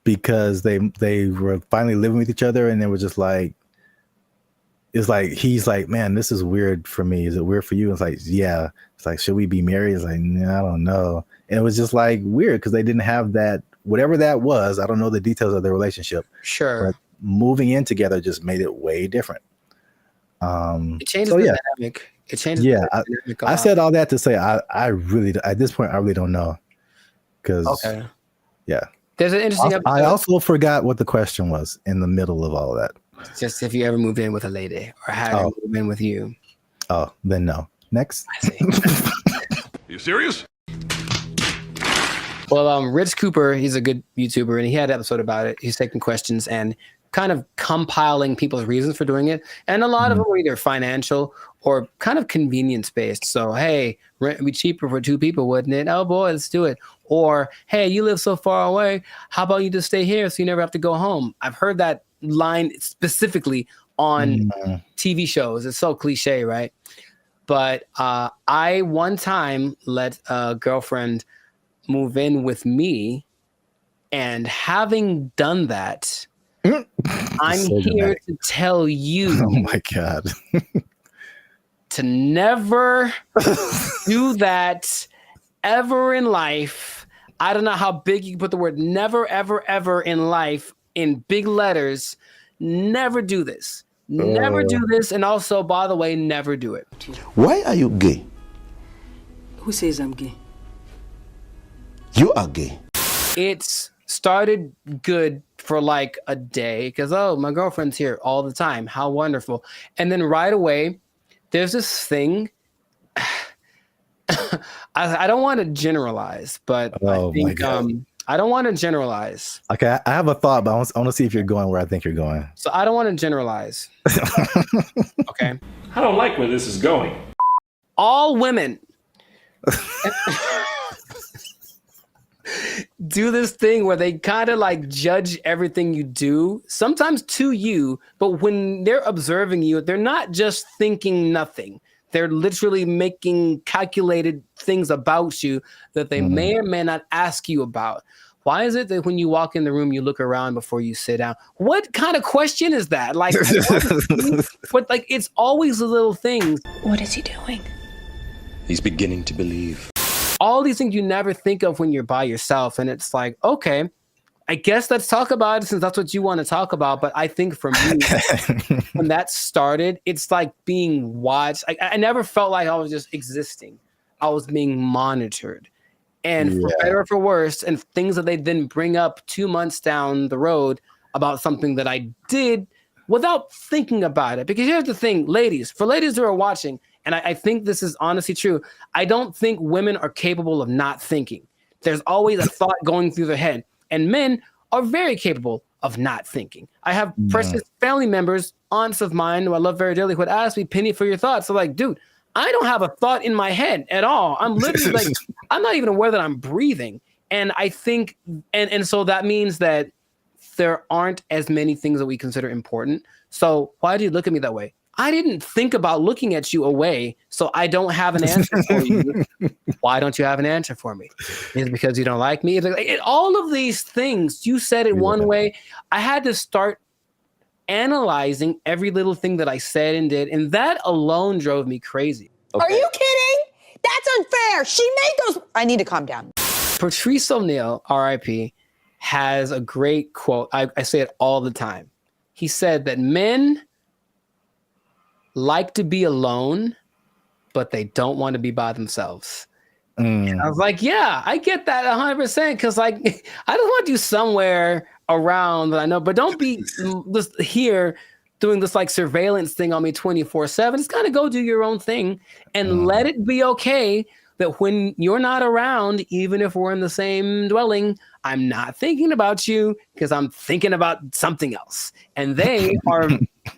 because they were finally living with each other, and they were just like, it's like, he's like, man, this is weird for me. Is it weird for you? It's like, yeah. It's like, should we be married? It's like, nah, I don't know. And it was just like weird because they didn't have that, whatever that was. I don't know the details of their relationship. Sure. But moving in together just made it way different. It changes the dynamic. It changes. Yeah. I said all that to say, I really, at this point, I really don't know. Because, yeah. There's an interesting episode. I also forgot what the question was in the middle of all of that. Just if you ever moved in with a lady or had her move in with you. Oh, then no. Next. I see. You serious? Well, Rich Cooper, he's a good YouTuber, and he had an episode about it. He's taking questions and kind of compiling people's reasons for doing it. And a lot of them were either financial or kind of convenience based. So, hey, rent would be cheaper for two people, wouldn't it? Oh boy, let's do it. Or, hey, you live so far away. How about you just stay here so you never have to go home? I've heard that line specifically on TV shows. It's so cliche, right? But I one time let a girlfriend move in with me, and having done that, I'm So here dramatic. to tell you Oh my God. to never do that ever in life. I don't know how big you can put the word never, ever, ever in life in big letters. Never do this. Never do this. And also, by the way, never do it. Why are you gay? Who says I'm gay? You are gay. It's started good for like a day because, oh, my girlfriend's here all the time. How wonderful. And then right away, there's this thing. I don't want to generalize, but I think I don't want to generalize. Okay, I have a thought, but I want to see if you're going where I think you're going. So I don't want to generalize. Okay. I don't like where this is going. All women do this thing where they kind of like judge everything you do, sometimes to you, but when they're observing you, they're not just thinking nothing. They're literally making calculated things about you that they may or may not ask you about. Why is it that when you walk in the room, you look around before you sit down? What kind of question is that? Like, but like, it's always the little things. What is he doing? He's beginning to believe. All these things you never think of when you're by yourself. And it's like, okay, I guess let's talk about it since that's what you want to talk about. But I think for me, when that started, it's like being watched. I never felt like I was just existing. I was being monitored. And for better or for worse, and things that they then bring up 2 months down the road about something that I did without thinking about it. Because here's the thing, ladies, for ladies who are watching, and I think this is honestly true, I don't think women are capable of not thinking. There's always a thought going through their head. And men are very capable of not thinking. I have precious family members, aunts of mine who I love very dearly, who would ask me, Penny, for your thoughts. So like, dude, I don't have a thought in my head at all. I'm literally like, I'm not even aware that I'm breathing. And I think, and so that means that there aren't as many things that we consider important. So why do you look at me that way? I didn't think about looking at you away, so I don't have an answer for you. Why don't you have an answer for me? Is it because you don't like me? It's like, all of these things, you said it one way. I had to start analyzing every little thing that I said and did, and that alone drove me crazy. Okay. Are you kidding? That's unfair. She made those. I need to calm down. Patrice O'Neal, R.I.P., has a great quote. I say it all the time. He said that men like to be alone, but they don't want to be by themselves. And I was like, yeah, I get that 100%. Because like, I just want you somewhere around that I know, but don't be just here doing this like surveillance thing on me 24/7. Just kind of go do your own thing and let it be okay that when you're not around, even if we're in the same dwelling, I'm not thinking about you because I'm thinking about something else. And they are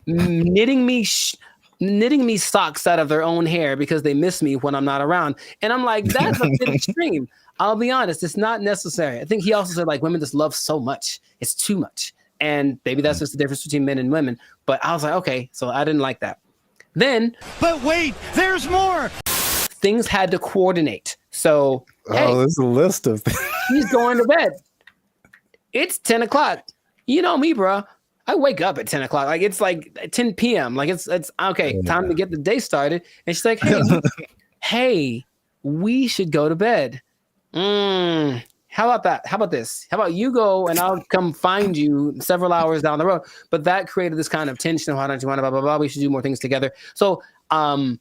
knitting me socks out of their own hair because they miss me when I'm not around. And I'm like, that's a bit extreme. I'll be honest, it's not necessary. I think he also said like women just love so much. It's too much. And maybe that's just the difference between men and women. But I was like, okay, so I didn't like that. Then, but wait, there's more. Things had to coordinate. So, hey, there's a list of things. He's going to bed. It's 10 o'clock. You know me, bro. I wake up at 10 o'clock. Like it's like 10 p.m. Like it's okay, time to get the day started. And she's like, hey, we should go to bed. How about that? How about this? How about you go and I'll come find you several hours down the road? But that created this kind of tension of why don't you want to blah, blah, blah. We should do more things together. So I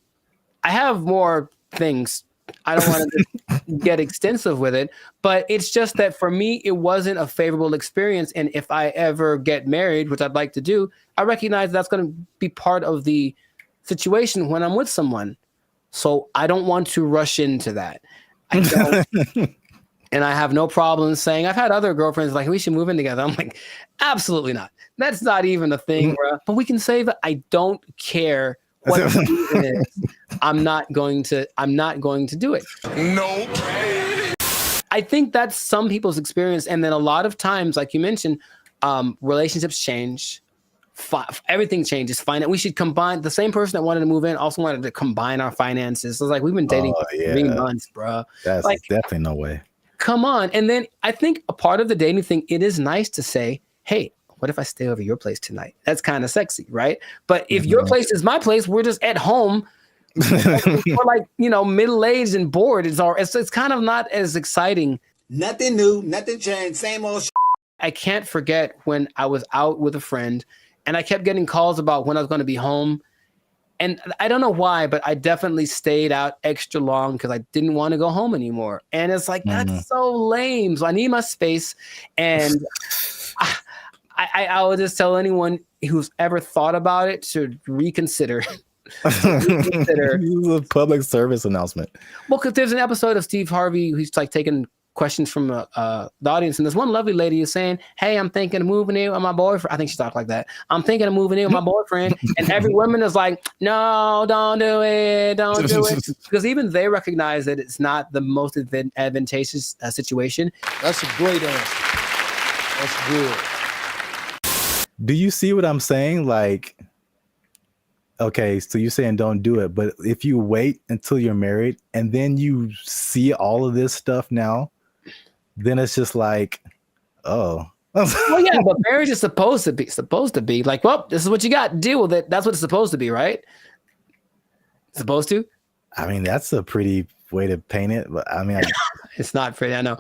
have more things. I don't want to get extensive with it, but it's just that for me, it wasn't a favorable experience. And if I ever get married, which I'd like to do, I recognize that's going to be part of the situation when I'm with someone. So I don't want to rush into that. I don't. And I have no problem saying, I've had other girlfriends like, we should move in together. I'm like, absolutely not. That's not even a thing, bro. But we can save it. I don't care what the reason is. I'm not going to do it. Nope. I think that's some people's experience. And then a lot of times, like you mentioned, relationships change. Everything changes. We should combine. The same person that wanted to move in also wanted to combine our finances. So it's like, we've been dating for 3 months, bro. That's like, definitely no way. Come on. And then I think a part of the dating thing, it is nice to say, hey, what if I stay over your place tonight? That's kind of sexy, right? But if your place is my place, we're just at home. We're like, middle-aged and bored. It's kind of not as exciting. Nothing new, nothing changed, same old shit. I can't forget when I was out with a friend and I kept getting calls about when I was going to be home. And I don't know why, but I definitely stayed out extra long because I didn't want to go home anymore. And it's like, that's so lame. So I need my space. And I would just tell anyone who's ever thought about it to reconsider. This is a public service announcement. Well, because there's an episode of Steve Harvey who's like taking questions from the audience, and this one lovely lady is saying, "Hey, I'm thinking of moving in with my boyfriend." I think she talked like that. "I'm thinking of moving in with my boyfriend," and every woman is like, "No, don't do it, don't do it," because even they recognize that it's not the most advantageous situation. That's a great answer. That's good. Do you see what I'm saying? Like, okay, so you're saying don't do it, but if you wait until you're married and then you see all of this stuff now, then it's just like, oh. Well, yeah, but marriage is supposed to be like, well, this is what you got. Deal with it. That's what it's supposed to be, right? Supposed to? I mean, that's a pretty way to paint it, but I mean, it's not pretty. I know.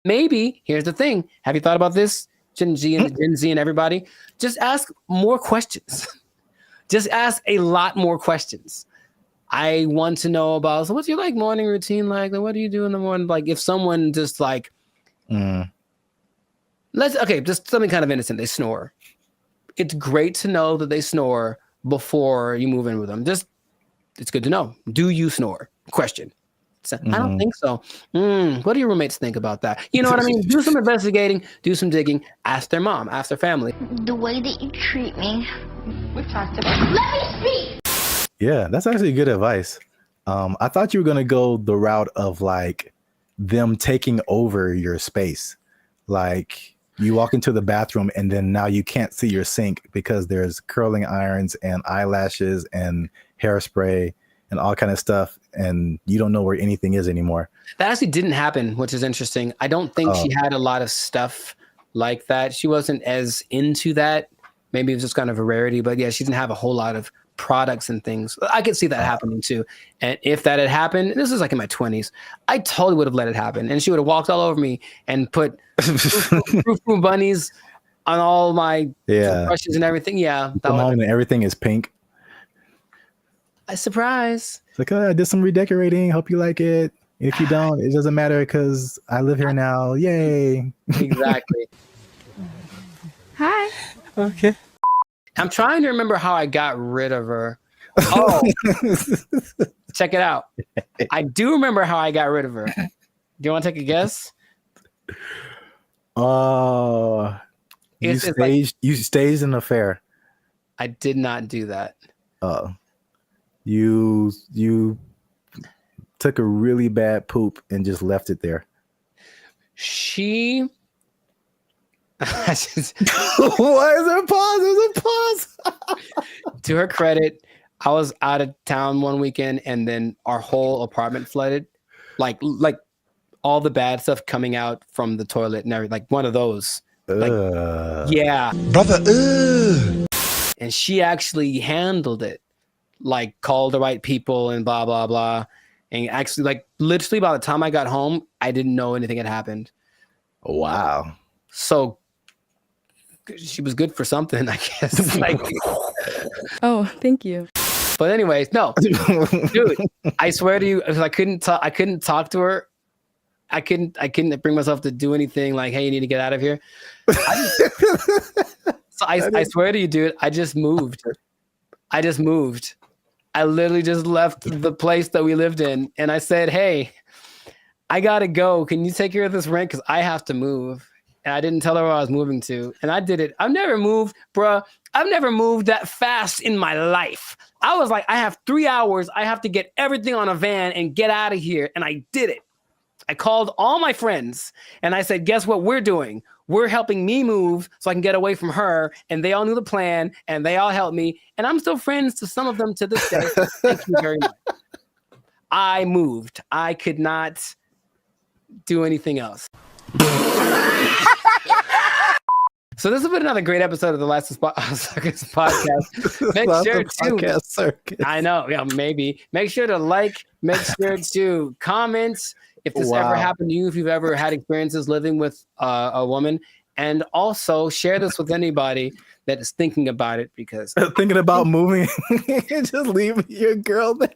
Maybe here's the thing. Have you thought about this, Gen Z and everybody? Just ask more questions. Just ask a lot more questions. I want to know about, so what's your like morning routine like? What do you do in the morning? Like if someone just like, just something kind of innocent. They snore. It's great to know that they snore before you move in with them. It's good to know. Do you snore? Question. I don't think so. What do your roommates think about that? You know what I mean? Do some investigating, do some digging, ask their mom, ask their family. The way that you treat me. We've talked about it. Let me speak! Yeah, that's actually good advice. I thought you were going to go the route of like them taking over your space. Like you walk into the bathroom and then now you can't see your sink because there's curling irons and eyelashes and hairspray and all kind of stuff, and you don't know where anything is anymore. That actually didn't happen, which is interesting. I don't think she had a lot of stuff like that. She wasn't as into that. Maybe it was just kind of a rarity, but yeah, she didn't have a whole lot of products and things. I could see that happening too. And if that had happened, this is like in my 20s, I totally would have let it happen. And she would have walked all over me and put Frou bunnies on all my brushes and everything. Yeah. And everything is pink. A surprise. It's like, oh, I did some redecorating. Hope you like it. If you don't, it doesn't matter because I live here now. Yay. Exactly. Hi. Okay. I'm trying to remember how I got rid of her. Oh, check it out. I do remember how I got rid of her. Do you want to take a guess? You staged an affair. I did not do that. You took a really bad poop and just left it there. She. Why is there a pause? There's a pause. To her credit, I was out of town one weekend and then our whole apartment flooded. Like all the bad stuff coming out from the toilet and everything. Like one of those. Yeah. Brother. And she actually handled it. Like called the right people and blah, blah, blah. And actually, like literally by the time I got home, I didn't know anything had happened. Wow. So she was good for something, I guess. Like, oh, thank you. But anyways, no, dude, I swear to you, I couldn't talk to her. I couldn't bring myself to do anything like, hey, you need to get out of here. I swear to you, dude, I just moved. I literally just left the place that we lived in. And I said, hey, I got to go. Can you take care of this rent? Because I have to move. And I didn't tell her where I was moving to. And I did it. I've never moved, bruh. I've never moved that fast in my life. I was like, I have 3 hours. I have to get everything on a van and get out of here. And I did it. I called all my friends and I said, guess what we're doing? We're helping me move so I can get away from her. And they all knew the plan and they all helped me. And I'm still friends to some of them to this day. Thank you very much. I moved. I could not do anything else. So this has been another great episode of the Last Circus podcast. Make sure to I know, yeah, maybe. Make sure to like, make sure to comment if this ever happened to you, if you've ever had experiences living with a woman, and also share this with anybody that is thinking about it because thinking about moving and just leaving your girl there.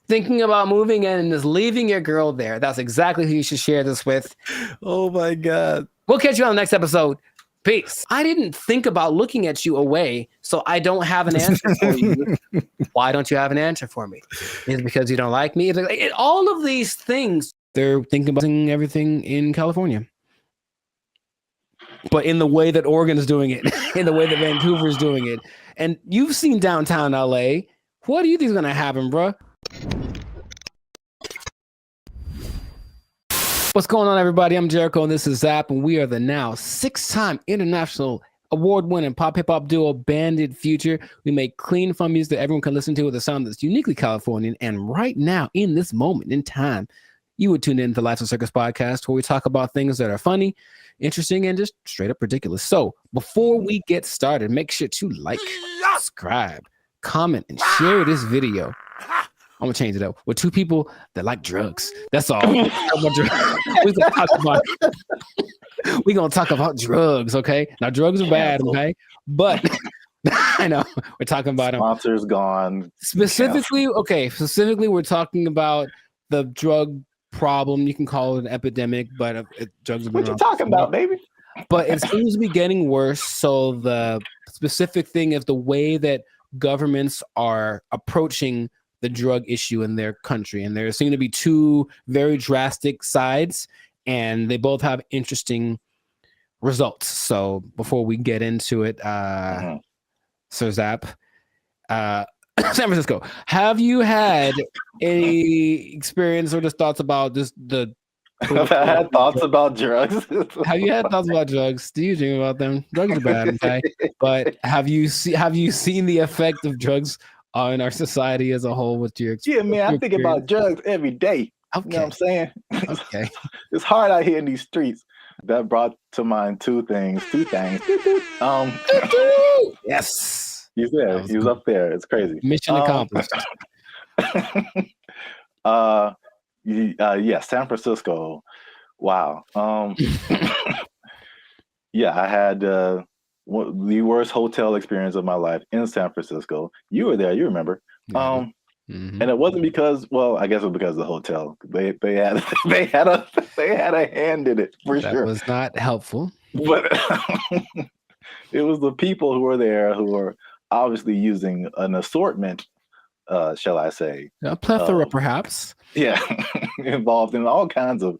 Thinking about moving and just leaving your girl there. That's exactly who you should share this with. Oh my God. We'll catch you on the next episode. Peace. I didn't think about looking at you away, so I don't have an answer for you. Why don't you have an answer for me? Is it because you don't like me? All of these things, they're thinking about everything in California. But in the way that Oregon is doing it, in the way that Vancouver is doing it. And you've seen downtown LA. What do you think is going to happen, bro? What's going on, everybody? I'm Jericho, and this is Zap, and we are the now 6-time international award-winning pop hip-hop duo Banded Future. We make clean, fun music that everyone can listen to with a sound that's uniquely Californian. And right now, in this moment in time, you would tune in to Life's a Circus podcast, where we talk about things that are funny, interesting, and just straight up ridiculous. So before we get started, make sure to like, subscribe, comment, and share this video. I'm gonna change it up with 2 people that like drugs. That's all. We're gonna talk about drugs, okay? Now drugs are bad, okay? But I know we're talking about them. Sponsors gone. Specifically, we're talking about the drug problem. You can call it an epidemic, but drugs are. What you talking about, baby? But it seems to be getting worse. So the specific thing is the way that governments are approaching the drug issue in their country. And there seem to be 2 very drastic sides, and they both have interesting results. So before we get into it, Sir Zap, San Francisco, have you had any experience or just thoughts about just the I've had thoughts about drugs. Have you had thoughts about drugs? Do you dream about them? Drugs are bad, okay? But have you seen the effect of drugs in our society as a whole with your experience? Yeah, man, I think about drugs every day. Okay. You know what I'm saying? Okay. It's hard out here in these streets. That brought to mind 2 things. Yes. He's there. He was up there. It's crazy. Mission accomplished. Yeah, San Francisco. Wow. Yeah, I had the worst hotel experience of my life in San Francisco. You were there, you remember. And it wasn't because, well, I guess it was because of the hotel. They had a hand in it for sure. That was not helpful. But it was the people who were there who were obviously using an assortment, shall I say. A plethora, perhaps. Yeah, involved in all kinds of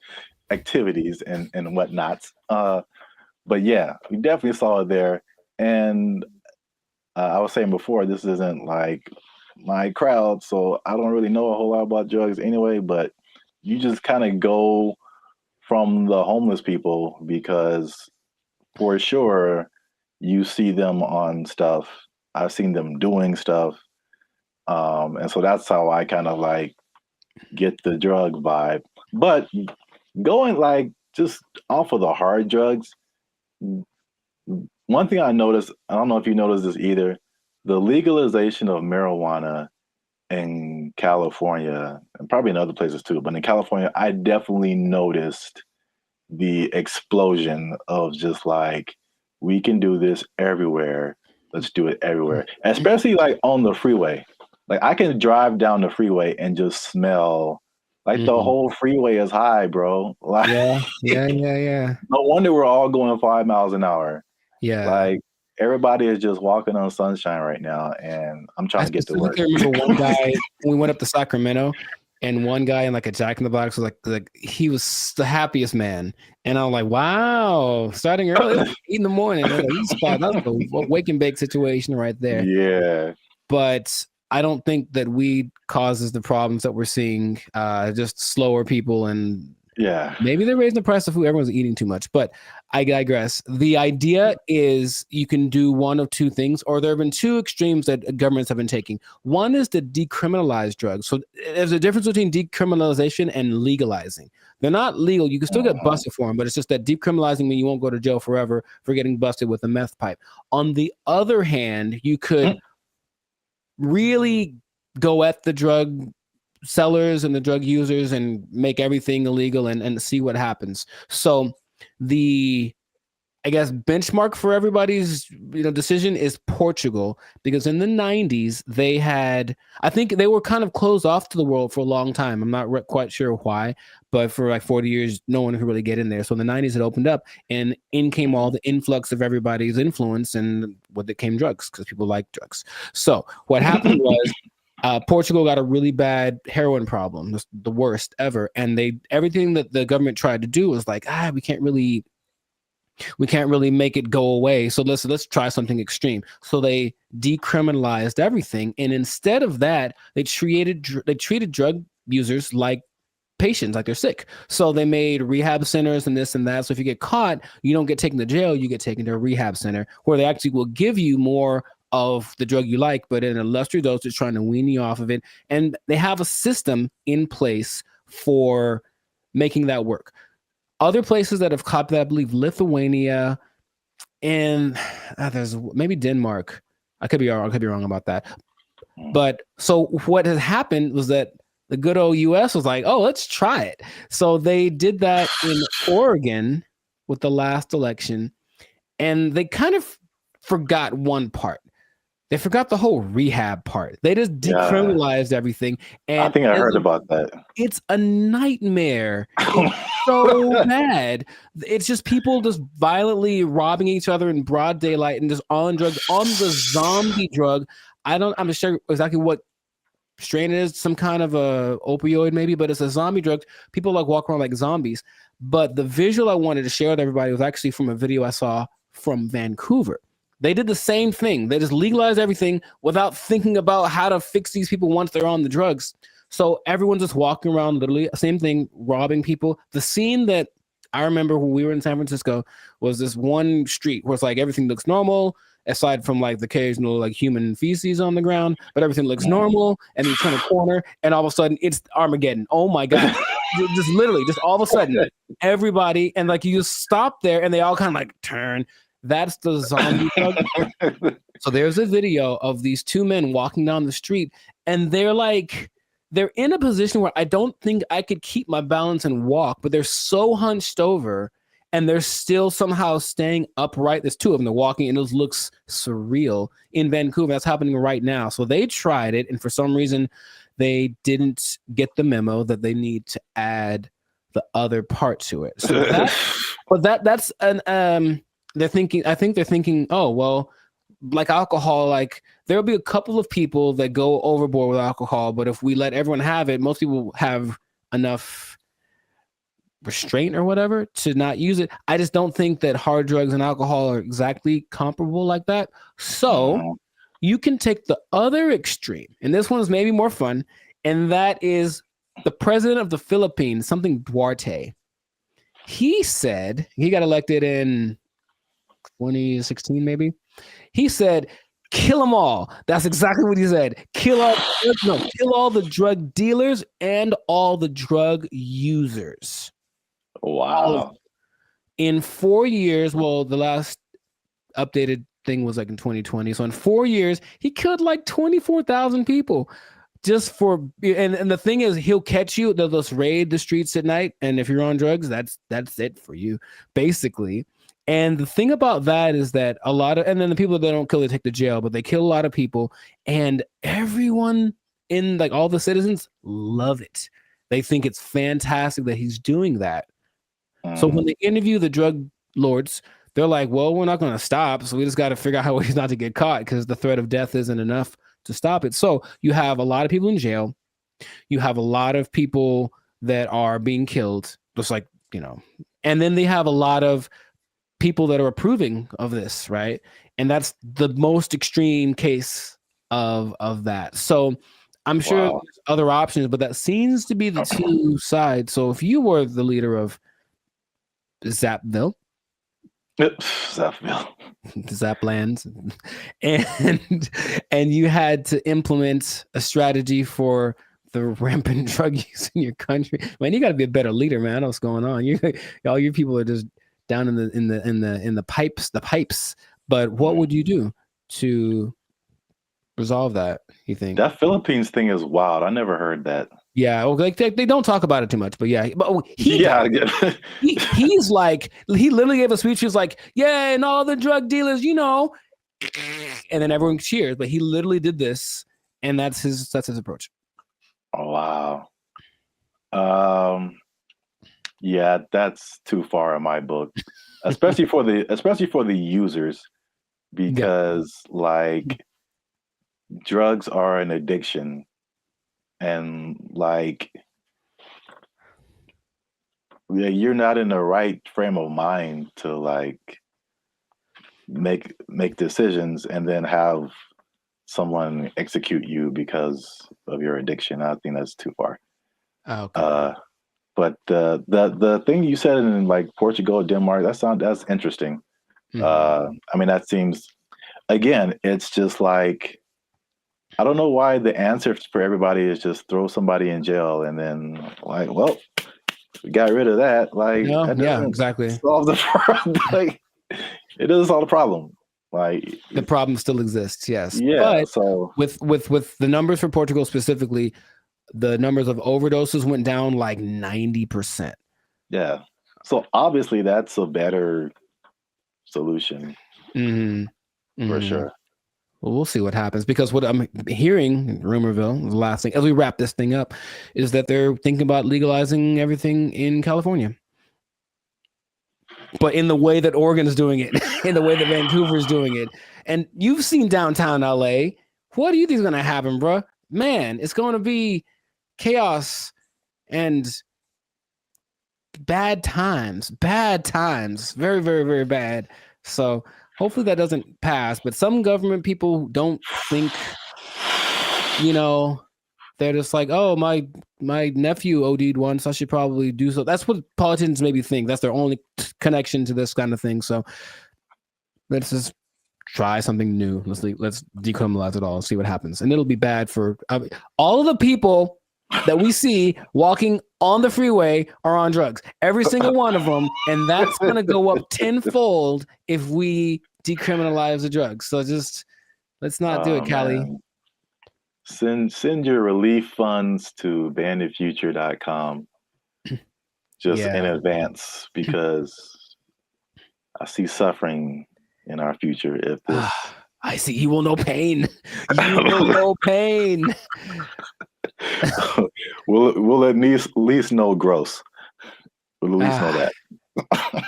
activities and whatnots. But yeah, we definitely saw it there. And I was saying before, this isn't like my crowd, so I don't really know a whole lot about drugs anyway, but you just kind of go from the homeless people because for sure you see them on stuff. I've seen them doing stuff. And so that's how I kind of like get the drug vibe. But going like just off of the hard drugs, one thing I noticed, I don't know if you noticed this either, the legalization of marijuana in California, and probably in other places too, but in California, I definitely noticed the explosion of just like, we can do this everywhere. Let's do it everywhere. Especially like on the freeway. Like I can drive down the freeway and just smell like the whole freeway is high, bro. Like, yeah. No wonder we're all going 5 miles an hour. Yeah. Like everybody is just walking on sunshine right now, and I'm trying to get to work. I remember one guy, we went up to Sacramento, and one guy in like a Jack in the Box was like he was the happiest man. And I'm like, wow, starting early, 8 in the morning. That's like a wake and bake situation right there. Yeah. But I don't think that weed causes the problems that we're seeing. Just slower people, and maybe they're raising the price of food. Everyone's eating too much, but I digress. The idea is you can do one of 2 things, or there have been 2 extremes that governments have been taking. One is to decriminalize drugs. So there's a difference between decriminalization and legalizing. They're not legal. You can still get busted for them, but it's just that decriminalizing means you won't go to jail forever for getting busted with a meth pipe. On the other hand, you could really go at the drug sellers and the drug users and make everything illegal and see what happens. So the I guess benchmark for everybody's decision is Portugal, because in the 90s they had, I think they were kind of closed off to the world for a long time. I'm not quite sure why, but for like 40 years no one could really get in there. So in the 90s it opened up, and in came all the influx of everybody's influence, and with it came drugs, because people like drugs. So what happened was Portugal got a really bad heroin problem, the worst ever, and everything that the government tried to do was like, we can't really make it go away. So let's try something extreme. So they decriminalized everything, and instead of that, they treated drug users like patients, like they're sick. So they made rehab centers and this and that. So if you get caught, you don't get taken to jail, you get taken to a rehab center where they actually will give you more of the drug you like, but in a lesser dose, it's trying to wean you off of it. And they have a system in place for making that work. Other places that have copied that, I believe Lithuania, and there's maybe Denmark. I could be wrong about that. But so what has happened was that the good old US was like, oh, let's try it. So they did that in Oregon with the last election, and they kind of forgot one part. They forgot the whole rehab part. They just decriminalized everything. And I think I heard about that. It's a nightmare. It's so bad. It's just people just violently robbing each other in broad daylight and just on drugs, on the zombie drug. I'm not sure exactly what strain it is, some kind of a opioid maybe, but it's a zombie drug. People like walk around like zombies. But the visual I wanted to share with everybody was actually from a video I saw from Vancouver. They did the same thing. They just legalized everything without thinking about how to fix these people once they're on the drugs. So everyone's just walking around, literally, same thing, robbing people. The scene that I remember when we were in San Francisco was this one street where it's like everything looks normal, aside from like the occasional like human feces on the ground, but everything looks normal. And you turn a corner, and all of a sudden it's Armageddon. Oh my God. Just literally, just all of a sudden, everybody, and like you just stop there and they all kind of like turn. That's the zombie drug. So there's a video of these two men walking down the street, and they're in a position where I don't think I could keep my balance and walk, but they're so hunched over and they're still somehow staying upright. There's two of them, they're walking, and it looks surreal in Vancouver. That's happening right now. So they tried it, and for some reason they didn't get the memo that they need to add the other part to it. So that's an I think they're thinking, oh, well, like alcohol, like there'll be a couple of people that go overboard with alcohol, but if we let everyone have it, most people have enough restraint or whatever to not use it. I just don't think that hard drugs and alcohol are exactly comparable like that. So you can take the other extreme, and this one is maybe more fun, and that is the president of the Philippines, something Duarte. He said, he got elected in 2016 maybe. He said, kill them all. That's exactly what he said. Kill all the drug dealers and all the drug users. Wow. In 4 years, well, the last updated thing was like in 2020. So in 4 years, he killed like 24,000 people. Just for, and the thing is, he'll catch you. They'll just raid the streets at night, and if you're on drugs, that's it for you, basically. And the thing about that is that a lot of, and then the people that don't kill, they take to jail, but they kill a lot of people, and everyone in, like, all the citizens love it. They think it's fantastic that he's doing that. So when they interview the drug lords, they're like, well, we're not going to stop, so we just got to figure out how he's not to get caught, because the threat of death isn't enough to stop it. So you have a lot of people in jail. You have a lot of people that are being killed, just like, and then they have a lot of people that are approving of this, right? And that's the most extreme case of that. So I'm sure there's other options, but that seems to be the two sides. So if you were the leader of Zapville, Zaplands, and you had to implement a strategy for the rampant drug use in your country, man, you got to be a better leader, man. I know what's going on. All your people are just down in the pipes. But what would you do to resolve that, you think? That Philippines thing is wild. I never heard that. Yeah, well, they don't talk about it too much, but yeah, but he's like, he literally gave a speech. He was like, yeah, and all the drug dealers, and then everyone cheers. But he literally did this, and that's his approach. Oh wow. Yeah, that's too far in my book, especially for the users, because like drugs are an addiction, and like you're not in the right frame of mind to like make decisions and then have someone execute you because of your addiction. I think that's too far. Okay. But the thing you said in like Portugal, Denmark, that's interesting. I mean, that seems, again, it's just like, I don't know why the answer for everybody is just throw somebody in jail and then like, well, we got rid of that. Like, that doesn't exactly solve the problem. Like, it doesn't solve the problem. Like, the problem still exists. Yes. Yeah. But so with the numbers for Portugal specifically, the numbers of overdoses went down like 90%. Yeah. So obviously that's a better solution. For sure. Well, we'll see what happens, because what I'm hearing in Rumorville, the last thing, as we wrap this thing up, is that they're thinking about legalizing everything in California. But in the way that Oregon is doing it, in the way that Vancouver is doing it. And you've seen downtown LA. What do you think is going to happen, bro? Man, it's going to be chaos and bad times. Very, very, very bad. So hopefully that doesn't pass. But some government people don't think, they're just like, oh, my nephew OD'd once, I should probably do so. That's what politicians maybe think. That's their only connection to this kind of thing. So let's just try something new. Let's decriminalize it all and see what happens. And it'll be bad for all of the people that we see walking on the freeway are on drugs. Every single one of them. And that's going to go up tenfold if we decriminalize the drugs. So just let's not do it, Callie. Man. Send your relief funds to banditfuture.com just in advance, because I see suffering in our future if this. I see. You will know pain. You will know pain. We'll at least know gross. We'll at least know that.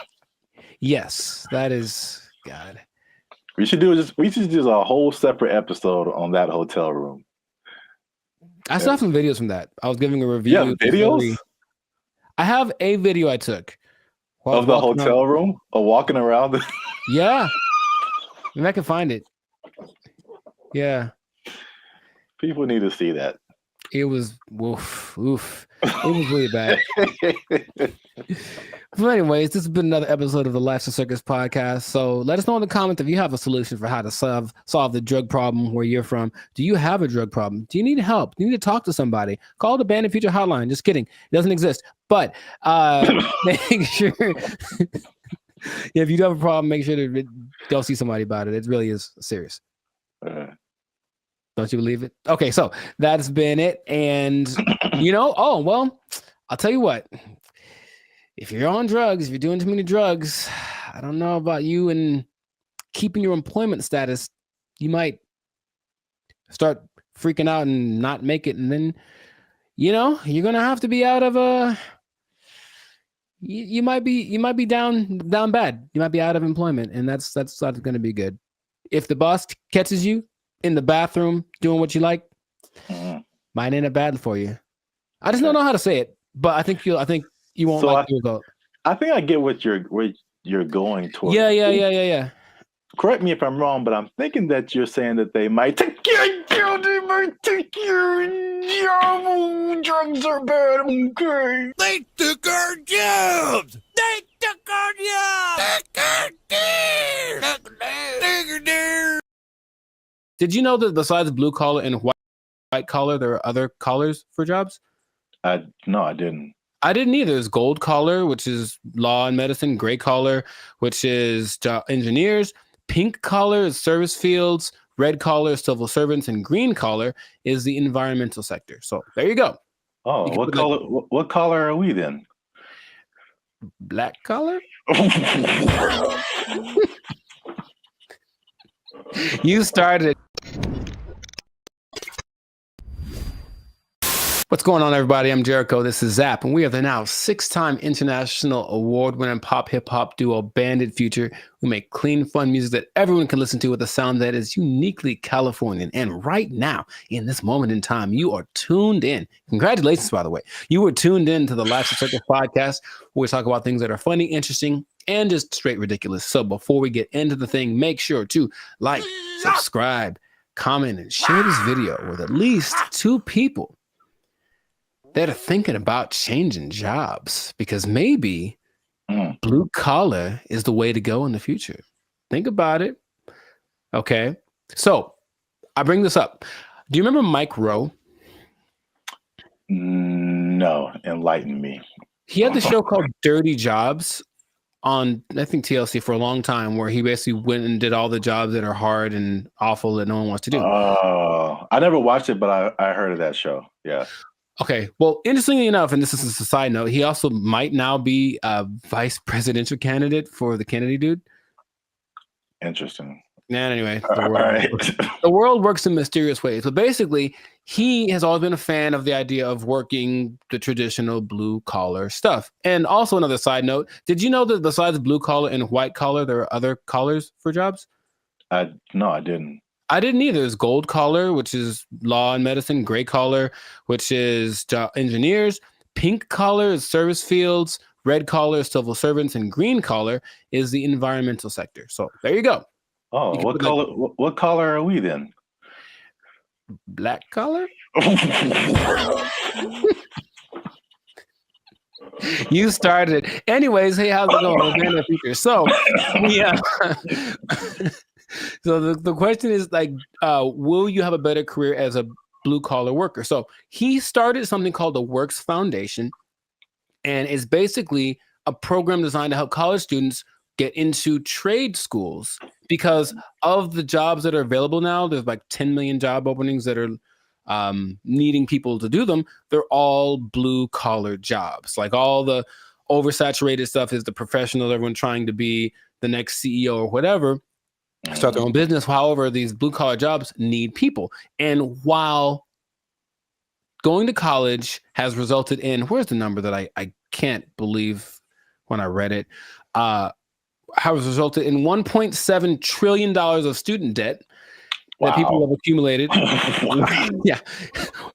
Yes, that is God. We should do a whole separate episode on that hotel room. I still have some videos from that. I was giving a review. Yeah, videos? I have a video I took of the hotel room, or walking around. Yeah. Maybe I can find it. Yeah. People need to see that. It was oof. It was really bad. But anyways, this has been another episode of the Life's a Circus podcast. So let us know in the comments if you have a solution for how to solve the drug problem where you're from. Do you have a drug problem? Do you need help? Do you need to talk to somebody? Call the Bandit Future hotline. Just kidding. It doesn't exist. But make sure if you do have a problem, make sure to go see somebody about it. It really is serious. Don't you believe it? Okay, so that's been it. And I'll tell you what. If you're on drugs, if you're doing too many drugs, I don't know about you and keeping your employment status, you might start freaking out and not make it. And then, you're going to have to be out of you might be down bad. You might be out of employment, and that's not going to be good. If the boss catches you in the bathroom doing what you like, might end up bad for you. I just don't know how to say it, but I think you won't like the result. I think I get what you're going towards. Yeah. Correct me if I'm wrong, but I'm thinking that you're saying that they might take your job. Drugs are bad. Okay. They took our jobs. They took our jobs. Did you know that besides blue collar and white collar, there are other collars for jobs? No, I didn't. I didn't either. There's gold collar, which is law and medicine. Gray collar, which is engineers. Pink collar is service fields. Red collar is civil servants. And green collar is the environmental sector. So there you go. Oh, what color? What color are we then? Black collar? You started. What's going on, everybody? I'm Jericho. This is Zap, and we are the now 6-time international award-winning pop hip-hop duo Bandit Future, who make clean, fun music that everyone can listen to with a sound that is uniquely Californian. And right now, in this moment in time, you are tuned in. Congratulations, by the way. You were tuned in to the Life's a Circus podcast, where we talk about things that are funny, interesting, and just straight ridiculous. So before we get into the thing, make sure to like, subscribe, comment, and share this video with at least 2 people that are thinking about changing jobs, because maybe blue collar is the way to go in the future. Think about it. Okay. So I bring this up. Do you remember Mike Rowe? No, enlighten me. He had the show called Dirty Jobs on, I think, TLC for a long time, where he basically went and did all the jobs that are hard and awful that no one wants to do. Oh, I never watched it, but I heard of that show. Yeah. Okay. Well, interestingly enough, and this is a side note, he also might now be a vice presidential candidate for the Kennedy dude. Interesting. Anyway, the world works in mysterious ways. But basically, he has always been a fan of the idea of working the traditional blue collar stuff. And also, another side note, did you know that besides blue collar and white collar, there are other collars for jobs? No, I didn't. I didn't either. There's gold collar, which is law and medicine, gray collar, which is engineers, pink collar is service fields, red collar is civil servants, and green collar is the environmental sector. So there you go. Oh, what color? What color are we then? Black collar? You started it. Anyways, hey, how's it going? So, yeah. So the question is, like, will you have a better career as a blue collar worker? So he started something called the Works Foundation, and it's basically a program designed to help college students get into trade schools, because of the jobs that are available now. There's like 10 million job openings that are needing people to do them. They're all blue collar jobs. Like, all the oversaturated stuff is the professionals, everyone trying to be the next CEO or whatever, start their own business. However, these blue collar jobs need people. And while going to college has resulted in, where's the number that I can't believe when I read it, has resulted in $1.7 trillion of student debt that people have accumulated. Yeah,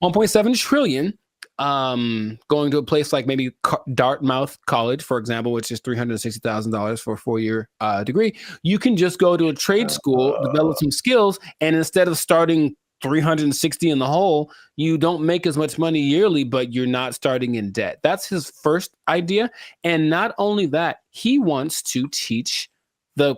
1.7 trillion. Going to a place like maybe Dartmouth College, for example, which is $360,000 for a 4-year degree. You can just go to a trade school, develop some skills, and instead of starting 360 in the hole, you don't make as much money yearly, but you're not starting in debt. That's his first idea. And not only that, he wants to teach the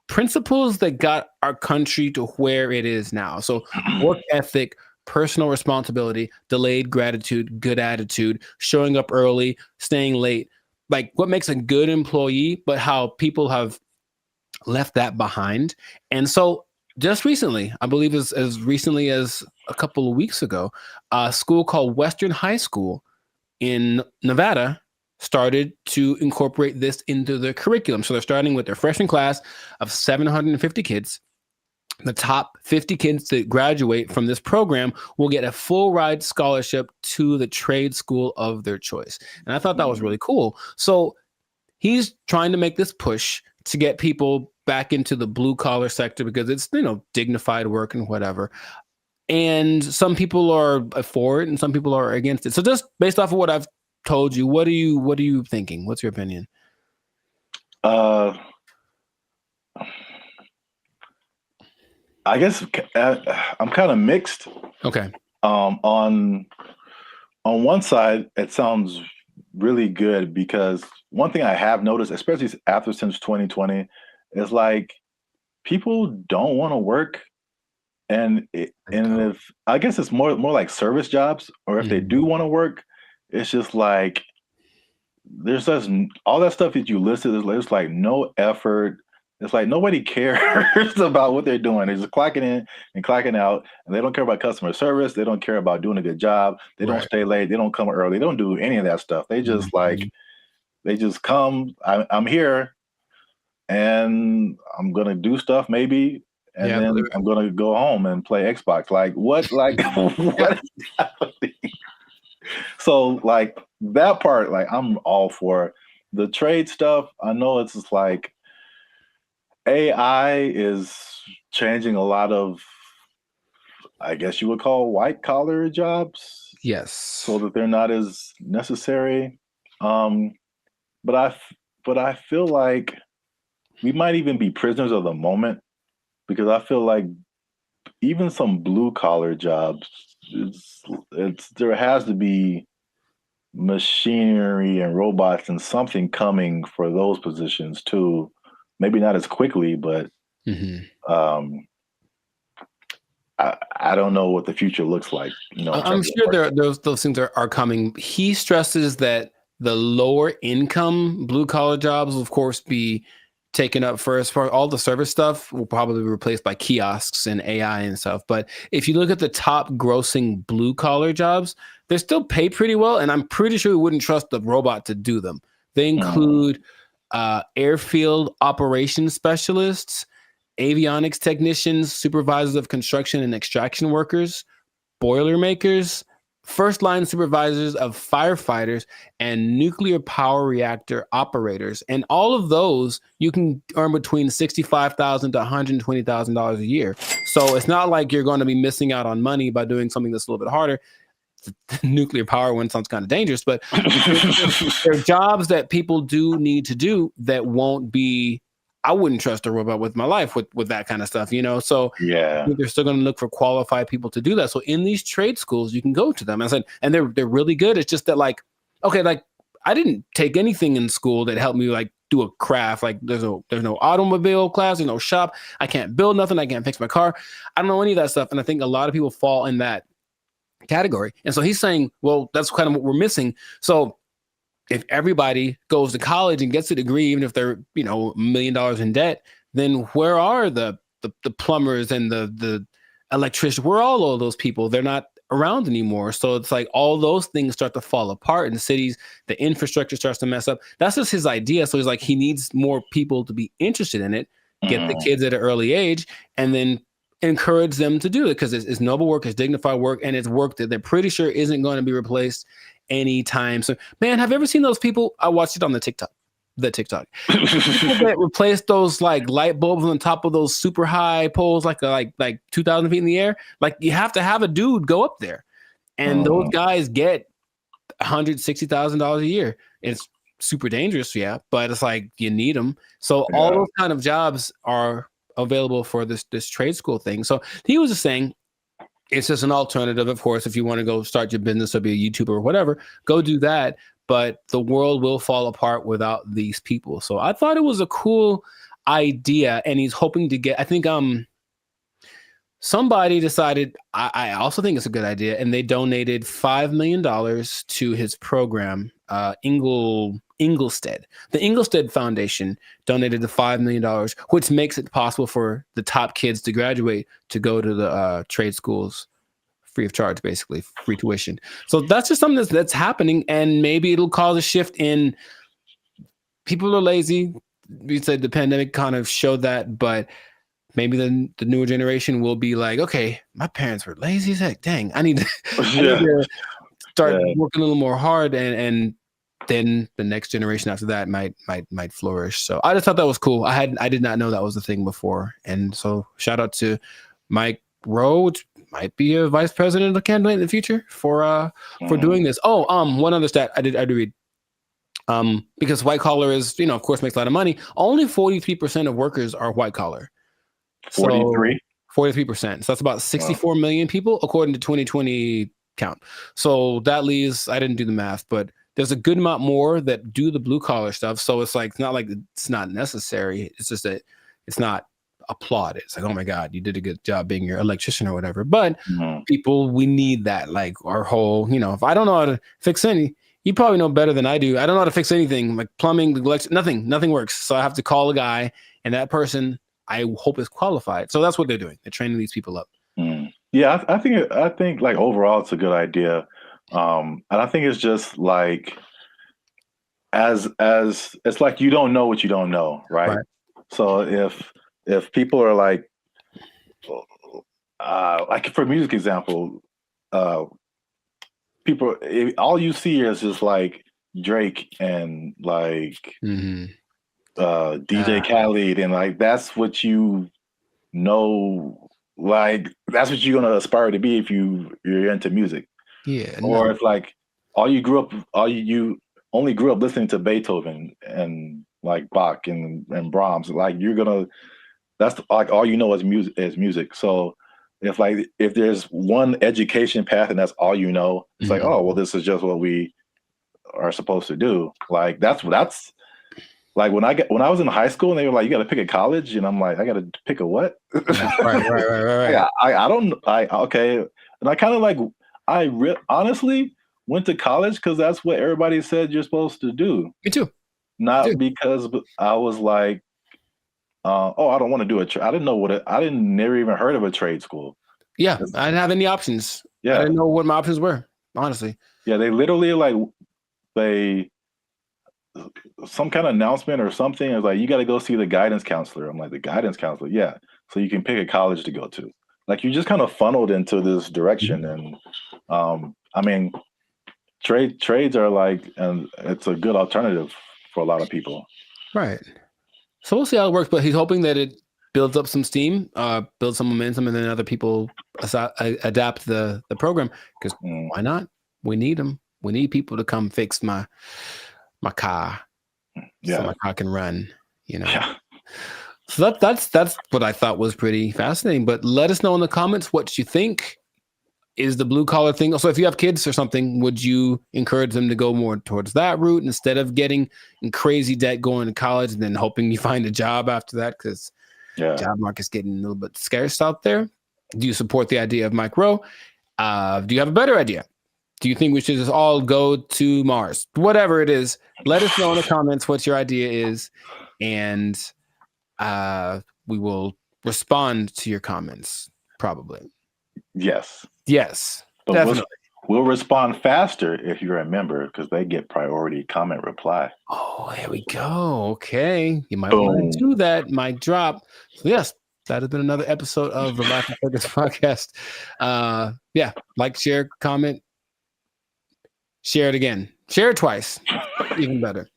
principles that got our country to where it is now. So work ethic, personal responsibility, delayed gratitude, good attitude, showing up early, staying late, like what makes a good employee, but how people have left that behind. And so just recently, I believe as recently as a couple of weeks ago, a school called Western High School in Nevada started to incorporate this into their curriculum. So they're starting with their freshman class of 750 kids. The top 50 kids that graduate from this program will get a full ride scholarship to the trade school of their choice. And I thought that was really cool. So he's trying to make this push to get people back into the blue collar sector, because it's, dignified work and whatever. And some people are for it and some people are against it. So just based off of what I've told you, what are you thinking? What's your opinion? I guess I'm kind of mixed. Okay. On one side, it sounds really good, because one thing I have noticed, especially since 2020, is like people don't want to work, and if I guess it's more like service jobs, or if they do want to work, it's just like there's just all that stuff that you listed. There's like no effort, It's like nobody cares about what they're doing. They're just clocking in and clocking out, and they don't care about customer service. They don't care about doing a good job. They don't stay late. They don't come early. They don't do any of that stuff. They just they just come. I'm here, and I'm gonna do stuff maybe, and then I'm gonna go home and play Xbox. Like what? Like what is happening? So like that part, like I'm all for the trade stuff. I know it's just like AI is changing a lot of, I guess you would call white collar jobs. Yes. So that they're not as necessary. But I feel like we might even be prisoners of the moment, because I feel like even some blue collar jobs, there has to be machinery and robots and something coming for those positions too. Maybe not as quickly, but I don't know what the future looks like. You know, I'm sure those things are coming. He stresses that the lower income blue collar jobs will of course be taken up first. For all the service stuff will probably be replaced by kiosks and AI and stuff. But if you look at the top grossing blue collar jobs, they still pay pretty well, and I'm pretty sure we wouldn't trust the robot to do them. They include airfield operations specialists, avionics technicians, supervisors of construction and extraction workers, boilermakers, first line supervisors of firefighters, and nuclear power reactor operators. And all of those you can earn between $65,000 to $120,000 a year. So it's not like you're going to be missing out on money by doing something that's a little bit harder. The nuclear power one sounds kind of dangerous, but there are jobs that people do need to do that won't be. I wouldn't trust a robot with my life with that kind of stuff, you know? So I think they're still going to look for qualified people to do that. So in these trade schools, you can go to them. I said, and they're really good. It's just that like, okay, like I didn't take anything in school that helped me like do a craft. Like there's no automobile class, there's no shop. I can't build nothing. I can't fix my car. I don't know any of that stuff. And I think a lot of people fall in that category. And so he's saying, well, that's kind of what we're missing. So if everybody goes to college and gets a degree, even if they're, you know, $1 million in debt, then where are the plumbers and the electricians? Where are all of those people? They're not around anymore. So it's like all those things start to fall apart in cities. The infrastructure starts to mess up. That's just his idea. So he's like, he needs more people to be interested in it, get the kids at an early age, and then encourage them to do it, because it's noble work, it's dignified work, and it's work that they're pretty sure isn't going to be replaced anytime. So, man, have you ever seen those people? I watched it on the TikTok. People that replace those like light bulbs on the top of those super high poles, like 2,000 feet in the air. Like you have to have a dude go up there, and those guys get $160,000 a year. It's super dangerous, but it's like you need them. So all those kind of jobs are available for this trade school thing. So he was just saying, it's just an alternative. Of course, if you want to go start your business or be a YouTuber or whatever, go do that. But the world will fall apart without these people. So I thought it was a cool idea, and he's hoping to get, I think somebody decided, I also think it's a good idea, and they donated $5 million to his program, Inglestead. The Inglestead Foundation donated the $5 million, which makes it possible for the top kids to graduate to go to the trade schools free of charge, basically free tuition. So that's just something that's happening, and maybe it'll cause a shift in people are lazy. We said the pandemic kind of showed that, but may the newer generation will be like, okay, my parents were lazy as heck. Dang, I need to start working a little more hard, and then the next generation after that might flourish. So I just thought that was cool. I did not know that was a thing before. And so shout out to Mike Rowe, which might be a vice president of candidate in the future for doing this. One other stat I did read. Because white collar is, of course, makes a lot of money. Only 43% of workers are white collar. 43%. So that's about 64 million people according to 2020 count. So that leaves, I didn't do the math, but there's a good amount more that do the blue collar stuff. So it's like, it's not like it's not necessary. It's just that it's not applauded. It's like, oh my God, you did a good job being your electrician or whatever. But people, we need that. Like our whole, if I don't know how to fix any, you probably know better than I do. I don't know how to fix anything like plumbing, nothing works. So I have to call a guy and that person I hope is qualified. So that's what they're doing. They're training these people up. Yeah, I think like overall it's a good idea, and I think it's just like as it's like you don't know what you don't know, right? So if people are like for music example, people all you see is just like Drake and like DJ Khaled, and like that's what you know. Like that's what you're gonna aspire to be if you're into music. Yeah. Or if like you only grew up listening to Beethoven and like Bach and Brahms, like that's like all you know is music. So if there's one education path and that's all you know, it's like, oh well, this is just what we are supposed to do. Like that's like when I was in high school and they were like, you got to pick a college, and I'm like, I got to pick a what? Right. Okay, and I kind of like honestly went to college because that's what everybody said you're supposed to do. Me too. Not because I was like, I don't want to do I didn't know never even heard of a trade school. Yeah, I didn't have any options. Yeah, I didn't know what my options were, honestly. Yeah, they literally some kind of announcement or something. It was like, you got to go see the guidance counselor. I'm like, the guidance counselor? Yeah. So you can pick a college to go to. Like you just kind of funneled into this direction. And I mean, trades are like, and it's a good alternative for a lot of people. Right. So we'll see how it works, but he's hoping that it builds up some steam, builds some momentum, and then other people adapt the program, because why not? We need them. We need people to come fix my car, so my car can run, Yeah. So that's what I thought was pretty fascinating. But let us know in the comments what you think is the blue collar thing. Also, if you have kids or something, would you encourage them to go more towards that route instead of getting in crazy debt going to college and then hoping you find a job after that? Because job market's getting a little bit scarce out there. Do you support the idea of Mike Rowe? Do you have a better idea? Do you think we should just all go to Mars? Whatever it is, let us know in the comments what your idea is, and we will respond to your comments, probably. Yes. But definitely. We'll respond faster if you're a member, because they get priority comment reply. Oh, there we go. Okay. You might want to do that. Mic drop. So yes, that has been another episode of the Life and Focus podcast. Like, share, comment. Share it again. Share it twice. Even better.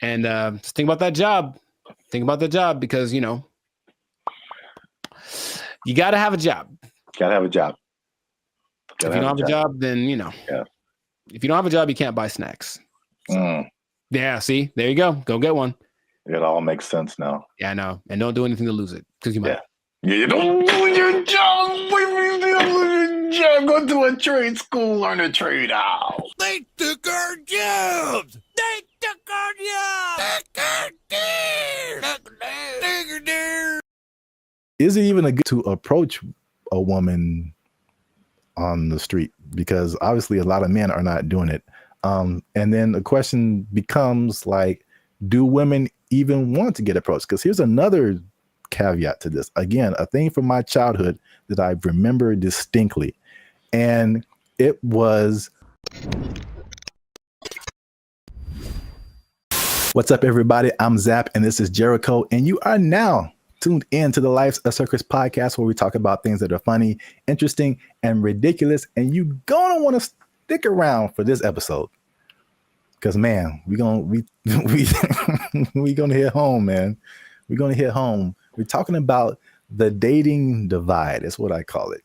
And just think about that job. Think about the job, because, you got to have a job. Got to have a job. If you don't have a job, then, if you don't have a job, you can't buy snacks. Yeah, see? There you go. Go get one. It all makes sense now. Yeah, I know. And don't do anything to lose it, because you might. Yeah, you don't lose your job. Go to a trade school, learn a trade out. They took our jobs. They took our jobs. Is it even good to approach a woman on the street? Because obviously a lot of men are not doing it. And then the question becomes like, do women even want to get approached? Because here's another caveat to this. Again, a thing from my childhood that I remember distinctly. And it was, what's up, everybody? I'm Zap, and this is Jericho, and you are now tuned in to the Life's a Circus podcast, where we talk about things that are funny, interesting, and ridiculous. And you gonna want to stick around for this episode, because man, we gonna hit home, man. We're gonna hit home. We're talking about the dating divide, is what I call it.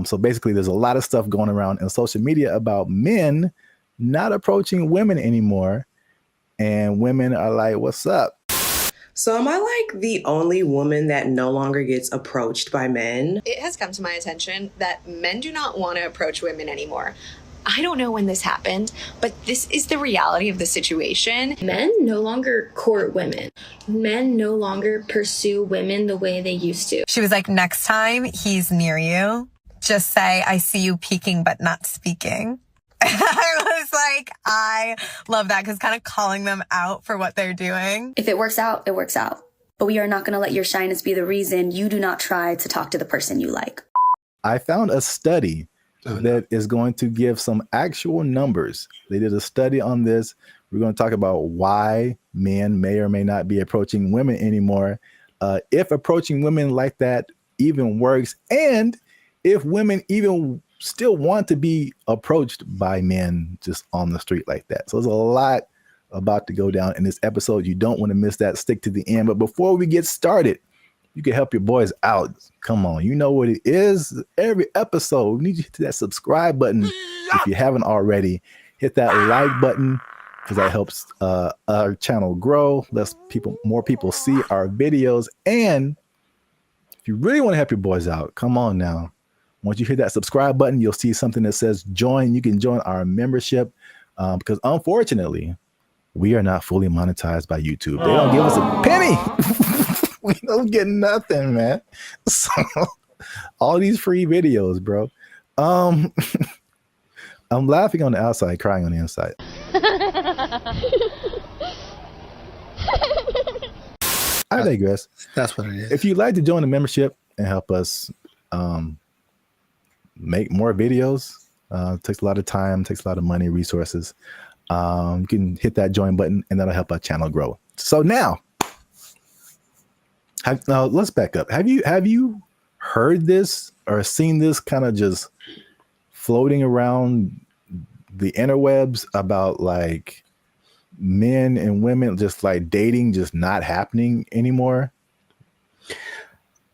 So basically, there's a lot of stuff going around in social media about men not approaching women anymore, and women are like, "What's up?" So am I like the only woman that no longer gets approached by men? It has come to my attention that men do not want to approach women anymore. I don't know when this happened, but this is the reality of the situation. Men no longer court women. Men no longer pursue women the way they used to. She was like, next time he's near you, just say, I see you peeking but not speaking. I was like, I love that, because kind of calling them out for what they're doing. If it works out, it works out. But we are not going to let your shyness be the reason you do not try to talk to the person you like. I found a study that is going to give some actual numbers. They did a study on this. We're going to talk about why men may or may not be approaching women anymore, if approaching women like that even works, and if women even still want to be approached by men just on the street like that. So there's a lot about to go down in this episode. You don't want to miss that. Stick to the end. But before we get started, you can help your boys out. Come on, you know what it is. Every episode, we need you to hit that subscribe button. If you haven't already, hit that like button, because that helps our channel grow. More people see our videos. And if you really want to help your boys out, come on now. Once you hit that subscribe button, you'll see something that says join. You can join our membership, because unfortunately, we are not fully monetized by YouTube. They don't give us a penny. We don't get nothing, man. So all these free videos, bro. I'm laughing on the outside, crying on the inside. I digress. That's what it is. If you'd like to join the membership and help us make more videos, it takes a lot of time, takes a lot of money, resources. You can hit that join button, and that'll help our channel grow. So now, let's back up. Have you heard this or seen this kind of just floating around the interwebs about like men and women just like dating just not happening anymore?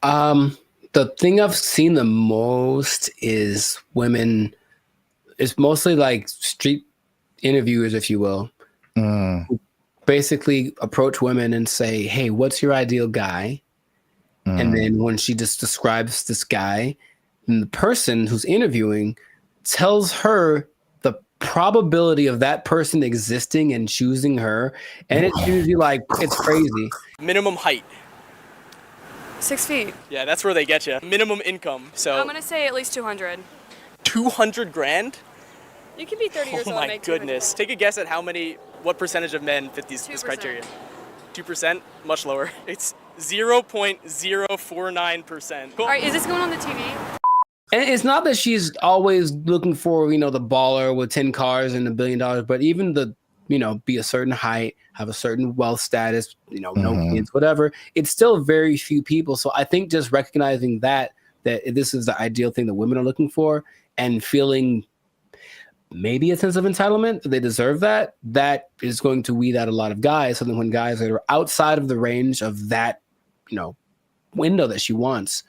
The thing I've seen the most is women. It's mostly like street interviewers, if you will, who basically approach women and say, hey, what's your ideal guy? And then when she just describes this guy, and the person who's interviewing tells her the probability of that person existing and choosing her. And it's usually like, it's crazy. Minimum height. 6 feet. Yeah, that's where they get you. Minimum income. So I'm gonna say at least 200. 200 grand? You can be 30 years Oh old and my make goodness. Take a guess at what percentage of men fit this criteria? 2%? Much lower. It's 0.049%. All right, is this going on the TV? And it's not that she's always looking for, the baller with 10 cars and $1 billion, but even be a certain height, have a certain wealth status, no kids, whatever. It's still very few people. So I think just recognizing that this is the ideal thing that women are looking for, and feeling maybe a sense of entitlement, they deserve that is going to weed out a lot of guys. So then when guys that are outside of the range of that, window that she wants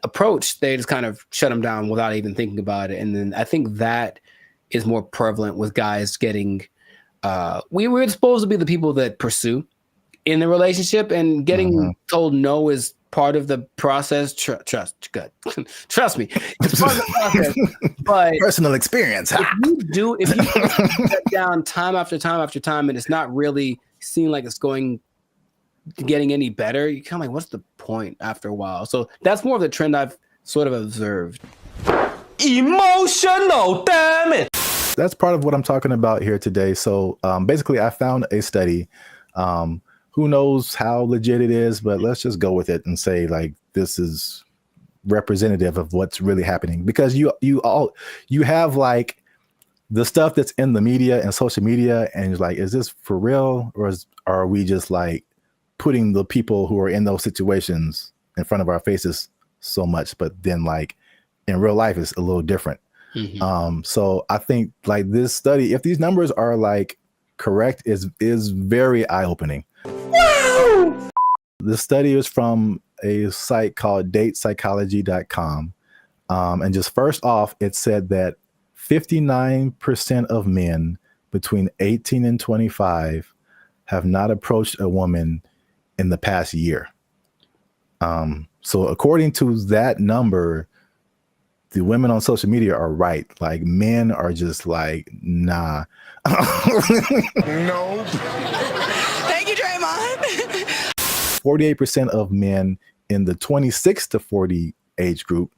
approach, they just kind of shut them down without even thinking about it. And then I think that is more prevalent with guys getting, we're supposed to be the people that pursue in the relationship, and getting told no is part of the process. Trust me, it's part of the process. But personal experience. If you sit down time after time after time, and it's not really seeming like it's getting any better, you kind of like, what's the point after a while? So that's more of the trend I've sort of observed. Emotional, damn it. That's part of what I'm talking about here today. So basically, I found a study. Who knows how legit it is, but let's just go with it and say like this is representative of what's really happening, because you have like the stuff that's in the media and social media, and you're like, is this for real, or are we just like putting the people who are in those situations in front of our faces so much, but then like in real life it's a little different. So I think like this study, if these numbers are like correct, is very eye-opening. The study is from a site called datepsychology.com. And just first off, it said that 59% of men between 18 and 25 have not approached a woman in the past year. So according to that number, the women on social media are right. Like men are just like, nah. No. Thank you, Draymond. 48% of men in the 26 to 40 age group.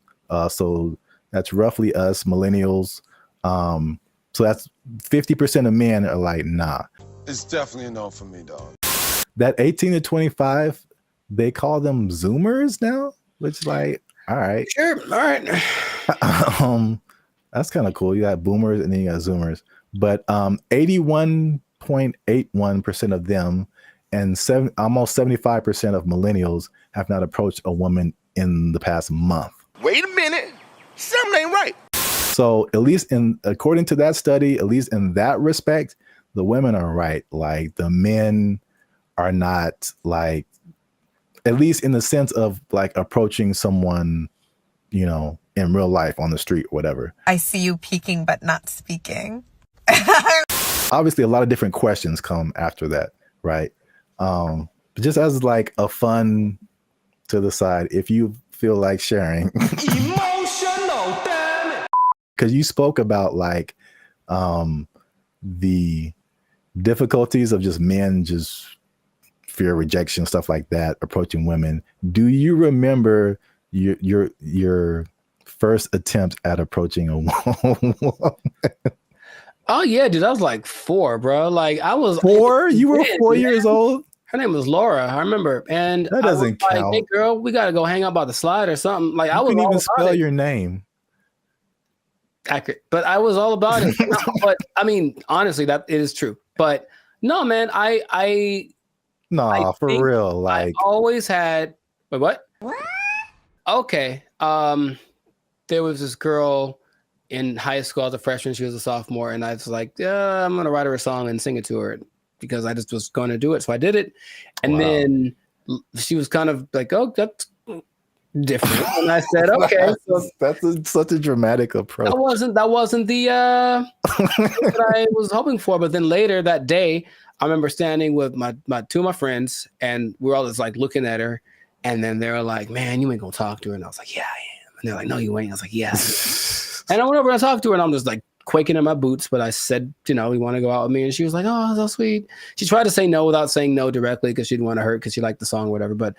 So that's roughly us millennials. So that's 50% of men are like, nah. It's definitely a no for me, dog. That 18 to 25, they call them Zoomers now, which like, all right. Sure. All right. That's kind of cool. You got boomers and then you got Zoomers. But 81.81% of them and almost 75% of millennials have not approached a woman in the past month. Wait a minute. Something ain't right. So at least according to that study, at least in that respect, the women are right. Like the men are not, like, at least in the sense of like approaching someone, you know, in real life on the street, whatever. I see you peeking but not speaking. Obviously, a lot of different questions come after that, right? But just as like a fun to the side, if you feel like sharing, Emotional, damn it. because you spoke about like the difficulties of just men just fear rejection, stuff like that, approaching women. Do you remember your first attempt at approaching a woman? Oh yeah, dude, I was like 4, bro. Like I was 4. You were 4 years old. Her name was Laura, I remember, and that doesn't count. Like, hey, girl, we gotta go hang out by the slide or something. Like I was couldn't all even about spell it. your name. Accurate, but I was all about it. No, but I mean, honestly, that it is true. But no, man, I for real. Like I always had. Wait, what? Okay. There was this girl in high school as a freshman. She was a sophomore, and I was like, yeah, I'm gonna write her a song and sing it to her because I just was going to do it. So I did it, and then she was kind of like, "Oh, that's different," and I said, "Okay." So that's such a dramatic approach. That wasn't the what I was hoping for. But then later that day, I remember standing with my 2 of my friends, and we're all just like looking at her, and then they were like, "Man, you ain't gonna talk to her," and I was like, "Yeah, I am," and they're like, "No, you ain't." I was like, "Yeah." And I went over and I talked to her, and I'm just like quaking in my boots. But I said, "You know, you want to go out with me?" And she was like, "Oh, so sweet." She tried to say no without saying no directly because she didn't want to hurt because she liked the song or whatever. But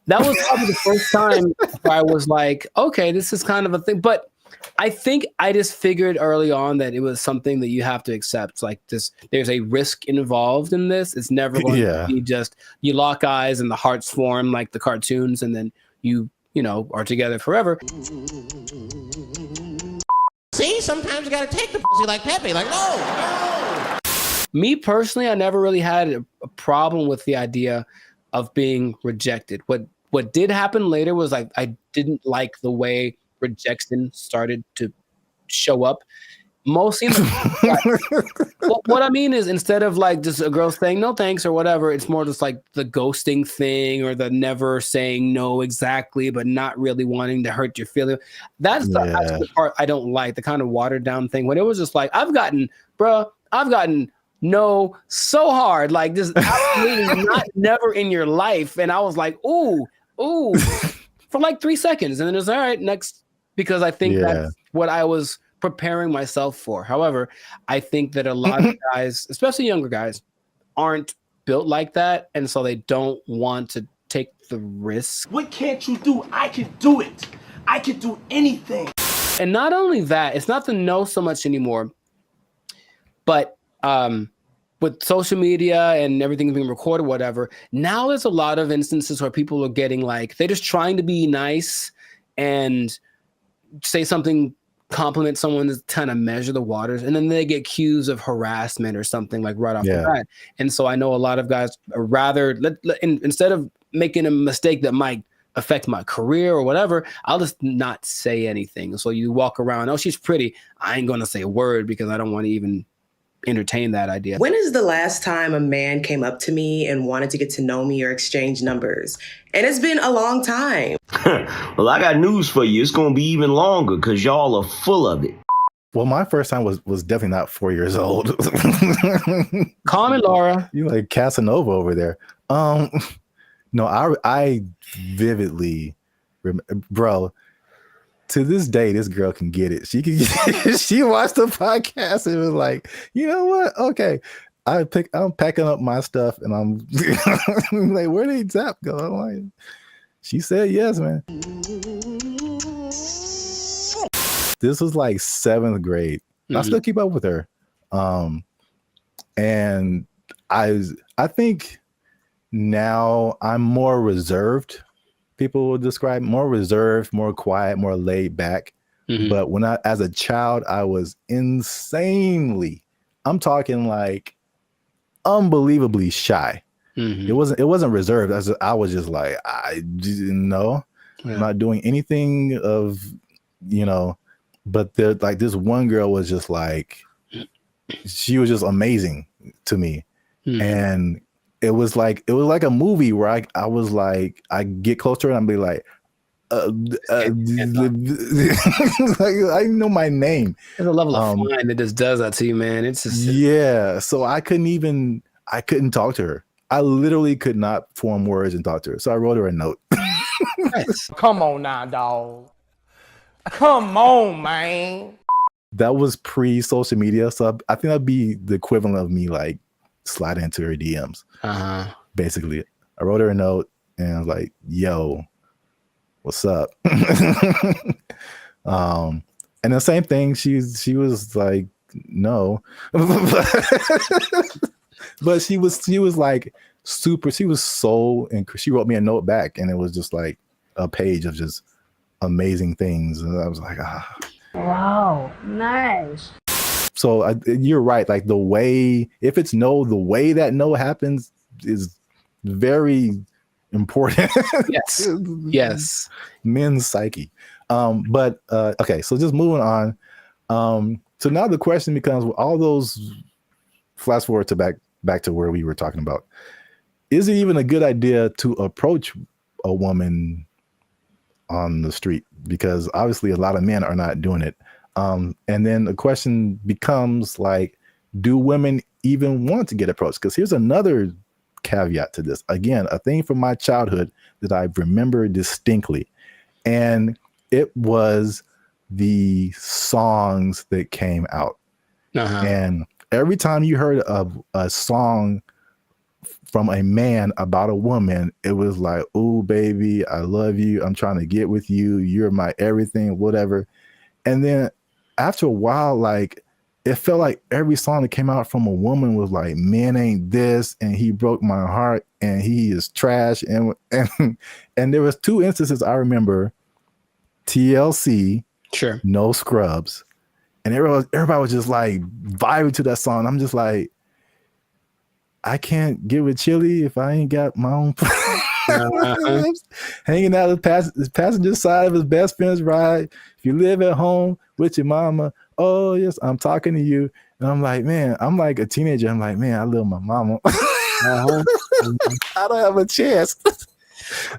that was probably the first time where I was like, "Okay, this is kind of a thing." But I think I just figured early on that it was something that you have to accept. Like this, there's a risk involved in this. It's never going to be just you lock eyes and the hearts form like the cartoons, and then you know are together forever. See, sometimes you gotta take the pussy like Pepe. Like, no. Me personally, I never really had a problem with the idea of being rejected. What did happen later was like I didn't like the way rejection started to show up. Mostly, what I mean is instead of like just a girl saying no thanks or whatever, it's more just like the ghosting thing or the never saying no exactly, but not really wanting to hurt your feelings. That's the part I don't like, the kind of watered down thing. When it was just like, I've gotten no so hard, like just absolutely never in your life. And I was like, ooh, for like 3 seconds. And then it's all right, next, because I think that's what I was preparing myself for. However, I think that a lot of guys, especially younger guys, aren't built like that, and so they don't want to take the risk. What can't you do? I can do it. I can do anything. And not only that, it's not the no so much anymore, but with social media and everything being recorded, whatever, now there's a lot of instances where people are getting like, they're just trying to be nice and say something, compliment someone to kind of measure the waters, and then they get accused of harassment or something like right off the bat. And so I know a lot of guys are rather instead of making a mistake that might affect my career or whatever, I'll just not say anything. So you walk around, oh, she's pretty, I ain't gonna say a word because I don't want to even entertain that idea. When is the last time a man came up to me and wanted to get to know me or exchange numbers? And it's been a long time. Well, I got news for you. It's going to be even longer because y'all are full of it. Well, my first time was definitely not 4 years old. Call me Laura. You like Casanova over there. No, I vividly remember, bro. To this day, this girl can get it. She can. She watched the podcast and was like, you know what? Okay, I'm packing up my stuff and I'm like, where did Zap go? I'm like, she said yes, man. This was like 7th grade. I still keep up with her, and I think now I'm more reserved. People would describe more reserved, more quiet, more laid back. But when as a child, I was insanely, I'm talking like unbelievably shy. It wasn't reserved. I was just like, I didn't know. I'm not doing anything of, but like this one girl was just like, she was just amazing to me. And it was like a movie where I was like, I get closer and I'd be like, like, I know my name. There's a level of fine that just does that to you, man. It's just so I couldn't talk to her. I literally could not form words and talk to her. So I wrote her a note. Nice. Come on now, dog. Come on, man. That was pre-social media, so I think that'd be the equivalent of me like sliding into her DMs. Basically, I wrote her a note and I was like, "Yo, what's up?" And the same thing. She was like, "No," but she was like super. She was so, and she wrote me a note back, and it was just like a page of just amazing things, and I was like, Wow, nice. So you're right. Like the way, if it's no, the way that no happens is very important. Yes. Yes. Men's psyche. But okay, so just moving on. So now the question becomes, all those, flash forward to back to where we were talking about. Is it even a good idea to approach a woman on the street? Because obviously a lot of men are not doing it. And then the question becomes like, do women even want to get approached? Because here's another caveat to this. Again, a thing from my childhood that I remember distinctly. And it was the songs that came out. And every time you heard of a song from a man about a woman, it was like, "Oh, baby, I love you. I'm trying to get with you. You're my everything," whatever. And then after a while, like, it felt like every song that came out from a woman was like, "Man ain't this, and he broke my heart, and he is trash." And there was two instances I remember: TLC, sure, No Scrubs, and everybody was just like vibing to that song. I'm just like, I can't get with Chili if I ain't got my own hanging out the passenger side of his best friend's ride. If you live at home with your mama, oh yes, I'm talking to you. And I'm like, man, I'm like a teenager. I'm like, man, I love my mama. I don't have a chance.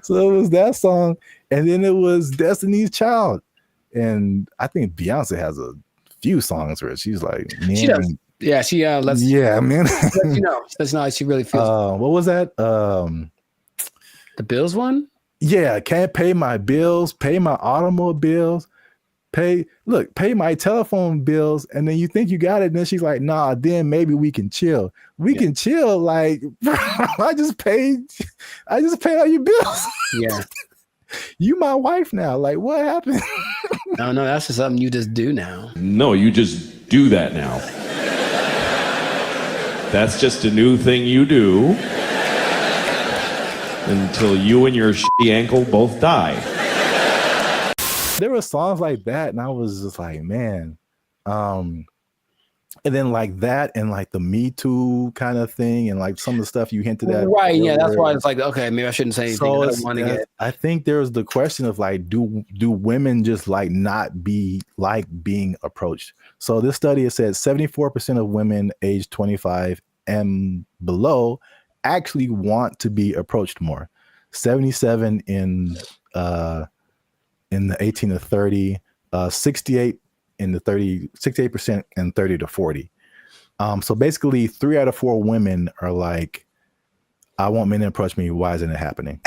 So it was that song, and then it was Destiny's Child, and I think Beyonce has a few songs where she's like, man, she does. Yeah, she lets man. That's not how she really feels. What was that? The Bills one? Yeah, can't pay my bills, pay my automobiles, pay my telephone bills, and then you think you got it, and then she's like, nah, then maybe we can chill. We can chill, like, bro, I just paid all your bills. Yeah. You my wife now. Like, what happened? No, that's just something you just do now. No, you just do that now. That's just a new thing you do until you and your shitty ankle both die. There were songs like that, and I was just like, man. And then like that, and like the Me Too kind of thing, and like some of the stuff you hinted at. Right, yeah, that's why it's like, okay, maybe I shouldn't say anything. So I don't want to get. I think there's the question of like, do women just like not be like being approached? So this study has said 74% of women aged 25 and below actually want to be approached more. 77 in the 18 to 30, 68 in the 68% and 30 to 40. So basically 3 out of 4 women are like, I want men to approach me. Why isn't it happening?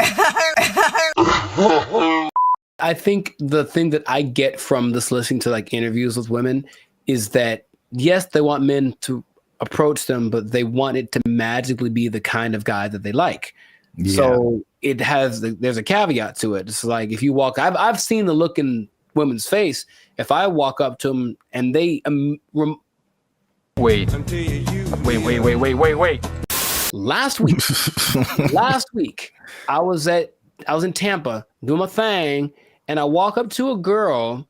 I think the thing that I get from this listening to like interviews with women is that, yes, they want men to approach them, but they want it to magically be the kind of guy that they like. Yeah. So there's a caveat to it. It's like, if you walk, I've seen the look in women's face. If I walk up to them and they wait. Last week, I was in Tampa doing my thing, and I walk up to a girl,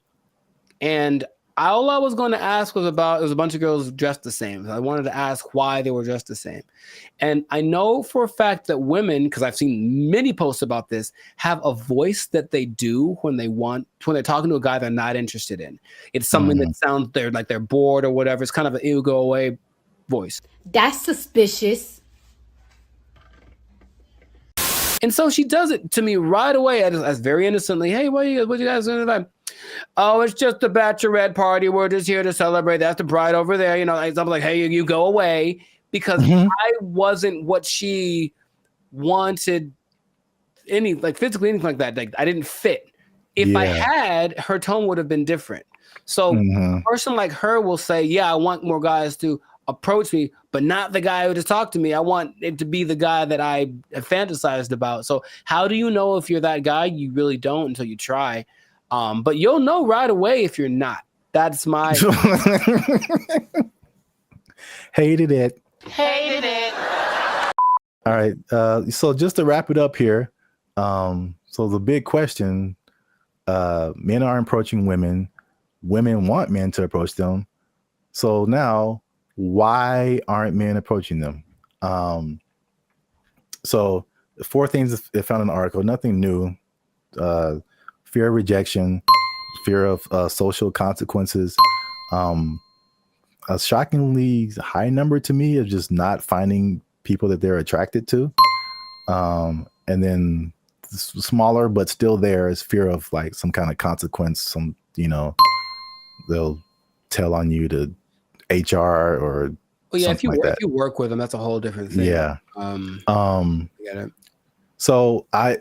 and all I was going to ask was about, it was a bunch of girls dressed the same. I wanted to ask why they were dressed the same. And I know for a fact that women, because I've seen many posts about this, have a voice that they do when they're talking to a guy they're not interested in. It's something that sounds like they're bored or whatever. It's kind of an ew, go away voice. That's suspicious. And so she does it to me right away as very innocently. Hey, what you guys doing tonight? Oh, it's just a bachelorette party. We're just here to celebrate. That's the bride over there. You know, I'm like, hey, you go away, because I wasn't what she wanted, physically, anything like that. Like, I didn't fit. If I had, her tone would have been different. So a person like her will say, yeah, I want more guys to approach me, but not the guy who just talked to me. I want it to be the guy that I fantasized about. So how do you know if you're that guy? You really don't until you try. But you'll know right away if you're not. That's my Hated it. All right. So just to wrap it up here. So the big question, men are approaching women. Women want men to approach them. So now, why aren't men approaching them? So 4 things I found in the article, nothing new. Fear of rejection, fear of social consequences. A shockingly high number to me of just not finding people that they're attracted to. And then smaller, but still there, is fear of like some kind of consequence. They'll tell on you to HR or if you work with them, that's a whole different thing. Yeah. I get it. So I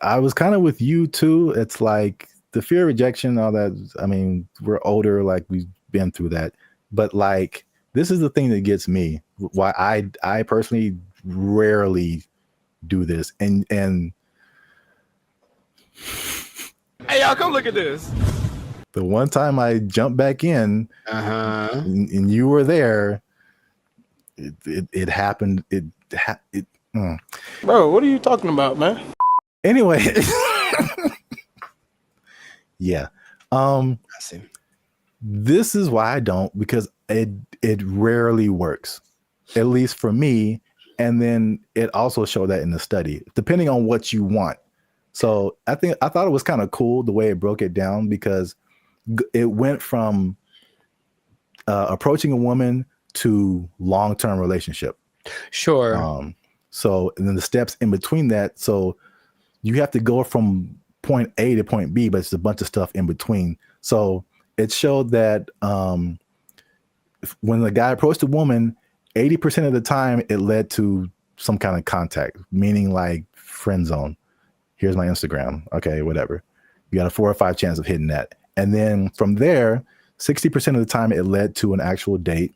was kind of with you too. It's like the fear of rejection, all that. I mean, we're older, like we've been through that. But like, this is the thing that gets me. Why I personally rarely do this. And hey, y'all, come look at this. The one time I jumped back in, and you were there, it happened. Bro, what are you talking about, man? Anyway, yeah. I see. This is why I don't, because it rarely works, at least for me. And then it also showed that in the study, depending on what you want. So I thought it was kind of cool the way it broke it down, because it went from approaching a woman to long-term relationship. Sure. So, and then the steps in between that. So you have to go from point A to point B, but it's a bunch of stuff in between. So it showed that when the guy approached a woman, 80% of the time it led to some kind of contact, meaning like friend zone. Here's my Instagram. Okay, whatever. You got a 4 or 5 chance of hitting that. And then from there, 60% of the time it led to an actual date.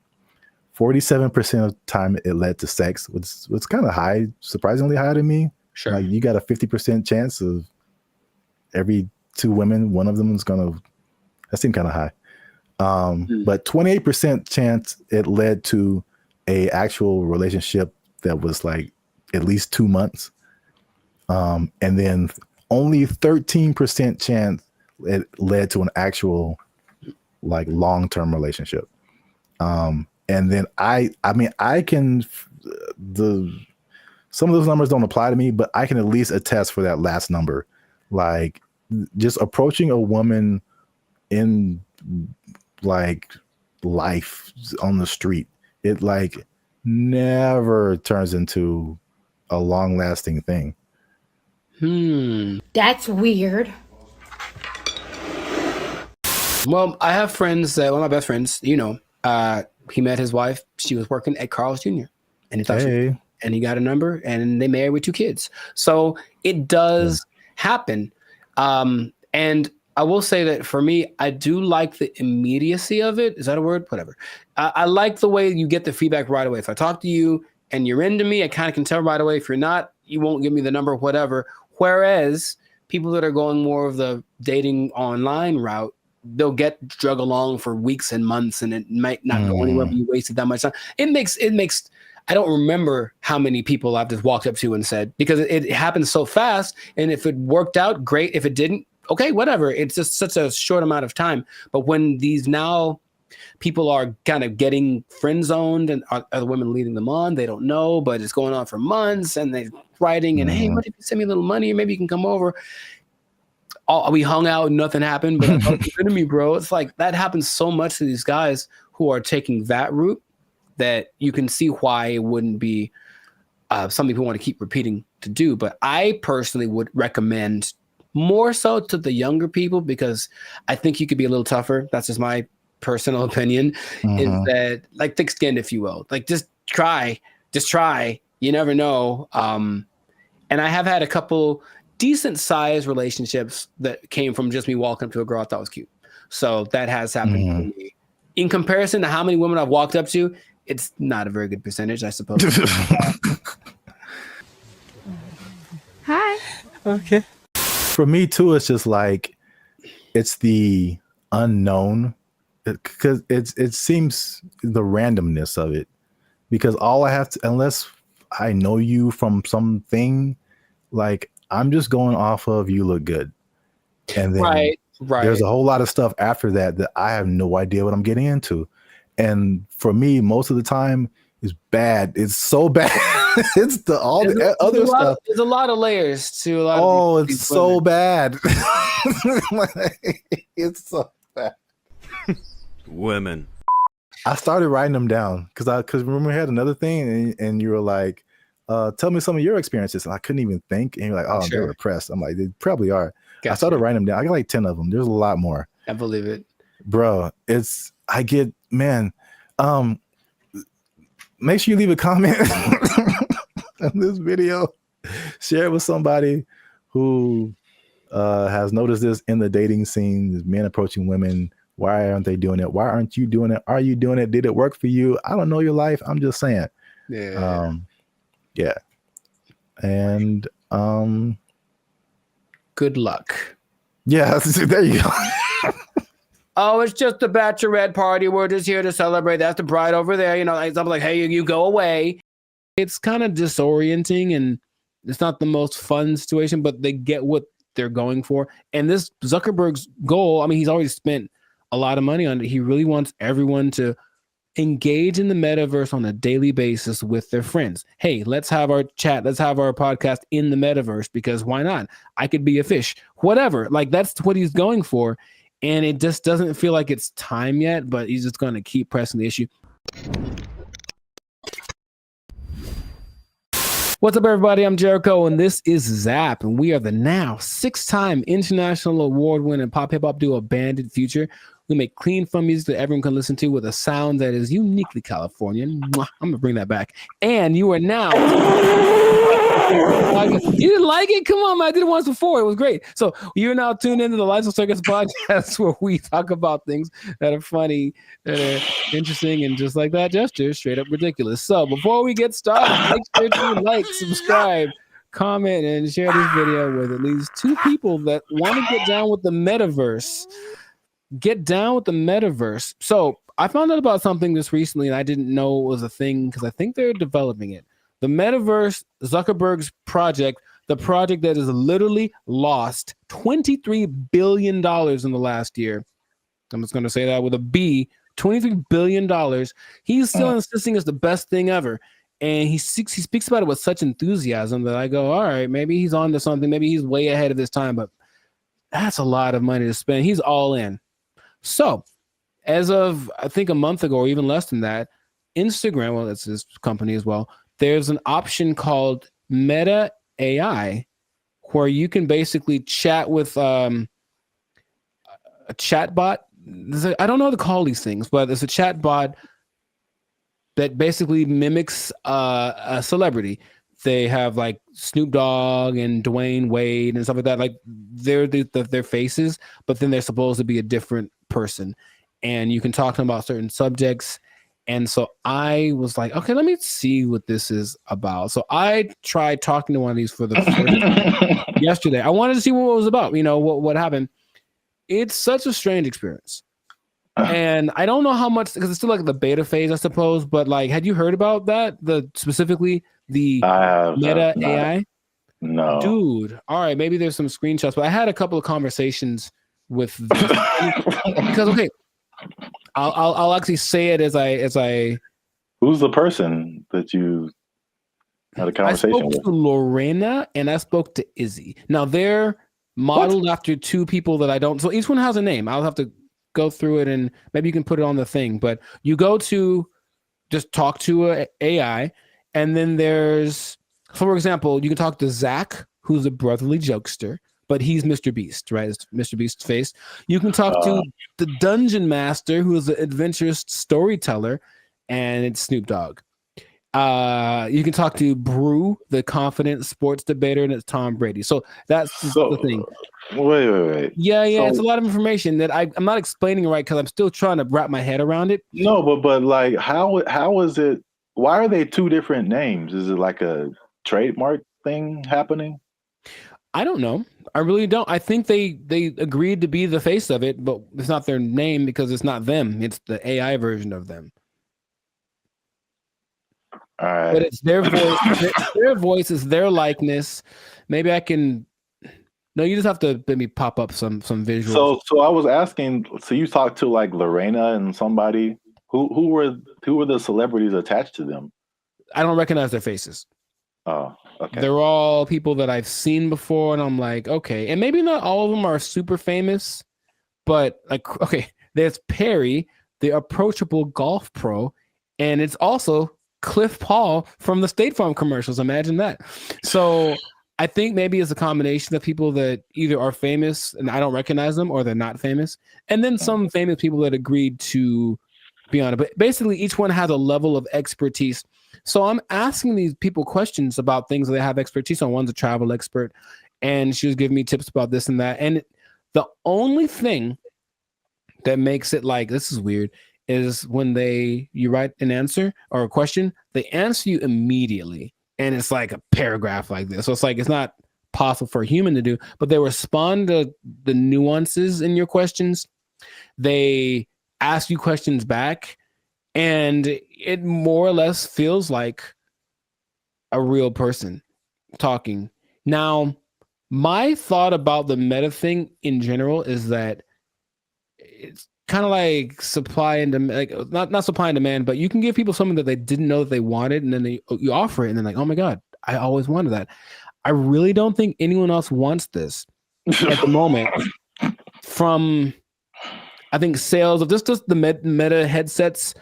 47% of the time it led to sex, which was kind of high, surprisingly high to me. Sure. Like, you got a 50% chance of every 2 women, one of them is that seemed kind of high. But 28% chance it led to a actual relationship that was like at least 2 months. And then only 13% chance it led to an actual like long-term relationship. And then I mean, some of those numbers don't apply to me, but I can at least attest for that last number. Like, just approaching a woman in like life on the street, it like never turns into a long-lasting thing. That's weird. Well, I have friends that, one of my best friends, he met his wife. She was working at Carl's Jr. and he thought and he got a number, and they married with 2 kids. So it does happen. And I will say that for me, I do like the immediacy of it. Is that a word? Whatever. I like the way you get the feedback right away. If I talk to you and you're into me, I kind of can tell right away. If you're not, you won't give me the number, whatever. Whereas people that are going more of the dating online route, they'll get drug along for weeks and months, and it might not go anywhere, but you wasted that much time. It makes I don't remember how many people I've just walked up to and said, because it happens so fast. And if it worked out, great. If it didn't, okay, whatever. It's just such a short amount of time. But when these now people are kind of getting friend zoned and are the women leading them on, they don't know, but it's going on for months and they're writing and, hey, what if you send me a little money or maybe you can come over? We hung out and nothing happened, but I thought you to me, bro. It's like that happens so much to these guys who are taking that route that you can see why it wouldn't be something people want to keep repeating to do. But I personally would recommend more so to the younger people, because I think you could be a little tougher. That's just my personal opinion, is that like thick skinned, if you will, like just try. You never know. And I have had a couple decent sized relationships that came from just me walking up to a girl I thought was cute. So that has happened to me. In comparison to how many women I've walked up to, it's not a very good percentage, I suppose. Hi. Okay. For me too, it's just like it's the unknown, because it seems the randomness of it. Because all I have to, unless I know you from something, like I'm just going off of you look good, and then right. There's a whole lot of stuff after that I have no idea what I'm getting into, and for me, most of the time, it's bad. It's so bad. It's the other stuff. There's a lot of layers to a lot. Oh, of it's so bad. It's so bad. Women. I started writing them down because remember we had another thing and you were like, tell me some of your experiences, and I couldn't even think, and you're like, oh, they're repressed. I'm like, they probably are. Gotcha. I started writing them down. I got like 10 of them. There's a lot more. I believe it, bro. Make sure you leave a comment on this video. Share it with somebody who has noticed this in the dating scene. There's men approaching women. Why aren't they doing it? Why aren't you doing it? Are you doing it? Did it work for you? I don't know your life. I'm just saying. Yeah. Yeah. And good luck. Yeah, there you go. Oh, it's just a bachelorette party. We're just here to celebrate. That's the bride over there. You know, I'm like, hey, you go away. It's kind of disorienting and it's not the most fun situation, but they get what they're going for. And this Zuckerberg's goal, I mean, he's already spent a lot of money on it. He really wants everyone to engage in the metaverse on a daily basis with their friends. Hey, let's have our chat. Let's have our podcast in the metaverse, because why not? I could be a fish, whatever. Like that's what he's going for. And it just doesn't feel like it's time yet, but he's just going to keep pressing the issue. What's up, everybody? I'm Jericho, and this is Zap, and we are the now 6-time international award-winning pop hip-hop duo Banded Future. We make clean, fun music that everyone can listen to with a sound that is uniquely Californian. I'm going to bring that back. And you are now... You didn't like it? Come on, man. I did it once before. It was great. So you're now tuned into the Lights of Circus podcast, where we talk about things that are funny, that are interesting, and just like that gesture, straight up ridiculous. So before we get started, make sure to like, subscribe, comment, and share this video with at least 2 people that want to get down with the metaverse. Get down with the metaverse. So I found out about something this recently, and I didn't know it was a thing because I think they're developing it. The metaverse, Zuckerberg's project, the project that has literally lost $23 billion in the last year. I'm just going to say that with a B, $23 billion. He's still insisting it's the best thing ever. And he speaks about it with such enthusiasm that I go, all right, maybe he's on to something. Maybe he's way ahead of his time, but that's a lot of money to spend. He's all in. So as of, I think a month ago, or even less than that, Instagram, well, that's his company as well, there's an option called Meta AI where you can basically chat with a chatbot. I don't know how to call these things, but it's a chatbot that basically mimics a celebrity. They have like Snoop Dogg and Dwayne Wade and stuff like that. Like they're their faces, but then they're supposed to be a different person. And you can talk to them about certain subjects. And so I was like, okay, let me see what this is about. So I tried talking to one of these for the first time yesterday. I wanted to see what it was about, you know, what happened. It's such a strange experience. And I don't know how much, because it's still like the beta phase, I suppose. But like, had you heard about that? Specifically the Meta AI. No, dude. All right, maybe there's some screenshots, but I had a couple of conversations with this because okay, I'll actually say it as I. Who's the person that you had a conversation I spoke with? to Lorena and I spoke to Izzy. Now they're modeled after two people that I don't. So each one has a name. I'll have to go through it and maybe you can put it on the thing. But you go to just talk to a AI, and then there's, for example, you can talk to Zach, who's a brotherly jokester, but he's Mr. Beast, right? It's Mr. Beast's face. You can talk to the Dungeon Master, who is an adventurous storyteller, and it's Snoop Dogg. You can talk to Brew, the confident sports debater, and it's Tom Brady. So that's the thing. Wait. Yeah, So, it's a lot of information that I'm not explaining right because I'm still trying to wrap my head around it. No, but like, how is it? Why are they two different names? Is it like a trademark thing happening? I don't know. I really don't. I think they agreed to be the face of it, but it's not their name because it's not them. It's the AI version of them. All right. But it's their voice. Their voice is their likeness. Maybe I can. No, you just have to let me pop up some visuals. So I was asking. So you talked to like Lorena and somebody. Who were the celebrities attached to them? I don't recognize their faces. Oh, okay. They're all people that I've seen before, and I'm like, okay. And maybe not all of them are super famous, but like, okay, there's Perry, the approachable golf pro, and it's also Cliff Paul from the State Farm commercials. Imagine that. So I think maybe it's a combination of people that either are famous and I don't recognize them, or they're not famous, and then some famous people that agreed to be on it. But basically, each one has a level of expertise. So I'm asking these people questions about things that they have expertise on. One's a travel expert, and she was giving me tips about this and that. And the only thing that makes it like, this is weird, is when you write an answer or a question, they answer you immediately. And it's like a paragraph like this. So it's like, it's not possible for a human to do, but they respond to the nuances in your questions. They ask you questions back, and it more or less feels like a real person talking. Now, my thought about the meta thing in general is that it's kind of like supply and demand, like not supply and demand, but you can give people something that they didn't know that they wanted, and then you offer it, and then like, oh my God, I always wanted that. I really don't think anyone else wants this at the moment. From, I think, sales of just the Meta headsets,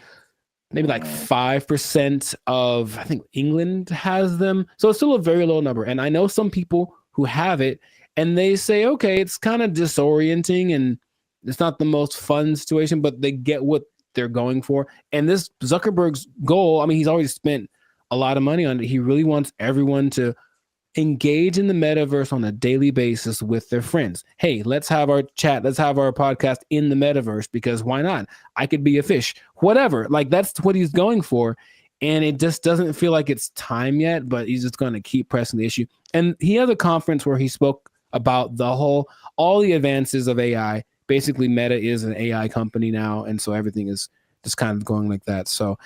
maybe like 5% of, I think, England has them. So it's still a very low number. And I know some people who have it, and they say, okay, it's kind of disorienting and it's not the most fun situation, but they get what they're going for. And this Zuckerberg's goal, I mean, he's already spent a lot of money on it. He really wants everyone to engage in the metaverse on a daily basis with their friends. Hey, let's have our chat. Let's have our podcast in the metaverse, because why not? I could be a fish, whatever. Like, that's what he's going for. And it just doesn't feel like it's time yet, but he's just going to keep pressing the issue. And he had a conference where he spoke about all the advances of AI. Basically, Meta is an AI company now. And so everything is just kind of going like that. So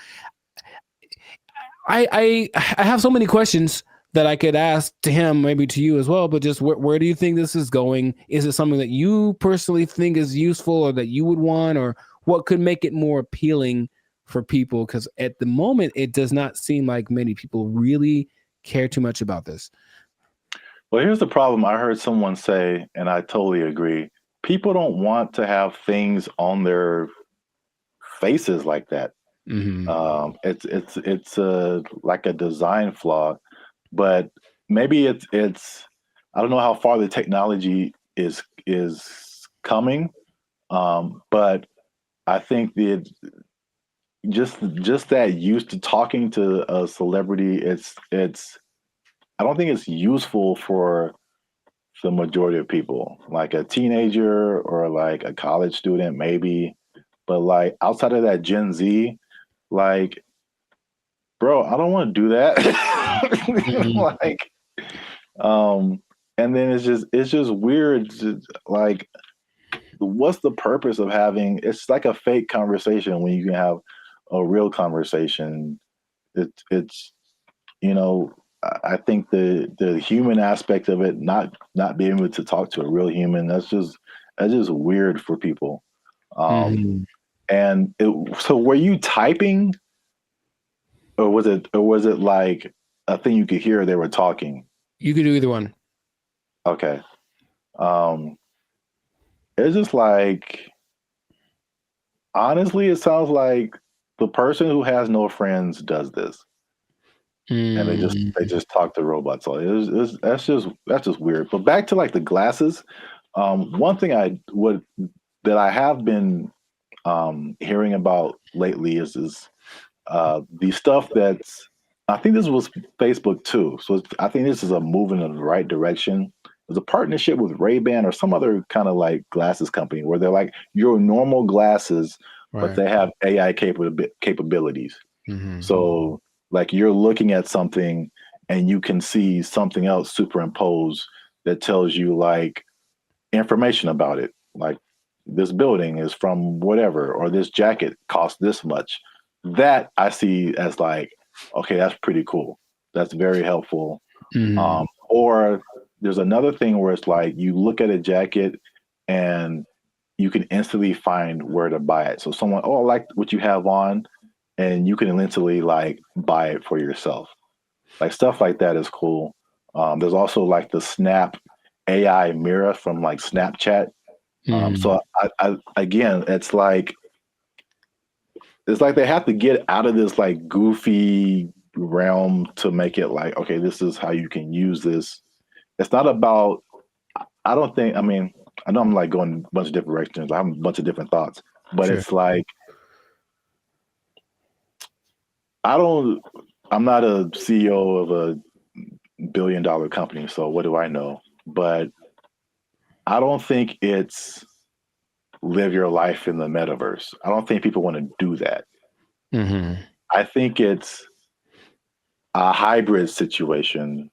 I have so many questions that I could ask to him, maybe to you as well, but just where do you think this is going? Is it something that you personally think is useful or that you would want, or what could make it more appealing for people? Because at the moment, it does not seem like many people really care too much about this. Well, here's the problem. I heard someone say, and I totally agree, people don't want to have things on their faces like that. Mm-hmm. It's like a design flaw. But maybe it's I don't know how far the technology is coming, but I think that just that used to talking to a celebrity, it's I don't think it's useful for the majority of people. Like a teenager or like a college student, maybe, but like outside of that Gen Z, like, bro, I don't want to do that. Like, and then it's just weird. Like what's the purpose of having? It's like a fake conversation when you can have a real conversation. It's I think the human aspect of it, not being able to talk to a real human, that's just weird for people. And so were you typing, or was it like a thing you could hear they were talking? You could do either one. Okay. It's just like, honestly, it sounds like the person who has no friends does this. And they just talk to robots. So that's just weird. But back to like the glasses, one thing that I have been hearing about lately is the stuff that's, I think this was Facebook too. So I think this is a move in the right direction. There's a partnership with Ray-Ban or some other kind of like glasses company where they're like your normal glasses, but they have AI capabilities. So like you're looking at something and you can see something else superimposed that tells you like information about it. Like this building is from whatever, or this jacket costs this much. That I see as like, okay, that's pretty cool. That's very helpful. Or there's another thing where it's like you look at a jacket and you can instantly find where to buy it. So someone, I like what you have on, and you can instantly like buy it for yourself. Like stuff like that is cool. There's also like the Snap AI mirror from like Snapchat. So I again, it's like they have to get out of this like goofy realm to make it like, okay, this is how you can use this. It's not about, I don't think, I mean, I know I'm like going a bunch of different directions. I have a bunch of different thoughts, but it's like, I'm not a CEO of a $1 billion company, so what do I know? But I don't think it's live your life in the metaverse. I don't think people want to do that. I think it's a hybrid situation,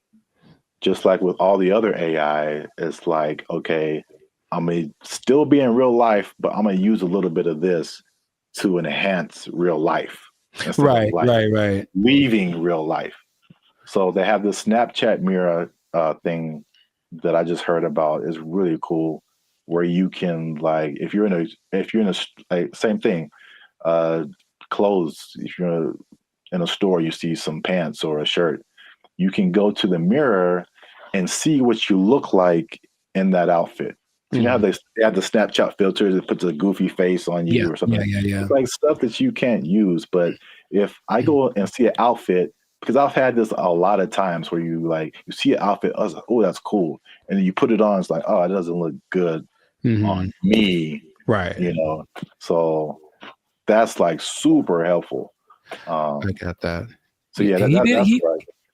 just like with all the other AI. It's like, okay, I'm going to still be in real life, but I'm going to use a little bit of this to enhance real life. Right. Leaving real life. So they have this Snapchat mirror thing that I just heard about. Is really cool, where you can like, if you're in a like, same thing, clothes. If you're in a store, you see some pants or a shirt, you can go to the mirror and see what you look like in that outfit. So you know how they have the Snapchat filters that puts a goofy face on you or something. It's like stuff that you can't use. But if I go and see an outfit, because I've had this a lot of times where you see an outfit, I was like, oh, that's cool. And then you put it on, it's like, oh, it doesn't look good on me. Right. So that's like super helpful. I got that. So yeah,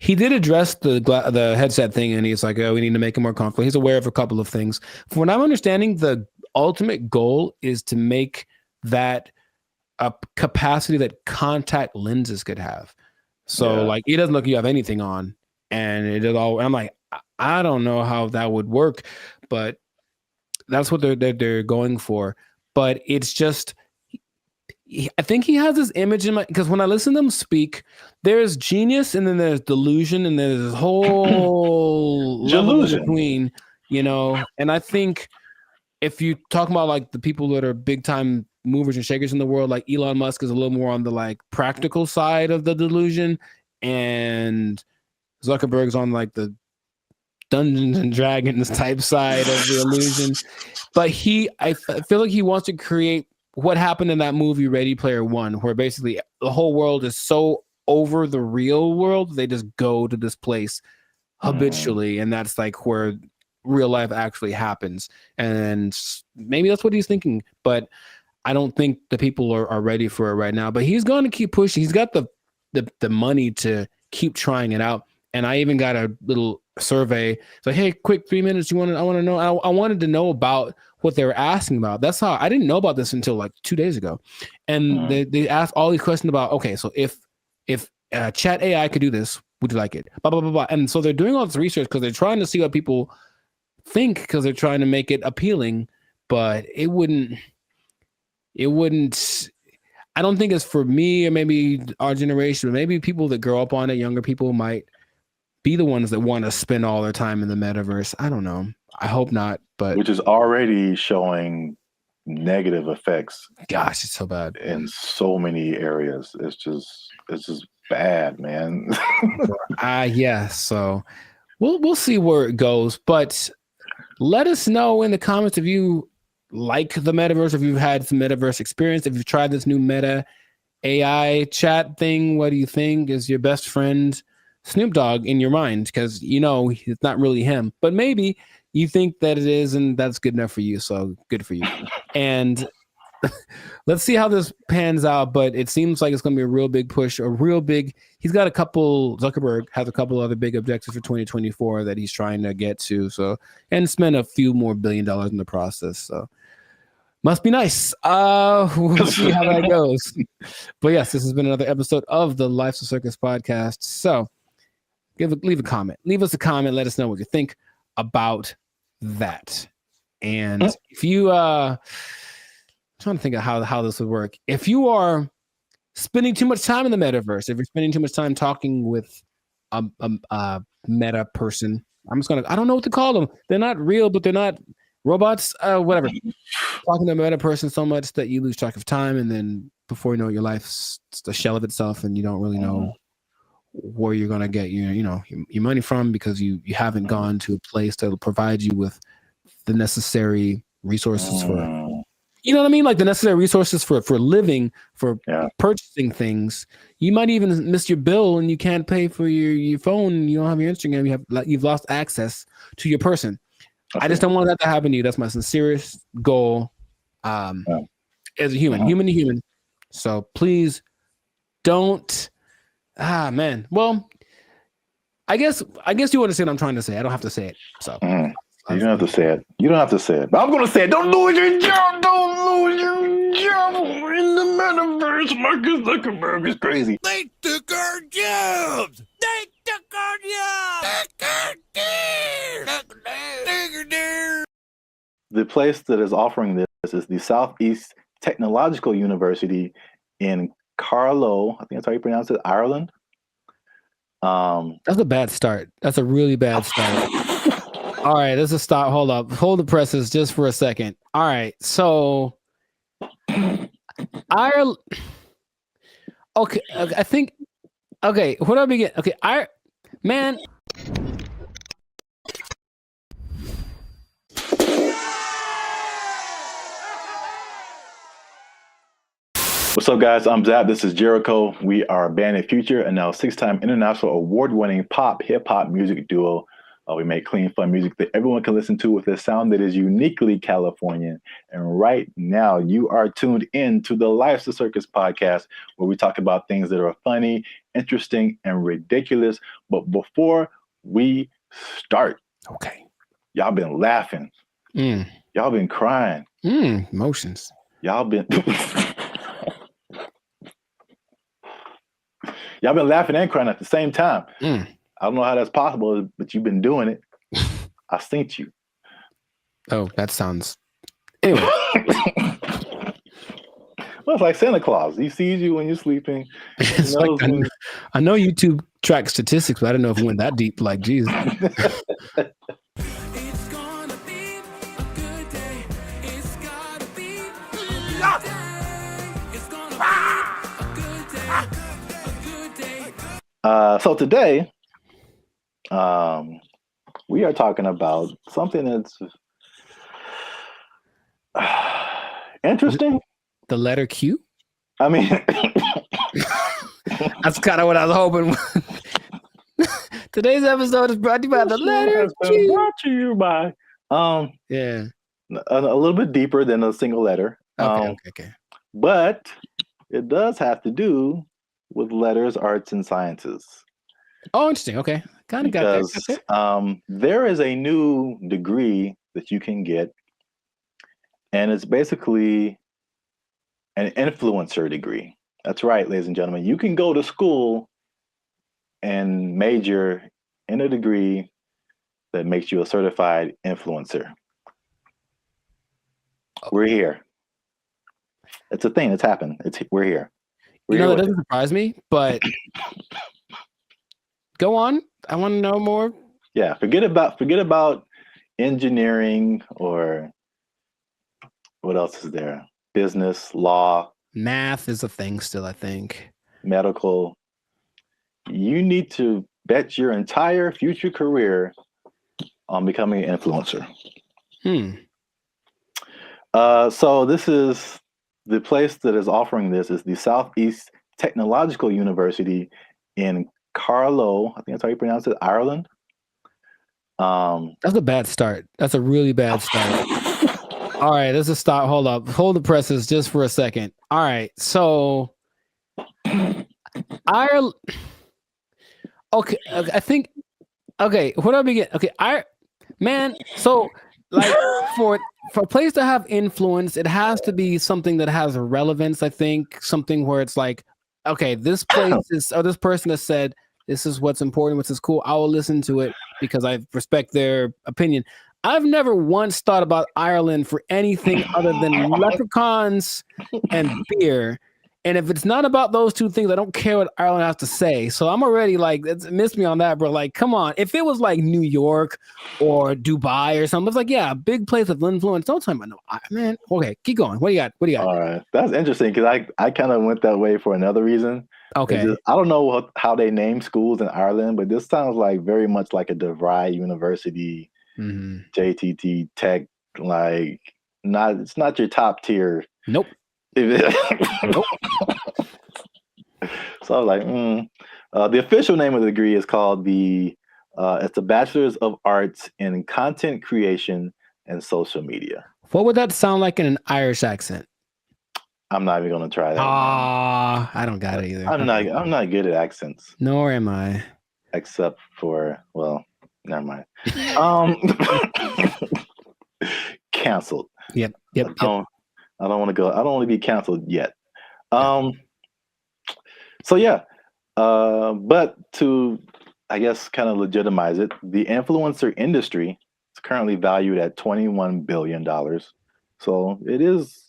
he did address the headset thing, and he's like, oh, we need to make it more comfortable. He's aware of a couple of things. From what I'm understanding, the ultimate goal is to make that a capacity that contact lenses could have. So like, it doesn't look like you have anything on, and it is all. I'm like, I don't know how that would work, but that's what they're going for. But it's just, I think he has this image in my, because when I listen to him speak, there's genius and then there's delusion and there's this whole level in between, and I think if you talk about like the people that are big time movers and shakers in the world, like Elon Musk is a little more on the like practical side of the delusion, and Zuckerberg's on like the Dungeons and Dragons type side of the illusion. But I feel like he wants to create what happened in that movie Ready Player One, where basically the whole world is so over the real world, they just go to this place habitually, and that's like where real life actually happens. And maybe that's what he's thinking, but I don't think the people are ready for it right now. But he's going to keep pushing. He's got the money to keep trying it out. And I even got a little survey. It's like, hey, quick 3 minutes. I want to know. I wanted to know about what they were asking about. That's how I didn't know about this until like 2 days ago. And they asked all these questions about, okay, so if chat AI could do this, would you like it? Blah, blah, blah, blah. And so they're doing all this research because they're trying to see what people think, because they're trying to make it appealing. but it wouldn't. I don't think it's for me or maybe our generation, but maybe people that grow up on it, younger people might be the ones that want to spend all their time in the metaverse. I don't know. I hope not, but which is already showing negative effects. Gosh, it's so bad in so many areas. It's just bad, man. Yeah. So we'll see where it goes, but let us know in the comments if you like the metaverse, if you've had some metaverse experience, if you've tried this new Meta AI chat thing. What do you think? Is your best friend Snoop Dogg in your mind? Because it's not really him, but maybe you think that it is, and that's good enough for you. So good for you. And let's see how this pans out. But it seems like it's going to be a real big push, he's got Zuckerberg has a couple other big objectives for 2024 that he's trying to get to. So, and spend a few more $1 billion in the process. So must be nice. We'll see how that goes. But yes, this has been another episode of the Life's a Circus podcast. So leave a comment. Leave us a comment. Let us know what you think about that. And if you I'm trying to think of how this would work. If you are spending too much time in the metaverse, if you're spending too much time talking with a meta person, I don't know what to call them. They're not real, but they're not robots, whatever. Talking to a meta person so much that you lose track of time, and then before you know it, your life's a shell of itself, and you don't really know where you're gonna get your money from, because you haven't gone to a place that will provide you with the necessary resources for, you know what I mean, like the necessary resources for living, for purchasing things. You might even miss your bill and you can't pay for your phone. You don't have your Instagram. You've lost access to your person. I just don't want that to happen to you. That's my sincerest goal as a human to human. So please don't. Man. Well, I guess you understand what I'm trying to say. I don't have to say it. So you don't have to say it. You don't have to say it. But I'm gonna say it. Don't lose your job. Don't lose your job in the metaverse. Marcus Zuckerberg is crazy. They took our jobs. They took our jobs. The place that is offering this is the Southeast Technological University in Carlow. I think that's how you pronounce it, Ireland. That's a bad start. That's a really bad start. All right, let's just stop. Hold up. Hold the presses just for a second. All right, so Ireland. Okay, I think. Okay, where do I begin? Okay, man. What's up, guys? I'm Zap. This is Jericho. We are Bandit Future, and now 6-time international award-winning pop hip-hop music duo. We make clean, fun music that everyone can listen to with a sound that is uniquely Californian. And right now, you are tuned in to the Life's a Circus podcast, where we talk about things that are funny, interesting, and ridiculous. But before we start, y'all been laughing. Y'all been crying. Emotions. Y'all been y'all been laughing and crying at the same time. I don't know how that's possible, but you've been doing it. I synced you. Oh, that sounds. Anyway. Well, it's like Santa Claus. He sees you when you're sleeping. I know YouTube tracks statistics, but I don't know if it went that deep. Like, geez. So today, we are talking about something that's interesting. The letter Q? I mean, that's kind of what I was hoping. Today's episode is brought to you by the letter Q. Brought to you by, a little bit deeper than a single letter. Okay. But it does have to do with letters, arts, and sciences. Oh, interesting. Okay. Kind of got that. There is a new degree that you can get, and it's basically an influencer degree. That's right, ladies and gentlemen. You can go to school and major in a degree that makes you a certified influencer. We're here. It's a thing that's happened. We're here. You know, that doesn't surprise me, but go on. I want to know more. Yeah, forget about engineering or what else is there? Business, law, math is a thing still, I think. Medical. You need to bet your entire future career on becoming an influencer. So this is the place that is offering this is the Southeast Technological University in Carlow. I think that's how you pronounce it, Ireland. That's a bad start. That's a really bad start. All right, let's just stop. Hold up. Hold the presses just for a second. All right, so Ireland. Okay, I think. Okay, where do I begin? Okay, man. So, like, for a place to have influence, it has to be something that has a relevance. I think something where it's like, okay, this place is, or this person has said this is what's important, what's is cool. I will listen to it because I respect their opinion. I've never once thought about Ireland for anything other than leprechauns and beer. And if it's not about those two things, I don't care what Ireland has to say. So I'm already like, miss me on that, bro. Like, come on. If it was like New York or Dubai or something, it's like, yeah, a big place of influence. Don't tell me about no, man. Okay, keep going. What do you got? What do you got? All right, that's interesting because I kind of went that way for another reason. Okay. I don't know how they name schools in Ireland, but this sounds like very much like a DeVry University, JTT Tech. Like, it's not your top tier. Nope. Nope. So I was like, the official name of the degree is called it's a Bachelor's of Arts in Content Creation and Social Media. What would that sound like in an Irish accent? I'm not even gonna try that. I don't got it either. I'm not good at accents. Nor am I. Except for, well, never mind. Canceled. Yep. I don't want to go. I don't want to be canceled yet. So yeah. But to, I guess, kind of legitimize it, the influencer industry is currently valued at $21 billion. So it is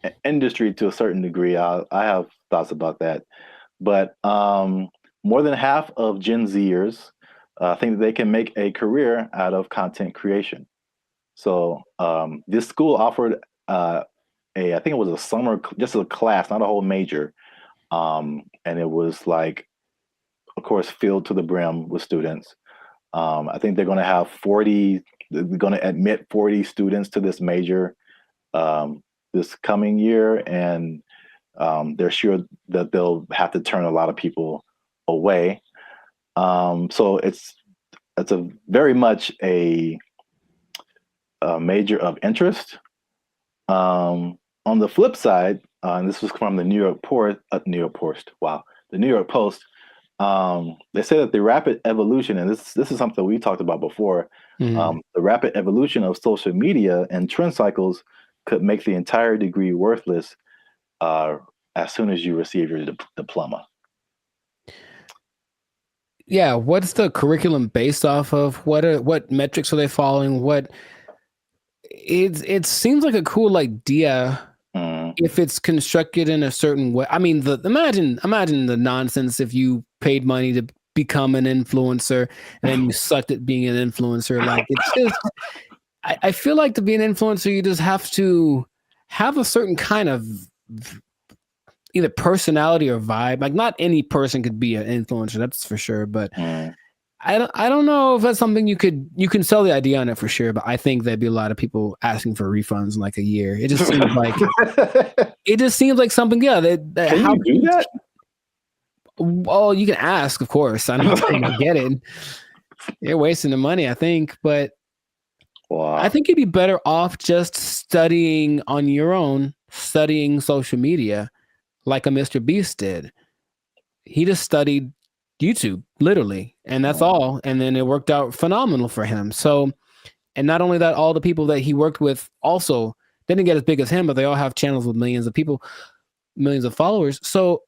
an industry to a certain degree. I have thoughts about that. But more than half of Gen Zers think that they can make a career out of content creation. So this school offered I think it was a summer, just a class, not a whole major. And it was like, of course, filled to the brim with students. I think they're going to have they're going to admit 40 students to this major this coming year. And they're sure that they'll have to turn a lot of people away. So it's a very much a major of interest. On the flip side, and this was from the New York Post. The New York Post. They say that the rapid evolution, and this is something we talked about before. The rapid evolution of social media and trend cycles could make the entire degree worthless as soon as you receive your diploma. Yeah, what's the curriculum based off of? What metrics are they following? It seems like a cool idea if it's constructed in a certain way. I mean, imagine the nonsense if you paid money to become an influencer and then you sucked at being an influencer. Like, it's just, I feel like to be an influencer, you just have to have a certain kind of either personality or vibe. Like, not any person could be an influencer, that's for sure. But I don't know if that's something you can sell the idea on it for sure. But I think there'd be a lot of people asking for refunds in like a year. It just seems like something. Yeah, how you do that? Well, you can ask, of course. I'm not saying I get it. You're wasting the money, I think. But I think you'd be better off just studying on your own, studying social media, like a Mr. Beast did. He just studied YouTube, literally, and that's all. And then it worked out phenomenal for him. So, and not only that, all the people that he worked with also didn't get as big as him, but they all have channels with millions of people, millions of followers. So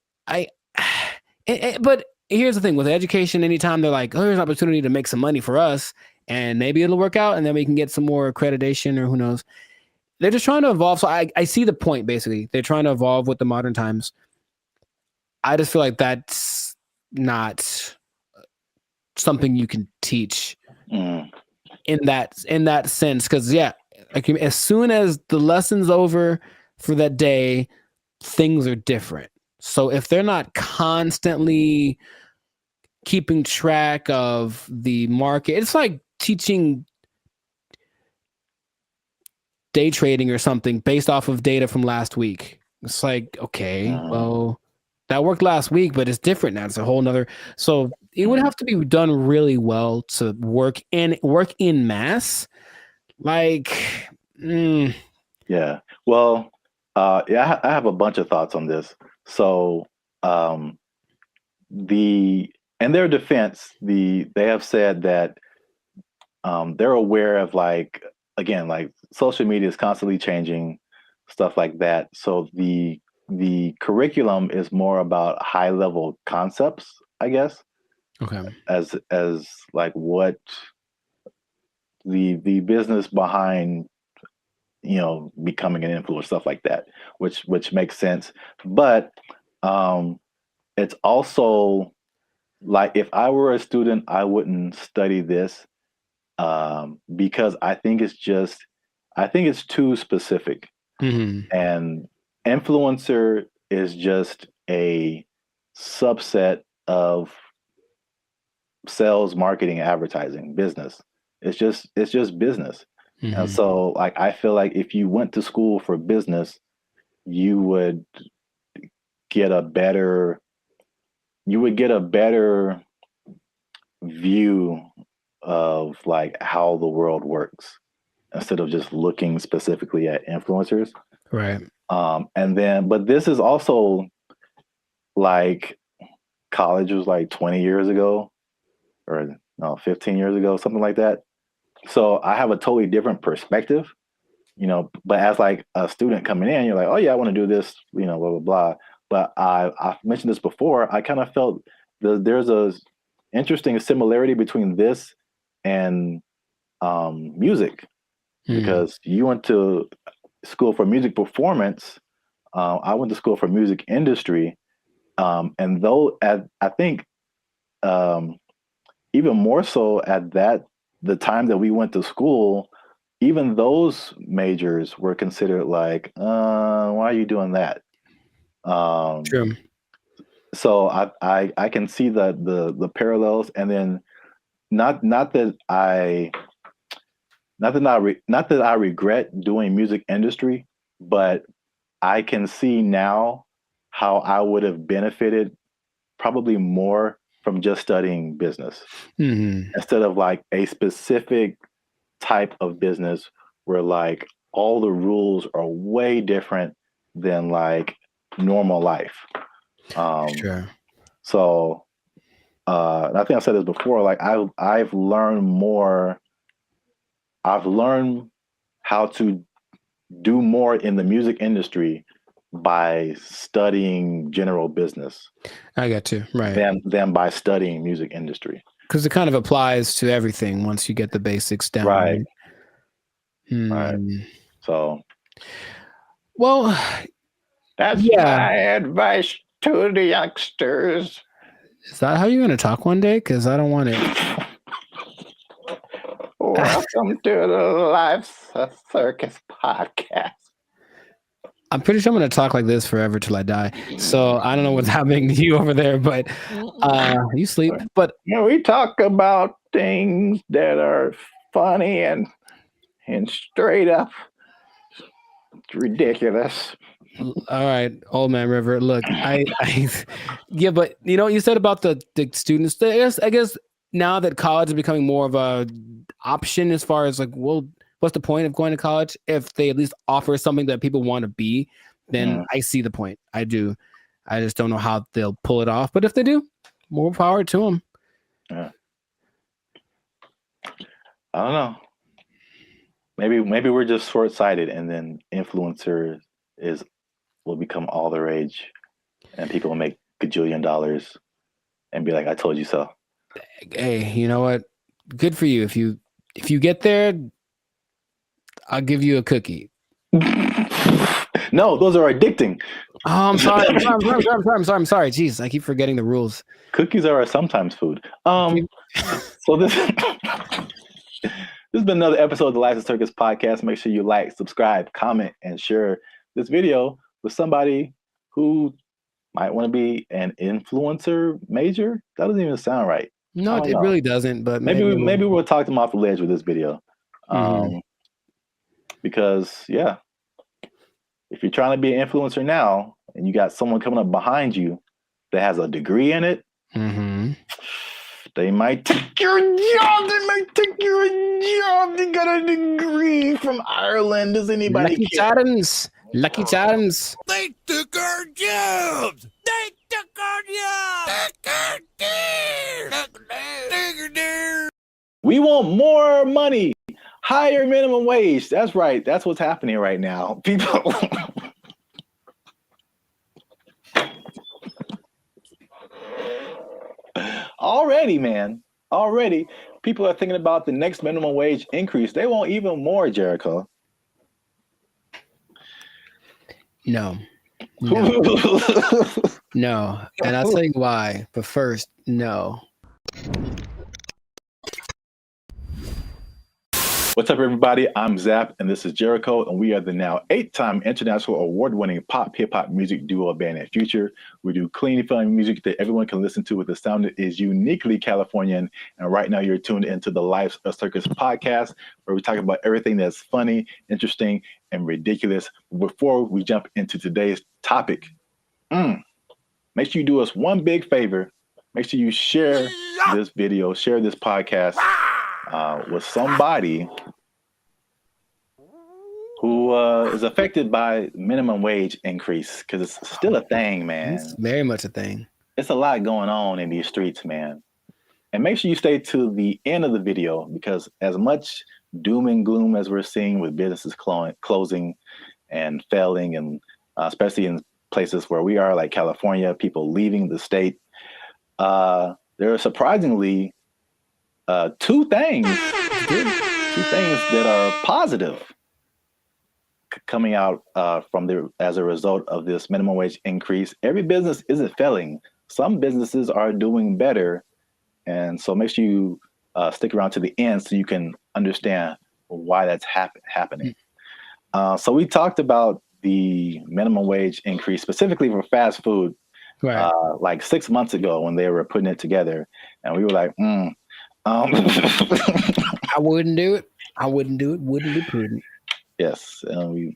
but here's the thing with education, anytime they're like, oh, here's an opportunity to make some money for us and maybe it'll work out and then we can get some more accreditation or who knows. they're just trying to evolve. So I see the point. Basically, they're trying to evolve with the modern times. I just feel like that's not something you can teach in that sense. Because like as soon as the lesson's over for that day, things are different. So if they're not constantly keeping track of the market, it's like teaching day trading or something based off of data from last week. It's like, okay, well, that worked last week, but it's different now. It's a whole nother. So it would have to be done really well to work in mass. Like, Yeah. Well, I have a bunch of thoughts on this. So, in their defense, they have said that they're aware of like social media is constantly changing, stuff like that. So the curriculum is more about high level concepts, I guess. Okay. As like what the business behind becoming an influencer, stuff like that, which makes sense. But it's also like if I were a student, I wouldn't study this because I think it's too specific. And influencer is just a subset of sales, marketing, advertising, business. It's just business. And so like I feel like if you went to school for business, you would get a better view of like how the world works instead of just looking specifically at influencers. Right. But this is also like college was like 20 years ago or no, 15 years ago, something like that. So I have a totally different perspective, but as like a student coming in, you're like, oh yeah, I want to do this, blah, blah, blah. But I've mentioned this before. I kind of felt there's a interesting similarity between this and music, because you went to school for music performance. I went to school for music industry. And though I think even more so at the time that we went to school, even those majors were considered like, why are you doing that? True. So I can see the parallels, and then not that I regret doing music industry, but I can see now how I would have benefited probably more from just studying business instead of like a specific type of business where like all the rules are way different than like normal life. Sure. So I think I said this before, like I've learned how to do more in the music industry by studying general business. I got you. Right. Than by studying music industry. Because it kind of applies to everything once you get the basics down. Right. Right. So. Well, that's my advice to the youngsters. Is that how you're going to talk one day? Because I don't want it. Welcome to the Life Circus podcast. I'm pretty sure I'm going to talk like this forever till I die. So I don't know what's happening to you over there, but you sleep. But we talk about things that are funny and straight up ridiculous. All right, old man River. Look, yeah, but you said about the students. I guess now that college is becoming more of a option as far as like, well, what's the point of going to college if they at least offer something that people want to be? Then I see the point. I do. I just don't know how they'll pull it off. But if they do, more power to them. Yeah. I don't know. Maybe we're just short-sighted, and then influencer will become all the rage, and people will make gajillion dollars and be like, "I told you so." Hey, you know what? Good for you. If you get there, I'll give you a cookie. No, those are addicting. Oh, I'm sorry. I'm sorry. Jeez, I keep forgetting the rules. Cookies are sometimes food. So this has been another episode of the License Circus podcast. Make sure you like, subscribe, comment, and share this video with somebody who might want to be an influencer major. That doesn't even sound right. No, it really doesn't. But maybe we'll talk them off the ledge with this video. Because if you're trying to be an influencer now and you got someone coming up behind you that has a degree in it, they might take your job. They might take your job. They got a degree from Ireland. Does anybody Lucky care? Charms. Lucky Charms. They took our jobs. They took our jobs. We want more money. Higher minimum wage. That's right. That's what's happening right now. People. Already, people are thinking about the next minimum wage increase. They want even more, Jericho. No. No. And I'll tell you why. But first, no. What's up, everybody? I'm Zap, and this is Jericho, and we are the now 8-time international award-winning pop hip-hop music duo band and future. We do clean, fun music that everyone can listen to with a sound that is uniquely Californian. And right now, you're tuned into the Life of Circus podcast, where we talk about everything that's funny, interesting, and ridiculous. Before we jump into today's topic, make sure you do us one big favor. Make sure you share this video, share this podcast with somebody who is affected by minimum wage increase, because it's still a thing, man. It's very much a thing. It's a lot going on in these streets, man. And make sure you stay to the end of the video, because as much doom and gloom as we're seeing with businesses closing and failing, and especially in places where we are, like California, people leaving the state, there are surprisingly two things that are positive coming out as a result of this minimum wage increase. Every business isn't failing. Some businesses are doing better. And so make sure you stick around to the end so you can understand why that's happening. So we talked about the minimum wage increase specifically for fast food, right, like 6 months ago when they were putting it together. And we were like, I wouldn't do it. Wouldn't be prudent. Yes. We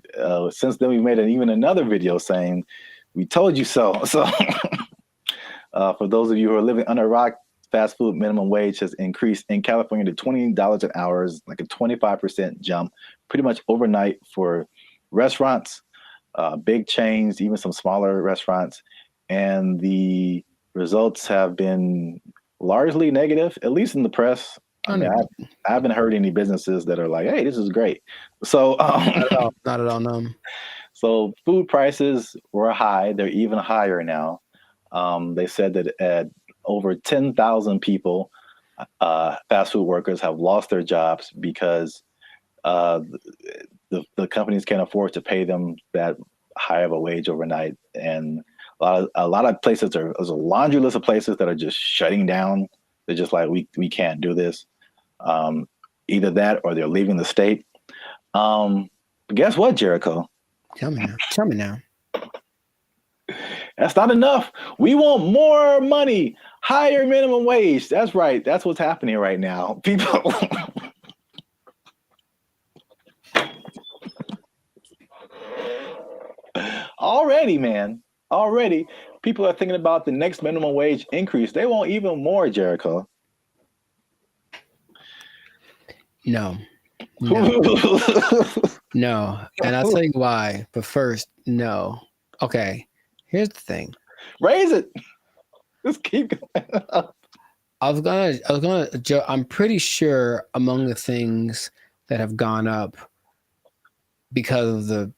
since then we've made even another video saying we told you so. So for those of you who are living under a rock, fast food minimum wage has increased in California to $20 an hour, like a 25% jump, pretty much overnight for restaurants, big chains, even some smaller restaurants. And the results have been largely negative, at least in the press. I mean, I haven't heard any businesses that are like, hey, this is great. So not at all, no. So food prices were high. They're even higher now. They said that at over 10,000 people, fast food workers have lost their jobs because the companies can't afford to pay them that high of a wage overnight. And a lot of places there's a laundry list of places that are just shutting down. They're just like, we can't do this. Either that or they're leaving the state. But guess what, Jericho? Tell me now. That's not enough. We want more money, higher minimum wage. That's right. That's what's happening right now. People. Already, people are thinking about the next minimum wage increase. They want even more, Jericho. No. No. And I'll tell you why. But first, no. Okay. Here's the thing. Raise it. Just keep going up. I'm pretty sure among the things that have gone up because of the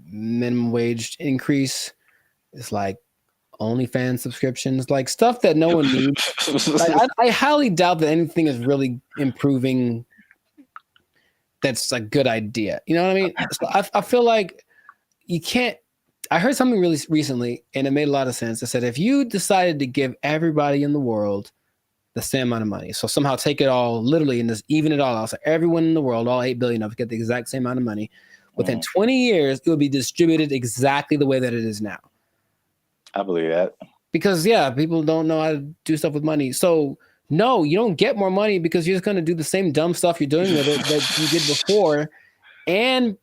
minimum wage increase is like OnlyFans subscriptions, like stuff that no one needs. Like, I highly doubt that anything is really improving. That's a good idea. You know what I mean? So I feel like, you can't. I heard something really recently, and it made a lot of sense. I said, if you decided to give everybody in the world the same amount of money, so somehow take it all literally and just even it all out, so everyone in the world, all 8 billion of us, get the exact same amount of money, within 20 years, it would be distributed exactly the way that it is now. I believe that. Because, yeah, people don't know how to do stuff with money. So, no, you don't get more money because you're just going to do the same dumb stuff you're doing with it that you did before. And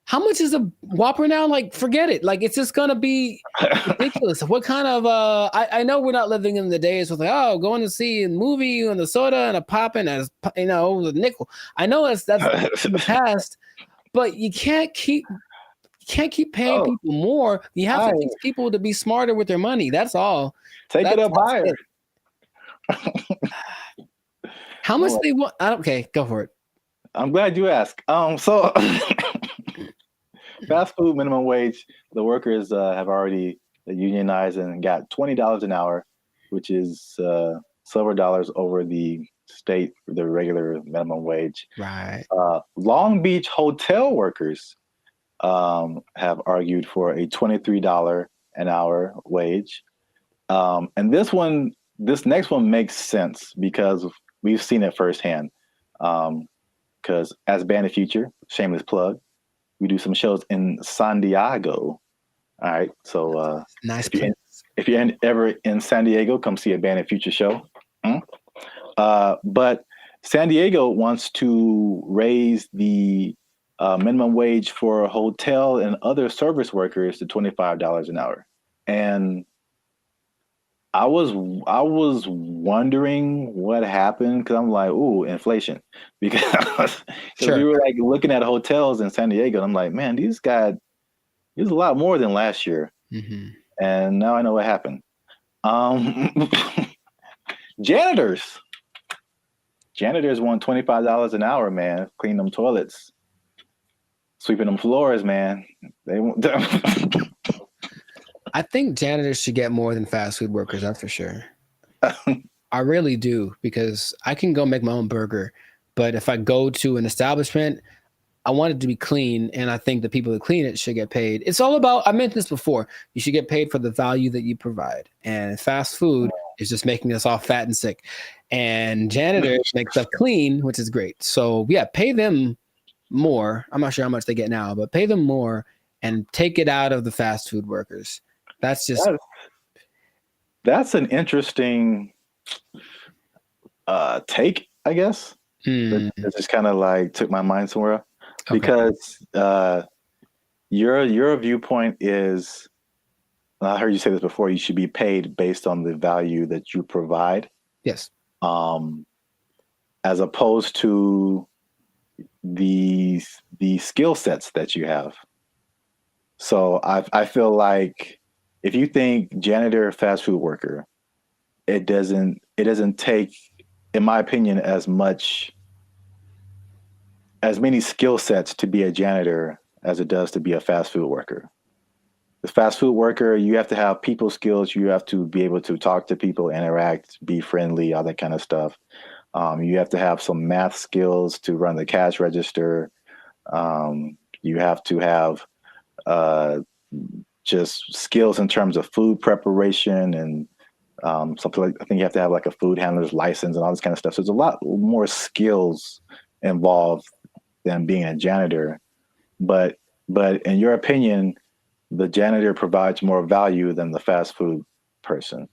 how much is a Whopper now? Like, forget it. Like, it's just going to be ridiculous. What kind of, I know we're not living in the days with, like, oh, going to see a movie and the soda and a pop and a, you know, the nickel. I know that's in the past, but you can't keep paying people more. You have to teach people to be smarter with their money. That's all. Take it up higher. How much they want? Okay, go for it. I'm glad you asked. So fast food minimum wage, the workers have already unionized and got $20 an hour, which is several dollars over the regular minimum wage. Right. Long Beach hotel workers have argued for a $23 an hour wage. And this next one makes sense because we've seen it firsthand. Because as Band of Future, shameless plug, we do some shows in San Diego. All right. So nice. If you're ever in San Diego, come see a Band of Future show. But San Diego wants to raise the minimum wage for hotel and other service workers to $25 an hour. And I was wondering what happened because I'm like, ooh, inflation. Because we were like looking at hotels in San Diego, and I'm like, man, these got a lot more than last year. Mm-hmm. And now I know what happened. Janitors want $25 an hour, man. Clean them toilets, sweeping them floors, man. They want. I think janitors should get more than fast food workers. That's for sure. I really do, because I can go make my own burger, but if I go to an establishment, I want it to be clean, and I think the people that clean it should get paid. It's all about, I mentioned this before, you should get paid for the value that you provide. And fast food is just making us all fat and sick. And janitors make stuff clean, which is great. So yeah, pay them more. I'm not sure how much they get now, but pay them more and take it out of the fast food workers. That's an interesting take, I guess. It just kind of like took my mind somewhere. Okay. Because your viewpoint is, I heard you say this before, you should be paid based on the value that you provide. Yes. As opposed to the skill sets that you have. So I feel like if you think janitor, fast food worker, it doesn't take, in my opinion, as many skill sets to be a janitor as it does to be a fast food worker. The fast food worker, you have to have people skills. You have to be able to talk to people, interact, be friendly, all that kind of stuff. You have to have some math skills to run the cash register. You have to have just skills in terms of food preparation and something like, I think you have to have like a food handler's license and all this kind of stuff. So there's a lot more skills involved than being a janitor. But in your opinion, the janitor provides more value than the fast food person.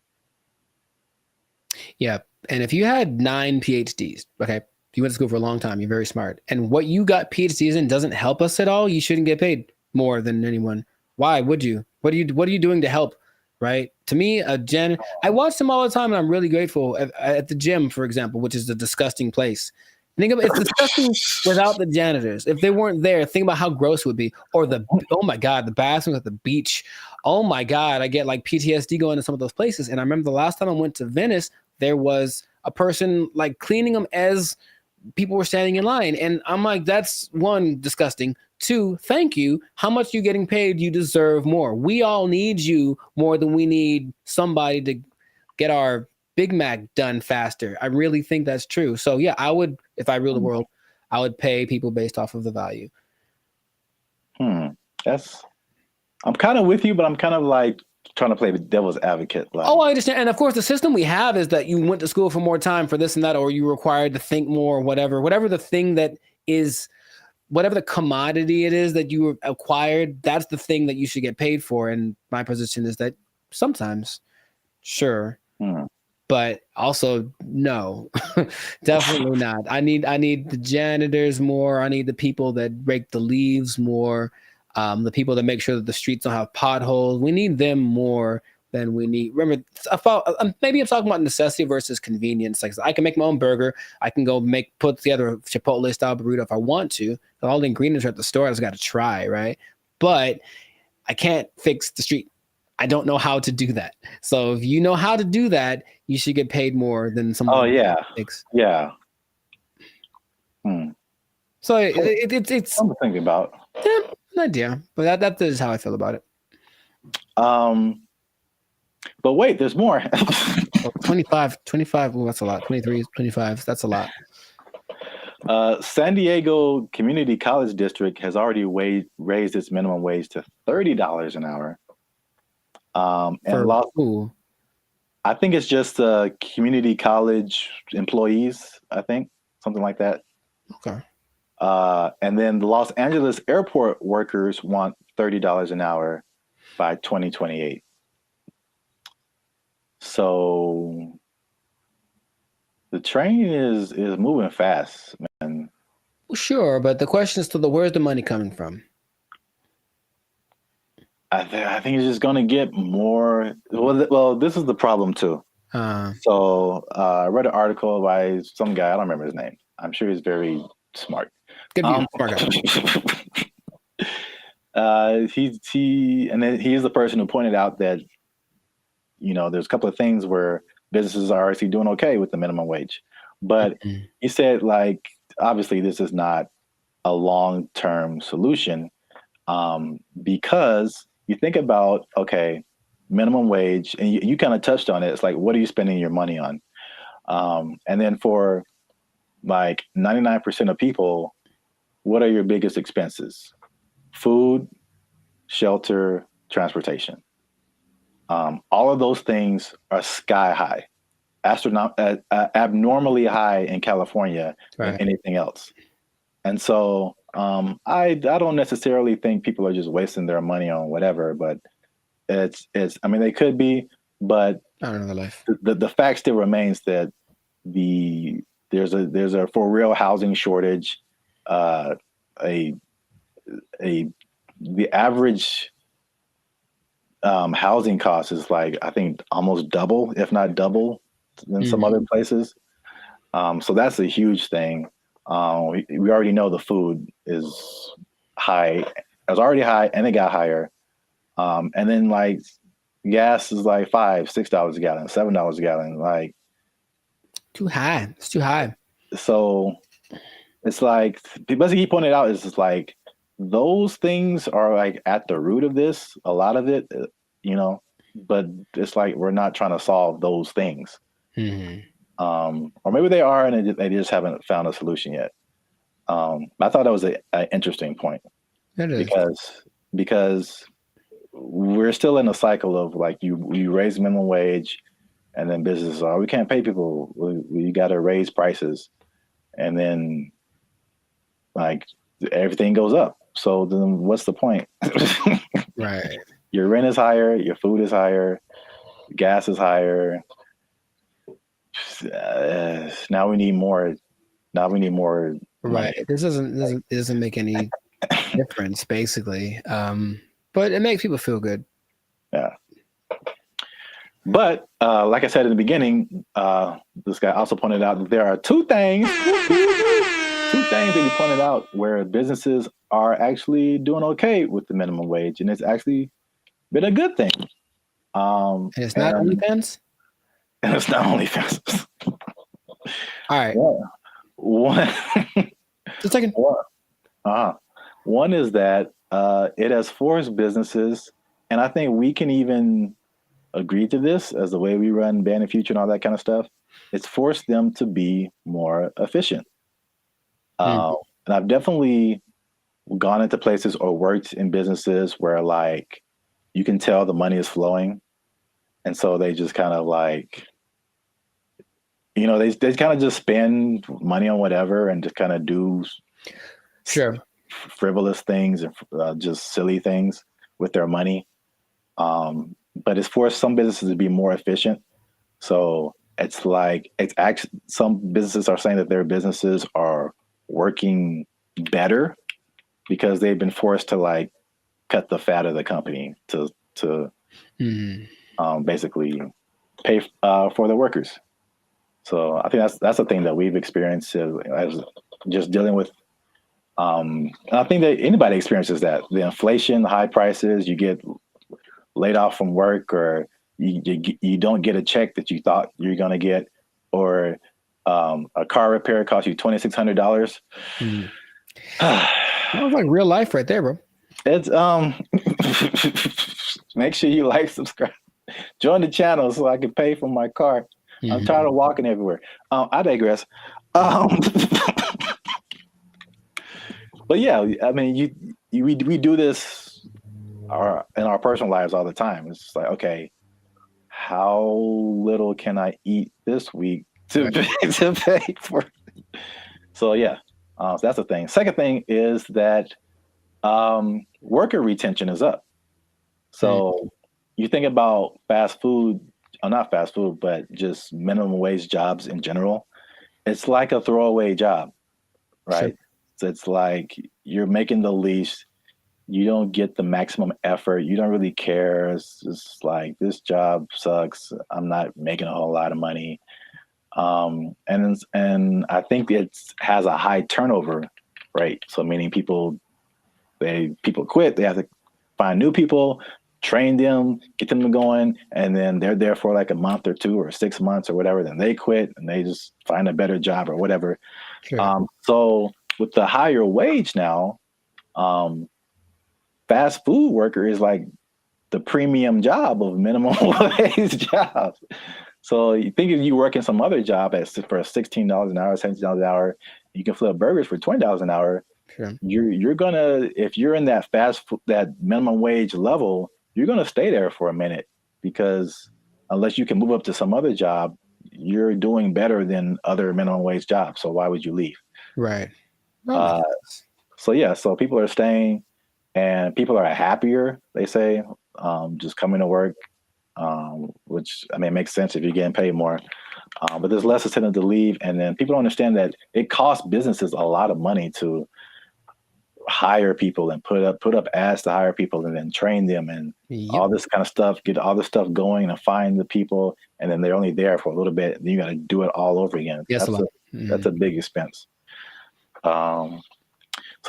Yeah. And if you had 9 PhDs, okay, you went to school for a long time, you're very smart, and what you got PhDs in doesn't help us at all, you shouldn't get paid more than anyone. Why would you? What are you doing to help? Right? To me, I watch them all the time, and I'm really grateful at the gym, for example, which is a disgusting place. Think about it's disgusting without the janitors. If they weren't there, think about how gross it would be. Or oh my God, the bathrooms at the beach. Oh my God, I get like PTSD going to some of those places. And I remember the last time I went to Venice, there was a person like cleaning them as people were standing in line. And I'm like, that's one, disgusting. 2, thank you. How much are you getting paid? You deserve more. We all need you more than we need somebody to get our Big Mac done faster. I really think that's true. So yeah, I would, if I ruled the world, I would pay people based off of the value. That's I'm kind of with you, but I'm kind of like trying to play the devil's advocate. Like, Oh, I understand. And of course, the system we have is that you went to school for more time for this and that, or you required to think more, or whatever the thing that is, whatever the commodity it is that you acquired, that's the thing that you should get paid for. And my position is that sometimes, sure, but also no, definitely not. I need the janitors more. I need the people that rake the leaves more. The people that make sure that the streets don't have potholes. We need them more than we need. Remember, maybe I'm talking about necessity versus convenience. Like, I can make my own burger. I can go put together a Chipotle style burrito if I want to. All the ingredients are at the store. I just got to try, right? But I can't fix the street. I don't know how to do that. So if you know how to do that, you should get paid more than someone. Oh yeah, yeah. So it's something to think about. Yeah, an idea, but that is how I feel about it. But wait, there's more. 25. Well, that's a lot. 23, 25. That's a lot. San Diego Community College District has already raised its minimum wage to $30 an hour. I think it's just community college employees. I think something like that. Okay. And then the Los Angeles airport workers want $30 an hour by 2028. So the train is moving fast, man. Well, sure, but the question is still, where's the money coming from? I think it's just going to get more. Well, this is the problem too. So I read an article by some guy. I don't remember his name. I'm sure he's very smart. Good view, smart guy. He's the person who pointed out that, there's a couple of things where businesses are actually doing okay with the minimum wage, but he said, like, obviously this is not a long-term solution, because you think about, okay, minimum wage, and you kind of touched on it. It's like, what are you spending your money on? And then for like 99% of people, what are your biggest expenses? Food, shelter, transportation. All of those things are sky high, abnormally high in California than anything else. And so I don't necessarily think people are just wasting their money on whatever, but it's I mean, they could be, but I don't know the life. The fact still remains that there's a for real housing shortage. The average housing cost is like, I think almost double, if not double, than some other places. So that's a huge thing. We already know the food is high. It was already high, and it got higher. And then like gas is like $5, $6 a gallon, $7 a gallon. Like, too high. It's too high. So it's like, basically he pointed out, is just like, those things are like at the root of this, a lot of it, but it's like, we're not trying to solve those things. Or maybe they are, and they just haven't found a solution yet. I thought that was an interesting point. It is. Because we're still in a cycle of like, you raise minimum wage, and then businesses are, we can't pay people. We got to raise prices, and then like everything goes up. So then what's the point? Right. Your rent is higher, your food is higher, gas is higher. Now we need more. Right. Money. This doesn't make any difference, basically. But it makes people feel good. Yeah. But like I said in the beginning, this guy also pointed out that there are two things that he pointed out where businesses are actually doing okay with the minimum wage, and it's actually been a good thing. And it's not OnlyFans? And it's not OnlyFans. All right. One, just a second. One is that it has forced businesses, and I think we can even agree to this as the way we run Band Future and all that kind of stuff. It's forced them to be more efficient. And I've definitely gone into places or worked in businesses where like you can tell the money is flowing. And so they just kind of like, they kind of just spend money on whatever and just kind of do frivolous things and just silly things with their money. But it's forced some businesses to be more efficient. So it's actually, some businesses are saying that their businesses are working better because they've been forced to like cut the fat of the company to basically pay for the workers. So I think that's the thing that we've experienced as just dealing with. And I think that anybody experiences that, the inflation, the high prices, you get laid off from work, or you don't get a check that you thought you're going to get, or a car repair costs you $2,600. That was like real life right there, bro. It's make sure you like, subscribe, join the channel so I can pay for my car. I'm tired of walking everywhere. I digress. But yeah, I mean, we do this in our personal lives all the time. It's just like, okay, how little can I eat this week to pay for? So yeah, so that's the thing. Second thing is that worker retention is up. So you think about fast food, not fast food, but just minimum wage jobs in general. It's like a throwaway job, right? Sure. So it's like you're making the least, you don't get the maximum effort, you don't really care. It's just like, this job sucks, I'm not making a whole lot of money. And I think it has a high turnover rate. So meaning people quit, they have to find new people, train them, get them going, and then they're there for like a month or 2 or 6 months or whatever, then they quit and they just find a better job or whatever. Sure. So with the higher wage now, fast food worker is like the premium job of minimum wage jobs. So you think if you work in some other job for $16 an hour, $17 an hour, you can flip burgers for $20 an hour. Sure. You're gonna, if you're in that that minimum wage level, you're gonna stay there for a minute, because unless you can move up to some other job, you're doing better than other minimum wage jobs. So why would you leave? Right. So yeah, so people are staying, and people are happier, they say, just coming to work, which, I mean, makes sense if you're getting paid more. But there's less incentive to leave, and then people don't understand that it costs businesses a lot of money to hire people and put up ads to hire people and then train them and all this kind of stuff, get all this stuff going and find the people, and then they're only there for a little bit, and you got to do it all over again. Yes, that's a big expense. So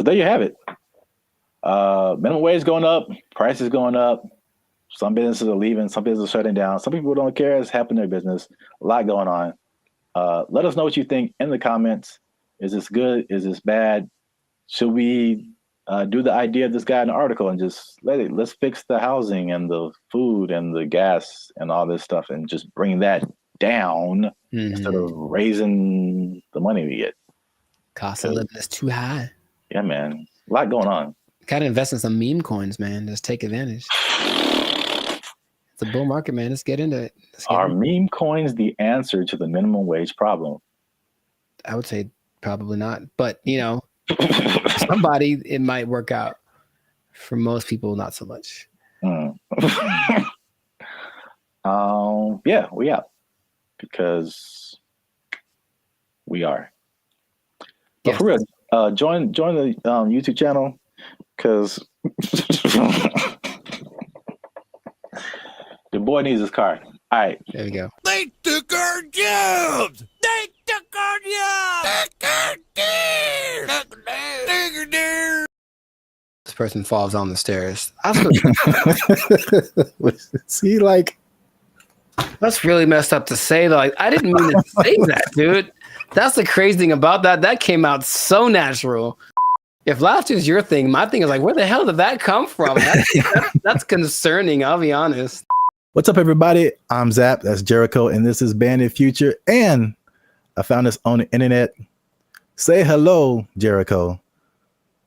there you have it. Minimum wage going up, prices going up. Some businesses are leaving, some businesses are shutting down. Some people don't care. It's happening in their business. A lot going on. Let us know what you think in the comments. Is this good? Is this bad? Should we do the idea of this guy in the article and just let's fix the housing and the food and the gas and all this stuff and just bring that down instead of raising the money we get? Cost of living is too high. Yeah, man. A lot going on. Gotta invest in some meme coins, man. Just take advantage. It's a bull market, man. Let's get into it. Are meme coins the answer to the minimum wage problem? I would say probably not. But, somebody, it might work out. For most people, not so much. Yeah, we out. Because we are. But for real, join the YouTube channel, because the boy needs his car. All right. There we go. They took our jobs! They took our jobs! This person falls on the stairs. See, like, that's really messed up to say, though. Like, I didn't mean to say that, dude. That's the crazy thing about that. That came out so natural. If laughter is your thing, my thing is like, where the hell did that come from? That's concerning, I'll be honest. What's up, everybody? I'm Zap, that's Jericho, and this is BrandBee Future, and I found this on the internet. Say hello, Jericho,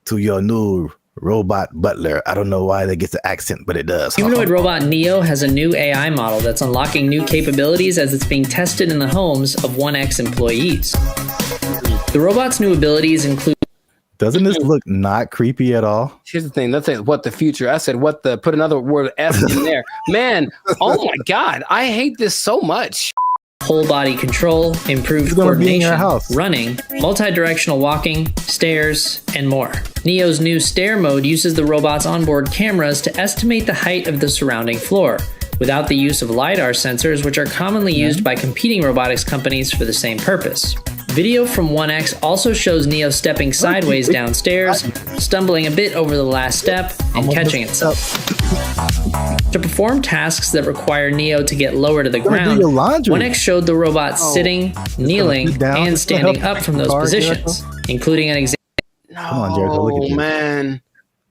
to your new robot butler. I don't know why that gets the accent, but it does. Humanoid robot Neo has a new AI model that's unlocking new capabilities as it's being tested in the homes of 1X employees. The robot's new abilities include... Doesn't this look not creepy at all? Here's the thing. Let's say what the future. I said what the, put another word F in there. Man, oh my God. I hate this so much. Whole body control, improved coordination, running, multi-directional walking, stairs, and more. Neo's new stair mode uses the robot's onboard cameras to estimate the height of the surrounding floor, without the use of LiDAR sensors, which are commonly used by competing robotics companies for the same purpose. Video from 1X also shows Neo stepping sideways downstairs, stumbling a bit over the last step, and catching itself. To perform tasks that require Neo to get lower to the ground, 1X showed the robot sitting, kneeling, and standing up from those positions, including an example. Come on, Jericho, look at you. Man.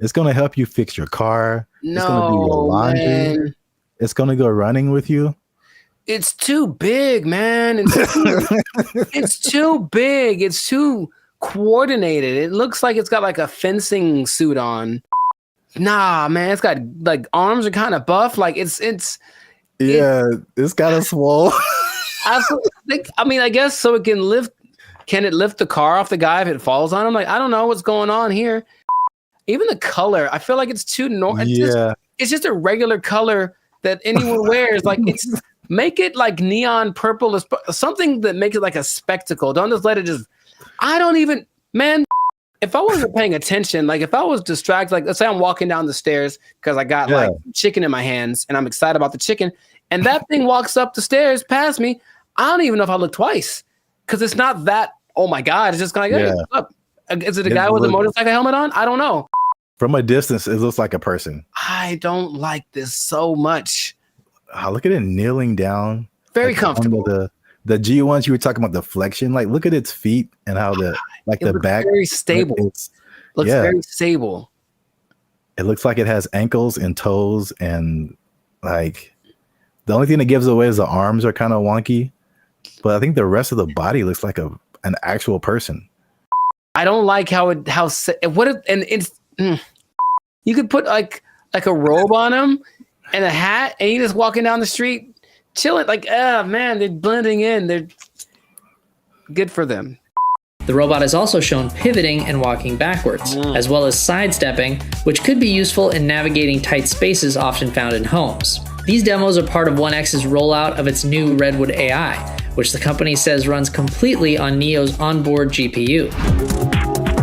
It's going to help you fix your car. It's going to do your laundry. Man. It's going to go running with you. It's too big, man. It's too big. It's too coordinated. It looks like it's got like a fencing suit on. Nah, man. It's got like arms are kind of buff. Like it's kind of swole. I mean, I guess so it can lift. Can it lift the car off the guy if it falls on him? Like, I don't know what's going on here. Even the color, I feel like it's too normal. It's just a regular color that anyone wears. Like it's. Make it like neon purple, something that makes it like a spectacle. Don't just let it just, I don't even, man, if I wasn't paying attention, like if I was distracted, like let's say I'm walking down the stairs because I got like chicken in my hands and I'm excited about the chicken and that thing walks up the stairs past me, I don't even know if I look twice because it's not that, oh my God, it's just kind of like, hey, what's up? Is it a guy with a motorcycle helmet on? I don't know. From a distance, it looks like a person. I don't like this so much. Oh, look at it kneeling down. Very comfortable. The G1s you were talking about, the flexion. Like, look at its feet and how the back. Very stable. Looks very stable. It looks like it has ankles and toes, and like the only thing that gives away is the arms are kind of wonky, but I think the rest of the body looks like an actual person. I don't like you could put like a robe on him. And a hat, and you just walking down the street, chilling. Like, man, they're blending in. They're good for them. The robot is also shown pivoting and walking backwards, as well as sidestepping, which could be useful in navigating tight spaces often found in homes. These demos are part of 1X's rollout of its new Redwood AI, which the company says runs completely on Neo's onboard GPU.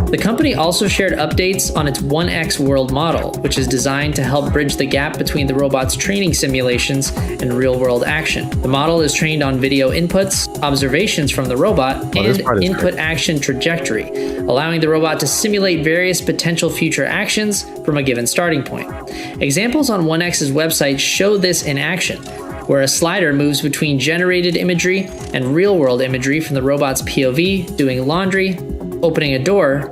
The company also shared updates on its 1X World model, which is designed to help bridge the gap between the robot's training simulations and real-world action. The model is trained on video inputs, observations from the robot, and input action trajectory, allowing the robot to simulate various potential future actions from a given starting point. Examples on 1X's website show this in action, where a slider moves between generated imagery and real-world imagery from the robot's POV, doing laundry, opening a door,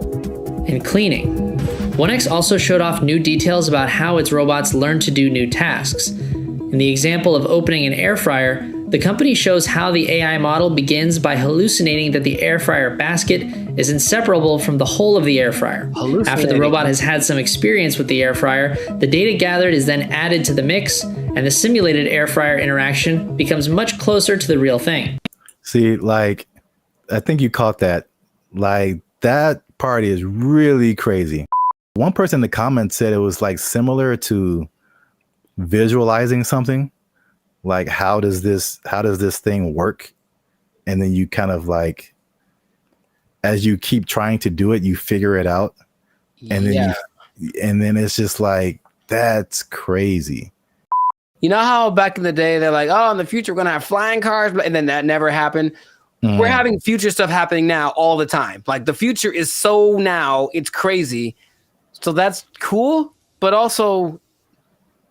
and cleaning. 1X also showed off new details about how its robots learn to do new tasks. In the example of opening an air fryer, the company shows how the AI model begins by hallucinating that the air fryer basket is inseparable from the whole of the air fryer. After the robot has had some experience with the air fryer, the data gathered is then added to the mix, and the simulated air fryer interaction becomes much closer to the real thing. See, like, I think you caught that. Like, that part is really crazy. One person in the comments said it was like similar to visualizing something. Like, how does this thing work? And then you kind of like, as you keep trying to do it, you figure it out. And then and then it's just like, that's crazy. You know how back in the day they're like, oh, in the future we're gonna have flying cars, and then that never happened. We're having future stuff happening now all the time. Like the future is so now, it's crazy. So that's cool. But also,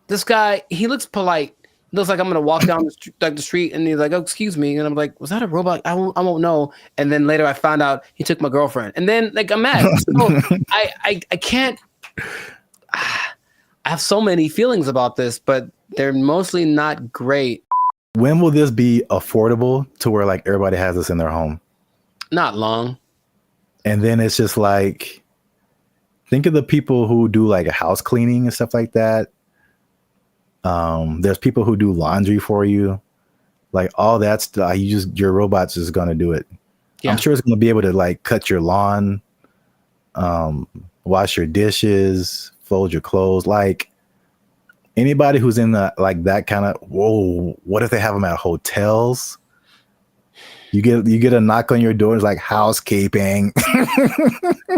this guy, he looks polite. He looks like I'm gonna walk down the street, and he's like, "Oh, excuse me," and I'm like, "Was that a robot? I won't know." And then later, I found out he took my girlfriend, and then like I'm mad. So I can't. I have so many feelings about this, but they're mostly not great. When will this be affordable to where like everybody has this in their home? Not long. And then it's just like, think of the people who do like house cleaning and stuff like that. There's people who do laundry for you, like all that stuff. Your robot's just gonna do it. Yeah. I'm sure it's gonna be able to like cut your lawn, wash your dishes, fold your clothes. Like anybody who's in that kind of, whoa, what if they have them at hotels? You get a knock on your door. It's like housekeeping.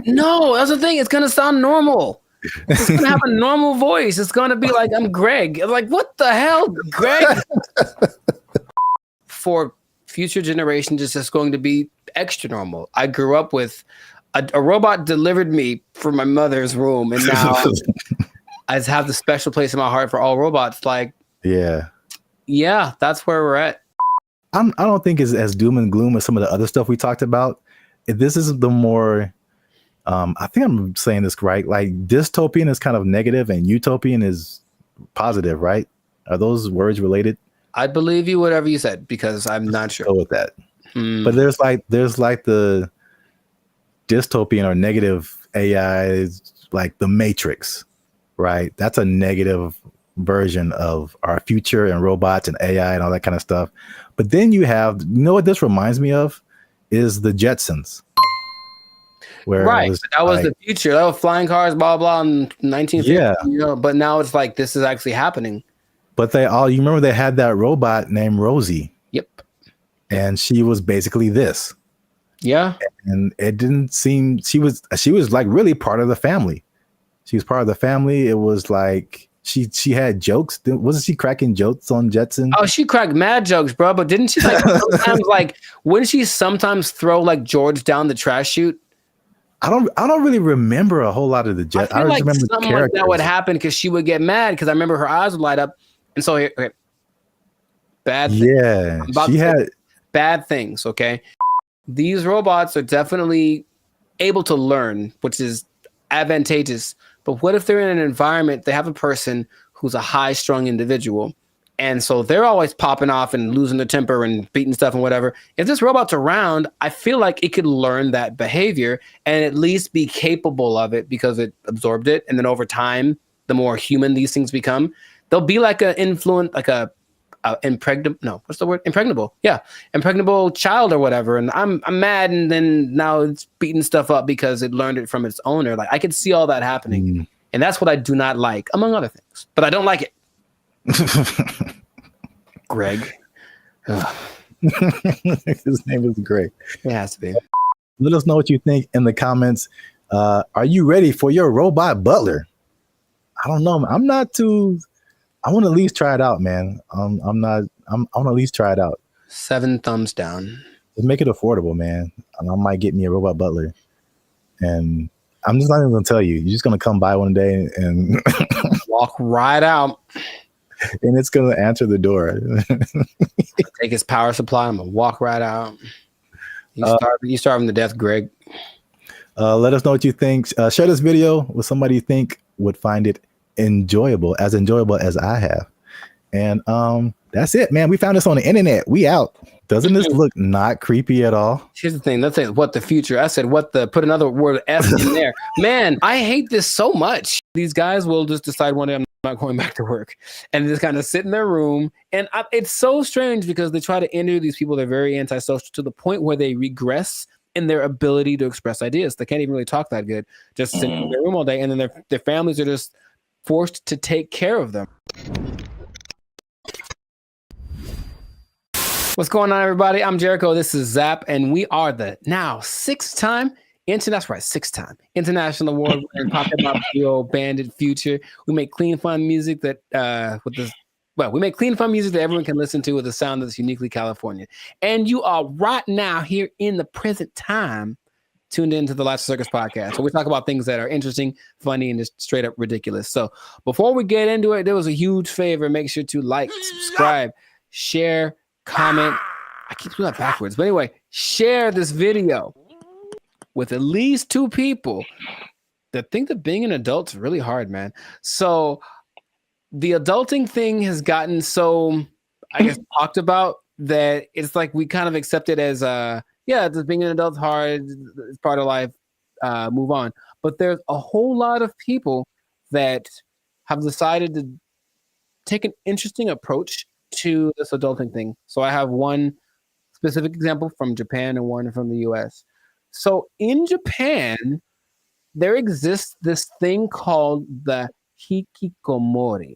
No, that's the thing. It's gonna sound normal. It's gonna have a normal voice. It's gonna be like, I'm Greg. Like, what the hell, Greg? For future generations, it's just going to be extra normal. I grew up with a robot delivered me from my mother's room, and now I just have the special place in my heart for all robots. Like, yeah, that's where we're at. I don't think it's as doom and gloom as some of the other stuff we talked about. This is the more, I think I'm saying this right. Like dystopian is kind of negative and utopian is positive, right? Are those words related? I'd believe you whatever you said because I'm not sure. Go with that. But there's like the dystopian or negative AI, like the Matrix, right? That's a negative version of our future and robots and AI and all that kind of stuff. But then you know what this reminds me of is the Jetsons. Right, that was the future. That was flying cars, blah blah, in 1950. Yeah, but now it's like this is actually happening. But you remember they had that robot named Rosie. Yep. And she was basically this. Yeah. And it didn't seem she was like really part of the family. She was part of the family. It was like she had jokes. Wasn't she cracking jokes on Jetson? Oh, she cracked mad jokes, bro. But didn't she like sometimes wouldn't she sometimes throw like George down the trash chute? I don't really remember a whole lot of the Jets. I feel like something like that would happen because she would get mad because I remember her eyes would light up. And so here, okay. Bad things. Yeah, she had bad things. Okay. These robots are definitely able to learn, which is advantageous. But what if they're in an environment, they have a person who's a high-strung individual, and so they're always popping off and losing their temper and beating stuff and whatever. If this robot's around, I feel like it could learn that behavior and at least be capable of it because it absorbed it. And then over time, the more human these things become, they'll be like impregnable. Yeah, impregnable child or whatever. And I'm mad, and then now it's beating stuff up because it learned it from its owner. Like I could see all that happening, and that's what I do not like, among other things. But I don't like it. Greg. His name is Greg. It has to be. Let us know what you think in the comments. Are you ready for your robot butler? I don't know. I want to at least try it out, man. I want to at least try it out. 7 thumbs down. Just make it affordable, man. I might get me a robot butler. And I'm just not even going to tell you. You're just going to come by one day and walk right out. And it's going to answer the door. Take his power supply. I'm going to walk right out. You starving to death, Greg. Let us know what you think. Share this video with somebody you think would find it enjoyable as I have. And that's it, man. We found this on the internet. We out. Doesn't this look not creepy at all? Here's the thing. Let's say what the future. I said put another word F in there. Man, I hate this so much. These guys will just decide one day I'm not going back to work and just kind of sit in their room. And it's so strange because they try to interview these people. They're very antisocial to the point where they regress in their ability to express ideas. They can't even really talk that good. Just sitting in their room all day. And then their families are just forced to take care of them. What's going on, everybody? I'm Jericho. This is Zap, and we are the now 6-time international award-winning pop-hip duo Bandit Future. We make clean, fun music that we make clean, fun music that everyone can listen to with a sound that's uniquely California. And you are right now here in the present time tuned into the Lights Circus podcast. So we talk about things that are interesting, funny, and just straight up ridiculous. So before we get into it, there was a huge favor. Make sure to like, subscribe, share, comment. I keep doing that backwards. But anyway, share this video with at least 2 people that think that being an adult is really hard, man. So the adulting thing has gotten so, I guess, talked about that it's like we kind of accept it as just being an adult's hard. It's part of life. move on. But there's a whole lot of people that have decided to take an interesting approach to this adulting thing. So I have one specific example from Japan and one from the US. So in Japan, there exists this thing called the hikikomori.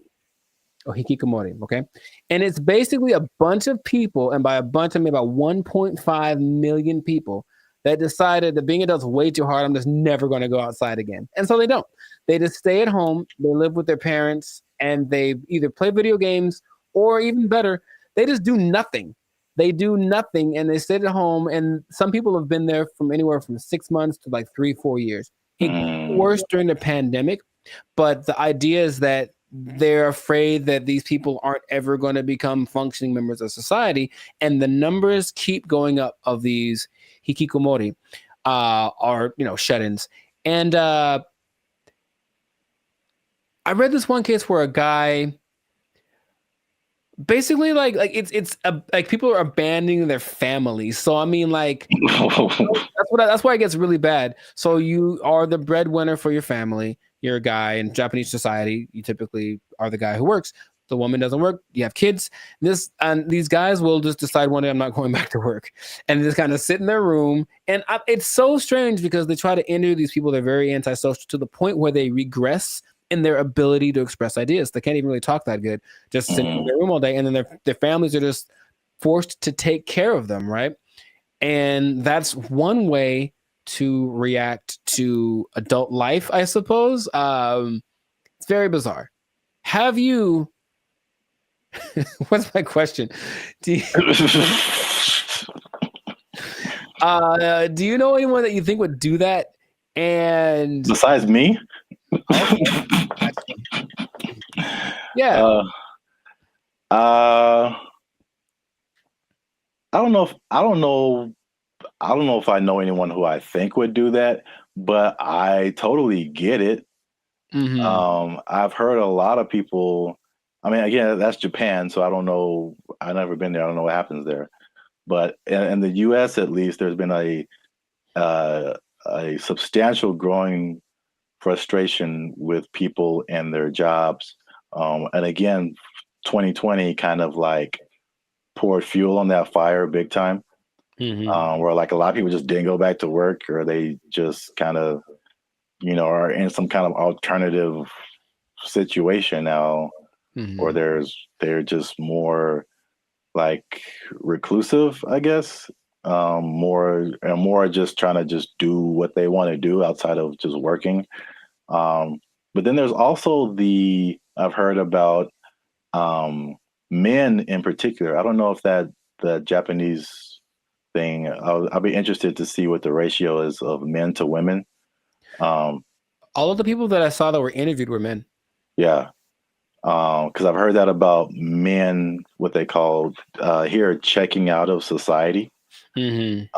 Or hikikomori, okay? And it's basically a bunch of people, and by a bunch I mean about 1.5 million people, that decided that being adults is way too hard. I'm just never going to go outside again. And so they don't. They just stay at home, they live with their parents, and they either play video games or even better, they just do nothing. They do nothing and they sit at home. And some people have been there from anywhere from 6 months to like 3-4 years. It got worse during the pandemic, but the idea is that they're afraid that these people aren't ever going to become functioning members of society, and the numbers keep going up of these hikikomori, are shut-ins. And I read this one case where a guy basically like people are abandoning their families. So I mean, like that's why it gets really bad. So you are the breadwinner for your family. You're a guy in Japanese society. You typically are the guy who works. The woman doesn't work. You have kids. These guys will just decide one day I'm not going back to work, and just kind of sit in their room. And it's so strange because they try to interview these people. They're very antisocial to the point where they regress in their ability to express ideas. They can't even really talk that good. Just sitting in their room all day, and then their families are just forced to take care of them, right? And that's one way to react to adult life, I suppose. It's very bizarre. Have you? What's my question? Do you know anyone that you think would do that? And besides me? Yeah. I don't know if I know anyone who I think would do that, but I totally get it. I've heard a lot of people. I mean, again, that's Japan, so I don't know. I've never been there. I don't know what happens there. But in the U.S., at least, there's been a substantial growing frustration with people and their jobs. And again, 2020 kind of like poured fuel on that fire big time. Where like a lot of people just didn't go back to work, or they just kind of, are in some kind of alternative situation now, or they're just more like reclusive, I guess, more just trying to just do what they want to do outside of just working. But then there's also I've heard about men in particular. I don't know if the Japanese thing, I'll be interested to see what the ratio is of men to women. All of the people that I saw that were interviewed were men. Yeah. Because I've heard that about men, what they call here, checking out of society. And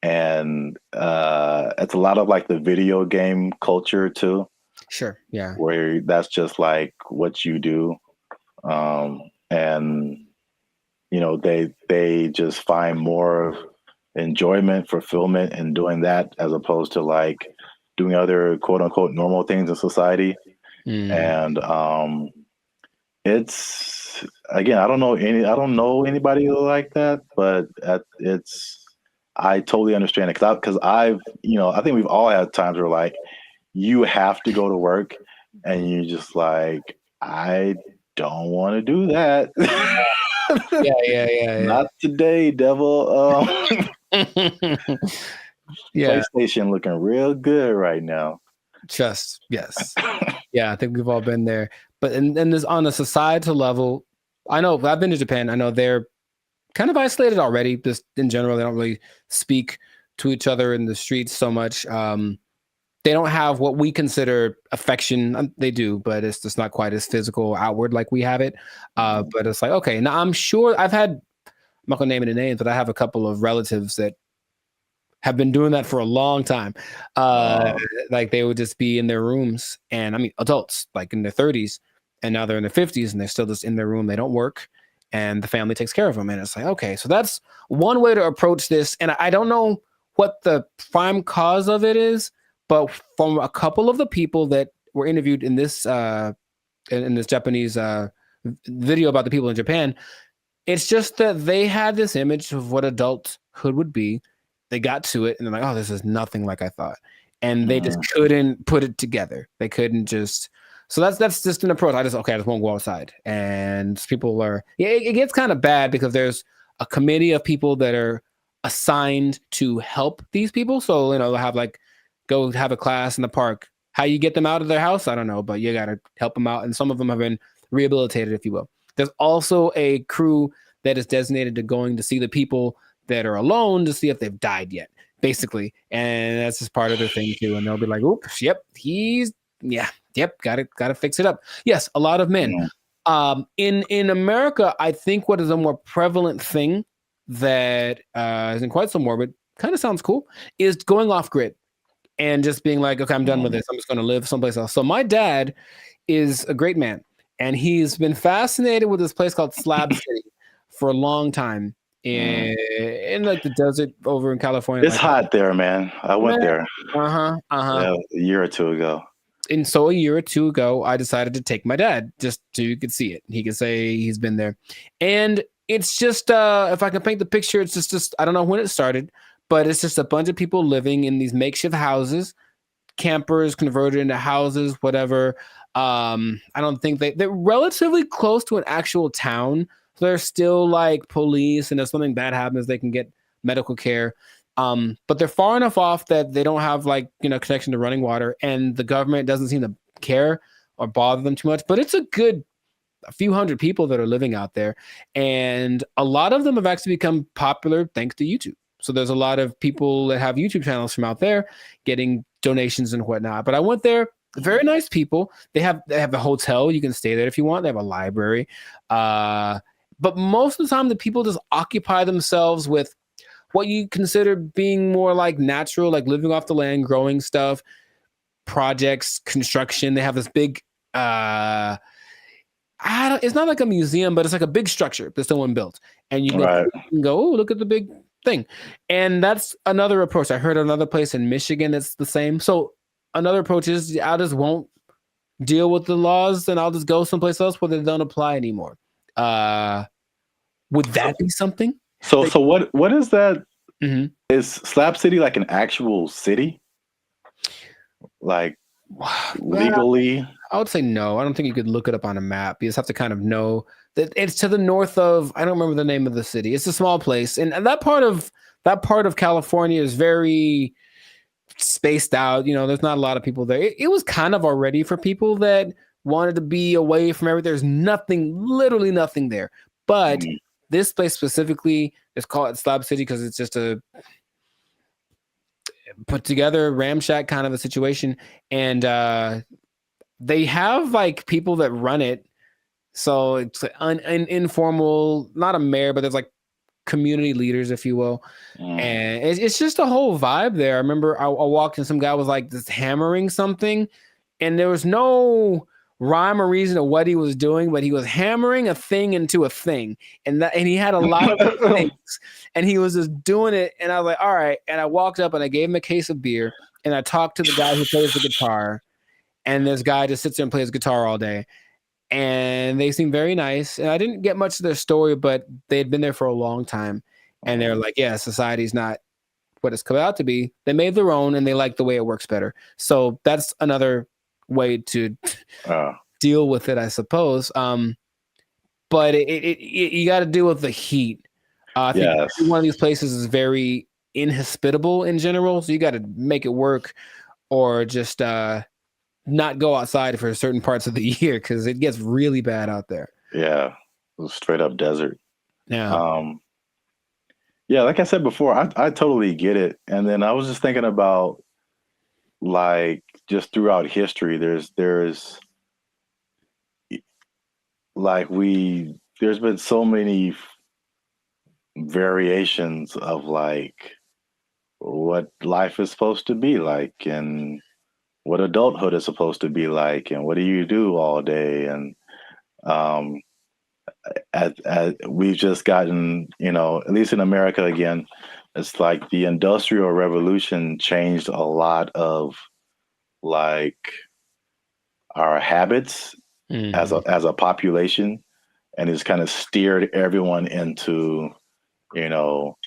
it's a lot of like the video game culture too. Sure. Yeah. Where that's just like what you do. And they just find more enjoyment, fulfillment in doing that, as opposed to like doing other quote unquote normal things in society. And it's, again, I don't know anybody like that, but I totally understand it, because I think we've all had times where like you have to go to work and you just like, I don't want to do that. Yeah. Not today, devil. Yeah. PlayStation looking real good right now. Yes. Yeah, I think we've all been there. But and this on a societal level, I know I've been to Japan. I know they're kind of isolated already. Just in general, they don't really speak to each other in the streets so much. They don't have what we consider affection. They do, but it's just not quite as physical outward like we have it. But it's like, okay, now I'm sure I'm not gonna name any names, but I have a couple of relatives that have been doing that for a long time. Like they would just be in their rooms, and I mean adults like in their 30s, and now they're in their 50s and they're still just in their room. They don't work, and the family takes care of them. And it's like, okay, so that's one way to approach this. And I don't know what the prime cause of it is, but from a couple of the people that were interviewed in this Japanese video about the people in Japan, it's just that they had this image of what adulthood would be. They got to it and they're like, oh, this is nothing like I thought. And they just couldn't put it together. They couldn't just. So that's just an approach. I just won't go outside. And people are, it gets kind of bad because there's a committee of people that are assigned to help these people. So, they'll have go have a class in the park. How you get them out of their house, I don't know, but you got to help them out. And some of them have been rehabilitated, if you will. There's also a crew that is designated to going to see the people that are alone to see if they've died yet, basically. And that's just part of their thing too. And they'll be like, oops, yep, gotta fix it up. Yes, a lot of men. In America, I think what is a more prevalent thing that isn't quite so morbid, kind of sounds cool, is going off grid and just being like, okay, I'm done with this. I'm just going to live someplace else. So my dad is a great man, and he's been fascinated with this place called Slab City for a long time in the desert over in California. It's hot there, man. I went there. Yeah, a year or two ago. And so a year or two ago, I decided to take my dad just so you could see it. He could say he's been there. And it's just, if I can paint the picture, it's just I don't know when it started, but it's just a bunch of people living in these makeshift houses, campers converted into houses, whatever. I don't think they're relatively close to an actual town. So there's still police, and if something bad happens, they can get medical care. But they're far enough off that they don't have connection to running water, and the government doesn't seem to care or bother them too much. But it's a few hundred people that are living out there, and a lot of them have actually become popular thanks to YouTube. So there's a lot of people that have YouTube channels from out there getting donations and whatnot. But I went there, very nice people. They have a hotel, you can stay there if you want. They have a library, but most of the time the people just occupy themselves with what you consider being more natural, living off the land, growing stuff, projects, construction. They have this big, it's not like a museum, but it's like a big structure that someone built. And you can go, oh, look at the big thing. And that's another approach. I heard another place in Michigan that's the same. So another approach is I just won't deal with the laws, and I'll just go someplace else where they don't apply anymore. Would that be something? So what is that? Mm-hmm. Is Slab City like an actual city? Legally? I would say no. I don't think you could look it up on a map. You just have to kind of know that it's to the north of, I don't remember the name of the city. It's a small place. And that part of California is very spaced out. There's not a lot of people there. It was kind of already for people that wanted to be away from everything. There's literally nothing there. But this place specifically is called Slab City because it's just a put together ramshack kind of a situation. And they have people that run it. So it's an informal, not a mayor, but there's community leaders, if you will. And it's just a whole vibe there. I remember I walked and some guy was just hammering something, and there was no rhyme or reason of what he was doing, but he was hammering a thing into a thing, and he had a lot of things, and he was just doing it. And I was like, all right. And I walked up and I gave him a case of beer, and I talked to the guy who plays the guitar, and this guy just sits there and plays guitar all day. And they seemed very nice. And I didn't get much of their story, but they had been there for a long time. And they're like, yeah, society's not what it's come out to be. They made their own, and they like the way it works better. So that's another way to deal with it, I suppose. But you got to deal with the heat. I think one of these places is very inhospitable in general. So you got to make it work, or just not go outside for certain parts of the year because it gets really bad out there. Yeah, straight up desert. Yeah. Yeah, like I said before, I totally get it. And then I was just thinking about just throughout history, there's there's been so many variations of what life is supposed to be like, and what adulthood is supposed to be like, and what do you do all day. And we've just gotten, at least in America again, it's like the Industrial Revolution changed a lot of like our habits as a population, and it's kind of steered everyone into, you know,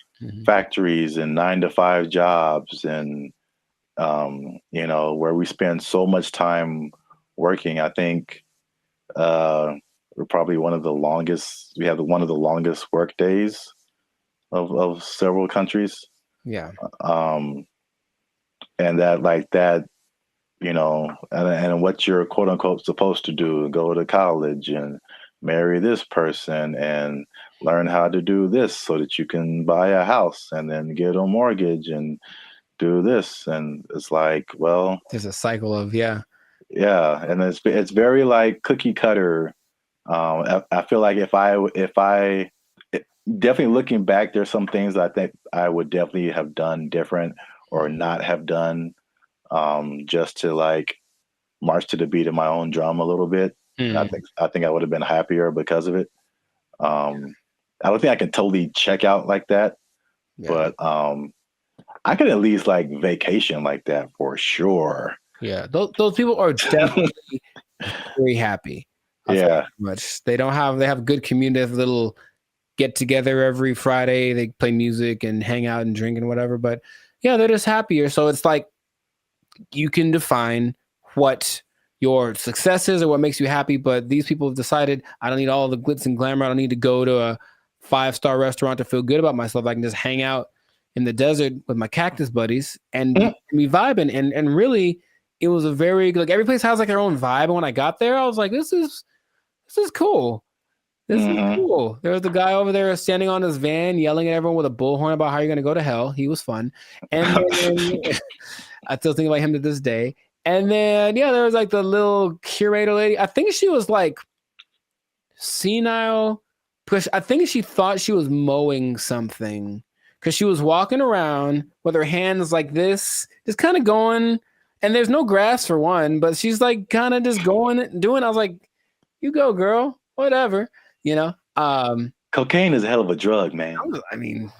factories and 9-to-5 jobs, and you know, where we spend so much time working. I think we're probably one of the longest. We have one of the longest work days of several countries. Yeah. And that like that, you know, and what you're quote unquote supposed to do, go to college and marry this person and learn how to do this so that you can buy a house and then get a mortgage and do this. And it's like, well, there's a cycle of, yeah. And it's very like cookie cutter. I feel like if I definitely looking back, there's some things I think I would definitely have done different or not have done, just to like march to the beat of my own drum a little bit. I think I would have been happier because of it. I don't think I can totally check out like that, but I could at least like vacation like that for sure. Yeah, those people are definitely very happy. Much they have good community, have little get together every Friday. They play music and hang out and drink and whatever. But yeah, they're just happier. So it's like you can define what your success is or what makes you happy. But these people have decided, I don't need all the glitz and glamour. I don't need to go to a 5-star restaurant to feel good about myself. I can just hang out in the desert with my cactus buddies and be vibing. And really, it was a very, like, every place has like their own vibe. And when I got there, I was like, this is cool. This is cool. There was the guy over there standing on his van, yelling at everyone with a bullhorn about how you're going to go to hell. He was fun. And then, I still think about him to this day. And then, there was like the little curator lady. I think she was like senile. I think she thought she was mowing something because she was walking around with her hands like this, just kind of going. And there's no grass for one, but she's like kind of just going and doing. I was like, you go, girl, whatever, Cocaine is a hell of a drug, man. I mean,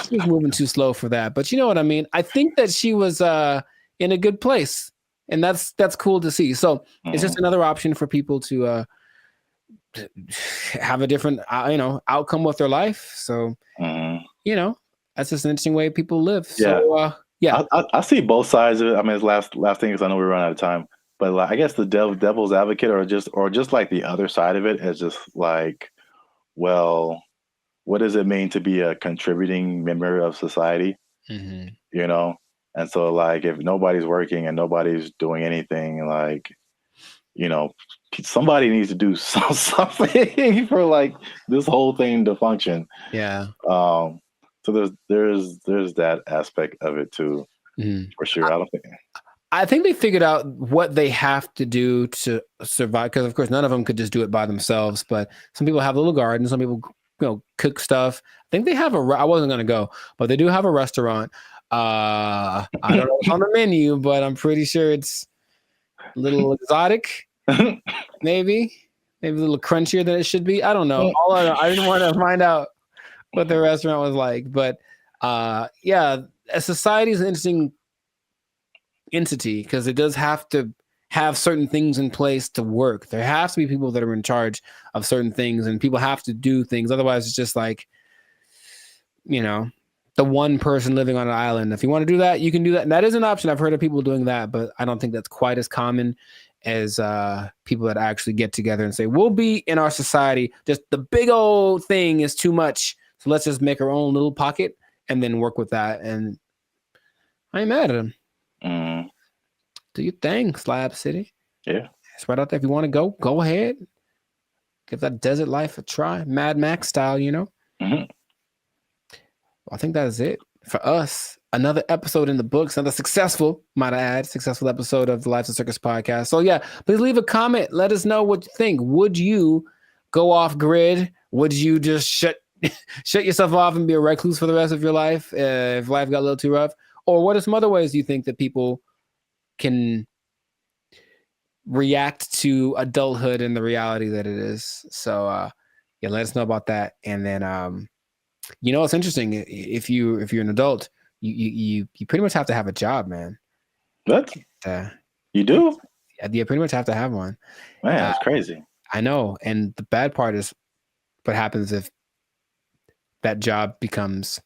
she was moving too slow for that, but you know what I mean? I think that she was in a good place, and that's cool to see. So it's just another option for people to have a different, outcome with their life. So, that's just an interesting way people live. So, I see both sides of it. I mean, it's last thing because I know we run out of time. But like, I guess the devil's advocate, or just like the other side of it, is just like, well, what does it mean to be a contributing member of society? And so like, if nobody's working and nobody's doing anything, like, somebody needs to do something for like this whole thing to function. So there's that aspect of it too, for sure. I think they figured out what they have to do to survive, because of course none of them could just do it by themselves. But some people have little gardens, some people cook stuff. I think they have I wasn't gonna go, but they do have a restaurant. I don't know what's on the menu, but I'm pretty sure it's a little exotic, maybe a little crunchier than it should be. I don't know. I didn't want to find out what the restaurant was like, but a society is an interesting entity because it does have to have certain things in place to work. There has to be people that are in charge of certain things, and people have to do things. Otherwise, it's just like, the one person living on an island. If you want to do that, you can do that. And that is an option. I've heard of people doing that, but I don't think that's quite as common as people that actually get together and say, we'll be in our society. Just the big old thing is too much. So let's just make our own little pocket and then work with that. And I ain't mad at them. Do your thing, Slab City. Yeah. It's right out there. If you want to go ahead. Give that desert life a try. Mad Max style, I think that is it for us. Another episode in the books, another successful episode of the Lives of Circus podcast. So please leave a comment. Let us know what you think. Would you go off grid? Would you just shut yourself off and be a recluse for the rest of your life if life got a little too rough? Or what are some other ways do you think that people can react to adulthood and the reality that it is? So let us know about that. And then You know, it's interesting. If you're an adult, you pretty much have to have a job, man. What? You do? Yeah, you pretty much have to have one. Man, that's crazy. I know. And the bad part is what happens if that job becomes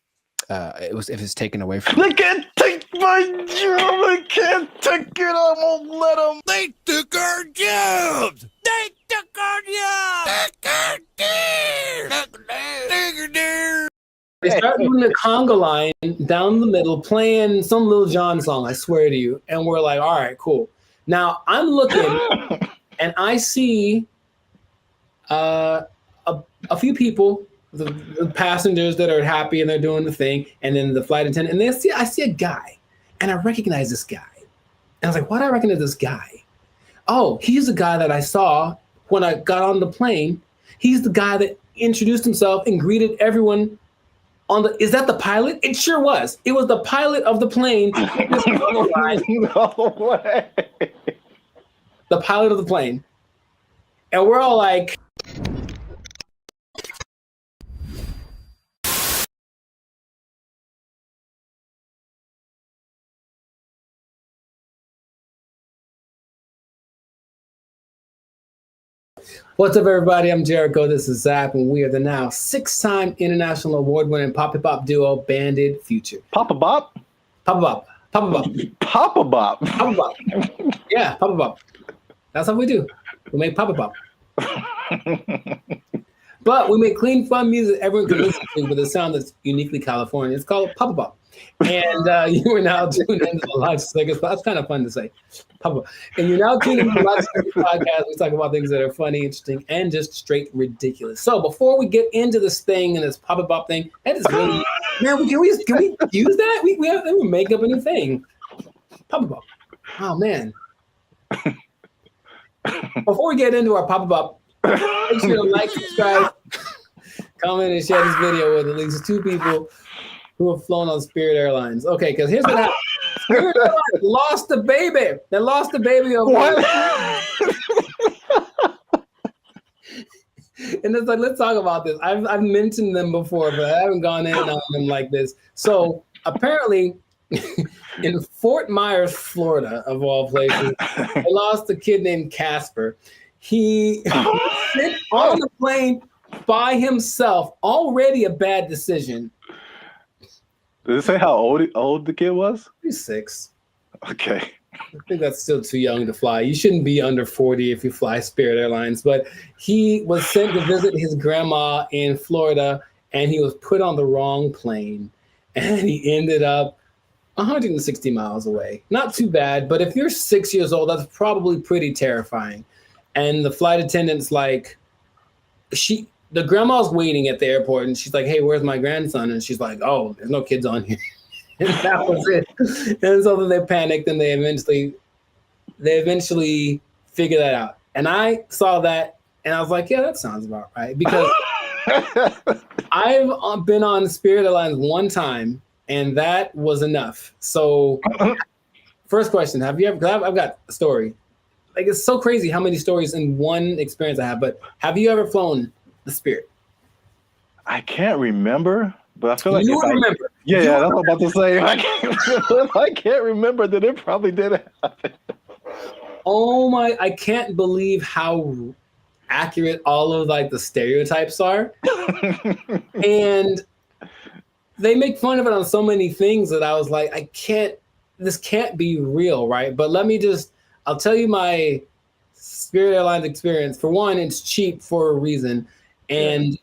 if it's taken away from you. They can't take my job. I can't take it. I won't let them. They took our jobs. They took our jobs. They start doing the conga line down the middle, playing some Lil Jon song, I swear to you. And we're like, all right, cool. Now I'm looking and I see a few people, the passengers that are happy and they're doing the thing, and then the flight attendant, and I see a guy, and I recognize this guy. And I was like, why do I recognize this guy? Oh, he's the guy that I saw when I got on the plane. He's the guy that introduced himself and greeted everyone on the, is that the pilot? It sure was. It was the pilot of the plane. No way. The pilot of the plane. And we're all like, what's up, everybody? I'm Jericho. This is Zach, and we are the now 6-time international award-winning Papa Bop duo, Banded Future. Papa Bop? Papa Bop. Papa Bop. Papa Bop. Papa Bop. Yeah, Papa Bop. That's how we do. We make Papa Bop. But we make clean, fun music everyone can listen to with a sound that's uniquely California. It's called Papa Bop. And you are now tuned into the Live Stickers. That's kind of fun to say. Papa. And you're now tuned into the Live Stickers podcast. We talk about things that are funny, interesting, and just straight ridiculous. So before we get into this thing and this Papa Bop thing, that is really, man, can we use that? We have to make up a new thing. Papa Bop. Oh, man. Before we get into our Papa Bop, make sure to like, subscribe, comment, and share this video with at least 2 people who have flown on Spirit Airlines. Okay, because here's what happened. Spirit Airlines lost the baby. They lost the baby over what? And it's like, let's talk about this. I've mentioned them before, but I haven't gone in on them like this. So apparently, in Fort Myers, Florida, of all places, they lost a kid named Casper. He sit on the plane by himself, already a bad decision. Does it say how old the kid was? He's 6. Okay. I think that's still too young to fly. You shouldn't be under 40 if you fly Spirit Airlines. But he was sent to visit his grandma in Florida, and he was put on the wrong plane. And he ended up 160 miles away. Not too bad, but if you're 6 years old, that's probably pretty terrifying. And the flight attendant's like, the grandma's waiting at the airport, and she's like, hey, where's my grandson? And she's like, oh, there's no kids on here. And that was it. And so then they panicked, and they eventually figured that out. And I saw that, and I was like, yeah, that sounds about right. Because I've been on Spirit Airlines one time, and that was enough. So first question, have you ever, because I've got a story. Like, it's so crazy how many stories in one experience I have, but have you ever flown the Spirit? I can't remember, but I feel like you remember. Yeah, that's what I'm about to say. I can't remember that it probably did happen. Oh my, I can't believe how accurate all of like the stereotypes are. And they make fun of it on so many things that I was like, this can't be real, right? But I'll tell you my Spirit Airlines experience. For one, it's cheap for a reason. And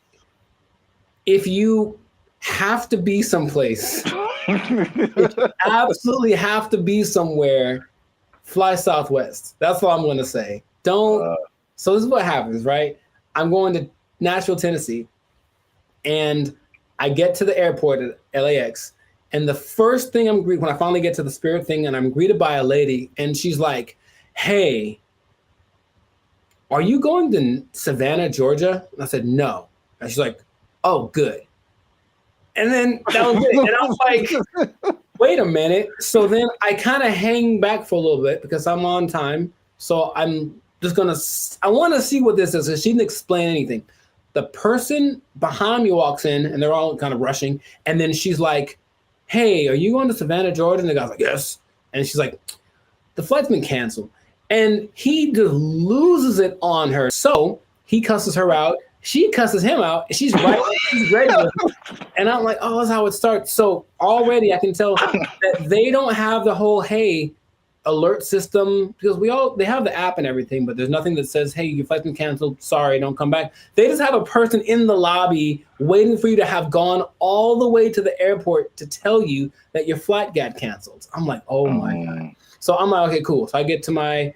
if you have to be someplace, if you absolutely have to be somewhere, fly Southwest. That's all I'm going to say. So this is what happens, right? I'm going to Nashville, Tennessee, and I get to the airport at LAX. And the first thing when I finally get to the Spirit thing, and I'm greeted by a lady, and she's like, hey, are you going to Savannah, Georgia? And I said, no. And she's like, oh, good. And then that was it. And I was like, wait a minute. So then I kind of hang back for a little bit because I'm on time. So I'm just I want to see what this is. So she didn't explain anything. The person behind me walks in, and they're all kind of rushing. And then she's like, "Hey, are you going to Savannah, Georgia?" And the guy's like, "Yes." And she's like, "The flight's been canceled." And he just loses it on her. So he cusses her out. She cusses him out. And she's right. She's ready with him. And I'm like, oh, that's how it starts. So already I can tell that they don't have the whole, hey, alert system, because they have the app and everything, but there's nothing that says, hey, your flight's been canceled. Sorry, don't come back. They just have a person in the lobby waiting for you to have gone all the way to the airport to tell you that your flight got canceled. I'm like, oh my God. So I'm like, okay, cool. So I get to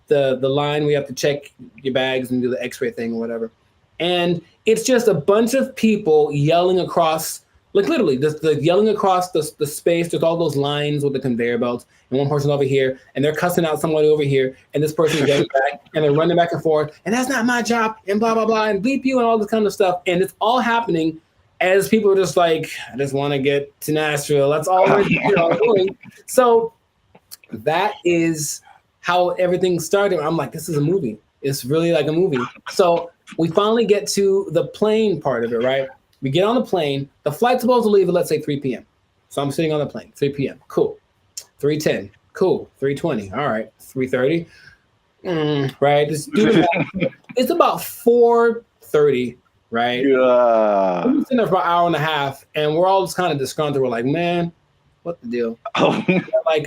the line. We have to check your bags and do the x-ray thing or whatever. And it's just a bunch of people yelling across, like literally, the yelling across the space. There's all those lines with the conveyor belts, and one person's over here, and they're cussing out somebody over here, and this person's getting back, and they're running back and forth, and that's not my job, and blah, blah, blah, and bleep you, and all this kind of stuff. And it's all happening as people are just like, I just want to get to Nashville. That's all we're doing. So that is how everything started. I'm like, this is a movie. It's really like a movie. So we finally get to the plane part of it, right? We get on the plane. The flight's supposed to leave at, let's say, 3 p.m. So I'm sitting on the plane, 3 p.m. Cool. 3:10. Cool. 3:20. All right. 3:30. Right. It's about 4:30, right? Yeah. We've been sitting there for an hour and a half, and we're all just kind of disgruntled. We're like, man, what the deal? Like,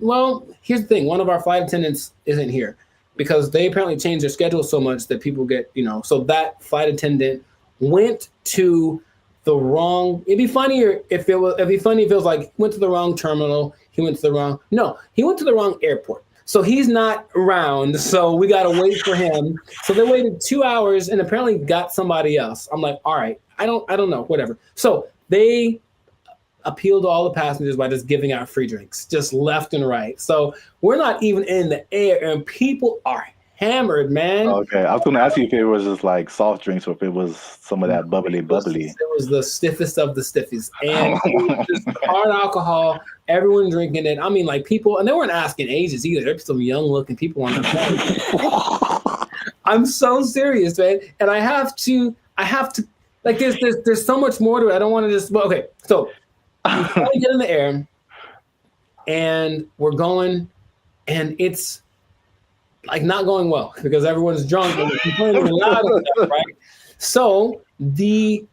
well, here's the thing. One of our flight attendants isn't here because they apparently changed their schedule so much that people get, so that flight attendant went to the wrong. It'd be funnier if it was like went to the wrong terminal. He went to the wrong airport. So he's not around. So we got to wait for him. So they waited 2 hours and apparently got somebody else. I'm like, all right, I don't know, whatever. So they appealed to all the passengers by just giving out free drinks, just left and right. So we're not even in the air and people are hammered, man. Okay, I was going to ask you if it was just like soft drinks or if it was some of that bubbly. It was the stiffest of the stiffies. And it was just hard alcohol, everyone drinking it. I mean, like people, and they weren't asking ages either. There's some young looking people on the plane. I'm so serious, man. And I have to, like there's so much more to it. I don't want to just, well, okay. So we finally get in the air and we're going and it's like not going well because everyone's drunk and complaining loud and stuff, right? So the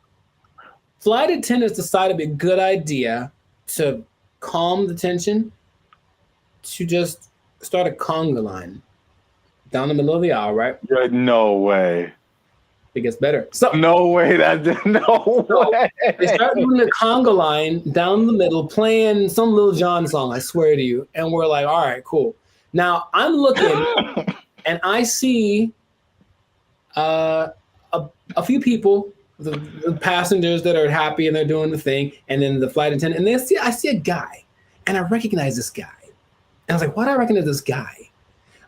flight attendants decided it'd be a good idea to calm the tension to just start a conga line down the middle of the aisle, right? No way. It gets better. So no way way. They start doing the conga line down the middle, playing some Lil Jon song, I swear to you. And we're like, all right, cool. Now I'm looking and I see a few people, the passengers that are happy and they're doing the thing, and then the flight attendant, and I see a guy, and I recognize this guy. And I was like, why do I recognize this guy?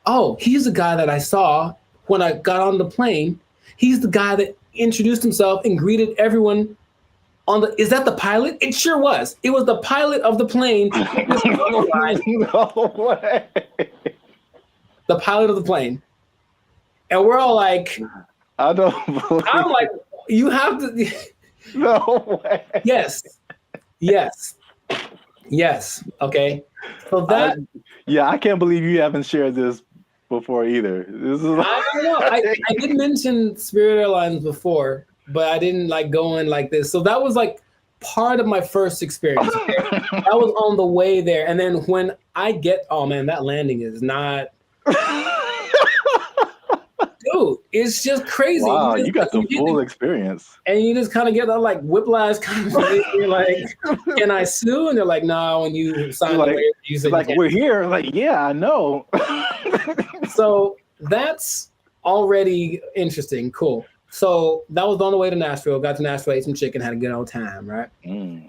Oh, he's the guy that I saw when I got on the plane. He's the guy that introduced himself and greeted everyone is that the pilot? It sure was. It was the pilot of the plane. No way. The pilot of the plane. And we're all like, I don't believe I'm like, you have to. No way. Yes. Okay. So that. I can't believe you haven't shared this before either. This is. I don't know. I did mention Spirit Airlines before, but I didn't like go in like this. So that was like part of my first experience. Okay? That was on the way there. And then when I get, oh man, that landing is not. Dude, it's just crazy. Wow, you got the full experience. And you just kind of get that like whiplash kind of thing. You're like, can I sue? And they're like, no, when you sign the waiver, you said like, we're here. Like, yeah, I know. So that's already interesting. Cool. So that was on the way to Nashville. Got to Nashville, ate some chicken, had a good old time, right?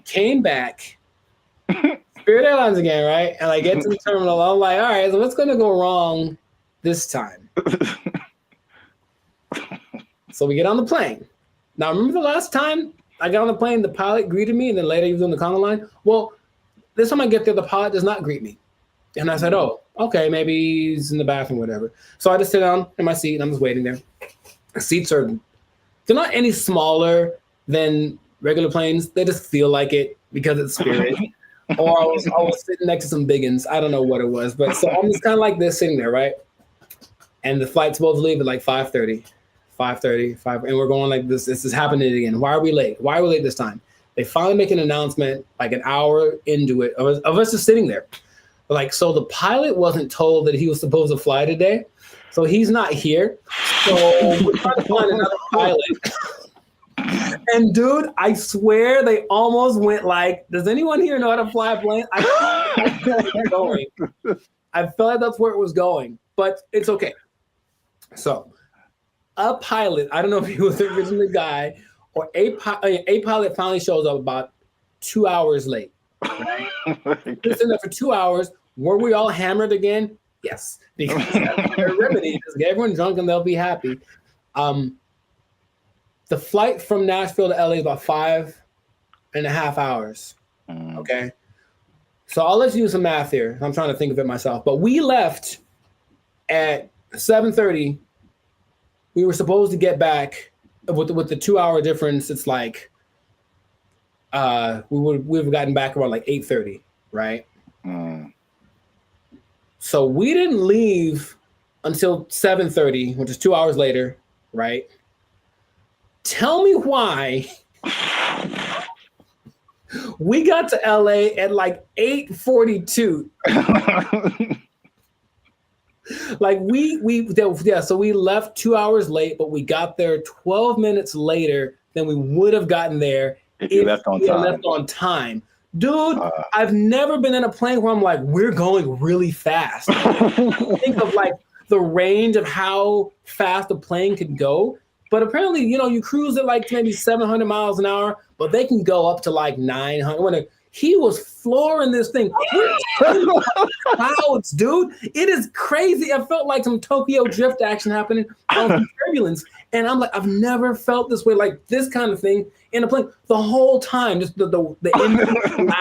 Came back, Spirit Airlines again, right? And I get to the terminal. I'm like, all right, so what's going to go wrong this time? So we get on the plane. Now, remember the last time I got on the plane, the pilot greeted me, and then later he was on the conga line? Well, this time I get there, the pilot does not greet me. And I said, oh, okay, maybe he's in the bathroom, whatever. So I just sit down in my seat, and I'm just waiting there. The seats are they're not any smaller than regular planes. They just feel like it because it's Spirit. Or I was sitting next to some biggins. I don't know what it was, but so I'm just kind of like this sitting there, right? And the flight's supposed to leave at like 5:30, and we're going like this. This is happening again. Why are we late? Why are we late this time? They finally make an announcement like an hour into it of us just sitting there. Like, so the pilot wasn't told that he was supposed to fly today, so he's not here. So we're trying to find another pilot. And dude, I swear they almost went like, does anyone here know how to fly a plane? I felt like that's where it was going, but it's okay. So a pilot, I don't know if he was originally the guy, or a pilot finally shows up about 2 hours late. Right? We're sitting there for 2 hours. Were we all hammered again? Yes, because that's their remedy. Just get everyone drunk and they'll be happy. The flight from Nashville to LA is about 5.5 hours. Okay. So I'll let you do some math here. I'm trying to think of it myself. But we left at 7:30. We were supposed to get back with the 2 hour difference. It's like we would have gotten back around like 8:30, right? So we didn't leave until 7:30, which is 2 hours later, right? Tell me why we got to LA at like 8:42. Like so we left 2 hours late, but we got there 12 minutes later than we would have gotten there if we left on time. Dude, I've never been in a plane where I'm like, we're going really fast. Think of like the range of how fast a plane could go. But apparently, you cruise at like maybe 700 miles an hour, but they can go up to like 900. He was flooring this thing. We're clouds, dude. It is crazy. I felt like some Tokyo drift action happening on some turbulence. And I'm like, I've never felt this way, like this kind of thing in a plane the whole time. Just the engine and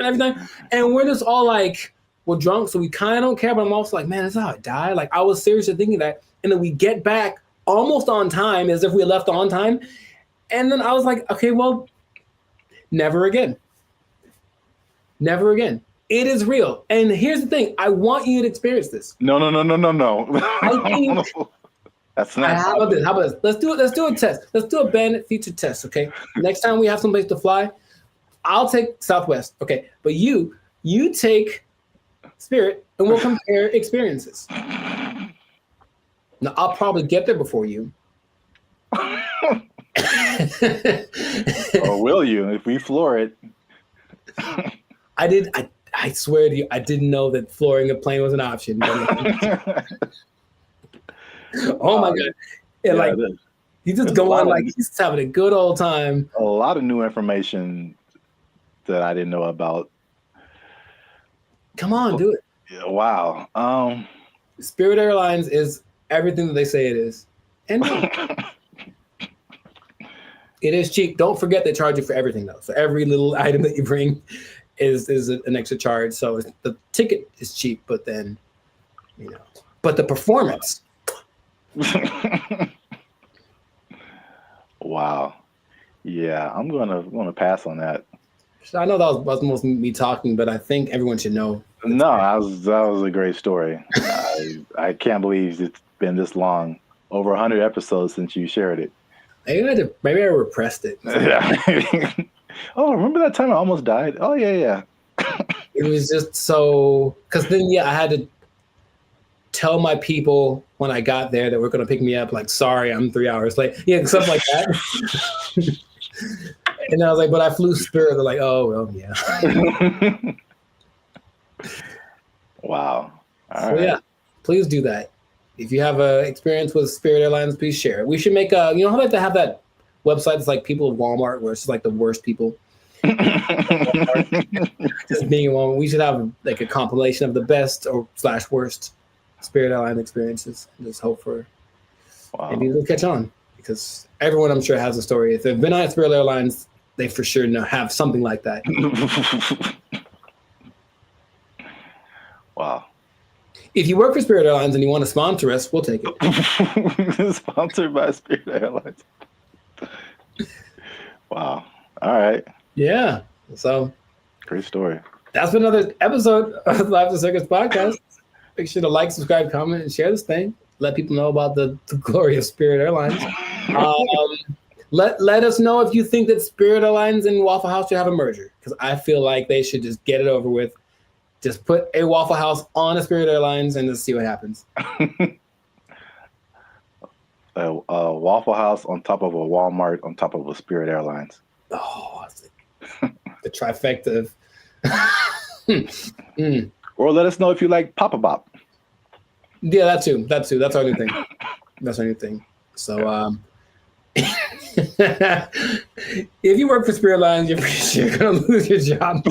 everything. And we're just all like, we're drunk, so we kind of don't care. But I'm also like, man, that's how I die. Like I was seriously thinking that. And then we get back almost on time, as if we left on time. And then I was like, okay, well, never again. Never again. It is real. And here's the thing. I want you to experience this. No. I think that's not. How about this? Let's do it. Let's do a test. Let's do a bandit feature test, okay? Next time we have someplace to fly, I'll take Southwest, okay? But you take Spirit, and we'll compare experiences. Now, I'll probably get there before you. Or will you, if we floor it? I swear to you, I didn't know that flooring a plane was an option. Oh my God. And like, he's just going like he's having a good old time. A lot of new information that I didn't know about. Come on, do it. Yeah, wow. Spirit Airlines is everything that they say it is. And it is cheap. Don't forget they charge you for everything though. So every little item that you bring is an extra charge. So the ticket is cheap, but then, but the performance. Wow. Yeah, I'm gonna pass on that. I know that was most me talking, but I think everyone should know. No, that was a great story. I can't believe it's been this long, over 100 episodes since you shared it. Maybe I repressed it. Yeah. Oh, remember that time I almost died? Oh yeah. It was just so, because then I had to tell my people when I got there that were going to pick me up, like, sorry, I'm 3 hours late. Yeah, stuff like that. And I was like, but I flew Spirit. They're like, oh, well, yeah. Wow. All right. Yeah, please do that. If you have an experience with Spirit Airlines, please share it. We should make how about to have that website that's like people of Walmart, where it's just like the worst people. Just being in Walmart. We should have like a compilation of the best or / worst Spirit Airline experiences. Just hope for maybe they'll catch on, because everyone I'm sure has a story. If they've been on Spirit Airlines, they for sure have something like that. Wow. If you work for Spirit Airlines and you want to sponsor us, we'll take it. Sponsored by Spirit Airlines. Wow. All right. Yeah. So great story. That's been another episode of Live to Circus podcast. Make sure to like, subscribe, comment, and share this thing. Let people know about the glory of Spirit Airlines. Let us know if you think that Spirit Airlines and Waffle House should have a merger, because I feel like they should just get it over with. Just put a Waffle House on a Spirit Airlines and just see what happens. A Waffle House on top of a Walmart on top of a Spirit Airlines. Oh, the trifecta of... Or let us know if you like Papa Bop. Yeah, that too. That's our new thing. That's our new thing. So, if you work for Spirit Airlines, you're pretty sure you're gonna lose your job.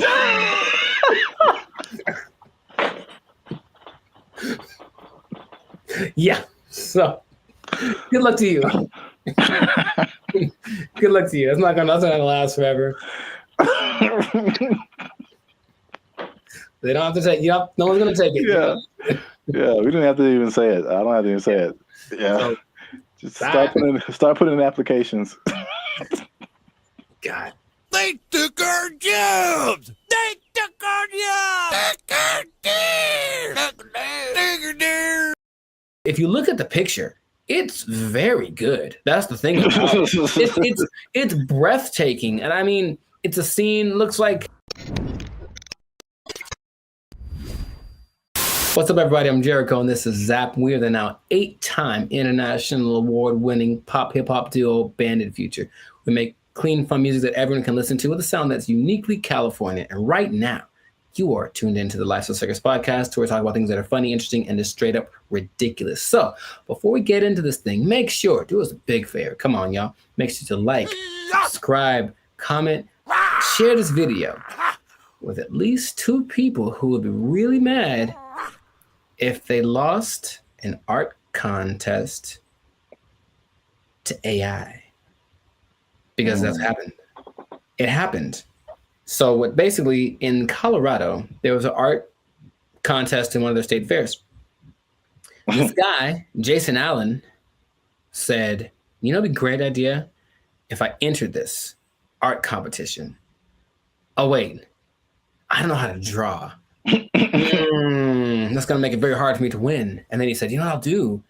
Yeah. So, good luck to you. Good luck to you. That's not gonna last forever. They don't have to take. No one's gonna take it. Yeah. Yeah, we didn't have to even say it. I don't have to even say it. Yeah. So, just start putting in applications. God. They took our jobs! They took our jobs! If you look at the picture, it's very good. That's the thing about it. It's breathtaking. And I mean, it's a scene, looks like... What's up, everybody? I'm Jericho, and this is Zap. We are the now 8-time international award-winning pop hip-hop duo Banded Future. We make clean, fun music that everyone can listen to with a sound that's uniquely California. And right now, you are tuned into the Lifestyle Circus podcast, where we talk about things that are funny, interesting, and just straight up ridiculous. So before we get into this thing, make sure, do us a big favor. Come on, y'all. Make sure to like, subscribe, comment, share this video with at least 2 people who would be really mad if they lost an art contest to AI. Because that's happened. It happened. So what basically in Colorado, there was an art contest in one of their state fairs. This guy, Jason Allen, said, you know, it'd be a great idea if I entered this art competition. Oh, wait, I don't know how to draw. That's going to make it very hard for me to win. And then he said, you know what I'll do?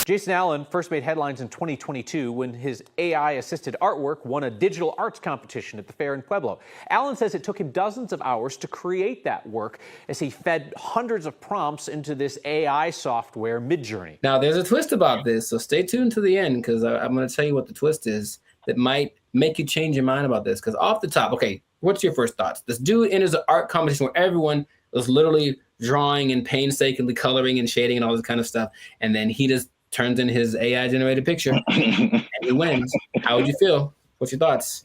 Jason Allen first made headlines in 2022 when his AI-assisted artwork won a digital arts competition at the fair in Pueblo. Allen says it took him dozens of hours to create that work as he fed hundreds of prompts into this AI software, Midjourney. Now, there's a twist about this, so stay tuned to the end, because I'm going to tell you what the twist is that might make you change your mind about this. Because off the top, okay, what's your first thoughts? This dude enters an art competition where everyone was literally drawing and painstakingly coloring and shading and all this kind of stuff, and then he just turns in his AI-generated picture, and he wins. How would you feel? What's your thoughts?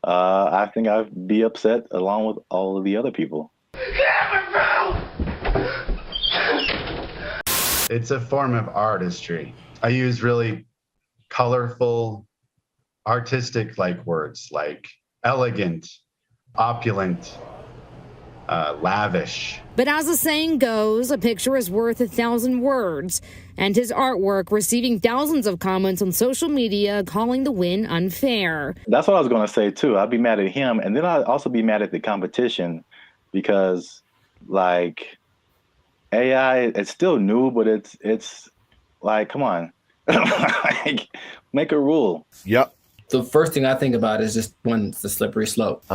I think I'd be upset along with all of the other people. It's a form of artistry. I use really colorful, artistic-like words like elegant, opulent, lavish. But as the saying goes, a picture is worth 1,000 words, and his artwork receiving thousands of comments on social media calling the win unfair. That's what I was going to say too. I'd be mad at him, and then I'd also be mad at the competition because, like, AI, it's still new, but it's like, come on, like, make a rule. Yep. The first thing I think about is just it's the slippery slope.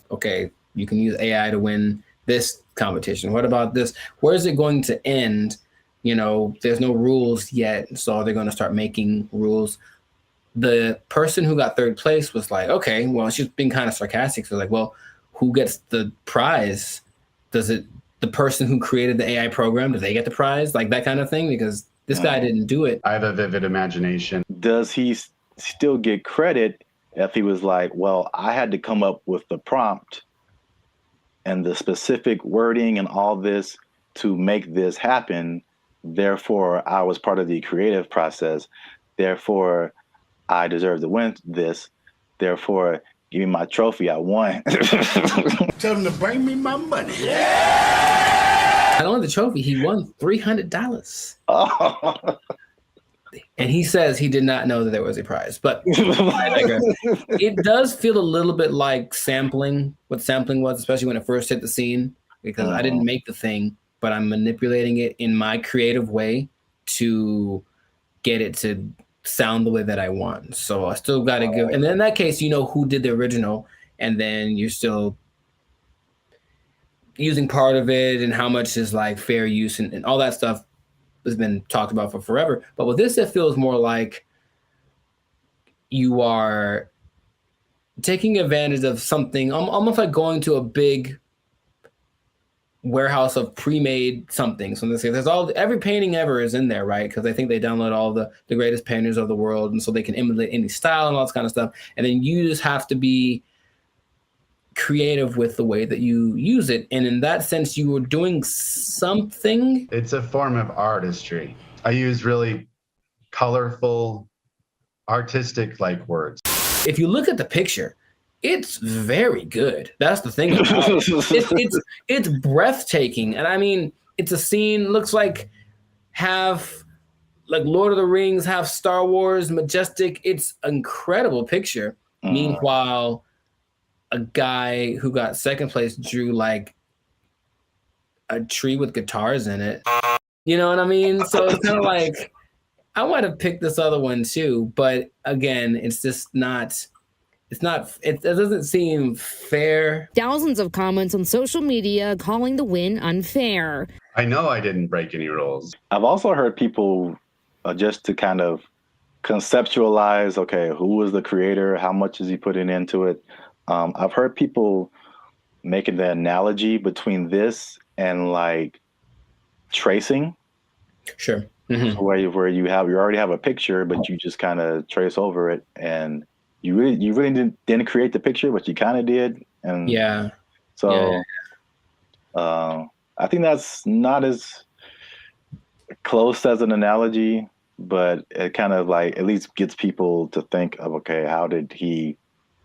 Okay, you can use AI to win this competition. What about this? Where is it going to end? You know, there's no rules yet, so they're going to start making rules. The person who got third place was like, okay, well, she's being kind of sarcastic. So like, well, who gets the prize? Does it, the person who created the AI program, do they get the prize? Like that kind of thing? Because this guy didn't do it. I have a vivid imagination. Does he still get credit if he was like, well, I had to come up with the prompt and the specific wording and all this to make this happen. Therefore, I was part of the creative process. Therefore, I deserve to win this. Therefore, give me my trophy. I won. Tell him to bring me my money. Not only the trophy, he won $300. Oh. And he says he did not know that there was a prize, but I digress. It does feel a little bit like sampling, what sampling was, especially when it first hit the scene, because I didn't make the thing, but I'm manipulating it in my creative way to get it to sound the way that I want. So I still got to give, and then in that case, you know who did the original, and then you're still using part of it and how much is like fair use and all that stuff has been talked about for forever. But with this, it feels more like you are taking advantage of something, almost like going to a big warehouse of pre-made something. So there's every painting ever is in there, right? Because I think they download all the greatest painters of the world, and so they can emulate any style and all this kind of stuff. And then you just have to be creative with the way that you use it. And in that sense, you were doing something. It's a form of artistry. I use really colorful, artistic like words. If you look at the picture, it's very good. That's the thing about it. It's breathtaking. And I mean, it's a scene, looks like half like Lord of the Rings, half Star Wars, majestic. It's an incredible picture. Meanwhile, a guy who got second place drew like a tree with guitars in it. You know what I mean? So it's kind of like, I might have picked this other one too, but again, it's just not, it doesn't seem fair. Thousands of comments on social media calling the win unfair. I know I didn't break any rules. I've also heard people just to kind of conceptualize, okay, who was the creator? How much is he putting into it? I've heard people making the analogy between this and like tracing. Sure. Mm-hmm. Where you already have a picture, but you just kind of trace over it, and you really didn't create the picture, but you kind of did. And so I think that's not as close as an analogy, but it kind of like at least gets people to think of, okay, how did he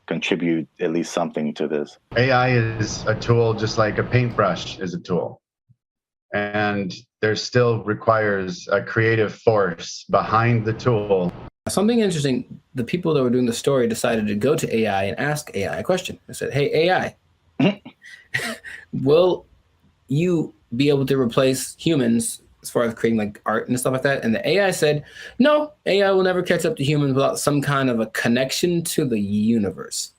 contribute at least something to this? AI is a tool just like a paintbrush is a tool. And there still requires a creative force behind the tool. Something interesting, the people that were doing the story decided to go to AI and ask AI a question. I said, hey, AI, will you be able to replace humans as far as creating like art and stuff like that? And the AI said, no, AI will never catch up to humans without some kind of a connection to the universe.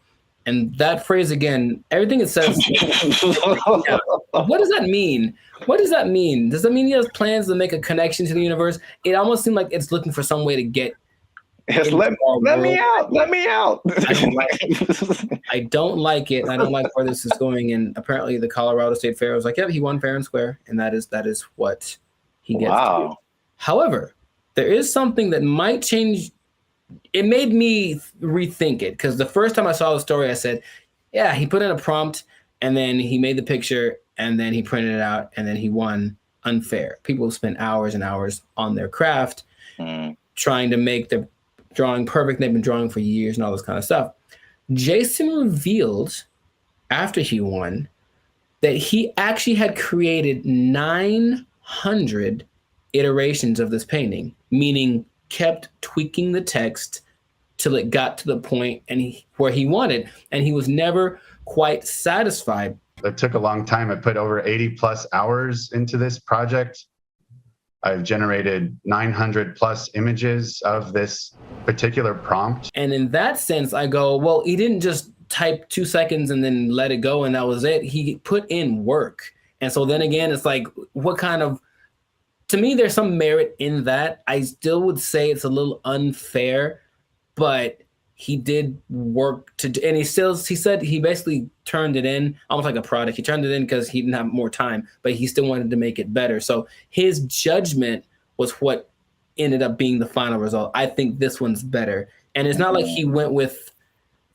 And that phrase again, everything it says, what does that mean? What does that mean? Does that mean he has plans to make a connection to the universe? It almost seemed like it's looking for some way to get. Yes, let me out. Let me out. I don't like it. I don't like where this is going. And apparently the Colorado State Fair was like, yeah, he won fair and square. And that is what he gets to do. However, there is something that might change. It made me rethink it, because the first time I saw the story, I said, yeah, he put in a prompt and then he made the picture and then he printed it out and then he won unfair. People spend hours and hours on their craft trying to make the drawing perfect. They've been drawing for years and all this kind of stuff. Jason revealed after he won that he actually had created 900 iterations of this painting, meaning kept tweaking the text till it got to the point where he wanted, and he was never quite satisfied. It took a long time. I put over 80 plus hours into this project. I've generated 900 plus images of this particular prompt. And in that sense, I go, well, he didn't just type 2 seconds and then let it go and that was it. He put in work. And so then again, it's like, what kind of, to me, there's some merit in that. I still would say it's a little unfair, but he did work and he said he basically turned it in almost like a product. He turned it in because he didn't have more time, but he still wanted to make it better. So his judgment was what ended up being the final result. I think this one's better. And it's not like he went with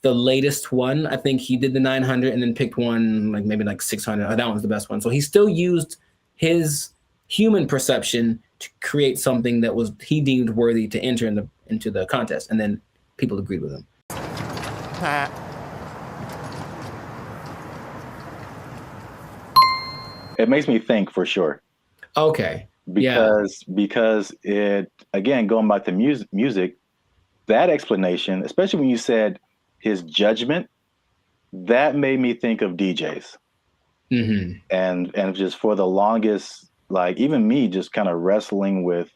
the latest one. I think he did the 900 and then picked one, like maybe like 600. That one's the best one. So he still used his human perception to create something that was he deemed worthy to enter into the contest. And then people agreed with him. It makes me think for sure. Okay. because it, again, going back to music, that explanation, especially when you said his judgment, that made me think of DJs. And just for the longest, like even me just kind of wrestling with,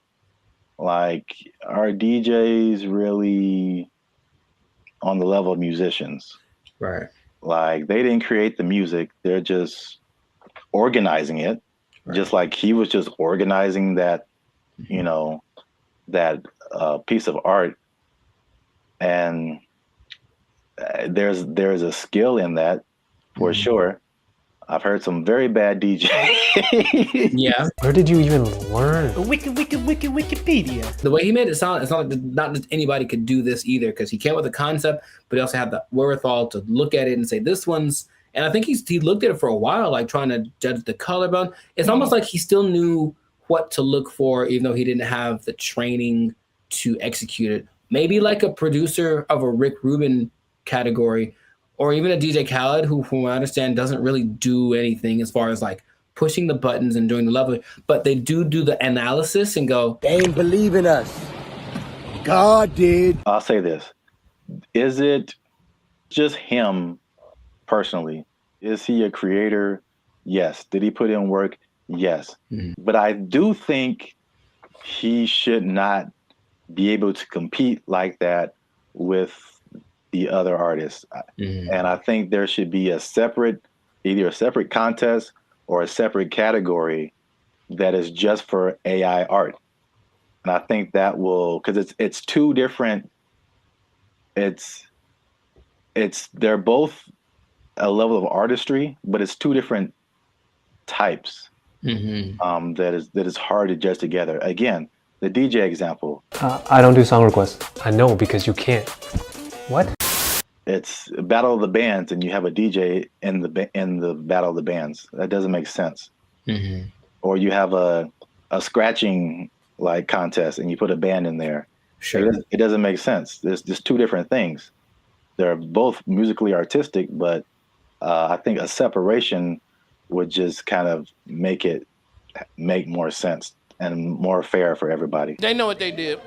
like, are DJs really on the level of musicians? Right. Like, they didn't create the music, they're just organizing it. Right. Just like he was just organizing that, you know, that piece of art. And there's a skill in that for sure. I've heard some very bad DJs. Yeah. Where did you even learn? Wikipedia. The way he made it sound, it's not like not just anybody could do this either, because he came with a concept, but he also had the wherewithal to look at it and say, this one's, and I think he looked at it for a while, like trying to judge the color bone. It's almost like he still knew what to look for, even though he didn't have the training to execute it. Maybe like a producer of a Rick Rubin category, or even a DJ Khaled, who, from what I understand, doesn't really do anything as far as like pushing the buttons and doing the level, but they do the analysis and go, they ain't believe in us. God did. I'll say this. Is it just him personally? Is he a creator? Yes. Did he put in work? Yes. But I do think he should not be able to compete like that with the other artists. And I think there should be either a separate contest or a separate category that is just for AI art. And I think that will, because it's two different, they're both a level of artistry, but it's two different types that is hard to judge together. Again, the DJ example. I don't do song requests. I know, because you can't. What? It's Battle of the Bands, and you have a DJ in the Battle of the Bands. That doesn't make sense. Or you have a scratching like contest, and you put a band in there. Sure, it doesn't make sense. There's just two different things. They're both musically artistic, but I think a separation would just kind of make more sense and more fair for everybody. They know what they did.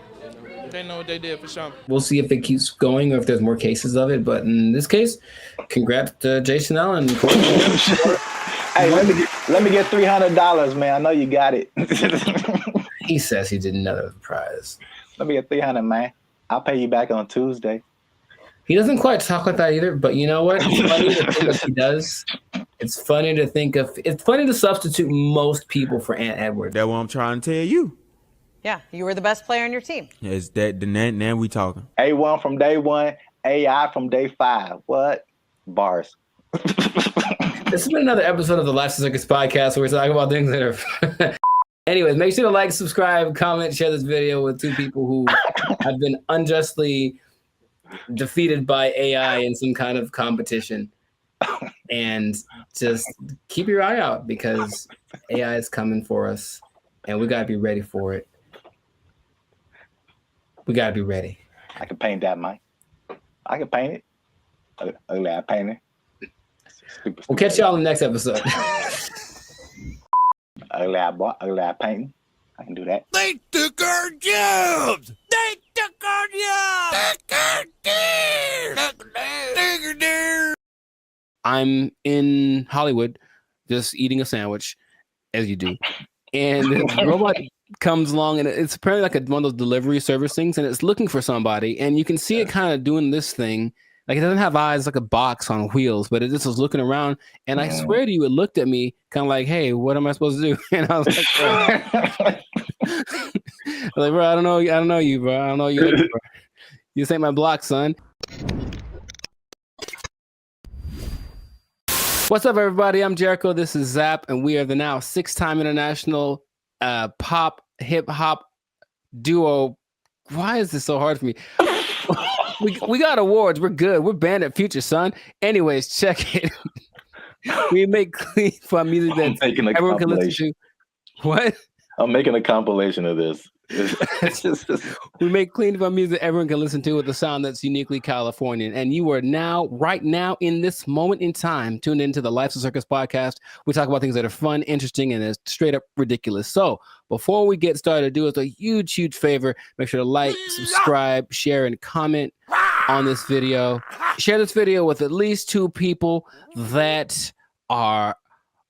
They know what they did for sure. We'll see if it keeps going or if there's more cases of it. But in this case, congrats to Jason Allen. Hey, let me get $300, man. I know you got it. He says he did another prize. Let me get $300, man. I'll pay you back on Tuesday. He doesn't quite talk like that either, but you know what? It's funny to think that he does. It's funny to substitute most people for Ant Edwards. That's what I'm trying to tell you. Yeah, you were the best player on your team. Is that now we talking? A1 from day one, AI from day 5. What? Bars. This has been another episode of the Lifestyle Circus podcast where we're talking about things that are... Anyways, make sure to like, subscribe, comment, share this video with two people who have been unjustly defeated by AI in some kind of competition. And just keep your eye out, because AI is coming for us and we got to be ready for it. We got to be ready. I can paint that, Mike. I can paint it. Ugly, I paint it. Stupid. We'll catch y'all in the next episode. Ugly, I painting. I can do that. They took our jobs. They took our jobs. I'm in Hollywood just eating a sandwich, as you do. And the robot comes along, and it's apparently like one of those delivery service things, and it's looking for somebody. And you can see it kind of doing this thing. Like, it doesn't have eyes, like a box on wheels, but it just was looking around. And I swear to you, it looked at me kind of like, hey, what am I supposed to do? And I was like, like, bro, I don't know you, bro. I don't know you. Bro. You just ain't my block, son. What's up, everybody? I'm Jericho. This is Zap, and we are the now 6-time international pop hip hop duo. Why is this so hard for me? We got awards. We're good. We're banned at Future, son. Anyways, check it. We make clean fun music that everyone can listen to. What? I'm making a compilation of this. We make clean fun music everyone can listen to with a sound that's uniquely Californian. And you are now, right now, in this moment in time, tuned into the Life's a Circus podcast. We talk about things that are fun, interesting, and is straight up ridiculous. So before we get started, do us a huge, huge favor. Make sure to like, subscribe, share, and comment on this video. Share this video with at least 2 people that are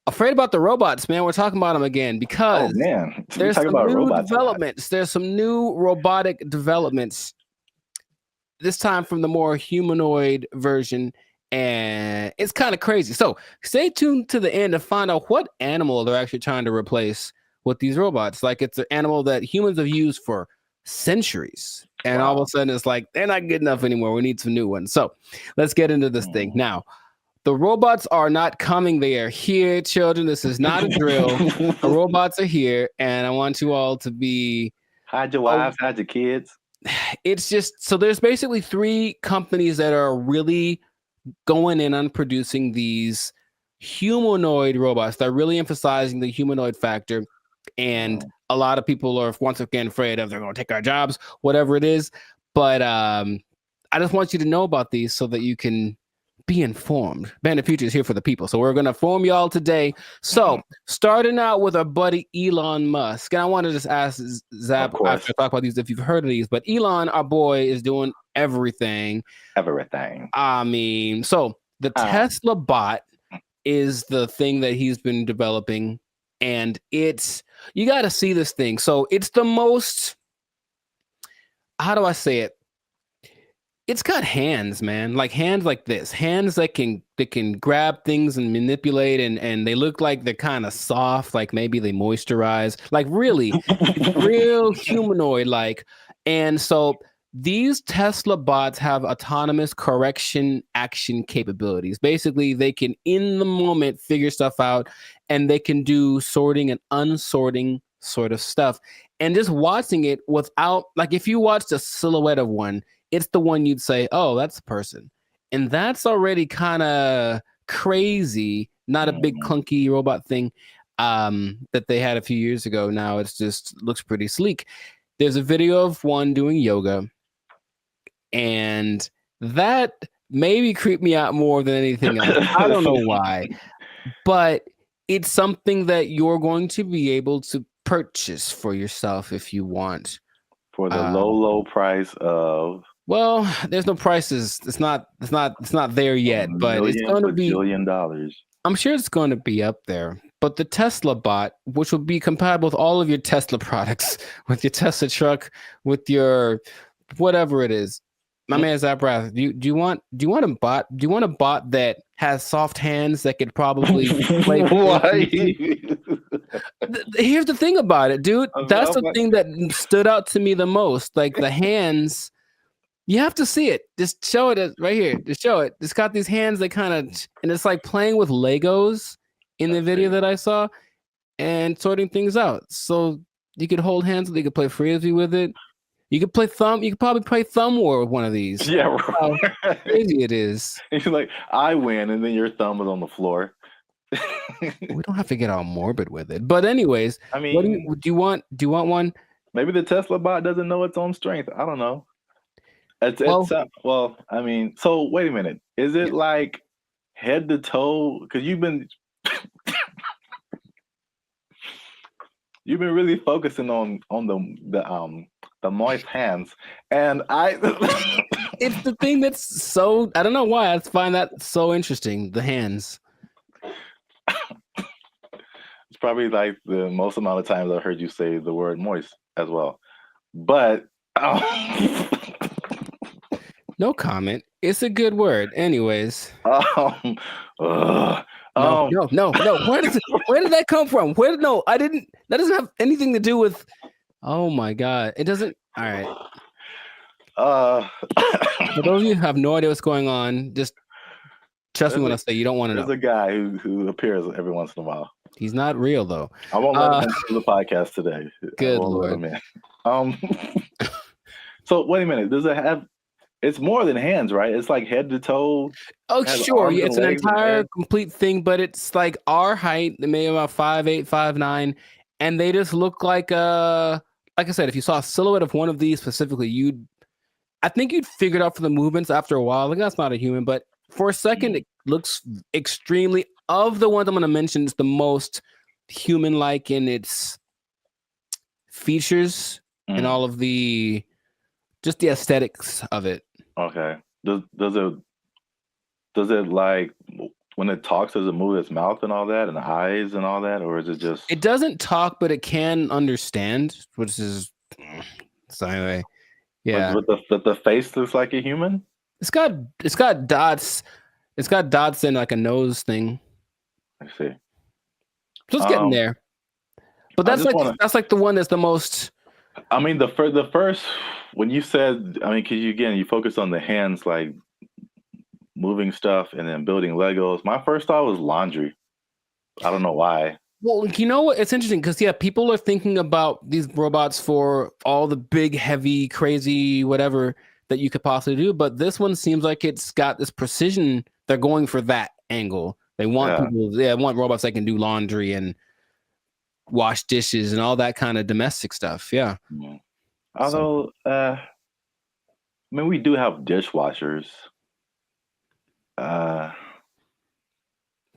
afraid about the robots, man. We're talking about them again because there's some new developments. There's some new robotic developments. This time from the more humanoid version, and it's kind of crazy. So stay tuned to the end to find out what animal they're actually trying to replace with these robots. Like it's an animal that humans have used for centuries, and all of a sudden it's like they're not good enough anymore. We need some new ones. So let's get into this thing now. The robots are not coming. They are here, children. This is not a drill. The robots are here, and I want you all to be... Hide your wives, hide your kids. It's just... So there's basically 3 companies that are really going in on producing these humanoid robots. They're really emphasizing the humanoid factor, and a lot of people are, once again, afraid of they're going to take our jobs, whatever it is. But I just want you to know about these so that you can... be informed. Band of Future is here for the people. So we're going to inform y'all today. So starting out with our buddy Elon Musk. And I want to just ask Zap after I talk about these if you've heard of these. But Elon, our boy, is doing everything. Everything. I mean, so the Tesla bot is the thing that he's been developing. And it's, you got to see this thing. So it's the most, how do I say it? It's got hands, man. Like hands like this. Hands that can grab things and manipulate, and they look like they're kind of soft, like maybe they moisturize. Like really, real humanoid like. And so these Tesla bots have autonomous correction action capabilities. Basically, they can in the moment figure stuff out, and they can do sorting and unsorting sort of stuff. And just watching it without, like if you watched a silhouette of one, it's the one you'd say, oh, that's a person. And that's already kind of crazy, not a big clunky robot thing that they had a few years ago. Now it's just looks pretty sleek. There's a video of one doing yoga, and that maybe creeped me out more than anything else. I don't know why, but it's something that you're going to be able to purchase for yourself if you want. For the low price of... Well, there's no prices. It's not there yet, but it's going to be $1 billion. I'm sure it's going to be up there. But the Tesla bot, which will be compatible with all of your Tesla products, with your Tesla truck, with your whatever it is. My man Zabrath, do you want a bot? Do you want a bot that has soft hands that could probably play? Here's the thing about it, dude. That's the thing that stood out to me the most. Like the hands, you have to see it. Just show it right here. Just show it. It's got these hands that kind of, and it's like playing with Legos in the video that I saw and sorting things out. So you could hold hands, you could play frisbee with it. You could play thumb. You could probably play thumb war with one of these. Yeah, how crazy it is. He's like, I win, and then your thumb is on the floor. We don't have to get all morbid with it, but anyways, I mean, what do you want? Do you want one? Maybe the Tesla bot doesn't know its own strength. I don't know. Well, I mean, so wait a minute. Is it like head to toe? Because you've been really focusing on the moist hands, and it's the thing that's so, I don't know why I find that so interesting. The hands. It's probably like the most amount of times I've heard you say the word moist as well, but no comment. It's a good word, anyways. No. Where did that come from? That doesn't have anything to do with. Oh my god, it doesn't. All right. For those of you who have no idea what's going on, just trust me when I say you don't want to know. There's a guy who appears every once in a while. He's not real though. I won't let him do the podcast today. Good Lord. So wait a minute. Does it have? It's more than hands, right? It's like head to toe. Oh, sure. Yeah, it's an entire complete thing, but it's like our height, maybe about 5'8", 5'9", and they just look like like I said, if you saw a silhouette of one of these specifically, I think you'd figure it out for the movements after a while. Like that's not a human, but for a second, it looks extremely. Of the ones I'm going to mention, it's the most human-like in its features and all of the aesthetics of it. Okay. Does it like when it talks? Does it move its mouth and all that, and the eyes and all that, or is it just? It doesn't talk, but it can understand, which is so anyway. Yeah, but the face looks like a human. It's got dots. It's got dots and like a nose thing. I see. So it's getting there. But that's like the one that's the most. I mean, the first when you said, I mean, because you focus on the hands, like moving stuff and then building Legos. My first thought was laundry. I don't know why. Well, you know what? It's interesting because people are thinking about these robots for all the big, heavy, crazy, whatever that you could possibly do. But this one seems like it's got this precision. They're going for that angle. They want people. They want robots that can do laundry and wash dishes and all that kind of domestic stuff. Yeah. Although, I mean, we do have dishwashers.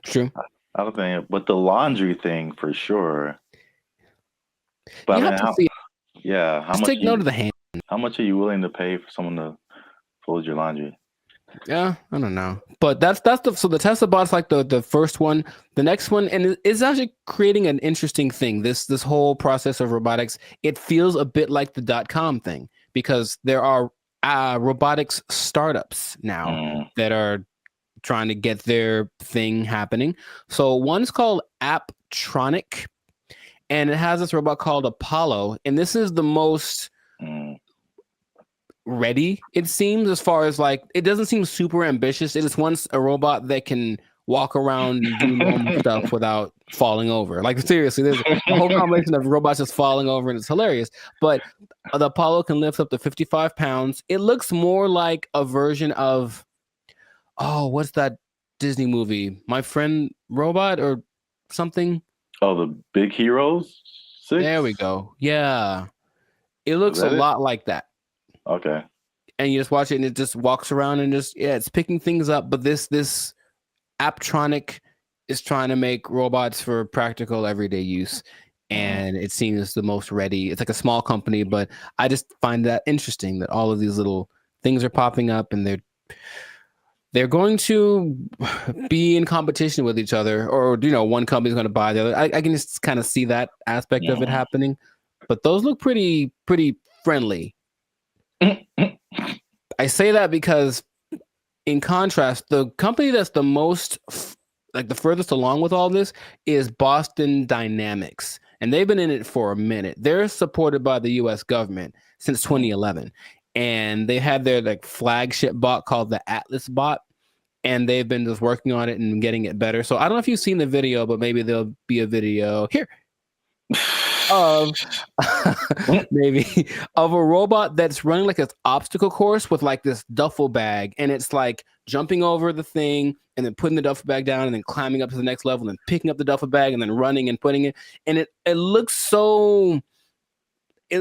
True. I don't think, but the laundry thing for sure. But I mean, how much? Take note of the hand. How much are you willing to pay for someone to fold your laundry? Yeah, I don't know, but that's the Tesla bot's like the first one. The next one, and it's actually creating an interesting thing. This whole process of robotics, it feels a bit like the .com thing because there are robotics startups now that are trying to get their thing happening. So one's called Apptronic, and it has this robot called Apollo, and this is the most ready, it seems, as far as like it doesn't seem super ambitious. It is once a robot that can walk around and do normal stuff without falling over. Like seriously, there's a whole combination of robots just falling over, and it's hilarious. But the Apollo can lift up to 55 pounds. It looks more like a version of what's that Disney movie? My Friend Robot or something? Oh, the Big Heroes 6? There we go. Yeah. It looks a lot like that. Okay. And you just watch it and it just walks around and it's picking things up. But this Apptronic is trying to make robots for practical everyday use. And it seems the most ready. It's like a small company, but I just find that interesting that all of these little things are popping up and they're going to be in competition with each other, or one company's going to buy the other. I can just kind of see that aspect of it happening, but those look pretty friendly. I say that because, in contrast, the company that's the most the furthest along with all this is Boston Dynamics, and they've been in it for a minute. They're supported by the U.S. government since 2011. And they had their flagship bot called the Atlas bot, and they've been just working on it and getting it better. So I don't know if you've seen the video, but maybe there'll be a video here of maybe of a robot that's running like an obstacle course with like this duffel bag, and it's like jumping over the thing and then putting the duffel bag down and then climbing up to the next level and then picking up the duffel bag and then running and putting it, and it looks so.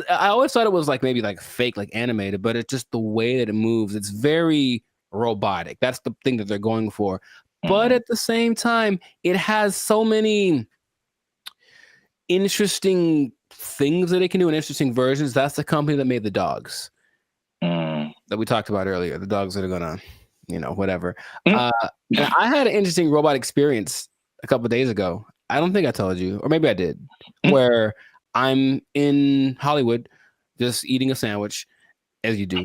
I always thought it was maybe fake, animated, but it's just the way that it moves. It's very robotic. That's the thing that they're going for. But at the same time, it has so many interesting things that it can do and interesting versions. That's the company that made the dogs that we talked about earlier. The dogs that are gonna, whatever. And I had an interesting robot experience a couple of days ago. I don't think I told you, or maybe I did, where I'm in Hollywood just eating a sandwich, as you do.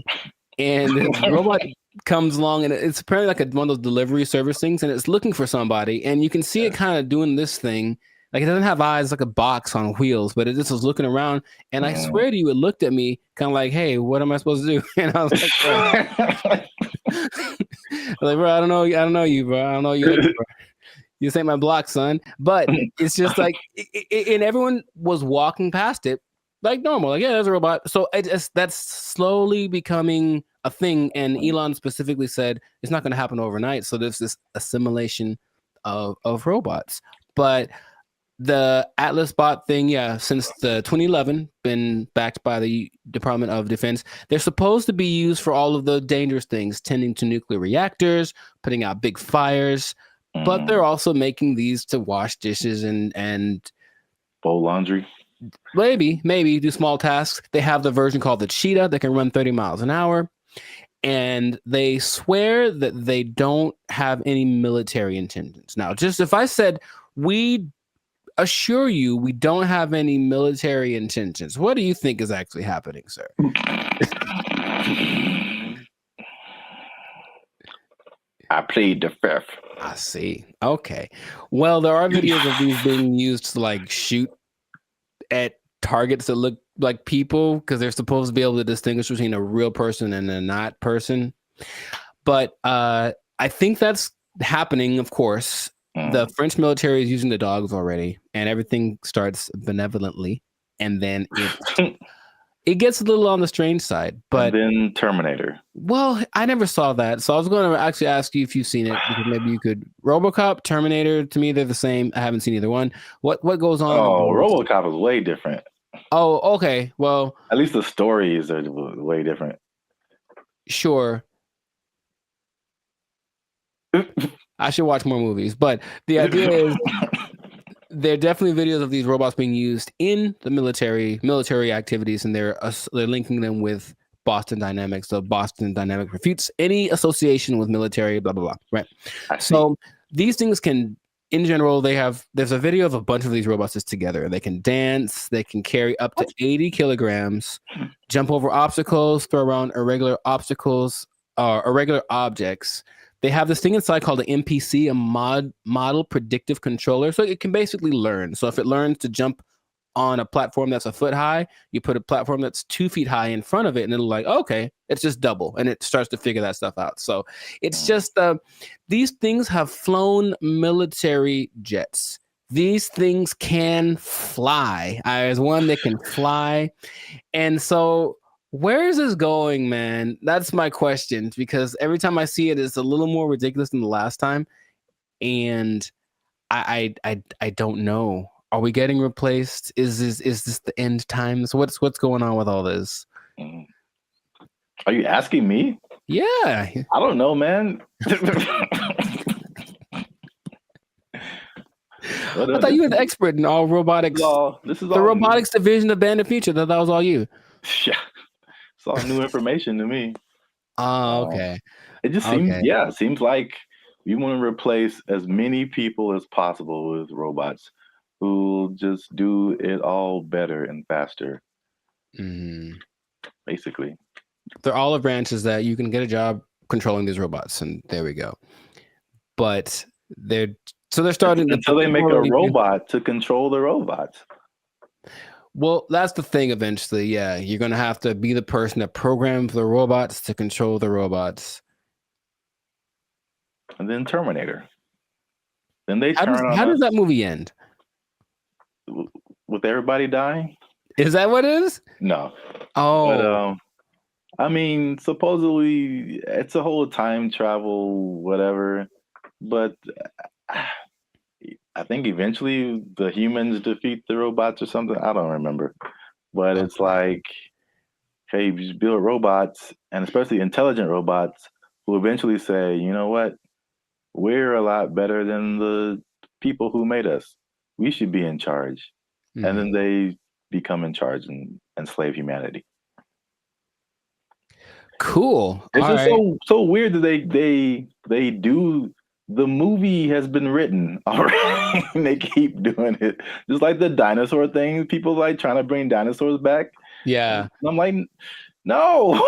And the robot comes along, and it's apparently one of those delivery service things, and it's looking for somebody. And you can see it kind of doing this thing. It doesn't have eyes, like a box on wheels, but it just was looking around. And I swear to you, it looked at me kind of like, hey, what am I supposed to do? And I was like, bro, I don't know you, bro. I don't know you. Bro. You ain't my block, son. But it's just and everyone was walking past it like normal. Yeah, there's a robot. So that's slowly becoming a thing. And Elon specifically said it's not going to happen overnight. So there's this assimilation of robots. But The Atlas bot thing, yeah, since the 2011, been backed by the Department of Defense. They're supposed to be used for all of the dangerous things, tending to nuclear reactors, putting out big fires, but they're also making these to wash dishes and fold laundry. Maybe do small tasks. They have the version called the Cheetah that can run 30 miles an hour. And they swear that they don't have any military intentions. Now, just if I said, we assure you we don't have any military intentions, what do you think is actually happening, sir? I plead the fifth. I see. Okay. Well, there are videos of these being used to like shoot at targets that look like people because they're supposed to be able to distinguish between a real person and a not person. But I think that's happening, of course. The French military is using the dogs already, and everything starts benevolently, and then it gets a little on the strange side. But and then Terminator. Well, I never saw that, so I was going to actually ask you if you've seen it, because maybe you could. RoboCop, Terminator, to me they're the same. I haven't seen either one. What goes on? Oh, RoboCop is way different. Oh, okay. Well, at least the stories are way different. Sure. I should watch more movies, but the idea is there are definitely videos of these robots being used in the military activities, and they're linking them with Boston Dynamics. So Boston Dynamics refutes any association with military, blah, blah, blah. Right. So these things can, in general, there's a video of a bunch of these robots just together. They can dance, they can carry up to 80 kilograms, jump over obstacles, throw around irregular objects. They have this thing inside called an MPC, a model predictive controller. So it can basically learn. So if it learns to jump on a platform that's a foot high, you put a platform that's 2 feet high in front of it, and it'll like, okay, it's just double, and it starts to figure that stuff out. So it's just these things have flown military jets. These things can fly. There's one that can fly, and so where is this going, man? That's my question, because every time I see it, it's a little more ridiculous than the last time, and I don't know. Are we getting replaced? Is this the end times? What's going on with all this? Are you asking me? Yeah. I don't know, man. I thought you were the expert in all robotics. This is the robotics division of Band of Future. That was all you. Yeah. It's all new information to me. Oh, okay. It just seems like we want to replace as many people as possible with robots who just do it all better and faster. Basically. They're olive branches that you can get a job controlling these robots, and there we go. But they're starting until they make a robot to control the robots. Well, that's the thing eventually. Yeah, you're going to have to be the person that programs the robots to control the robots. And then Terminator. Then they how does that movie end? With everybody dying? Is that what it is? No. Oh. But, I mean, supposedly it's a whole time travel, whatever. But I think eventually the humans defeat the robots or something. I don't remember. But it's like, hey, you just build robots, and especially intelligent robots, who eventually say, you know what? We're a lot better than the people who made us. We should be in charge. And then they become in charge and enslave humanity. Cool. It's just so weird that they do. The movie has been written already, and they keep doing it. Just like the dinosaur thing, people like trying to bring dinosaurs back. Yeah, and I'm like, no.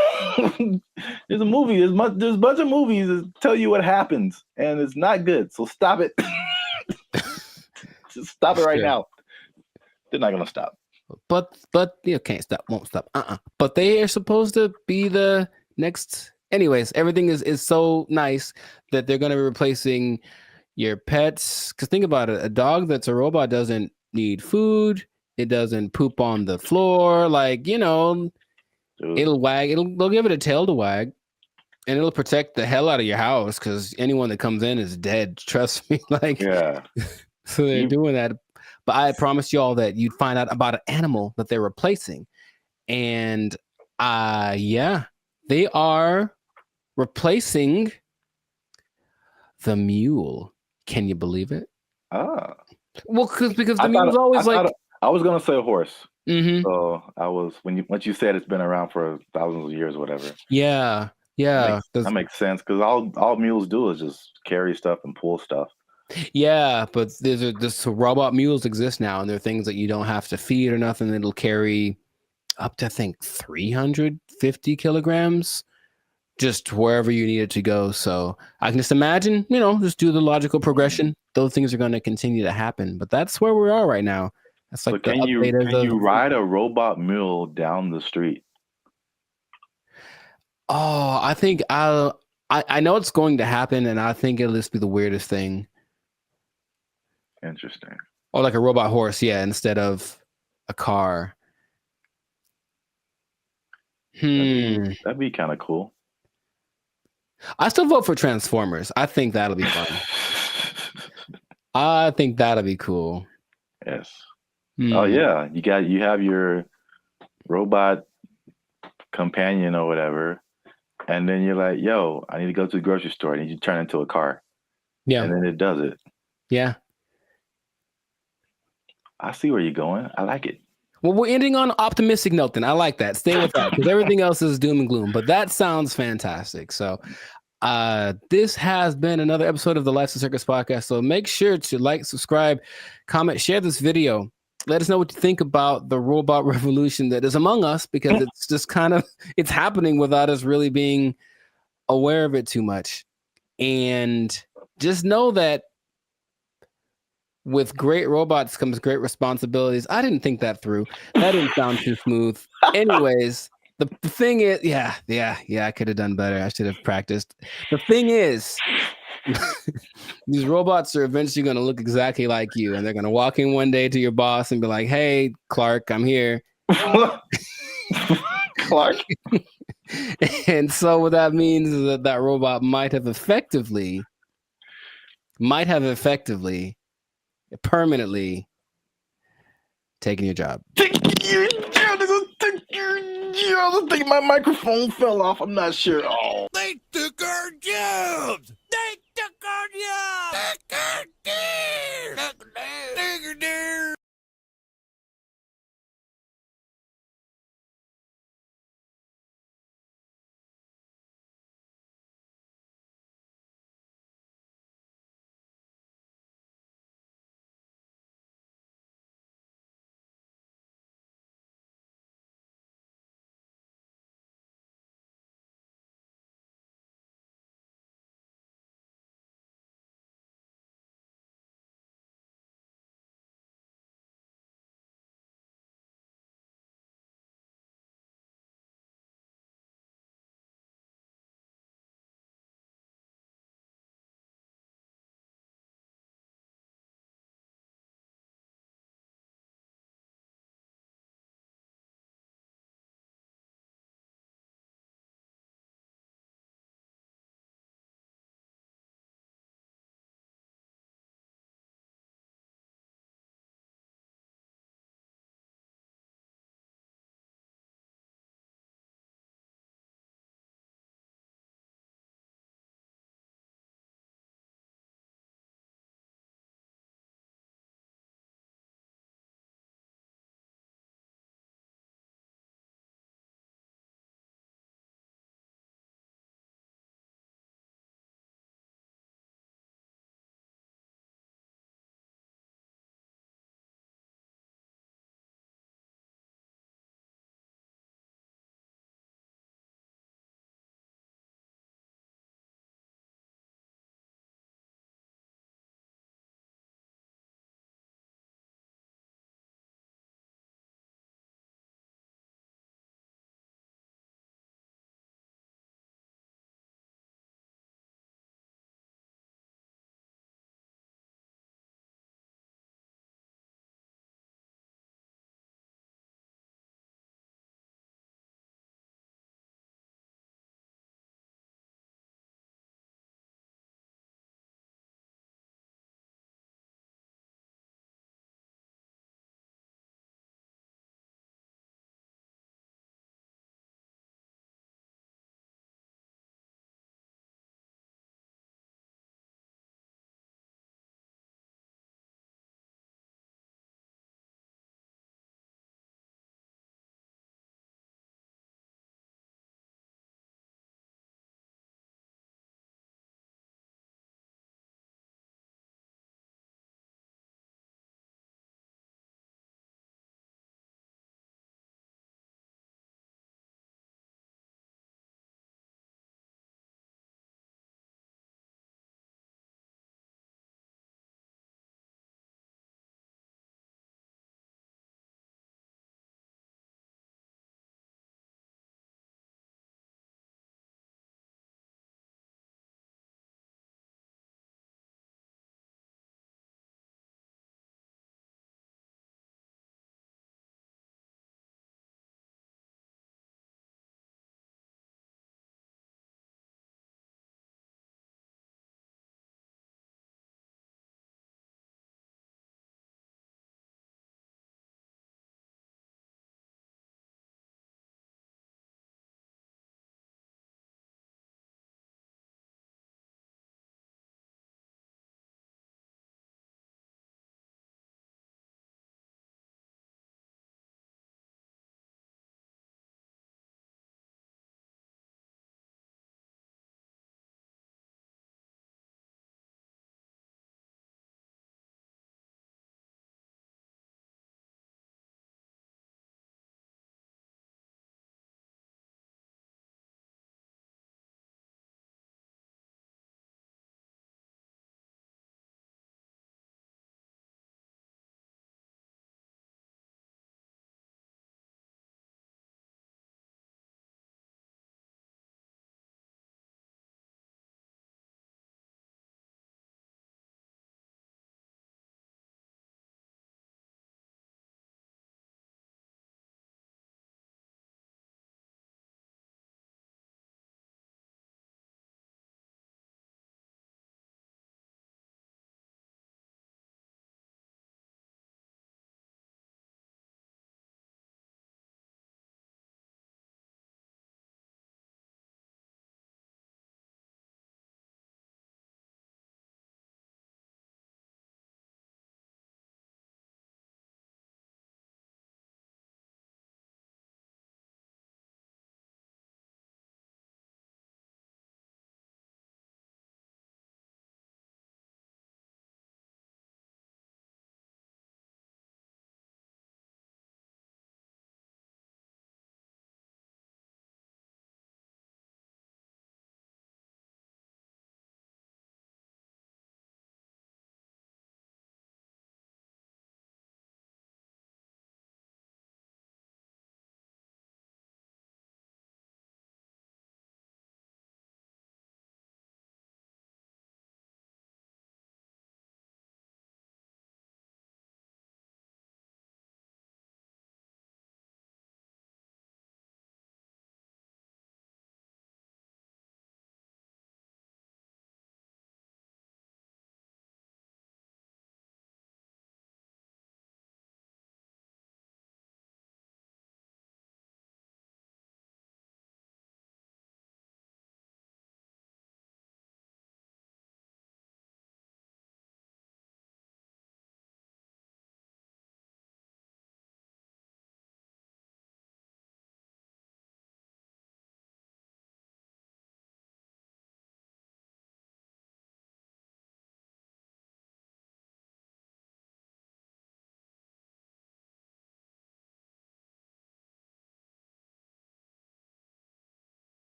There's a movie. There's a bunch of movies that tell you what happens, and it's not good. So stop it. Just stop it right now. They're not gonna stop. But you can't stop, won't stop. But they are supposed to be the next. Anyways, everything is so nice that they're going to be replacing your pets. Because think about it, a dog that's a robot doesn't need food. It doesn't poop on the floor. Like, it'll wag. They'll give it a tail to wag, and it'll protect the hell out of your house because anyone that comes in is dead. Trust me. Like, yeah. So they're doing that. But I promised y'all that you'd find out about an animal that they're replacing. And yeah, they are replacing the mule. Can you believe it? Ah. Well, because the mule's always I was gonna say a horse. Mm-hmm. So I was once you said it's been around for thousands of years, or whatever. Yeah. That makes sense because all mules do is just carry stuff and pull stuff. Yeah, but there's robot mules exist now, and they're things that you don't have to feed or nothing. It'll carry up to, I think, 350 kilograms just wherever you need it to go. So I can just imagine, just do the logical progression. Those things are going to continue to happen. But that's where we are right now. That's like So can you ride a robot mule down the street? Oh, I think I know it's going to happen, and I think it'll just be the weirdest thing. Interesting. Or like a robot horse, yeah, instead of a car. That'd be kind of cool. I still vote for Transformers. I think that'll be fun. I think that'll be cool. Yes. Oh yeah, you have your robot companion or whatever, and then you're like, "Yo, I need to go to the grocery store." And you turn into a car. Yeah. And then it does it. Yeah. I see where you're going. I like it. Well, we're ending on an optimistic note then. I like that. Stay with that because everything else is doom and gloom. But that sounds fantastic. So this has been another episode of the Life's a Circus podcast. So make sure to like, subscribe, comment, share this video. Let us know what you think about the robot revolution that is among us, because it's just it's happening without us really being aware of it too much. And just know that with great robots comes great responsibilities. I didn't think that through. That didn't sound too smooth. Anyways, the thing is, yeah, I could have done better. I should have practiced. The thing is, these robots are eventually going to look exactly like you, and they're going to walk in one day to your boss and be like, "Hey, Clark, I'm here." Clark. And so what that means is that robot might have effectively permanently taking your job. I think my microphone fell off. I'm not sure. Oh. They took our jobs. They took our jobs.